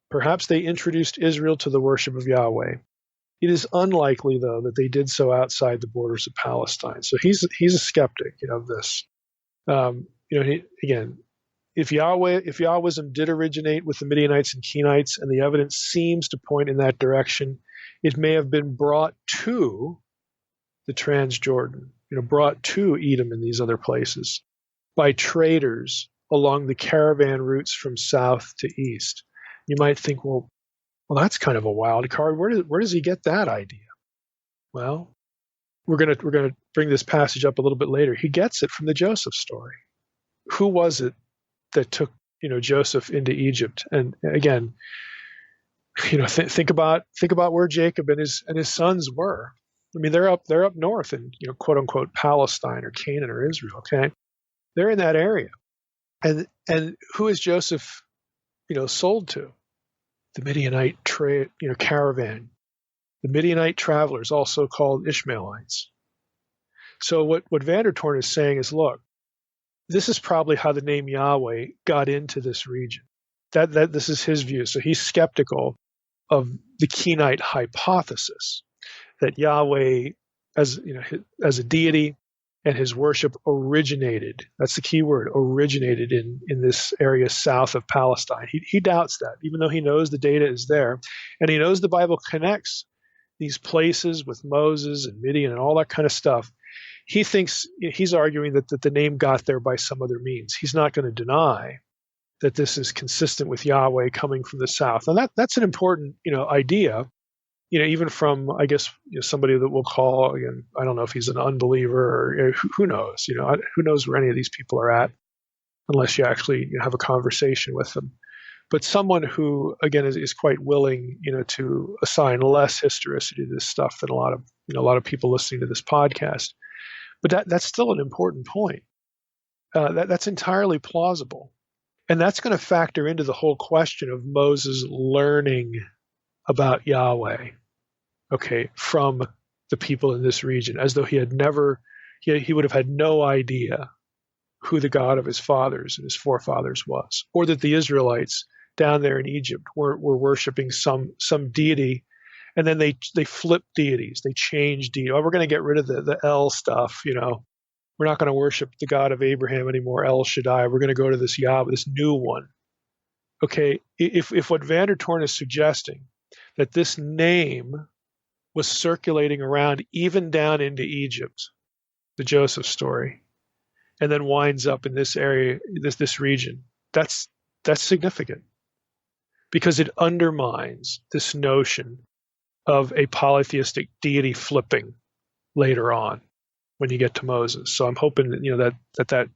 Perhaps they introduced Israel to the worship of Yahweh. It is unlikely, though, that they did so outside the borders of Palestine. So he's a skeptic of this. If Yahwism did originate with the Midianites and Kenites, and the evidence seems to point in that direction, it may have been brought to the Transjordan, brought to Edom and these other places by traders along the caravan routes from south to east. You might think, well, that's kind of a wild card. Where does he get that idea? Well, we're gonna bring this passage up a little bit later. He gets it from the Joseph story. Who was it that took Joseph into Egypt? And again, think about where Jacob and his sons were. I mean, they're up north in quote unquote Palestine or Canaan or Israel. Okay, they're in that area, and who is Joseph sold to? The Midianite caravan, the Midianite travelers, also called Ishmaelites. So what Vandertorn is saying is, look, this is probably how the name Yahweh got into this region. That this is his view. So he's skeptical of the Kenite hypothesis that Yahweh, as a deity, and his worship originated. That's the key word, originated in this area south of Palestine. He doubts that, even though he knows the data is there, and he knows the Bible connects these places with Moses and Midian and all that kind of stuff. He thinks he's arguing that the name got there by some other means. He's not going to deny that this is consistent with Yahweh coming from the south, and that's an important idea. Even from, I guess, somebody that we'll call, again, I don't know if he's an unbeliever or who knows, who knows where any of these people are at unless you actually have a conversation with them. But someone who, again, is quite willing, to assign less historicity to this stuff than a lot of people listening to this podcast. But that's still an important point. That's entirely plausible. And that's going to factor into the whole question of Moses learning about Yahweh, from the people in this region, as though he would have had no idea who the God of his fathers and his forefathers was, or that the Israelites down there in Egypt were worshiping some deity, and then they flip deities, they change deity. Oh, we're going to get rid of the El stuff, we're not going to worship the God of Abraham anymore, El Shaddai. We're going to go to this Yahweh, this new one. Okay, if what Vandertorn is suggesting, that this name was circulating around even down into Egypt, the Joseph story, and then winds up in this area, this region, that's significant, because it undermines this notion of a polytheistic deity flipping later on when you get to Moses. So I'm hoping that that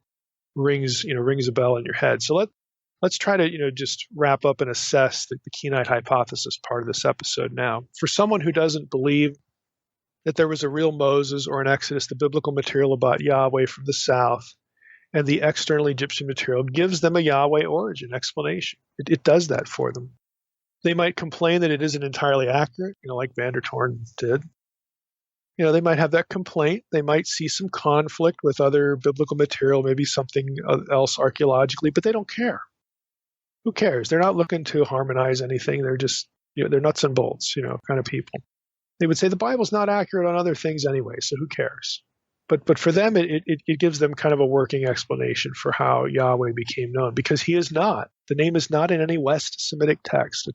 rings a bell in your head. So let's try to just wrap up and assess the Kenite hypothesis part of this episode now. For someone who doesn't believe that there was a real Moses or an Exodus, the biblical material about Yahweh from the south and the external Egyptian material gives them a Yahweh origin explanation. It does that for them. They might complain that it isn't entirely accurate, like Vandertorn did. They might have that complaint. They might see some conflict with other biblical material, maybe something else archaeologically, but they don't care. Who cares? They're not looking to harmonize anything. They're just, they're nuts and bolts, kind of people. They would say the Bible's not accurate on other things anyway, so who cares? But for them, it gives them kind of a working explanation for how Yahweh became known, because he is not. The name is not in any West Semitic text,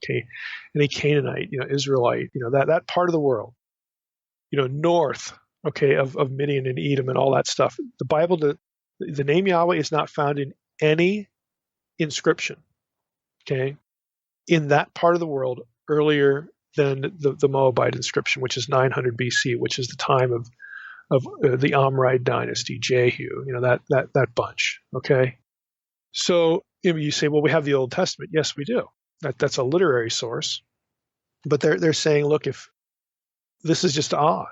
any Canaanite, Israelite, that part of the world, north, of Midian and Edom and all that stuff. The Bible, the name Yahweh is not found in any inscription, in that part of the world earlier than the Moabite inscription, which is 900 BC, which is the time of the Omride dynasty, Jehu, that bunch. So you say, well, we have the Old Testament. Yes, we do. That's a literary source, but they're saying, look, if this is just odd,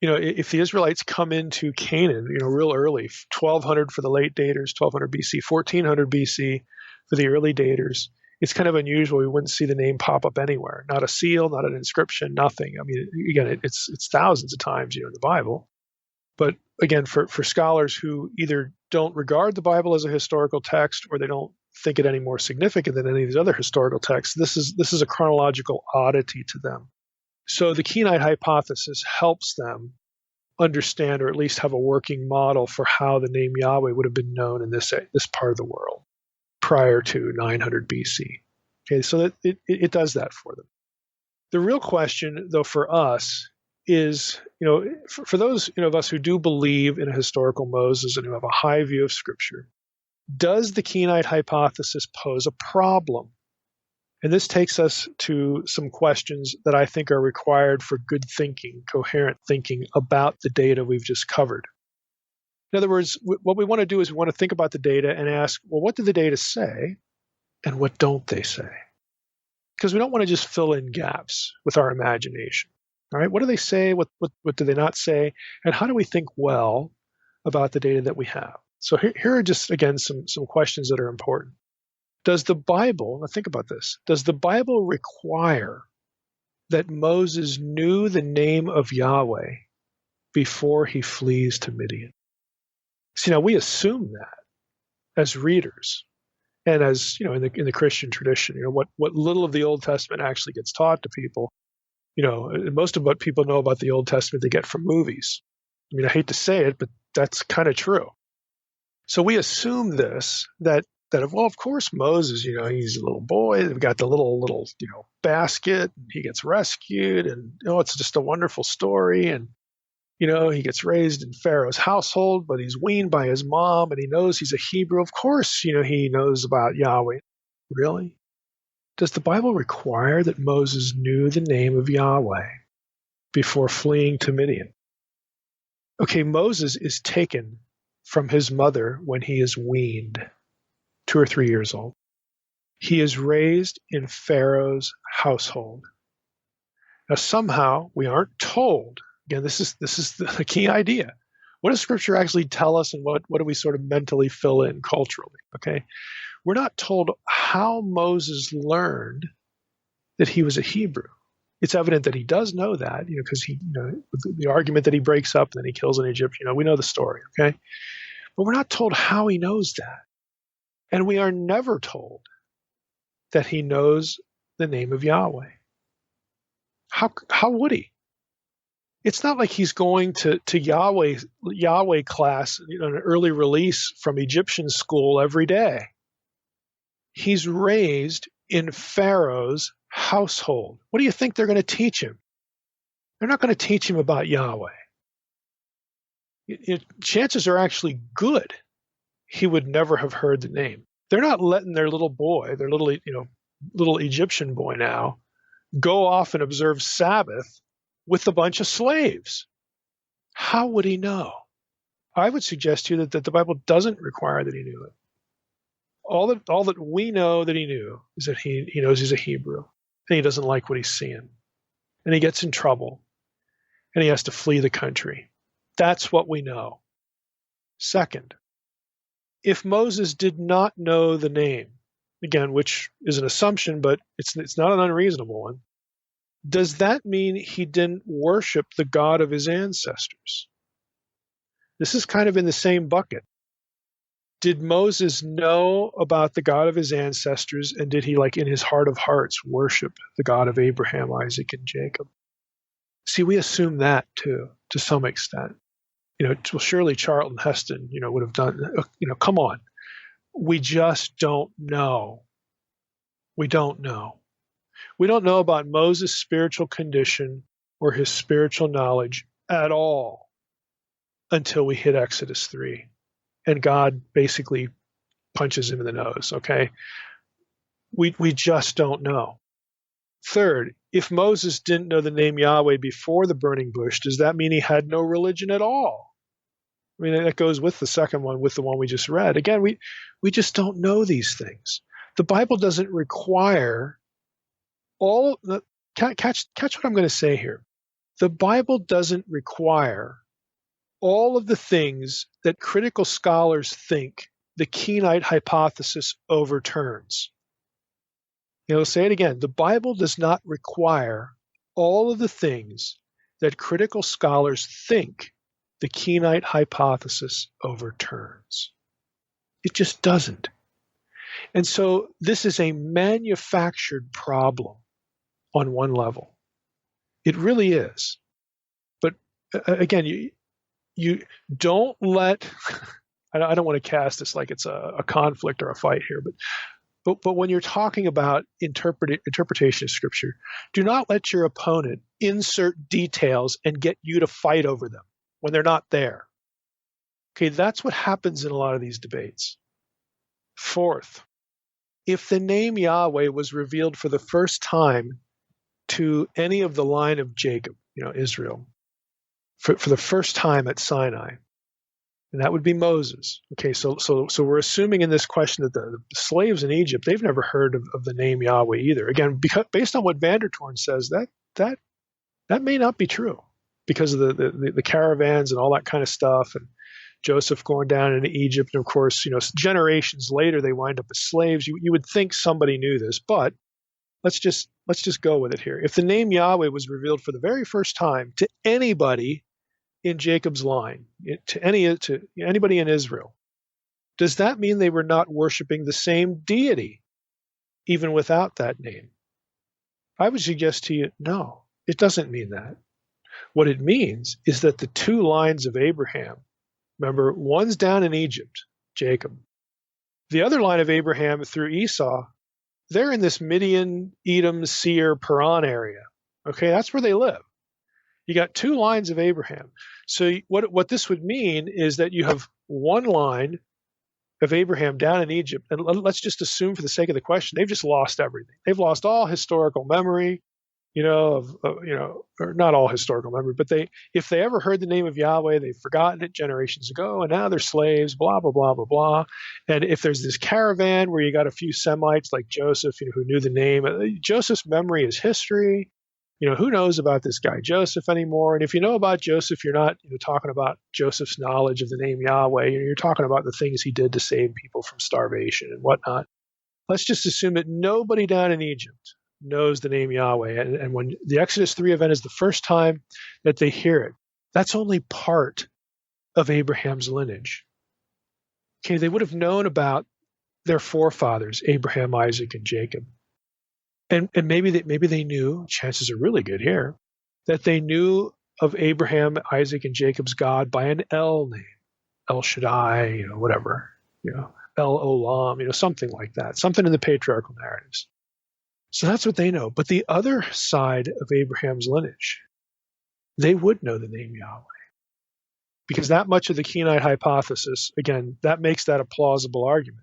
if the Israelites come into Canaan, real early, 1200 for the late daters, 1200 BC, 1400 BC for the early daters, it's kind of unusual. We wouldn't see the name pop up anywhere. Not a seal, not an inscription, nothing. I mean, again, it's thousands of times, in the Bible. But again, for scholars who either don't regard the Bible as a historical text or they don't think it any more significant than any of these other historical texts, this is a chronological oddity to them. So the Kenite hypothesis helps them understand, or at least have a working model for how the name Yahweh would have been known in this part of the world prior to 900 BC. So that it does that for them. The real question, though, for us is, for those of us who do believe in a historical Moses and who have a high view of Scripture, does the Kenite hypothesis pose a problem? And this takes us to some questions that I think are required for good thinking, coherent thinking about the data we've just covered. In other words, what we want to do is we want to think about the data and ask, well, what do the data say and what don't they say? Because we don't want to just fill in gaps with our imagination. All right, what do they say? What do they not say? And how do we think well about the data that we have? So here are just, again, some questions that are important. Does the Bible, now think about this, does the Bible require that Moses knew the name of Yahweh before he flees to Midian? See, now we assume that as readers and as, in the Christian tradition, what little of the Old Testament actually gets taught to people, most of what people know about the Old Testament they get from movies. I mean, I hate to say it, but that's kind of true. So we assume this, that well, of course, Moses, he's a little boy. They've got the little, basket. And he gets rescued, and it's just a wonderful story. And he gets raised in Pharaoh's household, but he's weaned by his mom, and he knows he's a Hebrew. Of course, he knows about Yahweh. Really? Does the Bible require that Moses knew the name of Yahweh before fleeing to Midian? Okay, Moses is taken from his mother when he is weaned, 2 or 3 years old. He is raised in Pharaoh's household. Now, somehow we aren't told. Again, this is the key idea. What does Scripture actually tell us, and what do we sort of mentally fill in culturally? Okay, we're not told how Moses learned that he was a Hebrew. It's evident that he does know that, because the argument that he breaks up and then he kills an Egyptian. We know the story. Okay, but we're not told how he knows that. And we are never told that he knows the name of Yahweh. How would he? It's not like he's going to Yahweh class, an early release from Egyptian school every day. He's raised in Pharaoh's household. What do you think they're going to teach him? They're not going to teach him about Yahweh. Chances are actually good he would never have heard the name. They're not letting their little boy, their little Egyptian boy now, go off and observe Sabbath with a bunch of slaves. How would he know? I would suggest to you that the Bible doesn't require that he knew it. All that we know that he knew is that he knows he's a Hebrew, and he doesn't like what he's seeing, and he gets in trouble, and he has to flee the country. That's what we know. Second, if Moses did not know the name, again, which is an assumption, but it's not an unreasonable one, does that mean he didn't worship the God of his ancestors? This is kind of in the same bucket. Did Moses know about the God of his ancestors, and did he, in his heart of hearts, worship the God of Abraham, Isaac, and Jacob? See, we assume that too, to some extent. Well, surely Charlton Heston, would have done, come on. We just don't know. We don't know. We don't know about Moses' spiritual condition or his spiritual knowledge at all until we hit Exodus 3. And God basically punches him in the nose, okay? We just don't know. Third, if Moses didn't know the name Yahweh before the burning bush, does that mean he had no religion at all? I mean, that goes with the second one, with the one we just read. Again, we just don't know these things. The Bible doesn't require catch what I'm going to say here. The Bible doesn't require all of the things that critical scholars think the Kenite hypothesis overturns. Say it again. The Bible does not require all of the things that critical scholars think the Kenite hypothesis overturns. It just doesn't. And so this is a manufactured problem on one level. It really is. But again, you don't let, I don't want to cast this like it's a conflict or a fight here, but when you're talking about interpretation of Scripture, do not let your opponent insert details and get you to fight over them when they're not there. Okay, that's what happens in a lot of these debates. Fourth, if the name Yahweh was revealed for the first time to any of the line of Jacob, Israel, for the first time at Sinai, and that would be Moses. Okay, so we're assuming in this question that the slaves in Egypt, they've never heard of the name Yahweh either. Again, based on what Vandertorn says, that may not be true because of the caravans and all that kind of stuff, and Joseph going down into Egypt, and of course, generations later they wind up as slaves. You would think somebody knew this, but let's just go with it here. If the name Yahweh was revealed for the very first time to anybody in Jacob's line, to anybody in Israel, does that mean they were not worshiping the same deity, even without that name? I would suggest to you, no, it doesn't mean that. What it means is that the two lines of Abraham, remember, one's down in Egypt, Jacob. The other line of Abraham through Esau, they're in this Midian, Edom, Seir, Paran area. Okay, that's where they live. You got two lines of Abraham. So what this would mean is that you have one line of Abraham down in Egypt, and let's just assume for the sake of the question, they've just lost everything. They've lost all historical memory, or not all historical memory, but if they ever heard the name of Yahweh, they've forgotten it generations ago, and now they're slaves, blah, blah, blah, blah, blah. And if there's this caravan where you got a few Semites like Joseph, who knew the name, Joseph's memory is history. Who knows about this guy Joseph anymore? And if you know about Joseph, you're not talking about Joseph's knowledge of the name Yahweh. You're talking about the things he did to save people from starvation and whatnot. Let's just assume that nobody down in Egypt knows the name Yahweh. And when the Exodus 3 event is the first time that they hear it, that's only part of Abraham's lineage. Okay, they would have known about their forefathers, Abraham, Isaac, and Jacob. And maybe they knew, chances are really good here, that they knew of Abraham, Isaac, and Jacob's God by an El name, El Shaddai, whatever, El Olam, something like that, something in the patriarchal narratives. So that's what they know. But the other side of Abraham's lineage, they would know the name Yahweh. Because that much of the Kenite hypothesis, again, that makes that a plausible argument.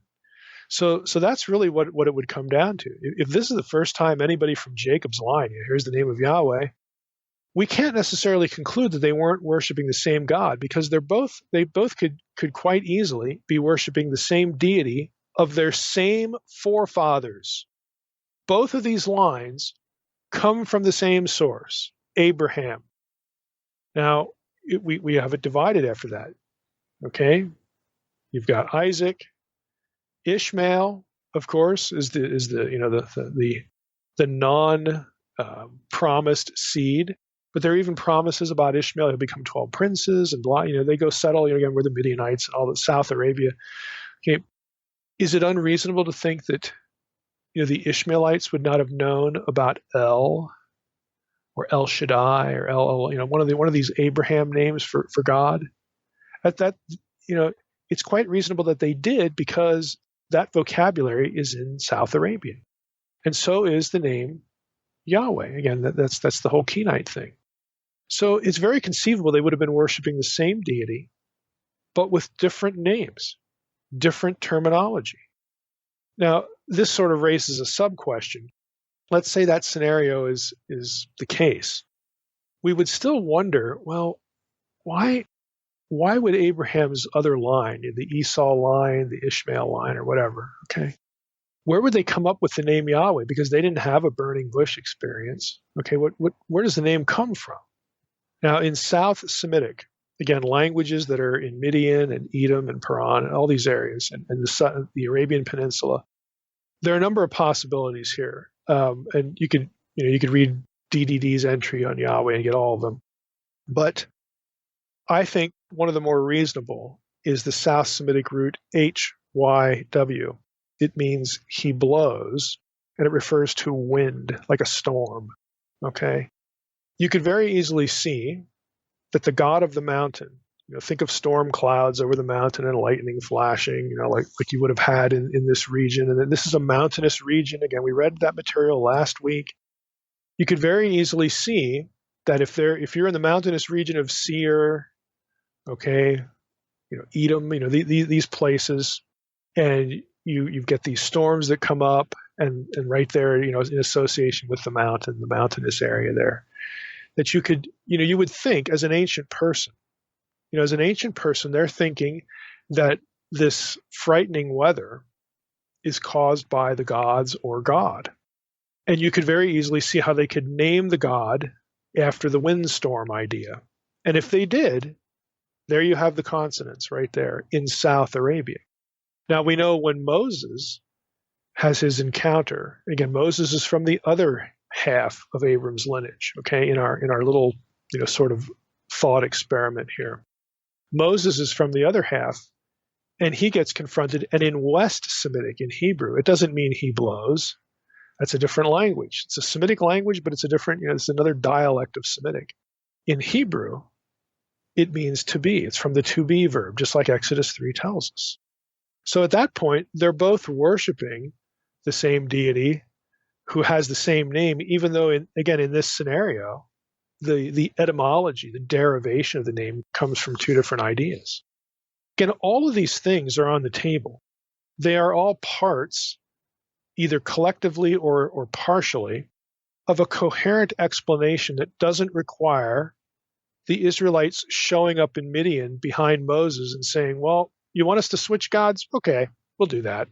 So that's really what it would come down to. If this is the first time anybody from Jacob's line hears the name of Yahweh, we can't necessarily conclude that they weren't worshiping the same God, because they both could quite easily be worshiping the same deity of their same forefathers. Both of these lines come from the same source, Abraham. Now, we have it divided after that. Okay? You've got Isaac. Ishmael, of course, is the non promised seed, but there are even promises about Ishmael. He'll become 12 princes and blah. They go settle again where the Midianites and all the South Arabia. Okay, is it unreasonable to think that the Ishmaelites would not have known about El or El Shaddai or El one of these Abraham names for God? It's quite reasonable that they did, because that vocabulary is in South Arabia. And so is the name Yahweh. Again, that's the whole Kenite thing. So it's very conceivable they would have been worshiping the same deity, but with different names, different terminology. Now, this sort of raises a sub-question. Let's say that scenario is the case. We would still wonder, well, why would Abraham's other line, the Esau line, the Ishmael line, or whatever, okay, where would they come up with the name Yahweh? Because they didn't have a burning bush experience. Okay, where does the name come from? Now, in South Semitic, again, languages that are in Midian and Edom and Paran and all these areas, and the Arabian Peninsula, there are a number of possibilities here. And you could read DDD's entry on Yahweh and get all of them. But I think one of the more reasonable is the South Semitic root HYW. It means he blows, and it refers to wind, like a storm. Okay? You could very easily see that the god of the mountain, think of storm clouds over the mountain and lightning flashing, like you would have had in this region. And then this is a mountainous region. Again, we read that material last week. You could very easily see that if you're in the mountainous region of Seir, okay, Edom, these places, and you get these storms that come up, and right there, in association with the mountainous area there, that you would think as an ancient person, they're thinking that this frightening weather is caused by the gods or God. And you could very easily see how they could name the god after the windstorm idea. And if they did, there you have the consonants right there in South Arabia. Now we know when Moses has his encounter, again, Moses is from the other half of Abram's lineage, okay, in our little, sort of thought experiment here. Moses is from the other half, and he gets confronted, and in West Semitic, in Hebrew, it doesn't mean he blows. That's a different language. It's a Semitic language, but it's a different, it's another dialect of Semitic. In Hebrew, it means to be. It's from the to be verb, just like Exodus 3 tells us. So at that point, they're both worshiping the same deity who has the same name, even though, in this scenario, the etymology, the derivation of the name comes from two different ideas. Again, all of these things are on the table. They are all parts, either collectively or partially, of a coherent explanation that doesn't require the Israelites showing up in Midian behind Moses and saying, well, you want us to switch gods? Okay, we'll do that.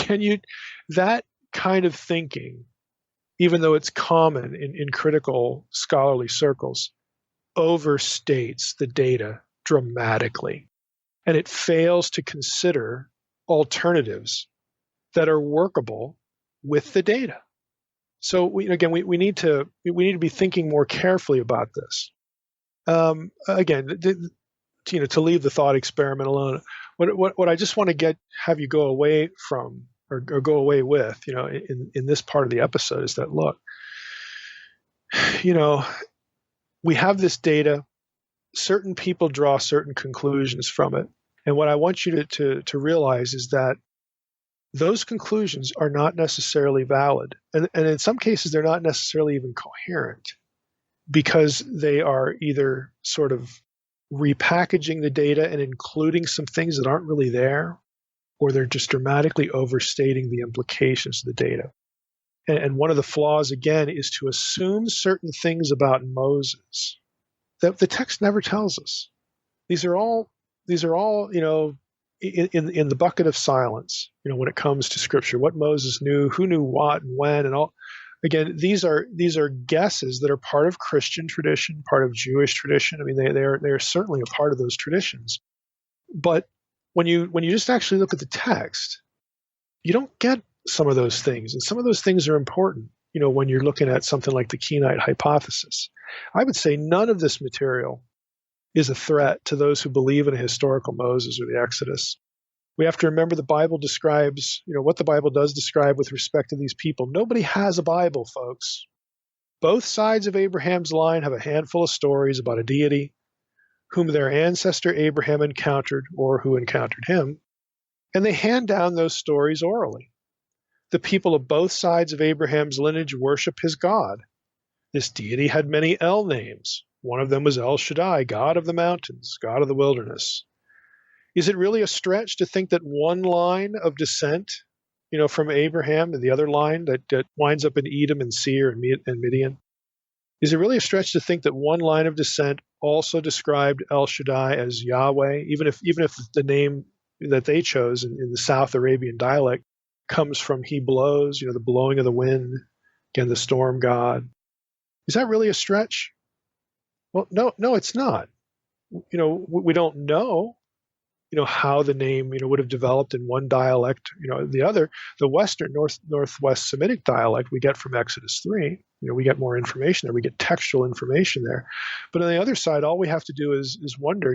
And that kind of thinking, even though it's common in critical scholarly circles, overstates the data dramatically. And it fails to consider alternatives that are workable with the data. So we need to be thinking more carefully about this. To leave the thought experiment alone, what I just want to have you go away from or go away with, in this part of the episode is that, look, we have this data, certain people draw certain conclusions from it. And what I want you to realize is that those conclusions are not necessarily valid. And in some cases, they're not necessarily even coherent, because they are either sort of repackaging the data and including some things that aren't really there, or they're just dramatically overstating the implications of the data. And one of the flaws, again, is to assume certain things about Moses that the text never tells us. These are all, in the bucket of silence, when it comes to Scripture, what Moses knew, who knew what and when, and all. Again, these are guesses that are part of Christian tradition, part of Jewish tradition. I mean, they are certainly a part of those traditions. But when you just actually look at the text, you don't get some of those things, and some of those things are important. When you're looking at something like the Kenite hypothesis, I would say none of this material is a threat to those who believe in a historical Moses or the Exodus. We have to remember the Bible describes, what the Bible does describe with respect to these people. Nobody has a Bible, folks. Both sides of Abraham's line have a handful of stories about a deity whom their ancestor Abraham encountered or who encountered him, and they hand down those stories orally. The people of both sides of Abraham's lineage worship his God. This deity had many El names. One of them was El Shaddai, God of the mountains, God of the wilderness. Is it really a stretch to think that one line of descent, from Abraham, and the other line that winds up in Edom and Seir and Midian, is it really a stretch to think that one line of descent also described El Shaddai as Yahweh, even if the name that they chose in the South Arabian dialect comes from he blows, the blowing of the wind, again, the storm god? Is that really a stretch? Well, no, it's not. We don't know, how the name, would have developed in one dialect, the other. The Western, Northwest Semitic dialect we get from Exodus 3. We get more information there. We get textual information there. But on the other side, all we have to do is wonder,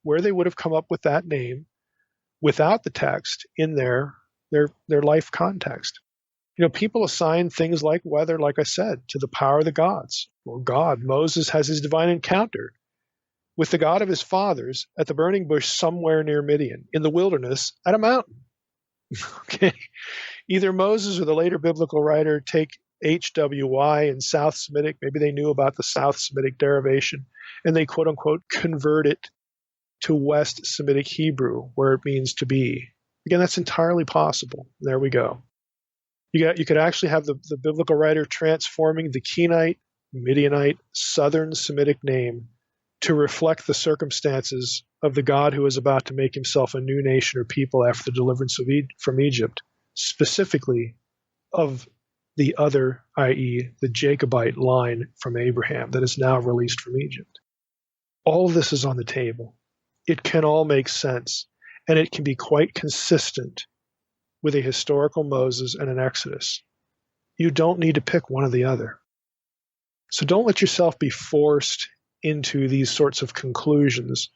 where they would have come up with that name without the text in their life context. People assign things like weather, like I said, to the power of the gods or God. Moses has his divine encounter with the God of his fathers at the burning bush somewhere near Midian, in the wilderness at a mountain. Okay, either Moses or the later biblical writer take HWY in South Semitic, maybe they knew about the South Semitic derivation, and they quote unquote convert it to West Semitic Hebrew, where it means to be. Again, that's entirely possible. There we go. You could actually have the biblical writer transforming the Kenite, Midianite, southern Semitic name to reflect the circumstances of the God who is about to make himself a new nation or people after the deliverance from Egypt, specifically of the other, i.e., the Jacobite line from Abraham that is now released from Egypt. All of this is on the table. It can all make sense, and it can be quite consistent with a historical Moses and an Exodus. You don't need to pick one or the other. So don't let yourself be forced into these sorts of conclusions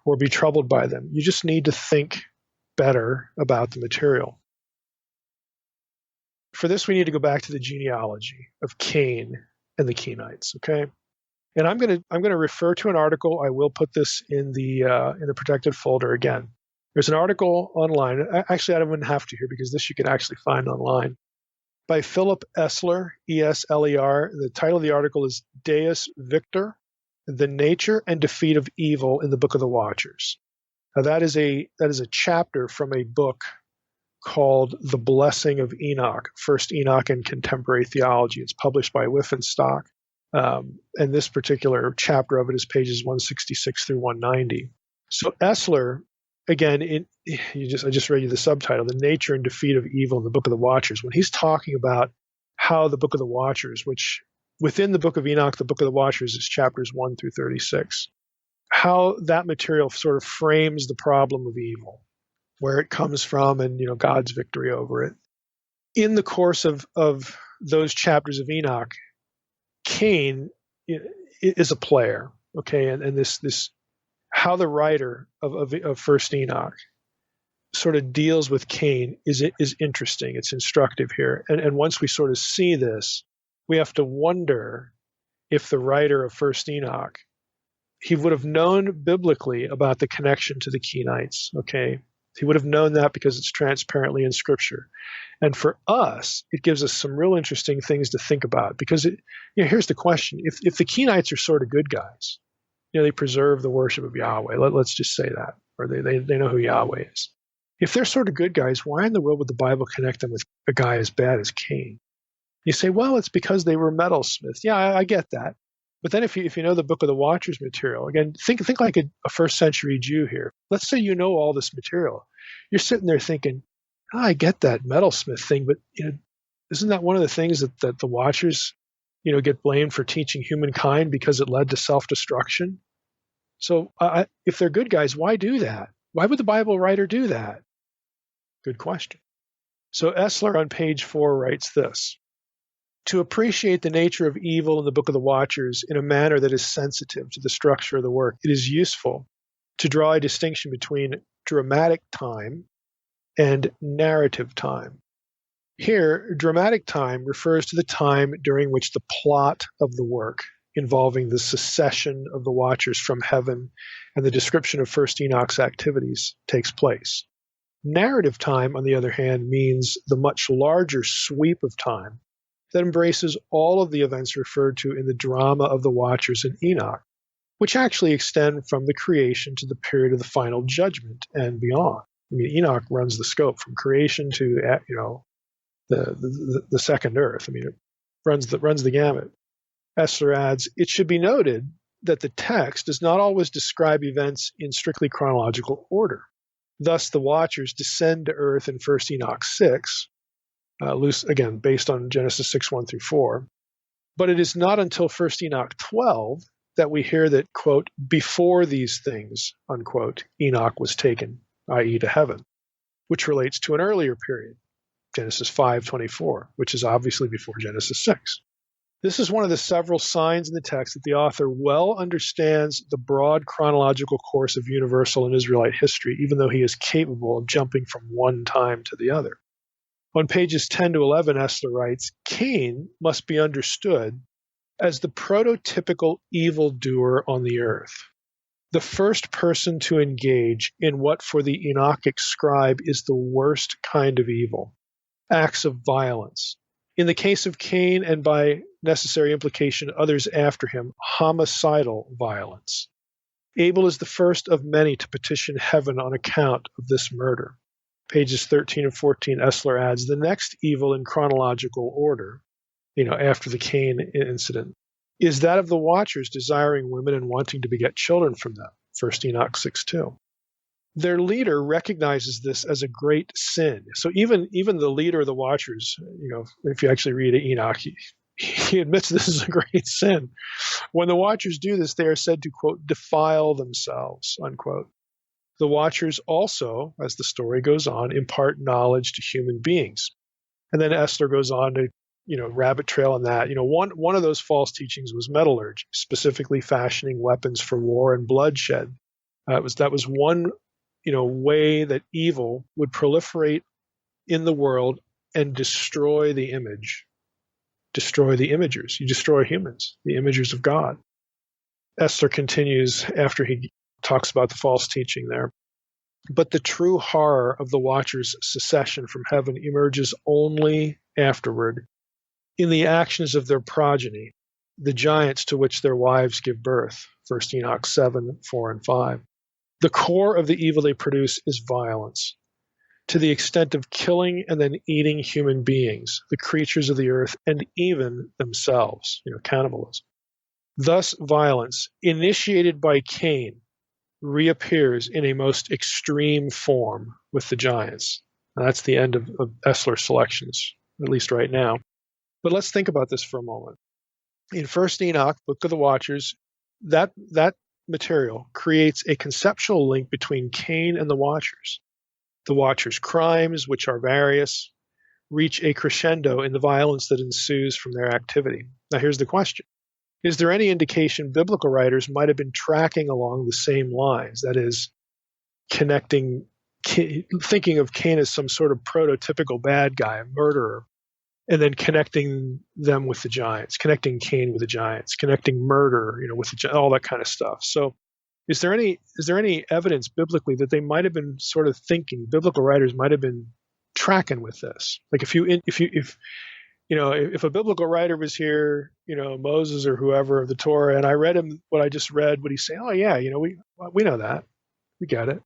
or be troubled by them. You just need to think better about the material. For this, we need to go back to the genealogy of Cain and the Kenites, okay? And I'm going to refer to an article. I will put this in the protected folder again. There's an article online. Actually, I don't even have to here because this you can actually find online by Philip Esler, E-S-L-E-R. The title of the article is Deus Victor, The Nature and Defeat of Evil in the Book of the Watchers. Now, that is a chapter from a book called The Blessing of Enoch, First Enoch in Contemporary Theology. It's published by Wiffenstock. And this particular chapter of it is pages 166 through 190. So Esler, again, I just read you the subtitle, The Nature and Defeat of Evil in the Book of the Watchers. When he's talking about how the Book of the Watchers, which within the Book of Enoch, the Book of the Watchers is chapters 1 through 36, how that material sort of frames the problem of evil, where it comes from, and God's victory over it. In the course of those chapters of Enoch, Cain is a player, okay, and this how the writer of First Enoch sort of deals with Cain is interesting. It's instructive here, and once we sort of see this, we have to wonder if the writer of First Enoch, he would have known biblically about the connection to the Kenites, okay. He would have known that because it's transparently in Scripture. And for us, it gives us some real interesting things to think about. Because here's the question. If the Kenites are sort of good guys, they preserve the worship of Yahweh. Let's just say that. Or they know who Yahweh is. If they're sort of good guys, why in the world would the Bible connect them with a guy as bad as Cain? You say, well, it's because they were metalsmiths. Yeah, I get that. But then if you know the Book of the Watchers material, again, think like a first century Jew here. Let's say you know all this material. You're sitting there thinking, I get that metalsmith thing, but isn't that one of the things that the Watchers, get blamed for teaching humankind because it led to self-destruction? So if they're good guys, why do that? Why would the Bible writer do that? Good question. So Esler on page 4 writes this. To appreciate the nature of evil in the Book of the Watchers in a manner that is sensitive to the structure of the work, it is useful to draw a distinction between dramatic time and narrative time. Here, dramatic time refers to the time during which the plot of the work involving the secession of the Watchers from heaven and the description of First Enoch's activities takes place. Narrative time, on the other hand, means the much larger sweep of time that embraces all of the events referred to in the drama of the Watchers in Enoch, which actually extend from the creation to the period of the final judgment and beyond. I mean, Enoch runs the scope from creation to the second earth. I mean, it runs the gamut. Esler adds, it should be noted that the text does not always describe events in strictly chronological order. Thus, the Watchers descend to earth in 1 Enoch 6, again, based on Genesis 6, 1 through 4. But it is not until 1 Enoch 12 that we hear that, quote, before these things, unquote, Enoch was taken, i.e. to heaven, which relates to an earlier period, Genesis 5:24, which is obviously before Genesis 6. This is one of the several signs in the text that the author well understands the broad chronological course of universal and Israelite history, even though he is capable of jumping from one time to the other. On pages 10 to 11, Esler writes, Cain must be understood as the prototypical evildoer on the earth, the first person to engage in what for the Enochic scribe is the worst kind of evil, acts of violence. In the case of Cain, and by necessary implication others after him, homicidal violence. Abel is the first of many to petition heaven on account of this murder. pages 13 and 14, Essler adds, the next evil in chronological order, after the Cain incident, is that of the watchers desiring women and wanting to beget children from them. 1 Enoch 6:2. Their leader recognizes this as a great sin. So even the leader of the watchers, if you actually read Enoch, he admits this is a great sin. When the watchers do this, they are said to, quote, defile themselves, unquote. The watchers also, as the story goes on, impart knowledge to human beings. And then Essler goes on to, rabbit trail on that. One of those false teachings was metallurgy, specifically fashioning weapons for war and bloodshed. That was one, way that evil would proliferate in the world and destroy the image, destroy the imagers. You destroy humans, the imagers of God. Essler continues after he talks about the false teaching there. But the true horror of the watchers' secession from heaven emerges only afterward in the actions of their progeny, the giants to which their wives give birth. 1 Enoch 7:4 and 5. The core of the evil they produce is violence, to the extent of killing and then eating human beings, the creatures of the earth, and even themselves, cannibalism. Thus, violence, initiated by Cain, reappears in a most extreme form with the giants. And that's the end of Essler's selections, at least right now. But let's think about this for a moment. In 1 Enoch, Book of the Watchers, that material creates a conceptual link between Cain and the Watchers. The Watchers' crimes, which are various, reach a crescendo in the violence that ensues from their activity. Now here's the question. Is there any indication biblical writers might have been tracking along the same lines? That is, thinking of Cain as some sort of prototypical bad guy, a murderer, and then connecting them with the giants, connecting Cain with the giants, connecting murder, with all that kind of stuff. So, is there any evidence biblically that they might have been sort of thinking? Biblical writers might have been tracking with this. Like if a biblical writer was here, Moses or whoever of the Torah, and I read him what I just read, would he say, "Oh yeah, we know that, we get it"?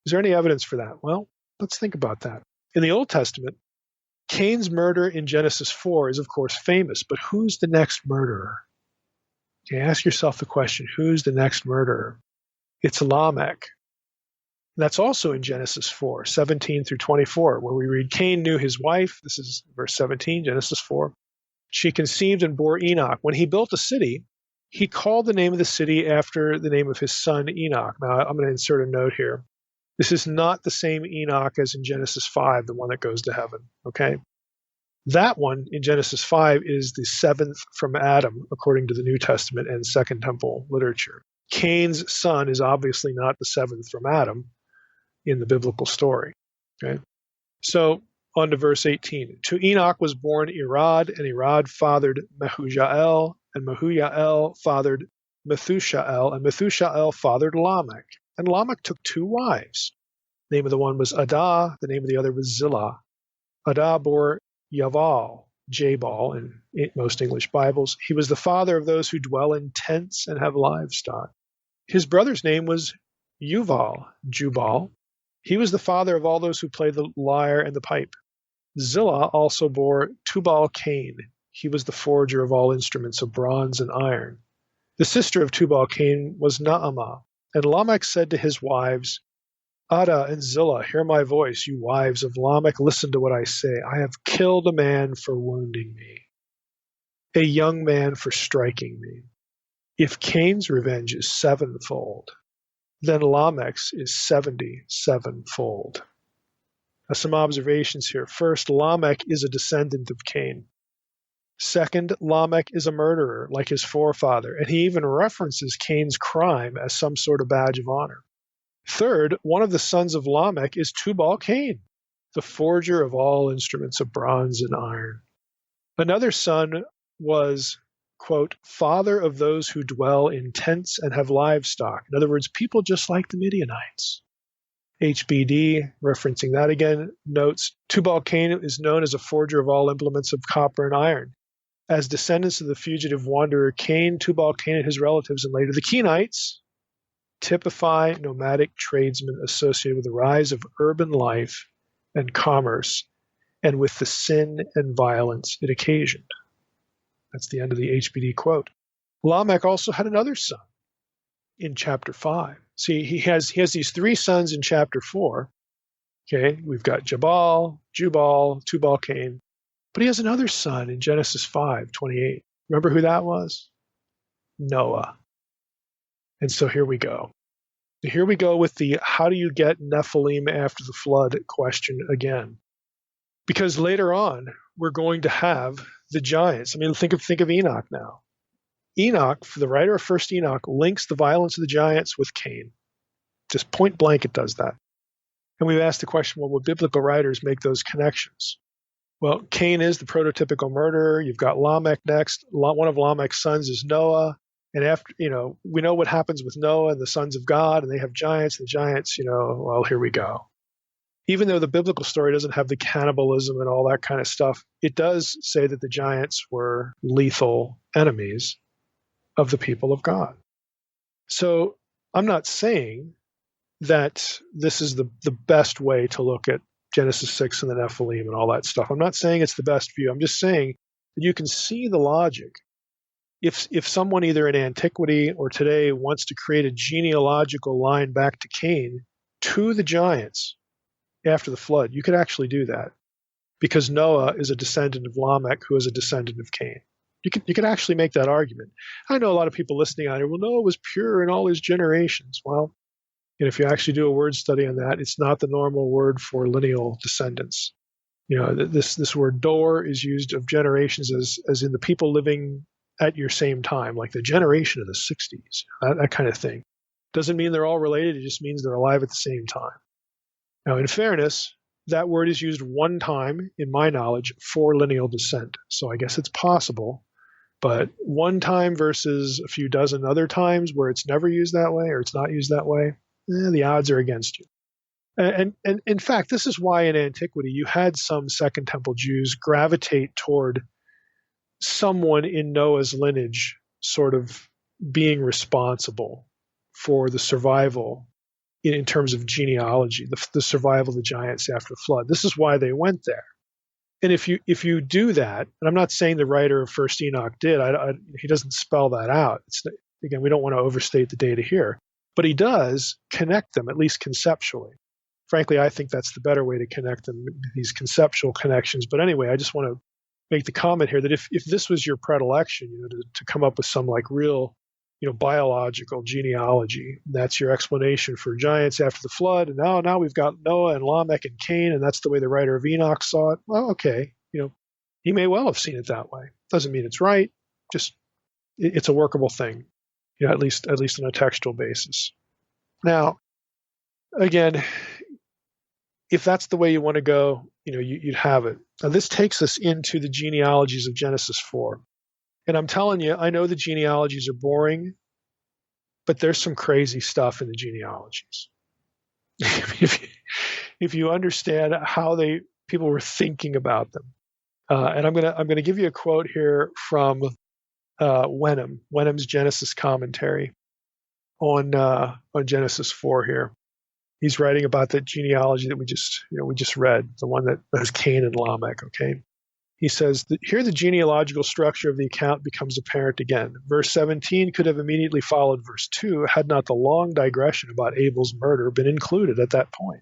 Is there any evidence for that? Well, let's think about that. In the Old Testament, Cain's murder in Genesis 4 is of course famous, but who's the next murderer? You ask yourself the question: who's the next murderer? It's Lamech. That's also in Genesis 4, 17 through 24, where we read, Cain knew his wife. This is verse 17, Genesis 4. She conceived and bore Enoch. When he built a city, he called the name of the city after the name of his son Enoch. Now, I'm going to insert a note here. This is not the same Enoch as in Genesis 5, the one that goes to heaven, okay? That one in Genesis 5 is the seventh from Adam, according to the New Testament and Second Temple literature. Cain's son is obviously not the seventh from Adam in the biblical story. Okay? So on to verse 18. To Enoch was born Irad, and Irad fathered Mehujael, and Mehujael fathered Methushael, and Methushael fathered Lamech. And Lamech took two wives. The name of the one was Adah, the name of the other was Zillah. Adah bore Yaval, Jabal in most English Bibles. He was the father of those who dwell in tents and have livestock. His brother's name was Yuval, Jubal. He was the father of all those who play the lyre and the pipe. Zillah also bore Tubal-Cain. He was the forger of all instruments of bronze and iron. The sister of Tubal-Cain was Naamah. And Lamech said to his wives, Adah and Zillah, hear my voice, you wives of Lamech, listen to what I say. I have killed a man for wounding me, a young man for striking me. If Cain's revenge is sevenfold, then Lamech's is 77-fold. Now, some observations here. First, Lamech is a descendant of Cain. Second, Lamech is a murderer like his forefather, and he even references Cain's crime as some sort of badge of honor. Third, one of the sons of Lamech is Tubal-Cain, the forger of all instruments of bronze and iron. Another son was, quote, father of those who dwell in tents and have livestock. In other words, people just like the Midianites. HBD, referencing that again, notes, Tubal-Cain is known as a forger of all implements of copper and iron. As descendants of the fugitive wanderer Cain, Tubal-Cain and his relatives, and later the Kenites, typify nomadic tradesmen associated with the rise of urban life and commerce, and with the sin and violence it occasioned. That's the end of the HBD quote. Lamech also had another son in chapter 5. See, he has these three sons in chapter 4. Okay, we've got Jabal, Jubal, Tubal Cain. But he has another son in Genesis 5:28. Remember who that was? Noah. And so here we go. Here we go with the how do you get Nephilim after the flood question again. Because later on, we're going to have the giants. I mean, think of Enoch now. Enoch, the writer of First Enoch, links the violence of the giants with Cain. Just point blank, it does that. And we've asked the question, well, would biblical writers make those connections? Well, Cain is the prototypical murderer. You've got Lamech next. One of Lamech's sons is Noah. And after, we know what happens with Noah and the sons of God, and they have giants. The giants, well, here we go. Even though the biblical story doesn't have the cannibalism and all that kind of stuff, it does say that the giants were lethal enemies of the people of God. So I'm not saying that this is the best way to look at Genesis 6 and the Nephilim and all that stuff. I'm not saying it's the best view. I'm just saying that you can see the logic. If someone either in antiquity or today wants to create a genealogical line back to Cain to the giants after the flood, you could actually do that because Noah is a descendant of Lamech who is a descendant of Cain. You could actually make that argument. I know a lot of people listening on here, well, Noah was pure in all his generations. Well, if you actually do a word study on that, it's not the normal word for lineal descendants. This word dor is used of generations as in the people living at your same time, like the generation of the 60s, that kind of thing. Doesn't mean they're all related. It just means they're alive at the same time. Now, in fairness, that word is used one time, in my knowledge, for lineal descent. So I guess it's possible. But one time versus a few dozen other times where it's never used that way or it's not used that way, the odds are against you. And in fact, this is why in antiquity you had some Second Temple Jews gravitate toward someone in Noah's lineage sort of being responsible for the survival in terms of genealogy, the survival of the giants after the flood. This is why they went there. And if you do that, and I'm not saying the writer of First Enoch did, he doesn't spell that out. Again, we don't want to overstate the data here, but he does connect them, at least conceptually. Frankly, I think that's the better way to connect them, these conceptual connections. But anyway, I just want to make the comment here that if this was your predilection, to come up with some like real, biological genealogy, that's your explanation for giants after the flood, and now we've got Noah and Lamech and Cain, and that's the way the writer of Enoch saw it. Well, okay, he may well have seen it that way. Doesn't mean it's right. Just it's a workable thing, at least on a textual basis. Now, again, if that's the way you want to go, you'd have it. Now, this takes us into the genealogies of Genesis 4. And I'm telling you, I know the genealogies are boring, but there's some crazy stuff in the genealogies. if you understand how people were thinking about them. And I'm gonna give you a quote here from Wenham's Genesis commentary on Genesis 4 here. He's writing about that genealogy that we just read, the one that has Cain and Lamech, okay? He says, here the genealogical structure of the account becomes apparent again. Verse 17 could have immediately followed verse 2 had not the long digression about Abel's murder been included at that point.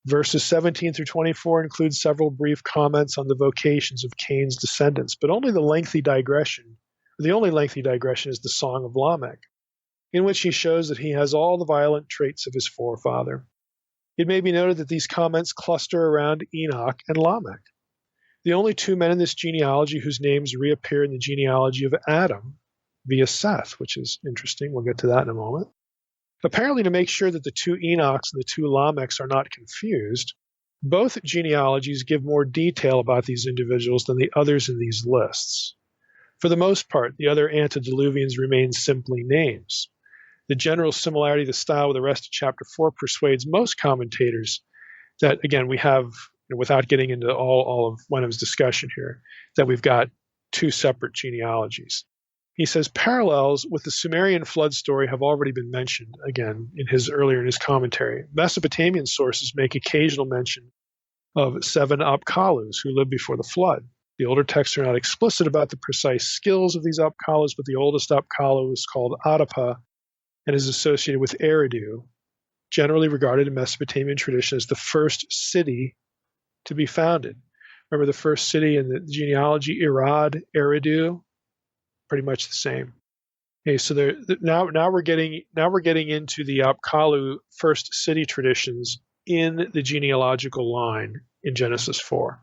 Verses 17 through 24 include several brief comments on the vocations of Cain's descendants, but the only lengthy digression is the Song of Lamech, in which he shows that he has all the violent traits of his forefather. It may be noted that these comments cluster around Enoch and Lamech, the only two men in this genealogy whose names reappear in the genealogy of Adam via Seth, which is interesting. We'll get to that in a moment. Apparently, to make sure that the two Enochs and the two Lamechs are not confused, both genealogies give more detail about these individuals than the others in these lists. For the most part, the other antediluvians remain simply names. The general similarity of the style with the rest of chapter 4 persuades most commentators that, again, we have, without getting into all of Wenham's discussion here, that we've got two separate genealogies. He says parallels with the Sumerian flood story have already been mentioned, again, earlier in his commentary. Mesopotamian sources make occasional mention of 7 Apkalus who lived before the flood. The older texts are not explicit about the precise skills of these Apkalus, but the oldest Apkalu is called Adapa and is associated with Eridu, generally regarded in Mesopotamian tradition as the first city to be founded. Remember the first city in the genealogy, Irad, Eridu, pretty much the same. Okay, so now we're getting into the Apkallu first city traditions in the genealogical line in Genesis 4.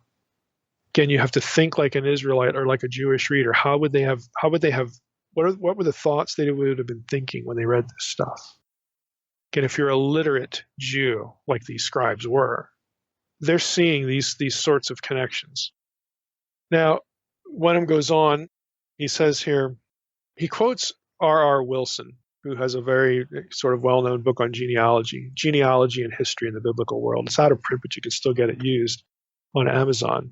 Again, you have to think like an Israelite or like a Jewish reader. What were the thoughts they would have been thinking when they read this stuff? Again, if you're a literate Jew, like these scribes were, they're seeing these sorts of connections. Now, Wenham goes on, he says here, he quotes R.R. Wilson, who has a very sort of well-known book on genealogy and history in the biblical world. It's out of print, but you can still get it used on Amazon.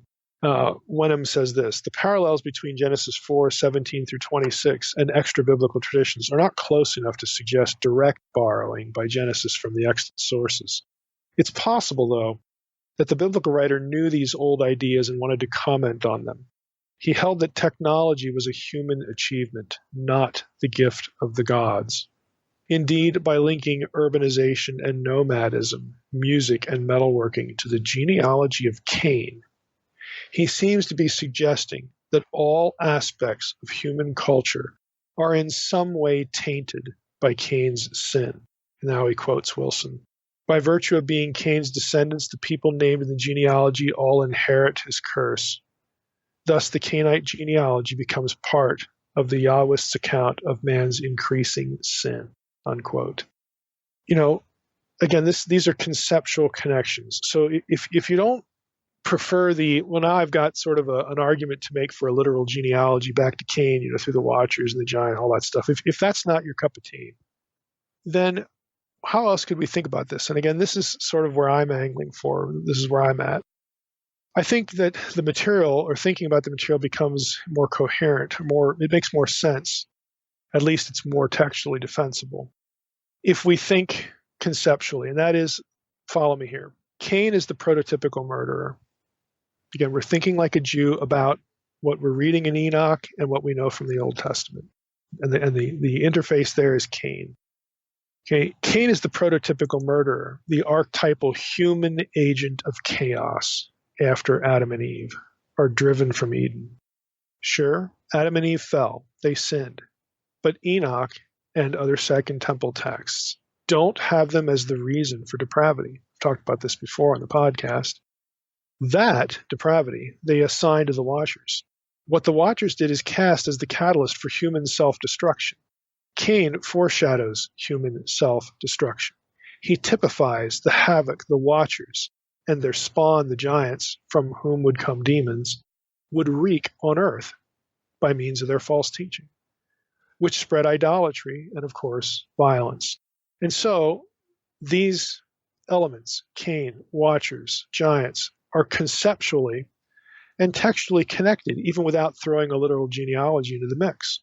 Wenham says this: the parallels between Genesis 4:17 through 26 and extra biblical traditions are not close enough to suggest direct borrowing by Genesis from the extant sources. It's possible, though, that the biblical writer knew these old ideas and wanted to comment on them. He held that technology was a human achievement, not the gift of the gods. Indeed, by linking urbanization and nomadism, music and metalworking to the genealogy of Cain, he seems to be suggesting that all aspects of human culture are in some way tainted by Cain's sin. Now he quotes Wilson. By virtue of being Cain's descendants, the people named in the genealogy all inherit his curse. Thus, the Cainite genealogy becomes part of the Yahwist's account of man's increasing sin, unquote. Again, these are conceptual connections. So if you don't prefer now I've got sort of an argument to make for a literal genealogy back to Cain, through the Watchers and the Giant, all that stuff. If that's not your cup of tea, then how else could we think about this? And again, this is sort of where I'm angling for. This is where I'm at. I think that the material, or thinking about the material, becomes more coherent, it makes more sense. At least it's more textually defensible if we think conceptually, and that is, follow me here. Cain is the prototypical murderer. Again, we're thinking like a Jew about what we're reading in Enoch and what we know from the Old Testament. And the interface there is Cain. Okay, Cain is the prototypical murderer, the archetypal human agent of chaos after Adam and Eve are driven from Eden. Sure, Adam and Eve fell. They sinned. But Enoch and other Second Temple texts don't have them as the reason for depravity. I've talked about this before on the podcast. That depravity they assign to the Watchers. What the Watchers did is cast as the catalyst for human self-destruction. Cain foreshadows human self-destruction. He typifies the havoc the Watchers and their spawn, the giants, from whom would come demons, would wreak on earth by means of their false teaching, which spread idolatry and, of course, violence. And so these elements, Cain, Watchers, giants, are conceptually and textually connected, even without throwing a literal genealogy into the mix.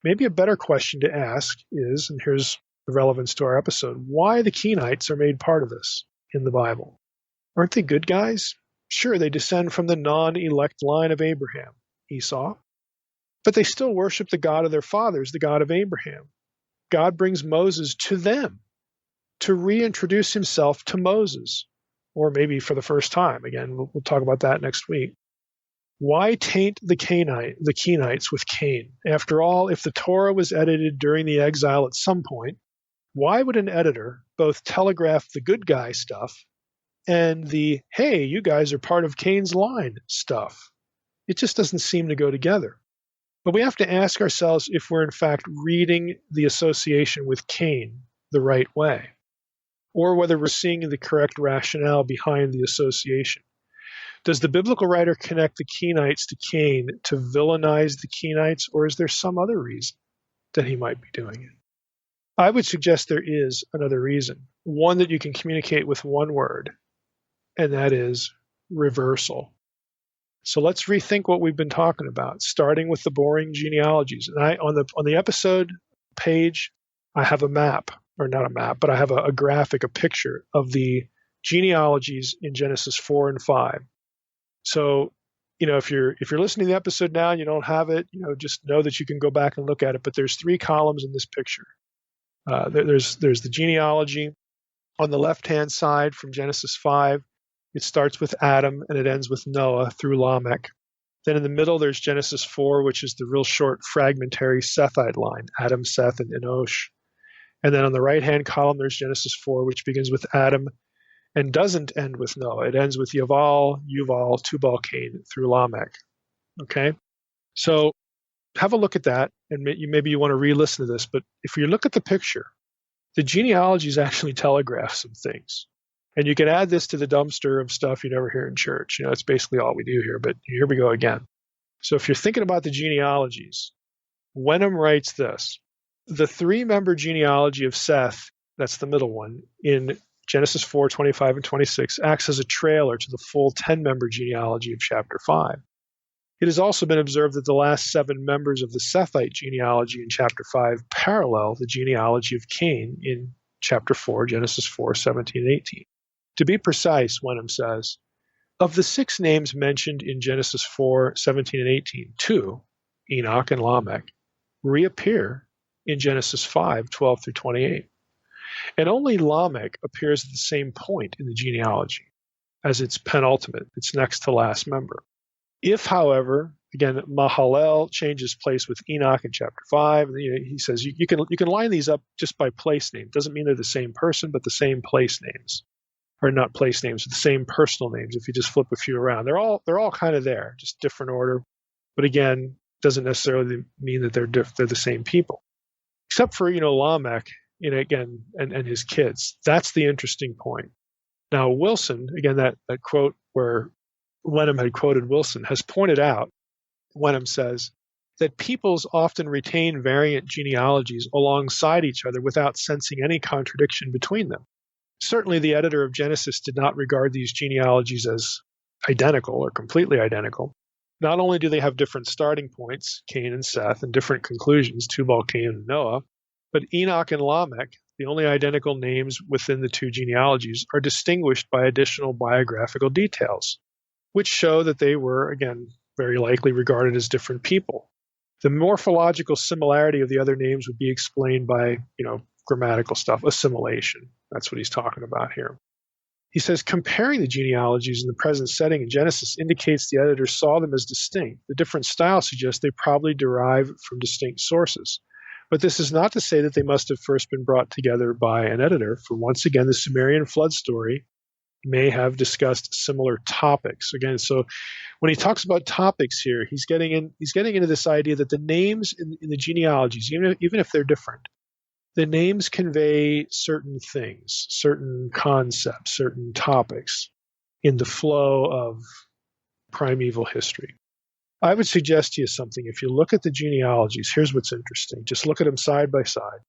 Maybe a better question to ask is, and here's the relevance to our episode, why the Cainites are made part of this in the Bible. Aren't they good guys? Sure, they descend from the non-elect line of Abraham, Esau, but they still worship the God of their fathers, the God of Abraham. God brings Moses to them to reintroduce himself to Moses, or maybe for the first time. Again, we'll talk about that next week. Why taint the Cainites with Cain? After all, if the Torah was edited during the exile at some point, why would an editor both telegraph the good guy stuff and the, hey, you guys are part of Cain's line stuff? It just doesn't seem to go together. But we have to ask ourselves if we're in fact reading the association with Cain the right way, or whether we're seeing the correct rationale behind the association. Does the biblical writer connect the Cainites to Cain to villainize the Cainites, or is there some other reason that he might be doing it? I would suggest there is another reason, one that you can communicate with one word, and that is reversal. So let's rethink what we've been talking about, starting with the boring genealogies. And on the episode page, I have a map, or not a map, but I have a graphic, a picture of the genealogies in Genesis 4 and 5. So, if you're listening to the episode now and you don't have it, just know that you can go back and look at it. But there's 3 columns in this picture. There's the genealogy on the left-hand side from Genesis 5. It starts with Adam and it ends with Noah through Lamech. Then in the middle, there's Genesis 4, which is the real short fragmentary Sethite line, Adam, Seth, and Enosh. And then on the right-hand column, there's Genesis 4, which begins with Adam and doesn't end with Noah. It ends with Yaval, Yuval, Tubal-Cain through Lamech. Okay? So have a look at that, and maybe you want to re-listen to this, but if you look at the picture, the genealogies actually telegraph some things. And you can add this to the dumpster of stuff you never hear in church. It's basically all we do here, but here we go again. So if you're thinking about the genealogies, Wenham writes this: the 3-member genealogy of Seth, that's the middle one, in Genesis 4, 25, and 26, acts as a trailer to the full 10-member genealogy of chapter 5. It has also been observed that the last 7 members of the Sethite genealogy in chapter 5 parallel the genealogy of Cain in chapter 4, Genesis 4, 17, and 18. To be precise, Wenham says, of the 6 names mentioned in Genesis 4, 17, and 18, 2, Enoch and Lamech, reappear in Genesis 5, 12 through 28. And only Lamech appears at the same point in the genealogy as its penultimate, its next to last member. If, however, again, Mahalalel changes place with Enoch in chapter 5, he says you can line these up just by place name. Doesn't mean they're the same person, but the same place names. Or not place names, the same personal names if you just flip a few around. They're all kind of there, just different order. But again, doesn't necessarily mean that they're the same people. Except for, Lamech, again, and his kids. That's the interesting point. Now, Wilson, again, that quote where Wenham had quoted Wilson, has pointed out, Wenham says, that peoples often retain variant genealogies alongside each other without sensing any contradiction between them. Certainly, the editor of Genesis did not regard these genealogies as identical or completely identical. Not only do they have different starting points, Cain and Seth, and different conclusions, Tubal-Cain and Noah, but Enoch and Lamech, the only identical names within the 2 genealogies, are distinguished by additional biographical details, which show that they were, again, very likely regarded as different people. The morphological similarity of the other names would be explained by, grammatical stuff, assimilation. That's what he's talking about here. He says, comparing the genealogies in the present setting in Genesis indicates the editor saw them as distinct. The different styles suggest they probably derive from distinct sources. But this is not to say that they must have first been brought together by an editor, for once again, the Sumerian flood story may have discussed similar topics. Again, so when he talks about topics here, he's getting into this idea that the names in the genealogies, even if they're different, the names convey certain things, certain concepts, certain topics in the flow of primeval history. I would suggest to you something. If you look at the genealogies, here's what's interesting. Just look at them side by side.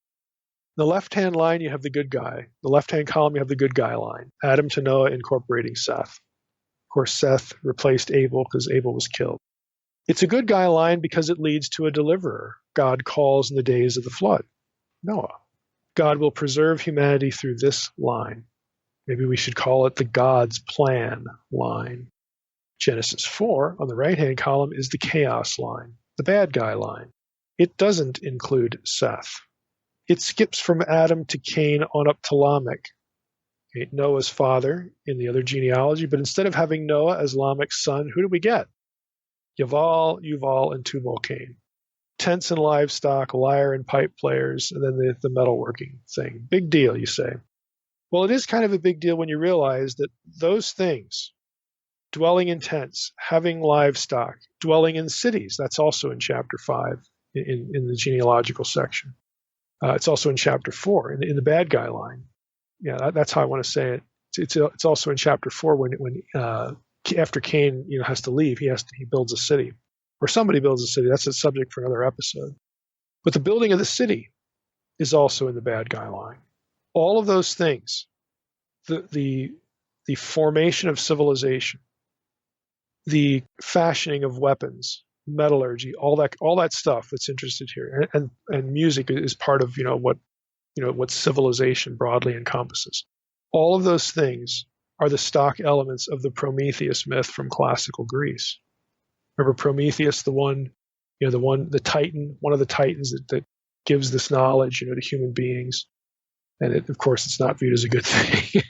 The left-hand line, you have the good guy. The left-hand column, you have the good guy line. Adam to Noah incorporating Seth. Of course, Seth replaced Abel because Abel was killed. It's a good guy line because it leads to a deliverer. God calls in the days of the flood. Noah. God will preserve humanity through this line. Maybe we should call it the God's plan line. Genesis 4, on the right-hand column, is the chaos line, the bad guy line. It doesn't include Seth. It skips from Adam to Cain on up to Lamech, Noah's father in the other genealogy, but instead of having Noah as Lamech's son, who do we get? Yaval, Yuval, and Tubal-Cain. Tents and livestock, lyre and pipe players, and then the metalworking thing. Big deal, you say. Well, it is kind of a big deal when you realize that those things, dwelling in tents, having livestock, dwelling in cities, that's also in chapter 5 in the genealogical section. It's also in chapter 4 in the bad guy line. Yeah, that's how I want to say it. It's also in chapter 4 when after Cain has to leave, he builds a city, or somebody builds a city. That's a subject for another episode. But the building of the city is also in the bad guy line. All of those things, the formation of civilization, the fashioning of weapons, metallurgy, all that stuff that's interested here, and music is part of what civilization broadly encompasses. All of those things are the stock elements of the Prometheus myth from classical Greece. Remember Prometheus, the Titan, one of the Titans that gives this knowledge, to human beings. And of course, it's not viewed as a good thing.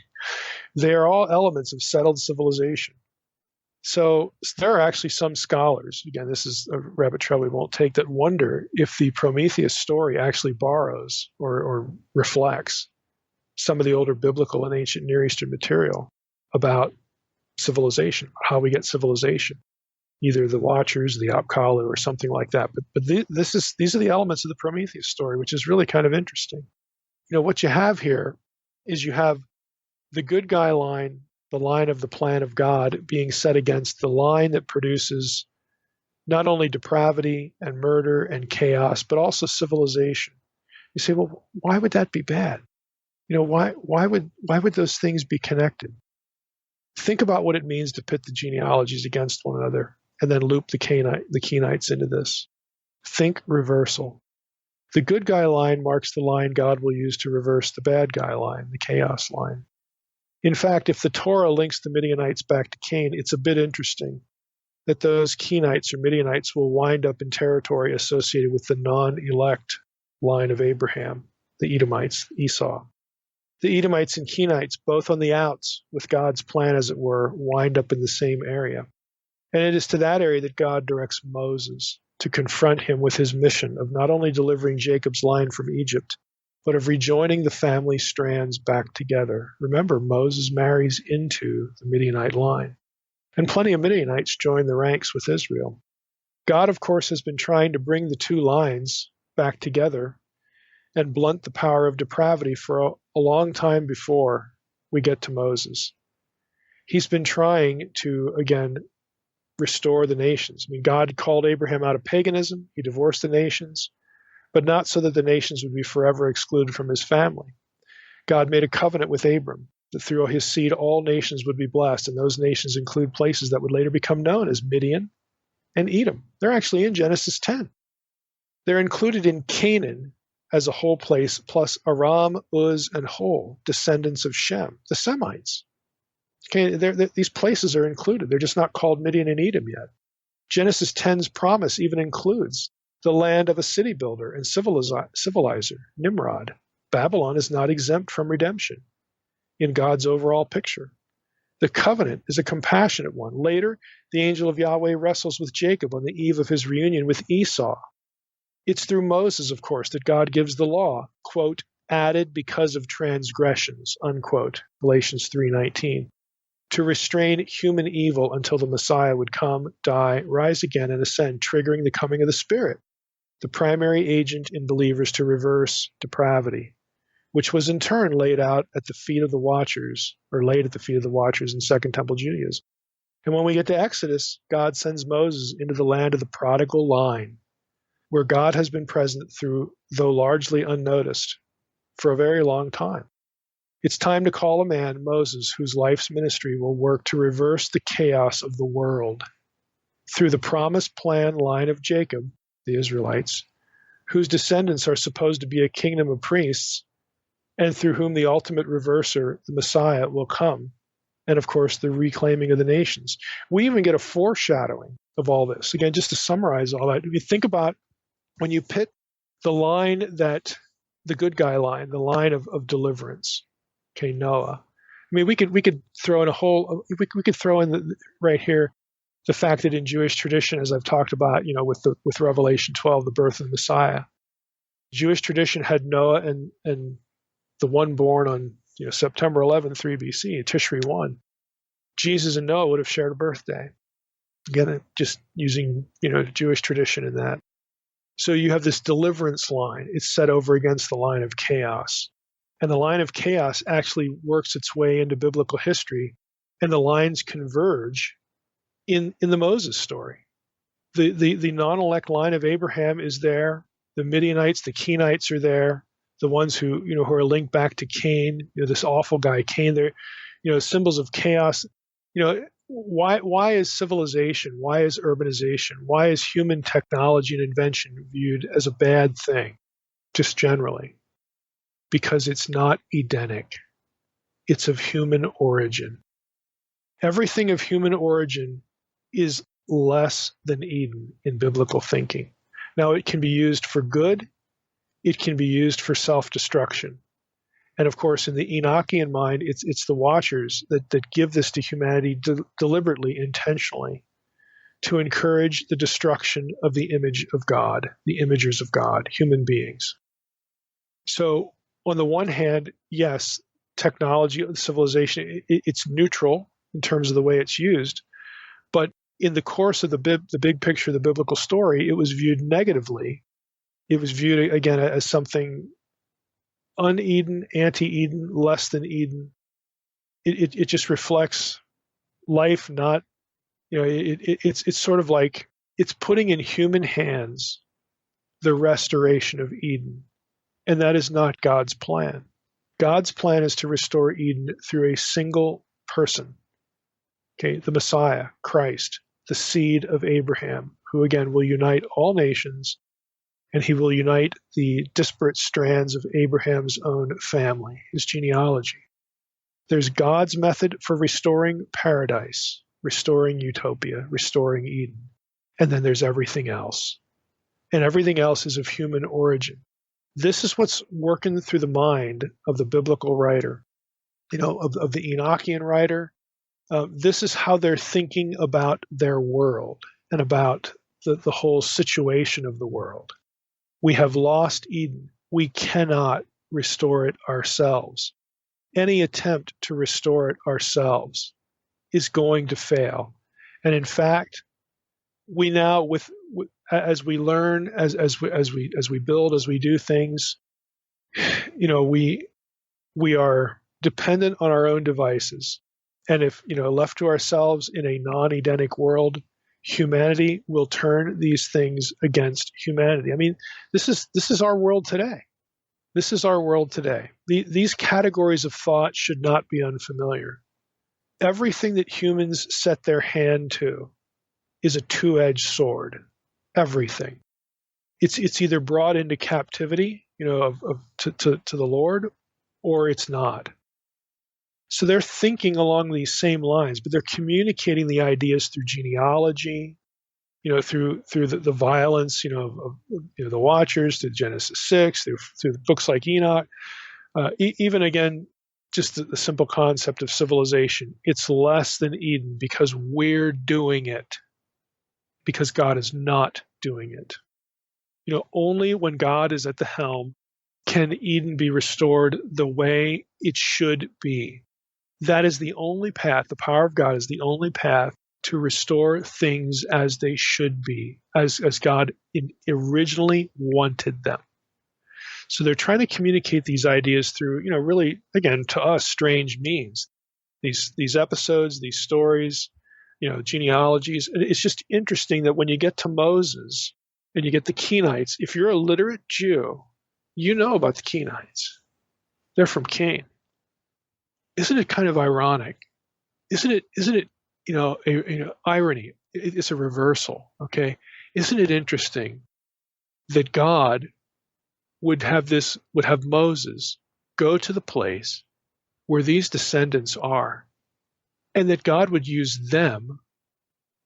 They are all elements of settled civilization. So there are actually some scholars, again, this is a rabbit trail we won't take, that wonder if the Prometheus story actually borrows or reflects some of the older biblical and ancient Near Eastern material about civilization, how we get civilization, either the Watchers, the Apkallu, or something like that. But these are the elements of the Prometheus story, which is really kind of interesting. What you have here is you have the good guy line, the line of the plan of God, being set against the line that produces not only depravity and murder and chaos, but also civilization. You say, well, why would that be bad? Why would those things be connected? Think about what it means to pit the genealogies against one another and then loop the Kenites into this. Think reversal. The good guy line marks the line God will use to reverse the bad guy line, the chaos line. In fact, if the Torah links the Midianites back to Cain, it's a bit interesting that those Kenites or Midianites will wind up in territory associated with the non-elect line of Abraham, the Edomites, Esau. The Edomites and Kenites, both on the outs, with God's plan as it were, wind up in the same area. And it is to that area that God directs Moses to confront him with his mission of not only delivering Jacob's line from Egypt, but of rejoining the family strands back together. Remember, Moses marries into the Midianite line. And plenty of Midianites join the ranks with Israel. God, of course, has been trying to bring the two lines back together and blunt the power of depravity for a long time before we get to Moses. He's been trying to, again, restore the nations. God called Abraham out of paganism. He divorced the nations, but not so that the nations would be forever excluded from his family. God made a covenant with Abram that through his seed all nations would be blessed, and those nations include places that would later become known as Midian and Edom. They're actually in Genesis 10. They're included in Canaan as a whole place, plus Aram, Uz, and Hol, descendants of Shem, the Semites. Okay, these places are included. They're just not called Midian and Edom yet. Genesis 10's promise even includes the land of a city builder and civilizer, Nimrod. Babylon is not exempt from redemption in God's overall picture. The covenant is a compassionate one. Later, the angel of Yahweh wrestles with Jacob on the eve of his reunion with Esau. It's through Moses, of course, that God gives the law, quote, added because of transgressions, unquote, Galatians 3:19, to restrain human evil until the Messiah would come, die, rise again, and ascend, triggering the coming of the Spirit, the primary agent in believers to reverse depravity, which was in turn laid at the feet of the Watchers in Second Temple Judaism. And when we get to Exodus, God sends Moses into the land of the prodigal line, where God has been present through, though largely unnoticed, for a very long time. It's time to call a man, Moses, whose life's ministry will work to reverse the chaos of the world through the promised plan line of Jacob, the Israelites, whose descendants are supposed to be a kingdom of priests, and through whom the ultimate reverser, the Messiah, will come, and of course the reclaiming of the nations. We even get a foreshadowing of all this. Again, just to summarize all that, if you think about when you pit the line the good guy line, the line of deliverance, okay, Noah. We could throw in we could throw in right here the fact that in Jewish tradition, as I've talked about, with Revelation 12, the birth of the Messiah, Jewish tradition had Noah and the one born on September 11, 3 BC, Tishri 1. Jesus and Noah would have shared a birthday. Again, just using Jewish tradition in that. So you have this deliverance line. It's set over against the line of chaos. And the line of chaos actually works its way into biblical history, and the lines converge in the Moses story. The non-elect line of Abraham is there. The Midianites, the Kenites are there. The ones who are linked back to Cain, this awful guy Cain. They're symbols of chaos. Why is civilization, why is urbanization, why is human technology and invention viewed as a bad thing, just generally? Because it's not Edenic. It's of human origin. Everything of human origin is less than Eden in biblical thinking. Now, it can be used for good, it can be used for self-destruction. And of course, in the Enochian mind, it's the watchers that give this to humanity deliberately, intentionally, to encourage the destruction of the image of God, the imagers of God, human beings. So, on the one hand, yes, technology, civilization, it's neutral in terms of the way it's used, but in the course of the big picture of the biblical story, it was viewed negatively. It was viewed, again, as something un-Eden, anti-Eden, less than Eden. It just reflects life, not, it's sort of like it's putting in human hands the restoration of Eden. And that is not God's plan. God's plan is to restore Eden through a single person, okay, the Messiah, Christ, the seed of Abraham, who again will unite all nations, and he will unite the disparate strands of Abraham's own family, his genealogy. There's God's method for restoring paradise, restoring utopia, restoring Eden. And then there's everything else. And everything else is of human origin. This is what's working through the mind of the biblical writer, of the Enochian writer. This is how they're thinking about their world and about the whole situation of the world. We have lost Eden. We cannot restore it ourselves. Any attempt to restore it ourselves is going to fail. And in fact, we now, as we learn, as we build, as we do things, we are dependent on our own devices. And if left to ourselves in a non-Edenic world, humanity will turn these things against humanity. I mean, this is our world today. This is our world today. These categories of thought should not be unfamiliar. Everything that humans set their hand to is a two-edged sword. Everything. It's either brought into captivity, to the Lord, or it's not. So they're thinking along these same lines, but they're communicating the ideas through genealogy, through the violence, of the Watchers, through Genesis 6, through books like Enoch, even again, just the simple concept of civilization. It's less than Eden because we're doing it, because God is not doing it. Only when God is at the helm can Eden be restored the way it should be. That is the only path. The power of God is the only path to restore things as they should be, as God originally wanted them. So they're trying to communicate these ideas through, really, again, to us, strange means. These episodes, these stories, genealogies. It's just interesting that when you get to Moses and you get the Kenites, if you're a literate Jew, you know about the Kenites. They're from Cain. Isn't it kind of ironic? Isn't it irony? It's a reversal, okay? Isn't it interesting that God would have Moses go to the place where these descendants are, and that God would use them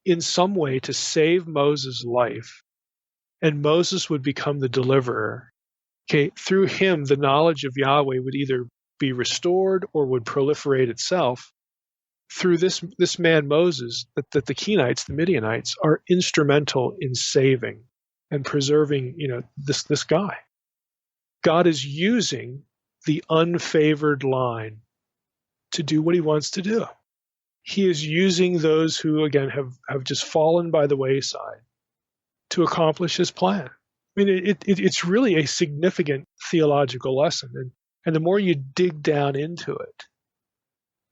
in some way to save Moses' life, and Moses would become the deliverer. Okay, through him, the knowledge of Yahweh would either be restored or would proliferate itself. Through this man Moses, that the Kenites, the Midianites, are instrumental in saving and preserving, this guy. God is using the unfavored line to do what he wants to do. He is using those who, again, have just fallen by the wayside to accomplish his plan. I mean, it's really a significant theological lesson. And the more you dig down into it,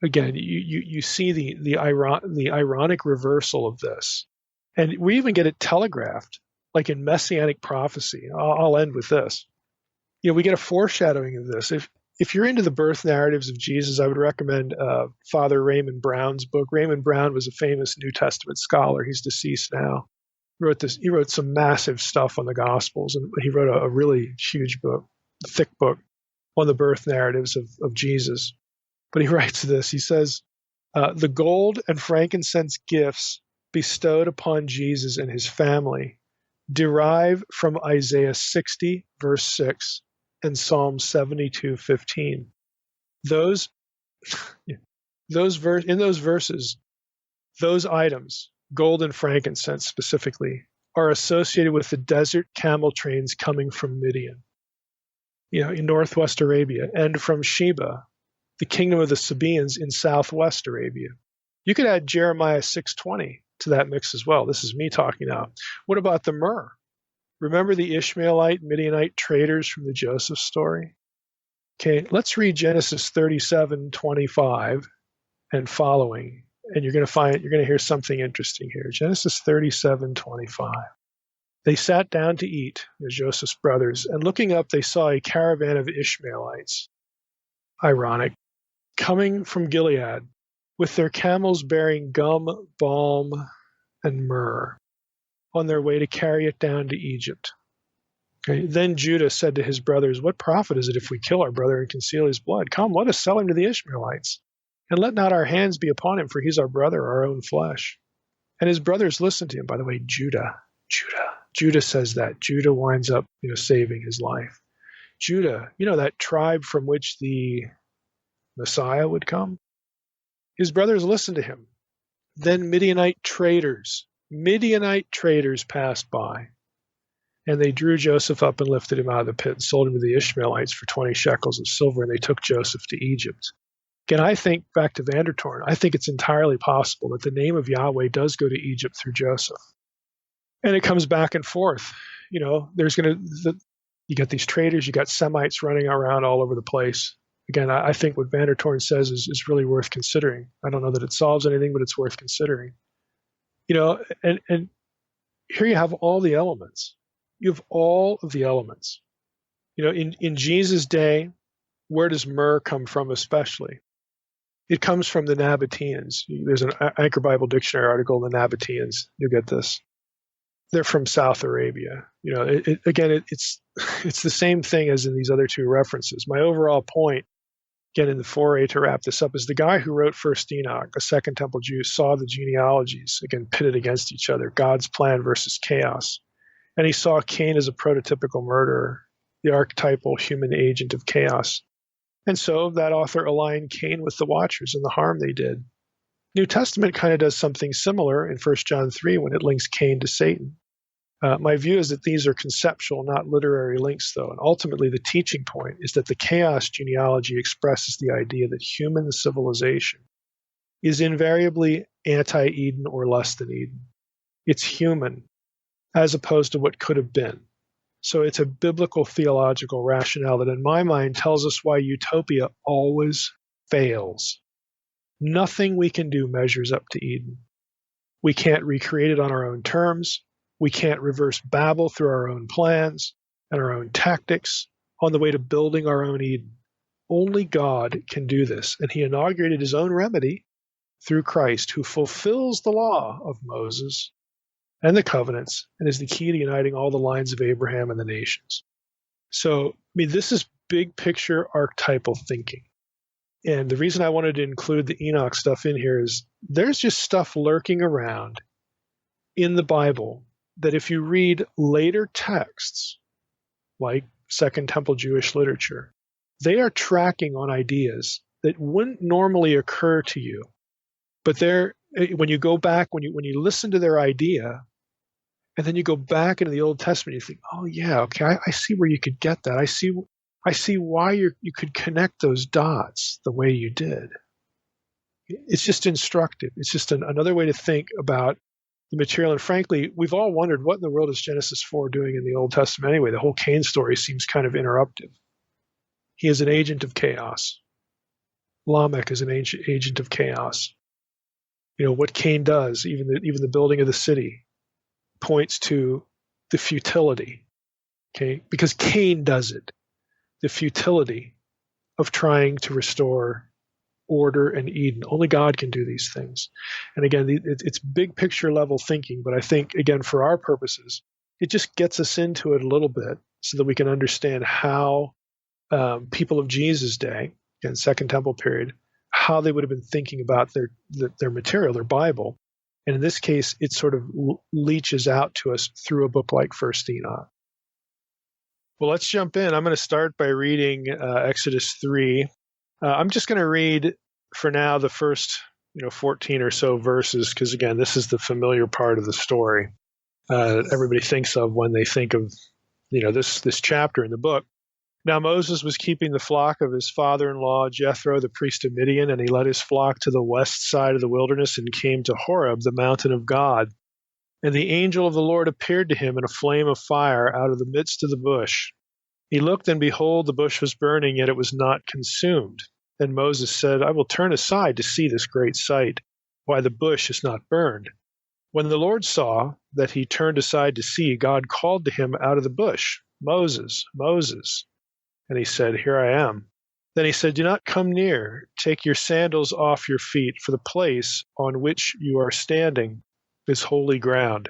again, you see the ironic reversal of this. And we even get it telegraphed, like in Messianic prophecy. I'll end with this. We get a foreshadowing of this. If you're into the birth narratives of Jesus, I would recommend Father Raymond Brown's book. Raymond Brown was a famous New Testament scholar. He's deceased now. He wrote some massive stuff on the Gospels, and he wrote a really huge book, a thick book, on the birth narratives of Jesus. But he writes this. He says, The gold and frankincense gifts bestowed upon Jesus and his family derive from Isaiah 60, verse 6, and Psalm 72:15. Those, in those verses, those items, gold and frankincense specifically, are associated with the desert camel trains coming from Midian, in northwest Arabia, and from Sheba, the kingdom of the Sabaeans in southwest Arabia. You could add Jeremiah 6:20 to that mix as well. This is me talking now. What about the myrrh? Remember the Ishmaelite, Midianite traders from the Joseph story? Okay, let's read Genesis 37:25 and following, and you're going to hear something interesting here. Genesis 37:25. They sat down to eat, Joseph's brothers, and looking up, they saw a caravan of Ishmaelites. Ironic. Coming from Gilead, with their camels bearing gum, balm, and myrrh, on their way to carry it down to Egypt. Okay. Then Judah said to his brothers, "What profit is it if we kill our brother and conceal his blood? Come, let us sell him to the Ishmaelites, and let not our hands be upon him, for he's our brother, our own flesh." And his brothers listened to him. By the way, Judah says that. Judah winds up, saving his life. Judah, that tribe from which the Messiah would come. His brothers listened to him. Then Midianite traders passed by, and they drew Joseph up and lifted him out of the pit and sold him to the Ishmaelites for 20 shekels of silver, and they took Joseph to Egypt. Again, I think, back to Vandertorn, I think it's entirely possible that the name of Yahweh does go to Egypt through Joseph. And it comes back and forth. You get these traders, you got Semites running around all over the place. Again, I think what Vandertorn says is really worth considering. I don't know that it solves anything, but it's worth considering. And here you have all the elements. You have all of the elements. In Jesus' day, where does myrrh come from especially? It comes from the Nabateans. There's an Anchor Bible Dictionary article on the Nabateans. You'll get this. They're from South Arabia. It's the same thing as in these other two references. My overall point, again, in the foray to wrap this up, is the guy who wrote First Enoch, a Second Temple Jew, saw the genealogies, again, pitted against each other, God's plan versus chaos. And he saw Cain as a prototypical murderer, the archetypal human agent of chaos. And so that author aligned Cain with the Watchers and the harm they did. New Testament kind of does something similar in 1 John 3 when it links Cain to Satan. My view is that these are conceptual, not literary links, though, and ultimately the teaching point is that the chaos genealogy expresses the idea that human civilization is invariably anti-Eden or less than Eden. It's human, as opposed to what could have been. So it's a biblical theological rationale that in my mind tells us why utopia always fails. Nothing we can do measures up to Eden. We can't recreate it on our own terms. We can't reverse Babel through our own plans and our own tactics on the way to building our own Eden. Only God can do this, and he inaugurated his own remedy through Christ, who fulfills the law of Moses and the covenants and is the key to uniting all the lines of Abraham and the nations. So, this is big picture archetypal thinking. And the reason I wanted to include the Enoch stuff in here is there's just stuff lurking around in the Bible that if you read later texts, like Second Temple Jewish literature, they are tracking on ideas that wouldn't normally occur to you. But when you go back, when you listen to their idea, and then you go back into the Old Testament, you think, oh yeah, okay, I see where you could get that. I see why you could connect those dots the way you did. It's just instructive. It's just another way to think about the material. And frankly, we've all wondered, what in the world is Genesis 4 doing in the Old Testament anyway? The whole Cain story seems kind of interruptive. He is an agent of chaos. Lamech is an agent of chaos. What Cain does, even the building of the city, points to the futility. Okay, because Cain does it. The futility of trying to restore order and Eden. Only God can do these things. And again, it's big picture level thinking, but I think, again, for our purposes, it just gets us into it a little bit so that we can understand how people of Jesus' day, and Second Temple period, how they would have been thinking about their material, their Bible. And in this case, it sort of leaches out to us through a book like First Enoch. Well, let's jump in. I'm going to start by reading Exodus 3. I'm just going to read, for now, the first 14 or so verses, because, again, this is the familiar part of the story everybody thinks of when they think of this chapter in the book. Now Moses was keeping the flock of his father-in-law Jethro, the priest of Midian, and he led his flock to the west side of the wilderness and came to Horeb, the mountain of God. And the angel of the Lord appeared to him in a flame of fire out of the midst of the bush. He looked, and behold, the bush was burning, yet it was not consumed. And Moses said, I will turn aside to see this great sight, why the bush is not burned. When the Lord saw that he turned aside to see, God called to him out of the bush, Moses, Moses. And he said, Here I am. Then he said, Do not come near. Take your sandals off your feet, for the place on which you are standing is holy ground.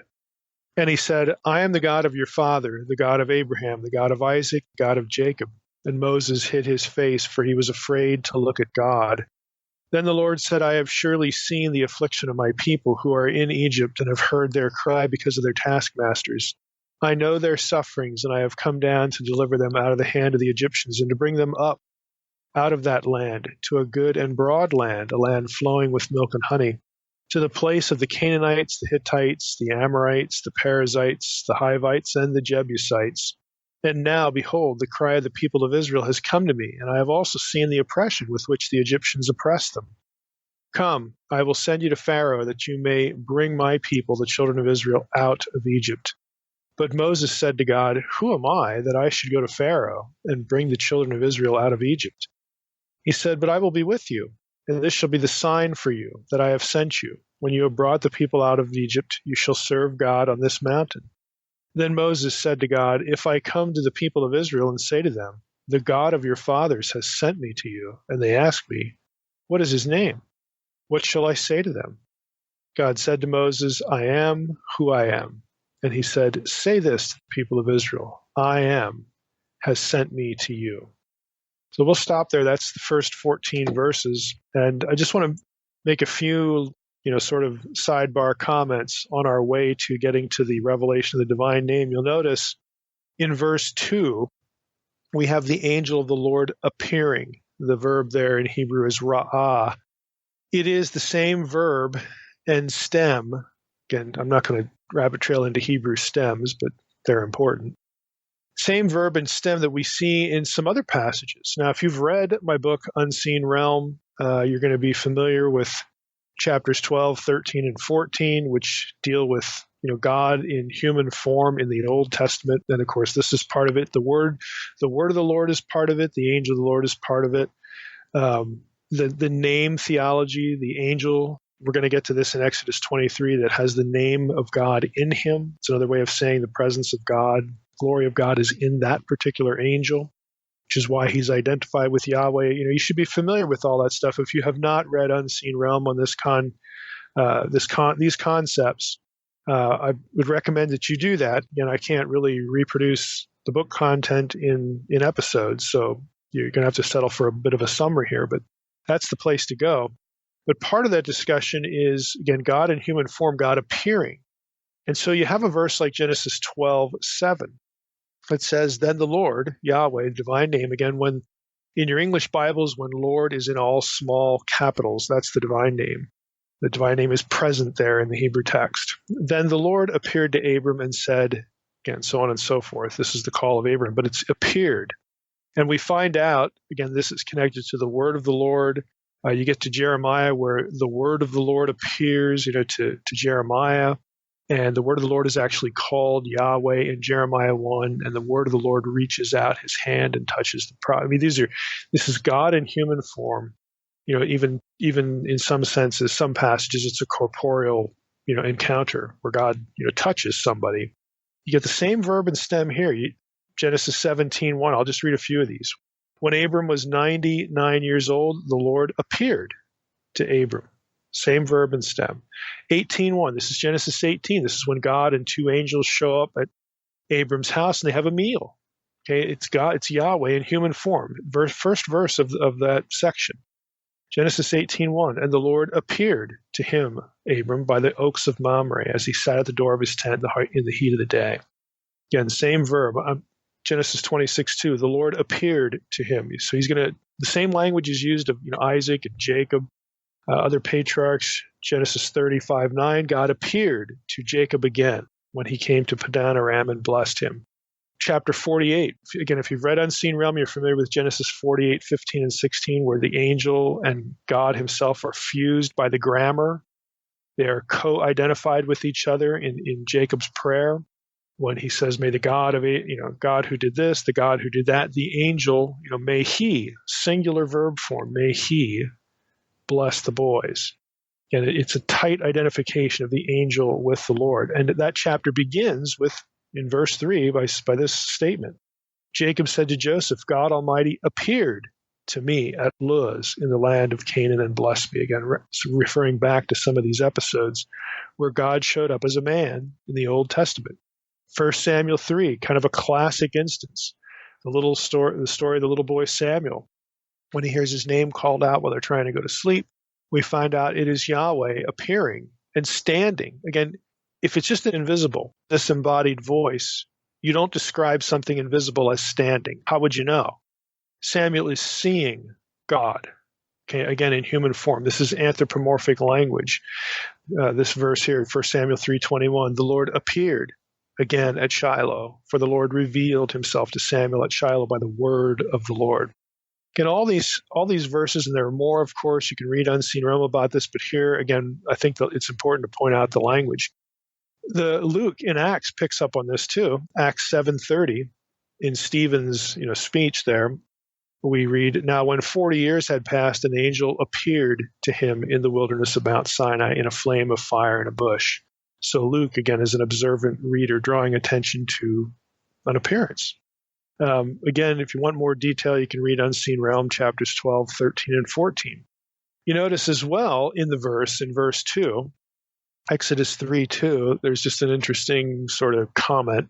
And he said, I am the God of your father, the God of Abraham, the God of Isaac, the God of Jacob. And Moses hid his face, for he was afraid to look at God. Then the Lord said, I have surely seen the affliction of my people who are in Egypt, and have heard their cry because of their taskmasters. I know their sufferings, and I have come down to deliver them out of the hand of the Egyptians, and to bring them up out of that land to a good and broad land, a land flowing with milk and honey, to the place of the Canaanites, the Hittites, the Amorites, the Perizzites, the Hivites, and the Jebusites. And now, behold, the cry of the people of Israel has come to me, and I have also seen the oppression with which the Egyptians oppress them. Come, I will send you to Pharaoh, that you may bring my people, the children of Israel, out of Egypt. But Moses said to God, Who am I that I should go to Pharaoh and bring the children of Israel out of Egypt? He said, But I will be with you, and this shall be the sign for you that I have sent you. When you have brought the people out of Egypt, you shall serve God on this mountain. Then Moses said to God, If I come to the people of Israel and say to them, The God of your fathers has sent me to you, and they ask me, What is his name? What shall I say to them? God said to Moses, I am who I am. And he said, Say this to the people of Israel, I am has sent me to you. So we'll stop there. That's the first 14 verses. And I just want to make a few, sort of sidebar comments on our way to getting to the revelation of the divine name. You'll notice in verse 2, we have the angel of the Lord appearing. The verb there in Hebrew is ra'ah. It is the same verb and stem. Again, I'm not going to rabbit trail into Hebrew stems, but they're important. Same verb and stem that we see in some other passages. Now, if you've read my book, Unseen Realm, you're going to be familiar with chapters 12, 13, and 14, which deal with God in human form in the Old Testament. And of course, this is part of it. The word of the Lord is part of it. The angel of the Lord is part of it. The name theology, the angel, we're going to get to this in Exodus 23, that has the name of God in him. It's another way of saying the presence of God, glory of God is in that particular angel, which is why he's identified with Yahweh. You should be familiar with all that stuff. If you have not read Unseen Realm on these concepts, I would recommend that you do that. Again, I can't really reproduce the book content in episodes, so you're going to have to settle for a bit of a summary here, but that's the place to go. But part of that discussion is, again, God in human form, God appearing. And so you have a verse like Genesis 12:7. It says, Then the Lord, Yahweh, divine name, again, when in your English Bibles, when Lord is in all small capitals, that's the divine name. The divine name is present there in the Hebrew text. Then the Lord appeared to Abram and said, again, so on and so forth. This is the call of Abram, but it's appeared. And we find out, again, this is connected to the word of the Lord. You get to Jeremiah, where the word of the Lord appears, to Jeremiah. And the word of the Lord is actually called Yahweh in Jeremiah 1, and the word of the Lord reaches out his hand and touches the prophet. I mean, this is God in human form. Even in some senses, some passages, it's a corporeal, encounter where God, touches somebody. You get the same verb and stem here. Genesis 17:1. I'll just read a few of these. When Abram was 99 years old, the Lord appeared to Abram. Same verb and stem. 18:1. This is Genesis 18. This is when God and two angels show up at Abram's house and they have a meal. Okay, it's God, it's Yahweh in human form. First verse of that section. Genesis 18:1, and the Lord appeared to him, Abram, by the oaks of Mamre, as he sat at the door of his tent in the heat of the day. Again, same verb. Genesis 26:2, the Lord appeared to him. So the same language is used of Isaac and Jacob, other patriarchs. Genesis 35:9, God appeared to Jacob again when he came to Padan Aram and blessed him. Chapter 48, again, if you've read Unseen Realm, you're familiar with Genesis 48:15 and 16, where the angel and God himself are fused by the grammar. They are co-identified with each other in Jacob's prayer when he says, may the God of, God who did this, the God who did that, the angel, may he, singular verb form, may he bless the boys. And it's a tight identification of the angel with the Lord. And that chapter begins with, in verse 3, by this statement. Jacob said to Joseph, God Almighty appeared to me at Luz in the land of Canaan and blessed me. Again, referring back to some of these episodes where God showed up as a man in the Old Testament. 1 Samuel 3, kind of a classic instance. The story of the little boy Samuel. When he hears his name called out while they're trying to go to sleep, we find out it is Yahweh appearing and standing. Again, if it's just an invisible, disembodied voice, you don't describe something invisible as standing. How would you know? Samuel is seeing God, okay, again in human form. This is anthropomorphic language. This verse here, 1 Samuel 3:21, the Lord appeared again at Shiloh, for the Lord revealed himself to Samuel at Shiloh by the word of the Lord. Again, all these verses, and there are more, of course. You can read Unseen Realm about this, but here, again, I think that it's important to point out the language. Luke in Acts picks up on this too. Acts 7:30, in Stephen's speech there, we read, now when 40 years had passed, an angel appeared to him in the wilderness of Mount Sinai in a flame of fire in a bush. So Luke, again, is an observant reader drawing attention to an appearance. Again, if you want more detail, you can read Unseen Realm, chapters 12, 13, and 14. You notice as well in verse 2, Exodus 3:2, there's just an interesting sort of comment.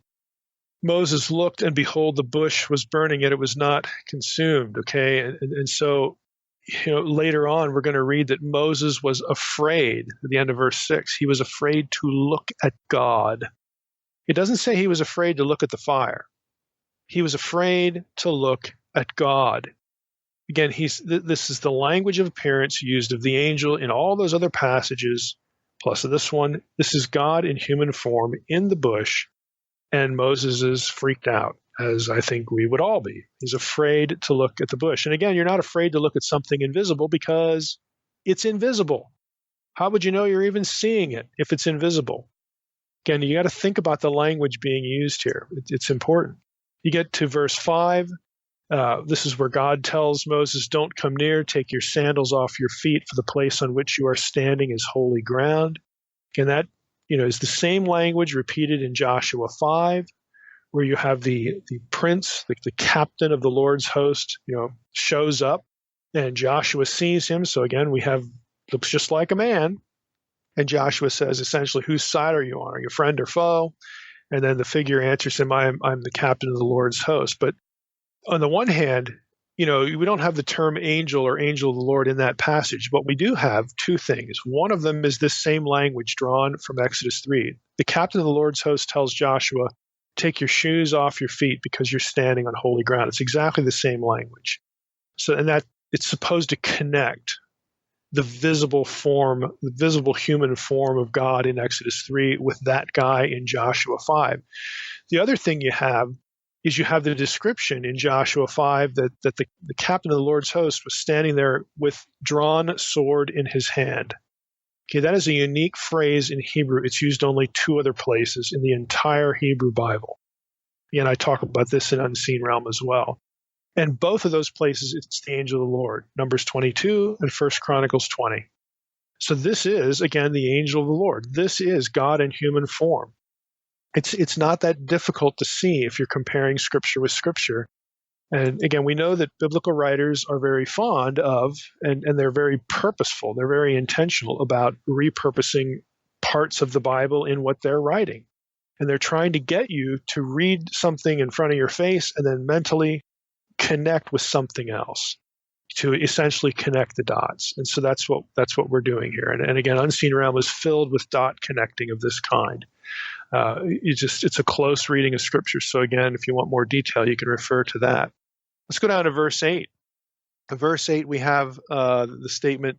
Moses looked, and behold, the bush was burning, yet it was not consumed. Okay, and so later on, we're going to read that Moses was afraid. At the end of verse 6, he was afraid to look at God. It doesn't say he was afraid to look at the fire. He was afraid to look at God. Again, this is the language of appearance used of the angel in all those other passages, plus this one. This is God in human form in the bush, and Moses is freaked out, as I think we would all be. He's afraid to look at the bush. And again, you're not afraid to look at something invisible because it's invisible. How would you know you're even seeing it if it's invisible? Again, you got to think about the language being used here. It's important. You get to verse 5. This is where God tells Moses, don't come near, take your sandals off your feet, for the place on which you are standing is holy ground. And that is the same language repeated in Joshua 5, where you have the prince, the captain of the Lord's host, shows up, and Joshua sees him. So again, looks just like a man. And Joshua says, essentially, whose side are you on? Are you friend or foe? And then the figure answers him, I'm the captain of the Lord's host. But on the one hand, we don't have the term angel or angel of the Lord in that passage, but we do have two things. One of them is this same language drawn from Exodus 3. The captain of the Lord's host tells Joshua, take your shoes off your feet because you're standing on holy ground. It's exactly the same language. So, and that it's supposed to connect the visible human form of God in Exodus 3 with that guy in Joshua 5. The other thing you have is the description in Joshua 5 that the captain of the Lord's host was standing there with drawn sword in his hand. Okay, that is a unique phrase in Hebrew. It's used only two other places in the entire Hebrew Bible. And I talk about this in Unseen Realm as well. And both of those places, it's the angel of the Lord, Numbers 22 and 1 Chronicles 20. So this is, again, the angel of the Lord. This is God in human form. It's not that difficult to see if you're comparing Scripture with Scripture. And again, we know that biblical writers are very fond of, and they're very purposeful, they're very intentional about repurposing parts of the Bible in what they're writing. And they're trying to get you to read something in front of your face and then mentally connect with something else. to essentially connect the dots. And so that's what we're doing here. And again, Unseen Realm is filled with dot connecting of this kind. It's a close reading of Scripture. So again, if you want more detail, you can refer to that. Let's go down to verse 8. In verse 8, we have the statement,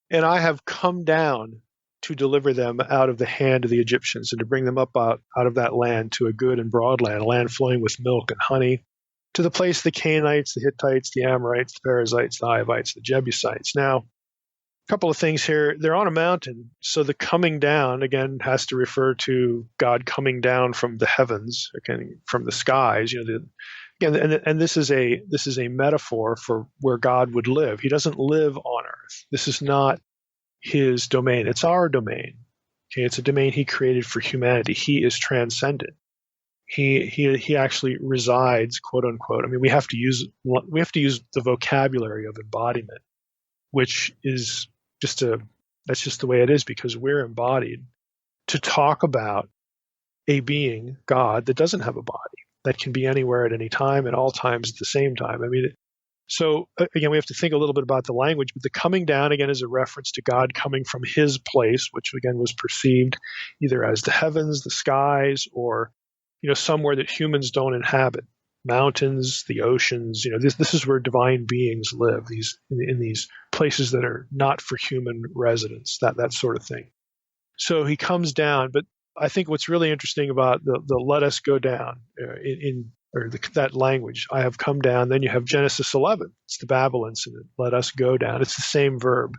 "And I have come down to deliver them out of the hand of the Egyptians and to bring them up out of that land to a good and broad land, a land flowing with milk and honey, to the place of the Canaanites, the Hittites, the Amorites, the Perizzites, the Hivites, the Jebusites." Now, a couple of things here. They're on a mountain, so the coming down, again, has to refer to God coming down from the heavens, again, from the skies. And this is a metaphor for where God would live. He doesn't live on earth. This is not his domain. It's our domain. Okay, it's a domain he created for humanity. He is transcendent. He actually resides, quote unquote. I mean, we have to use the vocabulary of embodiment, which is that's just the way it is, because we're embodied to talk about a being, God, that doesn't have a body, that can be anywhere at any time, at all times at the same time. I mean, so again, we have to think a little bit about the language, but the coming down, again, is a reference to God coming from his place, which again was perceived either as the heavens, the skies, or somewhere that humans don't inhabit, mountains, the oceans. This is where divine beings live, in these places that are not for human residence, that sort of thing. So he comes down, but I think what's really interesting about the "let us go down" that language, "I have come down." Then you have Genesis 11. It's the Babel incident. Let us go down. It's the same verb,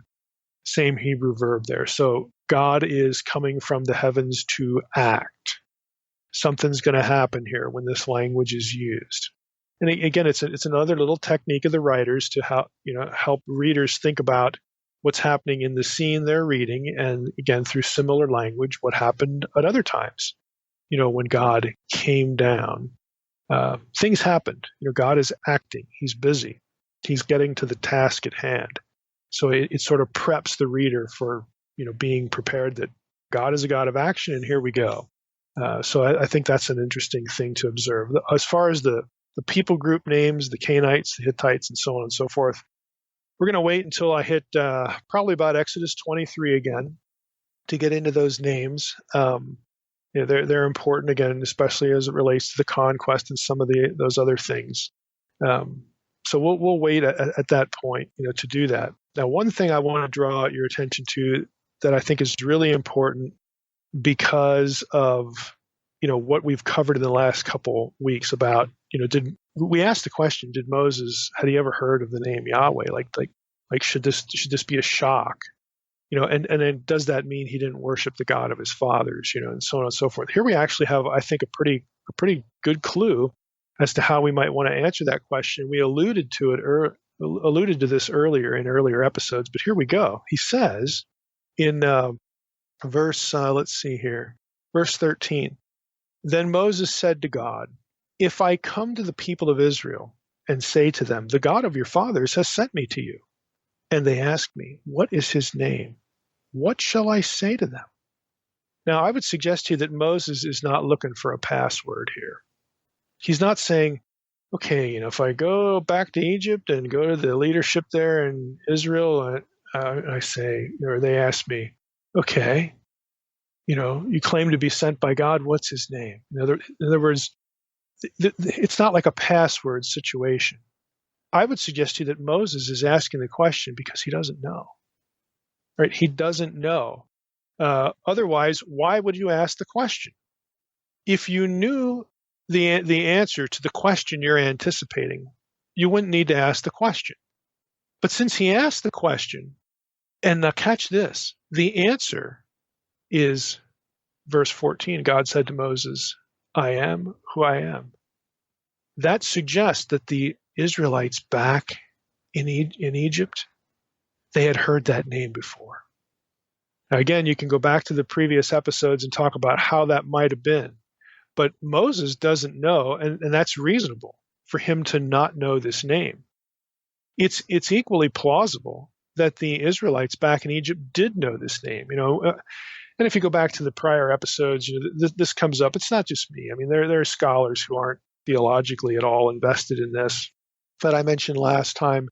same Hebrew verb there. So God is coming from the heavens to act. Something's going to happen here when this language is used. And again, it's another little technique of the writers to help readers think about what's happening in the scene they're reading, and again, through similar language, what happened at other times. When God came down, things happened. God is acting. He's busy. He's getting to the task at hand. So it sort of preps the reader for being prepared that God is a God of action, and here we go. So I think that's an interesting thing to observe. As far as the people group names, the Canaanites, the Hittites, and so on and so forth, we're going to wait until I hit probably about Exodus 23 again to get into those names. They're important, again, especially as it relates to the conquest and some of those other things. So we'll wait at that point, to do that. Now, one thing I want to draw your attention to that I think is really important, because of what we've covered in the last couple weeks about we asked the question, had he ever heard of the name Yahweh? Like should this be a shock? And then does that mean he didn't worship the God of his fathers? And so on and so forth. Here we actually have, I think, a pretty good clue as to how we might want to answer that question. We alluded to this earlier in earlier episodes, but here we go. He says in verse 13, "Then Moses said to God, 'If I come to the people of Israel and say to them, the God of your fathers has sent me to you, and they ask me, what is his name? What shall I say to them?'" Now, I would suggest to you that Moses is not looking for a password here. He's not saying, okay, if I go back to Egypt and go to the leadership there in Israel, I say, or they ask me, okay, you claim to be sent by God. What's his name? In other words, it's not like a password situation. I would suggest to you that Moses is asking the question because he doesn't know. Right? He doesn't know. Otherwise, why would you ask the question? If you knew the answer to the question you're anticipating, you wouldn't need to ask the question. But since he asked the question, and now catch this, the answer is verse 14. God said to Moses, "I am who I am." That suggests that the Israelites back in Egypt, they had heard that name before. Now, again, you can go back to the previous episodes and talk about how that might have been. But Moses doesn't know, and that's reasonable for him to not know this name. It's equally plausible that the Israelites back in Egypt did know this name. And if you go back to the prior episodes, this comes up. It's not just me. I mean, there are scholars who aren't theologically at all invested in this that I mentioned last time.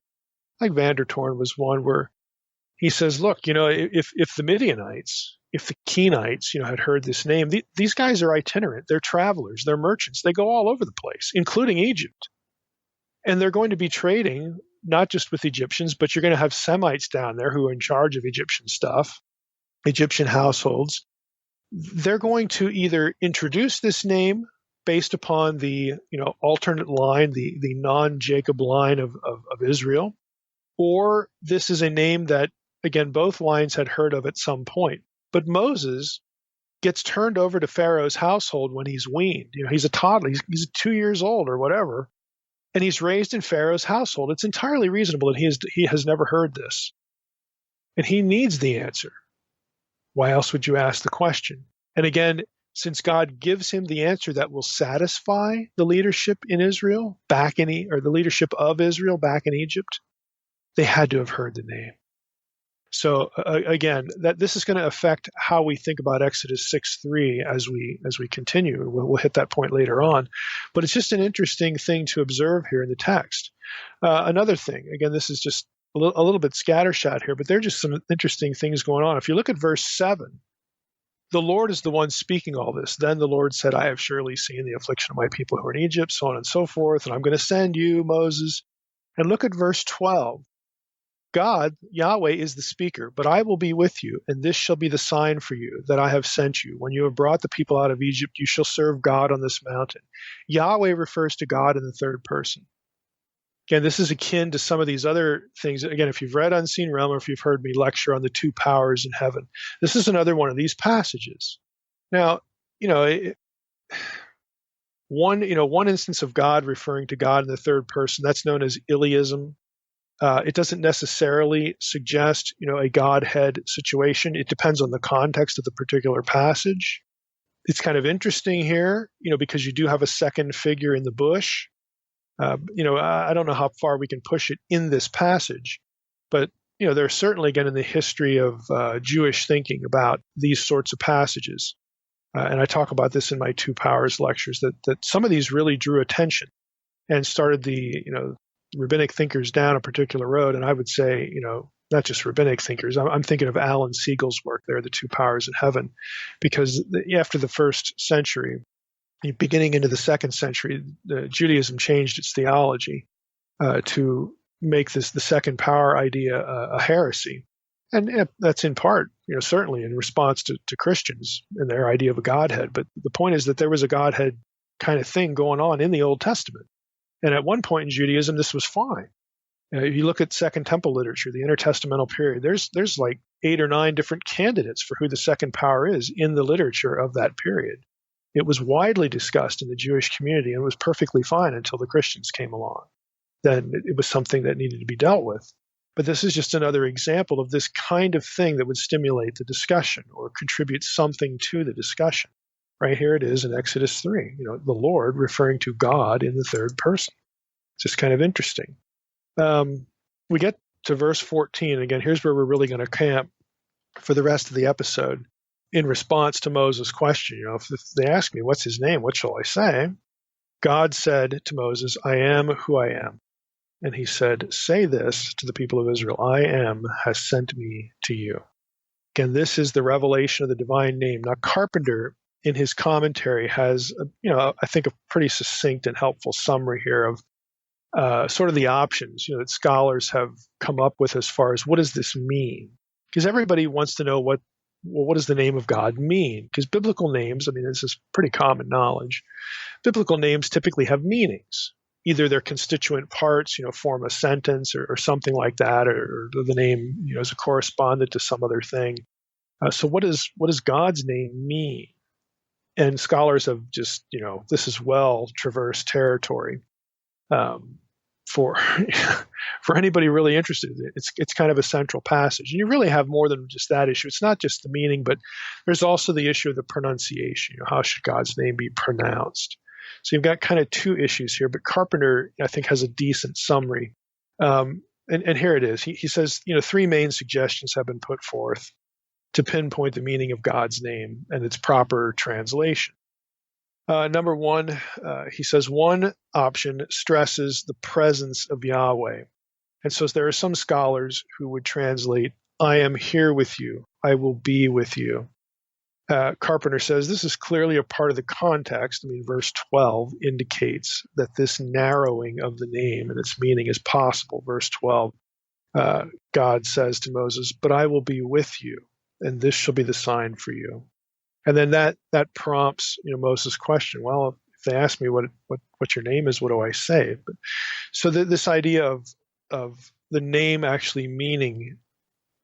like Vandertorn was one where he says, look, if the Midianites, if the Kenites, had heard this name, these guys are itinerant. They're travelers. They're merchants. They go all over the place, including Egypt. And they're going to be trading not just with Egyptians, but you're going to have Semites down there who are in charge of Egyptian stuff, Egyptian households. They're going to either introduce this name based upon the alternate line, the non-Jacob line of Israel, or this is a name that, again, both lines had heard of at some point. But Moses gets turned over to Pharaoh's household when he's weaned. He's a toddler. He's 2 years old or whatever, and he's raised in Pharaoh's household. It's entirely reasonable that he has never heard this. And he needs the answer. Why else would you ask the question? And again, since God gives him the answer that will satisfy the leadership in Israel or the leadership of Israel back in Egypt, they had to have heard the name. So again, this is going to affect how we think about Exodus 6:3 as we continue. We'll hit that point later on, but it's just an interesting thing to observe here in the text. Another thing, again, this is just a little bit scattershot here, but there are just some interesting things going on. If you look at verse 7, the Lord is the one speaking all this. Then the Lord said, I have surely seen the affliction of my people who are in Egypt, so on and so forth, and I'm going to send you, Moses. And look at verse 12. God, Yahweh, is the speaker, but I will be with you, and this shall be the sign for you that I have sent you. When you have brought the people out of Egypt, you shall serve God on this mountain. Yahweh refers to God in the third person. Again, this is akin to some of these other things. Again, if you've read Unseen Realm or if you've heard me lecture on the two powers in heaven, this is another one of these passages. Now, one instance of God referring to God in the third person, that's known as Iliism. It doesn't necessarily suggest, a Godhead situation. It depends on the context of the particular passage. It's kind of interesting here, because you do have a second figure in the bush. I don't know how far we can push it in this passage, but, there's certainly, again, in the history of Jewish thinking about these sorts of passages. And I talk about this in my Two Powers lectures, that some of these really drew attention and started the rabbinic thinkers down a particular road. And I would say, not just rabbinic thinkers, I'm thinking of Alan Siegel's work there, The Two Powers in Heaven, because after the first century, beginning into the second century, Judaism changed its theology to make the second power idea a heresy. And that's in part, certainly in response to Christians and their idea of a Godhead. But the point is that there was a Godhead kind of thing going on in the Old Testament. And at one point in Judaism, this was fine. If you look at Second Temple literature, the intertestamental period, there's like 8 or 9 different candidates for who the second power is in the literature of that period. It was widely discussed in the Jewish community and was perfectly fine until the Christians came along. Then it was something that needed to be dealt with. But this is just another example of this kind of thing that would stimulate the discussion or contribute something to the discussion. Right here it is in Exodus 3, the Lord referring to God in the third person. It's just kind of interesting. We get to verse 14. Again, here's where we're really going to camp for the rest of the episode in response to Moses' question. If they ask me, what's his name? What shall I say? God said to Moses, I am who I am. And he said, say this to the people of Israel, I am has sent me to you. Again, this is the revelation of the divine name. Now, Carpenter, in his commentary, has, I think, a pretty succinct and helpful summary here of sort of the options, that scholars have come up with as far as what does this mean? Because everybody wants to know what does the name of God mean? Because biblical names, this is pretty common knowledge. Biblical names typically have meanings. Either their constituent parts, form a sentence or something like that, or the name, is a correspondent to some other thing. So what does God's name mean? And scholars have just, this is well traversed territory. For anybody really interested, it's kind of a central passage. And you really have more than just that issue. It's not just the meaning, but there's also the issue of the pronunciation. How should God's name be pronounced? So you've got kind of two issues here, but Carpenter, I think, has a decent summary. And here it is. He says, 3 main suggestions have been put forth to pinpoint the meaning of God's name and its proper translation. Number 1, he says, one option stresses the presence of Yahweh. And so there are some scholars who would translate, I am here with you, I will be with you. Carpenter says this is clearly a part of the context. I mean, verse 12 indicates that this narrowing of the name and its meaning is possible. Verse 12, God says to Moses, but I will be with you, and this shall be the sign for you. And then that prompts Moses' question. Well, if they ask me what your name is, what do I say? But, so this idea of the name actually meaning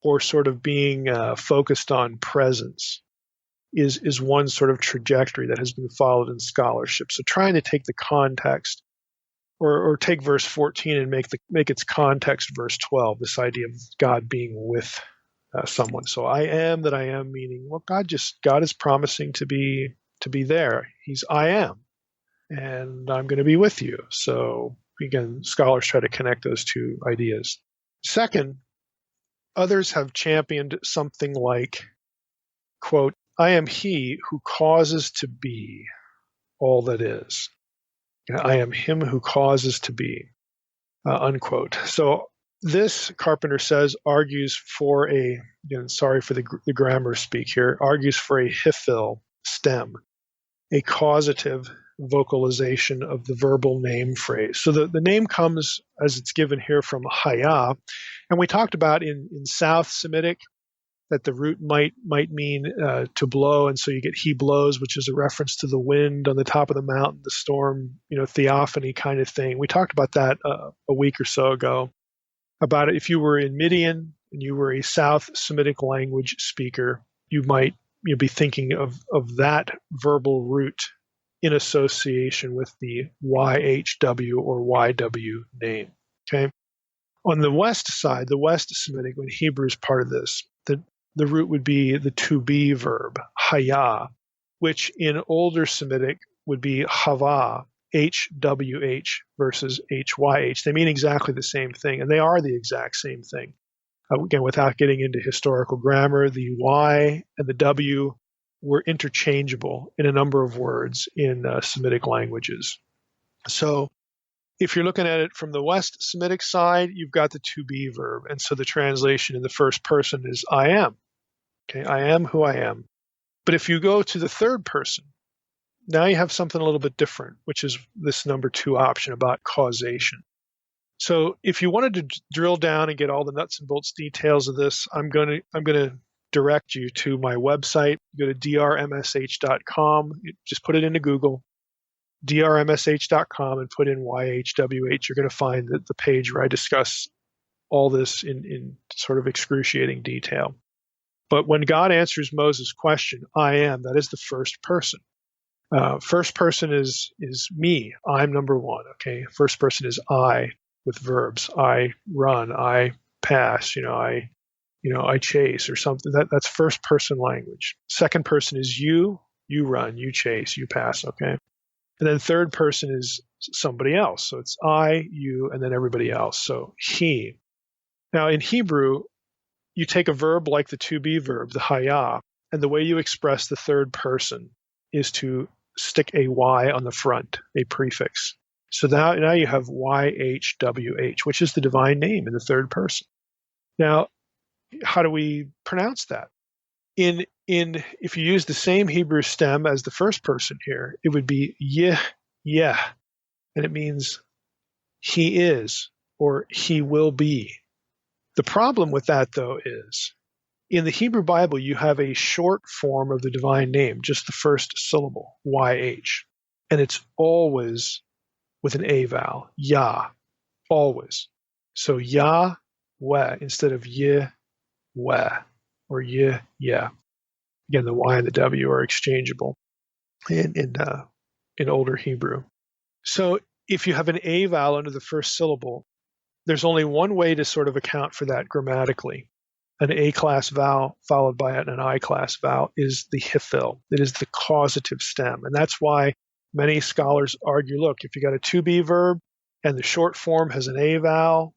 or sort of being focused on presence is one sort of trajectory that has been followed in scholarship. So trying to take the context or take verse 14 and make its context verse 12, this idea of God being with someone. So I am that I am, meaning, well, God is promising to be there. He's I am, and I'm going to be with you. So again, scholars try to connect those two ideas. Second, others have championed something like, quote, I am he who causes to be all that is. I am him who causes to be, unquote. So this, Carpenter says, argues for again, sorry for the grammar speak here, argues for a hifil stem, a causative vocalization of the verbal name phrase. So the name comes, as it's given here, from haya, and we talked about in South Semitic that the root might mean to blow, and so you get he blows, which is a reference to the wind on the top of the mountain, the storm, theophany kind of thing. We talked about that a week or so ago, about it. If you were in Midian and you were a South Semitic language speaker, you might be thinking of that verbal root in association with the YHW or YW name. Okay. On the west side, the West Semitic, when Hebrew is part of this, the root would be the to be verb, haya, which in older Semitic would be hava, HWH versus HYH. They mean exactly the same thing, and they are the exact same thing. Again, without getting into historical grammar, the Y and the W were interchangeable in a number of words in Semitic languages. So if you're looking at it from the West Semitic side, you've got the to be verb. And so the translation in the first person is I am. Okay, I am who I am. But if you go to the third person, now you have something a little bit different, which is this number 2 option about causation. So if you wanted to drill down and get all the nuts and bolts details of this, I'm going to direct you to my website. Go to drmsh.com. Just put it into Google, drmsh.com, and put in YHWH. You're going to find the page where I discuss all this in sort of excruciating detail. But when God answers Moses' question, I am, that is the first person. First person is me. I'm number 1. Okay. First person is I with verbs. I run. I pass. I chase or something. That's first person language. Second person is you. You run. You chase. You pass. Okay. And then third person is somebody else. So it's I, you, and then everybody else. So he. Now in Hebrew, you take a verb like the to be verb, the haya, and the way you express the third person is to stick a Y on the front, a prefix. So now you have YHWH, which is the divine name in the third person. Now, how do we pronounce that? If you use the same Hebrew stem as the first person here, it would be yeh, and it means he is or he will be. The problem with that, though, is in the Hebrew Bible, you have a short form of the divine name, just the first syllable, YH. And it's always with an A vowel, Yah, always. So Yahweh instead of Yeh-weh or Yeh-yeah. Again, the Y and the W are exchangeable in older Hebrew. So if you have an A vowel under the first syllable, there's only one way to sort of account for that grammatically. An A-class vowel followed by an I-class vowel is the hifil. It is the causative stem. And that's why many scholars argue, look, if you got a to be verb and the short form has an A vowel,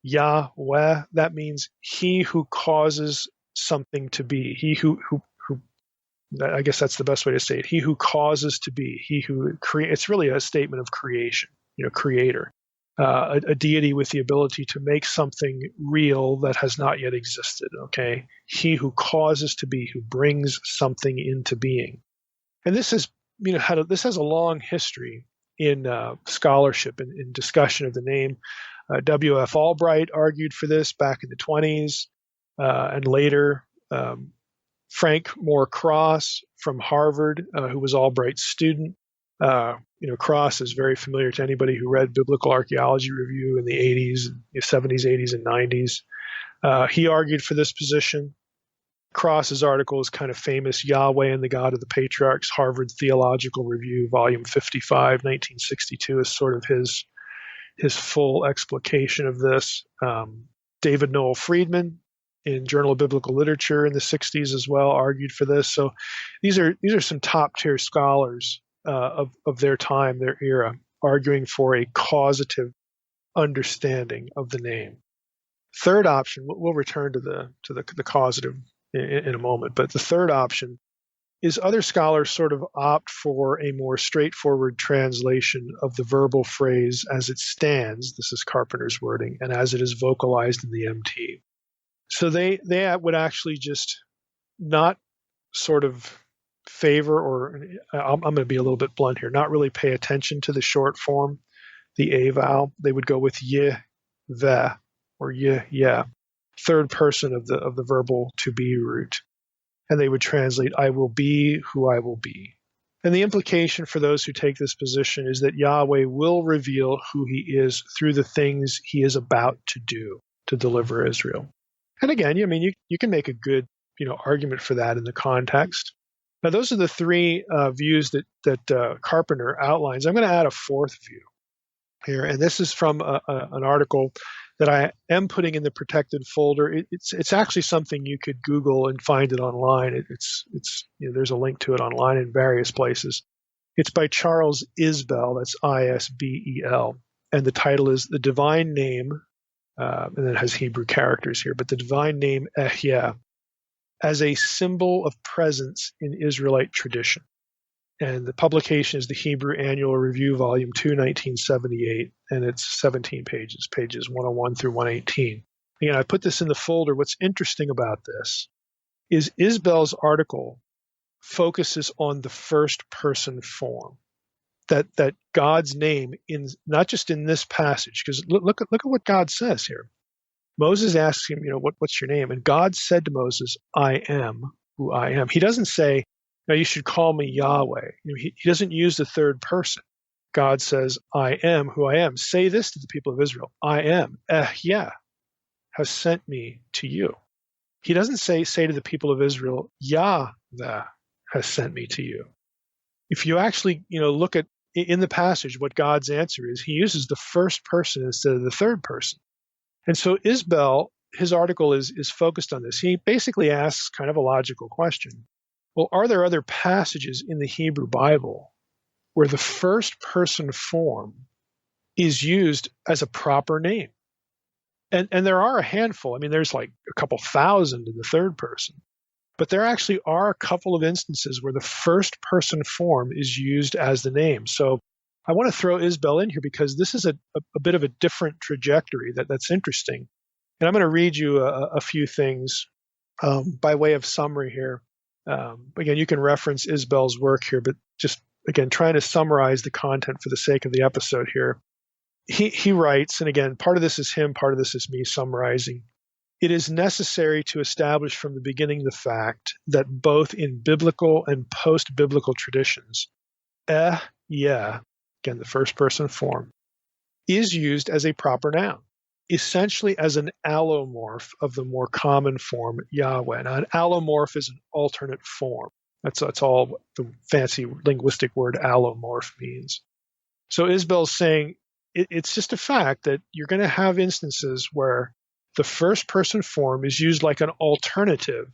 Yahweh, that means he who causes something to be. He who I guess that's the best way to say it. He who causes to be. He who creates. It's really a statement of creation, creator. a deity with the ability to make something real that has not yet existed. Okay, he who causes to be, who brings something into being, and this is this has a long history in scholarship and in discussion of the name. W.F. Albright argued for this back in the 20s, and later Frank Moore Cross from Harvard, who was Albright's student. Cross is very familiar to anybody who read Biblical Archaeology Review in the 80s, 70s, 80s, and 90s. He argued for this position. Cross's article is kind of famous, Yahweh and the God of the Patriarchs, Harvard Theological Review, volume 55, 1962, is sort of his full explication of this. David Noel Friedman in Journal of Biblical Literature in the 60s as well argued for this. So these are some top tier scholars of their time, their era, arguing for a causative understanding of the name. Third option, we'll return to the causative in a moment, but the third option is other scholars sort of opt for a more straightforward translation of the verbal phrase as it stands. This is Carpenter's wording, and as it is vocalized in the MT. So they would actually just not sort of favor, or I'm going to be a little bit blunt here, not really pay attention to the short form, the A vowel. They would go with ye, ve, or ye, yeah, third person of the verbal to be root. And they would translate, I will be who I will be. And the implication for those who take this position is that Yahweh will reveal who he is through the things he is about to do to deliver Israel. And again, you can make a good argument for that in the context. Now, those are the three views that Carpenter outlines. I'm going to add a fourth view here, and this is from an article that I am putting in the protected folder. It's actually something you could Google and find it online. There's a link to it online in various places. It's by Charles Isbell. That's Isbel, and the title is "The Divine Name," and it has Hebrew characters here. But the divine name Ehyeh as a symbol of presence in Israelite tradition. And the publication is the Hebrew Annual Review, Volume 2, 1978, and it's 17 pages, pages 101 through 118. Again, I put this in the folder. What's interesting about this is Isbell's article focuses on the first person form, that God's name, in not just in this passage, because look at what God says here. Moses asks him, what's your name? And God said to Moses, I am who I am. He doesn't say, now you should call me Yahweh. He doesn't use the third person. God says, I am who I am. Say this to the people of Israel. I am, Ehyeh, has sent me to you. He doesn't say to the people of Israel, Yahweh has sent me to you. If you actually, look at in the passage what God's answer is, he uses the first person instead of the third person. And so Isbell, his article is focused on this. He basically asks kind of a logical question. Well, are there other passages in the Hebrew Bible where the first person form is used as a proper name? And there are a handful. There's like a couple thousand in the third person. But there actually are a couple of instances where the first person form is used as the name. So I want to throw Isbell in here because this is a bit of a different trajectory that's interesting. And I'm going to read you a few things by way of summary here. Again, you can reference Isbell's work here, but just, again, trying to summarize the content for the sake of the episode here. He writes, and again, part of this is him, part of this is me summarizing. It is necessary to establish from the beginning the fact that both in biblical and post-biblical traditions, Ehyeh, again, the first person form, is used as a proper noun, essentially as an allomorph of the more common form Yahweh. Now, an allomorph is an alternate form. That's all the fancy linguistic word allomorph means. So Isbell's saying it's just a fact that you're going to have instances where the first person form is used like an alternative,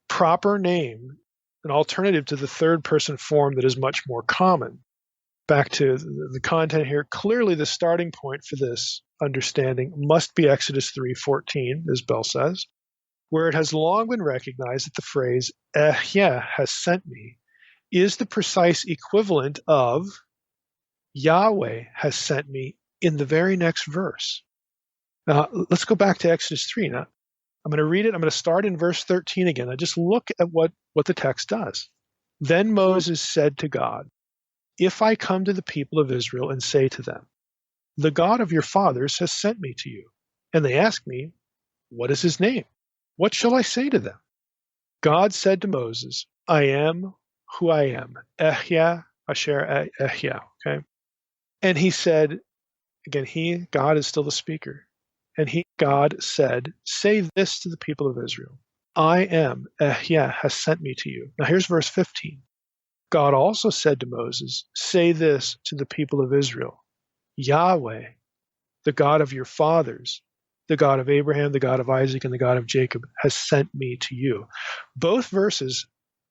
proper name, an alternative to the third person form that is much more common. Back to the content here, clearly the starting point for this understanding must be Exodus 3:14, as Bell says, where it has long been recognized that the phrase Ehyeh has sent me is the precise equivalent of Yahweh has sent me in the very next verse. Now, let's go back to Exodus 3. Now, I'm going to read it. I'm going to start in verse 13 again. Now, just look at what the text does. Then Moses said to God, if I come to the people of Israel and say to them, the God of your fathers has sent me to you, and they ask me, what is his name? What shall I say to them? God said to Moses, I am who I am. Ehya asher ehya. Okay. And he said, again, God is still the speaker. And God said, say this to the people of Israel. I am, Ehya, has sent me to you. Now here's verse 15. God also said to Moses, say this to the people of Israel. Yahweh, the God of your fathers, the God of Abraham, the God of Isaac, and the God of Jacob, has sent me to you. Both verses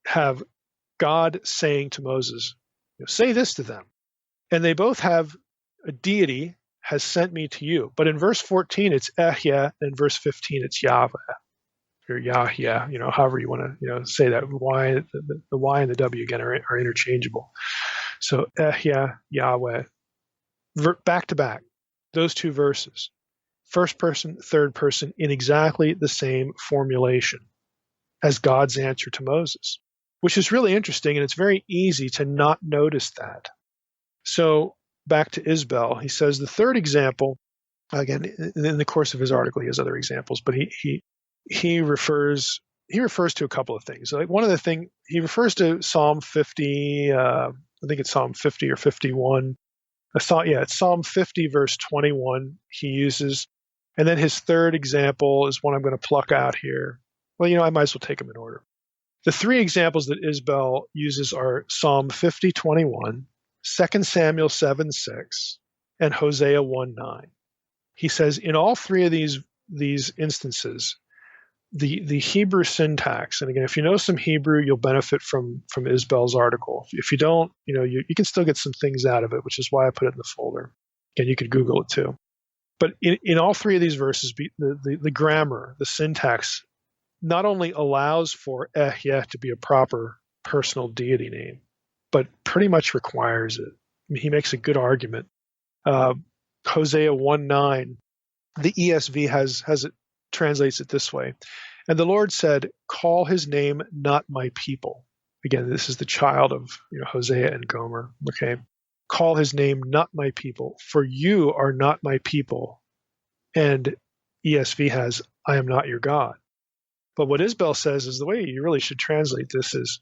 have God saying to Moses, say this to them. And they both have a deity has sent me to you. But in verse 14, it's Ehya, and in verse 15, it's Yahweh, or Yahya, however you want to, say that. The Y and the W, again, are interchangeable. So Ehya, Yahweh, back to back, those two verses. First person, third person, in exactly the same formulation as God's answer to Moses, which is really interesting, and it's very easy to not notice that. So back to Isbell, he says the third example, again, in the course of his article, he has other examples, but he refers to a couple of things. Like one of the things, he refers to Psalm 50, I think it's Psalm 50 or 51. It's Psalm 50, verse 21 he uses. And then his third example is one I'm going to pluck out here. Well, I might as well take them in order. The three examples that Isbell uses are Psalm 50, 21, 2 Samuel 7, 6, and Hosea 1, 9. He says in all three of these instances, the Hebrew syntax, and again, if you know some Hebrew, you'll benefit from Isbell's article. If you don't, you can still get some things out of it, which is why I put it in the folder. Again, you could Google it too. But in all three of these verses, the grammar, the syntax, not only allows for Ehya to be a proper personal deity name, but pretty much requires it. I mean, he makes a good argument. Hosea 1:9, the ESV has it, translates it this way. And the Lord said, call his name not my people. Again, this is the child of Hosea and Gomer. Okay. Call his name not my people, for you are not my people. And ESV has, I am not your God. But what Isbell says is the way you really should translate this is,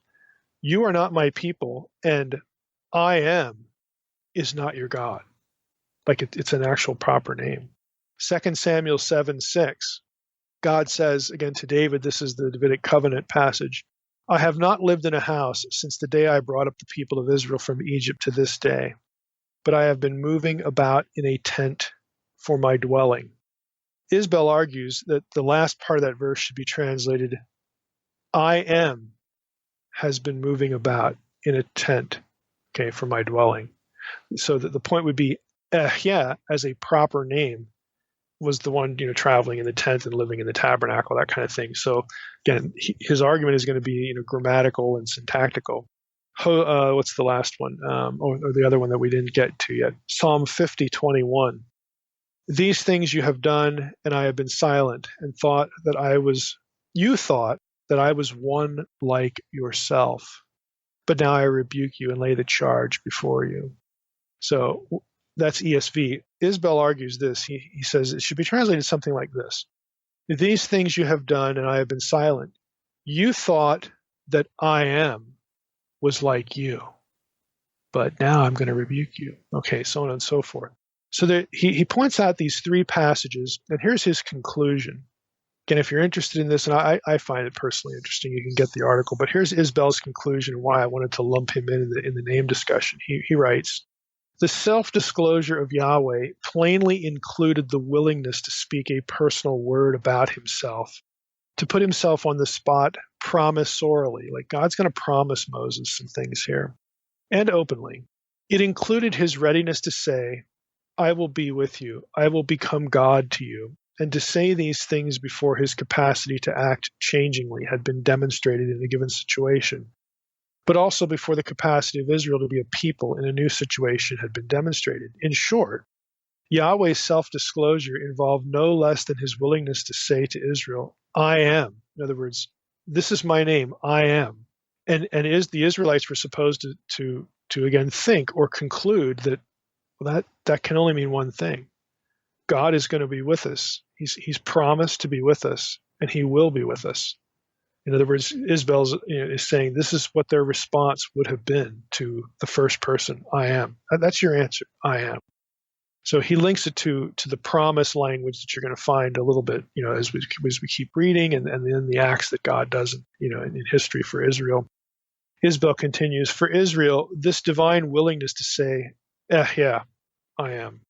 you are not my people, and I am is not your God. Like it's an actual proper name. 2 Samuel 7, 6, God says, again to David, this is the Davidic covenant passage, I have not lived in a house since the day I brought up the people of Israel from Egypt to this day, but I have been moving about in a tent for my dwelling. Isbell argues that the last part of that verse should be translated, I am has been moving about in a tent, okay, for my dwelling. So that the point would be, Ehya, as a proper name, was the one, traveling in the tent and living in the tabernacle, that kind of thing. So again, his argument is going to be, grammatical and syntactical. What's the last one? Or the other one that we didn't get to yet. Psalm 50, 21. These things you have done, and I have been silent, and you thought that I was one like yourself. But now I rebuke you and lay the charge before you. So that's ESV. Isbell argues this. He says it should be translated something like this. These things you have done, and I have been silent. You thought that I am was like you, but now I'm going to rebuke you. Okay, so on and so forth. So he points out these three passages, and here's his conclusion. Again, if you're interested in this, and I find it personally interesting, you can get the article, but here's Isbell's conclusion and why I wanted to lump him in the name discussion. He writes, the self-disclosure of Yahweh plainly included the willingness to speak a personal word about himself, to put himself on the spot promisorially, like God's going to promise Moses some things here, and openly. It included his readiness to say, I will be with you, I will become God to you, and to say these things before his capacity to act changingly had been demonstrated in a given situation, but also before the capacity of Israel to be a people in a new situation had been demonstrated. In short, Yahweh's self-disclosure involved no less than his willingness to say to Israel, I am. In other words, this is my name, I am. And is the Israelites were supposed to again think or conclude that, well, that can only mean one thing. God is going to be with us. He's promised to be with us, and he will be with us. In other words, Isabel is saying this is what their response would have been to the first person, I am. That's your answer, I am. So he links it to the promise language that you're going to find a little bit, as we keep reading, and then the acts that God does, in history for Israel. Isabel continues, for Israel, this divine willingness to say, yeah, I am,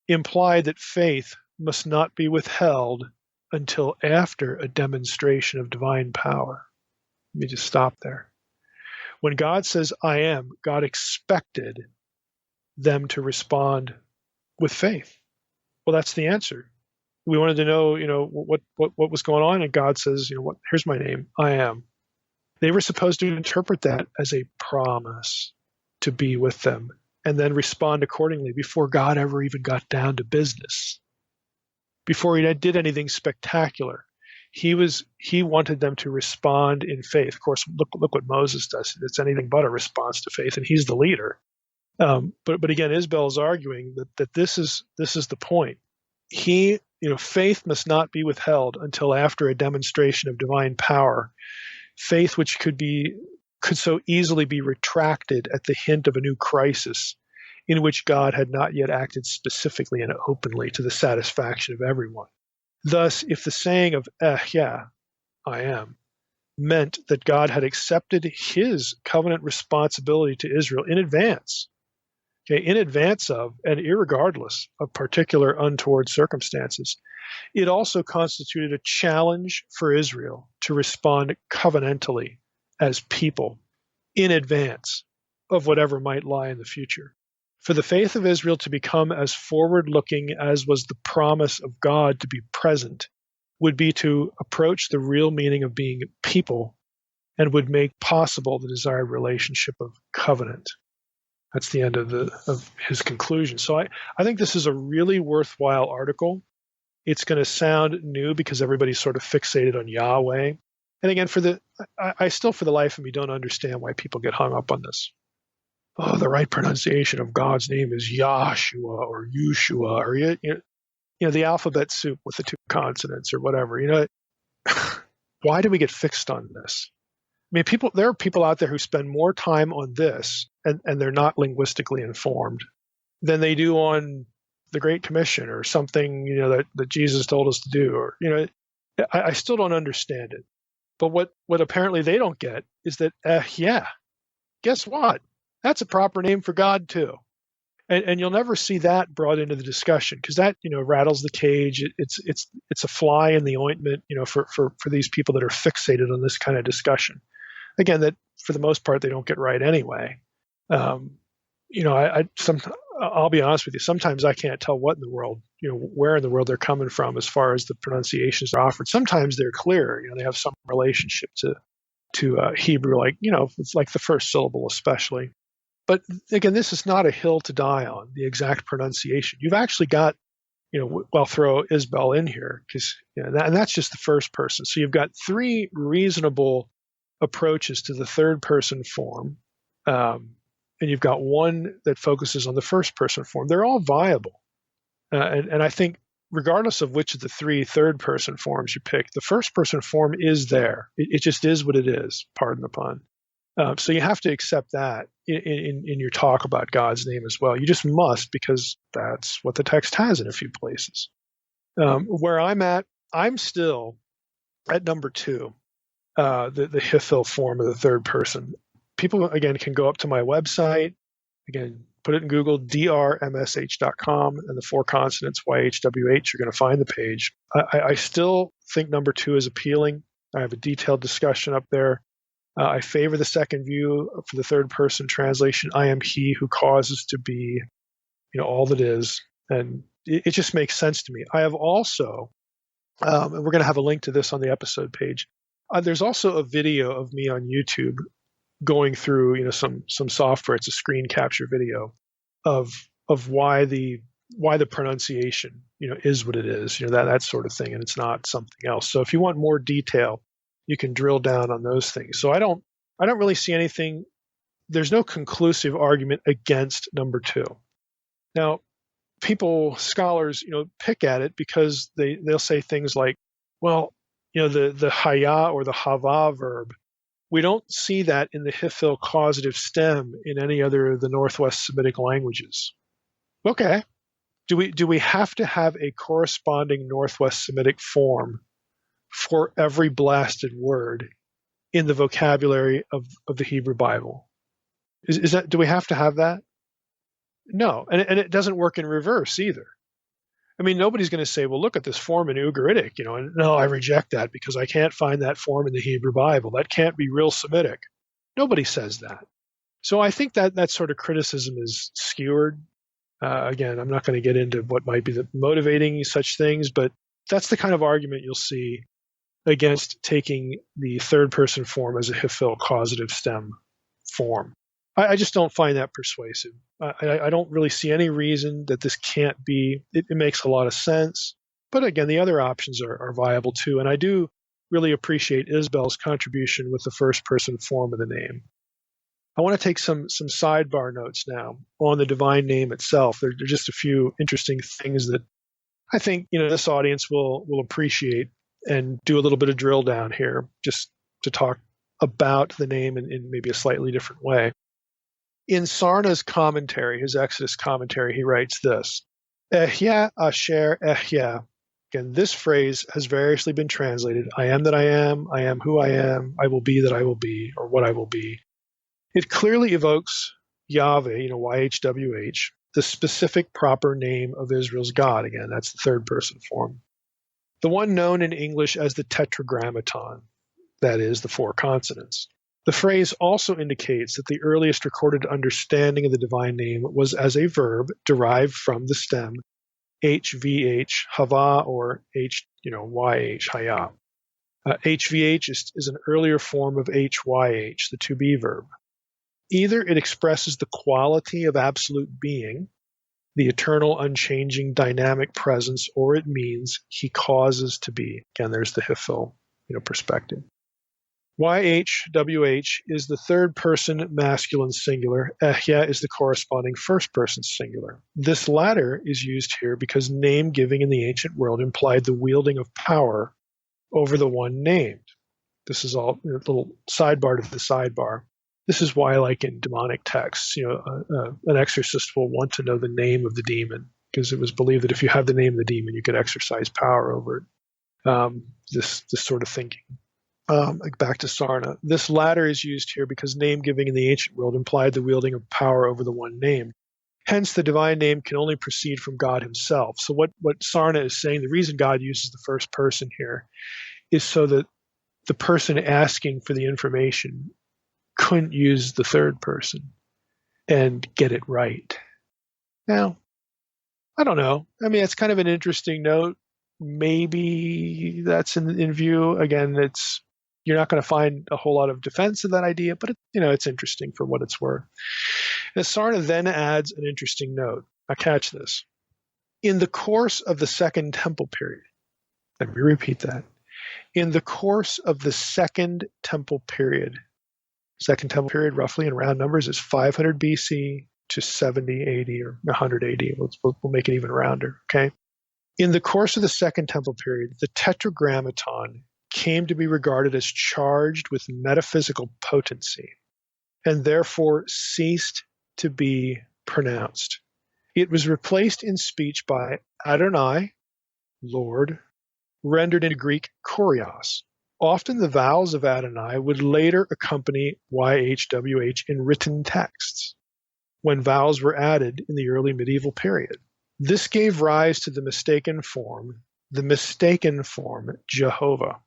implied that faith must not be withheld until after a demonstration of divine power. Let me just stop there. When God says, I am, God expected them to respond with faith. Well, that's the answer. We wanted to know, what was going on, and God says, here's my name, I am. They were supposed to interpret that as a promise to be with them and then respond accordingly before God ever even got down to business. Before he did anything spectacular, he wanted them to respond in faith. Of course, look what Moses does. It's anything but a response to faith, and he's the leader. But again, Isabel is arguing that this is the point. Faith must not be withheld until after a demonstration of divine power. Faith which could so easily be retracted at the hint of a new crisis in which God had not yet acted specifically and openly to the satisfaction of everyone. Thus, if the saying of, yeah, I am, meant that God had accepted his covenant responsibility to Israel in advance of and irregardless of particular untoward circumstances, it also constituted a challenge for Israel to respond covenantally as people in advance of whatever might lie in the future. For the faith of Israel to become as forward-looking as was the promise of God to be present would be to approach the real meaning of being people and would make possible the desired relationship of covenant. That's the end of his conclusion. So I think this is a really worthwhile article. It's going to sound new because everybody's sort of fixated on Yahweh. And again, I still, for the life of me, don't understand why people get hung up on this. Oh, the right pronunciation of God's name is Yahshua or Yeshua or the alphabet soup with the two consonants or whatever. Why do we get fixed on this? I mean, there are people out there who spend more time on this and they're not linguistically informed than they do on the Great Commission or something, that Jesus told us to do. Or, I still don't understand it. But what apparently they don't get is that, guess what? That's a proper name for God too. And you'll never see that brought into the discussion because that, rattles the cage. It's a fly in the ointment, for these people that are fixated on this kind of discussion. Again, that for the most part, they don't get right anyway. I'll be honest with you. Sometimes I can't tell what in the world, where in the world they're coming from as far as the pronunciations are offered. Sometimes they're clear. They have some relationship to Hebrew, it's like the first syllable especially. But again, this is not a hill to die on, the exact pronunciation. You've actually got, I'll throw Isabel in here because, and that's just the first person. So you've got three reasonable approaches to the third person form. And you've got one that focuses on the first person form. They're all viable. And I think regardless of which of the three third person forms you pick, the first person form is there. It just is what it is, pardon the pun. So you have to accept that in your talk about God's name as well. You just must, because that's what the text has in a few places. Where I'm at, I'm still at number 2, the Hithil form of the third person. People, again, can go up to my website. Again, put it in Google, drmsh.com, and the 4 consonants, YHWH, you're going to find the page. I still think number 2 is appealing. I have a detailed discussion up there. I favor the second view for the third person translation. I am he who causes to be, all that is. And it just makes sense to me. I have also, and we're going to have a link to this on the episode page. There's also a video of me on YouTube going through, some software. It's a screen capture video of why the why the pronunciation, is what it is, that sort of thing, and it's not something else. So if you want more detail, you can drill down on those things. So I don't really see anything. There's no conclusive argument against number 2. Now, scholars, pick at it because they'll say things like, well, the haya or the hava verb, we don't see that in the Hifil causative stem in any other of the Northwest Semitic languages. Okay. Do we have to have a corresponding Northwest Semitic form for every blasted word in the vocabulary of the Hebrew Bible? Do we have to have that? No, and it doesn't work in reverse either. I mean, nobody's going to say, well, look at this form in Ugaritic, and no, I reject that because I can't find that form in the Hebrew Bible. That can't be real Semitic. Nobody says that. So I think that sort of criticism is skewered. Again, I'm not going to get into what might be motivating such things, but that's the kind of argument you'll see against taking the third-person form as a Hifil causative stem form. I just don't find that persuasive. I don't really see any reason that this can't be. It makes a lot of sense. But again, the other options are viable too. And I do really appreciate Isbell's contribution with the first-person form of the name. I want to take some sidebar notes now on the divine name itself. There are just a few interesting things that I think this audience will appreciate, and do a little bit of drill down here just to talk about the name in maybe a slightly different way. In Sarna's commentary, his Exodus commentary, he writes this: Ehya asher ehya. Again, this phrase has variously been translated: I am that I am who I am, I will be that I will be, or what I will be. It clearly evokes Yahweh, YHWH, the specific proper name of Israel's God. Again, that's the third person form. The one known in English as the Tetragrammaton, that is, the 4 consonants. The phrase also indicates that the earliest recorded understanding of the divine name was as a verb derived from the stem HVH, hava, or YH, haya. HVH is an earlier form of HYH, the to be verb. Either it expresses the quality of absolute being, the eternal, unchanging, dynamic presence, or it means he causes to be. Again, there's the Hifil, perspective. YHWH is the third person masculine singular. Ehya is the corresponding first person singular. This latter is used here because name giving in the ancient world implied the wielding of power over the one named. This is all a little sidebar to the sidebar. This is why, like in demonic texts, an exorcist will want to know the name of the demon, because it was believed that if you have the name of the demon, you could exercise power over it. This sort of thinking. Back to Sarna. This latter is used here because name giving in the ancient world implied the wielding of power over the one named. Hence, the divine name can only proceed from God himself. So what Sarna is saying, the reason God uses the first person here is so that the person asking for the information couldn't use the third person and get it right. Now, I don't know. I mean, it's kind of an interesting note. Maybe that's in view. Again, you're not going to find a whole lot of defense of that idea, but it's interesting for what it's worth. And Sarna then adds an interesting note. Now catch this. In the course of the Second Temple period, let me repeat that. In the course of the Second Temple period, Second Temple period roughly in round numbers is 500 BC to 70 AD or 100 AD. We'll make it even rounder, okay? In the course of the Second Temple period, the Tetragrammaton came to be regarded as charged with metaphysical potency and therefore ceased to be pronounced. It was replaced in speech by Adonai, Lord, rendered into Greek kurios. Often the vowels of Adonai would later accompany YHWH in written texts when vowels were added in the early medieval period. This gave rise to the mistaken form Jehovah.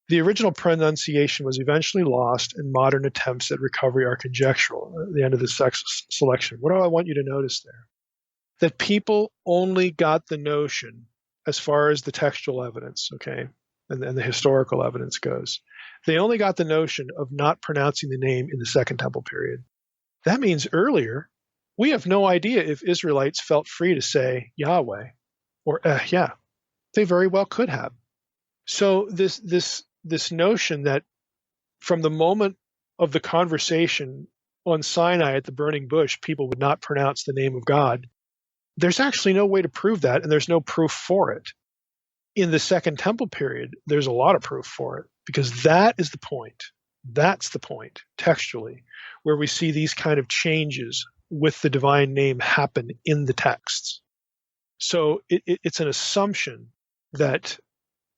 The original pronunciation was eventually lost, and modern attempts at recovery are conjectural. At the end of this selection, what do I want you to notice there? That people only got the notion, as far as the textual evidence, okay, and the historical evidence goes, they only got the notion of not pronouncing the name in the Second Temple period. That means earlier, we have no idea if Israelites felt free to say Yahweh or yeah. They very well could have. So this notion that from the moment of the conversation on Sinai at the burning bush, people would not pronounce the name of God, there's actually no way to prove that, and there's no proof for it. In the Second Temple period, there's a lot of proof for it, because that is the point. That's the point, textually, where we see these kind of changes with the divine name happen in the texts. So it's an assumption that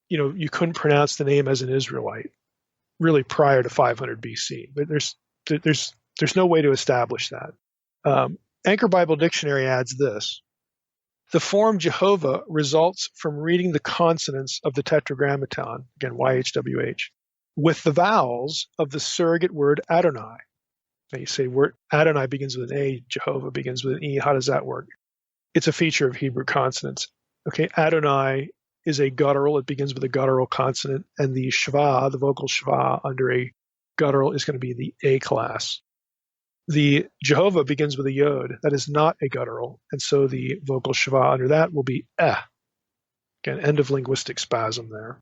you couldn't pronounce the name as an Israelite really prior to 500 BC, but there's no way to establish that. Anchor Bible Dictionary adds this: the form Jehovah results from reading the consonants of the Tetragrammaton, again YHWH, with the vowels of the surrogate word Adonai. Now you say word Adonai begins with an A, Jehovah begins with an E. How does that work? It's a feature of Hebrew consonants. Okay, Adonai is a guttural. It begins with a guttural consonant, and the shva, the vocal shva under a guttural, is going to be the A class. The Jehovah begins with a yod. That is not a guttural, and so the vocal shva under that will be eh. Again, end of linguistic spasm there.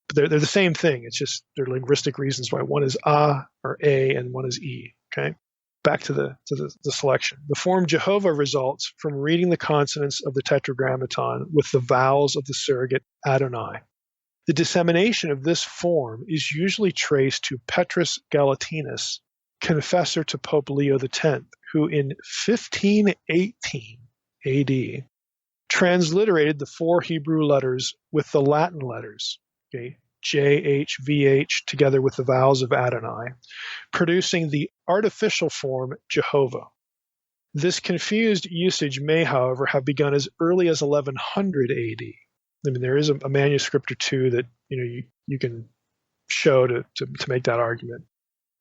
But they're the same thing. It's just there are linguistic reasons why one is ah or a and one is e. Okay, back to the selection. The form Jehovah results from reading the consonants of the Tetragrammaton with the vowels of the surrogate Adonai. The dissemination of this form is usually traced to Petrus Galatinus, confessor to Pope Leo X, who in 1518 AD transliterated the four Hebrew letters with the Latin letters, okay, JHVH, together with the vowels of Adonai, producing the artificial form Jehovah. This confused usage may, however, have begun as early as 1100 AD. I mean, there is a manuscript or two that you can show to make that argument.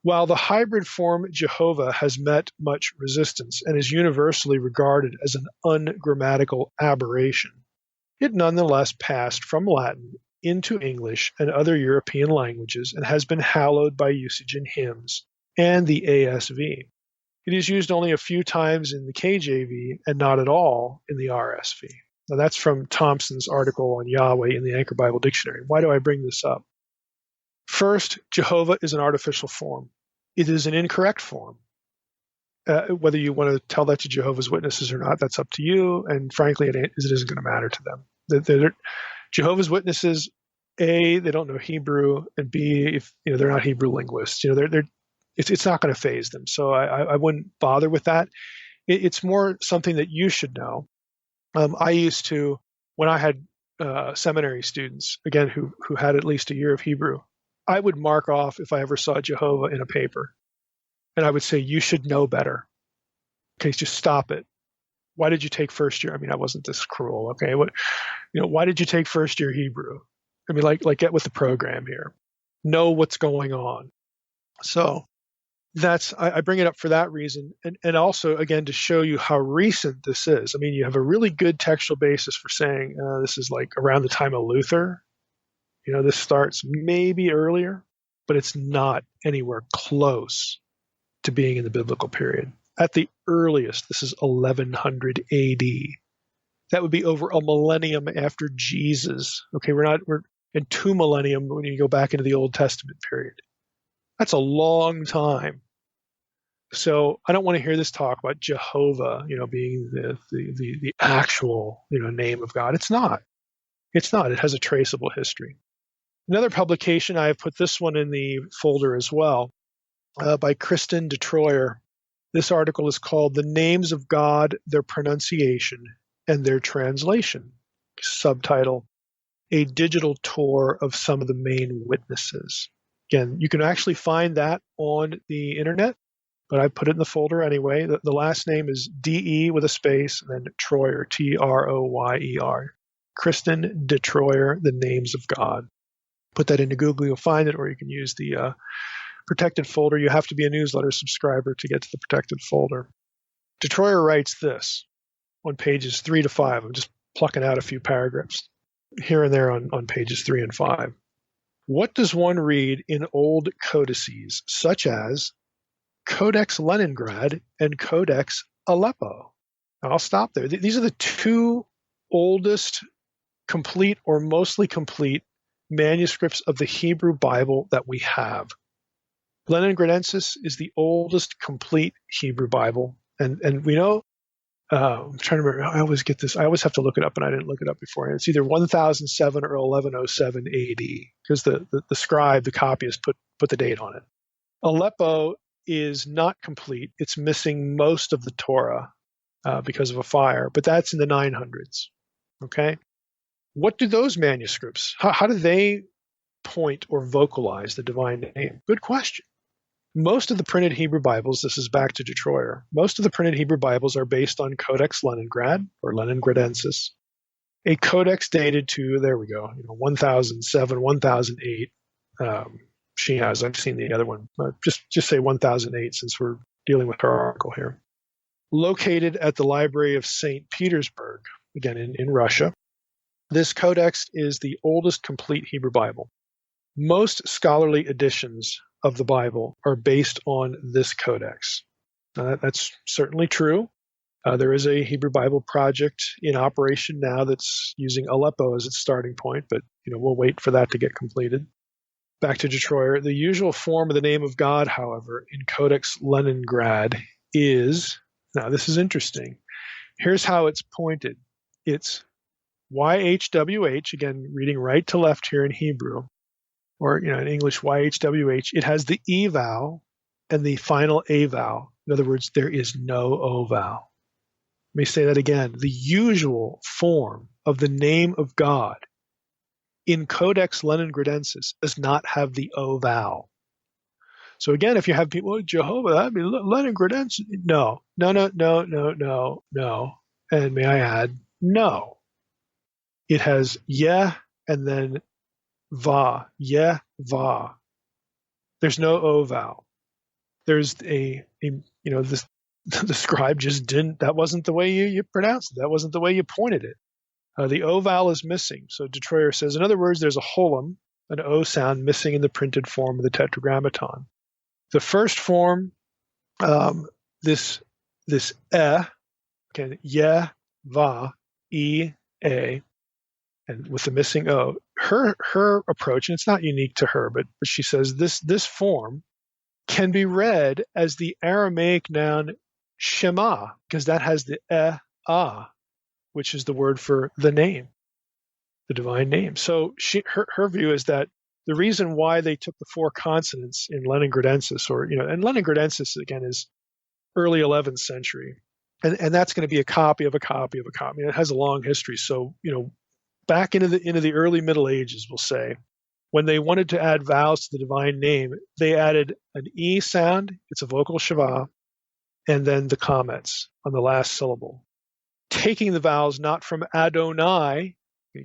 While the hybrid form Jehovah has met much resistance and is universally regarded as an ungrammatical aberration, it nonetheless passed from Latin into English and other European languages and has been hallowed by usage in hymns and the ASV. It is used only a few times in the KJV and not at all in the RSV. Now that's from Thompson's article on Yahweh in the Anchor Bible Dictionary. Why do I bring this up? First, Jehovah is an artificial form. It is an incorrect form. Whether you want to tell that to Jehovah's Witnesses or not, that's up to you. And frankly, it isn't going to matter to them. Jehovah's Witnesses, A, they don't know Hebrew, and B, if they're not Hebrew linguists, it's not going to faze them. So I wouldn't bother with that. It's more something that you should know. I used to, when I had seminary students, again, who had at least a year of Hebrew, I would mark off if I ever saw Jehovah in a paper. And I would say, you should know better. Okay, just stop it. Why did you take first year? I mean, I wasn't this cruel. Okay, why did you take first year Hebrew? I mean, like get with the program here. Know what's going on. So I bring it up for that reason, and also again to show you how recent this is. I mean, you have a really good textual basis for saying this is like around the time of Luther. This starts maybe earlier, but it's not anywhere close to being in the biblical period. At the earliest, this is 1100 AD. That would be over a millennium after Jesus. Okay, we're in 2 millennium when you go back into the Old Testament period. That's a long time. So I don't want to hear this talk about Jehovah, being the actual, name of God. It's not. It's not. It has a traceable history. Another publication, I have put this one in the folder as well, by Kristen DeTroyer. This article is called "The Names of God, Their Pronunciation, and Their Translation." Subtitle, "A Digital Tour of Some of the Main Witnesses." Again, you can actually find that on the internet, but I put it in the folder anyway. The last name is D-E with a space, and then Troyer, T-R-O-Y-E-R. Kristen DeTroyer, "The Names of God." Put that into Google, you'll find it, or you can use the protected folder. You have to be a newsletter subscriber to get to the protected folder. DeTroyer writes this on pages 3 to 5. I'm just plucking out a few paragraphs here and there on pages 3 and 5. What does one read in old codices, such as Codex Leningrad and Codex Aleppo. Now, I'll stop there. These are the two oldest complete or mostly complete manuscripts of the Hebrew Bible that we have. Leningradensis is the oldest complete Hebrew Bible. And we know, I'm trying to remember, I always get this, I always have to look it up, and I didn't look it up beforehand. It's either 1007 or 1107 AD, because the scribe, the copyist, put the date on it. Aleppo is not complete. It's missing most of the Torah because of a fire, but that's in the 900s. Okay? What do those manuscripts, how do they point or vocalize the divine name? Good question. Most of the printed Hebrew Bibles, this is back to Detroyer, most of the printed Hebrew Bibles are based on Codex Leningrad or Leningradensis, a codex dated to, there we go, 1007, 1008. She has, I've seen the other one, just say 1008 since we're dealing with her article here. Located at the Library of St. Petersburg, again in Russia. This codex is the oldest complete Hebrew Bible. Most scholarly editions of the Bible are based on this codex. That's certainly true. There is a Hebrew Bible project in operation now that's using Aleppo as its starting point, but we'll wait for that to get completed. Back to Detroyer. The usual form of the name of God, however, in Codex Leningrad is, now this is interesting. Here's how it's pointed. It's YHWH, again, reading right to left here in Hebrew, or in English, YHWH. It has the E vowel and the final A vowel. In other words, there is no O vowel. Let me say that again. The usual form of the name of God in Codex Leningradensis does not have the O vowel. So again, if you have people, Jehovah, that'd be Leningradensis. No. And may I add, no. It has yeh and then va, yeh, va. There's no O vowel. There's the scribe just didn't, that wasn't the way you pronounced it. That wasn't the way you pointed it. The O vowel is missing. So Detroyer says, in other words, there's a holum, an O sound missing in the printed form of the Tetragrammaton. The first form, this again, yeh, va, e, a, and with the missing O, her approach, and it's not unique to her, but she says this form can be read as the Aramaic noun Shema, because that has the which is the word for the name, the divine name. So her view is that the reason why they took the four consonants in Leningradensis, and Leningradensis again is early 11th century, and that's going to be a copy of a copy of a copy. It has a long history. So back into the early Middle Ages, we'll say, when they wanted to add vowels to the divine name, they added an E sound, it's a vocal shava, and then the comments on the last syllable. Taking the vowels not from Adonai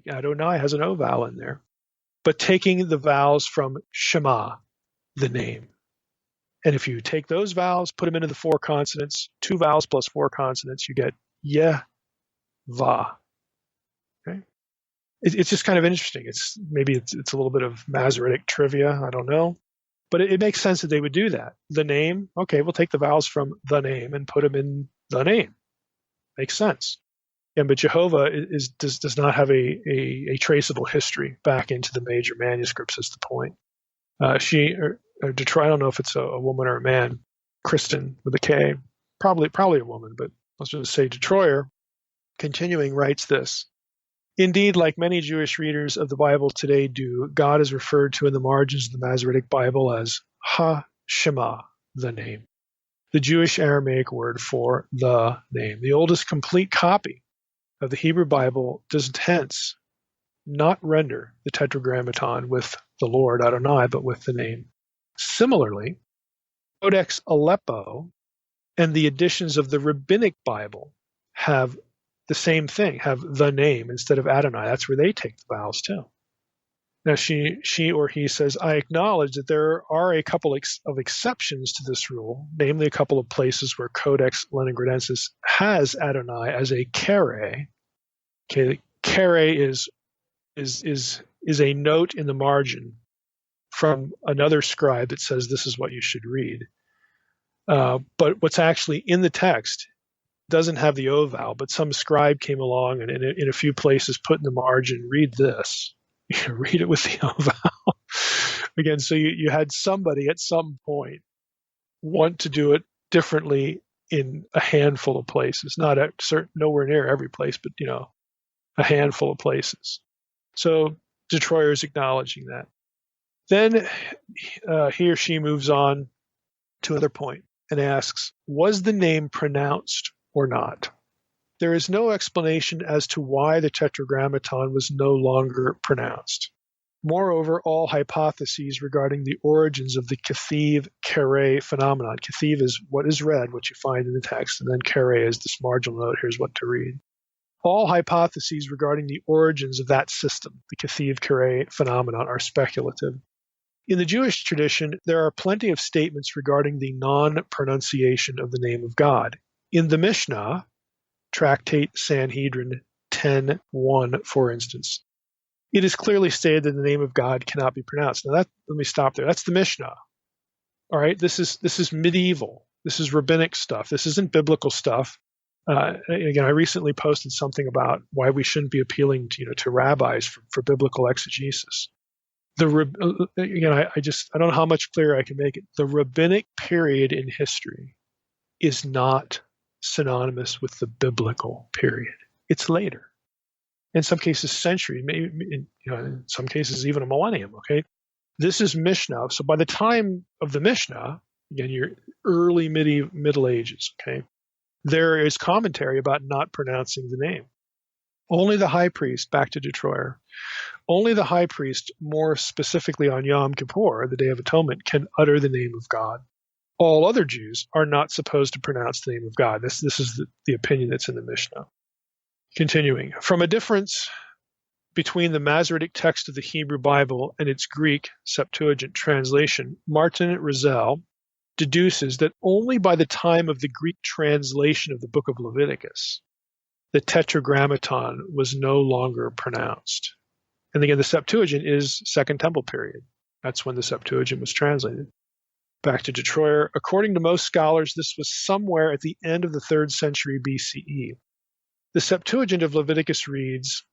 has an O vowel in there, but taking the vowels from Shema, the name. And if you take those vowels, put them into the four consonants, 2 vowels plus 4 consonants, you get Yeh, Va. Okay? It's just kind of interesting. It's a little bit of Masoretic trivia. I don't know. But it makes sense that they would do that. The name, okay, we'll take the vowels from the name and put them in the name. Makes sense. Yeah, but Jehovah does not have a traceable history back into the major manuscripts is the point. Detroit, I don't know if it's a woman or a man, Kristen with a K, probably a woman, but let's just say Detroyer, continuing, writes this. Indeed, like many Jewish readers of the Bible today do, God is referred to in the margins of the Masoretic Bible as Ha-Shema, the name, the Jewish Aramaic word for the name. The oldest complete copy of the Hebrew Bible does hence not render the Tetragrammaton with the Lord Adonai, but with the name. Similarly, Codex Aleppo and the editions of the Rabbinic Bible have the same thing, have the name instead of Adonai. That's where they take the vowels too. Now she or he says, I acknowledge that there are a couple of exceptions to this rule, namely a couple of places where Codex Leningradensis has Adonai as a kere. Okay, kere is a note in the margin from another scribe that says this is what you should read. But what's actually in the text doesn't have the O vowel, but some scribe came along and in a few places put in the margin, read this. Read it with the O vowel. Again, so you had somebody at some point want to do it differently in a handful of places, not at nowhere near every place, but a handful of places. So Detroyer is acknowledging that. Then he or she moves on to another point and asks, was the name pronounced or not? There is no explanation as to why the Tetragrammaton was no longer pronounced. Moreover, all hypotheses regarding the origins of the Cathive-Carré phenomenon. Cathive is what is read, what you find in the text, and then Carré is this marginal note, here's what to read. All hypotheses regarding the origins of that system, the Cathive-Carré phenomenon, are speculative. In the Jewish tradition, there are plenty of statements regarding the non-pronunciation of the name of God. In the Mishnah, Tractate Sanhedrin 10:1, for instance, it is clearly stated that the name of God cannot be pronounced. Now, let me stop there. That's the Mishnah. All right, this is medieval. This is rabbinic stuff. This isn't biblical stuff. Again, I recently posted something about why we shouldn't be appealing to rabbis for biblical exegesis. Again, I don't know how much clearer I can make it. The rabbinic period in history is not synonymous with the biblical period. It's later. In some cases, century, maybe in some cases even a millennium. Okay, this is Mishnah. So by the time of the Mishnah, again, your early Middle Ages. Okay, there is commentary about not pronouncing the name. Only the high priest, back to Detroyer, only the high priest, more specifically on Yom Kippur, the Day of Atonement, can utter the name of God. All other Jews are not supposed to pronounce the name of God. This is the opinion that's in the Mishnah. Continuing, from a difference between the Masoretic text of the Hebrew Bible and its Greek Septuagint translation, Martin Rizal deduces that only by the time of the Greek translation of the book of Leviticus, the Tetragrammaton was no longer pronounced. And again, the Septuagint is Second Temple period. That's when the Septuagint was translated. Back to Detroyer. According to most scholars, this was somewhere at the end of the 3rd century BCE. The Septuagint of Leviticus reads,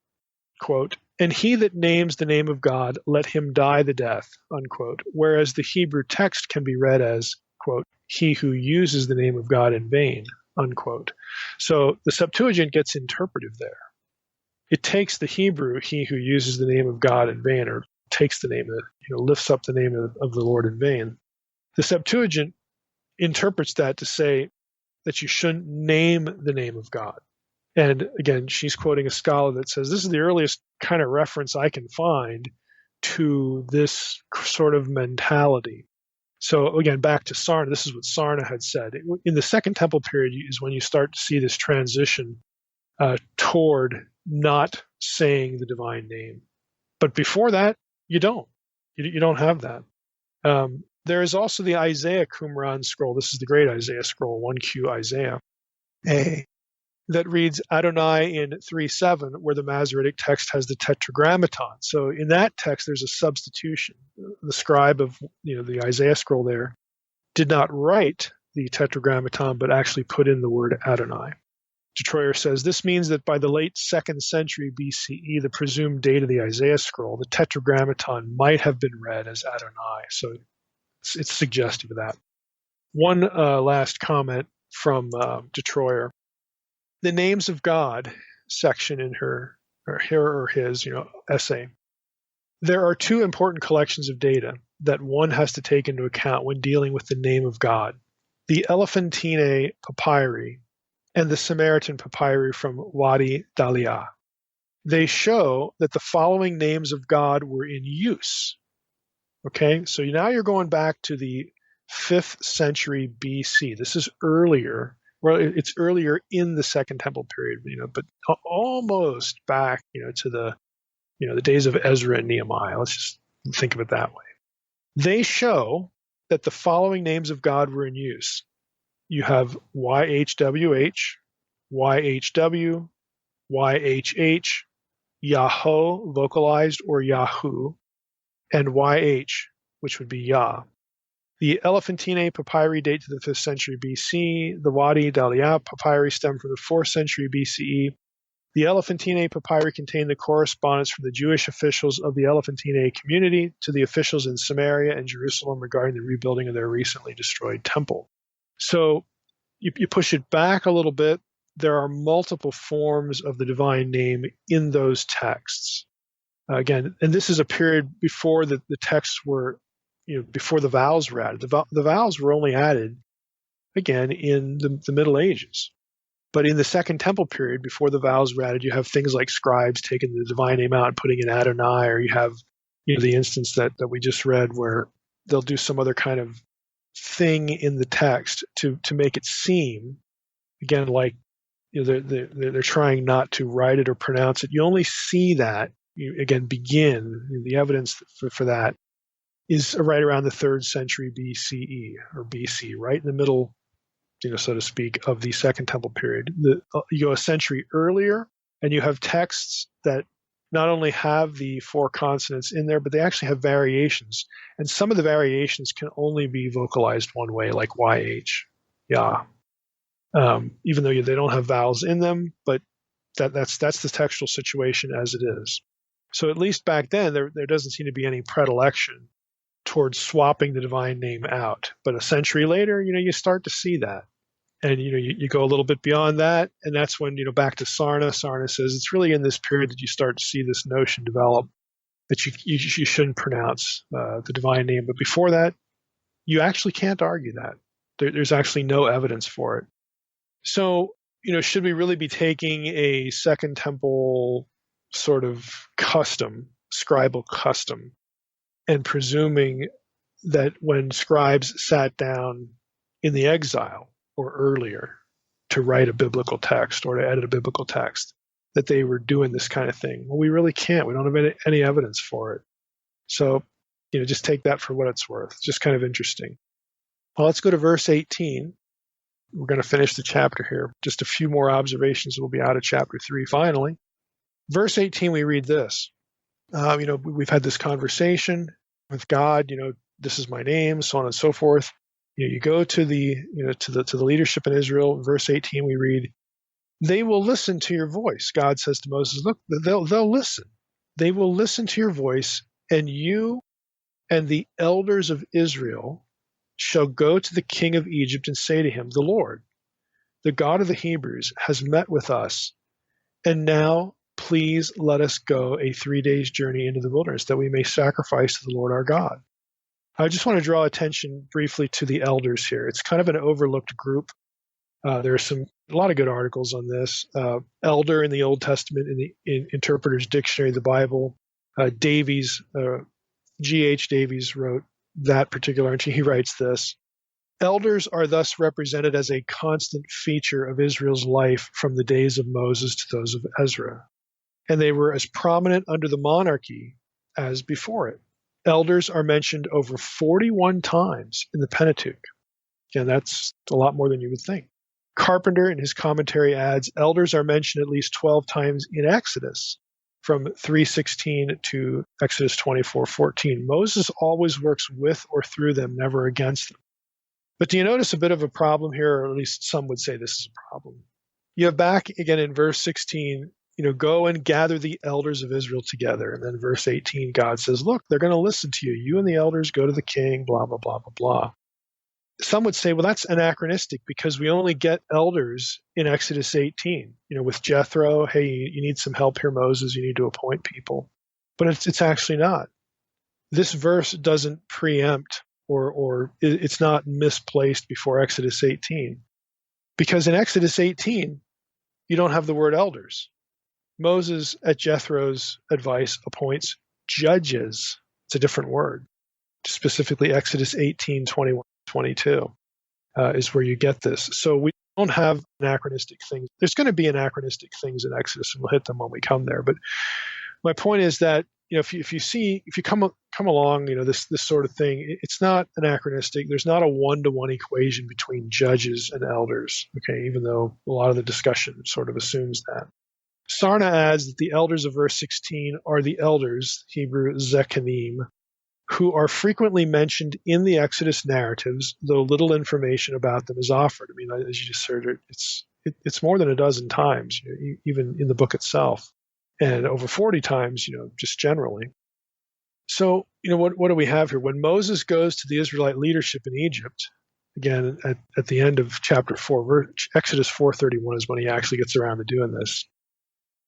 quote, and he that names the name of God, let him die the death, unquote, whereas the Hebrew text can be read as, quote, he who uses the name of God in vain, unquote. So the Septuagint gets interpretive there. It takes the Hebrew, he who uses the name of God in vain, or takes the name of, lifts up the name of the Lord in vain. The Septuagint interprets that to say that you shouldn't name the name of God. And again, she's quoting a scholar that says this is the earliest kind of reference I can find to this sort of mentality. So again, back to Sarna, this is what Sarna had said. In the Second Temple period is when you start to see this transition toward not saying the divine name. But before that, you don't. You don't have that. There is also the Isaiah Qumran scroll. This is the great Isaiah scroll, 1Q Isaiah A, that reads Adonai in 3:7, where the Masoretic text has the Tetragrammaton. So in that text, there's a substitution. The scribe of the Isaiah scroll there did not write the Tetragrammaton, but actually put in the word Adonai. Detroyer says this means that by the late 2nd century BCE, the presumed date of the Isaiah scroll, the Tetragrammaton might have been read as Adonai. So it's suggestive of that. One last comment from Detroyer. The names of God section in her or his essay. There are two important collections of data that one has to take into account when dealing with the name of God: the Elephantine papyri and the Samaritan papyri from Wadi Daliah. They show that the following names of God were in use. Okay, so now you're going back to the 5th century BC. This is earlier. Well, it's earlier in the Second Temple period, but almost back, to the days of Ezra and Nehemiah. Let's just think of it that way. They show that the following names of God were in use. You have YHWH, YHW, YHH, Yahoo, vocalized, or Yahoo, and YH, which would be Yah. The Elephantine papyri date to the 5th century BC. The Wadi Daliab papyri stem from the 4th century BCE. The Elephantine papyri contain the correspondence from the Jewish officials of the Elephantine community to the officials in Samaria and Jerusalem regarding the rebuilding of their recently destroyed temple. So you push it back a little bit. There are multiple forms of the divine name in those texts. Again, and this is a period before the texts were, before the vowels were added. The vowels were only added, again, in the Middle Ages. But in the Second Temple period, before the vowels were added, you have things like scribes taking the divine name out and putting in Adonai, or you have the instance that we just read where they'll do some other kind of thing in the text to make it seem, again, like they're trying not to write it or pronounce it. You only see that, the evidence for that is right around the 3rd century BCE or BC, right in the middle, so to speak, of the Second Temple period. You go a century earlier, and you have texts that not only have the 4 consonants in there, but they actually have variations. And some of the variations can only be vocalized one way, like YH, yeah. Even though they don't have vowels in them, but that's the textual situation as it is. So at least back then, there doesn't seem to be any predilection towards swapping the divine name out. But a century later, you start to see that. And, you go a little bit beyond that, and that's when, back to Sarna. Sarna says it's really in this period that you start to see this notion develop that you shouldn't pronounce the divine name. But before that, you actually can't argue that. There's actually no evidence for it. So, should we really be taking a Second Temple sort of custom, scribal custom, and presuming that when scribes sat down in the exile or earlier to write a biblical text or to edit a biblical text, that they were doing this kind of thing? Well, we really can't. We don't have any evidence for it. So, just take that for what it's worth. It's just kind of interesting. Well, let's go to verse 18. We're going to finish the chapter here. Just a few more observations. We'll be out of chapter 3 finally. Verse 18, we read this. We've had this conversation with God. This is my name, so on and so forth. You go to the leadership in Israel. Verse 18, we read, "They will listen to your voice." God says to Moses, "Look, they'll listen. They will listen to your voice, and you and the elders of Israel shall go to the king of Egypt and say to him, 'The Lord, the God of the Hebrews, has met with us, and now please let us go a 3 days journey into the wilderness that we may sacrifice to the Lord our God.'" I just want to draw attention briefly to the elders here. It's kind of an overlooked group. There are a lot of good articles on this. Elder in the Old Testament, in Interpreter's Dictionary of the Bible. Davies, G.H. Davies wrote that particular entry. He writes this: "Elders are thus represented as a constant feature of Israel's life from the days of Moses to those of Ezra, and they were as prominent under the monarchy as before it. Elders are mentioned over 41 times in the Pentateuch, and that's a lot more than you would think. Carpenter, in his commentary, adds, elders are mentioned at least 12 times in Exodus, from 3:16 to Exodus 24:14. Moses always works with or through them, never against them. But do you notice a bit of a problem here, or at least some would say this is a problem? You have back again in verse 16, go and gather the elders of Israel together. And then verse 18, God says, look, they're going to listen to you. You and the elders go to the king, blah, blah, blah, blah, blah. Some would say, well, that's anachronistic because we only get elders in Exodus 18, with Jethro. Hey, you need some help here, Moses. You need to appoint people. But it's actually not. This verse doesn't preempt or it's not misplaced before Exodus 18. Because in Exodus 18, you don't have the word elders. Moses, at Jethro's advice, appoints judges. It's a different word. Specifically, Exodus 18, 21. 22 is where you get this. So we don't have anachronistic things. There's going to be anachronistic things in Exodus, and we'll hit them when we come there. But my point is that if you come along, this sort of thing, it's not anachronistic. There's not a 1-to-1 equation between judges and elders. Okay, even though a lot of the discussion sort of assumes that. Sarna adds that the elders of verse 16 are the elders, Hebrew zekanim, who are frequently mentioned in the Exodus narratives, though little information about them is offered. I mean, as you just heard, it's more than a dozen times, even in the book itself, and over 40 times, just generally. So, what do we have here? When Moses goes to the Israelite leadership in Egypt, again, at the end of chapter 4, Exodus 4:31 is when he actually gets around to doing this.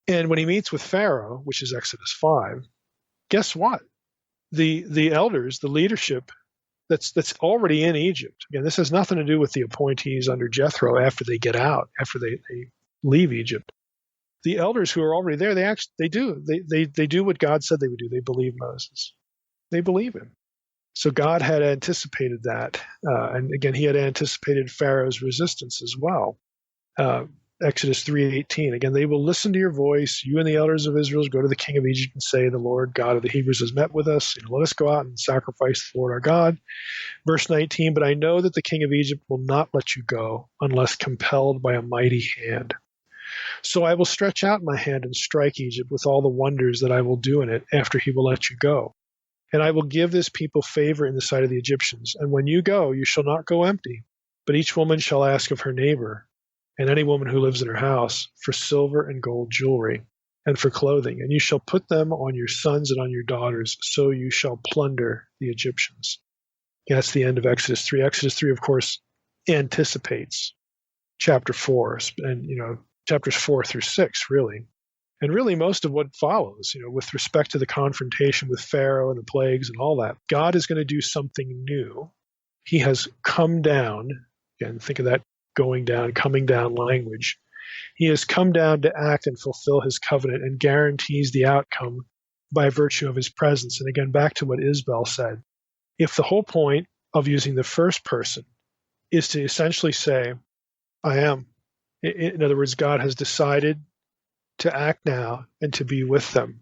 And when he meets with Pharaoh, which is Exodus 5, guess what? The elders, the leadership that's already in Egypt. Again, this has nothing to do with the appointees under Jethro after they get out, after they leave Egypt. The elders who are already there, they do what God said they would do. They believe Moses. They believe him. So God had anticipated that, and again, he had anticipated Pharaoh's resistance as well. Exodus 3:18. Again, they will listen to your voice. You and the elders of Israel go to the king of Egypt and say, "The Lord God of the Hebrews has met with us. Let us go out and sacrifice the Lord our God." Verse 19. But I know that the king of Egypt will not let you go unless compelled by a mighty hand. So I will stretch out my hand and strike Egypt with all the wonders that I will do in it after he will let you go. And I will give this people favor in the sight of the Egyptians. And when you go, you shall not go empty, but each woman shall ask of her neighbor, and any woman who lives in her house, for silver and gold jewelry, and for clothing. And you shall put them on your sons and on your daughters, so you shall plunder the Egyptians. And that's the end of Exodus 3. Exodus 3, of course, anticipates chapter 4, and, chapters 4 through 6, really. And really most of what follows, with respect to the confrontation with Pharaoh and the plagues and all that. God is going to do something new. He has come down. Again, think of that going down, coming down language. He has come down to act and fulfill his covenant and guarantees the outcome by virtue of his presence. And again, back to what Isabel said. If the whole point of using the first person is to essentially say, I am. In other words, God has decided to act now and to be with them.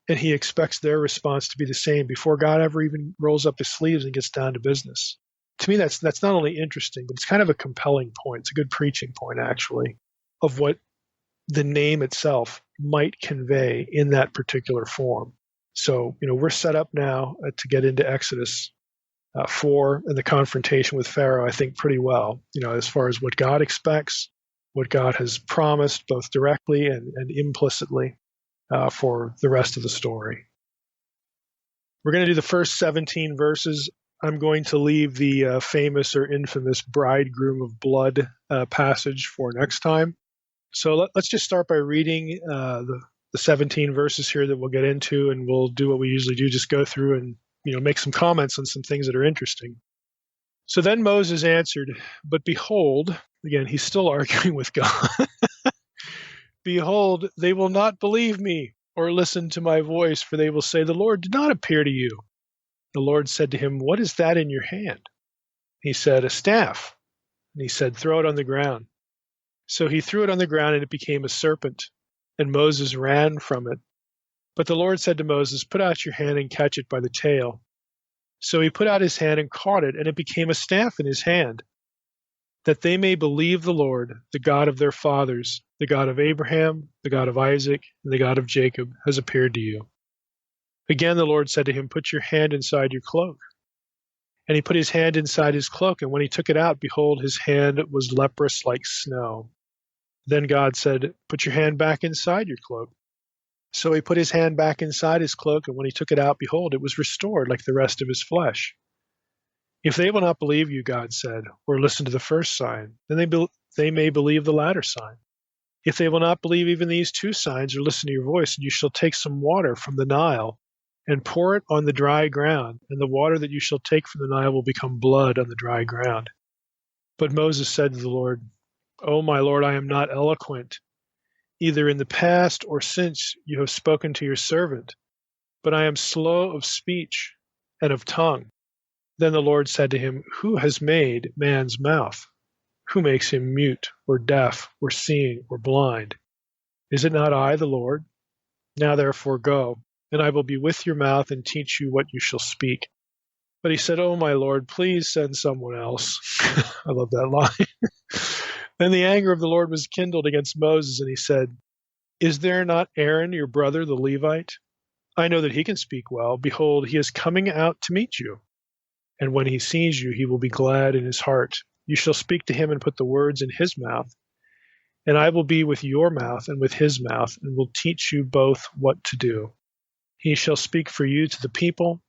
And he expects their response to be the same before God ever even rolls up his sleeves and gets down to business. To me, that's not only interesting, but it's kind of a compelling point. It's a good preaching point, actually, of what the name itself might convey in that particular form. So, we're set up now to get into Exodus 4 and the confrontation with Pharaoh, I think, pretty well, as far as what God expects, what God has promised, both directly and implicitly, for the rest of the story. We're going to do the first 17 verses. I'm going to leave the famous or infamous bridegroom of blood passage for next time. So let's just start by reading the 17 verses here that we'll get into, and we'll do what we usually do, just go through and make some comments on some things that are interesting. So then Moses answered, but behold, again, he's still arguing with God. Behold, they will not believe me or listen to my voice, for they will say, the Lord did not appear to you. The Lord said to him, what is that in your hand? He said, a staff. And he said, throw it on the ground. So he threw it on the ground, and it became a serpent, and Moses ran from it. But the Lord said to Moses, put out your hand and catch it by the tail. So he put out his hand and caught it, and it became a staff in his hand, that they may believe the Lord, the God of their fathers, the God of Abraham, the God of Isaac, and the God of Jacob, has appeared to you. Again the Lord said to him, put your hand inside your cloak. And he put his hand inside his cloak, and when he took it out, behold, his hand was leprous like snow. Then God said, put your hand back inside your cloak. So he put his hand back inside his cloak, and when he took it out, behold, it was restored like the rest of his flesh. If they will not believe you, God said, or listen to the first sign, then they may believe the latter sign. If they will not believe even these two signs or listen to your voice, you shall take some water from the Nile and pour it on the dry ground, and the water that you shall take from the Nile will become blood on the dry ground. But Moses said to the Lord, O my Lord, I am not eloquent, either in the past or since you have spoken to your servant, but I am slow of speech and of tongue. Then the Lord said to him, who has made man's mouth? Who makes him mute or deaf or seeing or blind? Is it not I, the Lord? Now therefore go, and I will be with your mouth and teach you what you shall speak. But he said, oh my Lord, please send someone else. I love that line. Then the anger of the Lord was kindled against Moses, and he said, is there not Aaron, your brother, the Levite? I know that he can speak well. Behold, he is coming out to meet you. And when he sees you, he will be glad in his heart. You shall speak to him and put the words in his mouth. And I will be with your mouth and with his mouth, and will teach you both what to do. He shall speak for you to the people,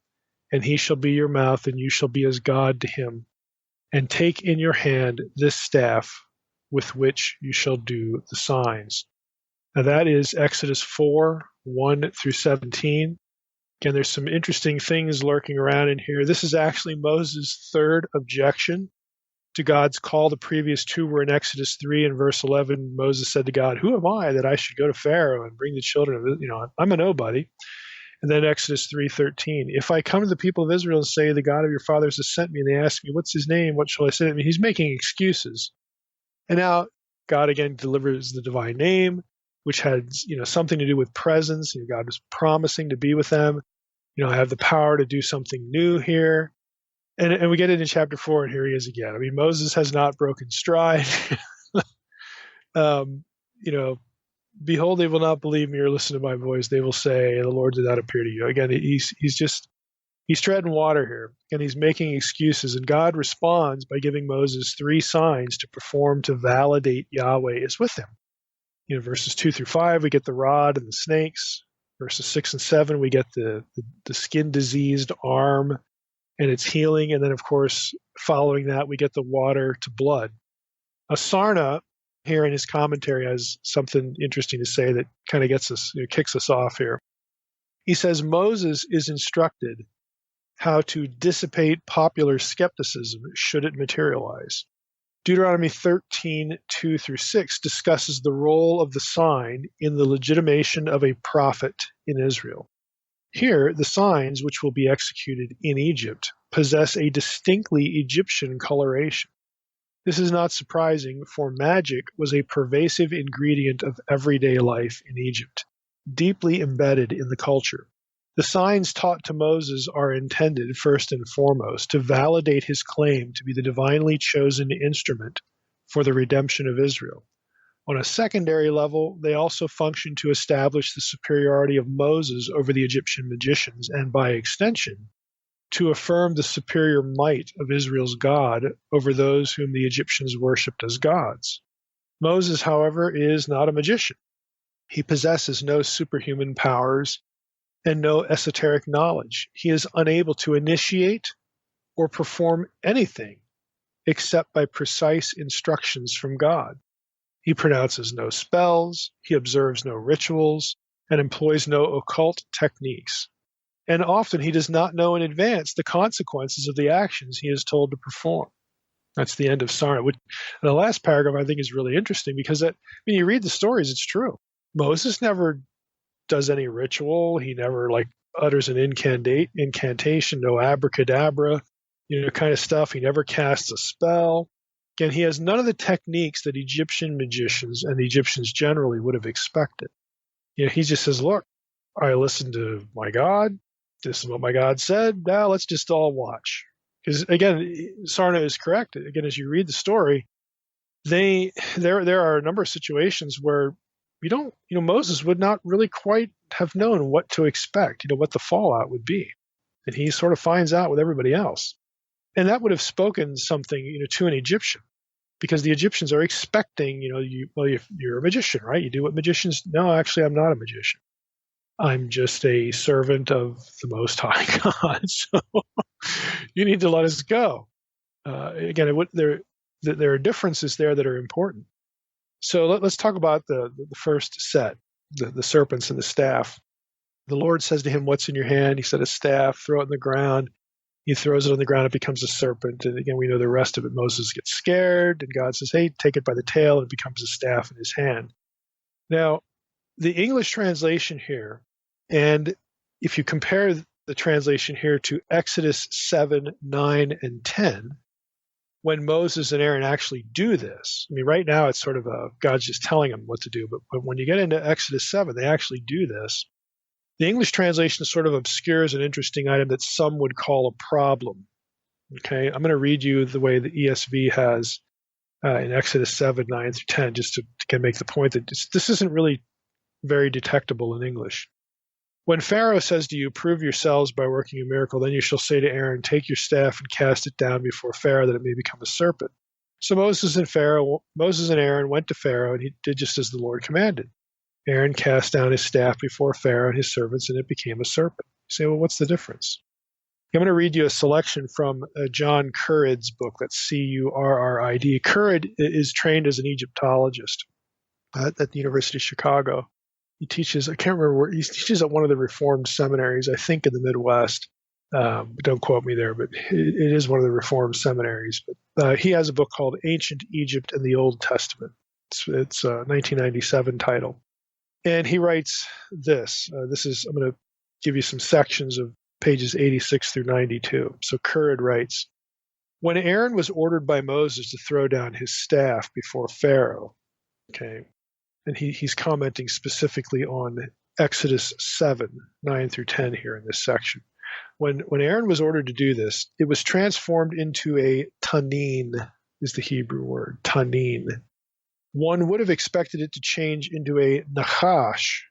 and he shall be your mouth, and you shall be as God to him. And take in your hand this staff with which you shall do the signs. Now that is Exodus 4, 1 through 17. Again, there's some interesting things lurking around in here. This is actually Moses' third objection to God's call. The previous two were in Exodus 3 and verse 11. Moses said to God, "Who am I that I should go to Pharaoh and bring the children of Israel? I'm a nobody." And then Exodus 3:13. If I come to the people of Israel and say, the God of your fathers has sent me, and they ask me, what's his name? What shall I say? I mean, he's making excuses. And now God again delivers the divine name, which had something to do with presence. God was promising to be with them. I have the power to do something new here. And we get into chapter 4, and here he is again. I mean, Moses has not broken stride. Behold, they will not believe me or listen to my voice. They will say, the Lord did not appear to you. Again, he's treading water here, and he's making excuses. And God responds by giving Moses 3 signs to perform to validate Yahweh is with him. Verses 2 through 5, we get the rod and the snakes. Verses 6 and 7, we get the skin diseased arm and its healing. And then, of course, following that, we get the water to blood. Sarna, here in his commentary, has something interesting to say that kind of kicks us off here. He says Moses is instructed how to dissipate popular skepticism should it materialize. Deuteronomy 13, 2 through 6 discusses the role of the sign in the legitimation of a prophet in Israel. Here, the signs which will be executed in Egypt possess a distinctly Egyptian coloration. This is not surprising, for magic was a pervasive ingredient of everyday life in Egypt, deeply embedded in the culture. The signs taught to Moses are intended, first and foremost, to validate his claim to be the divinely chosen instrument for the redemption of Israel. On a secondary level, they also function to establish the superiority of Moses over the Egyptian magicians, and by extension, to affirm the superior might of Israel's God over those whom the Egyptians worshipped as gods. Moses, however, is not a magician. He possesses no superhuman powers and no esoteric knowledge. He is unable to initiate or perform anything except by precise instructions from God. He pronounces no spells, he observes no rituals, and employs no occult techniques. And often he does not know in advance the consequences of the actions he is told to perform. That's the end of Sarna. The last paragraph I think is really interesting because you read the stories, it's true. Moses never does any ritual. He never utters an incantation, no abracadabra, kind of stuff. He never casts a spell. Again, he has none of the techniques that Egyptian magicians and the Egyptians generally would have expected. He just says, look, I listened to my God. This is what my God said. Now let's just all watch. Because again, Sarna is correct. Again, as you read the story, there are a number of situations where Moses would not really quite have known what to expect, what the fallout would be. And he sort of finds out with everybody else. And that would have spoken something, to an Egyptian, because the Egyptians are expecting, you're a magician, right? You do what magicians. No, actually, I'm not a magician. I'm just a servant of the Most High God. So you need to let us go. Again, there are differences there that are important. So let's talk about the first set, the serpents and the staff. The Lord says to him, "What's in your hand?" He said, "A staff. Throw it on the ground." He throws it on the ground. It becomes a serpent. And again, we know the rest of it. Moses gets scared, and God says, "Hey, take it by the tail." And it becomes a staff in his hand. Now, the English translation here, and if you compare the translation here to Exodus 7, 9, and 10, when Moses and Aaron actually do this, right now it's sort of God's just telling them what to do, but when you get into Exodus 7, they actually do this. The English translation sort of obscures an interesting item that some would call a problem. Okay, I'm going to read you the way the ESV has in Exodus 7, 9 through 10, just to make the point that this isn't really very detectable in English. When Pharaoh says to you, prove yourselves by working a miracle, then you shall say to Aaron, take your staff and cast it down before Pharaoh that it may become a serpent. So Moses and Aaron went to Pharaoh, and he did just as the Lord commanded. Aaron cast down his staff before Pharaoh and his servants, and it became a serpent. You say, well, what's the difference? I'm going to read you a selection from John Currid's book. That's Currid. Currid is trained as an Egyptologist at the University of Chicago. He teaches, I can't remember where, he teaches at one of the Reformed seminaries, I think in the Midwest. Don't quote me there, but it is one of the Reformed seminaries. But he has a book called Ancient Egypt and the Old Testament. It's a 1997 title. And he writes this. I'm going to give you some sections of pages 86 through 92. So Currid writes, when Aaron was ordered by Moses to throw down his staff before Pharaoh, okay, and he's commenting specifically on Exodus 7, 9 through 10 here in this section. When Aaron was ordered to do this, it was transformed into a tanin, is the Hebrew word, tanin. One would have expected it to change into a nachash,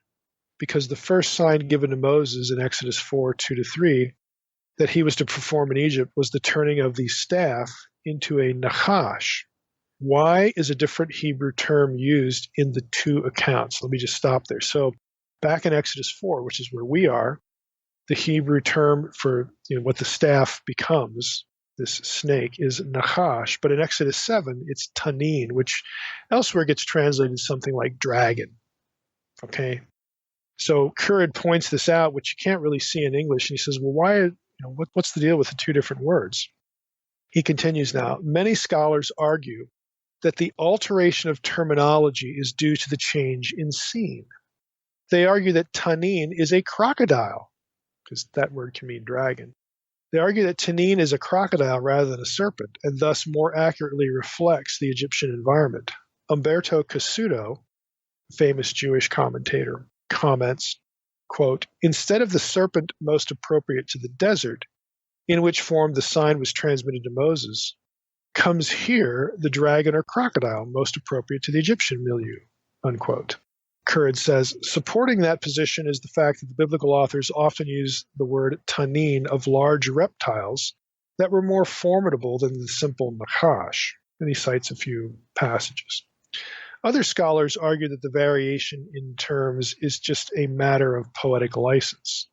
because the first sign given to Moses in Exodus 4, 2 to 3, that he was to perform in Egypt was the turning of the staff into a nachash. Why is a different Hebrew term used in the two accounts? Let me just stop there. So back in Exodus 4, which is where we are, the Hebrew term for what the staff becomes, this snake, is nachash. But in Exodus 7, it's tanin, which elsewhere gets translated something like dragon. Okay? So Currid points this out, which you can't really see in English, and he says, well, why, what's the deal with the two different words? He continues now, many scholars argue that the alteration of terminology is due to the change in scene. They argue that tanin is a crocodile, because that word can mean dragon. They argue that tanin is a crocodile rather than a serpent, and thus more accurately reflects the Egyptian environment. Umberto Cassuto, famous Jewish commentator, comments, quote, instead of the serpent most appropriate to the desert, in which form the sign was transmitted to Moses, comes here the dragon or crocodile most appropriate to the Egyptian milieu, unquote. Currid says, supporting that position is the fact that the biblical authors often use the word tanin of large reptiles that were more formidable than the simple nachash, and he cites a few passages. Other scholars argue that the variation in terms is just a matter of poetic license.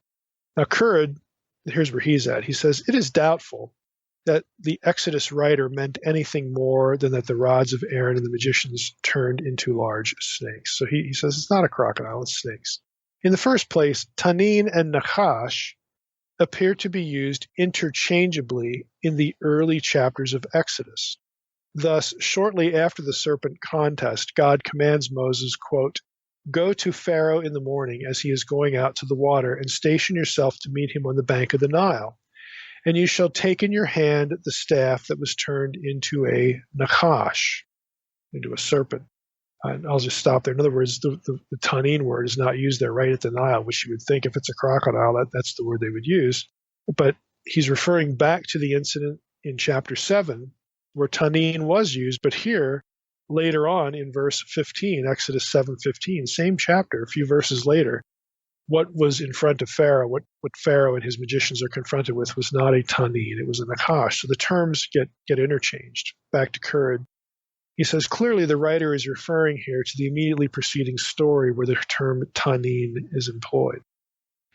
Now, Currid, here's where he's at. He says, it is doubtful that the Exodus writer meant anything more than that the rods of Aaron and the magicians turned into large snakes. So he says it's not a crocodile, it's snakes. In the first place, tanin and nachash appear to be used interchangeably in the early chapters of Exodus. Thus, shortly after the serpent contest, God commands Moses, quote, go to Pharaoh in the morning as he is going out to the water, and station yourself to meet him on the bank of the Nile. And you shall take in your hand the staff that was turned into a nachash, into a serpent. And I'll just stop there. In other words, the tanin word is not used there right at the Nile, which you would think if it's a crocodile, that's the word they would use. But he's referring back to the incident in chapter 7 where tanin was used, but here, later on in verse 15, Exodus 7:15, same chapter, a few verses later, what was in front of Pharaoh, what Pharaoh and his magicians are confronted with was not a tanin, it was a nachash. So the terms get interchanged. Back to Currid. He says, clearly the writer is referring here to the immediately preceding story where the term tanin is employed.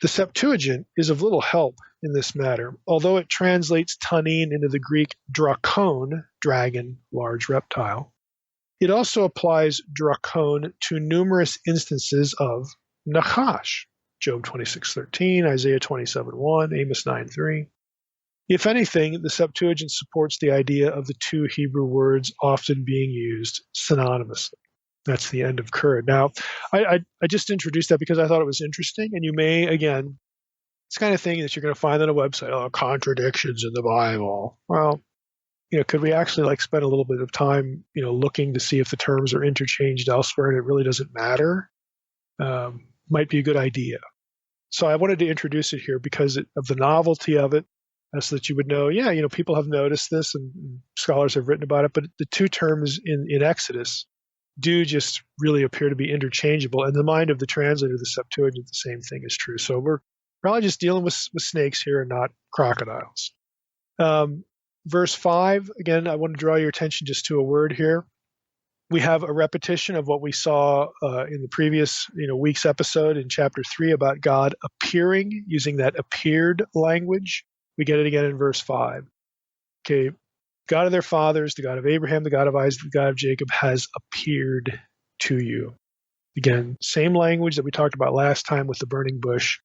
The Septuagint is of little help in this matter, although it translates tanin into the Greek drakon, dragon, large reptile. It also applies drakon to numerous instances of nachash, Job 26:13, Isaiah 27:1, Amos 9:3. If anything, the Septuagint supports the idea of the two Hebrew words often being used synonymously. That's the end of Currid. Now, I just introduced that because I thought it was interesting, and you may, again, it's the kind of thing that you're going to find on a website, contradictions in the Bible. Well, could we actually spend a little bit of time, looking to see if the terms are interchanged elsewhere and it really doesn't matter? Might be a good idea. So I wanted to introduce it here because of the novelty of it, so that you would know, people have noticed this and scholars have written about it, but the two terms in Exodus do just really appear to be interchangeable. In the mind of the translator of the Septuagint, the same thing is true. So we're probably just dealing with snakes here and not crocodiles. Verse 5, again, I want to draw your attention just to a word here. We have a repetition of what we saw in the previous week's episode in chapter 3 about God appearing, using that appeared language. We get it again in verse 5. Okay, God of their fathers, the God of Abraham, the God of Isaac, the God of Jacob has appeared to you. Again, same language that we talked about last time with the burning bush,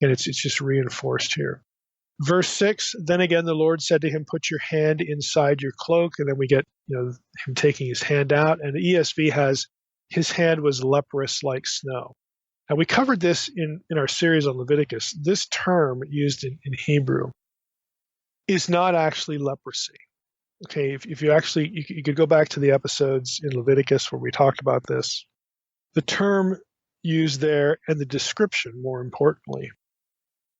and it's just reinforced here. Verse 6, then again the Lord said to him, put your hand inside your cloak, and then we get him taking his hand out, and the ESV has, his hand was leprous like snow. Now we covered this in our series on Leviticus. This term used in Hebrew is not actually leprosy. Okay, if you actually, you could go back to the episodes in Leviticus where we talked about this. The term used there and the description, more importantly,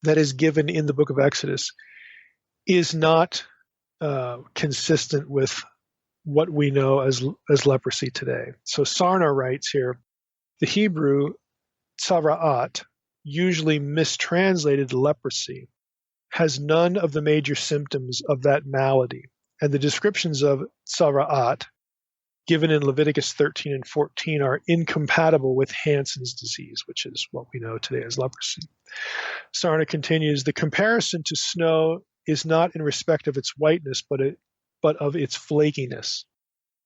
that is given in the book of Exodus is not consistent with what we know as leprosy today. So Sarna writes here, the Hebrew tzara'at, usually mistranslated leprosy, has none of the major symptoms of that malady. And the descriptions of tzara'at given in Leviticus 13 and 14 are incompatible with Hansen's disease, which is what we know today as leprosy. Sarna continues, the comparison to snow is not in respect of its whiteness, but of its flakiness.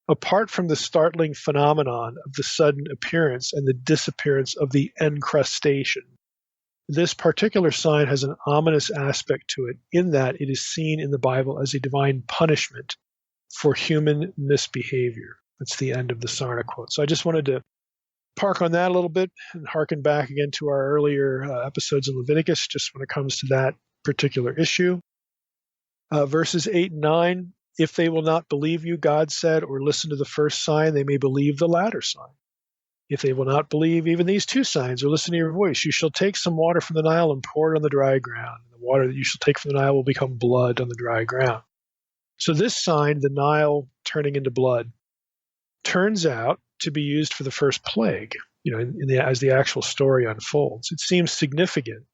Apart from the startling phenomenon of the sudden appearance and the disappearance of the encrustation, this particular sign has an ominous aspect to it in that it is seen in the Bible as a divine punishment for human misbehavior. That's the end of the Sarna quote. So I just wanted to park on that a little bit and harken back again to our earlier episodes in Leviticus, just when it comes to that particular issue. Verses 8 and 9, if they will not believe you, God said, or listen to the first sign, they may believe the latter sign. If they will not believe even these two signs or listen to your voice, you shall take some water from the Nile and pour it on the dry ground. The water that you shall take from the Nile will become blood on the dry ground. So this sign, the Nile turning into blood, turns out to be used for the first plague, as the actual story unfolds. It seems significant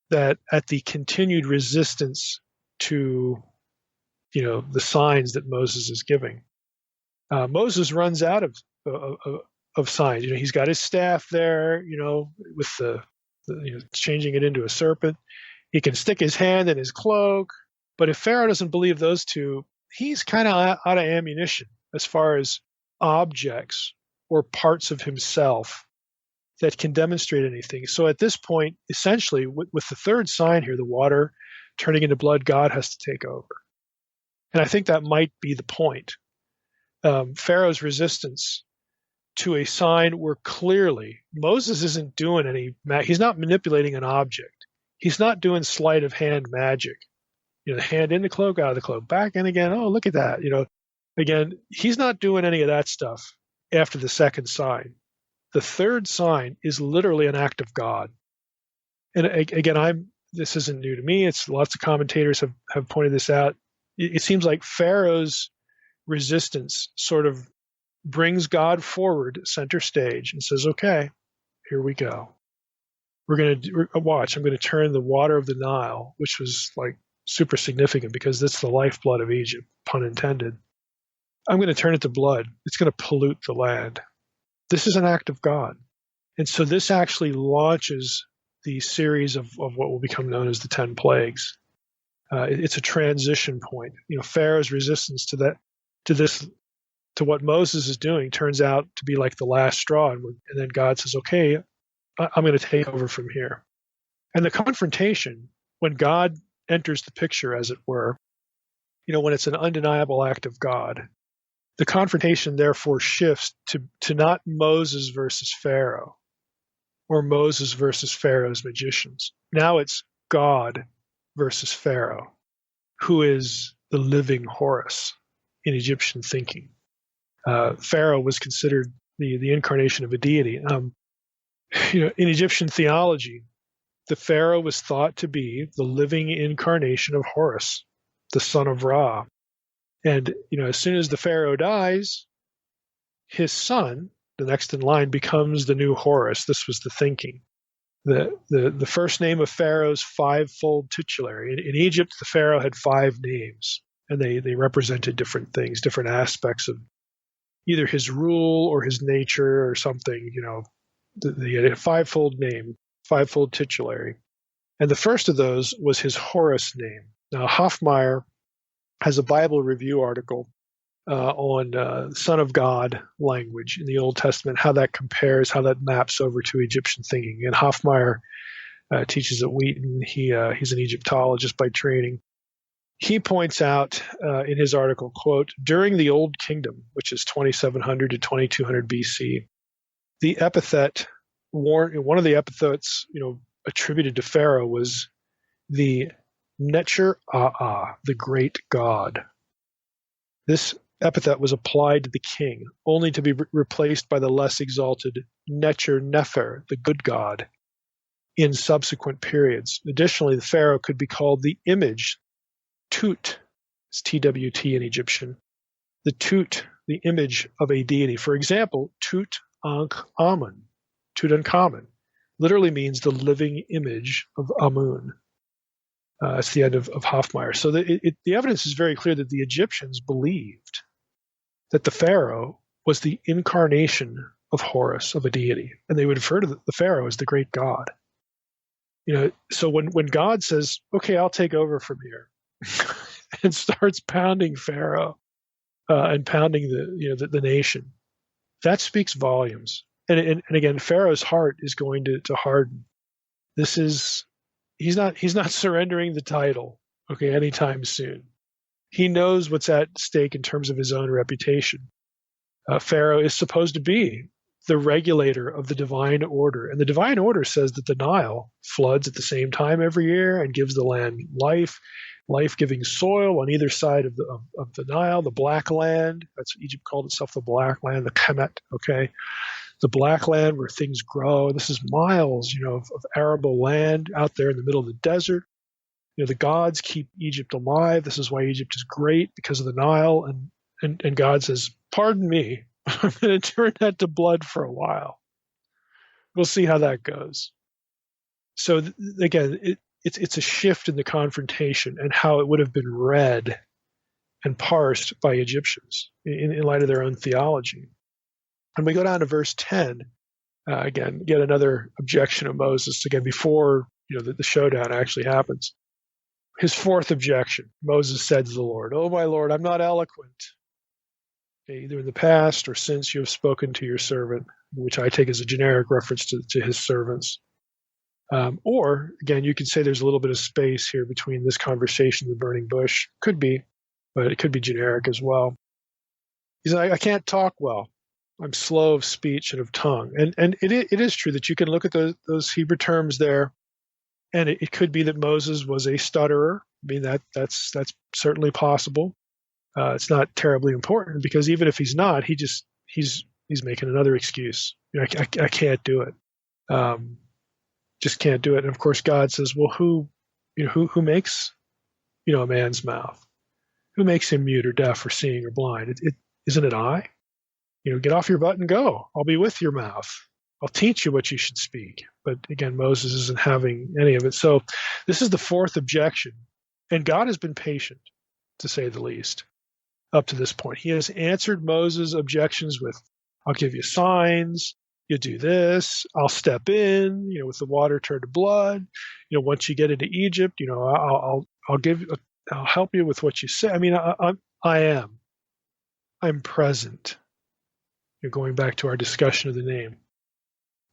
that at the continued resistance to, the signs that Moses is giving, Moses runs out of signs. He's got his staff there, with the changing it into a serpent. He can stick his hand in his cloak. But if Pharaoh doesn't believe those two, he's kind of out of ammunition as far as objects or parts of himself that can demonstrate anything. So at this point, essentially, with the third sign here, the water turning into blood, God has to take over. And I think that might be the point. Pharaoh's resistance to a sign where clearly Moses isn't doing he's not manipulating an object. He's not doing sleight of hand magic. The hand in the cloak, out of the cloak, back in again. Oh, look at that. Again, he's not doing any of that stuff after the second sign. The third sign is literally an act of God. And again, this isn't new to me. It's lots of commentators have pointed this out. It seems like Pharaoh's resistance sort of brings God forward center stage and says, okay, here we go. We're going to watch. I'm going to turn the water of the Nile, which was like super significant because that's the lifeblood of Egypt, pun intended. I'm going to turn it to blood. It's going to pollute the land. This is an act of God. And so this actually launches the series of what will become known as the 10 plagues. It's a transition point. Pharaoh's resistance to what Moses is doing turns out to be like the last straw. And then God says, okay, I'm going to take over from here. And the confrontation, when God enters the picture, as it were, when it's an undeniable act of God, the confrontation therefore shifts to not Moses versus Pharaoh or Moses versus Pharaoh's magicians. Now it's God versus Pharaoh, who is the living Horus in Egyptian thinking. Pharaoh was considered the incarnation of a deity. In Egyptian theology, the Pharaoh was thought to be the living incarnation of Horus, the son of Ra. And, as soon as the Pharaoh dies, his son, the next in line, becomes the new Horus. This was the thinking. The first name of Pharaoh's fivefold titulary. In Egypt, the Pharaoh had 5 names, and they represented different things, different aspects of either his rule or his nature or something. He had a fivefold name, fivefold titulary. And the first of those was his Horus name. Now, Hoffmeyer has a Bible review article on Son of God language in the Old Testament, how that compares, how that maps over to Egyptian thinking. And Hoffmeyer teaches at Wheaton. He's an Egyptologist by training. He points out in his article, quote, during the Old Kingdom, which is 2700 to 2200 BC, the epithet, one of the epithets, attributed to Pharaoh was the Necher Aa, the great god. This epithet was applied to the king, only to be replaced by the less exalted Necher Nefer, the good god, in subsequent periods. Additionally, the pharaoh could be called the image, Tut, it's TWT in Egyptian, the Tut, the image of a deity. For example, Tutankhamun, Tutankhamun, literally means the living image of Amun. It's the end of Hoffmeyer. So the evidence is very clear that the Egyptians believed that the pharaoh was the incarnation of Horus, of a deity, and they would refer to the pharaoh as the great god. So when God says, "Okay, I'll take over from here," and starts pounding Pharaoh and pounding the nation, that speaks volumes. And again, Pharaoh's heart is going to harden. He's not surrendering the title, okay, anytime soon. He knows what's at stake in terms of his own reputation. Pharaoh is supposed to be the regulator of the divine order, and the divine order says that the Nile floods at the same time every year and gives the land life-giving soil on either side of the Nile, the Black Land. That's what Egypt called itself, the Black Land, the Kemet. Okay, the Black Land where things grow. This is miles, of arable land out there in the middle of the desert. The gods keep Egypt alive. This is why Egypt is great, because of the Nile. And God says, "Pardon me, I'm going to turn that to blood for a while. We'll see how that goes." So again, it's a shift in the confrontation and how it would have been read and parsed by Egyptians in light of their own theology. And we go down to verse 10. Again, yet another objection of Moses. Again, before the showdown actually happens. His fourth objection. Moses said to the Lord, "Oh, my Lord, I'm not eloquent. Either in the past or since you have spoken to your servant," which I take as a generic reference to his servants. Or, again, you could say there's a little bit of space here between this conversation and the burning bush. Could be, but it could be generic as well. He said, I can't talk well. I'm slow of speech and of tongue. And it is true that you can look at those Hebrew terms there, and it could be that Moses was a stutterer. I mean, that's certainly possible. It's not terribly important, because even if he's not, he's making another excuse. I can't do it. Just can't do it. And of course, God says, "Well, who makes a man's mouth? Who makes him mute or deaf or seeing or blind? Isn't it I? Get off your butt and go. I'll be with your mouth. I'll teach you what you should speak." But again, Moses isn't having any of it. So this is the fourth objection. And God has been patient, to say the least, up to this point. He has answered Moses' objections with, "I'll give you signs. You do this. I'll step in, with the water turned to blood. Once you get into Egypt, I'll help you with what you say." I mean, I'm present. Going back to our discussion of the name.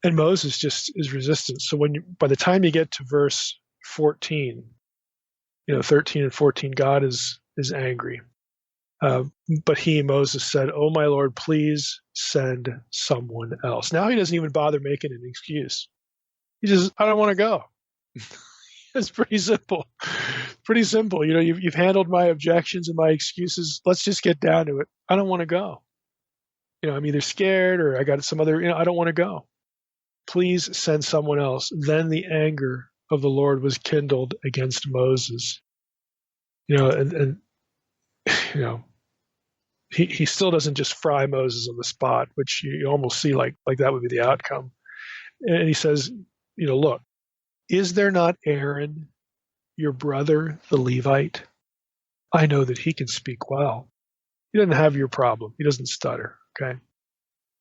And Moses just is resistant. So by the time you get to verse 14, 13 and 14, God is angry. But Moses said, "Oh, my Lord, please send someone else." Now he doesn't even bother making an excuse. He just, "I don't want to go." It's pretty simple. Pretty simple. You've handled my objections and my excuses. Let's just get down to it. I don't want to go. I'm either scared or I got some other, I don't want to go. Please send someone else. Then the anger of the Lord was kindled against Moses. he still doesn't just fry Moses on the spot, which you almost see like that would be the outcome. And he says, look, is there not Aaron, your brother, the Levite? I know that he can speak well. He doesn't have your problem. He doesn't stutter. Okay.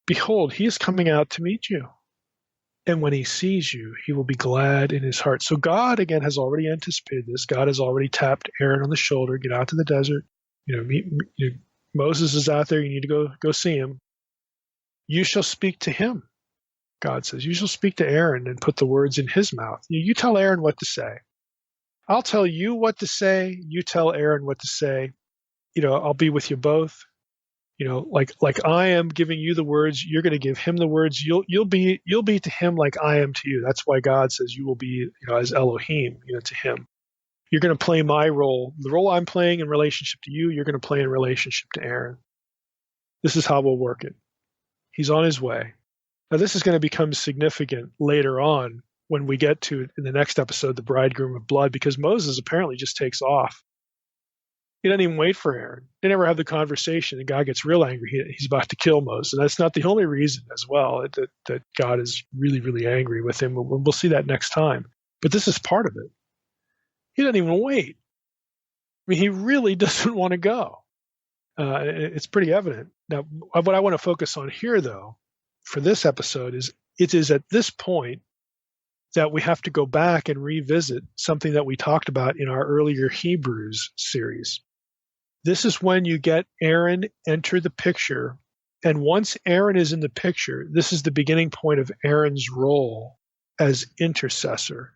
Behold, he is coming out to meet you. And when he sees you, he will be glad in his heart. So God, again, has already anticipated this. God has already tapped Aaron on the shoulder, get out to the desert. Moses is out there. You need to go see him. You shall speak to him, God says. You shall speak to Aaron and put the words in his mouth. You tell Aaron what to say. I'll tell you what to say. You tell Aaron what to say. I'll be with you both. Like I am giving you the words, you're going to give him the words. You'll be to him like I am to you. That's why God says you will be, as Elohim, to him. You're going to play my role. The role I'm playing in relationship to you, you're going to play in relationship to Aaron. This is how we'll work it. He's on his way. Now, this is going to become significant later on when we get to, in the next episode, the bridegroom of blood, because Moses apparently just takes off. He doesn't even wait for Aaron. They never have the conversation, and God gets real angry. He's about to kill Moses. And that's not the only reason as well that God is really, really angry with him. We'll see that next time. But this is part of it. He doesn't even wait. I mean, he really doesn't want to go. It's pretty evident. Now, what I want to focus on here, though, for this episode is it is at this point that we have to go back and revisit something that we talked about in our earlier Hebrews series. This is when you get Aaron enter the picture. And once Aaron is in the picture, this is the beginning point of Aaron's role as intercessor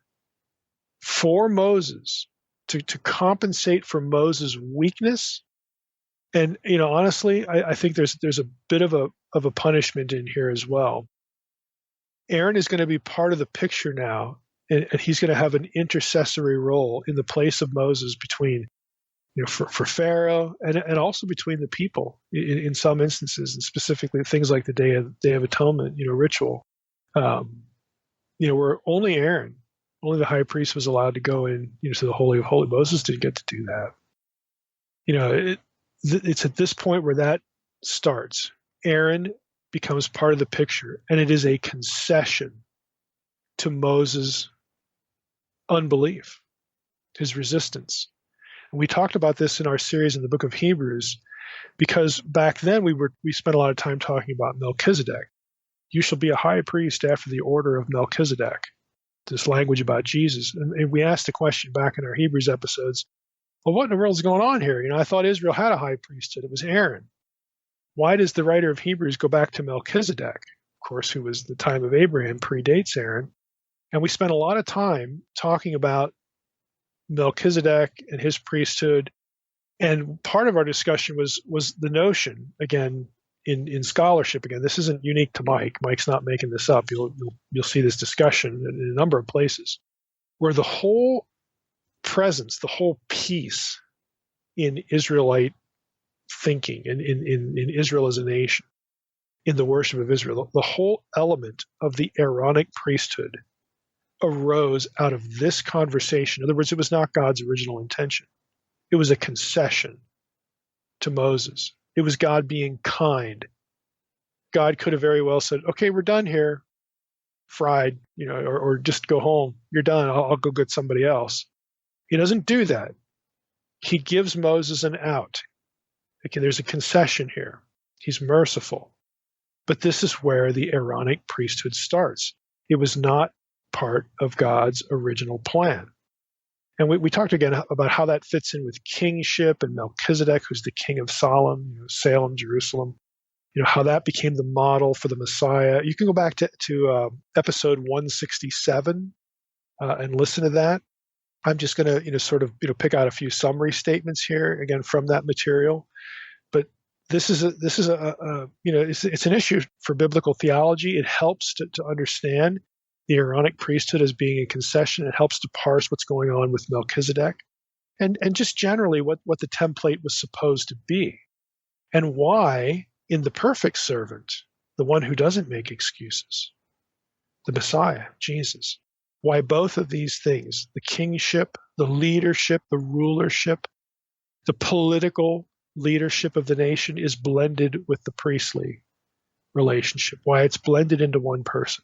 for Moses to compensate for Moses' weakness. And, honestly, I think there's a bit of a punishment in here as well. Aaron is going to be part of the picture now, and he's going to have an intercessory role in the place of Moses between, for Pharaoh and also between the people in some instances, and specifically things like the Day of Atonement, ritual. Where only Aaron, only the high priest was allowed to go in, to the Holy of Holies. Moses didn't get to do that. It's at this point where that starts. Aaron becomes part of the picture, and it is a concession to Moses' unbelief, his resistance. And we talked about this in our series in the book of Hebrews, because back then we spent a lot of time talking about Melchizedek. You shall be a high priest after the order of Melchizedek, this language about Jesus. And we asked the question back in our Hebrews episodes, well, what in the world is going on here? I thought Israel had a high priesthood. It was Aaron. Why does the writer of Hebrews go back to Melchizedek, of course, who was the time of Abraham, predates Aaron? And we spent a lot of time talking about Melchizedek and his priesthood. And part of our discussion was the notion, again, in scholarship, again, this isn't unique to Mike. Mike's not making this up. You'll see this discussion in a number of places where the whole presence, the whole piece in Israelite thinking, in Israel as a nation, in the worship of Israel, the whole element of the Aaronic priesthood arose out of this conversation. In other words, it was not God's original intention. It was a concession to Moses. It was God being kind. God could have very well said, okay, we're done here, fried, or just go home. You're done. I'll go get somebody else. He doesn't do that. He gives Moses an out. Okay, there's a concession here. He's merciful. But this is where the Aaronic priesthood starts. It was not part of God's original plan. And we talked again about how that fits in with kingship and Melchizedek, who's the king of Salem, Salem, Jerusalem, how that became the model for the Messiah. You can go back to episode 167 and listen to that. I'm just going to, sort of, pick out a few summary statements here, again, from that material. But this is it's an issue for biblical theology. It helps to understand the Aaronic priesthood as being a concession. It helps to parse what's going on with Melchizedek and just generally what the template was supposed to be, and why in the perfect servant, the one who doesn't make excuses, the Messiah, Jesus, why both of these things, the kingship, the leadership, the rulership, the political leadership of the nation is blended with the priestly relationship, why it's blended into one person.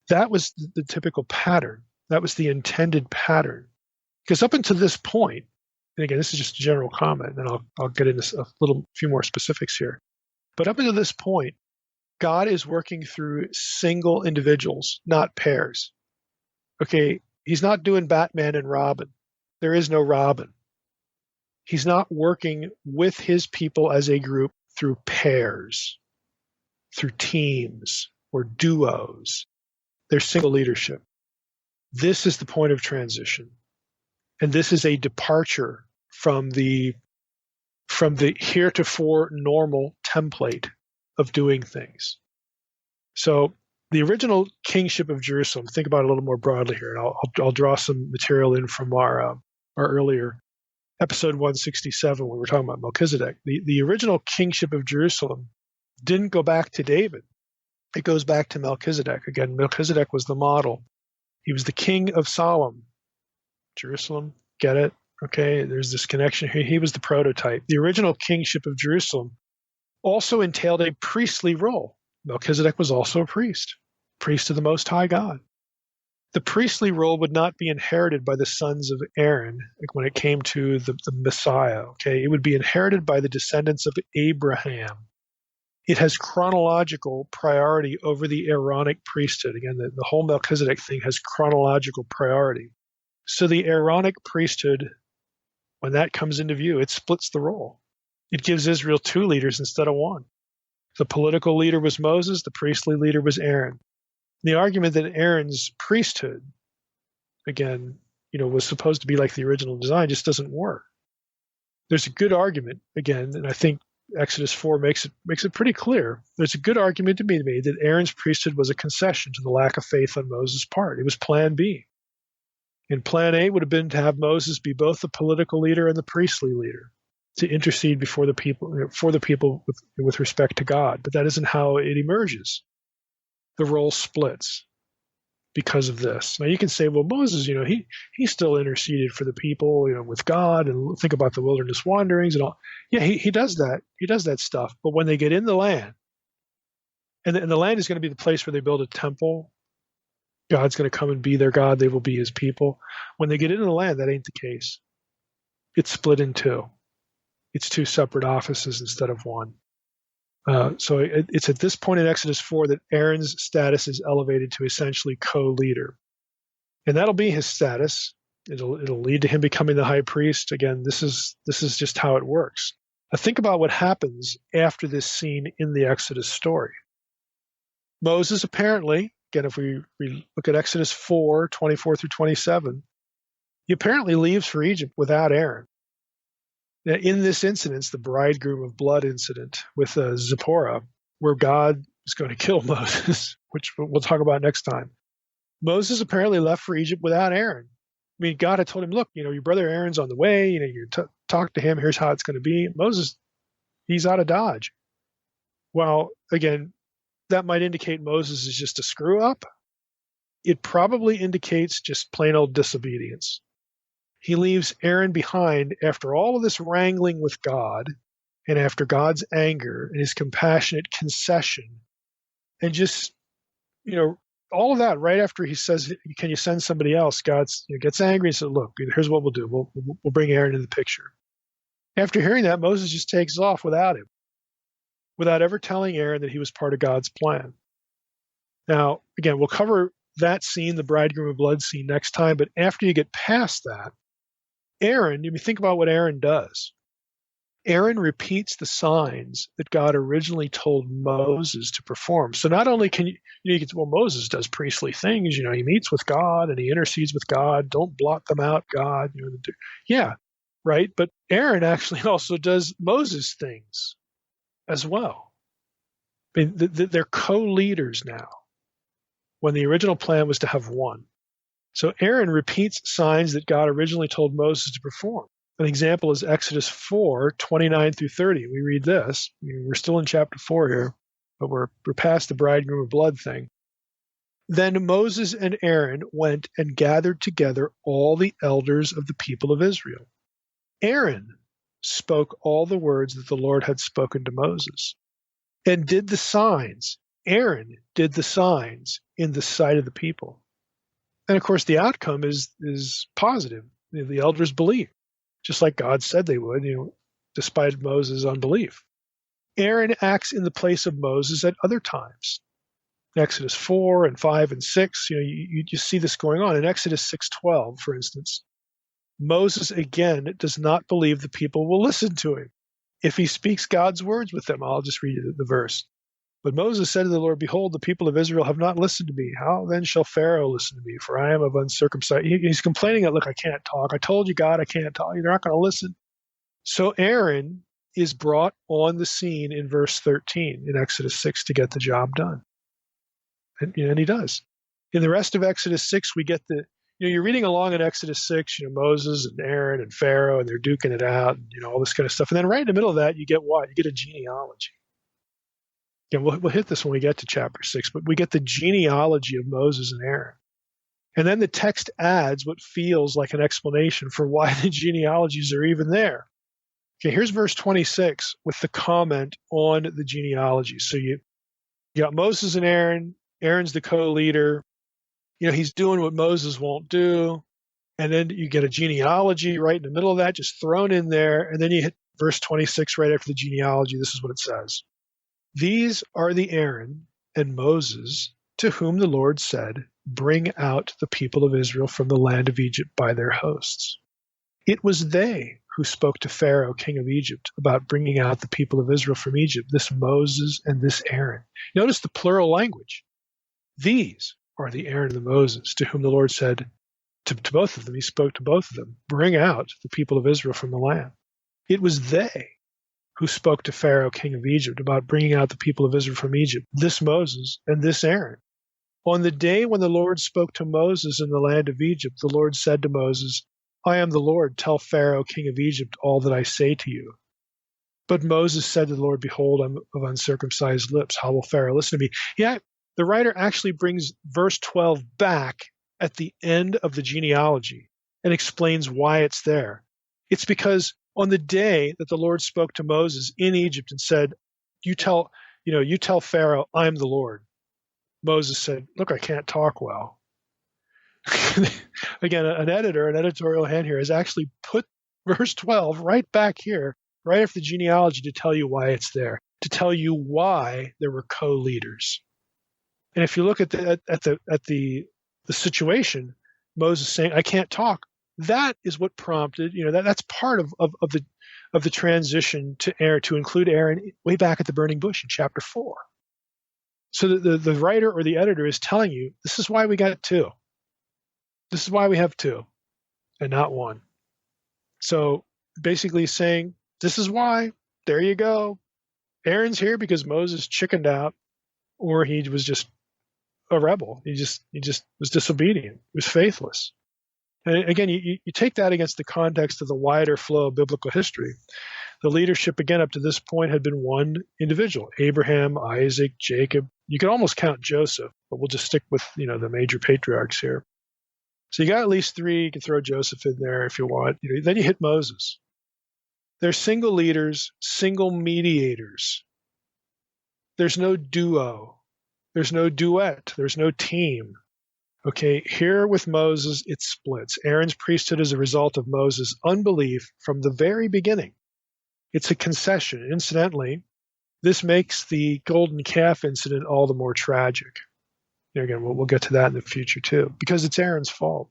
That was the typical pattern. That was the intended pattern. Because up until this point, and again, this is just a general comment, and I'll get into few more specifics here. But up until this point, God is working through single individuals, not pairs. Okay, he's not doing Batman and Robin. There is no Robin. He's not working with his people as a group through pairs, through teams or duos. There's single leadership. This is the point of transition. And this is a departure from the heretofore normal template of doing things. So the original kingship of Jerusalem, think about it a little more broadly here, and I'll draw some material in from our earlier episode 167 when we were talking about Melchizedek. The original kingship of Jerusalem didn't go back to David. It goes back to Melchizedek. Again, Melchizedek was the model. He was the king of Salem. Jerusalem, get it? Okay, there's this connection here. He was the prototype. The original kingship of Jerusalem also entailed a priestly role. Melchizedek was also a priest of the Most High God. The priestly role would not be inherited by the sons of Aaron when it came to the Messiah. Okay, it would be inherited by the descendants of Abraham. It has chronological priority over the Aaronic priesthood. Again, the whole Melchizedek thing has chronological priority. So the Aaronic priesthood, when that comes into view, it splits the role. It gives Israel two leaders instead of one. The political leader was Moses, the priestly leader was Aaron. The argument that Aaron's priesthood, again, was supposed to be like the original design just doesn't work. There's a good argument, again, and I think Exodus 4 makes it pretty clear. There's a good argument to be made that Aaron's priesthood was a concession to the lack of faith on Moses' part. It was plan B. And plan A would have been to have Moses be both the political leader and the priestly leader, to intercede for the people with respect to God. But that isn't how it emerges. The role splits because of this. Now you can say, well, Moses, he still interceded for the people, with God, and think about the wilderness wanderings and all. Yeah, he does that. He does that stuff. But when they get in the land, and the land is going to be the place where they build a temple, God's going to come and be their God. They will be his people. When they get into the land, that ain't the case. It's split in two. It's two separate offices instead of one. So it's at this point in Exodus 4 that Aaron's status is elevated to essentially co-leader. And that'll be his status. It'll lead to him becoming the high priest. Again, this is just how it works. Now think about what happens after this scene in the Exodus story. Moses apparently, again, if we look at Exodus 4, 24 through 27, he apparently leaves for Egypt without Aaron. Now, in this incident, the bridegroom of blood incident with Zipporah, where God is going to kill Moses, which we'll talk about next time, Moses apparently left for Egypt without Aaron. I mean, God had told him, look, your brother Aaron's on the way, you talk to him, here's how it's going to be. Moses, he's out of Dodge. Well, again, that might indicate Moses is just a screw up. It probably indicates just plain old disobedience. He leaves Aaron behind after all of this wrangling with God and after God's anger and his compassionate concession and just, all of that right after he says, can you send somebody else? God gets angry and says, look, here's what we'll do. We'll bring Aaron in the picture. After hearing that, Moses just takes off without him, without ever telling Aaron that he was part of God's plan. Now, again, we'll cover that scene, the bridegroom of blood scene, next time. But after you get past that, Aaron, think about what Aaron does. Aaron repeats the signs that God originally told Moses to perform. So not only can you get, well, Moses does priestly things, he meets with God and he intercedes with God. Don't blot them out, God. Yeah, right. But Aaron actually also does Moses things as well. I mean, they're co-leaders now, when the original plan was to have one. So Aaron repeats signs that God originally told Moses to perform. An example is Exodus 4, 29 through 30. We read this. We're still in chapter 4 here, but we're past the bridegroom of blood thing. Then Moses and Aaron went and gathered together all the elders of the people of Israel. Aaron spoke all the words that the Lord had spoken to Moses, and did the signs. Aaron did the signs in the sight of the people. And of course, the outcome is positive. The elders believe, just like God said they would, despite Moses' unbelief. Aaron acts in the place of Moses at other times. Exodus 4 and 5 and 6, you see this going on. In Exodus 6:12, for instance, Moses again does not believe the people will listen to him if he speaks God's words with them. I'll just read you the verse. But Moses said to the Lord, behold, the people of Israel have not listened to me. How then shall Pharaoh listen to me? For I am of uncircumcised. He's complaining that, look, I can't talk. I told you, God, I can't talk. You're not going to listen. So Aaron is brought on the scene in verse 13 in Exodus 6 to get the job done. And he does. In the rest of Exodus 6, we get you're reading along in Exodus 6, Moses and Aaron and Pharaoh, and they're duking it out, and, all this kind of stuff. And then right in the middle of that, you get what? You get a genealogy. Again, we'll hit this when we get to chapter 6, but we get the genealogy of Moses and Aaron. And then the text adds what feels like an explanation for why the genealogies are even there. Okay, here's verse 26 with the comment on the genealogy. So you got Moses and Aaron. Aaron's the co-leader. He's doing what Moses won't do. And then you get a genealogy right in the middle of that, just thrown in there. And then you hit verse 26 right after the genealogy. This is what it says. These are the Aaron and Moses to whom the Lord said, bring out the people of Israel from the land of Egypt by their hosts. It was they who spoke to Pharaoh, king of Egypt, about bringing out the people of Israel from Egypt, this Moses and this Aaron. Notice the plural language. These are the Aaron and the Moses to whom the Lord said to both of them, he spoke to both of them, bring out the people of Israel from the land. It was they who spoke to Pharaoh, king of Egypt, about bringing out the people of Israel from Egypt, this Moses and this Aaron. On the day when the Lord spoke to Moses in the land of Egypt, the Lord said to Moses, I am the Lord, tell Pharaoh, king of Egypt, all that I say to you. But Moses said to the Lord, behold, I'm of uncircumcised lips. How will Pharaoh listen to me? Yeah, the writer actually brings verse 12 back at the end of the genealogy and explains why it's there. It's because on the day that the Lord spoke to Moses in Egypt and said, you tell Pharaoh, I'm the Lord. Moses said, look, I can't talk well. Again, an editorial hand here has actually put verse 12 right back here, right after the genealogy, to tell you why it's there, to tell you why there were co-leaders. And if you look at the situation, Moses saying, I can't talk, that is what prompted, that's part of the transition to Aaron, to include Aaron way back at the burning bush in chapter 4. So the writer or the editor is telling you, this is why we got two. This is why we have two and not one. So basically saying, this is why, there you go. Aaron's here because Moses chickened out, or he was just a rebel. He just was disobedient. He was faithless. And again, you take that against the context of the wider flow of biblical history. The leadership, again, up to this point had been one individual, Abraham, Isaac, Jacob. You could almost count Joseph, but we'll just stick with, the major patriarchs here. So you got at least three. You can throw Joseph in there if you want. Then you hit Moses. They're single leaders, single mediators. There's no duo. There's no duet. There's no team. Okay, here with Moses, it splits. Aaron's priesthood is a result of Moses' unbelief from the very beginning. It's a concession. Incidentally, this makes the golden calf incident all the more tragic. Again, we'll get to that in the future too, because it's Aaron's fault.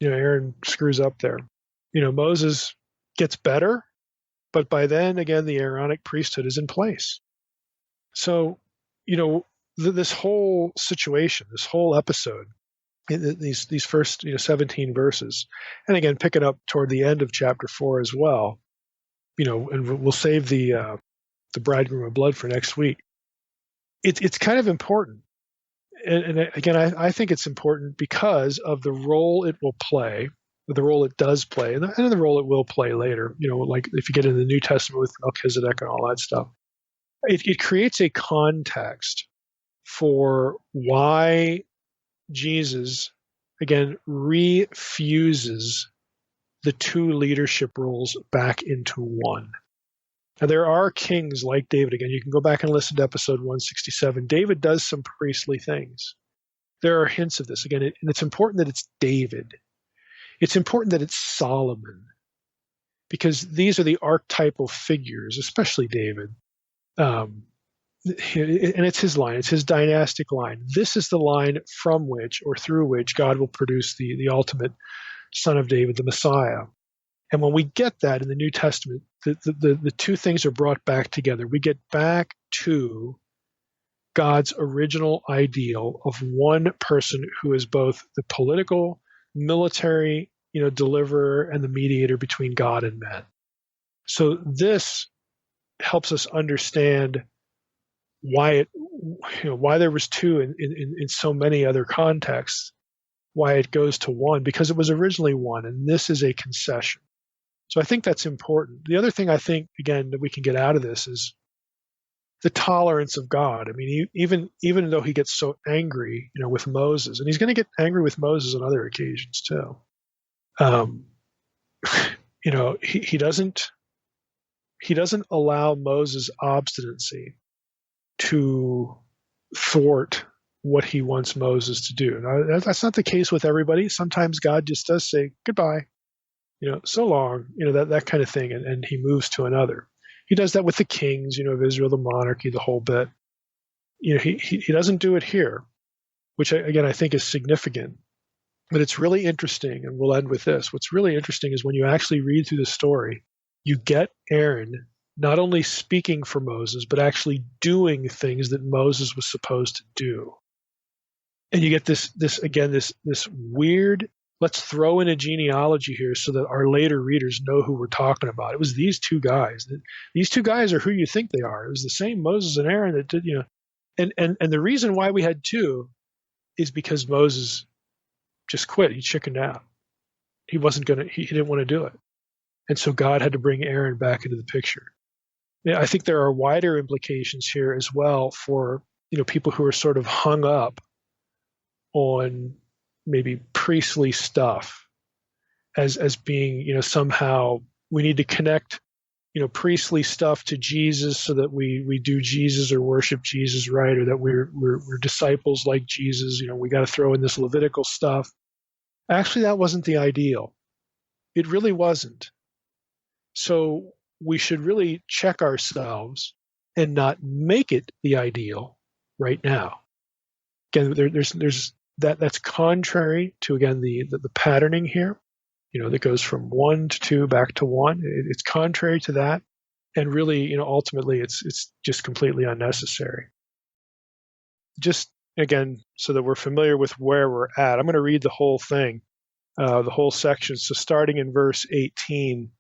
Aaron screws up there. Moses gets better, but by then, again, the Aaronic priesthood is in place. So, this whole situation, this whole episode, these first 17 verses, and again, picking up toward the end of chapter 4 as well, and we'll save the bridegroom of blood for next week. It's kind of important. And again, I think it's important because of the role it will play, the role it does play, and the role it will play later. Like if you get into the New Testament with Melchizedek and all that stuff, it creates a context for why Jesus, again, refuses the two leadership roles back into one. Now, there are kings like David. Again, you can go back and listen to episode 167. David does some priestly things. There are hints of this. Again, and it's important that it's David. It's important that it's Solomon, because these are the archetypal figures, especially David. And it's his line. It's his dynastic line. This is the line from which or through which God will produce the ultimate son of David, the Messiah. And when we get that in the New Testament, the two things are brought back together. We get back to God's original ideal of one person who is both the political, military, deliverer and the mediator between God and men. So this helps us understand why there was two in so many other contexts, why it goes to one, because it was originally one, and this is a concession. So I think that's important. The other thing I think, again, that we can get out of this is the tolerance of God. I mean, even though he gets so angry, with Moses, and he's going to get angry with Moses on other occasions too. He doesn't allow Moses' obstinacy to thwart what he wants Moses to do. Now, that's not the case with everybody. Sometimes God just does say goodbye, so long, that kind of thing, and he moves to another. He does that with the kings, of Israel, the monarchy, the whole bit. He doesn't do it here, which again I think is significant. But it's really interesting, and we'll end with this. What's really interesting is when you actually read through the story, you get Aaron not only speaking for Moses, but actually doing things that Moses was supposed to do. And you get this weird, let's throw in a genealogy here so that our later readers know who we're talking about. It was these two guys. These two guys are who you think they are. It was the same Moses and Aaron that did, and the reason why we had two is because Moses just quit. He chickened out. He didn't want to do it. And so God had to bring Aaron back into the picture. I think there are wider implications here as well for, people who are sort of hung up on maybe priestly stuff as being, somehow we need to connect, priestly stuff to Jesus so that we do Jesus or worship Jesus right, or that we're disciples like Jesus. We got to throw in this Levitical stuff. Actually, that wasn't the ideal. It really wasn't. So we should really check ourselves and not make it the ideal right now. Again, there's that's contrary to, again, the patterning here, that goes from 1 to 2 back to 1. It's contrary to that, and really, ultimately, it's just completely unnecessary. Just again, so that we're familiar with where we're at, I'm going to read the whole thing, the whole section. So starting in verse 18.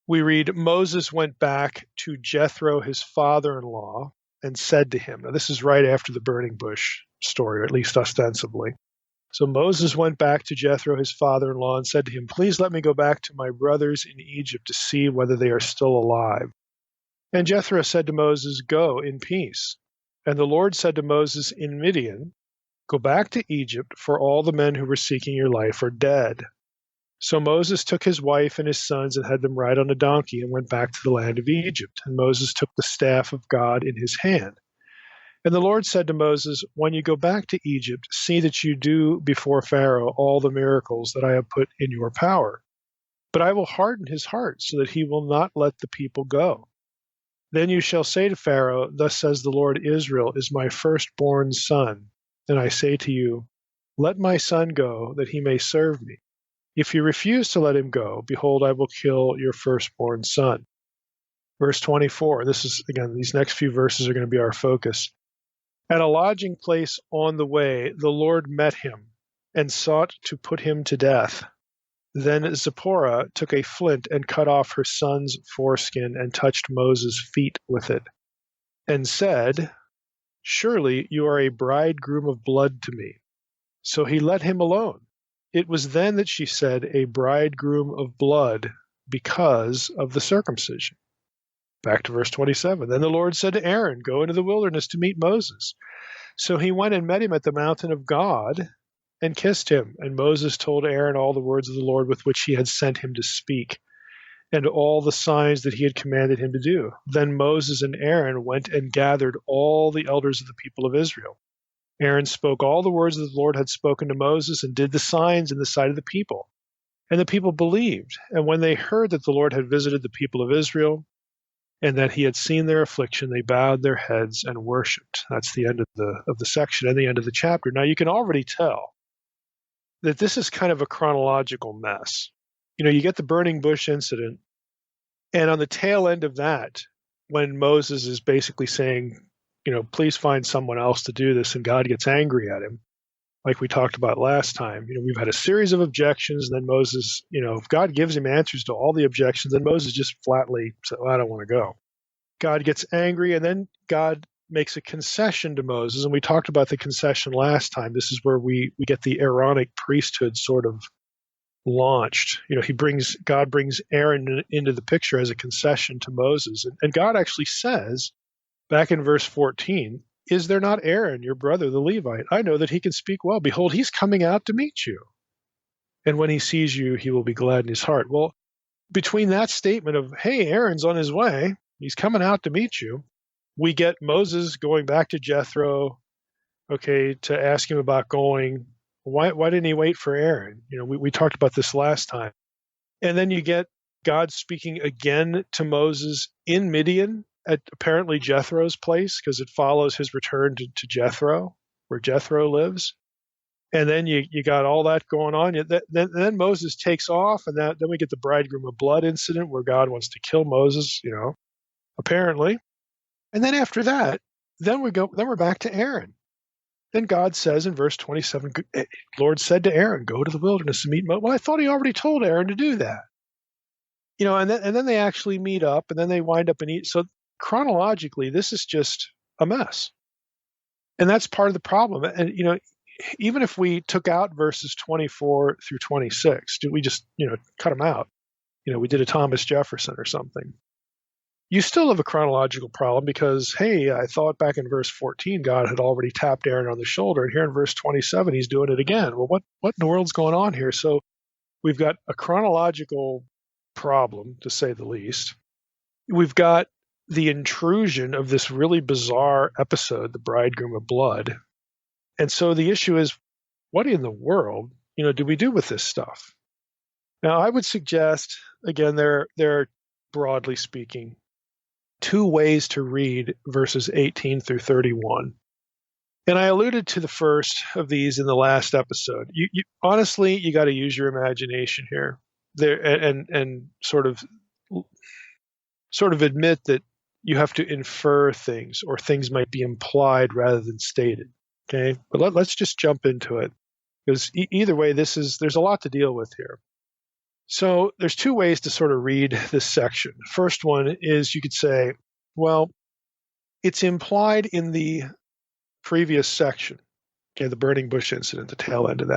We read, Moses went back to Jethro, his father-in-law, and said to him. Now, this is right after the burning bush story, or at least ostensibly. So Moses went back to Jethro, his father-in-law, and said to him, please let me go back to my brothers in Egypt to see whether they are still alive. And Jethro said to Moses, go in peace. And the Lord said to Moses in Midian, go back to Egypt, for all the men who were seeking your life are dead. So Moses took his wife and his sons and had them ride on a donkey and went back to the land of Egypt. And Moses took the staff of God in his hand. And the Lord said to Moses, when you go back to Egypt, see that you do before Pharaoh all the miracles that I have put in your power. But I will harden his heart so that he will not let the people go. Then you shall say to Pharaoh, thus says the Lord, Israel is my firstborn son. And I say to you, let my son go that he may serve me. If you refuse to let him go, behold, I will kill your firstborn son. Verse 24, this is, again, these next few verses are going to be our focus. At a lodging place on the way, the Lord met him and sought to put him to death. Then Zipporah took a flint and cut off her son's foreskin and touched Moses' feet with it, and said, surely you are a bridegroom of blood to me. So he let him alone. It was then that she said, a bridegroom of blood, because of the circumcision. Back to verse 27. Then the Lord said to Aaron, go into the wilderness to meet Moses. So he went and met him at the mountain of God, and kissed him. And Moses told Aaron all the words of the Lord with which he had sent him to speak, and all the signs that he had commanded him to do. Then Moses and Aaron went and gathered all the elders of the people of Israel. Aaron spoke all the words that the Lord had spoken to Moses and did the signs in the sight of the people. And the people believed. And when they heard that the Lord had visited the people of Israel and that he had seen their affliction, they bowed their heads and worshipped. That's the end of the section and the end of the chapter. Now you can already tell that this is kind of a chronological mess. You get the burning bush incident, and on the tail end of that, when Moses is basically saying, please find someone else to do this, and God gets angry at him, like we talked about last time. We've had a series of objections, and then Moses, if God gives him answers to all the objections, then Moses just flatly said, well, I don't want to go. God gets angry, and then God makes a concession to Moses, and we talked about the concession last time. This is where we get the Aaronic priesthood sort of launched. God brings Aaron into the picture as a concession to Moses. And God actually says, back in verse 14, is there not Aaron, your brother, the Levite? I know that he can speak well. Behold, he's coming out to meet you. And when he sees you, he will be glad in his heart. Well, between that statement of, hey, Aaron's on his way, he's coming out to meet you, we get Moses going back to Jethro, to ask him about going. Why didn't he wait for Aaron? We talked about this last time. And then you get God speaking again to Moses in Midian at apparently Jethro's place, because it follows his return to Jethro, where Jethro lives. And then you got all that going on. Then Moses takes off, and then we get the bridegroom of blood incident where God wants to kill Moses, apparently. And then after that, then we're back to Aaron. Then God says in verse 27, Lord said to Aaron, go to the wilderness and meet Moses. Well, I thought he already told Aaron to do that. And then they actually meet up, and then they wind up and eat. So chronologically, this is just a mess. And that's part of the problem. And, even if we took out verses 24 through 26, we just, cut them out, we did a Thomas Jefferson or something, you still have a chronological problem because, hey, I thought back in verse 14, God had already tapped Aaron on the shoulder, and here in verse 27, he's doing it again. Well, what in the world's going on here? So we've got a chronological problem, to say the least. We've got the intrusion of this really bizarre episode, the bridegroom of blood. And so the issue is, what in the world, do we do with this stuff? Now, I would suggest, again, there are, broadly speaking, two ways to read verses 18 through 31. And I alluded to the first of these in the last episode. Honestly, you got to use your imagination here, and sort of admit that you have to infer things, or things might be implied rather than stated. Okay, but let's just jump into it, because either way, there's a lot to deal with here. So there's two ways to sort of read this section. First one is, you could say, well, it's implied in the previous section, the burning bush incident, the tail end of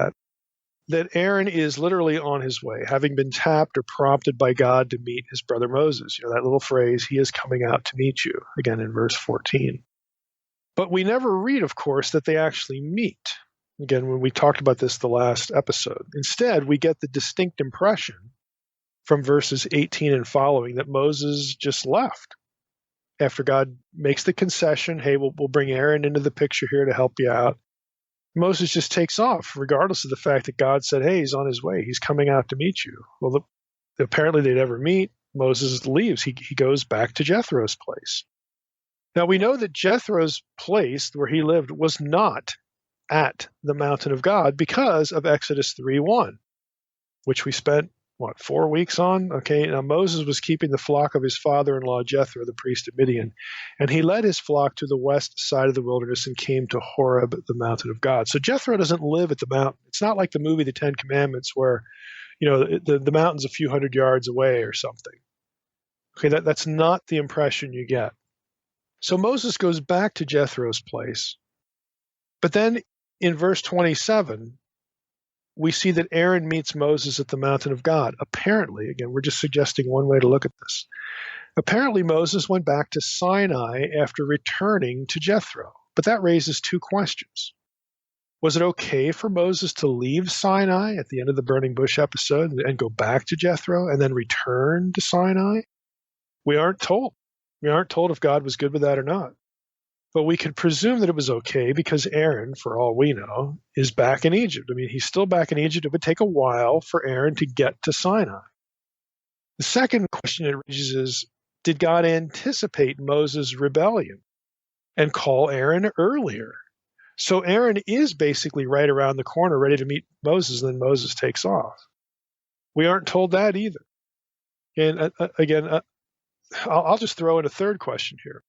that Aaron is literally on his way, having been tapped or prompted by God to meet his brother Moses. That little phrase, he is coming out to meet you, again in verse 14. But we never read, of course, that they actually meet. Again, when we talked about this the last episode. Instead, we get the distinct impression from verses 18 and following that Moses just left after God makes the concession, hey, we'll bring Aaron into the picture here to help you out. Moses just takes off, regardless of the fact that God said, hey, he's on his way. He's coming out to meet you. Well, apparently they never meet. Moses leaves. He goes back to Jethro's place. Now, we know that Jethro's place, where he lived, was not at the mountain of God because of Exodus 3:1, which we spent, 4 weeks on? Okay, now Moses was keeping the flock of his father-in-law Jethro, the priest of Midian, and he led his flock to the west side of the wilderness and came to Horeb, the mountain of God. So Jethro doesn't live at the mountain. It's not like the movie The Ten Commandments where, the mountain's a few hundred yards away or something. Okay, that's not the impression you get. So Moses goes back to Jethro's place, but then in verse 27, we see that Aaron meets Moses at the mountain of God. Apparently, again, we're just suggesting one way to look at this. Apparently, Moses went back to Sinai after returning to Jethro. But that raises two questions. Was it okay for Moses to leave Sinai at the end of the burning bush episode and go back to Jethro and then return to Sinai? We aren't told. We aren't told if God was good with that or not. But we can presume that it was okay because Aaron, for all we know, is back in Egypt. I mean, he's still back in Egypt. It would take a while for Aaron to get to Sinai. The second question it raises is, did God anticipate Moses' rebellion and call Aaron earlier? So Aaron is basically right around the corner, ready to meet Moses, and then Moses takes off. We aren't told that either. And again, I'll just throw in a third question here.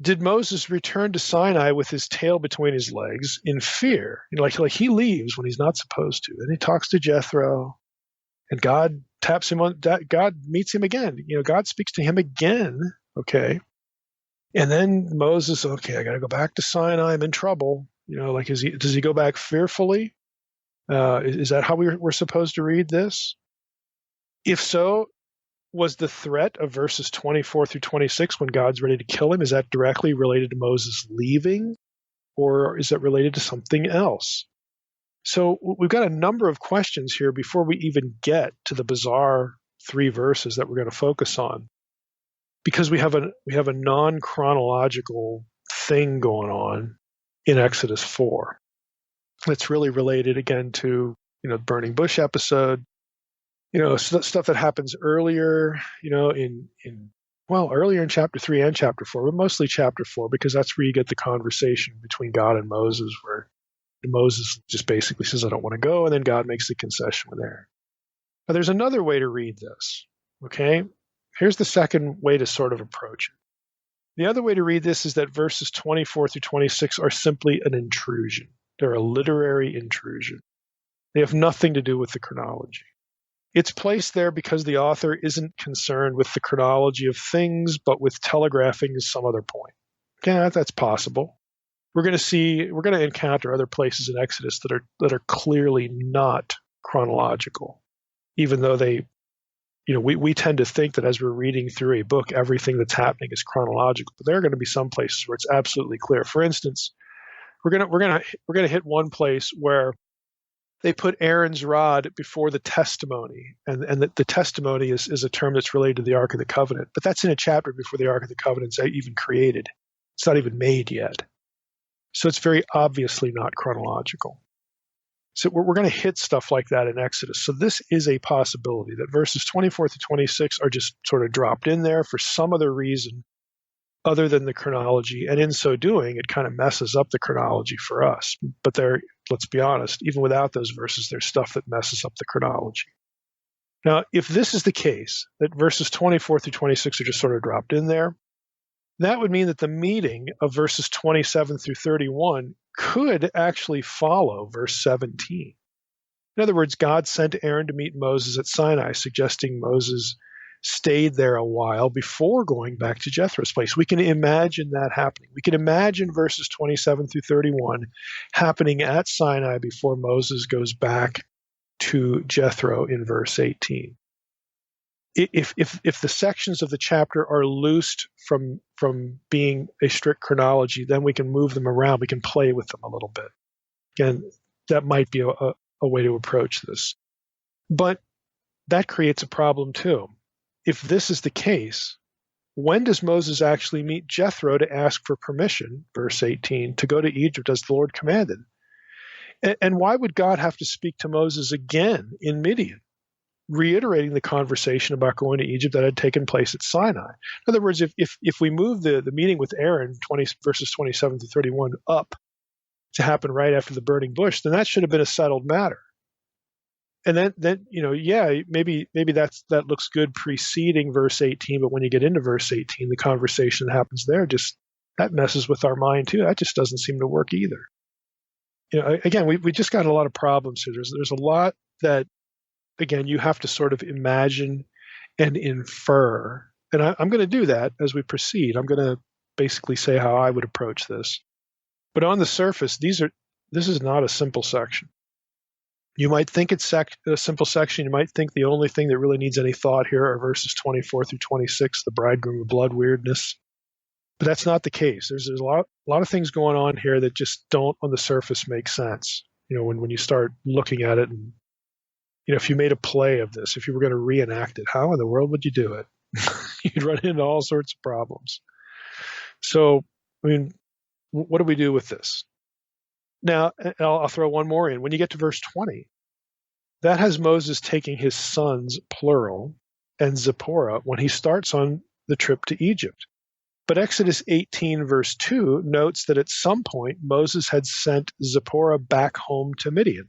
Did Moses return to Sinai with his tail between his legs in fear? Like he leaves when he's not supposed to. And he talks to Jethro, and God taps him on, God meets him again. God speaks to him again, okay? And then Moses, okay, I got to go back to Sinai. I'm in trouble. Does he go back fearfully? Is that how we're supposed to read this? If so, was the threat of verses 24 through 26 when God's ready to kill him, is that directly related to Moses leaving, or is that related to something else? So we've got a number of questions here before we even get to the bizarre 3 verses that we're going to focus on, because we have a non-chronological thing going on in Exodus 4 that's really related again to the burning bush episode. Stuff that happens earlier, earlier in chapter 3 and chapter 4, but mostly chapter 4, because that's where you get the conversation between God and Moses, where Moses just basically says, I don't want to go, and then God makes the concession with Aaron. But there's another way to read this, okay? Here's the second way to sort of approach it. The other way to read this is that verses 24 through 26 are simply an intrusion. They're a literary intrusion. They have nothing to do with the chronology. It's placed there because the author isn't concerned with the chronology of things, but with telegraphing some other point. Yeah, that's possible. We're going to encounter other places in Exodus that are clearly not chronological, even though we tend to think that as we're reading through a book, everything that's happening is chronological. But there are going to be some places where it's absolutely clear. For instance, we're going to hit one place where they put Aaron's rod before the testimony, and the testimony is a term that's related to the Ark of the Covenant. But that's in a chapter before the Ark of the Covenant's even created. It's not even made yet. So it's very obviously not chronological. So we're going to hit stuff like that in Exodus. So this is a possibility that verses 24 to 26 are just sort of dropped in there for some other reason other than the chronology. And in so doing, it kind of messes up the chronology for us. But let's be honest, even without those verses, there's stuff that messes up the chronology. Now, if this is the case, that verses 24 through 26 are just sort of dropped in there, that would mean that the meaning of verses 27 through 31 could actually follow verse 17. In other words, God sent Aaron to meet Moses at Sinai, suggesting Moses stayed there a while before going back to Jethro's place. We can imagine that happening. We can imagine verses 27 through 31 happening at Sinai before Moses goes back to Jethro in verse 18. If the sections of the chapter are loosed from being a strict chronology, then we can move them around. We can play with them a little bit. Again, that might be a way to approach this. But that creates a problem too. If this is the case, when does Moses actually meet Jethro to ask for permission, verse 18, to go to Egypt as the Lord commanded? And why would God have to speak to Moses again in Midian, reiterating the conversation about going to Egypt that had taken place at Sinai? In other words, if we move the meeting with Aaron, verses 27 to 31, up to happen right after the burning bush, then that should have been a settled matter. And then maybe that looks good preceding verse 18, but when you get into verse 18, the conversation that happens there that messes with our mind too. That just doesn't seem to work either. Again, we just got a lot of problems here. There's a lot that, again, you have to sort of imagine and infer. And I'm going to do that as we proceed. I'm going to basically say how I would approach this. But on the surface, this is not a simple section. You might think it's a simple section. You might think the only thing that really needs any thought here are verses 24 through 26, the bridegroom of blood weirdness. But that's not the case. There's a lot of things going on here that just don't on the surface make sense. When you start looking at it, and if you made a play of this, if you were going to reenact it, how in the world would you do it? You'd run into all sorts of problems. So, what do we do with this? Now, I'll throw one more in. When you get to verse 20, that has Moses taking his sons, plural, and Zipporah when he starts on the trip to Egypt. But Exodus 18, verse 2, notes that at some point Moses had sent Zipporah back home to Midian.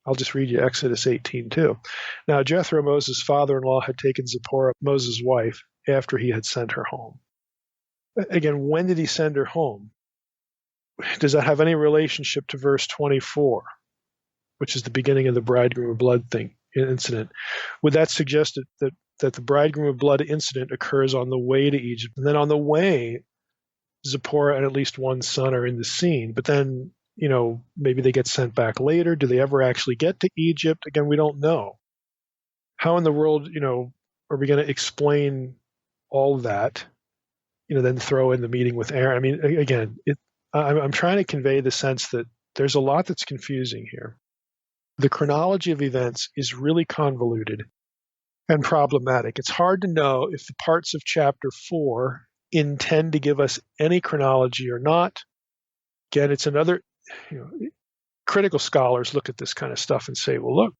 I'll just read you Exodus 18:2. Now Jethro, Moses' father-in-law, had taken Zipporah, Moses' wife, after he had sent her home. Again, when did he send her home? Does that have any relationship to verse 24, which is the beginning of the bridegroom of blood incident? Would that suggest that the bridegroom of blood incident occurs on the way to Egypt, and then on the way, Zipporah and at least one son are in the scene, but then maybe they get sent back later. Do they ever actually get to Egypt? Again, we don't know. How in the world, are we going to explain all that? Then throw in the meeting with Aaron. Again, I'm trying to convey the sense that there's a lot that's confusing here. The chronology of events is really convoluted and problematic. It's hard to know if the parts of chapter 4 intend to give us any chronology or not. Again, it's another, critical scholars look at this kind of stuff and say, well, look,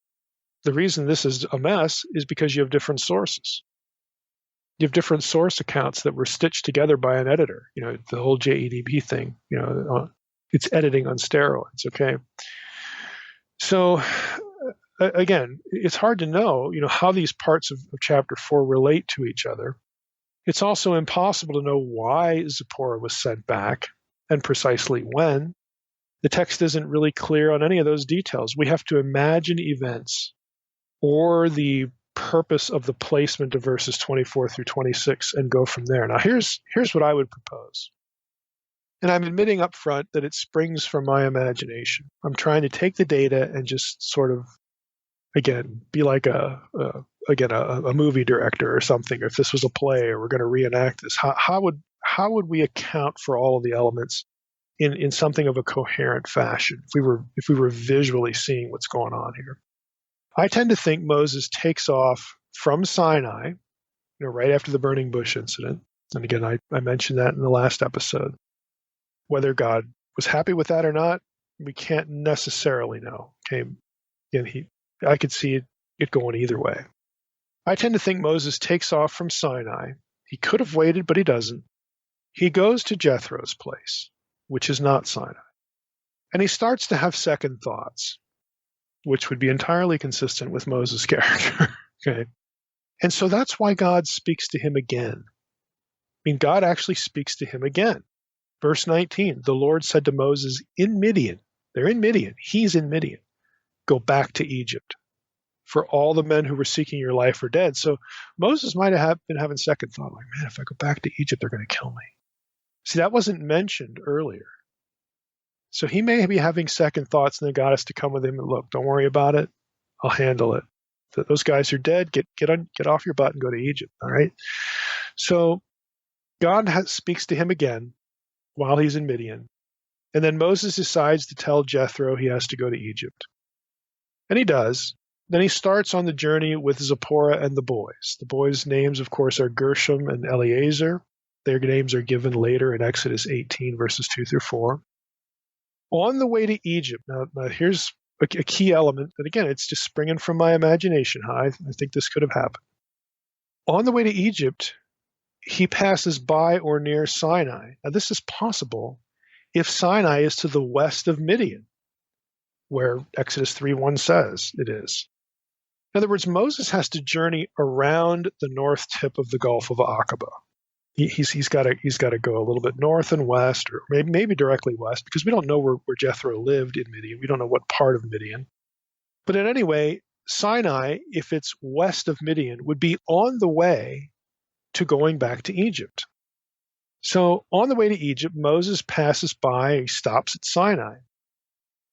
the reason this is a mess is because you have different sources. You have different source accounts that were stitched together by an editor. The whole JEDB thing, it's editing on steroids, okay? So, again, it's hard to know, how these parts of chapter 4 relate to each other. It's also impossible to know why Zipporah was sent back and precisely when. The text isn't really clear on any of those details. We have to imagine events or the purpose of the placement of verses 24 through 26 and go from there. Now, here's what I would propose. And I'm admitting up front that it springs from my imagination. I'm trying to take the data and just sort of, again, be like a movie director or something. Or if this was a play or we're going to reenact this, how would we account for all of the elements in something of a coherent fashion if we were visually seeing what's going on here? I tend to think Moses takes off from Sinai, right after the burning bush incident. And again, I mentioned that in the last episode. Whether God was happy with that or not, we can't necessarily know. Okay, again, I could see it going either way. I tend to think Moses takes off from Sinai. He could have waited, but he doesn't. He goes to Jethro's place, which is not Sinai. And he starts to have second thoughts, which would be entirely consistent with Moses' character. Okay. And so that's why God speaks to him again. God actually speaks to him again. Verse 19, the Lord said to Moses in Midian, they're in Midian, he's in Midian, go back to Egypt, for all the men who were seeking your life are dead. So Moses might have been having second thought, like, man, if I go back to Egypt, they're going to kill me. See, that wasn't mentioned earlier. So he may be having second thoughts, and then God has to come with him and look, don't worry about it. I'll handle it. Those guys are dead. Get off your butt and go to Egypt. All right. So God speaks to him again while he's in Midian. And then Moses decides to tell Jethro he has to go to Egypt. And he does. Then he starts on the journey with Zipporah and the boys. The boys' names, of course, are Gershom and Eleazar. Their names are given later in Exodus 18, verses 2 through 4. On the way to Egypt, now here's a key element, and again, it's just springing from my imagination. I think this could have happened. On the way to Egypt, he passes by or near Sinai. Now, this is possible if Sinai is to the west of Midian, where Exodus 3:1 says it is. In other words, Moses has to journey around the north tip of the Gulf of Aqaba. He's got to go a little bit north and west, or maybe directly west, because we don't know where Jethro lived in Midian. We don't know what part of Midian. But in any way, Sinai, if it's west of Midian, would be on the way to going back to Egypt. So on the way to Egypt, Moses passes by, he stops at Sinai.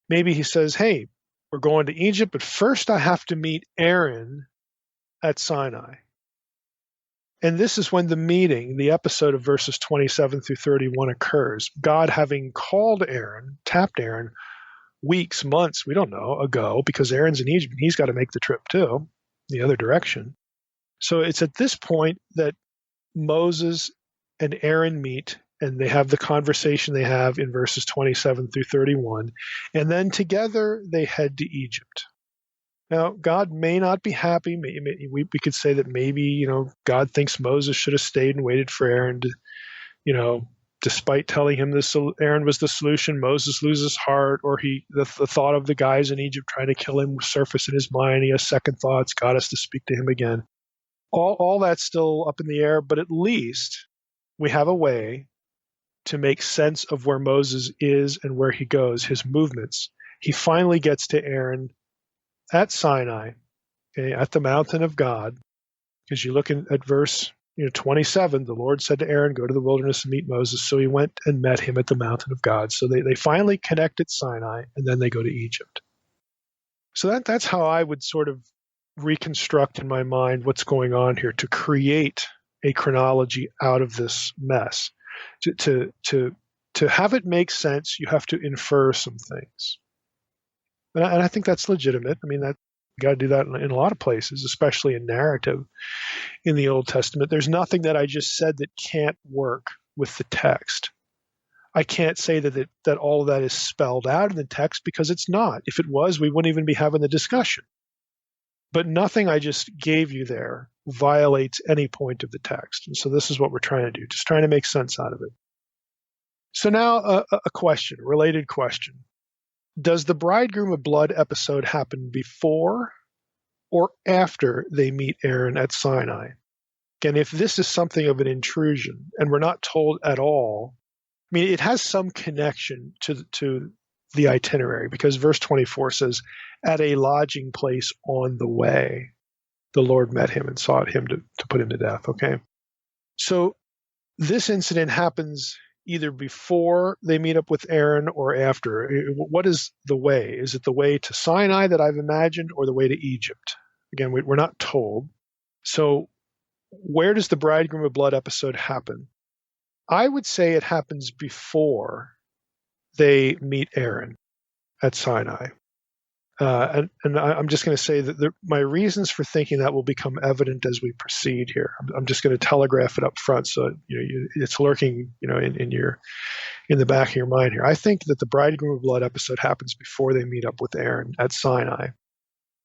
Maybe he says, hey, we're going to Egypt, but first I have to meet Aaron at Sinai. And this is when the meeting, the episode of verses 27 through 31 occurs. God having called Aaron, tapped Aaron, weeks, months, we don't know, ago, because Aaron's in Egypt and he's got to make the trip too, the other direction. So it's at this point that Moses and Aaron meet, and they have the conversation they have in verses 27 through 31. And then together they head to Egypt. Now, God may not be happy. We could say that maybe, God thinks Moses should have stayed and waited for Aaron to, despite telling him this, Aaron was the solution, Moses loses heart, or the thought of the guys in Egypt trying to kill him surface in his mind. He has second thoughts. God has to speak to him again. All that's still up in the air, but at least we have a way to make sense of where Moses is and where he goes, his movements. He finally gets to Aaron at Sinai, okay, at the mountain of God, because you look at verse 27, the Lord said to Aaron, go to the wilderness and meet Moses. So he went and met him at the mountain of God. So they finally connect at Sinai, and then they go to Egypt. So that's how I would sort of reconstruct in my mind what's going on here to create a chronology out of this mess. To have it make sense, you have to infer some things. And I think that's legitimate. I mean, that you got to do that in a lot of places, especially in narrative in the Old Testament. There's nothing that I just said that can't work with the text. I can't say that all of that is spelled out in the text, because it's not. If it was, we wouldn't even be having the discussion. But nothing I just gave you there violates any point of the text. And so this is what we're trying to do, just trying to make sense out of it. So now a question, a related question. Does the bridegroom of blood episode happen before or after they meet Aaron at Sinai? Again, if this is something of an intrusion and we're not told at all, I mean, it has some connection to the itinerary, because verse 24 says, at a lodging place on the way, the Lord met him and sought him to put him to death. Okay. So this incident happens either before they meet up with Aaron or after. What is the way? Is it the way to Sinai that I've imagined, or the way to Egypt? Again, we're not told. So where does the bridegroom of blood episode happen? I would say it happens before they meet Aaron at Sinai. And I'm just going to say that my reasons for thinking that will become evident as we proceed here. I'm just going to telegraph it up front, so it's lurking, in the back of your mind here. I think that the bridegroom of blood episode happens before they meet up with Aaron at Sinai,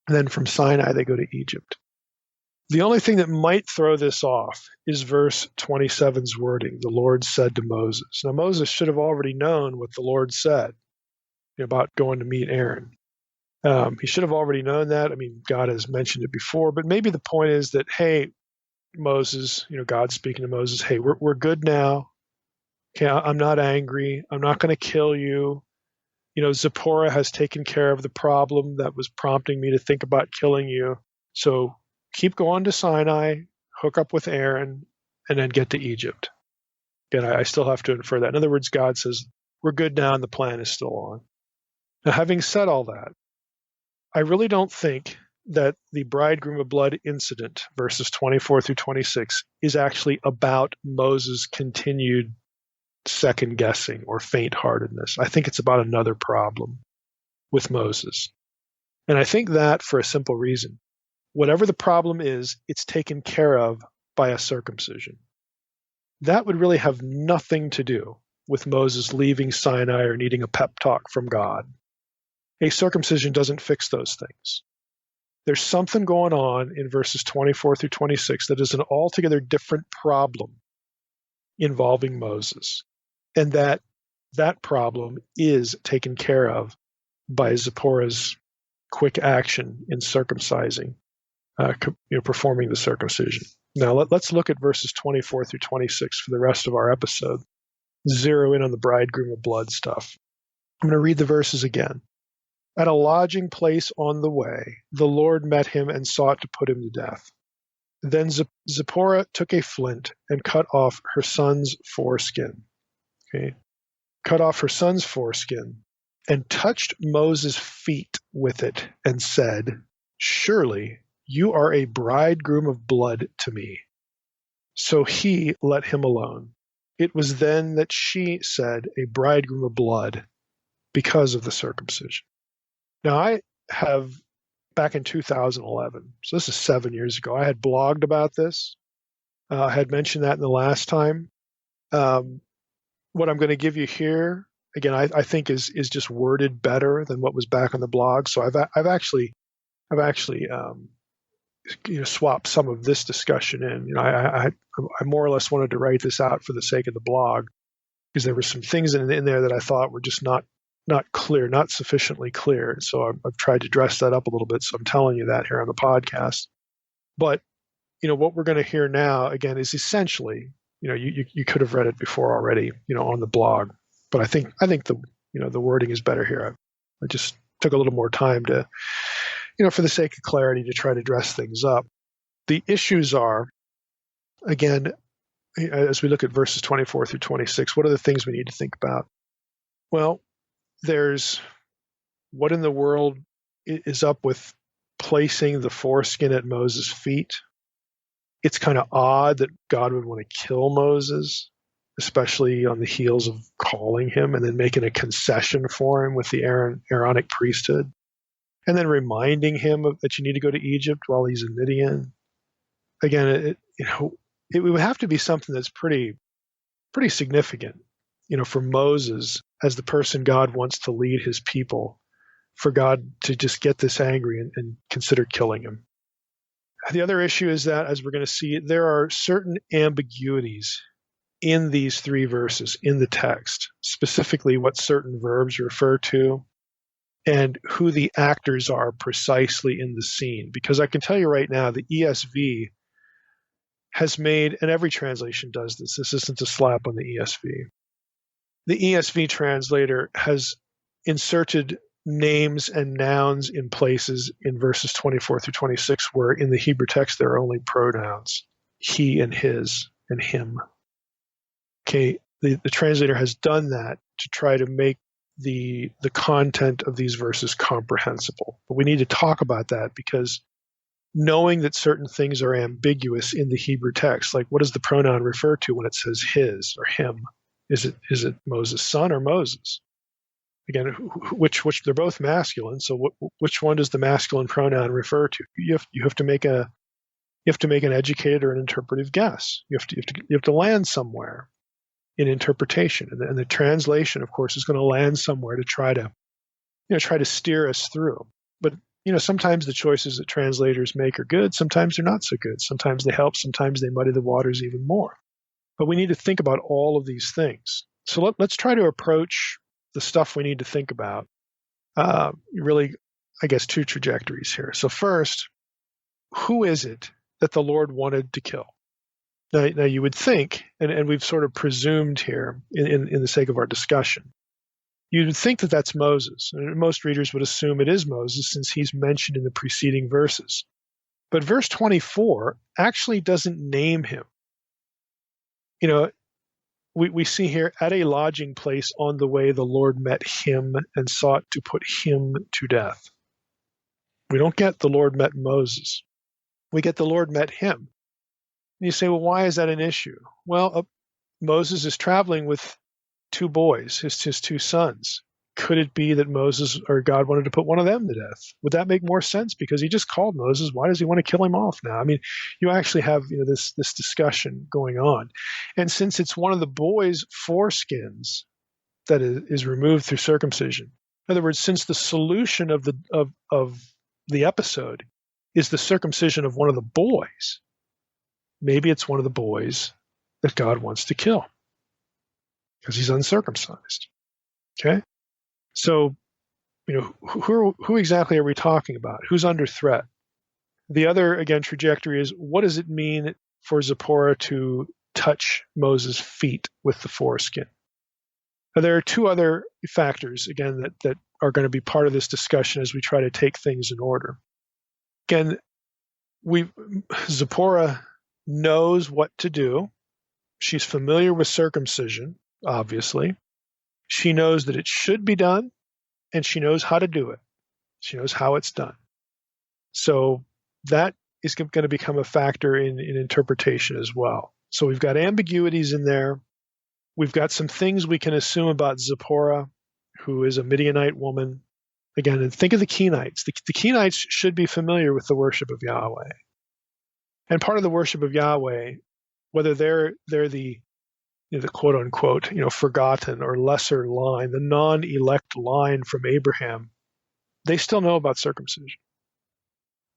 and then from Sinai they go to Egypt. The only thing that might throw this off is verse 27's wording. The Lord said to Moses. Now Moses should have already known what the Lord said about going to meet Aaron. He should have already known that. I mean, God has mentioned it before, but maybe the point is that, hey, Moses, God's speaking to Moses, hey, we're good now. Okay, I'm not angry. I'm not going to kill you. Zipporah has taken care of the problem that was prompting me to think about killing you. So keep going to Sinai, hook up with Aaron, and then get to Egypt. Again, I still have to infer that. In other words, God says, we're good now and the plan is still on. Now, having said all that, I really don't think that the bridegroom of blood incident, verses 24 through 26, is actually about Moses' continued second guessing or faint-heartedness. I think it's about another problem with Moses. And I think that for a simple reason. Whatever the problem is, it's taken care of by a circumcision. That would really have nothing to do with Moses leaving Sinai or needing a pep talk from God. A circumcision doesn't fix those things. There's something going on in verses 24 through 26 that is an altogether different problem involving Moses. And that problem is taken care of by Zipporah's quick action in circumcising, performing the circumcision. Now let's look at verses 24 through 26 for the rest of our episode. Zero in on the bridegroom of blood stuff. I'm going to read the verses again. At a lodging place on the way, the Lord met him and sought to put him to death. Then Zipporah took a flint and cut off her son's foreskin. Okay. Cut off her son's foreskin and touched Moses' feet with it and said, surely you are a bridegroom of blood to me. So he let him alone. It was then that she said, a bridegroom of blood, because of the circumcision. Now, I have, back in 2011, so this is 7 years ago, I had blogged about this. I had mentioned that in the last time. What I'm going to give you here, again, I think is just worded better than what was back on the blog. So I've actually swapped some of this discussion in. I more or less wanted to write this out for the sake of the blog, because there were some things in there that I thought were just not clear, not sufficiently clear. So I've tried to dress that up a little bit. So I'm telling you that here on the podcast. But what we're going to hear now again is essentially, you could have read it before already, on the blog. But I think the wording is better here. I just took a little more time to, for the sake of clarity, to try to dress things up. The issues are, again, as we look at verses 24 through 26, what are the things we need to think about? Well, there's what in the world is up with placing the foreskin at Moses' feet. It's kind of odd that God would want to kill Moses, especially on the heels of calling him and then making a concession for him with the Aaronic priesthood, and then reminding him that you need to go to Egypt while he's in Midian. Again, it would have to be something that's pretty significant, for Moses as the person God wants to lead his people, for God to just get this angry and consider killing him. The other issue is that, as we're going to see, there are certain ambiguities in these three verses in the text, specifically what certain verbs refer to and who the actors are precisely in the scene. Because I can tell you right now, the ESV has made, and every translation does this isn't a slap on the ESV. The ESV translator has inserted names and nouns in places in verses 24 through 26 where in the Hebrew text there are only pronouns, he and his and him. Okay, the translator has done that to try to make the content of these verses comprehensible. But we need to talk about that, because knowing that certain things are ambiguous in the Hebrew text, like what does the pronoun refer to when it says his or him? Is it Moses' son or Moses? Again, which they're both masculine. So which one does the masculine pronoun refer to? You have to make an educated or an interpretive guess. You have to land somewhere in interpretation, and the translation, of course, is going to land somewhere to try to steer us through. But sometimes the choices that translators make are good. Sometimes they're not so good. Sometimes they help. Sometimes they muddy the waters even more. But we need to think about all of these things. So let's try to approach the stuff we need to think about. Really, I guess, two trajectories here. So first, who is it that the Lord wanted to kill? Now you would think, and we've sort of presumed here in the sake of our discussion, you'd think that that's Moses. And most readers would assume it is Moses since he's mentioned in the preceding verses. But verse 24 actually doesn't name him. We see here, at a lodging place on the way, the Lord met him and sought to put him to death. We don't get the Lord met Moses. We get the Lord met him. And you say, well, why is that an issue? Well, Moses is traveling with two boys, his two sons. Could it be that Moses or God wanted to put one of them to death? Would that make more sense? Because he just called Moses. Why does he want to kill him off now? I mean, you actually have this discussion going on. And since it's one of the boys' foreskins that is removed through circumcision, in other words, since the solution of the episode is the circumcision of one of the boys, maybe it's one of the boys that God wants to kill because he's uncircumcised. Okay? So, who exactly are we talking about? Who's under threat? The other, again, trajectory is, what does it mean for Zipporah to touch Moses' feet with the foreskin? Now, there are two other factors, again, that are going to be part of this discussion as we try to take things in order. Again, Zipporah knows what to do. She's familiar with circumcision, obviously. She knows that it should be done, and she knows how to do it. She knows how it's done. So that is going to become a factor in interpretation as well. So we've got ambiguities in there. We've got some things we can assume about Zipporah, who is a Midianite woman. Again, and think of the Kenites. The Kenites should be familiar with the worship of Yahweh. And part of the worship of Yahweh, whether they're the the quote unquote forgotten or lesser line, the non-elect line from Abraham, they still know about circumcision.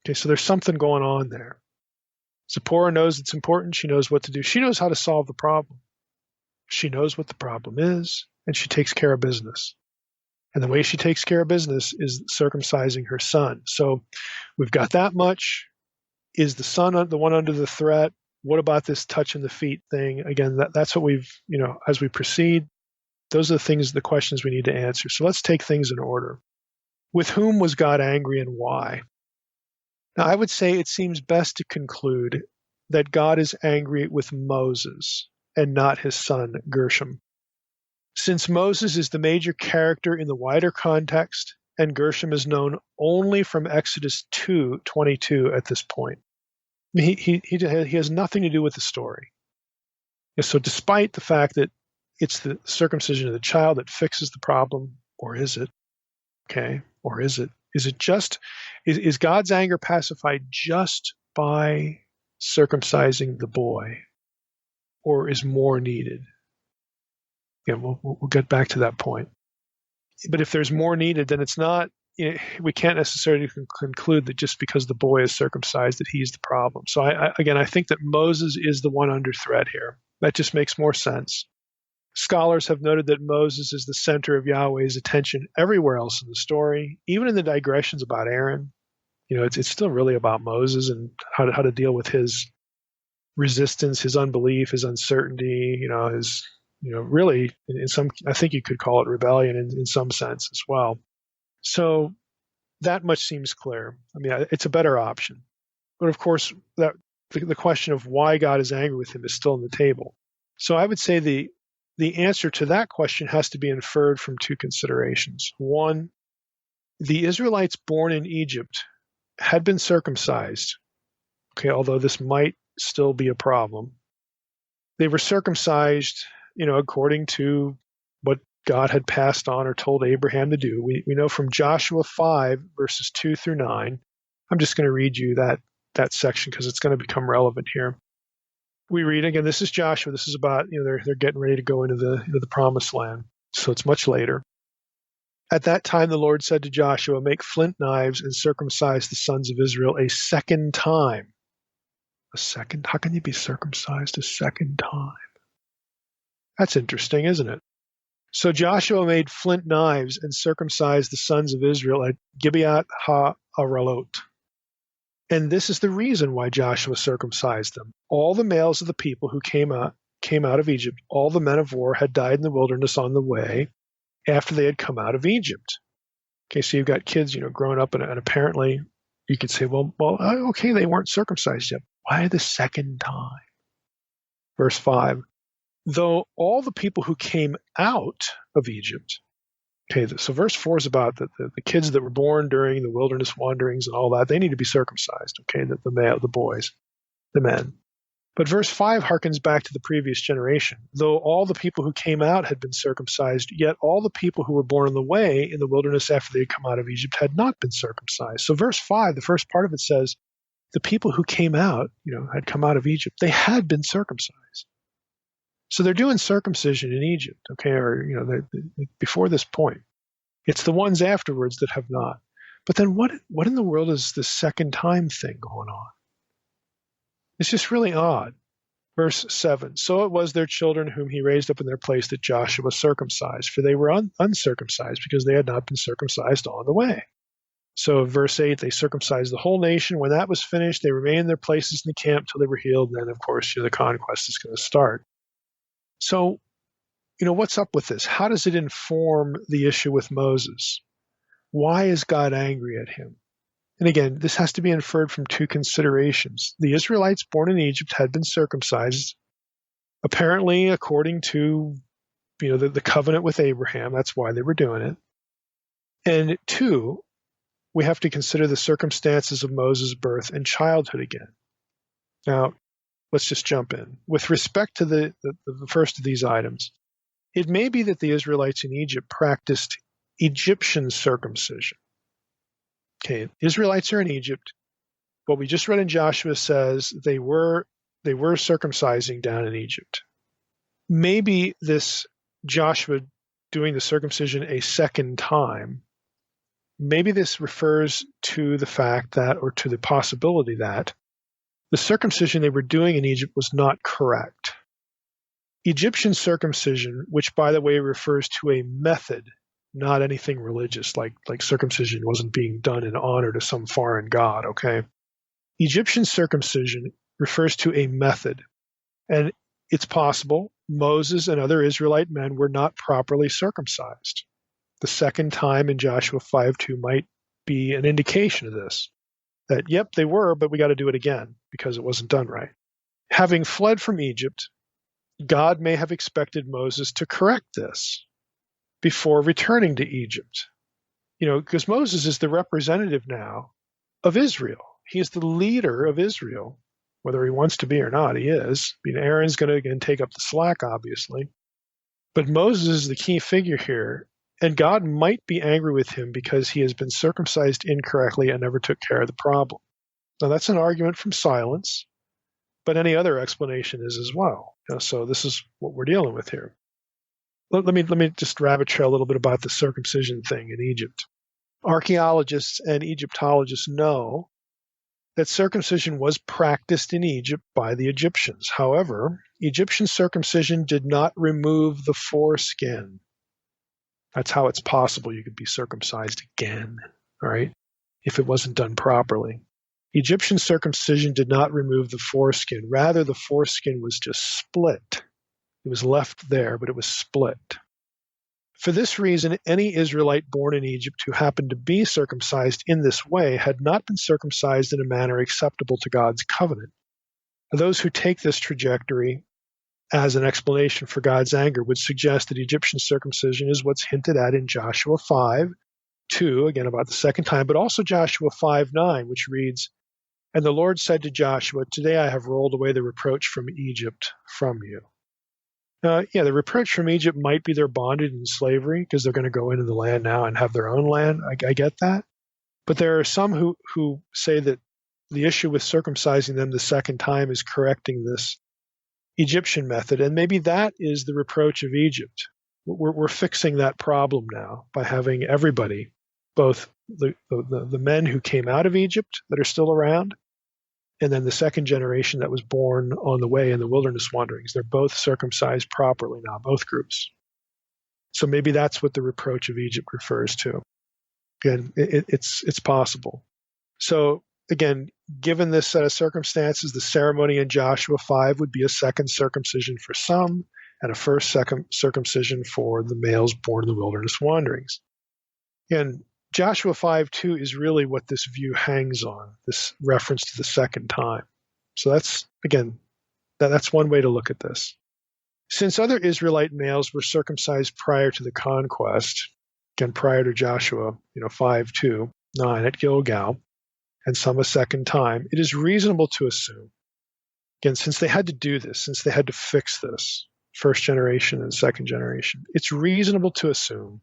Okay, so there's something going on there. Zipporah knows it's important. She knows what to do. She knows how to solve the problem. She knows what the problem is, and she takes care of business. And the way she takes care of business is circumcising her son. So we've got that much. Is the son the one under the threat? What about this touching the feet thing? Again, that's what we've, as we proceed, those are the questions we need to answer. So let's take things in order. With whom was God angry and why? Now, I would say it seems best to conclude that God is angry with Moses and not his son Gershom. Since Moses is the major character in the wider context, and Gershom is known only from Exodus 2:22 at this point, he has nothing to do with the story. And so despite the fact that it's the circumcision of the child that fixes the problem, or is it? Okay, or is it? Is God's anger pacified just by circumcising the boy, or is more needed? Yeah, we'll get back to that point. But if there's more needed, then it's not. We can't necessarily conclude that just because the boy is circumcised that he's the problem. So I think that Moses is the one under threat here. That just makes more sense. Scholars have noted that Moses is the center of Yahweh's attention everywhere else in the story, even in the digressions about Aaron. It's still really about Moses and how to deal with his resistance, his unbelief, his uncertainty. His really in some, I think you could call it rebellion in some sense as well. So that much seems clear. I mean, it's a better option. But of course, that the question of why God is angry with him is still on the table. So I would say the answer to that question has to be inferred from two considerations. One, the Israelites born in Egypt had been circumcised, okay, although this might still be a problem. They were circumcised, according to what God had passed on or told Abraham to do. We know from Joshua 5, verses 2 through 9. I'm just going to read you that section because it's going to become relevant here. We read again. This is Joshua. This is about they're getting ready to go into the promised land. So it's much later. At that time, the Lord said to Joshua, "Make flint knives and circumcise the sons of Israel a second time." A second? How can you be circumcised a second time? That's interesting, isn't it? So Joshua made flint knives and circumcised the sons of Israel at Gibeath ha-Aralot. And this is the reason why Joshua circumcised them. All the males of the people who came out of Egypt, all the men of war had died in the wilderness on the way after they had come out of Egypt. Okay, so you've got kids, growing up, and apparently you could say, well, okay, they weren't circumcised yet. Why the second time? Verse 5, though all the people who came out of Egypt. Okay, so verse 4 is about the kids that were born during the wilderness wanderings and all that. They need to be circumcised, okay, the boys, the men. But verse 5 harkens back to the previous generation. Though all the people who came out had been circumcised, yet all the people who were born on the way in the wilderness after they had come out of Egypt had not been circumcised. So verse 5, the first part of it says, the people who came out, had come out of Egypt, they had been circumcised. So they're doing circumcision in Egypt, okay, or, before this point. It's the ones afterwards that have not. But then what in the world is this second time thing going on? It's just really odd. Verse 7, so it was their children whom he raised up in their place that Joshua circumcised, for they were uncircumcised because they had not been circumcised on the way. So verse 8, they circumcised the whole nation. When that was finished, they remained in their places in the camp till they were healed. And then, of course, the conquest is going to start. So, what's up with this? How does it inform the issue with Moses? Why is God angry at him? And again, this has to be inferred from two considerations. The Israelites born in Egypt had been circumcised, apparently according to, the covenant with Abraham. That's why they were doing it. And two, we have to consider the circumstances of Moses' birth and childhood again. Now, let's just jump in. With respect to the first of these items, it may be that the Israelites in Egypt practiced Egyptian circumcision. Okay, Israelites are in Egypt. What we just read in Joshua says they were circumcising down in Egypt. Maybe this Joshua doing the circumcision a second time, maybe this refers to the fact that, or to the possibility that, the circumcision they were doing in Egypt was not correct. Egyptian circumcision, which by the way refers to a method, not anything religious, like circumcision wasn't being done in honor to some foreign god, okay? Egyptian circumcision refers to a method, and it's possible Moses and other Israelite men were not properly circumcised. The second time in Joshua 5:2 might be an indication of this, that, yep, they were, but we got to do it again because it wasn't done right. Having fled from Egypt, God may have expected Moses to correct this before returning to Egypt. Because Moses is the representative now of Israel. He is the leader of Israel, whether he wants to be or not, he is. Aaron's going to again take up the slack, obviously. But Moses is the key figure here, and God might be angry with him because he has been circumcised incorrectly and never took care of the problem. Now, that's an argument from silence, but any other explanation is as well. So this is what we're dealing with here. Let me just rabbit trail a little bit about the circumcision thing in Egypt. Archaeologists and Egyptologists know that circumcision was practiced in Egypt by the Egyptians. However, Egyptian circumcision did not remove the foreskin. That's how it's possible you could be circumcised again, all right, if it wasn't done properly. Egyptian circumcision did not remove the foreskin. Rather, the foreskin was just split. It was left there, but it was split. For this reason, any Israelite born in Egypt who happened to be circumcised in this way had not been circumcised in a manner acceptable to God's covenant. Those who take this trajectory as an explanation for God's anger would suggest that Egyptian circumcision is what's hinted at in Joshua 5:2, again about the second time, but also Joshua 5:9, which reads, "And the Lord said to Joshua, today I have rolled away the reproach from Egypt from you." The reproach from Egypt might be their bondage and slavery because they're going to go into the land now and have their own land. I get that. But there are some who say that the issue with circumcising them the second time is correcting this Egyptian method. And maybe that is the reproach of Egypt. We're fixing that problem now by having everybody, both the men who came out of Egypt that are still around, and then the second generation that was born on the way in the wilderness wanderings. They're both circumcised properly now, both groups. So maybe that's what the reproach of Egypt refers to. Again, it's possible. So again, given this set of circumstances, the ceremony in Joshua 5 would be a second circumcision for some and a first circumcision for the males born in the wilderness wanderings. And Joshua 5:2 is really what this view hangs on, this reference to the second time. So that's one way to look at this. Since other Israelite males were circumcised prior to the conquest, again prior to Joshua 5:2-9 at Gilgal, and some a second time, it is reasonable to assume, again, since they had to do this, since they had to fix this, first generation and second generation, it's reasonable to assume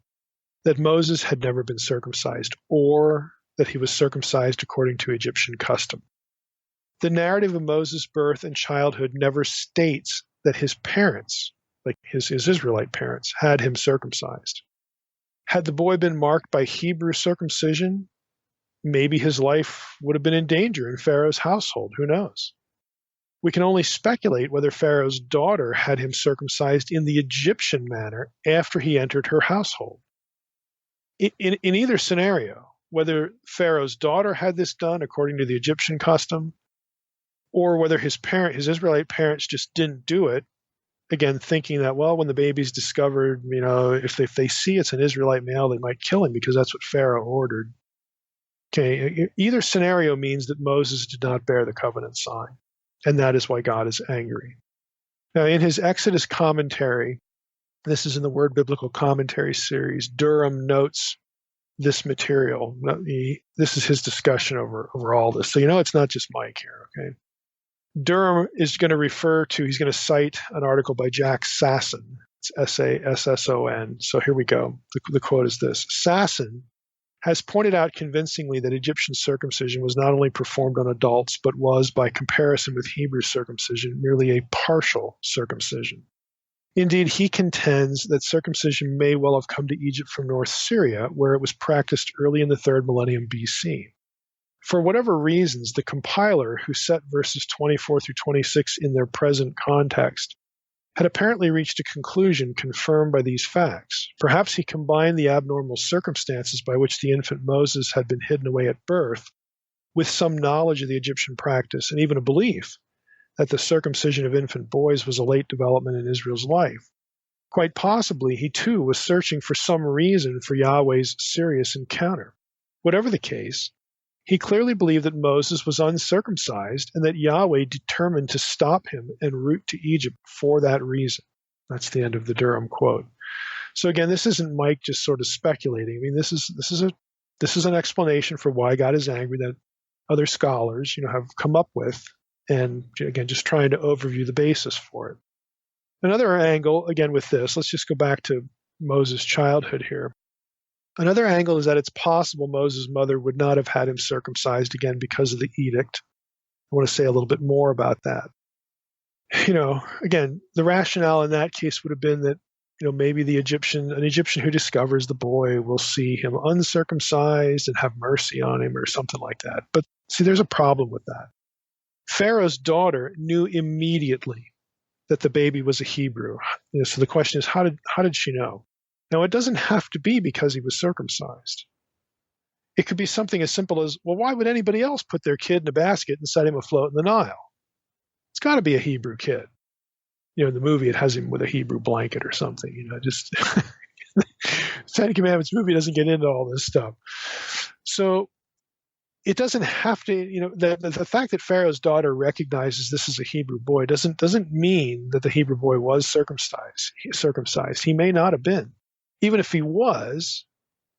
that Moses had never been circumcised, or that he was circumcised according to Egyptian custom. The narrative of Moses' birth and childhood never states that his parents, like his Israelite parents, had him circumcised. Had the boy been marked by Hebrew circumcision, maybe his life would have been in danger in Pharaoh's household. Who knows? We can only speculate whether Pharaoh's daughter had him circumcised in the Egyptian manner after he entered her household. In either scenario, whether Pharaoh's daughter had this done according to the Egyptian custom, or whether his Israelite parents just didn't do it, again, thinking that, well, when the baby's discovered, if they see it's an Israelite male, they might kill him because that's what Pharaoh ordered. Okay, either scenario means that Moses did not bear the covenant sign, and that is why God is angry. Now, in his Exodus commentary, this is in the Word Biblical Commentary series, Durham notes this material. This is his discussion over all this. So it's not just Mike here, okay? Durham is going to he's going to cite an article by Jack Sasson. It's Sasson. So here we go. The quote is this: Sasson has pointed out convincingly that Egyptian circumcision was not only performed on adults, but was, by comparison with Hebrew circumcision, merely a partial circumcision. Indeed, he contends that circumcision may well have come to Egypt from North Syria, where it was practiced early in the 3rd millennium BC. For whatever reasons, the compiler, who set verses 24 through 26 in their present context, had apparently reached a conclusion confirmed by these facts. Perhaps he combined the abnormal circumstances by which the infant Moses had been hidden away at birth with some knowledge of the Egyptian practice and even a belief that the circumcision of infant boys was a late development in Israel's life. Quite possibly, he too was searching for some reason for Yahweh's serious encounter. Whatever the case, he clearly believed that Moses was uncircumcised and that Yahweh determined to stop him en route to Egypt for that reason. That's the end of the Durham quote. So again, this isn't Mike just sort of speculating. I mean, this is an explanation for why God is angry that other scholars, have come up with, and again, just trying to overview the basis for it. Another angle, again, with this, let's just go back to Moses' childhood here. Another angle is that it's possible Moses' mother would not have had him circumcised again because of the edict. I want to say a little bit more about that. Again, the rationale in that case would have been that, maybe an Egyptian who discovers the boy will see him uncircumcised and have mercy on him or something like that. But see, there's a problem with that. Pharaoh's daughter knew immediately that the baby was a Hebrew. So the question is, how did she know? Now, it doesn't have to be because he was circumcised. It could be something as simple as, well, why would anybody else put their kid in a basket and set him afloat in the Nile? It's got to be a Hebrew kid. In the movie, it has him with a Hebrew blanket or something. Just Ten Commandments movie doesn't get into all this stuff. So it doesn't have to, the fact that Pharaoh's daughter recognizes this is a Hebrew boy doesn't mean that the Hebrew boy was circumcised. He may not have been. Even if he was,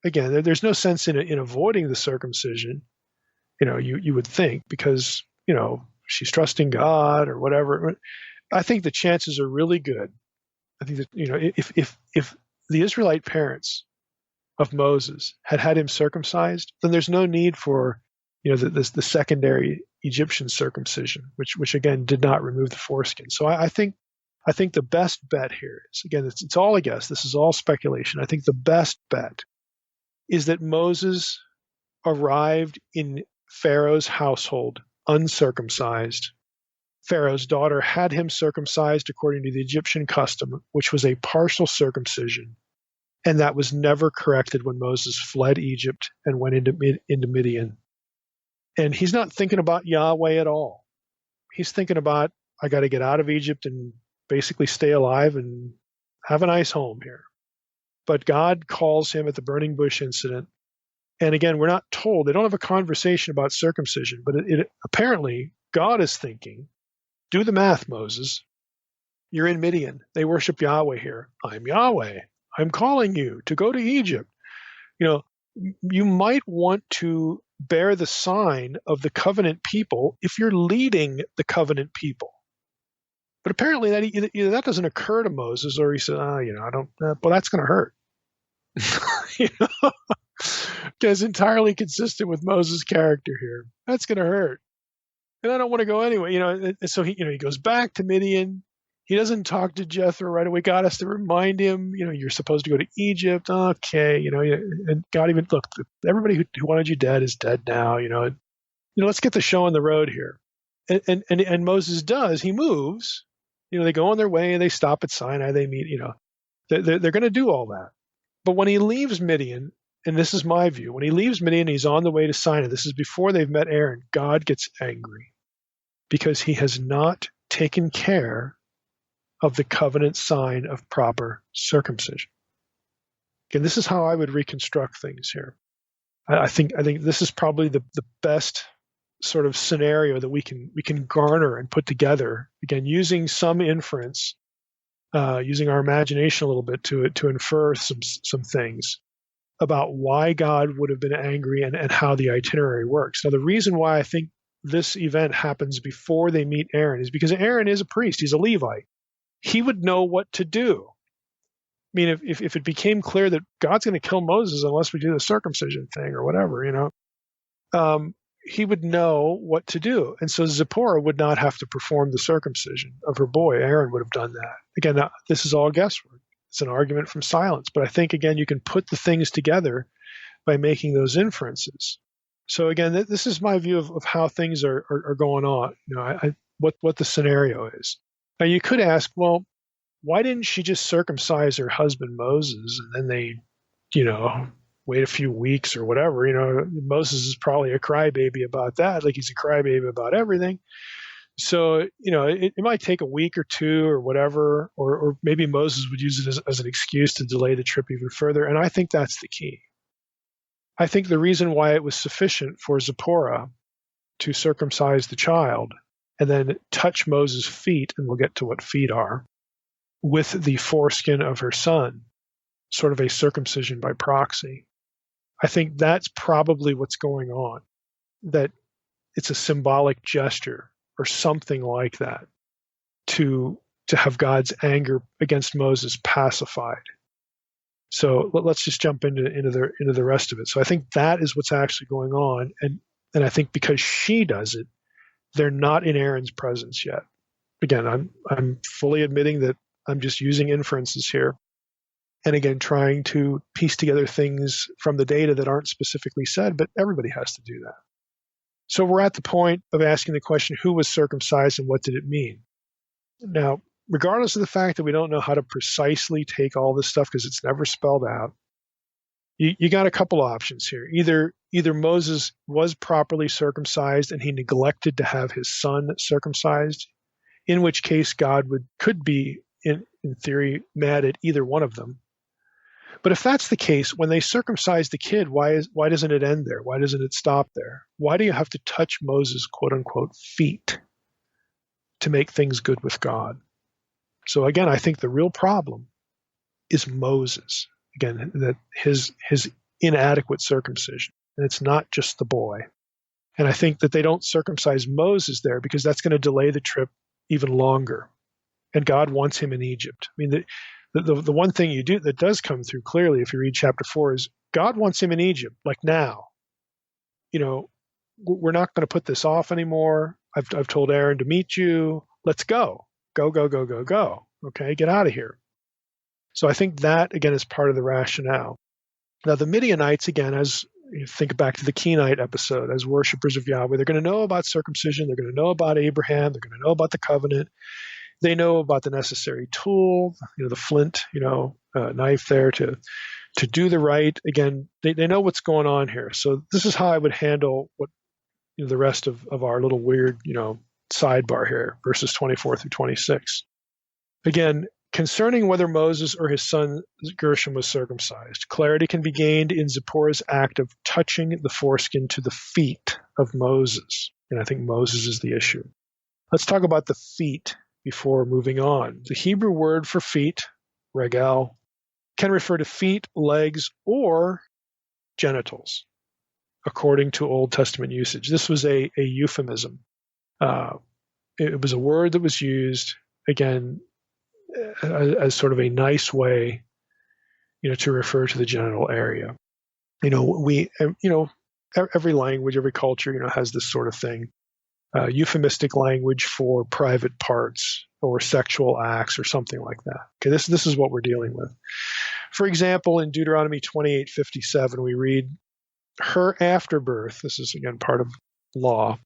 again, there's no sense in avoiding the circumcision, you would think, because, she's trusting God or whatever. I think the chances are really good. I think that, if the Israelite parents of Moses had him circumcised, then there's no need for, the secondary Egyptian circumcision, which again did not remove the foreskin. So I think the best bet here is, again, it's all a guess. This is all speculation. I think the best bet is that Moses arrived in Pharaoh's household uncircumcised. Pharaoh's daughter had him circumcised according to the Egyptian custom, which was a partial circumcision, and that was never corrected when Moses fled Egypt and went into Midian. And he's not thinking about Yahweh at all. He's thinking about, I got to get out of Egypt and basically stay alive and have a nice home here. But God calls him at the burning bush incident. And again, we're not told, they don't have a conversation about circumcision, but apparently God is thinking, do the math, Moses. You're in Midian. They worship Yahweh here. I'm Yahweh. I'm calling you to go to Egypt. You might want to bear the sign of the covenant people if you're leading the covenant people. But apparently that doesn't occur to Moses, or he said, I don't, well, that's going to hurt. It's entirely consistent with Moses' character here. That's going to hurt. And I don't want to go anyway. And so he goes back to Midian. He doesn't talk to Jethro right away. God has to remind him, you're supposed to go to Egypt. Okay. And God even, look, everybody who wanted you dead is dead now. Let's get the show on the road here. And Moses does. He moves. They go on their way and they stop at Sinai. They meet. They're going to do all that. But when he leaves Midian, and this is my view, when he leaves Midian, he's on the way to Sinai. This is before they've met Aaron. God gets angry because he has not taken care of the covenant sign of proper circumcision. Again, this is how I would reconstruct things here. I think this is probably the best sort of scenario that we can garner and put together. Again, using some inference, using our imagination a little bit to infer some things about why God would have been angry and how the itinerary works. Now, the reason why I think this event happens before they meet Aaron is because Aaron is a priest. He's a Levite. He would know what to do. I mean, if it became clear that God's going to kill Moses unless we do the circumcision thing or whatever, he would know what to do. And so Zipporah would not have to perform the circumcision of her boy. Aaron would have done that. Again, now, this is all guesswork. It's an argument from silence. But I think, again, you can put the things together by making those inferences. So again, this is my view of how things are going on, what the scenario is. Now you could ask, well, why didn't she just circumcise her husband Moses and then they, wait a few weeks or whatever? Moses is probably a crybaby about that, like he's a crybaby about everything. So, it might take a week or two or whatever, or maybe Moses would use it as an excuse to delay the trip even further. And I think that's the key. I think the reason why it was sufficient for Zipporah to circumcise the child and then touch Moses' feet, and we'll get to what feet are, with the foreskin of her son, sort of a circumcision by proxy. I think that's probably what's going on, that it's a symbolic gesture or something like that to have God's anger against Moses pacified. So let's just jump into the rest of it. So I think that is what's actually going on, and I think because she does it, they're not in Aaron's presence yet. Again, I'm fully admitting that I'm just using inferences here, and again trying to piece together things from the data that aren't specifically said, but everybody has to do that. So we're at the point of asking the question, who was circumcised and what did it mean? Now, regardless of the fact that we don't know how to precisely take all this stuff because it's never spelled out, you got a couple options here. Either Moses was properly circumcised and he neglected to have his son circumcised, in which case God could be, in theory, mad at either one of them. But if that's the case, when they circumcise the kid, why doesn't it end there? Why doesn't it stop there? Why do you have to touch Moses' quote-unquote feet to make things good with God? So again, I think the real problem is Moses. Again, that his inadequate circumcision. And it's not just the boy. And I think that they don't circumcise Moses there because that's going to delay the trip even longer. And God wants him in Egypt. I mean, the one thing you do that does come through clearly if you read chapter 4 is God wants him in Egypt, like now. We're not going to put this off anymore. I've told Aaron to meet you. Let's go. Go. Okay, get out of here. So I think that, again, is part of the rationale. Now, the Midianites, again, as you think back to the Kenite episode, as worshipers of Yahweh, they're going to know about circumcision. They're going to know about Abraham. They're going to know about the covenant. They know about the necessary tool, the flint, knife there to do the rite. Again, they know what's going on here. So this is how I would handle what the rest of our little weird, sidebar here, verses 24 through 26. Again, concerning whether Moses or his son Gershom was circumcised, clarity can be gained in Zipporah's act of touching the foreskin to the feet of Moses. And I think Moses is the issue. Let's talk about the feet before moving on. The Hebrew word for feet, regel, can refer to feet, legs, or genitals, according to Old Testament usage. This was a euphemism. It was a word that was used, again, as sort of a nice way, to refer to the genital area. Every language, every culture, has this sort of thing. Euphemistic language for private parts or sexual acts or something like that. Okay, this is what we're dealing with. For example, in Deuteronomy 28:57, we read, her afterbirth, this is again part of law,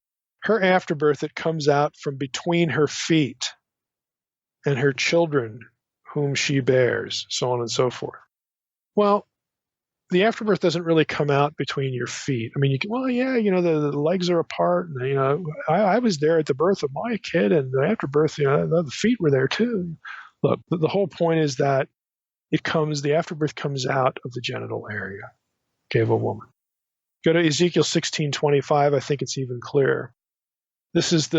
her afterbirth that comes out from between her feet and her children whom she bears, so on and so forth. Well, the afterbirth doesn't really come out between your feet. I mean, the legs are apart. And, I was there at the birth of my kid, and the afterbirth, the feet were there too. Look, the whole point is that the afterbirth comes out of the genital area, of a woman. Go to Ezekiel 16:25. I think it's even clearer. This is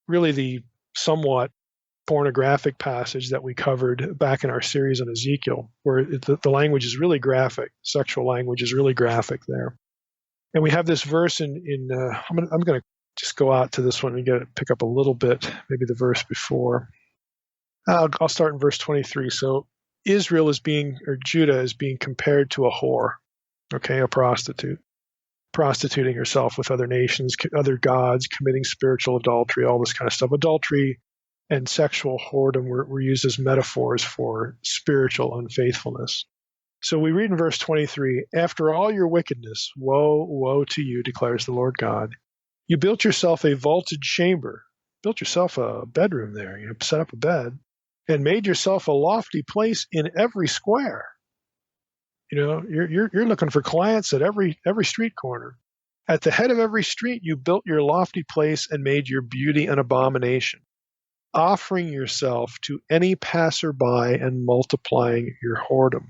really the somewhat pornographic passage that we covered back in our series on Ezekiel, where the language is really graphic. Sexual language is really graphic there. And we have this verse I'm going to just go out to this one and pick up a little bit, maybe the verse before. I'll start in verse 23. So Judah is being compared to a whore, okay, a prostitute, prostituting herself with other nations, other gods, committing spiritual adultery, all this kind of stuff. Adultery and sexual whoredom were used as metaphors for spiritual unfaithfulness. So we read in verse 23, after all your wickedness, woe, woe to you, declares the Lord God. You built yourself a vaulted chamber, built yourself a bedroom there, set up a bed, and made yourself a lofty place in every square. You're looking for clients at every street corner. At the head of every street, you built your lofty place and made your beauty an abomination, offering yourself to any passerby and multiplying your whoredom,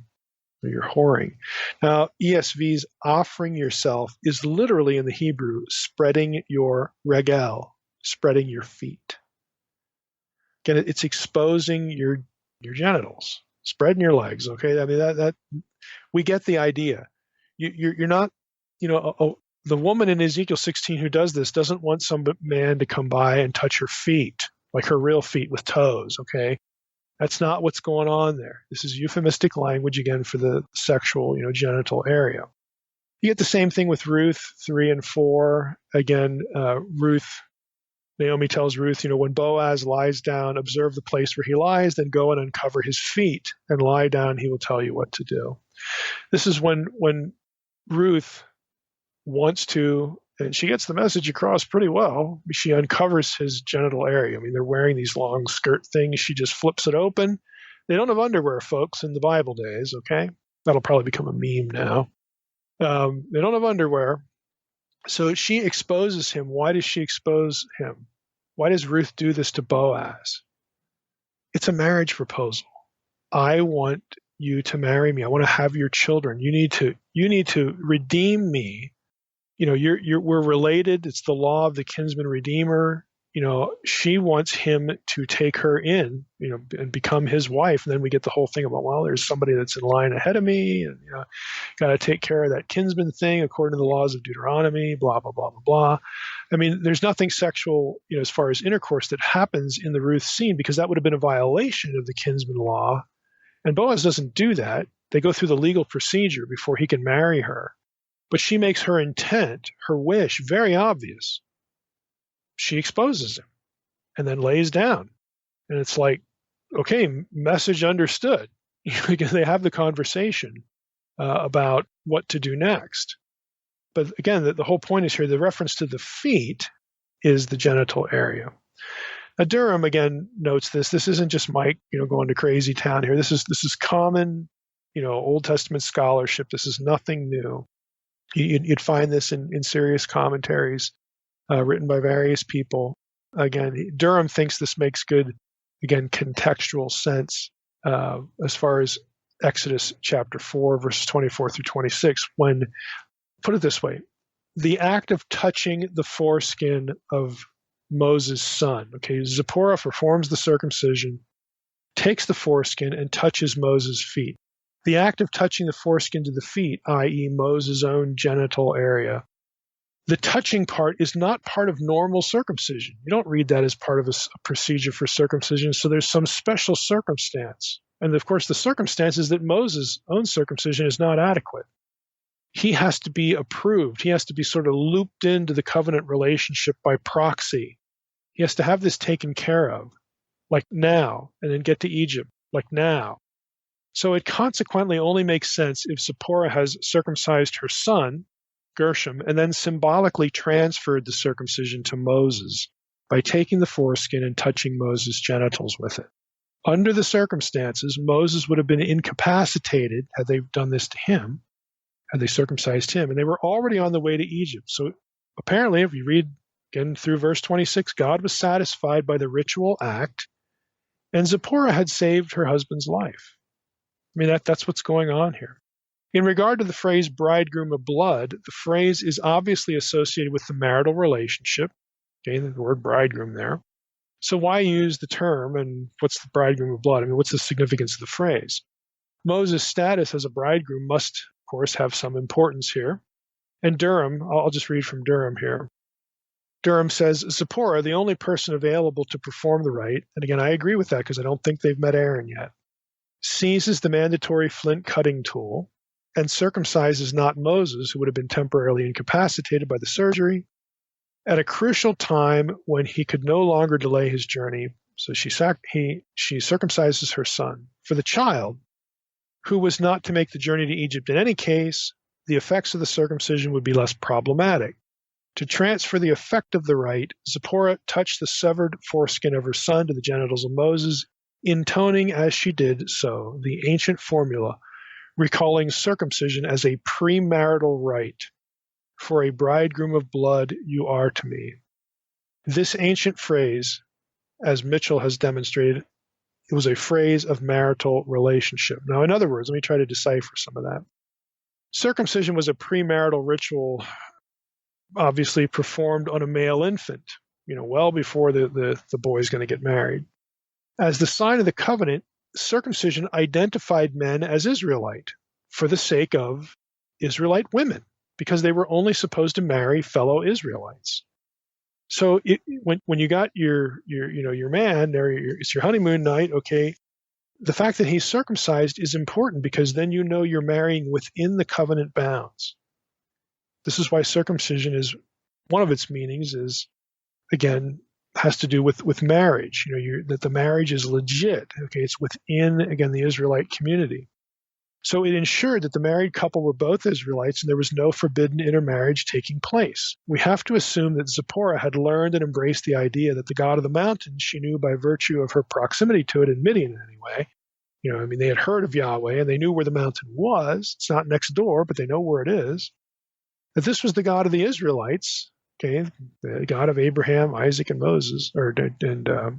or your whoring. Now, ESV's offering yourself is literally in the Hebrew spreading your regel, spreading your feet. Again, it's exposing your genitals, spreading your legs. Okay, I mean that we get the idea. You're not, the woman in Ezekiel 16 who does this doesn't want some man to come by and touch her feet, like her real feet with toes. Okay, that's not what's going on there. This is euphemistic language again for the sexual, genital area. You get the same thing with Ruth 3 and 4. Again, Naomi tells Ruth, when Boaz lies down, observe the place where he lies, then go and uncover his feet and lie down. He will tell you what to do. This is when Ruth wants to, and she gets the message across pretty well. She uncovers his genital area. I mean, they're wearing these long skirt things. She just flips it open. They don't have underwear, folks, in the Bible days, okay? That'll probably become a meme now. They don't have underwear. So she exposes him. Why does she expose him? Why does Ruth do this to Boaz? It's a marriage proposal. I want you to marry me. I want to have your children. You need to redeem me. We're related. It's the law of the kinsman redeemer. She wants him to take her in, and become his wife. And then we get the whole thing about, well, there's somebody that's in line ahead of me, and got to take care of that kinsman thing according to the laws of Deuteronomy, blah, blah, blah, blah, blah. I mean, there's nothing sexual, as far as intercourse that happens in the Ruth scene, because that would have been a violation of the kinsman law. And Boaz doesn't do that. They go through the legal procedure before he can marry her. But she makes her intent, her wish, very obvious. She exposes him and then lays down. And it's like, okay, message understood. They have the conversation about what to do next. But again, the whole point is here, the reference to the feet is the genital area. Now, Durham, again, notes this. This isn't just Mike, going to crazy town here. This is common, Old Testament scholarship. This is nothing new. You'd find this in serious commentaries written by various people. Again, Durham thinks this makes good, again, contextual sense as far as Exodus chapter 4, verses 24 through 26, when, put it this way, the act of touching the foreskin of Moses' son, okay, Zipporah performs the circumcision, takes the foreskin, and touches Moses' feet. The act of touching the foreskin to the feet, i.e. Moses' own genital area, the touching part is not part of normal circumcision. You don't read that as part of a procedure for circumcision, so there's some special circumstance. And of course, the circumstance is that Moses' own circumcision is not adequate. He has to be approved. He has to be sort of looped into the covenant relationship by proxy. He has to have this taken care of, like now, and then get to Egypt, like now. So it consequently only makes sense if Zipporah has circumcised her son, Gershom, and then symbolically transferred the circumcision to Moses by taking the foreskin and touching Moses' genitals with it. Under the circumstances, Moses would have been incapacitated had they done this to him, had they circumcised him, and they were already on the way to Egypt. So apparently, if you read again through verse 26, God was satisfied by the ritual act, and Zipporah had saved her husband's life. I mean, that's what's going on here. In regard to the phrase bridegroom of blood, the phrase is obviously associated with the marital relationship. Okay, the word bridegroom there. So why use the term, and what's the bridegroom of blood? I mean, what's the significance of the phrase? Moses' status as a bridegroom must, of course, have some importance here. And Durham, I'll just read from Durham here. Durham says, Zipporah, the only person available to perform the rite, and again, I agree with that because I don't think they've met Aaron yet, seizes the mandatory flint cutting tool and circumcises not Moses, who would have been temporarily incapacitated by the surgery, at a crucial time when he could no longer delay his journey. So she circumcises her son. For the child, who was not to make the journey to Egypt in any case, the effects of the circumcision would be less problematic. To transfer the effect of the rite, Zipporah touched the severed foreskin of her son to the genitals of Moses, intoning as she did so the ancient formula, recalling circumcision as a premarital rite. For a bridegroom of blood you are to me. This ancient phrase, as Mitchell has demonstrated, it was a phrase of marital relationship. Now, in other words, let me try to decipher some of that. Circumcision was a premarital ritual, obviously performed on a male infant, well before the boy's going to get married. As the sign of the covenant, circumcision identified men as Israelite for the sake of Israelite women, because they were only supposed to marry fellow Israelites. So when you got your man there, it's your honeymoon night, okay, the fact that he's circumcised is important because then you're marrying within the covenant bounds. This is why circumcision is, one of its meanings is, again, has to do with marriage, that the marriage is legit, okay, it's within, again, the Israelite community. So it ensured that the married couple were both Israelites and there was no forbidden intermarriage taking place. We have to assume that Zipporah had learned and embraced the idea that the God of the mountain she knew by virtue of her proximity to it in Midian anyway. They had heard of Yahweh and they knew where the mountain was. It's not next door, but they know where it is. That this was the God of the Israelites, okay, the God of Abraham, Isaac, and Moses,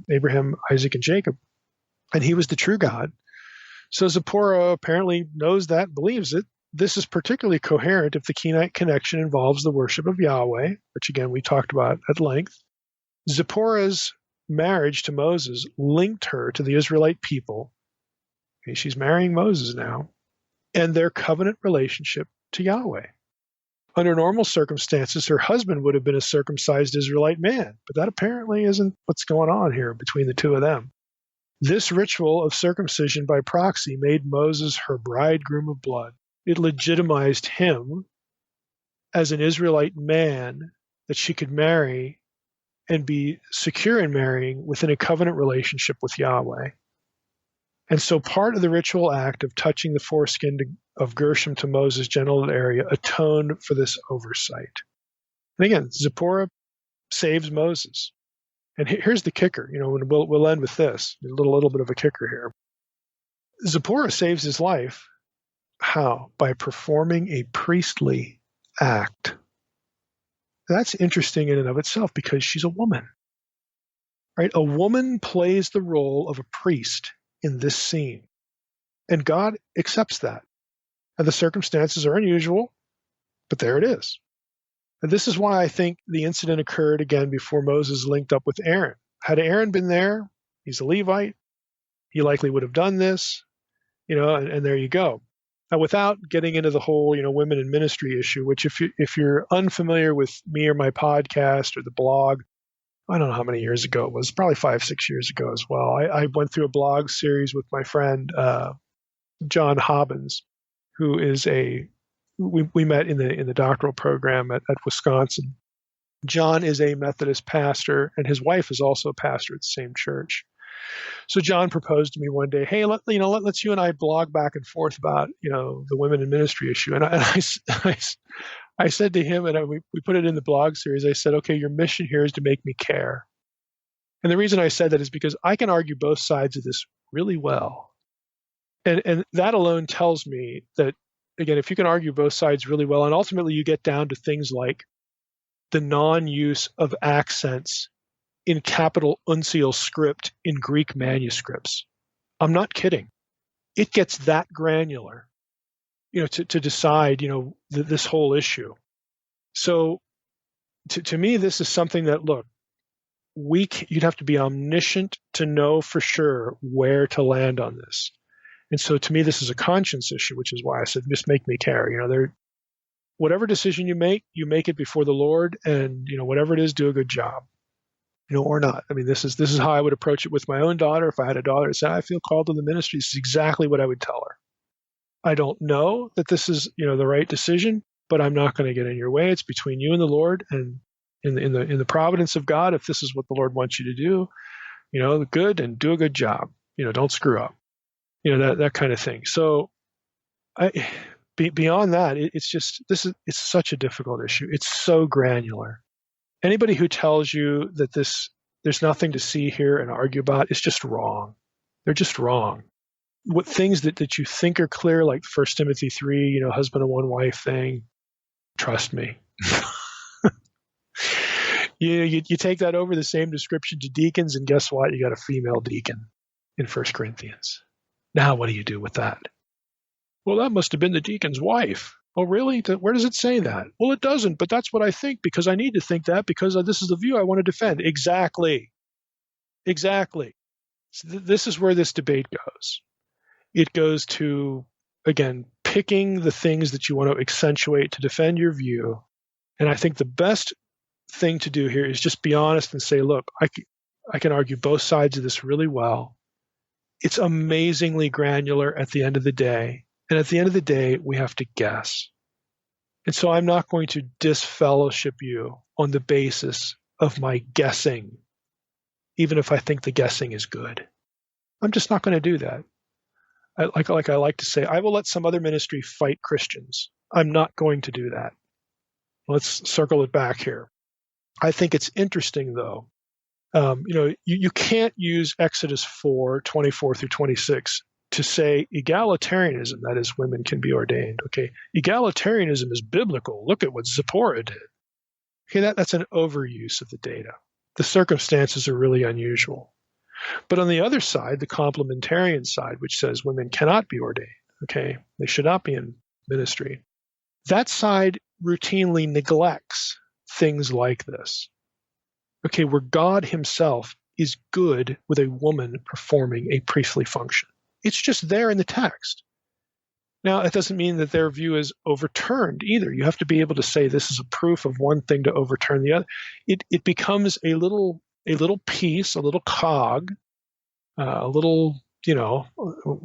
Abraham, Isaac, and Jacob. And he was the true God. So Zipporah apparently knows that, believes it. This is particularly coherent if the Kenite connection involves the worship of Yahweh, which again we talked about at length. Zipporah's marriage to Moses linked her to the Israelite people. Okay, she's marrying Moses now, and their covenant relationship to Yahweh. Under normal circumstances, her husband would have been a circumcised Israelite man, but that apparently isn't what's going on here between the two of them. This ritual of circumcision by proxy made Moses her bridegroom of blood. It legitimized him as an Israelite man that she could marry and be secure in marrying within a covenant relationship with Yahweh. And so part of the ritual act of touching the foreskin of Gershom to Moses' genital area atoned for this oversight. And again, Zipporah saves Moses. And here's the kicker, we'll end with this, a little bit of a kicker here. Zipporah saves his life. How? By performing a priestly act. That's interesting in and of itself because she's a woman, right? A woman plays the role of a priest in this scene, and God accepts that. And the circumstances are unusual, but there it is. And this is why I think the incident occurred again before Moses linked up with Aaron. Had Aaron been there, he's a Levite, he likely would have done this, and there you go. Now, without getting into the whole, women in ministry issue, which if you're unfamiliar with me or my podcast or the blog, I don't know how many years ago it was, probably 5-6 years ago as well. I went through a blog series with my friend John Hobbins, who is we met in the doctoral program at Wisconsin. John is a Methodist pastor, and his wife is also a pastor at the same church. So John proposed to me one day, hey, let's you and I blog back and forth about the women in ministry issue. And I said to him, and we put it in the blog series. I said, okay, your mission here is to make me care. And the reason I said that is because I can argue both sides of this really well, and that alone tells me that. Again, if you can argue both sides really well, and ultimately you get down to things like the non-use of accents in capital uncial script in Greek manuscripts. I'm not kidding. It gets that granular, to decide, this whole issue. So to me, this is something that, look, you'd have to be omniscient to know for sure where to land on this. And so to me, this is a conscience issue, which is why I said, just make me care. whatever decision you make it before the Lord, and whatever it is, do a good job, or not. I mean, this is how I would approach it with my own daughter. If I had a daughter that said, I feel called to the ministry, this is exactly what I would tell her. I don't know that this is the right decision, but I'm not going to get in your way. It's between you and the Lord, and in the providence of God. If this is what the Lord wants you to do, good, and do a good job. Don't screw up. That kind of thing. So, beyond that, it's such a difficult issue. It's so granular. Anybody who tells you that there's nothing to see here and argue about is just wrong. They're just wrong. What things that you think are clear, like 1 Timothy 3, husband and one wife thing, trust me. You take that over the same description to deacons, and guess what? You got a female deacon in 1 Corinthians. Now what do you do with that? Well, that must have been the deacon's wife. Oh, really? Where does it say that? Well, it doesn't, but that's what I think, because I need to think that, because this is the view I want to defend. Exactly. So this is where this debate goes. It goes to, again, picking the things that you want to accentuate to defend your view. And I think the best thing to do here is just be honest and say, look, I can argue both sides of this really well. It's amazingly granular at the end of the day. And at the end of the day, we have to guess. And so I'm not going to disfellowship you on the basis of my guessing, even if I think the guessing is good. I'm just not going to do that. Like I like to say, I will let some other ministry fight Christians. I'm not going to do that. Let's circle it back here. I think it's interesting, though. You can't use Exodus 4:24 through 26 to say egalitarianism, that is, women can be ordained. Okay, egalitarianism is biblical. Look at what Zipporah did. Okay, that's an overuse of the data. The circumstances are really unusual. But on the other side, the complementarian side, which says women cannot be ordained, okay, they should not be in ministry, that side routinely neglects things like this. Okay, where God himself is good with a woman performing a priestly function. It's just there in the text. Now, that doesn't mean that their view is overturned either. You have to be able to say this is a proof of one thing to overturn the other. It becomes a little piece, a little cog, a little,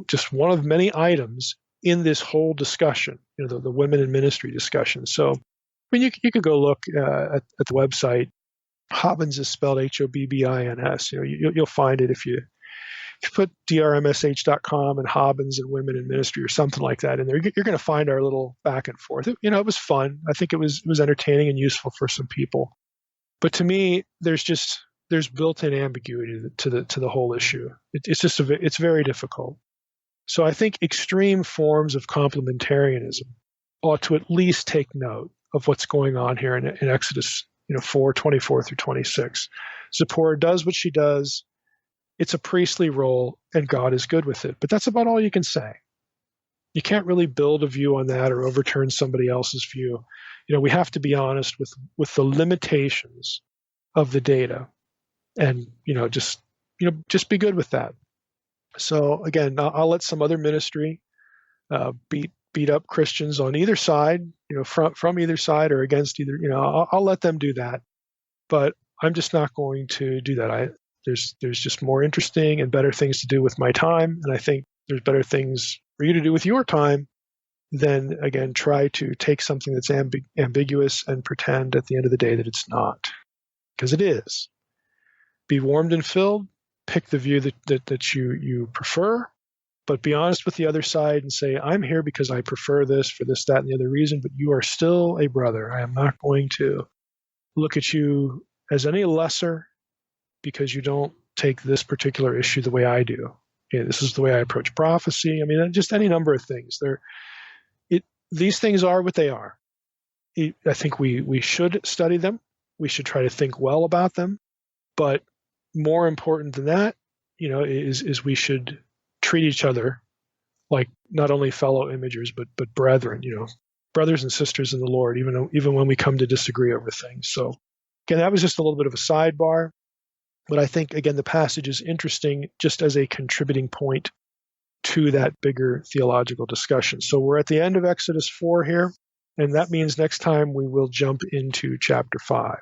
just one of many items in this whole discussion, the women in ministry discussion. So, I mean, you could go look at the website. Hobbins is spelled Hobbins. You'll find it if you put drmsh.com and Hobbins and women in ministry or something like that in there. You're going to find our little back and forth. It was fun. I think it was entertaining and useful for some people. But to me, there's built-in ambiguity to the whole issue. It's very difficult. So I think extreme forms of complementarianism ought to at least take note of what's going on here in Exodus 4:24 through 26. Zipporah does what she does. It's a priestly role, and God is good with it. But that's about all you can say. You can't really build a view on that or overturn somebody else's view. We have to be honest with the limitations of the data, and just be good with that. So again, I'll let some other ministry beat up Christians on either side, from either side or against either. I'll let them do that, but I'm just not going to do that. There's just more interesting and better things to do with my time, and I think there's better things for you to do with your time than, again, try to take something that's ambiguous and pretend at the end of the day that it's not, because it is. Be warmed and filled. Pick the view that you prefer, but be honest with the other side and say, I'm here because I prefer this for this, that, and the other reason, but you are still a brother. I am not going to look at you as any lesser because you don't take this particular issue the way I do. Okay, this is the way I approach prophecy. I mean, just any number of things. These things are what they are. I think we should study them. We should try to think well about them. But more important than that, is we should treat each other like not only fellow imagers, but brethren, brothers and sisters in the Lord, even when we come to disagree over things. So again, that was just a little bit of a sidebar. But I think, again, the passage is interesting just as a contributing point to that bigger theological discussion. So we're at the end of Exodus 4 here. And that means next time we will jump into chapter 5.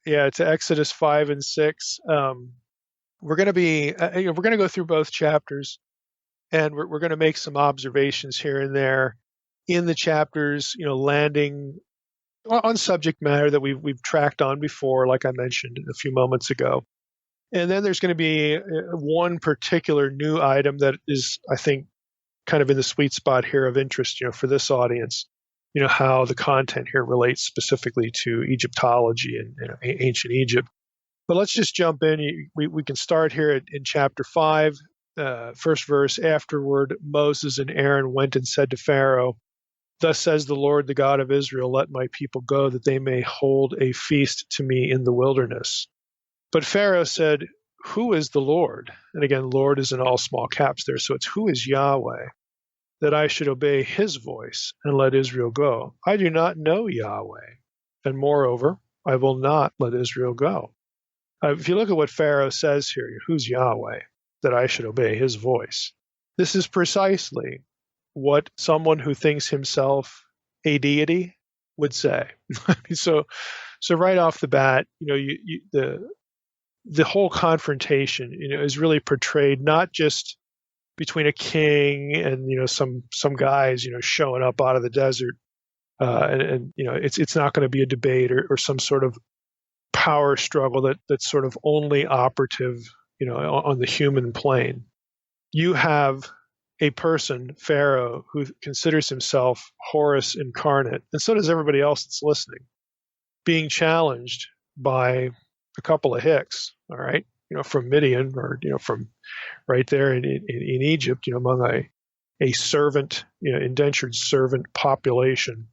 Yeah, to Exodus 5 and 6. We're going to go through both chapters, and we're going to make some observations here and there in the chapters, landing on subject matter that we've tracked on before, like I mentioned a few moments ago. And then there's going to be one particular new item that is, I think, kind of in the sweet spot here of interest, for this audience, how the content here relates specifically to Egyptology and ancient Egypt. But let's just jump in. We can start here in chapter 5, first verse. Afterward, Moses and Aaron went and said to Pharaoh, "Thus says the Lord, the God of Israel, let my people go, that they may hold a feast to me in the wilderness." But Pharaoh said, "Who is the Lord?" And again, Lord is in all small caps there. So it's who is Yahweh, that I should obey his voice and let Israel go? I do not know Yahweh. And moreover, I will not let Israel go. If you look at what Pharaoh says here, who's Yahweh, that I should obey his voice? This is precisely what someone who thinks himself a deity would say. So right off the bat, the whole confrontation, is really portrayed not just between a king and some guys showing up out of the desert, and it's not going to be a debate or some sort of power struggle that's sort of only operative on the human plane. You have a person, Pharaoh, who considers himself Horus incarnate, and so does everybody else that's listening, being challenged by a couple of hicks, all right, from Midian, or from right there in Egypt, among a servant, indentured servant population,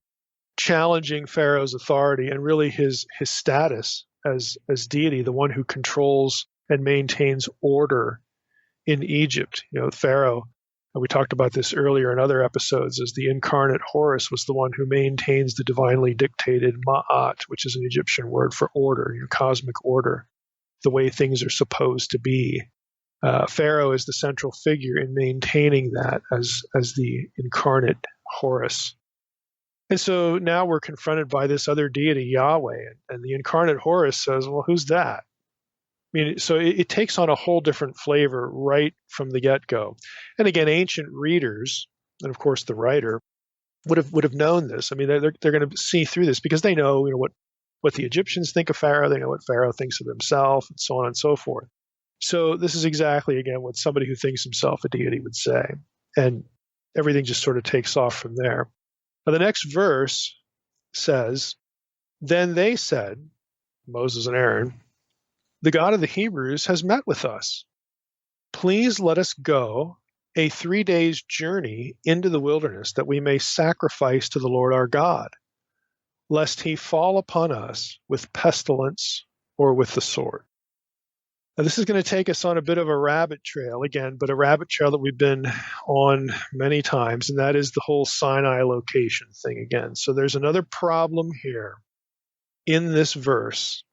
challenging Pharaoh's authority and really his status as deity, the one who controls and maintains order in Egypt. Pharaoh, we talked about this earlier in other episodes, as the incarnate Horus was the one who maintains the divinely dictated ma'at, which is an Egyptian word for order, cosmic order, the way things are supposed to be. Pharaoh is the central figure in maintaining that as the incarnate Horus. And so now we're confronted by this other deity, Yahweh, and the incarnate Horus says, well, who's that? So it takes on a whole different flavor right from the get-go. And again, ancient readers, and of course the writer, would have known this. They're going to see through this because they know, what the Egyptians think of Pharaoh. They know what Pharaoh thinks of himself, and so on and so forth. So this is exactly, again, what somebody who thinks himself a deity would say. And everything just sort of takes off from there. Now, the next verse says, "Then they said," Moses and Aaron, "the God of the Hebrews has met with us. Please let us go a 3 days' journey into the wilderness, that we may sacrifice to the Lord our God, lest he fall upon us with pestilence or with the sword." Now, this is going to take us on a bit of a rabbit trail again, but a rabbit trail that we've been on many times, and that is the whole Sinai location thing again. So there's another problem here in this verse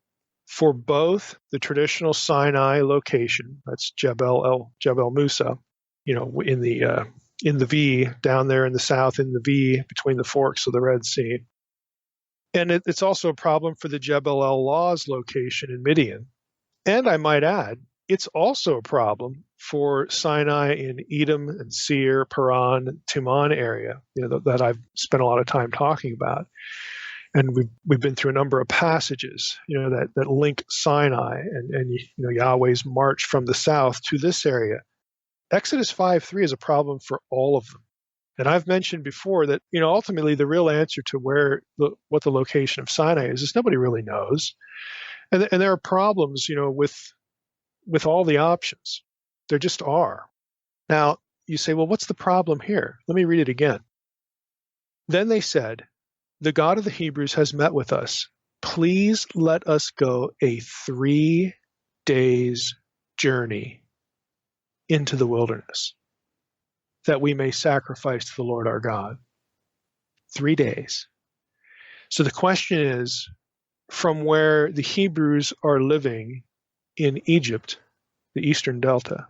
for both the traditional Sinai location, that's Jebel Musa, in the V down there in the south, in the V between the forks of the Red Sea. And it's also a problem for the Jebel el-Lawz location in Midian. And I might add, it's also a problem for Sinai in Edom and Seir, Paran, Timan area, that I've spent a lot of time talking about. And we've been through a number of passages, that link Sinai and Yahweh's march from the south to this area. Exodus 5:3 is a problem for all of them. And I've mentioned before that, ultimately the real answer to what the location of Sinai is nobody really knows. And there are problems, with all the options. There just are. Now, you say, well, what's the problem here? Let me read it again. "Then they said, the God of the Hebrews has met with us. Please let us go a 3 days' journey into the wilderness, that we may sacrifice to the Lord our God." 3 days. So the question is, from where the Hebrews are living in Egypt, the Eastern Delta,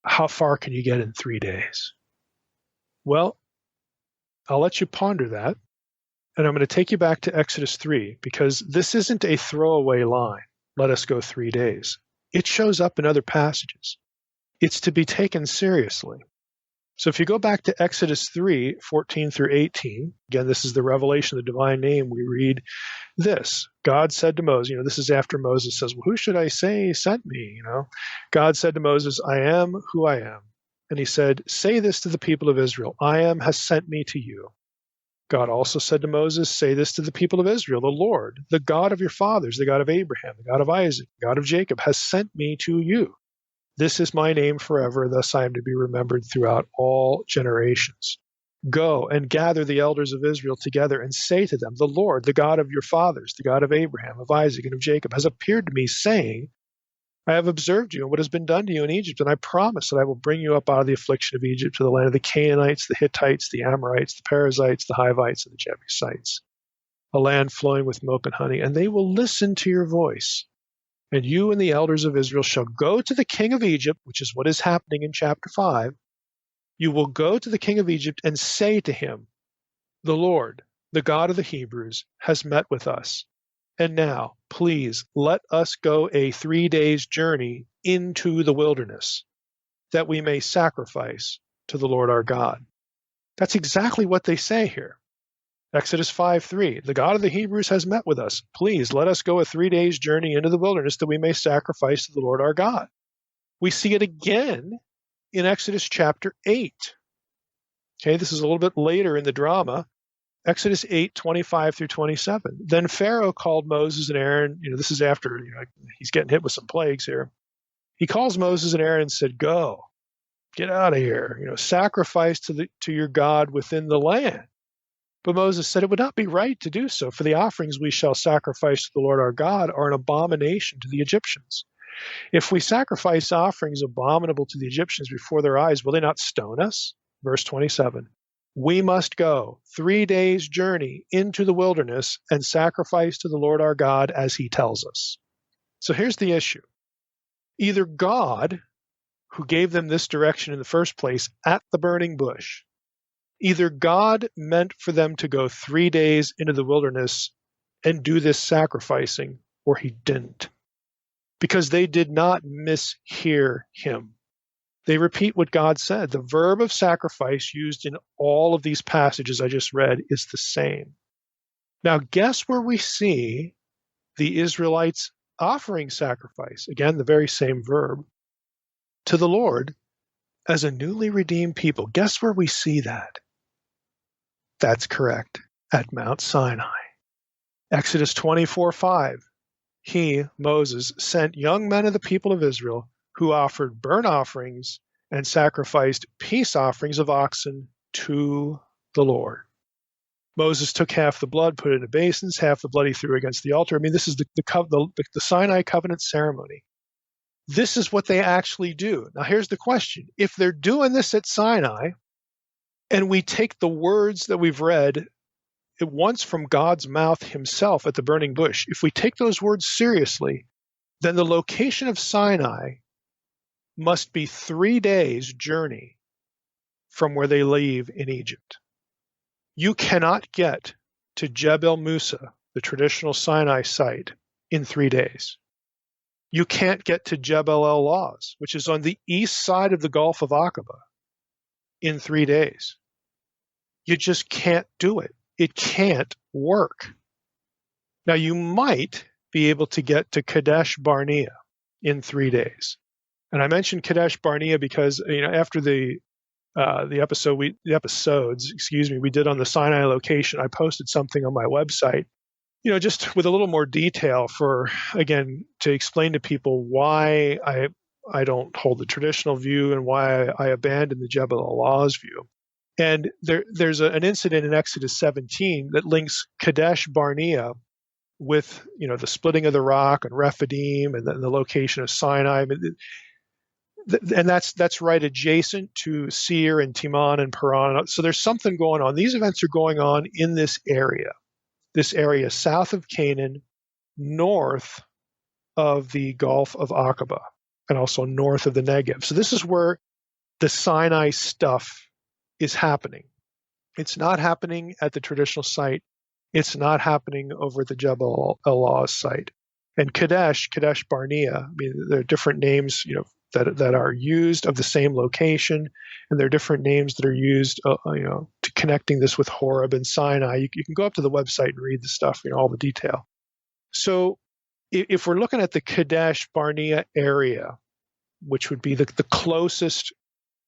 how far can you get in 3 days? Well, I'll let you ponder that. And I'm going to take you back to Exodus 3, because this isn't a throwaway line, let us go 3 days. It shows up in other passages. It's to be taken seriously. So if you go back to Exodus 3, 14 through 18, again, this is the revelation of the divine name, we read this. God said to Moses, this is after Moses says, well, who should I say sent me? God said to Moses, I am who I am. And he said, say this to the people of Israel, I am has sent me to you. God also said to Moses, say this to the people of Israel, the Lord, the God of your fathers, the God of Abraham, the God of Isaac, the God of Jacob, has sent me to you. This is my name forever, thus I am to be remembered throughout all generations. Go and gather the elders of Israel together and say to them, the Lord, the God of your fathers, the God of Abraham, of Isaac, and of Jacob, has appeared to me, saying, I have observed you and what has been done to you in Egypt, and I promise that I will bring you up out of the affliction of Egypt to the land of the Canaanites, the Hittites, the Amorites, the Perizzites, the Hivites, and the Jebusites, a land flowing with milk and honey, and they will listen to your voice. And you and the elders of Israel shall go to the king of Egypt, which is what is happening in chapter 5. You will go to the king of Egypt and say to him, the Lord, the God of the Hebrews, has met with us. And now, please, let us go a 3 days journey into the wilderness, that we may sacrifice to the Lord our God. That's exactly what they say here. Exodus 5:3, the God of the Hebrews has met with us. Please, let us go a 3 days journey into the wilderness, that we may sacrifice to the Lord our God. We see it again in Exodus chapter 8. Okay, this is a little bit later in the drama. Exodus 8:25 through 27. Then Pharaoh called Moses and Aaron. This is after he's getting hit with some plagues here. He calls Moses and Aaron and said, go, get out of here. Sacrifice to your God within the land. But Moses said, it would not be right to do so, for the offerings we shall sacrifice to the Lord our God are an abomination to the Egyptians. If we sacrifice offerings abominable to the Egyptians before their eyes, will they not stone us? Verse 27. We must go 3 days' journey into the wilderness and sacrifice to the Lord our God as he tells us. So here's the issue. Either God, who gave them this direction in the first place at the burning bush, either God meant for them to go 3 days into the wilderness and do this sacrificing, or he didn't. Because they did not mishear him. They repeat what God said. The verb of sacrifice used in all of these passages I just read is the same. Now, guess where we see the Israelites offering sacrifice? Again, the very same verb. To the Lord as a newly redeemed people. Guess where we see that? That's correct. At Mount Sinai. Exodus 24:5. He, Moses, sent young men of the people of Israel who offered burnt offerings and sacrificed peace offerings of oxen to the Lord. Moses took half the blood, put it in basins, half the blood he threw against the altar. This is the Sinai covenant ceremony. This is what they actually do. Now here's the question. If they're doing this at Sinai, and we take the words that we've read once from God's mouth himself at the burning bush, if we take those words seriously, then the location of Sinai must be 3 days' journey from where they leave in Egypt. You cannot get to Jebel Musa, the traditional Sinai site, in 3 days. You can't get to Jebel El Laz, which is on the east side of the Gulf of Aqaba, in 3 days. You just can't do it. It can't work. Now, you might be able to get to Kadesh Barnea in 3 days. And I mentioned Kadesh Barnea because after the episodes we did on the Sinai location, I posted something on my website, just with a little more detail to explain to people why I don't hold the traditional view and why I abandon the Jebel Allah's view. And there's an incident in Exodus 17 that links Kadesh Barnea with the splitting of the rock and Rephidim and the location of Sinai. And that's right adjacent to Seir and Timon and Paran. So there's something going on. These events are going on in this area south of Canaan, north of the Gulf of Aqaba, and also north of the Negev. So this is where the Sinai stuff is happening. It's not happening at the traditional site. It's not happening over the Jebel Allah's site. And Kadesh Barnea, I mean, there are different names, that are used of the same location, and there are different names that are used, to connecting this with Horeb and Sinai. You can go up to the website and read the stuff, all the detail. So if we're looking at the Kadesh Barnea area, which would be the closest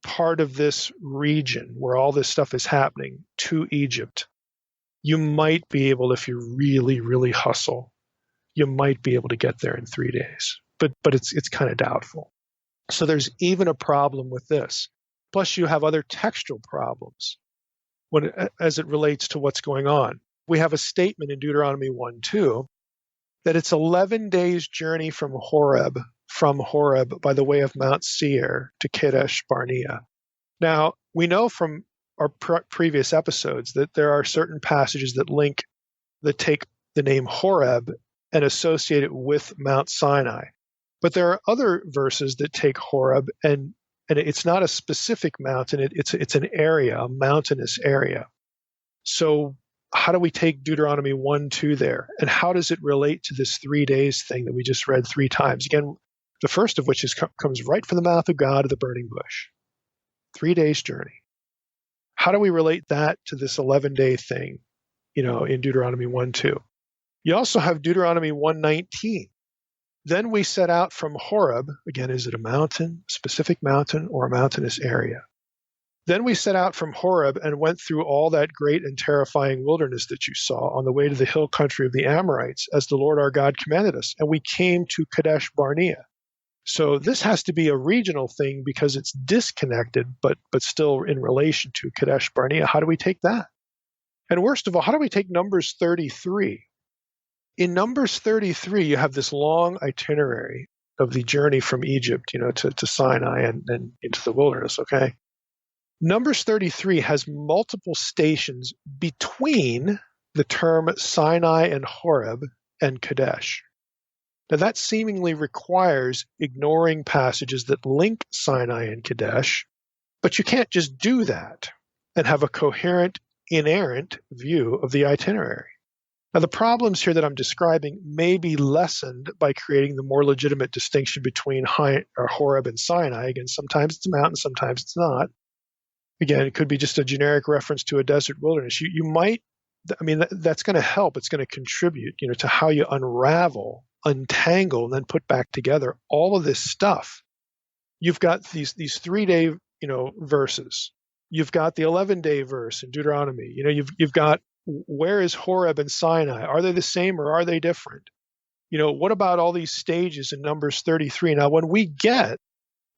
part of this region where all this stuff is happening to Egypt, you might be able, if you really, really hustle, you might be able to get there in 3 days. But it's kind of doubtful. So there's even a problem with this. Plus, you have other textual problems as it relates to what's going on. We have a statement in Deuteronomy 1:2 that it's 11 days' journey from Horeb by the way of Mount Seir to Kadesh Barnea. Now, we know from our previous episodes that there are certain passages that take the name Horeb and associate it with Mount Sinai. But there are other verses that take Horeb, and it's not a specific mountain. It's an area, a mountainous area. So how do we take Deuteronomy 1:2 there? And how does it relate to this 3 days thing that we just read 3 times? Again, the first of which comes right from the mouth of God to the burning bush. 3 days journey. How do we relate that to this 11-day thing, in Deuteronomy 1:2? You also have Deuteronomy 1:19. Then we set out from Horeb. Again, is it a mountain, specific mountain, or a mountainous area? Then we set out from Horeb and went through all that great and terrifying wilderness that you saw on the way to the hill country of the Amorites, as the Lord our God commanded us. And we came to Kadesh Barnea. So this has to be a regional thing because it's disconnected, but still in relation to Kadesh Barnea. How do we take that? And worst of all, how do we take Numbers 33? In Numbers 33, you have this long itinerary of the journey from Egypt, to Sinai and into the wilderness, okay? Numbers 33 has multiple stations between the term Sinai and Horeb and Kadesh. Now, that seemingly requires ignoring passages that link Sinai and Kadesh, but you can't just do that and have a coherent, inerrant view of the itinerary. Now, the problems here that I'm describing may be lessened by creating the more legitimate distinction between Horeb and Sinai. Again, sometimes it's a mountain, sometimes it's not. Again, it could be just a generic reference to a desert wilderness. You might, that's going to help. It's going to contribute, to how you unravel, untangle, and then put back together all of this stuff. You've got these 3-day, verses. You've got the 11-day verse in Deuteronomy. You've got, where is Horeb and Sinai? Are they the same or are they different? What about all these stages in Numbers 33? Now, when we get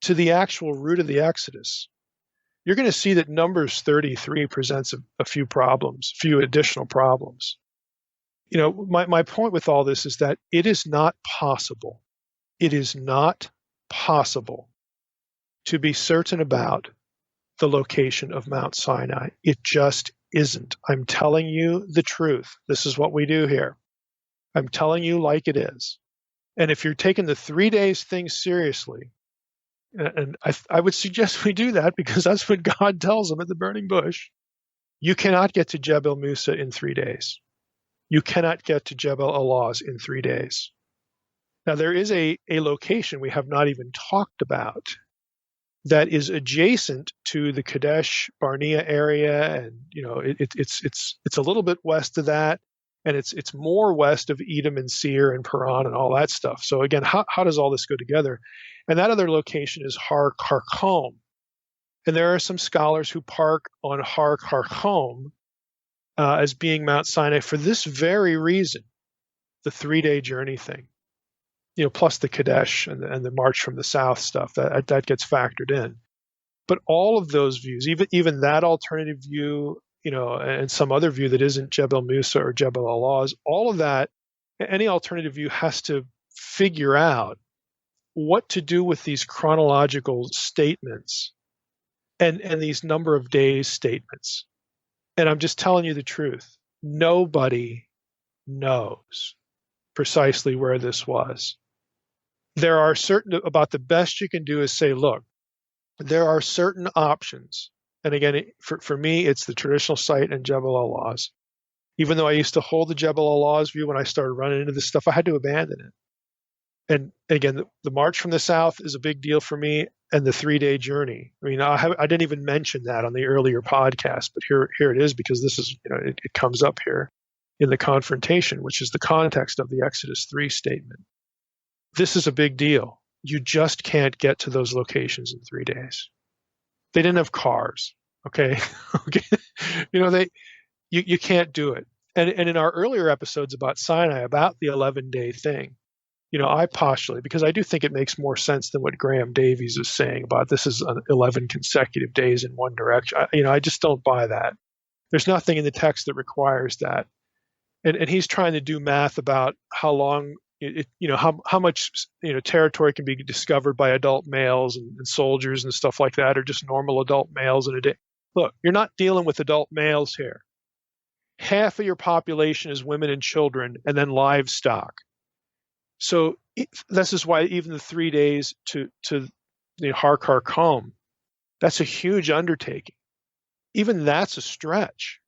to the actual root of the Exodus, you're going to see that Numbers 33 presents a few additional problems. My point with all this is that it is not possible to be certain about the location of Mount Sinai. It just isn't. I'm telling you the truth. This is what we do here. I'm telling you like it is. And if you're taking the 3 days thing seriously, and I would suggest we do that because that's what God tells them at the burning bush, you cannot get to Jebel Musa in 3 days. You cannot get to Jebel Allah's in 3 days. Now, there is a location we have not even talked about that is adjacent to the Kadesh Barnea area, and it's a little bit west of that, and it's more west of Edom and Seir and Paran and all that stuff. So again, how does all this go together? And that other location is Har Karchom, and there are some scholars who park on Har Karchom as being Mount Sinai for this very reason, the 3-day journey thing. Plus the Kadesh and the march from the south stuff that gets factored in. But all of those views, even that alternative view, and some other view that isn't Jebel Musa or Jebel Allah's, all of that, any alternative view has to figure out what to do with these chronological statements and these number of days statements. And I'm just telling you the truth. Nobody knows precisely where this was. There are about the best you can do is say, look, there are certain options, And again, for me, it's the traditional site and Jebel al-Lawz. Even though I used to hold the Jebel al-Lawz view when I started running into this stuff, I had to abandon it. And again, the march from the south is a big deal for me, and the 3-day journey. I mean, I didn't even mention that on the earlier podcast, but here it is, because this is, it comes up here in the confrontation, which is the context of the Exodus 3 statement. This is a big deal. You just can't get to those locations in 3 days. They didn't have cars. Okay. Okay. You can't do it. And in our earlier episodes about Sinai, about the 11-day thing, I postulate, because I do think it makes more sense than what Graham Davies is saying about this is 11 consecutive days in one direction. I just don't buy that. There's nothing in the text that requires that. And he's trying to do math about how long, how much, territory can be discovered by adult males and soldiers and stuff like that, or just normal adult males in a day. Look, you're not dealing with adult males here. Half of your population is women and children, and then livestock. So this is why even the 3 days to Har Karkom, that's a huge undertaking. Even that's a stretch,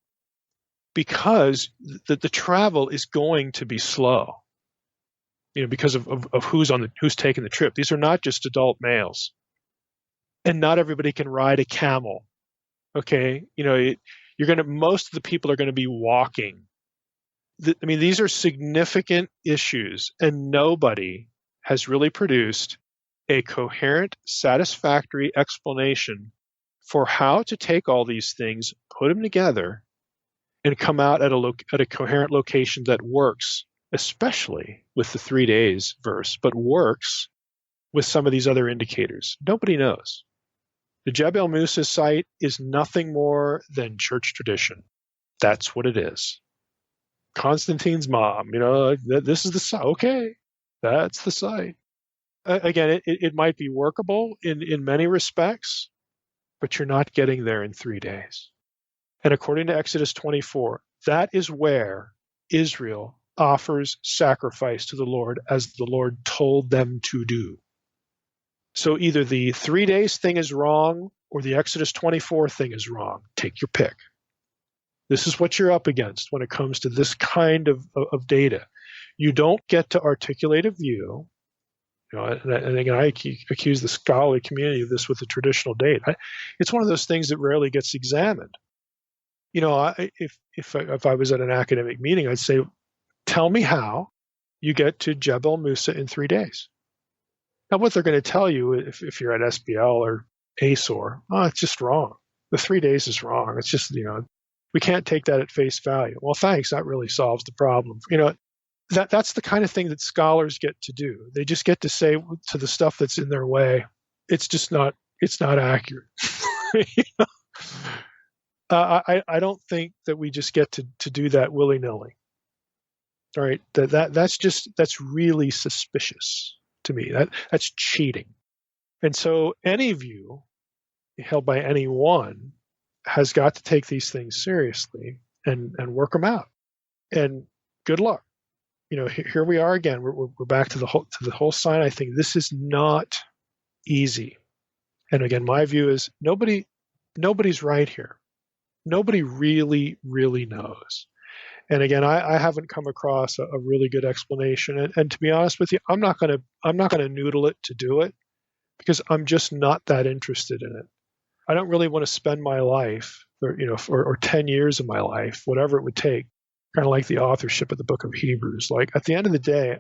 because the travel is going to be slow. Because of who's taking the trip. These are not just adult males, and not everybody can ride a camel. Okay, most of the people are going to be walking. These are significant issues, and nobody has really produced a coherent, satisfactory explanation for how to take all these things, put them together, and come out at a coherent location that works, especially with the 3 days verse, but works with some of these other indicators. Nobody knows. The Jebel Musa site is nothing more than church tradition. That's what it is. Constantine's mom, this is the site. Okay, that's the site. Again, it might be workable in many respects, but you're not getting there in 3 days. And according to Exodus 24, that is where Israel offers sacrifice to the Lord as the Lord told them to do. So either the 3 days thing is wrong or the Exodus 24 thing is wrong. Take your pick. This is what you're up against when it comes to this kind of data. You don't get to articulate a view. And again, I accuse the scholarly community of this with the traditional data. It's one of those things that rarely gets examined. If I was at an academic meeting, I'd say, tell me how you get to Jebel Musa in 3 days. Now, what they're going to tell you, if you're at SBL or ASOR, it's just wrong. The 3 days is wrong. It's just, we can't take that at face value. Well, thanks. That really solves the problem. That's the kind of thing that scholars get to do. They just get to say to the stuff that's in their way, it's not accurate. I don't think that we just get to do that willy-nilly. All right, that's really suspicious to me. That's cheating. And so any view held by anyone has got to take these things seriously and work them out. And good luck. Here we are again. We're back to the whole Sinai thing. This is not easy. And again, my view is nobody's right here. Nobody really, really knows. And again, I haven't come across a really good explanation. And to be honest with you, I'm not gonna noodle it to do it, because I'm just not that interested in it. I don't really want to spend my life, or 10 years of my life, whatever it would take, kind of like the authorship of the book of Hebrews. Like, at the end of the day,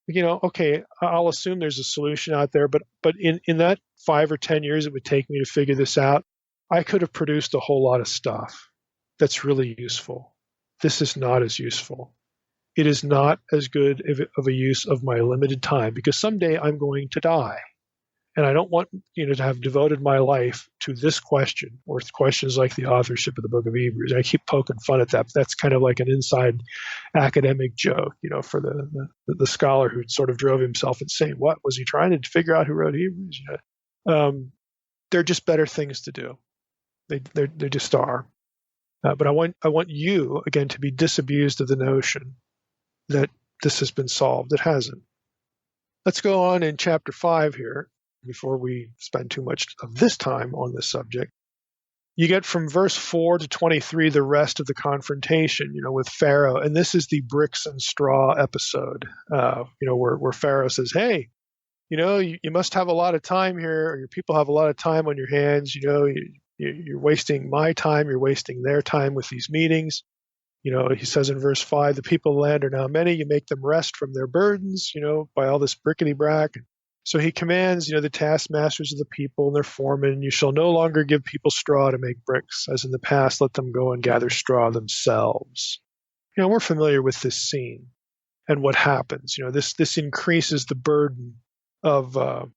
okay, I'll assume there's a solution out there, but in that 5 or 10 years it would take me to figure this out, I could have produced a whole lot of stuff that's really useful. This is not as useful. It is not as good of a use of my limited time, because someday I'm going to die. And I don't want to have devoted my life to this question or questions like the authorship of the book of Hebrews. I keep poking fun at that. But that's kind of like an inside academic joke, for the scholar who sort of drove himself insane. What was he trying to figure out who wrote Hebrews? They're just better things to do. They just are. But I want you, again, to be disabused of the notion that this has been solved. It hasn't. Let's go on in chapter 5 here, before we spend too much of this time on this subject. You get from verse 4 to 23 the rest of the confrontation, with Pharaoh. And this is the bricks and straw episode, where Pharaoh says, hey, you must have a lot of time here, or your people have a lot of time on your hands. You're wasting my time. You're wasting their time with these meetings. He says in verse 5, the people of the land are now many. You make them rest from their burdens, by all this brickety-brack. So he commands, the taskmasters of the people and their foremen, you shall no longer give people straw to make bricks. As in the past, let them go and gather straw themselves. We're familiar with this scene and what happens. This increases the burden of the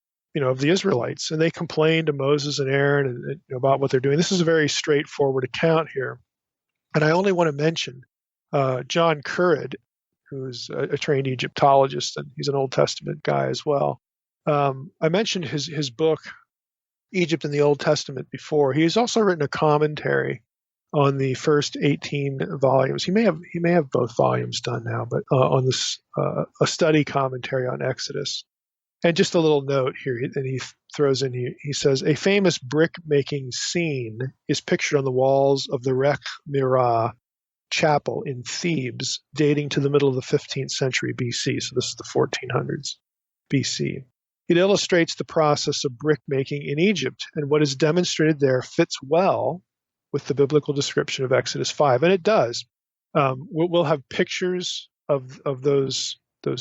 Israelites. And they complain to Moses and Aaron and about what they're doing. This is a very straightforward account here. And I only want to mention John Currid, who's a trained Egyptologist, and he's an Old Testament guy as well. I mentioned his book, Egypt in the Old Testament, before. He's also written a commentary on the first 18 volumes. He may have both volumes done now, but on this a study commentary on Exodus. And just a little note here, and he throws in, he says, a famous brick-making scene is pictured on the walls of the Rech Mirah chapel in Thebes, dating to the middle of the 15th century BC. So this is the 1400s BC. It illustrates the process of brick-making in Egypt, and what is demonstrated there fits well with the biblical description of Exodus 5, and it does. We'll have pictures of those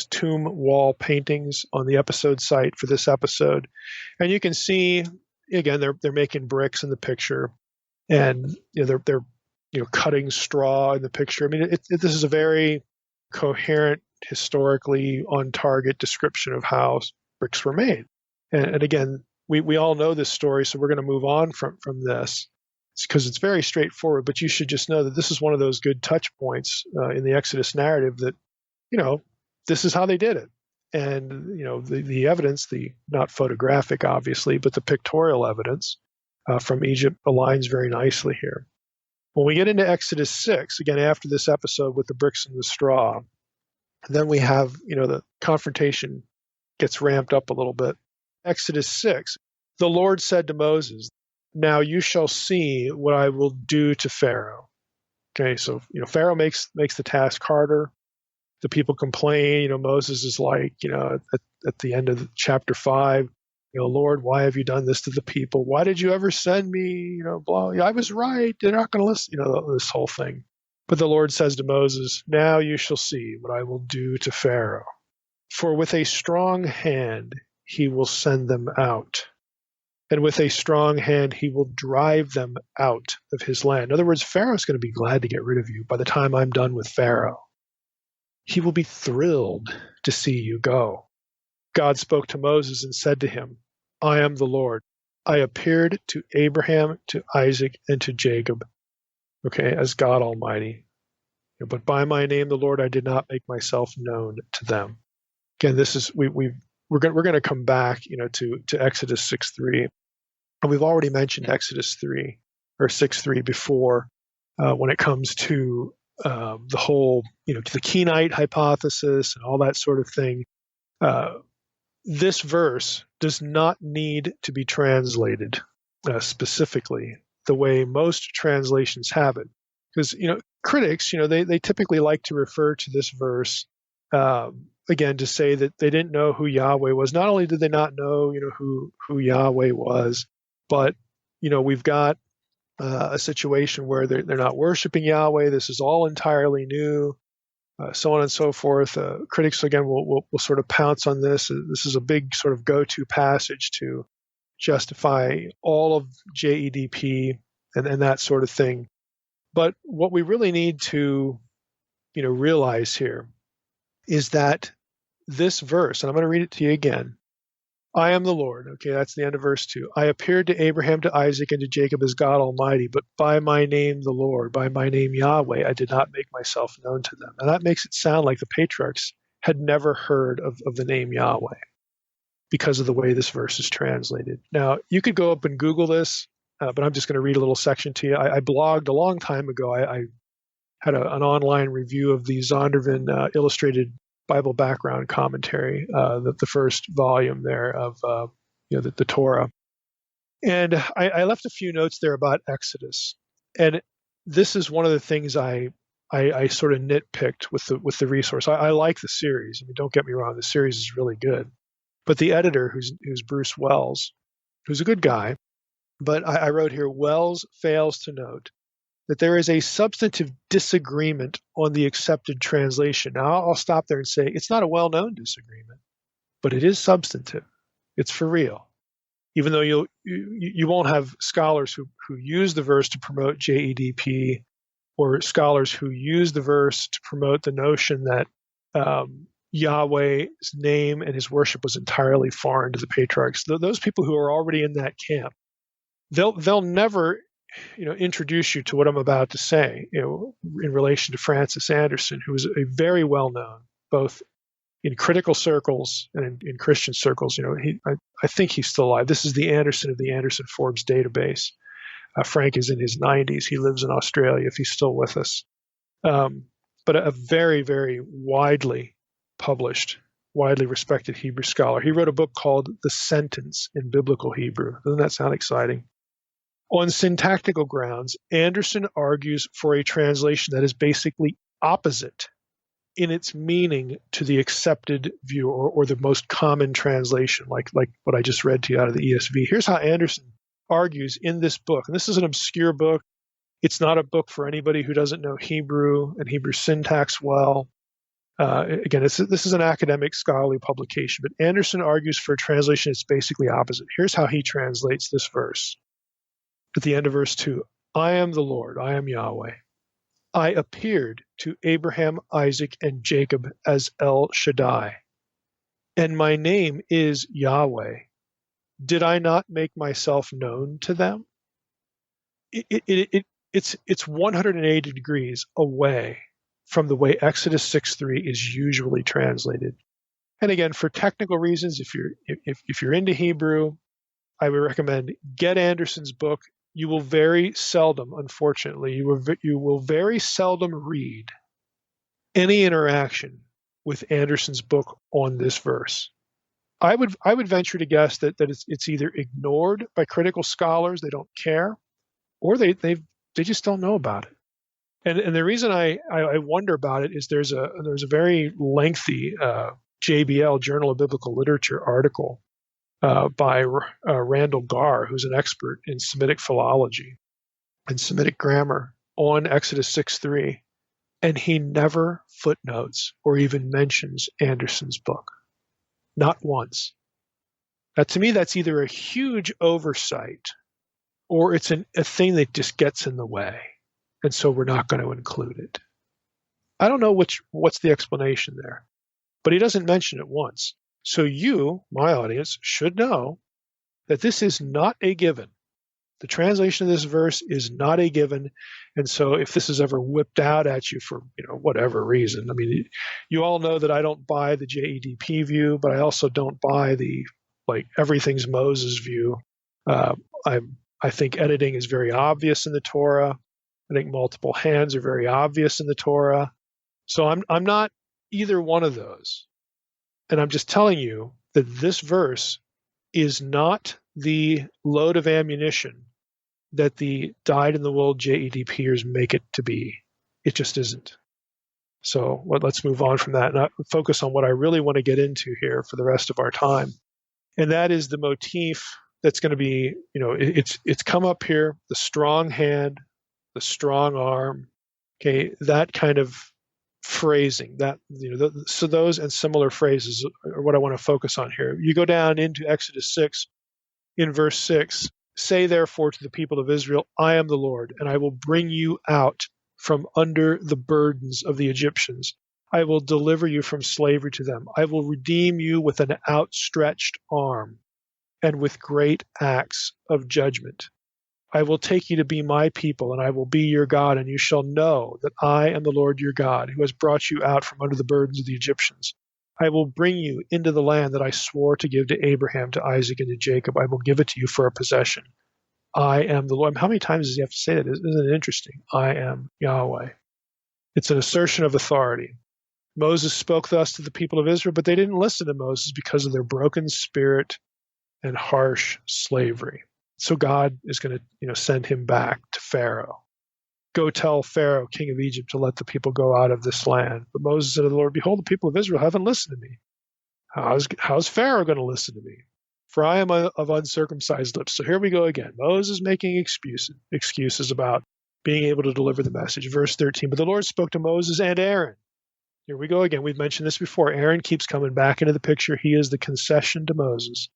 tomb wall paintings on the episode site for this episode, and you can see again they're making bricks in the picture, and they're cutting straw in the picture. I mean, this is a very coherent, historically on target description of how bricks were made. And again, we all know this story, so we're going to move on from this because it's very straightforward. But you should just know that this is one of those good touch points in the Exodus narrative that this is how they did it. And the evidence, the not photographic obviously, but the pictorial evidence from Egypt aligns very nicely here. When we get into Exodus 6, again after this episode with the bricks and the straw, then we have the confrontation gets ramped up a little bit. Exodus 6, the Lord said to Moses, now you shall see what I will do to Pharaoh. Okay, so Pharaoh makes the task harder. The people complain. Moses is like, at the end of chapter 5, Lord, why have you done this to the people? Why did you ever send me? Blah. I was right. They're not going to listen. This whole thing. But the Lord says to Moses, now you shall see what I will do to Pharaoh. For with a strong hand he will send them out, and with a strong hand he will drive them out of his land. In other words, Pharaoh's going to be glad to get rid of you by the time I'm done with Pharaoh. He will be thrilled to see you go. God spoke to Moses and said to him, I am the Lord. I appeared to Abraham, to Isaac, and to Jacob, as God Almighty. But by my name, the Lord, I did not make myself known to them. Again, this is we're going to come back, to Exodus 6:3, and we've already mentioned Exodus 3 or 6:3 before when it comes to the whole, the Kenite hypothesis and all that sort of thing. This verse does not need to be translated specifically the way most translations have it, because critics, they typically like to refer to this verse. Again, to say that they didn't know who Yahweh was. Not only did they not know, who Yahweh was, but, we've got a situation where they're not worshiping Yahweh. This is all entirely new, so on and so forth. Critics, again, will sort of pounce on this. This is a big sort of go-to passage to justify all of JEDP and that sort of thing. But what we really need to, realize here is that this verse, and I'm going to read it to you again. I am the Lord. Okay, that's the end of verse 2. I appeared to Abraham, to Isaac, and to Jacob as God Almighty, but by my name, the Lord, by my name, Yahweh, I did not make myself known to them. And that makes it sound like the patriarchs had never heard of the name Yahweh because of the way this verse is translated. Now, you could go up and Google this, but I'm just going to read a little section to you. I blogged a long time ago. I had an online review of the Zondervan Illustrated Bible Background Commentary, the first volume there of the Torah. And I left a few notes there about Exodus. And this is one of the things I sort of nitpicked with the resource. I like the series. I mean, don't get me wrong, the series is really good. But the editor, who's Bruce Wells, who's a good guy, but I wrote here, Wells fails to note that there is a substantive disagreement on the accepted translation. Now, I'll stop there and say it's not a well-known disagreement, but it is substantive. It's for real. Even though you won't have scholars who use the verse to promote JEDP, or scholars who use the verse to promote the notion that Yahweh's name and his worship was entirely foreign to the patriarchs. Those people who are already in that camp, they'll never, introduce you to what I'm about to say, in relation to Francis Anderson, who is a very well known, both in critical circles and in Christian circles. I think he's still alive. This is the Anderson of the Anderson Forbes database. Frank is in his 90s. He lives in Australia, if he's still with us. But a very, very widely published, widely respected Hebrew scholar. He wrote a book called The Sentence in Biblical Hebrew. Doesn't that sound exciting? On syntactical grounds, Anderson argues for a translation that is basically opposite in its meaning to the accepted view, or the most common translation, like what I just read to you out of the ESV. Here's how Anderson argues in this book. And this is an obscure book. It's not a book for anybody who doesn't know Hebrew and Hebrew syntax well. Again, this is an academic scholarly publication, but Anderson argues for a translation that's basically opposite. Here's how he translates this verse. At the end of verse 2, I am the Lord, I am Yahweh. I appeared to Abraham, Isaac, and Jacob as El Shaddai, and my name is Yahweh. Did I not make myself known to them? It's 180 degrees away from the way Exodus 6:3 is usually translated. And again, for technical reasons, if you're into Hebrew, I would recommend get Anderson's book. You will very seldom, unfortunately, you will very seldom read any interaction with Anderson's book on this verse. I would venture to guess that it's either ignored by critical scholars, they don't care, or they just don't know about it. And the reason I wonder about it is there's a very lengthy JBL, Journal of Biblical Literature, article by Randall Garr, who's an expert in Semitic philology and Semitic grammar, on Exodus 6:3, and he never footnotes or even mentions Anderson's book. Not once. Now, to me, that's either a huge oversight or it's a thing that just gets in the way, and so we're not going to include it. I don't know what's the explanation there, but he doesn't mention it once. So you, my audience, should know that this is not a given. The translation of this verse is not a given, and so if this is ever whipped out at you for whatever reason, I mean, you all know that I don't buy the JEDP view, but I also don't buy the everything's Moses view. I think editing is very obvious in the Torah. I think multiple hands are very obvious in the Torah. So I'm not either one of those. And I'm just telling you that this verse is not the load of ammunition that the dyed-in-the-wool JEDPers make it to be. It just isn't. So let's move on from that and focus on what I really want to get into here for the rest of our time. And that is the motif that's going to be, it's come up here, the strong hand, the strong arm, okay, that kind of phrasing, that so those and similar phrases are what I want to focus on here. You go down into Exodus 6, in verse 6, say therefore to the people of Israel, I am the Lord, and I will bring you out from under the burdens of the Egyptians. I will deliver you from slavery to them. I will redeem you with an outstretched arm and with great acts of judgment. I will take you to be my people, and I will be your God, and you shall know that I am the Lord your God, who has brought you out from under the burdens of the Egyptians. I will bring you into the land that I swore to give to Abraham, to Isaac, and to Jacob. I will give it to you for a possession. I am the Lord. How many times does he have to say that? Isn't it interesting? I am Yahweh. It's an assertion of authority. Moses spoke thus to the people of Israel, but they didn't listen to Moses because of their broken spirit and harsh slavery. So God is going to, send him back to Pharaoh. Go tell Pharaoh, king of Egypt, to let the people go out of this land. But Moses said to the Lord, behold, the people of Israel haven't listened to me. How's Pharaoh going to listen to me? For I am of uncircumcised lips. So here we go again. Moses making excuses about being able to deliver the message. Verse 13, but the Lord spoke to Moses and Aaron. Here we go again. We've mentioned this before. Aaron keeps coming back into the picture. He is the concession to Moses.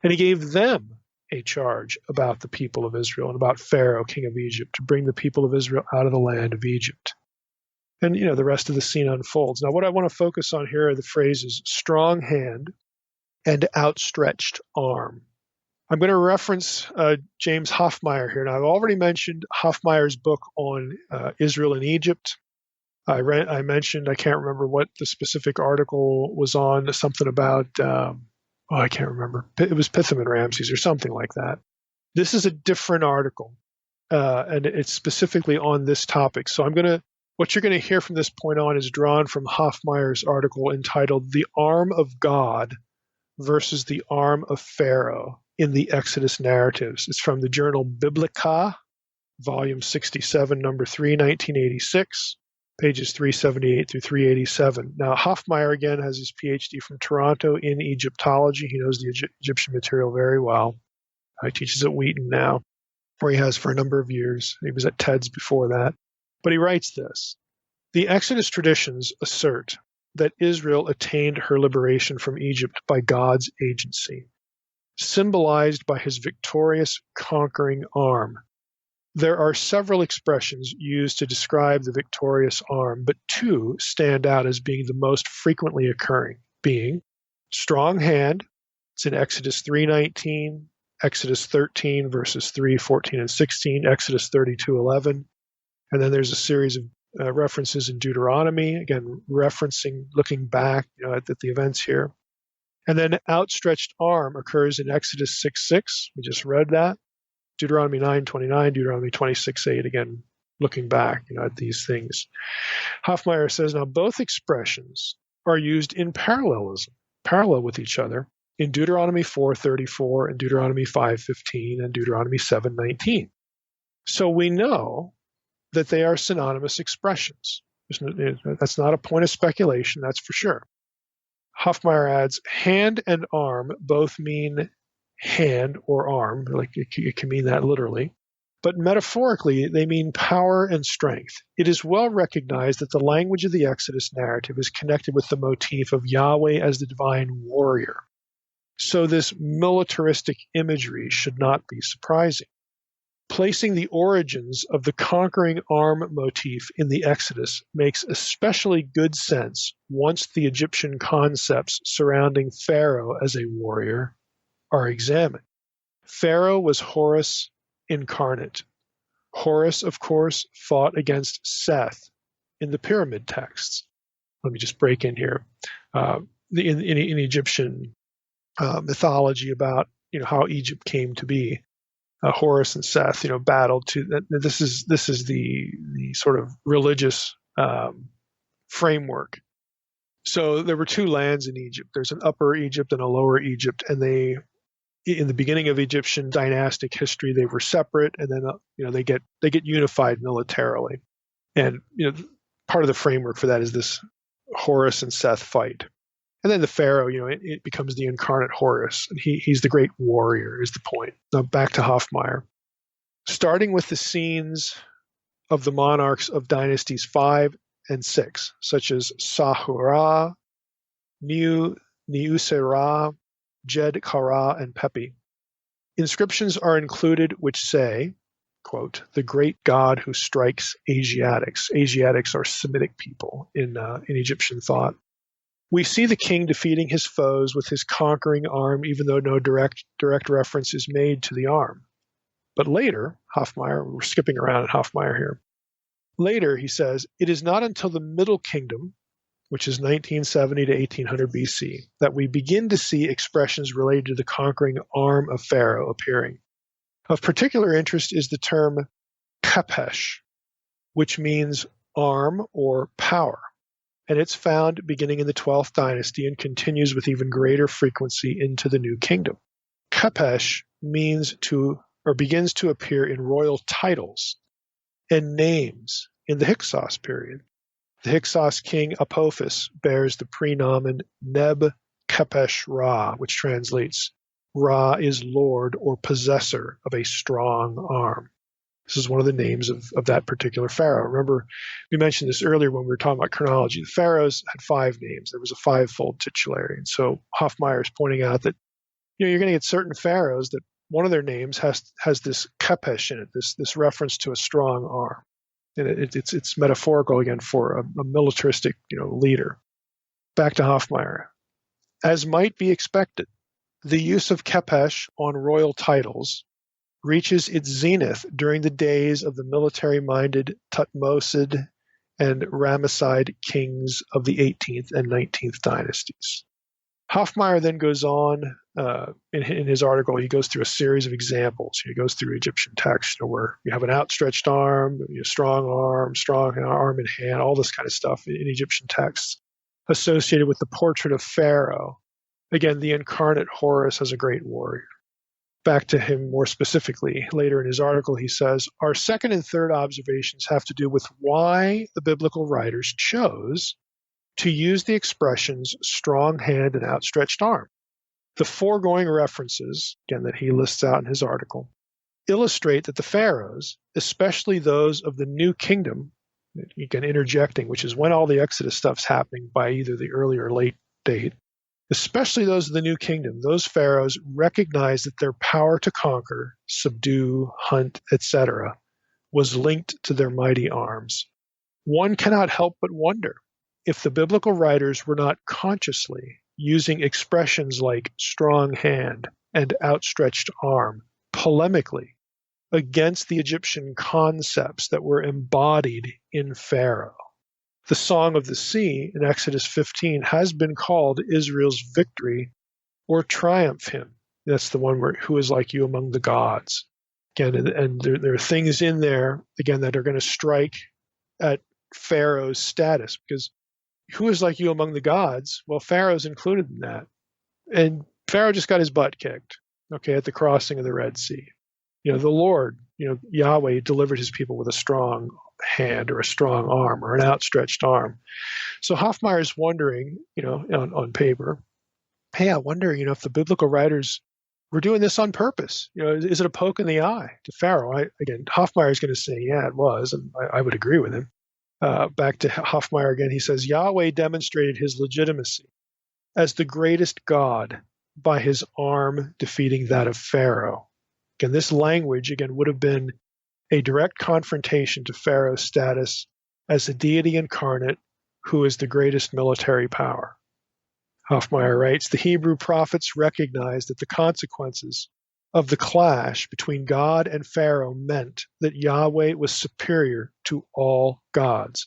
And he gave them a charge about the people of Israel and about Pharaoh, king of Egypt, to bring the people of Israel out of the land of Egypt. And, the rest of the scene unfolds. Now, what I want to focus on here are the phrases strong hand and outstretched arm. I'm going to reference James Hoffmeyer here. Now, I've already mentioned Hoffmeyer's book on Israel and Egypt. I mentioned, I can't remember what the specific article was on, something about I can't remember. It was Pitham and Ramses or something like that. This is a different article, and it's specifically on this topic. So what you're going to hear from this point on is drawn from Hoffmeyer's article entitled "The Arm of God versus the Arm of Pharaoh in the Exodus Narratives." It's from the journal Biblica, volume 67, number 3, 1986. Pages 378 through 387. Now, Hoffmeyer, again, has his PhD from Toronto in Egyptology. He knows the Egyptian material very well. He teaches at Wheaton now, where he has for a number of years. He was at TEDS before that. But he writes this: the Exodus traditions assert that Israel attained her liberation from Egypt by God's agency, symbolized by his victorious conquering arm. There are several expressions used to describe the victorious arm, but two stand out as being the most frequently occurring, being strong hand. It's in Exodus 3:19, Exodus 13, verses 3, 14, and 16, Exodus 32:11. And then there's a series of references in Deuteronomy, again, looking back at the events here. And then outstretched arm occurs in Exodus 6:6. We just read that. Deuteronomy 9:29, Deuteronomy 26:8, again, looking back at these things. Hoffmeyer says, now both expressions are used in parallel with each other in Deuteronomy 4:34 and Deuteronomy 5:15 and Deuteronomy 7:19. So we know that they are synonymous expressions. That's not a point of speculation, that's for sure. Hoffmeyer adds, hand and arm both mean hand or arm, like it can mean that literally, but metaphorically they mean power and strength. It is well recognized that the language of the Exodus narrative is connected with the motif of Yahweh as the divine warrior. So this militaristic imagery should not be surprising. Placing the origins of the conquering arm motif in the Exodus makes especially good sense once the Egyptian concepts surrounding Pharaoh as a warrior are examined. Pharaoh was Horus incarnate. Horus, of course, fought against Seth in the pyramid texts. Let me just break in here. In Egyptian mythology about how Egypt came to be, Horus and Seth battled to. This is the sort of religious framework. So there were two lands in Egypt. There's an Upper Egypt and a Lower Egypt, and they, in the beginning of Egyptian dynastic history, they were separate, and then they get unified militarily. And part of the framework for that is this Horus and Seth fight. And then the Pharaoh, it becomes the incarnate Horus, and he's the great warrior is the point. Now back to Hoffmeyer. Starting with the scenes of the monarchs of dynasties 5 and 6, such as Sahura, Niuserra, Jed-Kara, and Pepi. Inscriptions are included which say, quote, the great god who strikes Asiatics. Asiatics are Semitic people in Egyptian thought. We see the king defeating his foes with his conquering arm, even though no direct reference is made to the arm. But later, Hoffmeyer, we're skipping around at Hoffmeyer here. Later, he says, it is not until the Middle Kingdom, which is 1970 to 1800 BC, that we begin to see expressions related to the conquering arm of Pharaoh appearing. Of particular interest is the term kapesh, which means arm or power, and it's found beginning in the 12th dynasty and continues with even greater frequency into the New Kingdom. Kapesh means to or begins to appear in royal titles and names in the Hyksos period. The Hyksos king Apophis bears the prenomen Neb-Kepesh-Ra, which translates Ra is Lord or possessor of a strong arm. This is one of the names of that particular pharaoh. Remember, we mentioned this earlier when we were talking about chronology. The pharaohs had 5 names. There was a 5-fold titulary. And so Hoffmeyer is pointing out that you're going to get certain pharaohs that one of their names has this kepesh in it, this reference to a strong arm. And it's metaphorical again for a militaristic leader. Back to Hoffmeyer. As might be expected, the use of kepesh on royal titles reaches its zenith during the days of the military-minded Tutmosid and Ramesside kings of the 18th and 19th dynasties. Hoffmeyer then goes on in his article. He goes through a series of examples. He goes through Egyptian text where you have an outstretched arm, strong arm in hand, all this kind of stuff in Egyptian texts associated with the portrait of Pharaoh. Again, the incarnate Horus as a great warrior. Back to him more specifically, later in his article, he says, our second and third observations have to do with why the biblical writers chose to use the expressions strong hand and outstretched arm. The foregoing references, again, that he lists out in his article, illustrate that the pharaohs, especially those of the New Kingdom, again, interjecting, which is when all the Exodus stuff's happening by either the early or late date, especially those of the New Kingdom, those pharaohs recognize that their power to conquer, subdue, hunt, etc., was linked to their mighty arms. One cannot help but wonder if the biblical writers were not consciously using expressions like strong hand and outstretched arm polemically against the Egyptian concepts that were embodied in Pharaoh. The Song of the Sea in Exodus 15 has been called Israel's victory or triumph hymn. That's the one where who is like you among the gods. Again, and there are things in there, again, that are going to strike at Pharaoh's status, because who is like you among the gods? Well, Pharaoh's included in that. And Pharaoh just got his butt kicked, at the crossing of the Red Sea. The Lord, Yahweh delivered his people with a strong hand or a strong arm or an outstretched arm. So Hoffmeyer is wondering, on paper, hey, I wonder, if the biblical writers were doing this on purpose. Is it a poke in the eye to Pharaoh? Again, Hoffmeyer is going to say, yeah, it was, and I would agree with him. Back to Hoffmeyer again, he says, Yahweh demonstrated his legitimacy as the greatest God by his arm defeating that of Pharaoh. Again, this language, would have been a direct confrontation to Pharaoh's status as a deity incarnate who is the greatest military power. Hoffmeyer writes, the Hebrew prophets recognized that the consequences of the clash between God and Pharaoh meant that Yahweh was superior to all gods.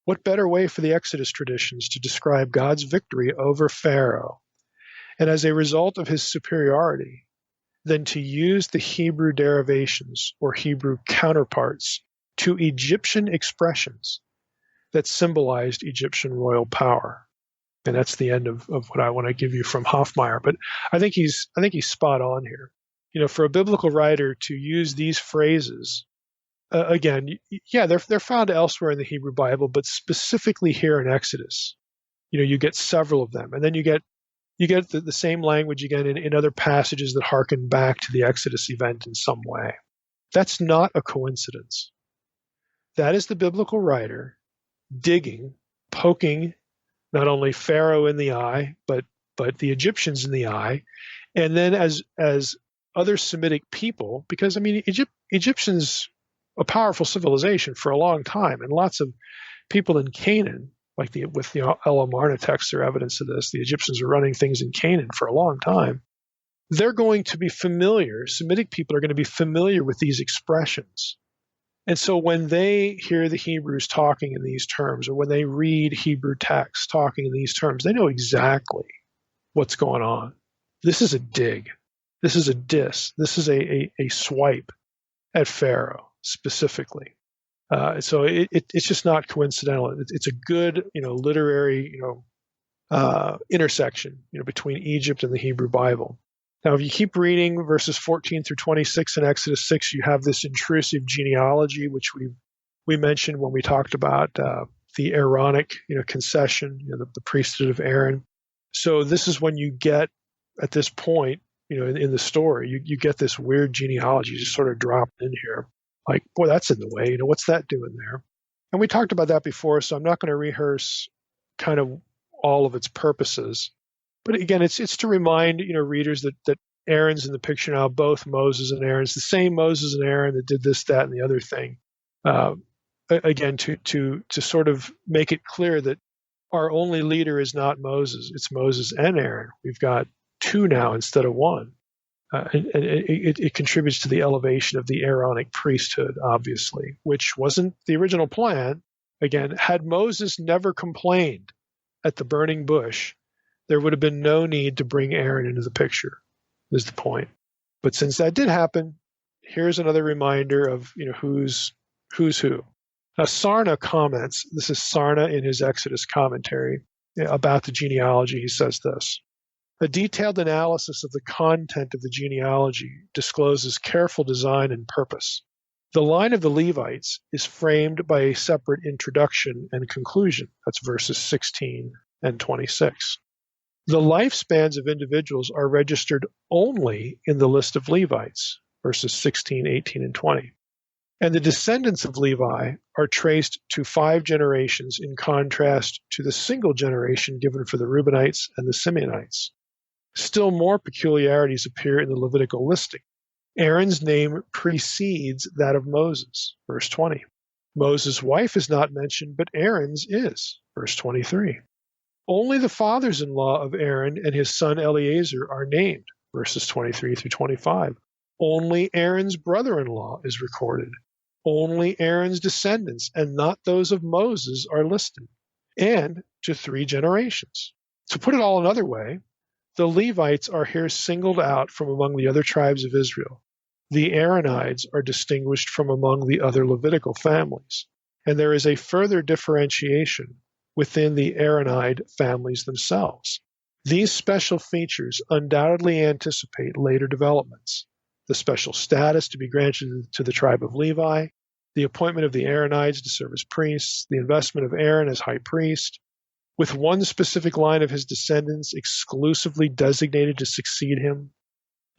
What better way for the Exodus traditions to describe God's victory over Pharaoh, and as a result of his superiority, than to use the Hebrew derivations or Hebrew counterparts to Egyptian expressions that symbolized Egyptian royal power. And that's the end of what I want to give you from Hoffmeyer. But I think he's spot on here. For a biblical writer to use these phrases, again, they're found elsewhere in the Hebrew Bible, but specifically here in Exodus, you get several of them, and then you get the same language again in other passages that harken back to the Exodus event in some way. That's not a coincidence. That is the biblical writer digging, poking not only Pharaoh in the eye, but the Egyptians in the eye, and then as other Semitic people, because Egyptians a powerful civilization for a long time, and lots of people in Canaan, with the El Amarna texts are evidence of this. The Egyptians are running things in Canaan for a long time. They're going to be familiar. Semitic people are going to be familiar with these expressions. And so when they hear the Hebrews talking in these terms, or when they read Hebrew texts talking in these terms, they know exactly what's going on. This is a dig. This is a diss. This is a swipe at Pharaoh specifically. So it's just not coincidental. It's a good, literary, intersection, between Egypt and the Hebrew Bible. Now, if you keep reading verses 14 through 26 in Exodus 6, you have this intrusive genealogy, which we mentioned when we talked about the Aaronic, concession, the priesthood of Aaron. So this is when you get, at this point, in the story, you get this weird genealogy just sort of dropped in here. Like, boy, that's in the way. What's that doing there? And we talked about that before, so I'm not going to rehearse kind of all of its purposes. But again, it's to remind readers that Aaron's in the picture now, both Moses and Aaron's the same Moses and Aaron that did this, that, and the other thing. Again, to sort of make it clear that our only leader is not Moses; it's Moses and Aaron. We've got two now instead of one. And it contributes to the elevation of the Aaronic priesthood, obviously, which wasn't the original plan. Again, had Moses never complained at the burning bush, there would have been no need to bring Aaron into the picture, is the point. But since that did happen, here's another reminder of who's who. Now, Sarna comments, this is Sarna in his Exodus commentary about the genealogy. He says this: a detailed analysis of the content of the genealogy discloses careful design and purpose. The line of the Levites is framed by a separate introduction and conclusion. That's verses 16 and 26. The lifespans of individuals are registered only in the list of Levites, verses 16, 18, and 20. And the descendants of Levi are traced to 5 generations in contrast to the single generation given for the Reubenites and the Simeonites. Still more peculiarities appear in the Levitical listing. Aaron's name precedes that of Moses, verse 20. Moses' wife is not mentioned, but Aaron's is, verse 23. Only the fathers-in-law of Aaron and his son Eleazar are named, verses 23 through 25. Only Aaron's brother-in-law is recorded. Only Aaron's descendants, and not those of Moses, are listed, and to 3 generations. To put it all another way, the Levites are here singled out from among the other tribes of Israel. The Aaronites are distinguished from among the other Levitical families, and there is a further differentiation within the Aaronite families themselves. These special features undoubtedly anticipate later developments: the special status to be granted to the tribe of Levi, the appointment of the Aaronites to serve as priests, the investment of Aaron as high priest, with one specific line of his descendants exclusively designated to succeed him.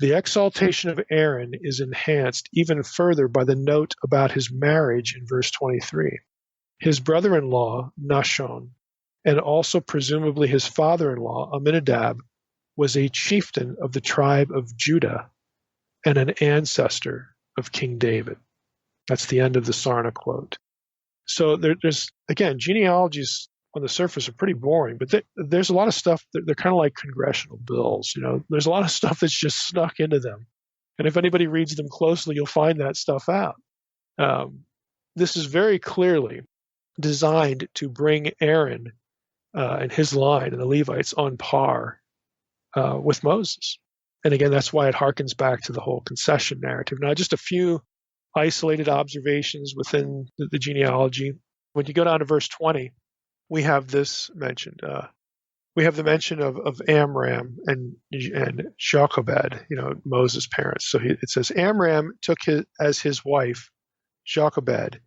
The exaltation of Aaron is enhanced even further by the note about his marriage in verse 23. His brother-in-law, Nahshon, and also presumably his father-in-law, Amminadab, was a chieftain of the tribe of Judah and an ancestor of King David. That's the end of the Sarna quote. So there's, again, genealogies on the surface are pretty boring, but there's a lot of stuff that they're kind of like congressional bills. There's a lot of stuff that's just snuck into them. And if anybody reads them closely, you'll find that stuff out. This is very clearly designed to bring Aaron and his line and the Levites on par with Moses. And again, that's why it harkens back to the whole concession narrative. Now, just a few isolated observations within the genealogy. When you go down to verse 20, we have this mentioned. We have the mention of Amram and Jochebed, Moses' parents. So it says, Amram took as his wife Jochebed,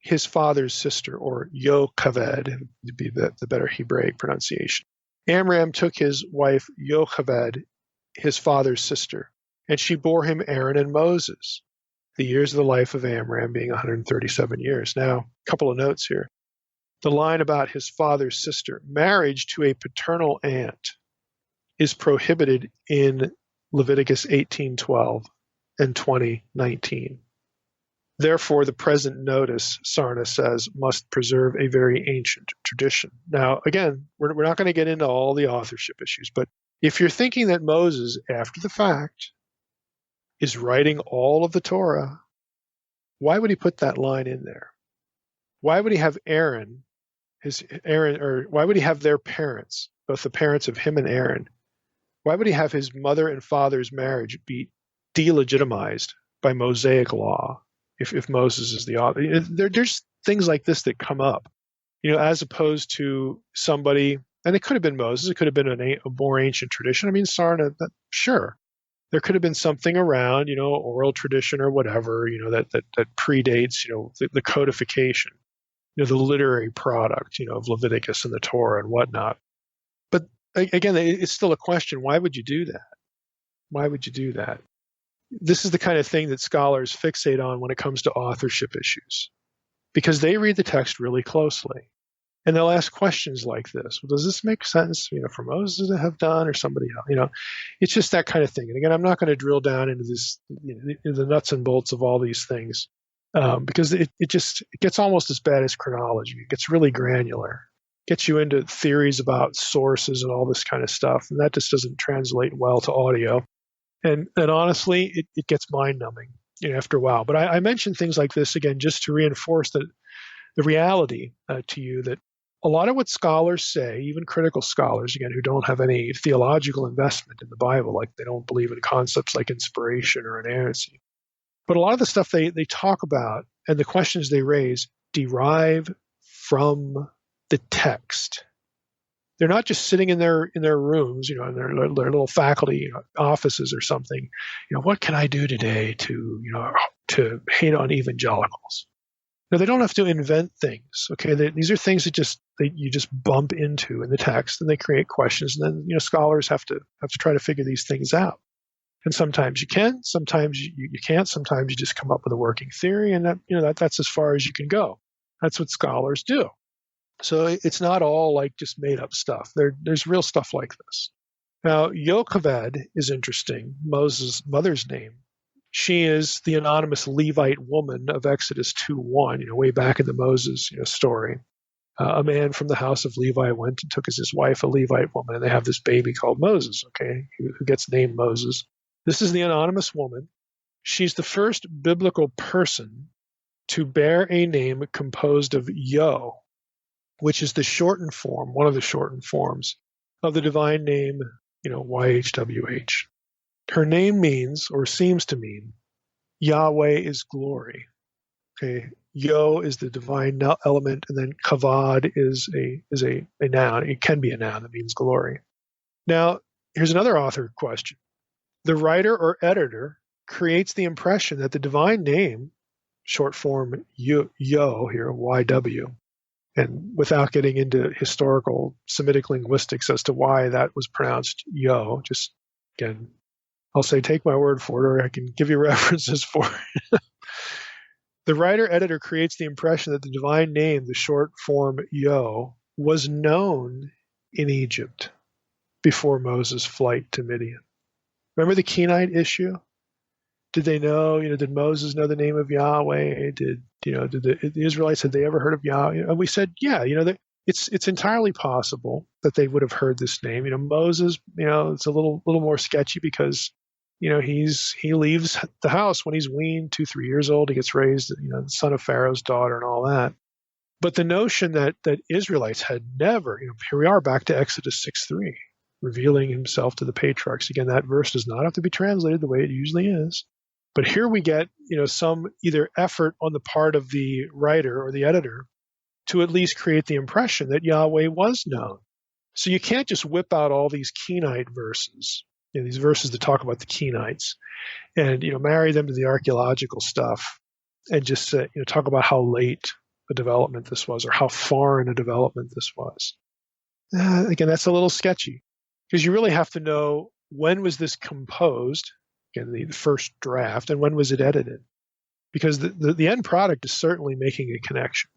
his father's sister, or Yocheved, would be the better Hebraic pronunciation. Amram took his wife Jochebed, his father's sister, and she bore him Aaron and Moses, the years of the life of Amram being 137 years. Now, a couple of notes here. The line about his father's sister, marriage to a paternal aunt, is prohibited in Leviticus 18:12 and 20:19. Therefore, the present notice, Sarna says, must preserve a very ancient tradition. Now, again, we're not going to get into all the authorship issues, but if you're thinking that Moses, after the fact, is writing all of the Torah, why would he put that line in there? Why would he have why would he have their parents, both the parents of him and Aaron, why would he have his mother and father's marriage be delegitimized by Mosaic law if Moses is the author? There's things like this that come up, as opposed to somebody, and it could have been Moses, it could have been a more ancient tradition. I mean, Sarna, sure. There could have been something around, oral tradition or whatever, that predates, the codification, the literary product, of Leviticus and the Torah and whatnot. But again, it's still a question. Why would you do that? Why would you do that? This is the kind of thing that scholars fixate on when it comes to authorship issues, because they read the text really closely. And they'll ask questions like this. Well, does this make sense, for Moses to have done or somebody else? It's just that kind of thing. And again, I'm not going to drill down into this, the nuts and bolts of all these things, because it gets almost as bad as chronology. It gets really granular, gets you into theories about sources and all this kind of stuff. And that just doesn't translate well to audio. And honestly, it gets mind-numbing, after a while. But I mention things like this, again, just to reinforce the reality to you that a lot of what scholars say, even critical scholars, again, who don't have any theological investment in the Bible, like they don't believe in concepts like inspiration or inerrancy, but a lot of the stuff they talk about and the questions they raise derive from the text. They're not just sitting in their rooms, in their little faculty offices or something. What can I do today to hate on evangelicals? No, they don't have to invent things. Okay, these are things that you just bump into in the text, and they create questions, and then scholars have to try to figure these things out. And sometimes you can, sometimes you can't. Sometimes you just come up with a working theory, and that's as far as you can go. That's what scholars do. So it's not all like just made up stuff. There's real stuff like this. Now, Yocheved is interesting, Moses' mother's name. She is the anonymous Levite woman of Exodus 2:1, way back in the Moses story. A man from the house of Levi went and took as his wife a Levite woman, and they have this baby called Moses, okay, who gets named Moses. This is the anonymous woman. She's the first biblical person to bear a name composed of Yo, which is the shortened form, one of the shortened forms of the divine name, YHWH. Her name means, or seems to mean, Yahweh is glory. Okay, Yo is the divine element, and then kavod is a noun. It can be a noun that means glory. Now, here's another author question. The writer or editor creates the impression that the divine name, short form Yo here, YW, and without getting into historical Semitic linguistics as to why that was pronounced Yo, just again, I'll say take my word for it, or I can give you references for it. The writer-editor creates the impression that the divine name, the short form Yo, was known in Egypt before Moses' flight to Midian. Remember the Kenite issue? Did they know, did Moses know the name of Yahweh? Did the Israelites, had they ever heard of Yahweh? And we said, yeah, it's entirely possible that they would have heard this name. Moses, it's a little more sketchy because, he leaves the house when he's weaned, 2-3 years old. He gets raised, the son of Pharaoh's daughter and all that. But the notion that Israelites had never, here we are back to Exodus 6:3, revealing himself to the patriarchs. Again, that verse does not have to be translated the way it usually is. But here we get, some either effort on the part of the writer or the editor to at least create the impression that Yahweh was known. So you can't just whip out all these Kenite verses, these verses that talk about the Kenites, and marry them to the archaeological stuff, and just talk about how late a development this was, or how far in a development this was. Again, that's a little sketchy, because you really have to know when was this composed, again, the first draft, and when was it edited? Because the end product is certainly making a connection,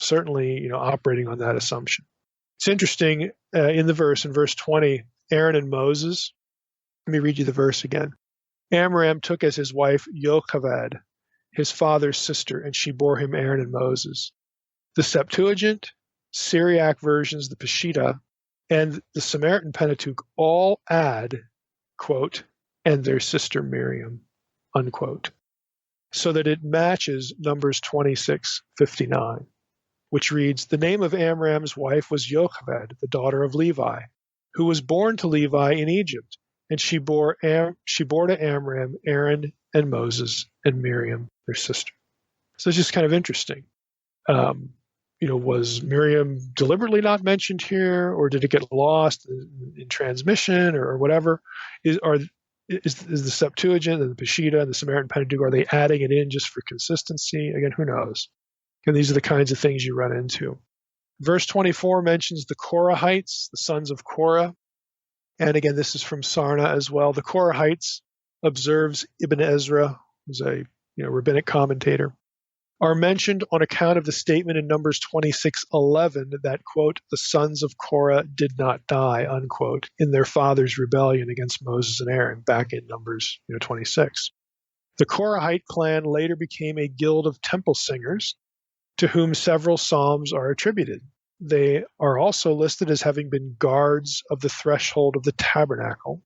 certainly operating on that assumption. It's interesting in verse 20, Aaron and Moses. Let me read you the verse again. Amram took as his wife Yocheved, his father's sister, and she bore him Aaron and Moses. The Septuagint, Syriac versions, the Peshitta, and the Samaritan Pentateuch all add, quote, and their sister Miriam, unquote, so that it matches Numbers 26:59, which reads, the name of Amram's wife was Yocheved, the daughter of Levi, who was born to Levi in Egypt, and she bore to Amram Aaron and Moses and Miriam, their sister. So it's just kind of interesting. Was Miriam deliberately not mentioned here, or did it get lost in transmission, or whatever? is the Septuagint and the Peshitta and the Samaritan Pentateuch, are they adding it in just for consistency? Again, who knows? And these are the kinds of things you run into. Verse 24 mentions the Korahites, the sons of Korah. And again, this is from Sarna as well. The Korahites, observes Ibn Ezra, who's a rabbinic commentator, are mentioned on account of the statement in Numbers 26:11 that, quote, the sons of Korah did not die, unquote, in their father's rebellion against Moses and Aaron, back in Numbers 26. The Korahite clan later became a guild of temple singers, to whom several psalms are attributed. They are also listed as having been guards of the threshold of the tabernacle,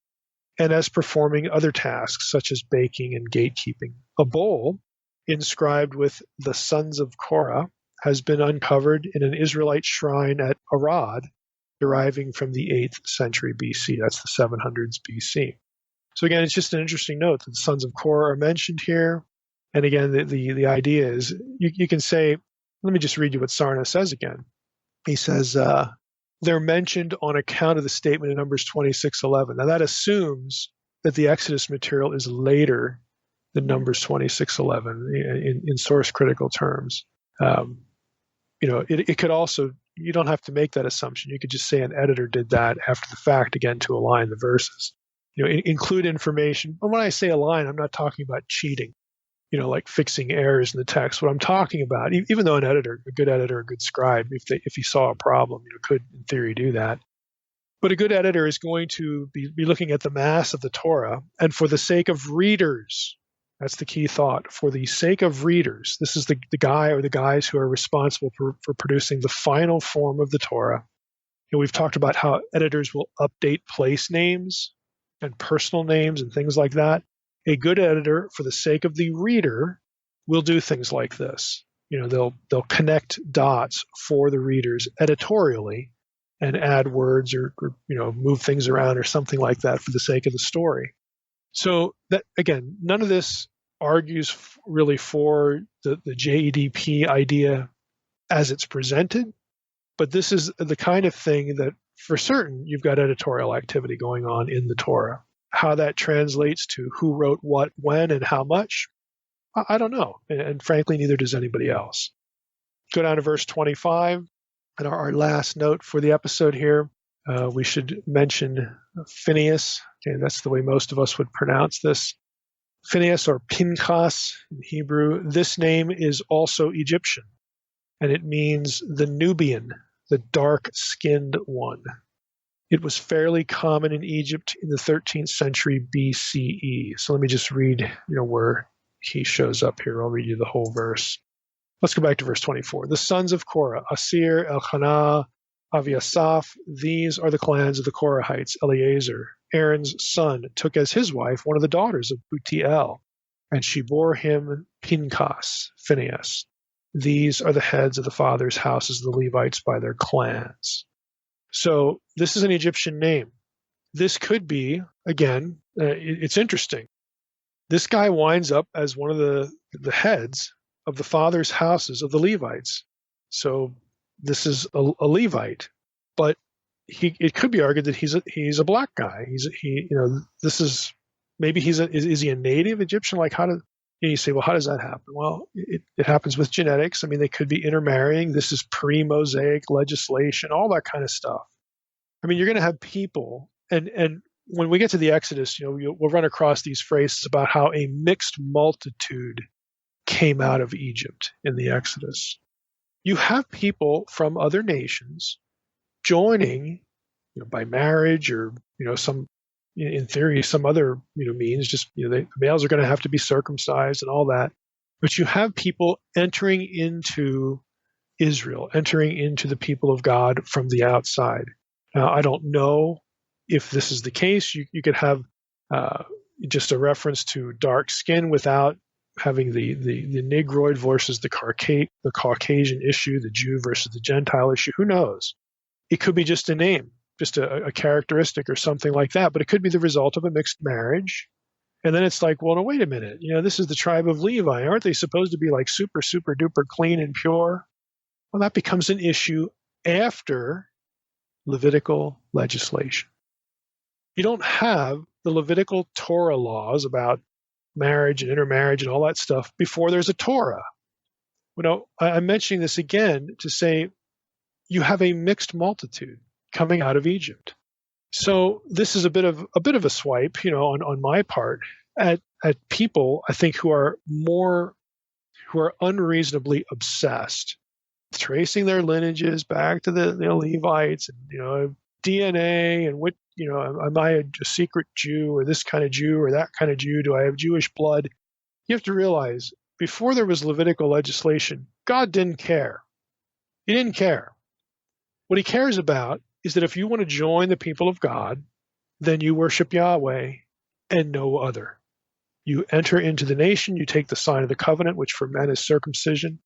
and as performing other tasks such as baking and gatekeeping. A bowl inscribed with the sons of Korah has been uncovered in an Israelite shrine at Arad, deriving from the 8th century BC. That's the 700s BC. So again, it's just an interesting note that the sons of Korah are mentioned here. And again, the idea is you can say, let me just read you what Sarna says again. He says, they're mentioned on account of the statement in Numbers 26:11. Now that assumes that the Exodus material is later than Numbers 26:11 in source critical terms. It could also, you don't have to make that assumption. You could just say an editor did that after the fact, again, to align the verses. Include information. But when I say align, I'm not talking about cheating, like fixing errors in the text. What I'm talking about, even though a good editor, a good scribe, if he saw a problem, could in theory do that. But a good editor is going to be looking at the mass of the Torah, and for the sake of readers, that's the key thought, for the sake of readers, this is the guy or the guys who are responsible for producing the final form of the Torah. We've talked about how editors will update place names and personal names and things like that. A good editor, for the sake of the reader, will do things like this. They'll connect dots for the readers editorially and add words or move things around or something like that for the sake of the story. So that, again, none of this argues really for the JEDP idea as it's presented, but this is the kind of thing that for certain you've got editorial activity going on in the Torah. How that translates to who wrote what, when, and how much, I don't know. And frankly, neither does anybody else. Go down to verse 25. And our last note for the episode here, we should mention Phineas. Okay, that's the way most of us would pronounce this. Phineas, or Pinchas in Hebrew. This name is also Egyptian, and it means the Nubian, the dark-skinned one. It was fairly common in Egypt in the 13th century BCE. So let me just read, where he shows up here. I'll read you the whole verse. Let's go back to verse 24. The sons of Korah, Asir, Elkanah, Aviasaph, these are the clans of the Korahites. Eleazar, Aaron's son, took as his wife one of the daughters of Utiel, and she bore him Pinchas, Phinehas. These are the heads of the fathers' houses of the Levites by their clans. So this is an Egyptian name. This could be, again, it's interesting. This guy winds up as one of the heads of the fathers' houses of the Levites. So this is a Levite, but it could be argued that he's a black guy. Is he a native Egyptian? Like you say, well, how does that happen? Well, it happens with genetics. I mean, they could be intermarrying. This is pre-Mosaic legislation, all that kind of stuff. I mean, you're going to have people, and when we get to the Exodus, we'll run across these phrases about how a mixed multitude came out of Egypt in the Exodus. You have people from other nations joining, by marriage or in theory, some other means. Just the males are going to have to be circumcised and all that. But you have people entering into Israel, entering into the people of God from the outside. Now, I don't know if this is the case. You could have just a reference to dark skin without having the Negroid versus the Caucasian issue, the Jew versus the Gentile issue. Who knows? It could be just a name, just a characteristic or something like that. But it could be the result of a mixed marriage. And then it's like, well, no, wait a minute. This is the tribe of Levi. Aren't they supposed to be like super, super duper clean and pure? Well, that becomes an issue after Levitical legislation. You don't have the Levitical Torah laws about marriage and intermarriage and all that stuff before there's a Torah. I'm mentioning this again to say you have a mixed multitude coming out of Egypt. So this is a bit of a swipe, on my part at people, I think, who are unreasonably obsessed, tracing their lineages back to the Levites, and DNA, and what, am I a secret Jew, or this kind of Jew, or that kind of Jew? Do I have Jewish blood? You have to realize, before there was Levitical legislation, God didn't care. He didn't care. What he cares about is that if you want to join the people of God, then you worship Yahweh and no other. You enter into the nation, you take the sign of the covenant, which for men is circumcision.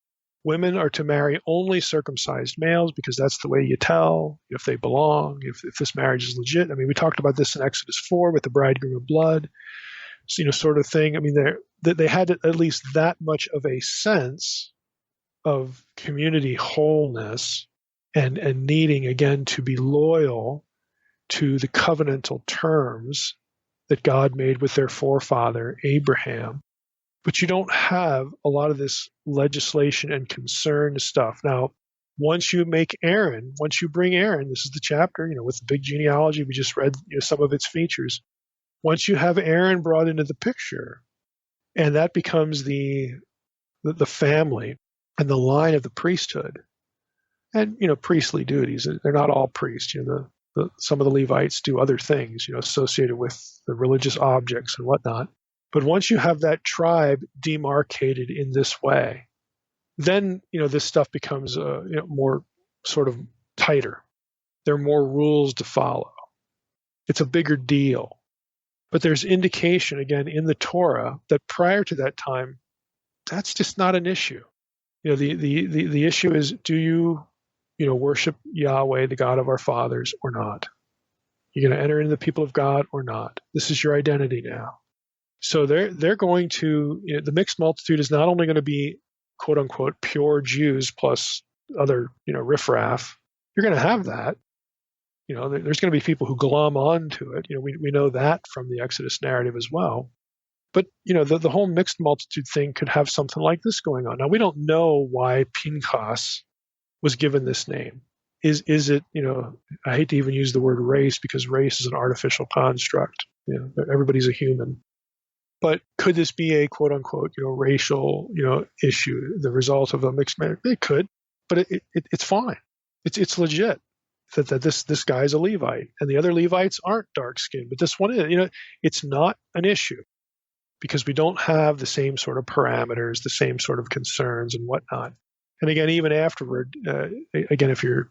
Women are to marry only circumcised males because that's the way you tell if they belong, if this marriage is legit. I mean, we talked about this in Exodus 4 with the bridegroom of blood, sort of thing. I mean, they had at least that much of a sense of community wholeness and needing, again, to be loyal to the covenantal terms that God made with their forefather, Abraham. But you don't have a lot of this legislation and concern stuff. Now, once you bring Aaron, this is the chapter, with the big genealogy, we just read some of its features. Once you have Aaron brought into the picture, and that becomes the family and the line of the priesthood, and priestly duties. They're not all priests. Some of the Levites do other things, associated with the religious objects and whatnot. But once you have that tribe demarcated in this way, then this stuff becomes more sort of tighter. There are more rules to follow. It's a bigger deal. But there's indication again in the Torah that prior to that time, that's just not an issue. The issue is, do you worship Yahweh, the God of our fathers, or not? You're going to enter into the people of God or not? This is your identity now. So they're going to, the mixed multitude is not only going to be, quote unquote, pure Jews plus other, riffraff. You're going to have that. There's going to be people who glom onto it. We know that from the Exodus narrative as well. But, the whole mixed multitude thing could have something like this going on. Now, we don't know why Pinchas was given this name. Is it, I hate to even use the word race because race is an artificial construct. Everybody's a human. But could this be a quote unquote, racial, issue, the result of a mixed marriage? It could, but it's fine. It's legit that this guy's a Levite and the other Levites aren't dark skinned, but this one is, it's not an issue because we don't have the same sort of parameters, the same sort of concerns and whatnot. And again, even afterward, again, if you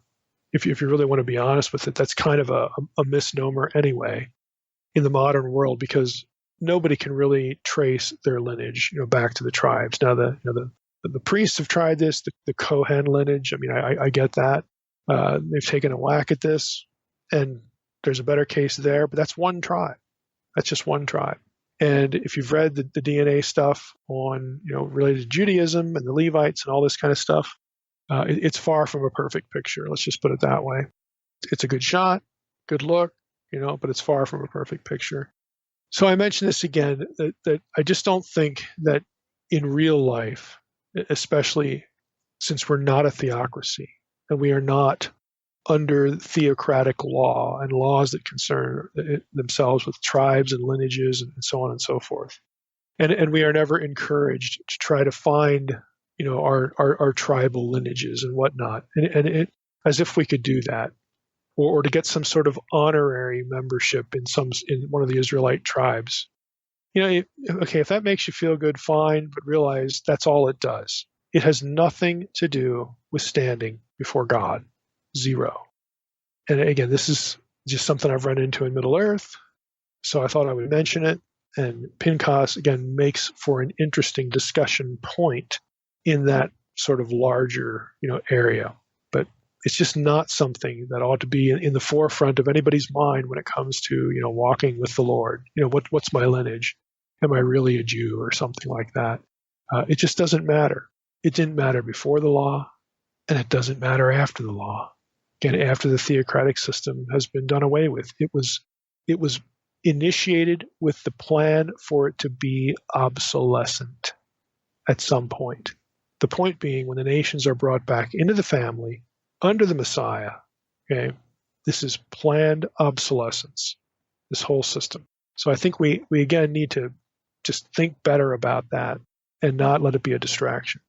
really want to be honest with it, that's kind of a misnomer anyway in the modern world because nobody can really trace their lineage, back to the tribes. Now, the priests have tried this, the Kohen lineage. I mean, I get that. They've taken a whack at this, and there's a better case there, but that's one tribe. That's just one tribe. And if you've read the DNA stuff on, related to Judaism and the Levites and all this kind of stuff, it's far from a perfect picture. Let's just put it that way. It's a good shot, good look, but it's far from a perfect picture. So I mention this again, that I just don't think that in real life, especially since we're not a theocracy and we are not under theocratic law and laws that concern themselves with tribes and lineages and so on and so forth. And we are never encouraged to try to find, our tribal lineages and whatnot. And as if we could do that. Or to get some sort of honorary membership in one of the Israelite tribes. If that makes you feel good, fine, but realize that's all it does. It has nothing to do with standing before God. Zero. And again, this is just something I've run into in Middle Earth, so I thought I would mention it. And Pinchas, again, makes for an interesting discussion point in that sort of larger, area. But it's just not something that ought to be in the forefront of anybody's mind when it comes to, walking with the Lord. What's my lineage? Am I really a Jew or something like that? It just doesn't matter. It didn't matter before the law, and it doesn't matter after the law. Again, after the theocratic system has been done away with, it was initiated with the plan for it to be obsolescent at some point. The point being, when the nations are brought back into the family under the Messiah, okay, this is planned obsolescence, this whole system. So I think we again need to just think better about that and not let it be a distraction.